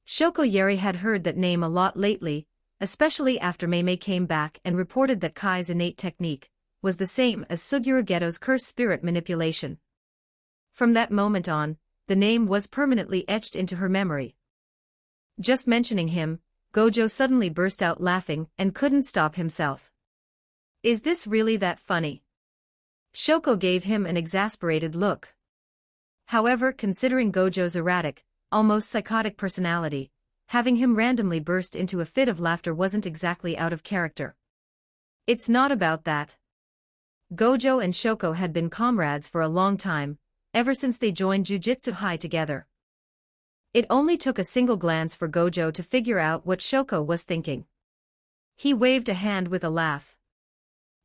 Shoko Yeri had heard that name a lot lately, especially after Meimei came back and reported that Kai's innate technique was the same as Suguru Geto's cursed spirit manipulation. From that moment on, the name was permanently etched into her memory. Just mentioning him, Gojo suddenly burst out laughing and couldn't stop himself. Is this really that funny? Shoko gave him an exasperated look. However, considering Gojo's erratic, almost psychotic personality, having him randomly burst into a fit of laughter wasn't exactly out of character. It's not about that. Gojo and Shoko had been comrades for a long time, ever since they joined Jujutsu High together. It only took a single glance for Gojo to figure out what Shoko was thinking. He waved a hand with a laugh.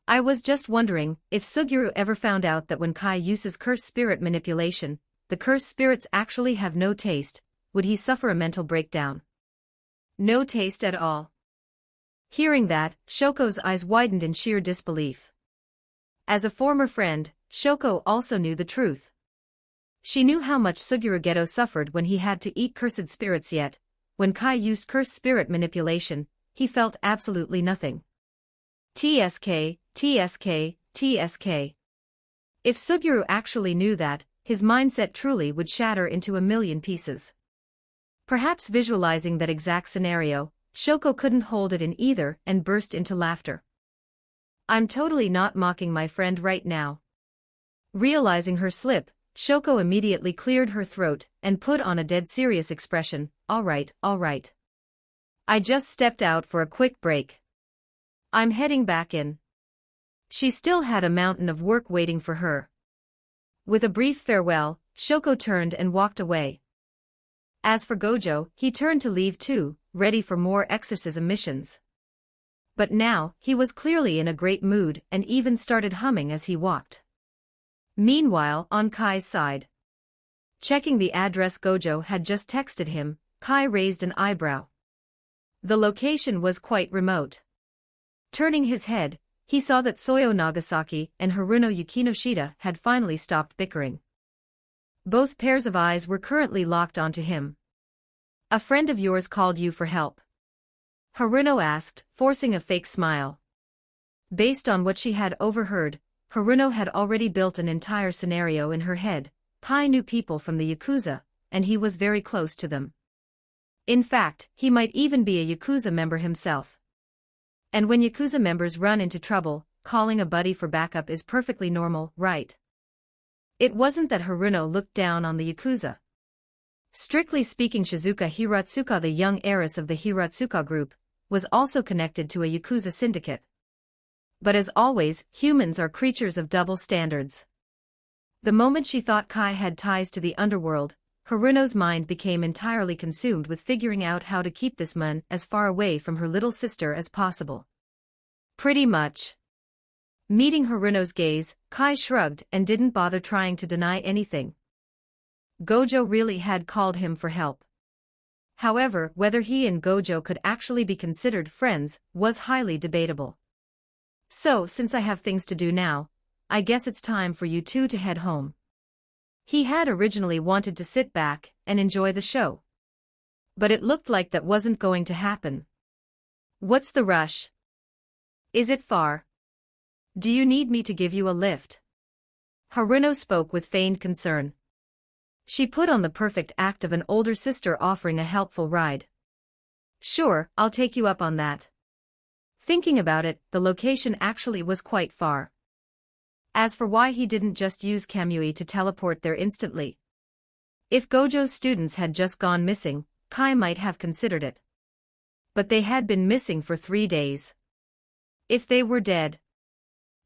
I was just wondering if Suguru ever found out that when Kai uses cursed spirit manipulation, the cursed spirits actually have no taste, would he suffer a mental breakdown? No taste at all. Hearing that, Shoko's eyes widened in sheer disbelief. As a former friend, Shoko also knew the truth. She knew how much Suguru Geto suffered when he had to eat cursed spirits, yet when Kai used cursed spirit manipulation, he felt absolutely nothing. TSK, TSK, TSK. If Suguru actually knew that, his mindset truly would shatter into a million pieces. Perhaps visualizing that exact scenario, Shoko couldn't hold it in either and burst into laughter. I'm totally not mocking my friend right now. Realizing her slip, Shoko immediately cleared her throat and put on a dead serious expression. All right. I just stepped out for a quick break. I'm heading back in. She still had a mountain of work waiting for her. With a brief farewell, Shoko turned and walked away. As for Gojo, he turned to leave too, ready for more exorcism missions. But now, he was clearly in a great mood and even started humming as he walked. Meanwhile, on Kai's side. Checking the address Gojo had just texted him, Kai raised an eyebrow. The location was quite remote. Turning his head, he saw that Soyo Nagasaki and Haruno Yukinoshita had finally stopped bickering. Both pairs of eyes were currently locked onto him. A friend of yours called you for help? Haruno asked, forcing a fake smile. Based on what she had overheard, Haruno had already built an entire scenario in her head. Kai knew people from the Yakuza, and he was very close to them. In fact, he might even be a Yakuza member himself. And when Yakuza members run into trouble, calling a buddy for backup is perfectly normal, right? It wasn't that Haruno looked down on the Yakuza. Strictly speaking, Shizuka Hiratsuka, the young heiress of the Hiratsuka group, was also connected to a Yakuza syndicate. But as always, humans are creatures of double standards. The moment she thought Kai had ties to the underworld, Haruno's mind became entirely consumed with figuring out how to keep this man as far away from her little sister as possible. Pretty much. Meeting Haruno's gaze, Kai shrugged and didn't bother trying to deny anything. Gojo really had called him for help. However, whether he and Gojo could actually be considered friends was highly debatable. So, since I have things to do now, I guess it's time for you two to head home. He had originally wanted to sit back and enjoy the show. But it looked like that wasn't going to happen. What's the rush? Is it far? Do you need me to give you a lift? Haruno spoke with feigned concern. She put on the perfect act of an older sister offering a helpful ride. Sure, I'll take you up on that. Thinking about it, the location actually was quite far. As for why he didn't just use Kamui to teleport there instantly. If Gojo's students had just gone missing, Kai might have considered it. But they had been missing for 3 days. If they were dead,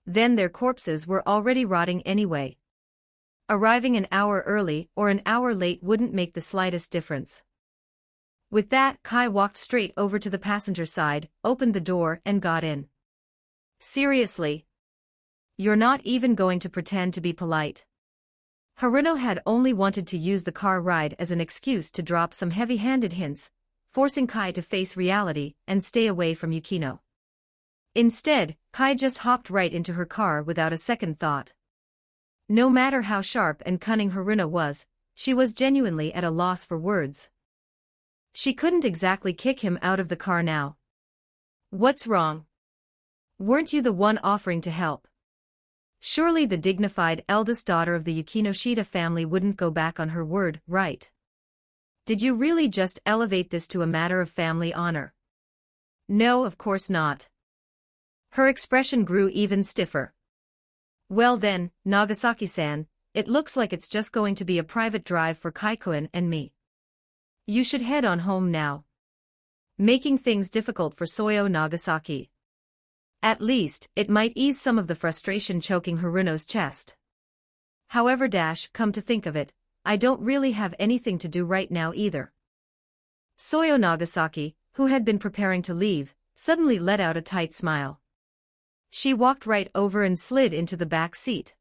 then their corpses were already rotting anyway. Arriving an hour early or an hour late wouldn't make the slightest difference. With that, Kai walked straight over to the passenger side, opened the door and got in. Seriously? You're not even going to pretend to be polite? Haruno had only wanted to use the car ride as an excuse to drop some heavy-handed hints, forcing Kai to face reality and stay away from Yukino. Instead, Kai just hopped right into her car without a second thought. No matter how sharp and cunning Haruno was, she was genuinely at a loss for words. She couldn't exactly kick him out of the car now. What's wrong? Weren't you the one offering to help? Surely the dignified eldest daughter of the Yukinoshita family wouldn't go back on her word, right? Did you really just elevate this to a matter of family honor? No, of course not. Her expression grew even stiffer. Well then, Nagasaki-san, it looks like it's just going to be a private drive for Kaikuin and me. You should head on home now. Making things difficult for Soyo Nagasaki. At least, it might ease some of the frustration choking Haruno's chest. However, come to think of it, I don't really have anything to do right now either. Soyo Nagasaki, who had been preparing to leave, suddenly let out a tight smile. She walked right over and slid into the back seat.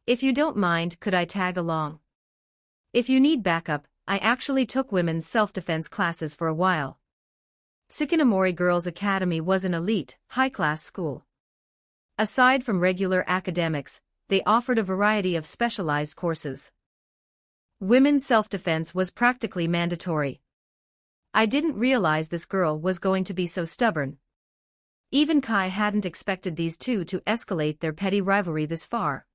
If you don't mind, could I tag along? If you need backup, I actually took women's self-defense classes for a while. Tsukinamori Girls' Academy was an elite, high-class school. Aside from regular academics, they offered a variety of specialized courses. Women's self-defense was practically mandatory. I didn't realize this girl was going to be so stubborn. Even Kai hadn't expected these two to escalate their petty rivalry this far.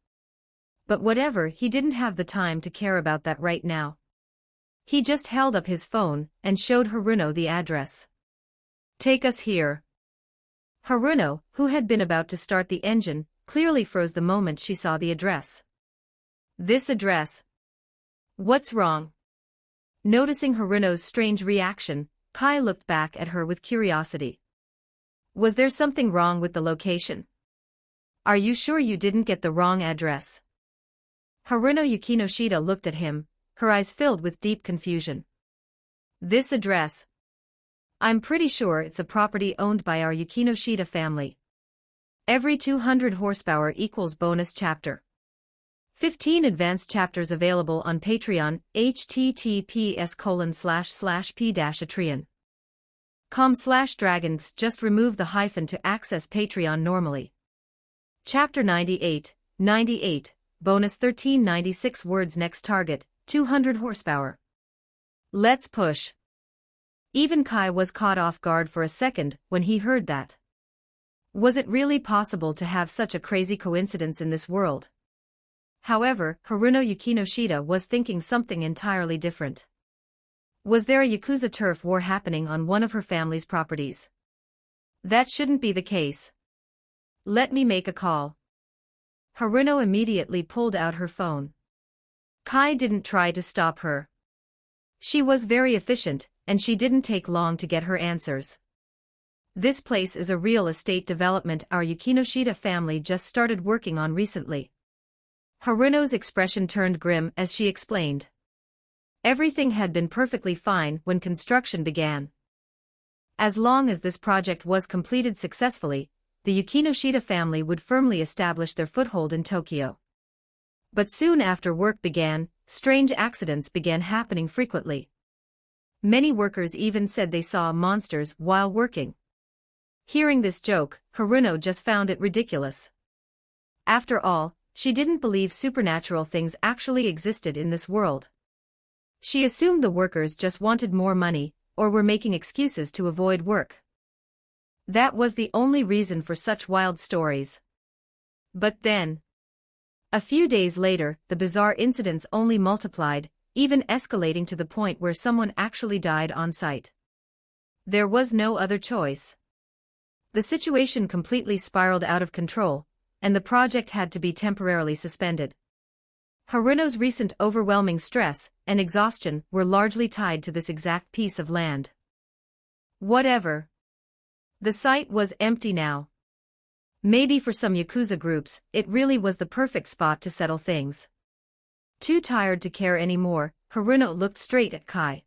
But whatever, he didn't have the time to care about that right now. He just held up his phone and showed Haruno the address. Take us here. Haruno, who had been about to start the engine, clearly froze the moment she saw the address. This address? What's wrong? Noticing Haruno's strange reaction, Kai looked back at her with curiosity. Was there something wrong with the location? Are you sure you didn't get the wrong address? Haruno Yukinoshita looked at him, her eyes filled with deep confusion. This address? I'm pretty sure it's a property owned by our Yukinoshita family. Every 200 horsepower equals bonus chapter. 15 advanced chapters available on Patreon, https://p-atreon.com/dragons. Just remove the hyphen to access Patreon normally. Chapter 98, bonus 1396 words. Next target, 200 horsepower. Let's push. Even Kai was caught off guard for a second when he heard that. Was it really possible to have such a crazy coincidence in this world? However, Haruno Yukinoshita was thinking something entirely different. Was there a Yakuza turf war happening on one of her family's properties? That shouldn't be the case. Let me make a call. Haruno immediately pulled out her phone. Kai didn't try to stop her. She was very efficient, and she didn't take long to get her answers. This place is a real estate development our Yukinoshita family just started working on recently. Haruno's expression turned grim as she explained. Everything had been perfectly fine when construction began. As long as this project was completed successfully, the Yukinoshita family would firmly establish their foothold in Tokyo. But soon after work began, strange accidents began happening frequently. Many workers even said they saw monsters while working. Hearing this joke, Haruno just found it ridiculous. After all, she didn't believe supernatural things actually existed in this world. She assumed the workers just wanted more money, or were making excuses to avoid work. That was the only reason for such wild stories. But then, a few days later, the bizarre incidents only multiplied, even escalating to the point where someone actually died on site. There was no other choice. The situation completely spiraled out of control, and the project had to be temporarily suspended. Haruno's recent overwhelming stress and exhaustion were largely tied to this exact piece of land. Whatever. The site was empty now. Maybe for some Yakuza groups, it really was the perfect spot to settle things. Too tired to care anymore, Haruno looked straight at Kai.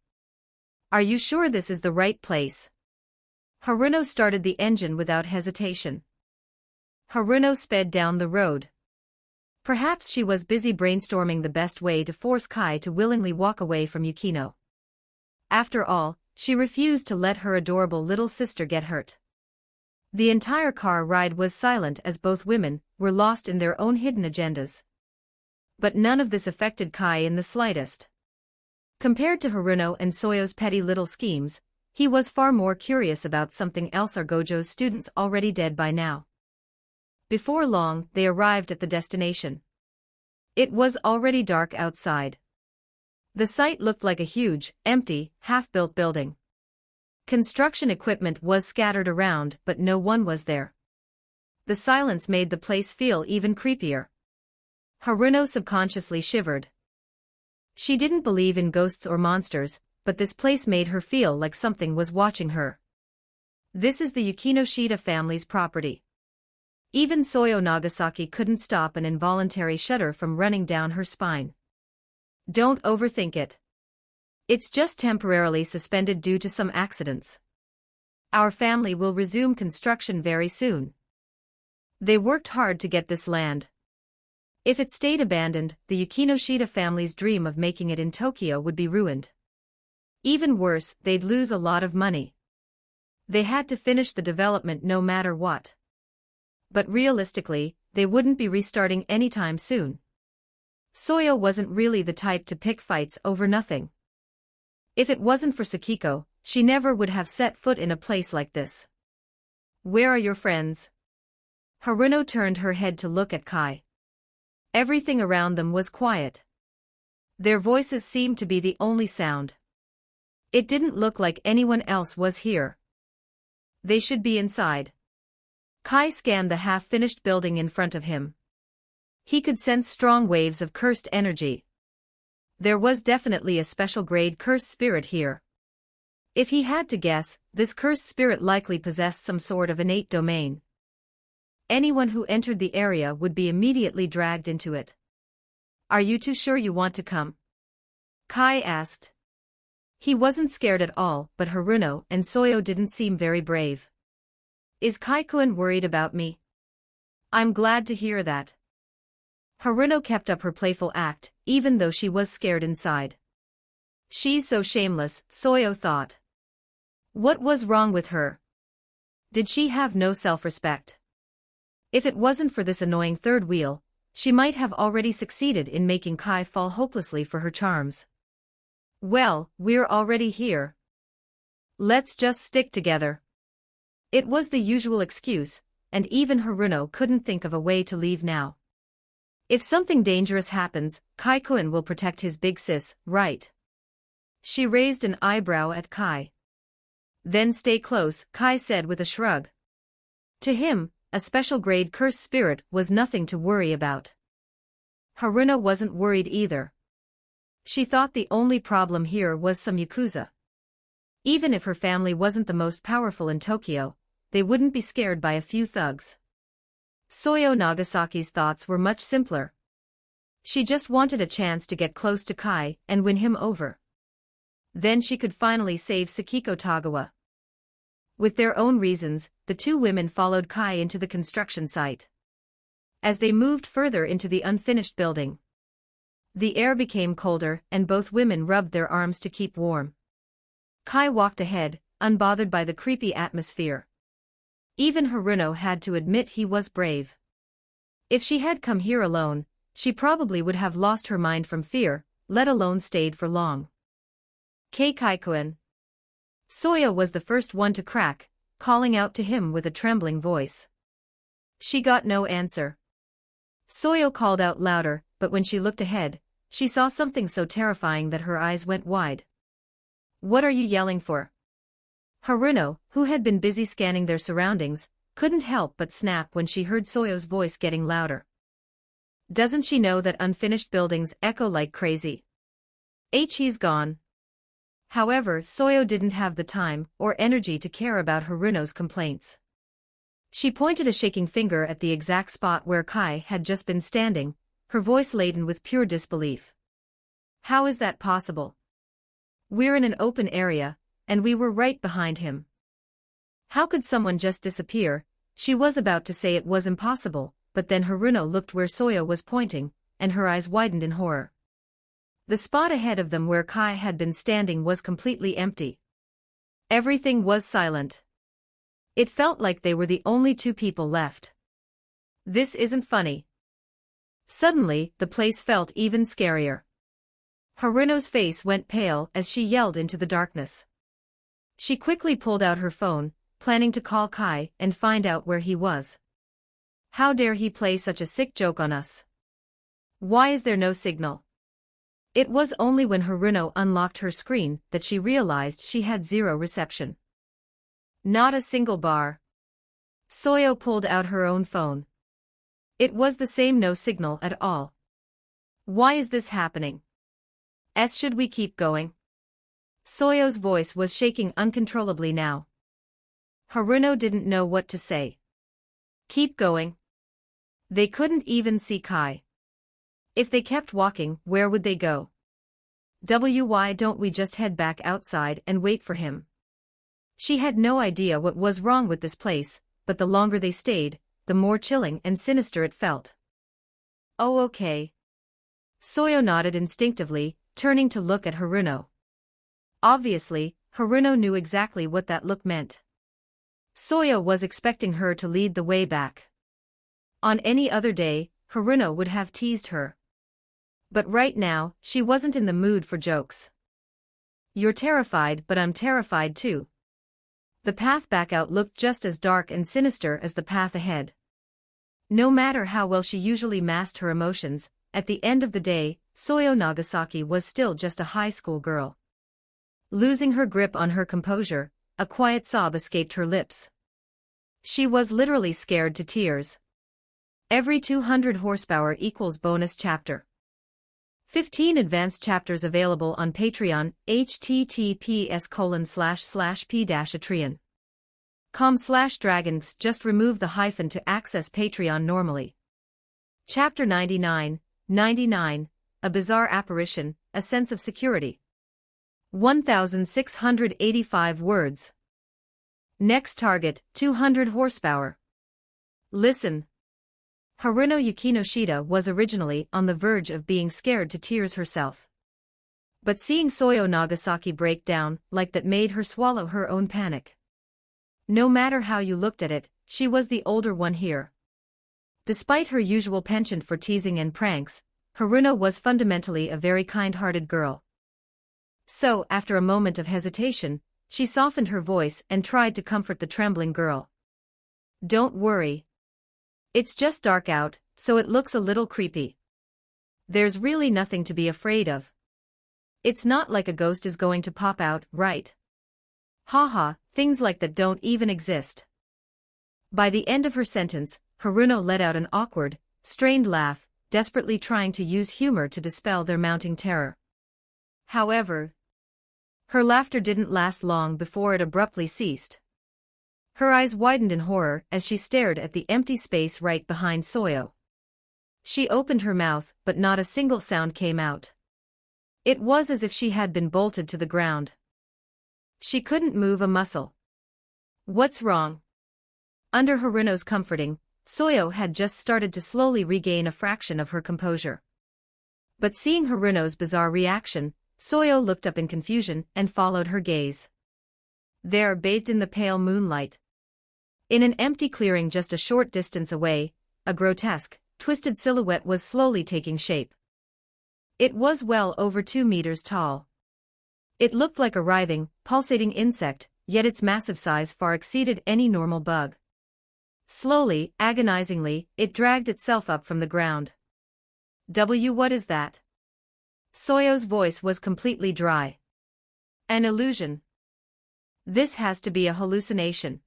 Are you sure this is the right place? Haruno started the engine without hesitation. Haruno sped down the road. Perhaps she was busy brainstorming the best way to force Kai to willingly walk away from Yukino. After all, she refused to let her adorable little sister get hurt. The entire car ride was silent as both women were lost in their own hidden agendas. But none of this affected Kai in the slightest. Compared to Haruno and Soyo's petty little schemes, he was far more curious about something else. Our Gojo's students already dead by now. Before long, they arrived at the destination. It was already dark outside. The site looked like a huge, empty, half-built building. Construction equipment was scattered around, but no one was there. The silence made the place feel even creepier. Haruno subconsciously shivered. She didn't believe in ghosts or monsters, but this place made her feel like something was watching her. This is the Yukinoshita family's property. Even Soyo Nagasaki couldn't stop an involuntary shudder from running down her spine. Don't overthink it. It's just temporarily suspended due to some accidents. Our family will resume construction very soon. They worked hard to get this land. If it stayed abandoned, the Yukinoshita family's dream of making it in Tokyo would be ruined. Even worse, they'd lose a lot of money. They had to finish the development no matter what. But realistically, they wouldn't be restarting anytime soon. Soyo wasn't really the type to pick fights over nothing. If it wasn't for Sakiko, she never would have set foot in a place like this. Where are your friends? Haruno turned her head to look at Kai. Everything around them was quiet. Their voices seemed to be the only sound. It didn't look like anyone else was here. They should be inside. Kai scanned the half-finished building in front of him. He could sense strong waves of cursed energy. There was definitely a special-grade cursed spirit here. If he had to guess, this cursed spirit likely possessed some sort of innate domain. Anyone who entered the area would be immediately dragged into it. Are you too sure you want to come? Kai asked. He wasn't scared at all, but Haruno and Soyo didn't seem very brave. Is Kai-kun worried about me? I'm glad to hear that. Haruno kept up her playful act, even though she was scared inside. She's so shameless, Soyo thought. What was wrong with her? Did she have no self-respect? If it wasn't for this annoying third wheel, she might have already succeeded in making Kai fall hopelessly for her charms. Well, we're already here. Let's just stick together. It was the usual excuse, and even Haruno couldn't think of a way to leave now. If something dangerous happens, Kai-kun will protect his big sis, right? She raised an eyebrow at Kai. Then stay close, Kai said with a shrug. To him, a special-grade cursed spirit was nothing to worry about. Haruno wasn't worried either. She thought the only problem here was some Yakuza. Even if her family wasn't the most powerful in Tokyo, they wouldn't be scared by a few thugs. Soyo Nagasaki's thoughts were much simpler. She just wanted a chance to get close to Kai and win him over. Then she could finally save Sakiko Tagawa. With their own reasons, the two women followed Kai into the construction site. As they moved further into the unfinished building, the air became colder and both women rubbed their arms to keep warm. Kai walked ahead, unbothered by the creepy atmosphere. Even Haruno had to admit he was brave. If she had come here alone, she probably would have lost her mind from fear, let alone stayed for long. Kai-kun. Soyo was the first one to crack, calling out to him with a trembling voice. She got no answer. Soyo called out louder, but when she looked ahead, she saw something so terrifying that her eyes went wide. What are you yelling for? Haruno, who had been busy scanning their surroundings, couldn't help but snap when she heard Soyo's voice getting louder. Doesn't she know that unfinished buildings echo like crazy? He's gone. However, Soyo didn't have the time or energy to care about Haruno's complaints. She pointed a shaking finger at the exact spot where Kai had just been standing, her voice laden with pure disbelief. How is that possible? We're in an open area, and we were right behind him. How could someone just disappear? She was about to say it was impossible, but then Haruno looked where Soyo was pointing, and her eyes widened in horror. The spot ahead of them where Kai had been standing was completely empty. Everything was silent. It felt like they were the only two people left. This isn't funny. Suddenly, the place felt even scarier. Haruno's face went pale as she yelled into the darkness. She quickly pulled out her phone, planning to call Kai and find out where he was. How dare he play such a sick joke on us? Why is there no signal? It was only when Haruno unlocked her screen that she realized she had zero reception. Not a single bar. Soyo pulled out her own phone. It was the same, no signal at all. Why is this happening? Should we keep going? Soyo's voice was shaking uncontrollably now. Haruno didn't know what to say. Keep going. They couldn't even see Kai. If they kept walking, where would they go? Why don't we just head back outside and wait for him? She had no idea what was wrong with this place, but the longer they stayed, the more chilling and sinister it felt. Oh, okay. Soyo nodded instinctively, turning to look at Haruno. Obviously, Haruno knew exactly what that look meant. Soyo was expecting her to lead the way back. On any other day, Haruno would have teased her. But right now, she wasn't in the mood for jokes. You're terrified, but I'm terrified too. The path back out looked just as dark and sinister as the path ahead. No matter how well she usually masked her emotions, at the end of the day, Soyo Nagasaki was still just a high school girl. Losing her grip on her composure, a quiet sob escaped her lips. She was literally scared to tears. Every 200 horsepower equals bonus chapter. 15 advanced chapters available on Patreon, https://p-atreon.com/dragons. Just remove the hyphen to access Patreon normally. Chapter 99, A Bizarre Apparition, A Sense of Security. 1,685 words. Next target, 200 horsepower. Listen. Haruno Yukinoshita was originally on the verge of being scared to tears herself. But seeing Soyo Nagasaki break down like that made her swallow her own panic. No matter how you looked at it, she was the older one here. Despite her usual penchant for teasing and pranks, Haruno was fundamentally a very kind-hearted girl. So, after a moment of hesitation, she softened her voice and tried to comfort the trembling girl. Don't worry. It's just dark out, so it looks a little creepy. There's really nothing to be afraid of. It's not like a ghost is going to pop out, right? Haha, things like that don't even exist. By the end of her sentence, Haruno let out an awkward, strained laugh, desperately trying to use humor to dispel their mounting terror. However, her laughter didn't last long before it abruptly ceased. Her eyes widened in horror as she stared at the empty space right behind Soyo. She opened her mouth, but not a single sound came out. It was as if she had been bolted to the ground. She couldn't move a muscle. What's wrong? Under Haruno's comforting, Soyo had just started to slowly regain a fraction of her composure. But seeing Haruno's bizarre reaction, Soyo looked up in confusion and followed her gaze. There, bathed in the pale moonlight, in an empty clearing just a short distance away, a grotesque, twisted silhouette was slowly taking shape. It was well over 2 meters tall. It looked like a writhing, pulsating insect, yet its massive size far exceeded any normal bug. Slowly, agonizingly, it dragged itself up from the ground. What is that? Soyo's voice was completely dry. An illusion. This has to be a hallucination.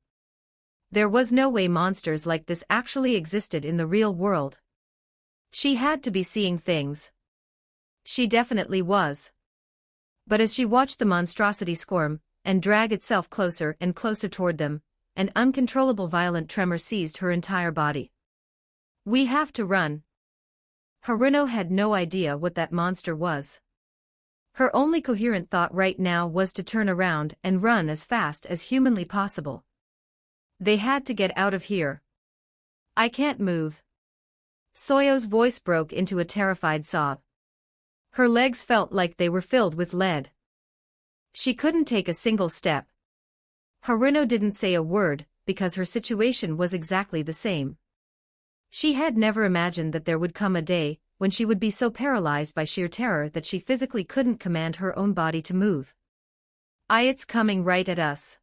There was no way monsters like this actually existed in the real world. She had to be seeing things. She definitely was. But as she watched the monstrosity squirm and drag itself closer and closer toward them, an uncontrollable violent tremor seized her entire body. We have to run. Haruno had no idea what that monster was. Her only coherent thought right now was to turn around and run as fast as humanly possible. They had to get out of here. I can't move. Soyo's voice broke into a terrified sob. Her legs felt like they were filled with lead. She couldn't take a single step. Haruno didn't say a word, because her situation was exactly the same. She had never imagined that there would come a day when she would be so paralyzed by sheer terror that she physically couldn't command her own body to move. It's coming right at us.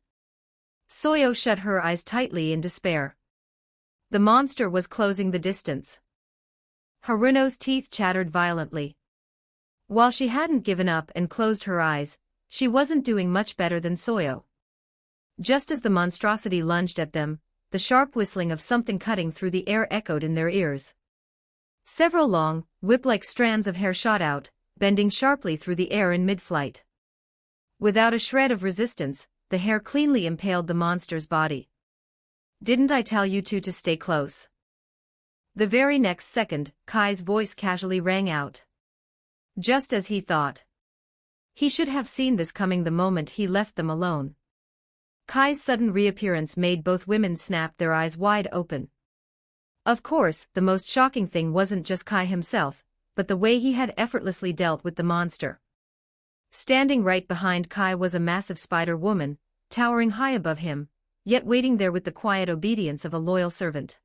Soyo shut her eyes tightly in despair. The monster was closing the distance. Haruno's teeth chattered violently. While she hadn't given up and closed her eyes, she wasn't doing much better than Soyo. Just as the monstrosity lunged at them, the sharp whistling of something cutting through the air echoed in their ears. Several long, whip-like strands of hair shot out, bending sharply through the air in mid-flight. Without a shred of resistance, the hair cleanly impaled the monster's body. Didn't I tell you two to stay close? The very next second, Kai's voice casually rang out. Just as he thought. He should have seen this coming the moment he left them alone. Kai's sudden reappearance made both women snap their eyes wide open. Of course, the most shocking thing wasn't just Kai himself, but the way he had effortlessly dealt with the monster. Standing right behind Kai was a massive spider woman, towering high above him, yet waiting there with the quiet obedience of a loyal servant.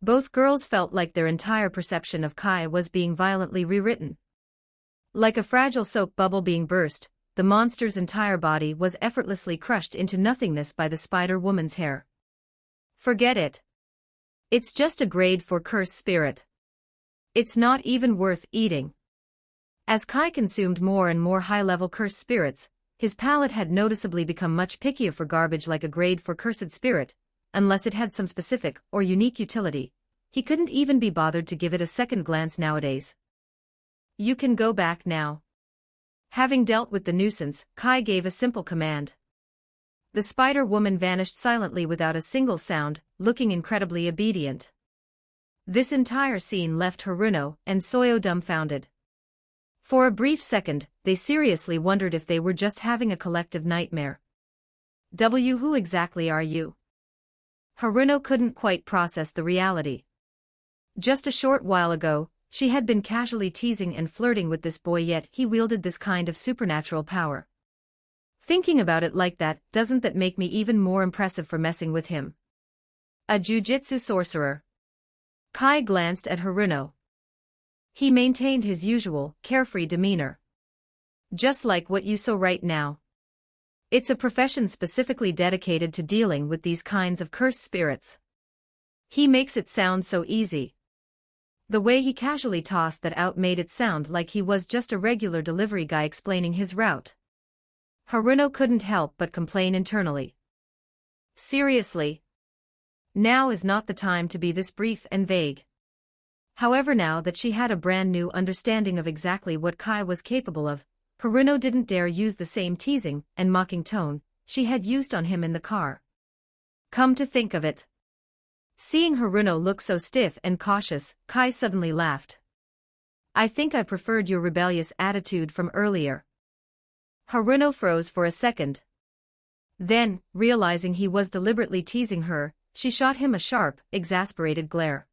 Both girls felt like their entire perception of Kai was being violently rewritten. Like a fragile soap bubble being burst, the monster's entire body was effortlessly crushed into nothingness by the spider woman's hair. Forget it. It's just a grade 4 cursed spirit. It's not even worth eating. As Kai consumed more and more high-level cursed spirits, his palate had noticeably become much pickier for garbage like a grade 4 cursed spirit, unless it had some specific or unique utility. He couldn't even be bothered to give it a second glance nowadays. You can go back now. Having dealt with the nuisance, Kai gave a simple command. The spider woman vanished silently without a single sound, looking incredibly obedient. This entire scene left Haruno and Soyo dumbfounded. For a brief second, they seriously wondered if they were just having a collective nightmare. Who exactly are you? Haruno couldn't quite process the reality. Just a short while ago, she had been casually teasing and flirting with this boy, yet he wielded this kind of supernatural power. Thinking about it like that, doesn't that make me even more impressive for messing with him? A jujitsu sorcerer. Kai glanced at Haruno. He maintained his usual, carefree demeanor. Just like what you saw right now. It's a profession specifically dedicated to dealing with these kinds of cursed spirits. He makes it sound so easy. The way he casually tossed that out made it sound like he was just a regular delivery guy explaining his route. Haruno couldn't help but complain internally. Seriously? Now is not the time to be this brief and vague. However, now that she had a brand new understanding of exactly what Kai was capable of, Haruno didn't dare use the same teasing and mocking tone she had used on him in the car. Come to think of it. Seeing Haruno look so stiff and cautious, Kai suddenly laughed. I think I preferred your rebellious attitude from earlier. Haruno froze for a second. Then, realizing he was deliberately teasing her, she shot him a sharp, exasperated glare.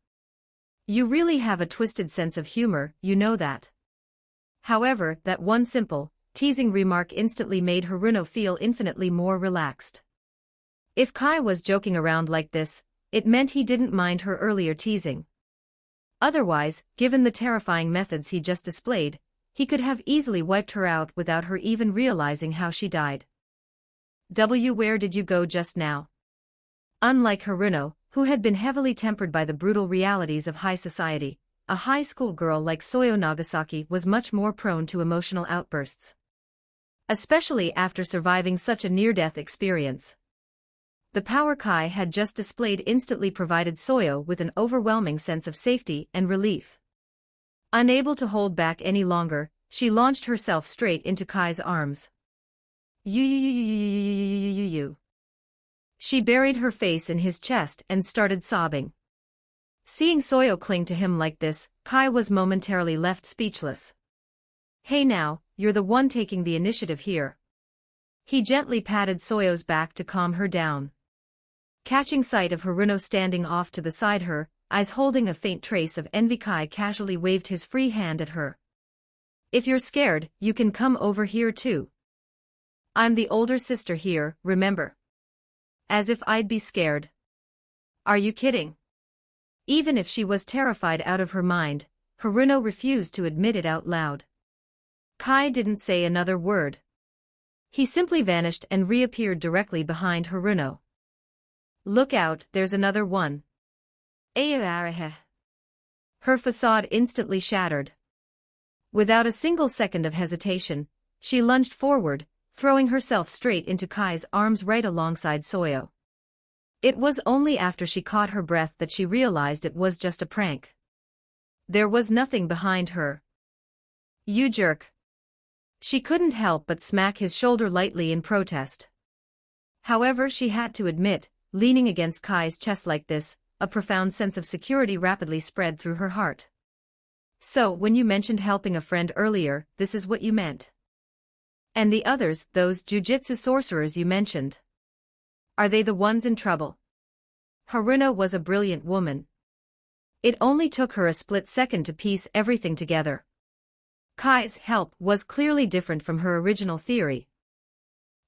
You really have a twisted sense of humor, you know that. However, that one simple, teasing remark instantly made Haruno feel infinitely more relaxed. If Kai was joking around like this, it meant he didn't mind her earlier teasing. Otherwise, given the terrifying methods he just displayed, he could have easily wiped her out without her even realizing how she died. Where did you go just now? Unlike Haruno, who had been heavily tempered by the brutal realities of high society, a high school girl like Soyo Nagasaki was much more prone to emotional outbursts. Especially after surviving such a near-death experience. The power Kai had just displayed instantly provided Soyo with an overwhelming sense of safety and relief. Unable to hold back any longer, she launched herself straight into Kai's arms. You. She buried her face in his chest and started sobbing. Seeing Soyo cling to him like this, Kai was momentarily left speechless. Hey now, you're the one taking the initiative here. He gently patted Soyo's back to calm her down. Catching sight of Haruno standing off to the side her, eyes holding a faint trace of envy, Kai casually waved his free hand at her. If you're scared, you can come over here too. I'm the older sister here, remember? As if I'd be scared. Are you kidding? Even if she was terrified out of her mind, Haruno refused to admit it out loud. Kai didn't say another word. He simply vanished and reappeared directly behind Haruno. Look out, there's another one. Her facade instantly shattered. Without a single second of hesitation, she lunged forward, throwing herself straight into Kai's arms right alongside Soyo. It was only after she caught her breath that she realized it was just a prank. There was nothing behind her. You jerk. She couldn't help but smack his shoulder lightly in protest. However, she had to admit, leaning against Kai's chest like this, a profound sense of security rapidly spread through her heart. So, when you mentioned helping a friend earlier, this is what you meant. And the others, those jujitsu sorcerers you mentioned. Are they the ones in trouble? Haruna was a brilliant woman. It only took her a split second to piece everything together. Kai's help was clearly different from her original theory.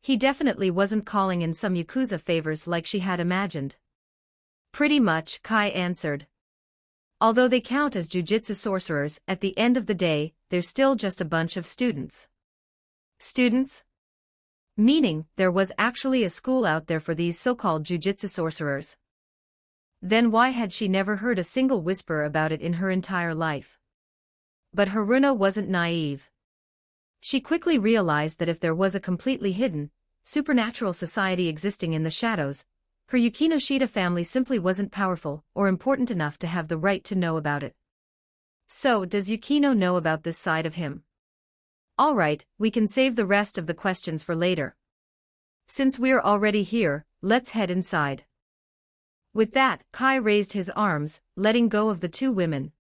He definitely wasn't calling in some Yakuza favors like she had imagined. Pretty much, Kai answered. Although they count as jujitsu sorcerers, at the end of the day, they're still just a bunch of students. Students? Meaning, there was actually a school out there for these so-called jujitsu sorcerers. Then why had she never heard a single whisper about it in her entire life? But Haruna wasn't naive. She quickly realized that if there was a completely hidden, supernatural society existing in the shadows, her Yukinoshita family simply wasn't powerful or important enough to have the right to know about it. So, does Yukino know about this side of him? Alright, we can save the rest of the questions for later. Since we're already here, let's head inside. With that, Kai raised his arms, letting go of the two women.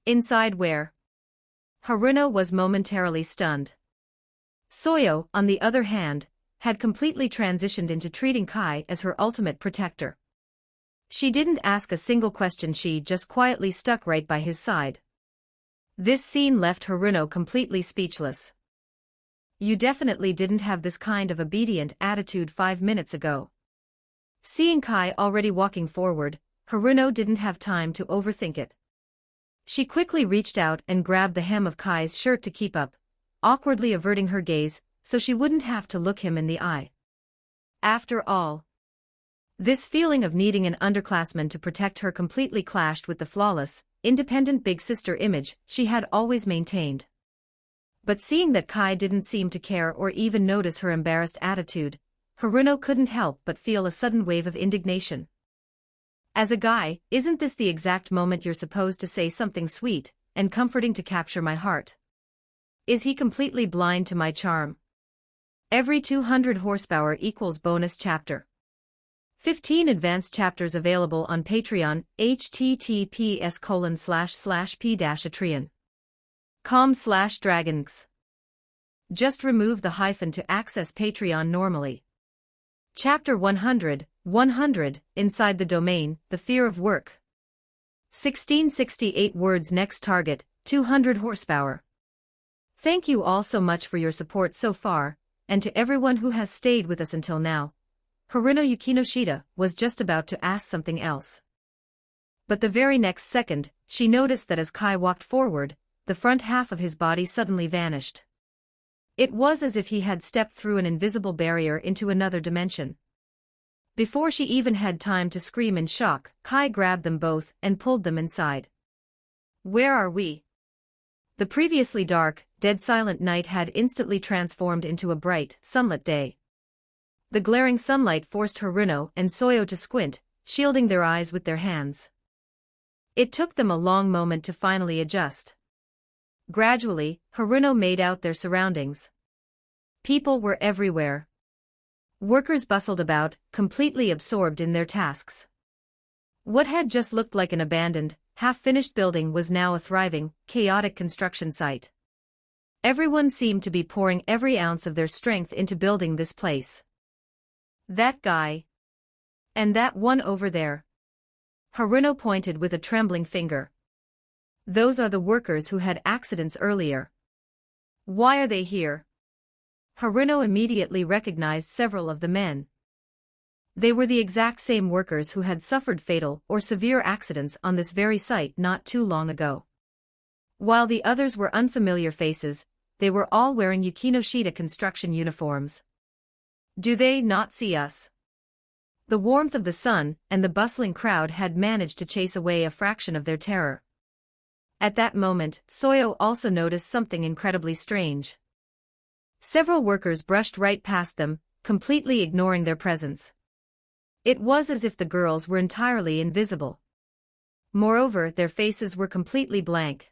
Inside where? Haruna was momentarily stunned. Soyo, on the other hand, had completely transitioned into treating Kai as her ultimate protector. She didn't ask a single question, she just quietly stuck right by his side. This scene left Haruna completely speechless. You definitely didn't have this kind of obedient attitude 5 minutes ago. Seeing Kai already walking forward, Haruna didn't have time to overthink it. She quickly reached out and grabbed the hem of Kai's shirt to keep up, awkwardly averting her gaze, so she wouldn't have to look him in the eye. After all, this feeling of needing an underclassman to protect her completely clashed with the flawless, independent big sister image she had always maintained. But seeing that Kai didn't seem to care or even notice her embarrassed attitude, Haruna couldn't help but feel a sudden wave of indignation. As a guy, isn't this the exact moment you're supposed to say something sweet and comforting to capture my heart? Is he completely blind to my charm? Every 200 horsepower equals bonus chapter. 15 advanced chapters available on Patreon, https://p-atreon.com/dragons. Just remove the hyphen to access Patreon normally. Chapter 100, inside the domain, the fear of work. 1668 words. Next target, 200 horsepower. Thank you all so much for your support so far, and to everyone who has stayed with us until now. Haruna Yukinoshita was just about to ask something else. But the very next second, she noticed that as Kai walked forward, the front half of his body suddenly vanished. It was as if he had stepped through an invisible barrier into another dimension. Before she even had time to scream in shock, Kai grabbed them both and pulled them inside. Where are we? The previously dark, dead silent night had instantly transformed into a bright, sunlit day. The glaring sunlight forced Haruna and Soyo to squint, shielding their eyes with their hands. It took them a long moment to finally adjust. Gradually, Haruna made out their surroundings. People were everywhere. Workers bustled about, completely absorbed in their tasks. What had just looked like an abandoned, half-finished building was now a thriving, chaotic construction site. Everyone seemed to be pouring every ounce of their strength into building this place. That guy. And that one over there. Haruna pointed with a trembling finger. Those are the workers who had accidents earlier. Why are they here? Haruna immediately recognized several of the men. They were the exact same workers who had suffered fatal or severe accidents on this very site not too long ago. While the others were unfamiliar faces, they were all wearing Yukinoshita construction uniforms. Do they not see us? The warmth of the sun and the bustling crowd had managed to chase away a fraction of their terror. At that moment, Soyo also noticed something incredibly strange. Several workers brushed right past them, completely ignoring their presence. It was as if the girls were entirely invisible. Moreover, their faces were completely blank.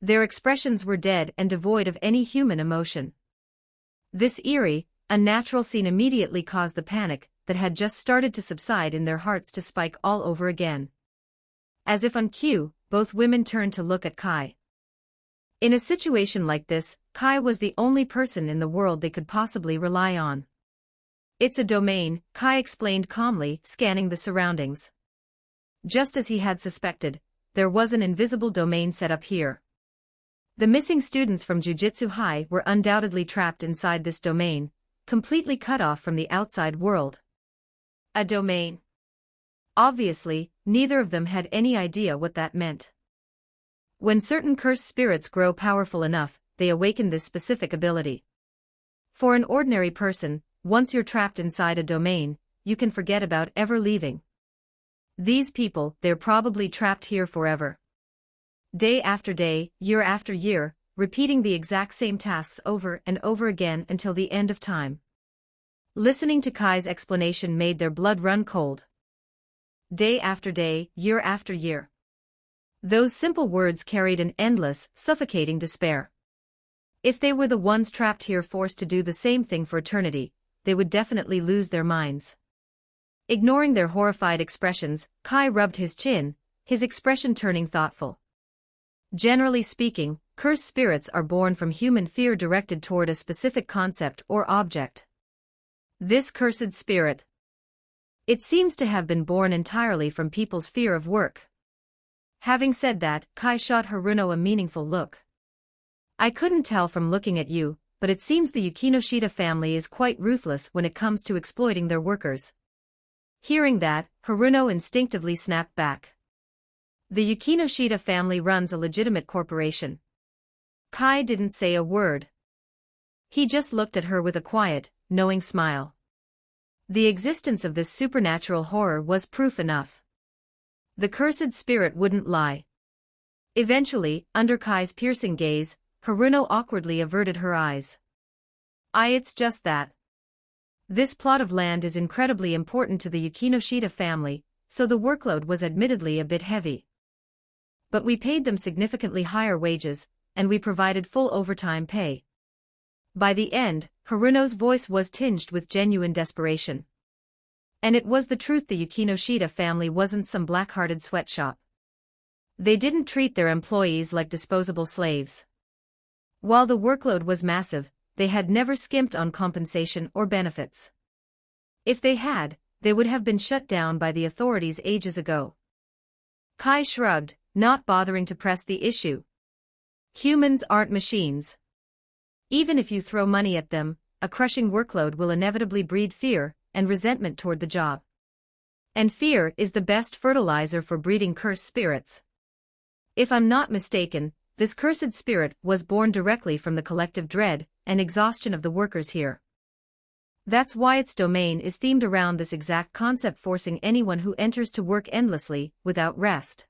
Their expressions were dead and devoid of any human emotion. This eerie, unnatural scene immediately caused the panic that had just started to subside in their hearts to spike all over again. As if on cue, both women turned to look at Kai. In a situation like this, Kai was the only person in the world they could possibly rely on. It's a domain, Kai explained calmly, scanning the surroundings. Just as he had suspected, there was an invisible domain set up here. The missing students from Jujutsu High were undoubtedly trapped inside this domain, completely cut off from the outside world. A domain. Obviously, neither of them had any idea what that meant. When certain cursed spirits grow powerful enough, they awaken this specific ability. For an ordinary person, once you're trapped inside a domain, you can forget about ever leaving. These people, they're probably trapped here forever. Day after day, year after year, repeating the exact same tasks over and over again until the end of time. Listening to Kai's explanation made their blood run cold. Day after day, year after year. Those simple words carried an endless, suffocating despair. If they were the ones trapped here forced to do the same thing for eternity, they would definitely lose their minds. Ignoring their horrified expressions, Kai rubbed his chin, his expression turning thoughtful. Generally speaking, cursed spirits are born from human fear directed toward a specific concept or object. This cursed spirit. It seems to have been born entirely from people's fear of work. Having said that, Kai shot Haruno a meaningful look. I couldn't tell from looking at you, but it seems the Yukinoshita family is quite ruthless when it comes to exploiting their workers. Hearing that, Haruno instinctively snapped back. The Yukinoshita family runs a legitimate corporation. Kai didn't say a word. He just looked at her with a quiet, knowing smile. The existence of this supernatural horror was proof enough. The cursed spirit wouldn't lie. Eventually, under Kai's piercing gaze, Haruno awkwardly averted her eyes. It's just that. This plot of land is incredibly important to the Yukinoshita family, so the workload was admittedly a bit heavy. But we paid them significantly higher wages, and we provided full overtime pay. By the end, Haruno's voice was tinged with genuine desperation. And it was the truth, the Yukinoshita family wasn't some black-hearted sweatshop. They didn't treat their employees like disposable slaves. While the workload was massive, they had never skimped on compensation or benefits. If they had, they would have been shut down by the authorities ages ago. Kai shrugged, not bothering to press the issue. Humans aren't machines. Even if you throw money at them, a crushing workload will inevitably breed fear and resentment toward the job. And fear is the best fertilizer for breeding cursed spirits. If I'm not mistaken, this cursed spirit was born directly from the collective dread and exhaustion of the workers here. That's why its domain is themed around this exact concept, forcing anyone who enters to work endlessly, without rest.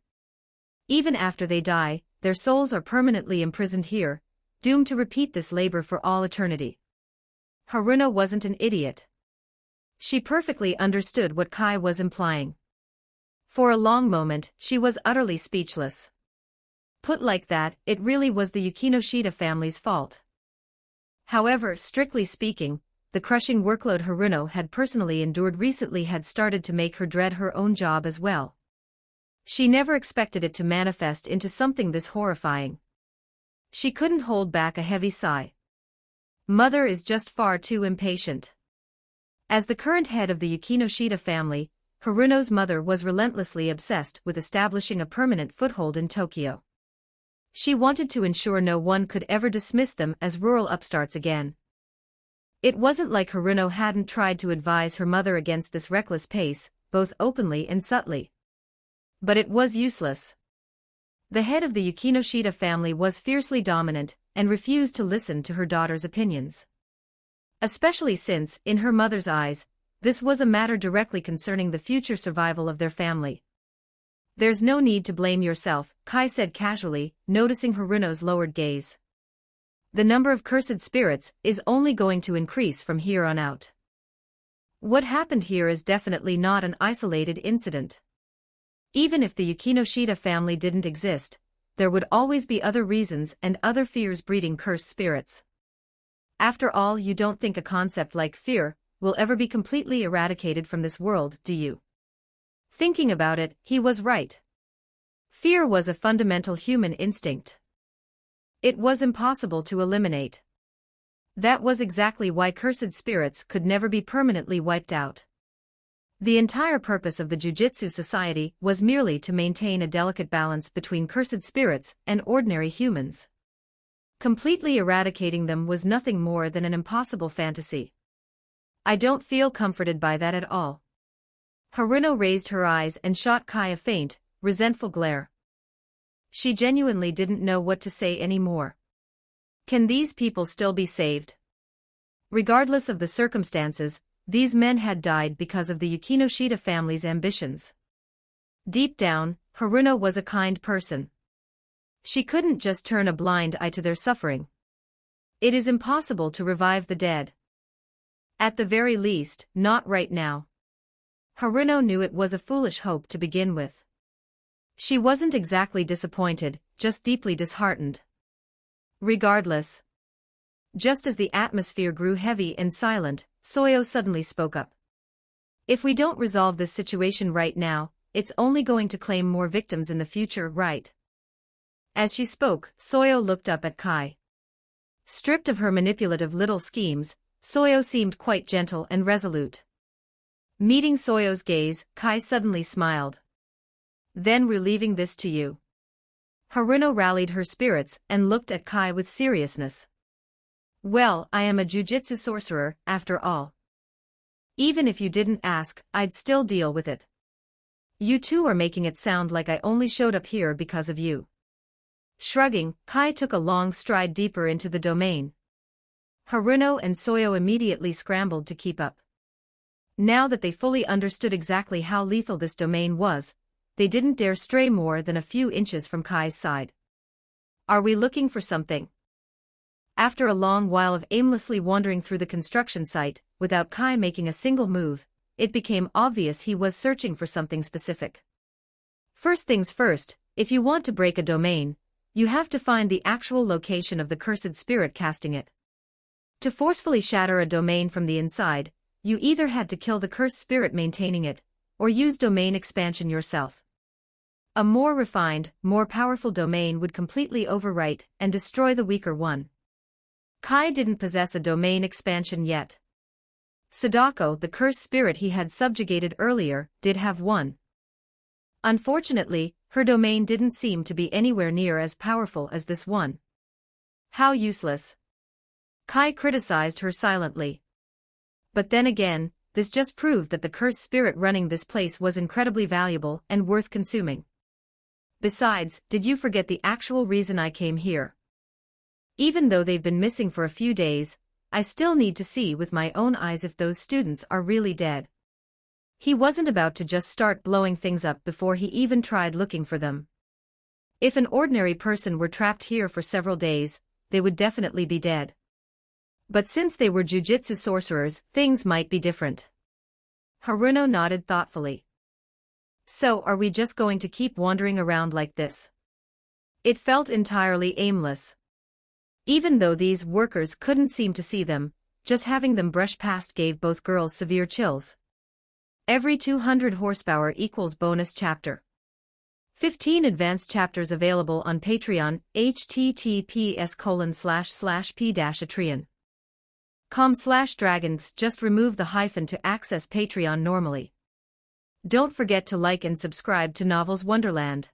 Even after they die, their souls are permanently imprisoned here, doomed to repeat this labor for all eternity. Haruno wasn't an idiot. She perfectly understood what Kai was implying. For a long moment, she was utterly speechless. Put like that, it really was the Yukinoshita family's fault. However, strictly speaking, the crushing workload Haruno had personally endured recently had started to make her dread her own job as well. She never expected it to manifest into something this horrifying. She couldn't hold back a heavy sigh. Mother is just far too impatient. As the current head of the Yukinoshita family, Haruno's mother was relentlessly obsessed with establishing a permanent foothold in Tokyo. She wanted to ensure no one could ever dismiss them as rural upstarts again. It wasn't like Haruno hadn't tried to advise her mother against this reckless pace, both openly and subtly. But it was useless. The head of the Yukinoshita family was fiercely dominant and refused to listen to her daughter's opinions. Especially since, in her mother's eyes, this was a matter directly concerning the future survival of their family. There's no need to blame yourself, Kai said casually, noticing Haruno's lowered gaze. The number of cursed spirits is only going to increase from here on out. What happened here is definitely not an isolated incident. Even if the Yukinoshita family didn't exist, there would always be other reasons and other fears breeding cursed spirits. After all, you don't think a concept like fear will ever be completely eradicated from this world, do you? Thinking about it, he was right. Fear was a fundamental human instinct. It was impossible to eliminate. That was exactly why cursed spirits could never be permanently wiped out. The entire purpose of the Jujitsu Society was merely to maintain a delicate balance between cursed spirits and ordinary humans. Completely eradicating them was nothing more than an impossible fantasy. I don't feel comforted by that at all. Haruno raised her eyes and shot Kai a faint, resentful glare. She genuinely didn't know what to say anymore. Can these people still be saved? Regardless of the circumstances, these men had died because of the Yukinoshita family's ambitions. Deep down, Haruno was a kind person. She couldn't just turn a blind eye to their suffering. It is impossible to revive the dead. At the very least, not right now. Haruno knew it was a foolish hope to begin with. She wasn't exactly disappointed, just deeply disheartened. Regardless. Just as the atmosphere grew heavy and silent, Soyo suddenly spoke up. If we don't resolve this situation right now, it's only going to claim more victims in the future, right? As she spoke, Soyo looked up at Kai. Stripped of her manipulative little schemes, Soyo seemed quite gentle and resolute. Meeting Soyo's gaze, Kai suddenly smiled. Then we're leaving this to you. Haruno rallied her spirits and looked at Kai with seriousness. Well, I am a jujitsu sorcerer, after all. Even if you didn't ask, I'd still deal with it. You two are making it sound like I only showed up here because of you. Shrugging, Kai took a long stride deeper into the domain. Haruno and Soyo immediately scrambled to keep up. Now that they fully understood exactly how lethal this domain was, they didn't dare stray more than a few inches from Kai's side. Are we looking for something? After a long while of aimlessly wandering through the construction site, without Kai making a single move, it became obvious he was searching for something specific. First things first, if you want to break a domain, you have to find the actual location of the cursed spirit casting it. To forcefully shatter a domain from the inside, you either had to kill the cursed spirit maintaining it, or use domain expansion yourself. A more refined, more powerful domain would completely overwrite and destroy the weaker one. Kai didn't possess a domain expansion yet. Sadako, the cursed spirit he had subjugated earlier, did have one. Unfortunately, her domain didn't seem to be anywhere near as powerful as this one. How useless. Kai criticized her silently. But then again, this just proved that the cursed spirit running this place was incredibly valuable and worth consuming. Besides, did you forget the actual reason I came here? Even though they've been missing for a few days, I still need to see with my own eyes if those students are really dead. He wasn't about to just start blowing things up before he even tried looking for them. If an ordinary person were trapped here for several days, they would definitely be dead. But since they were jujitsu sorcerers, things might be different. Haruno nodded thoughtfully. So are we just going to keep wandering around like this? It felt entirely aimless. Even though these workers couldn't seem to see them, just having them brush past gave both girls severe chills. Every 200 horsepower equals bonus chapter. 15 advanced chapters available on Patreon, https://p-atreon.com/dragons. Just remove the hyphen to access Patreon normally. Don't forget to like and subscribe to Novels Wonderland.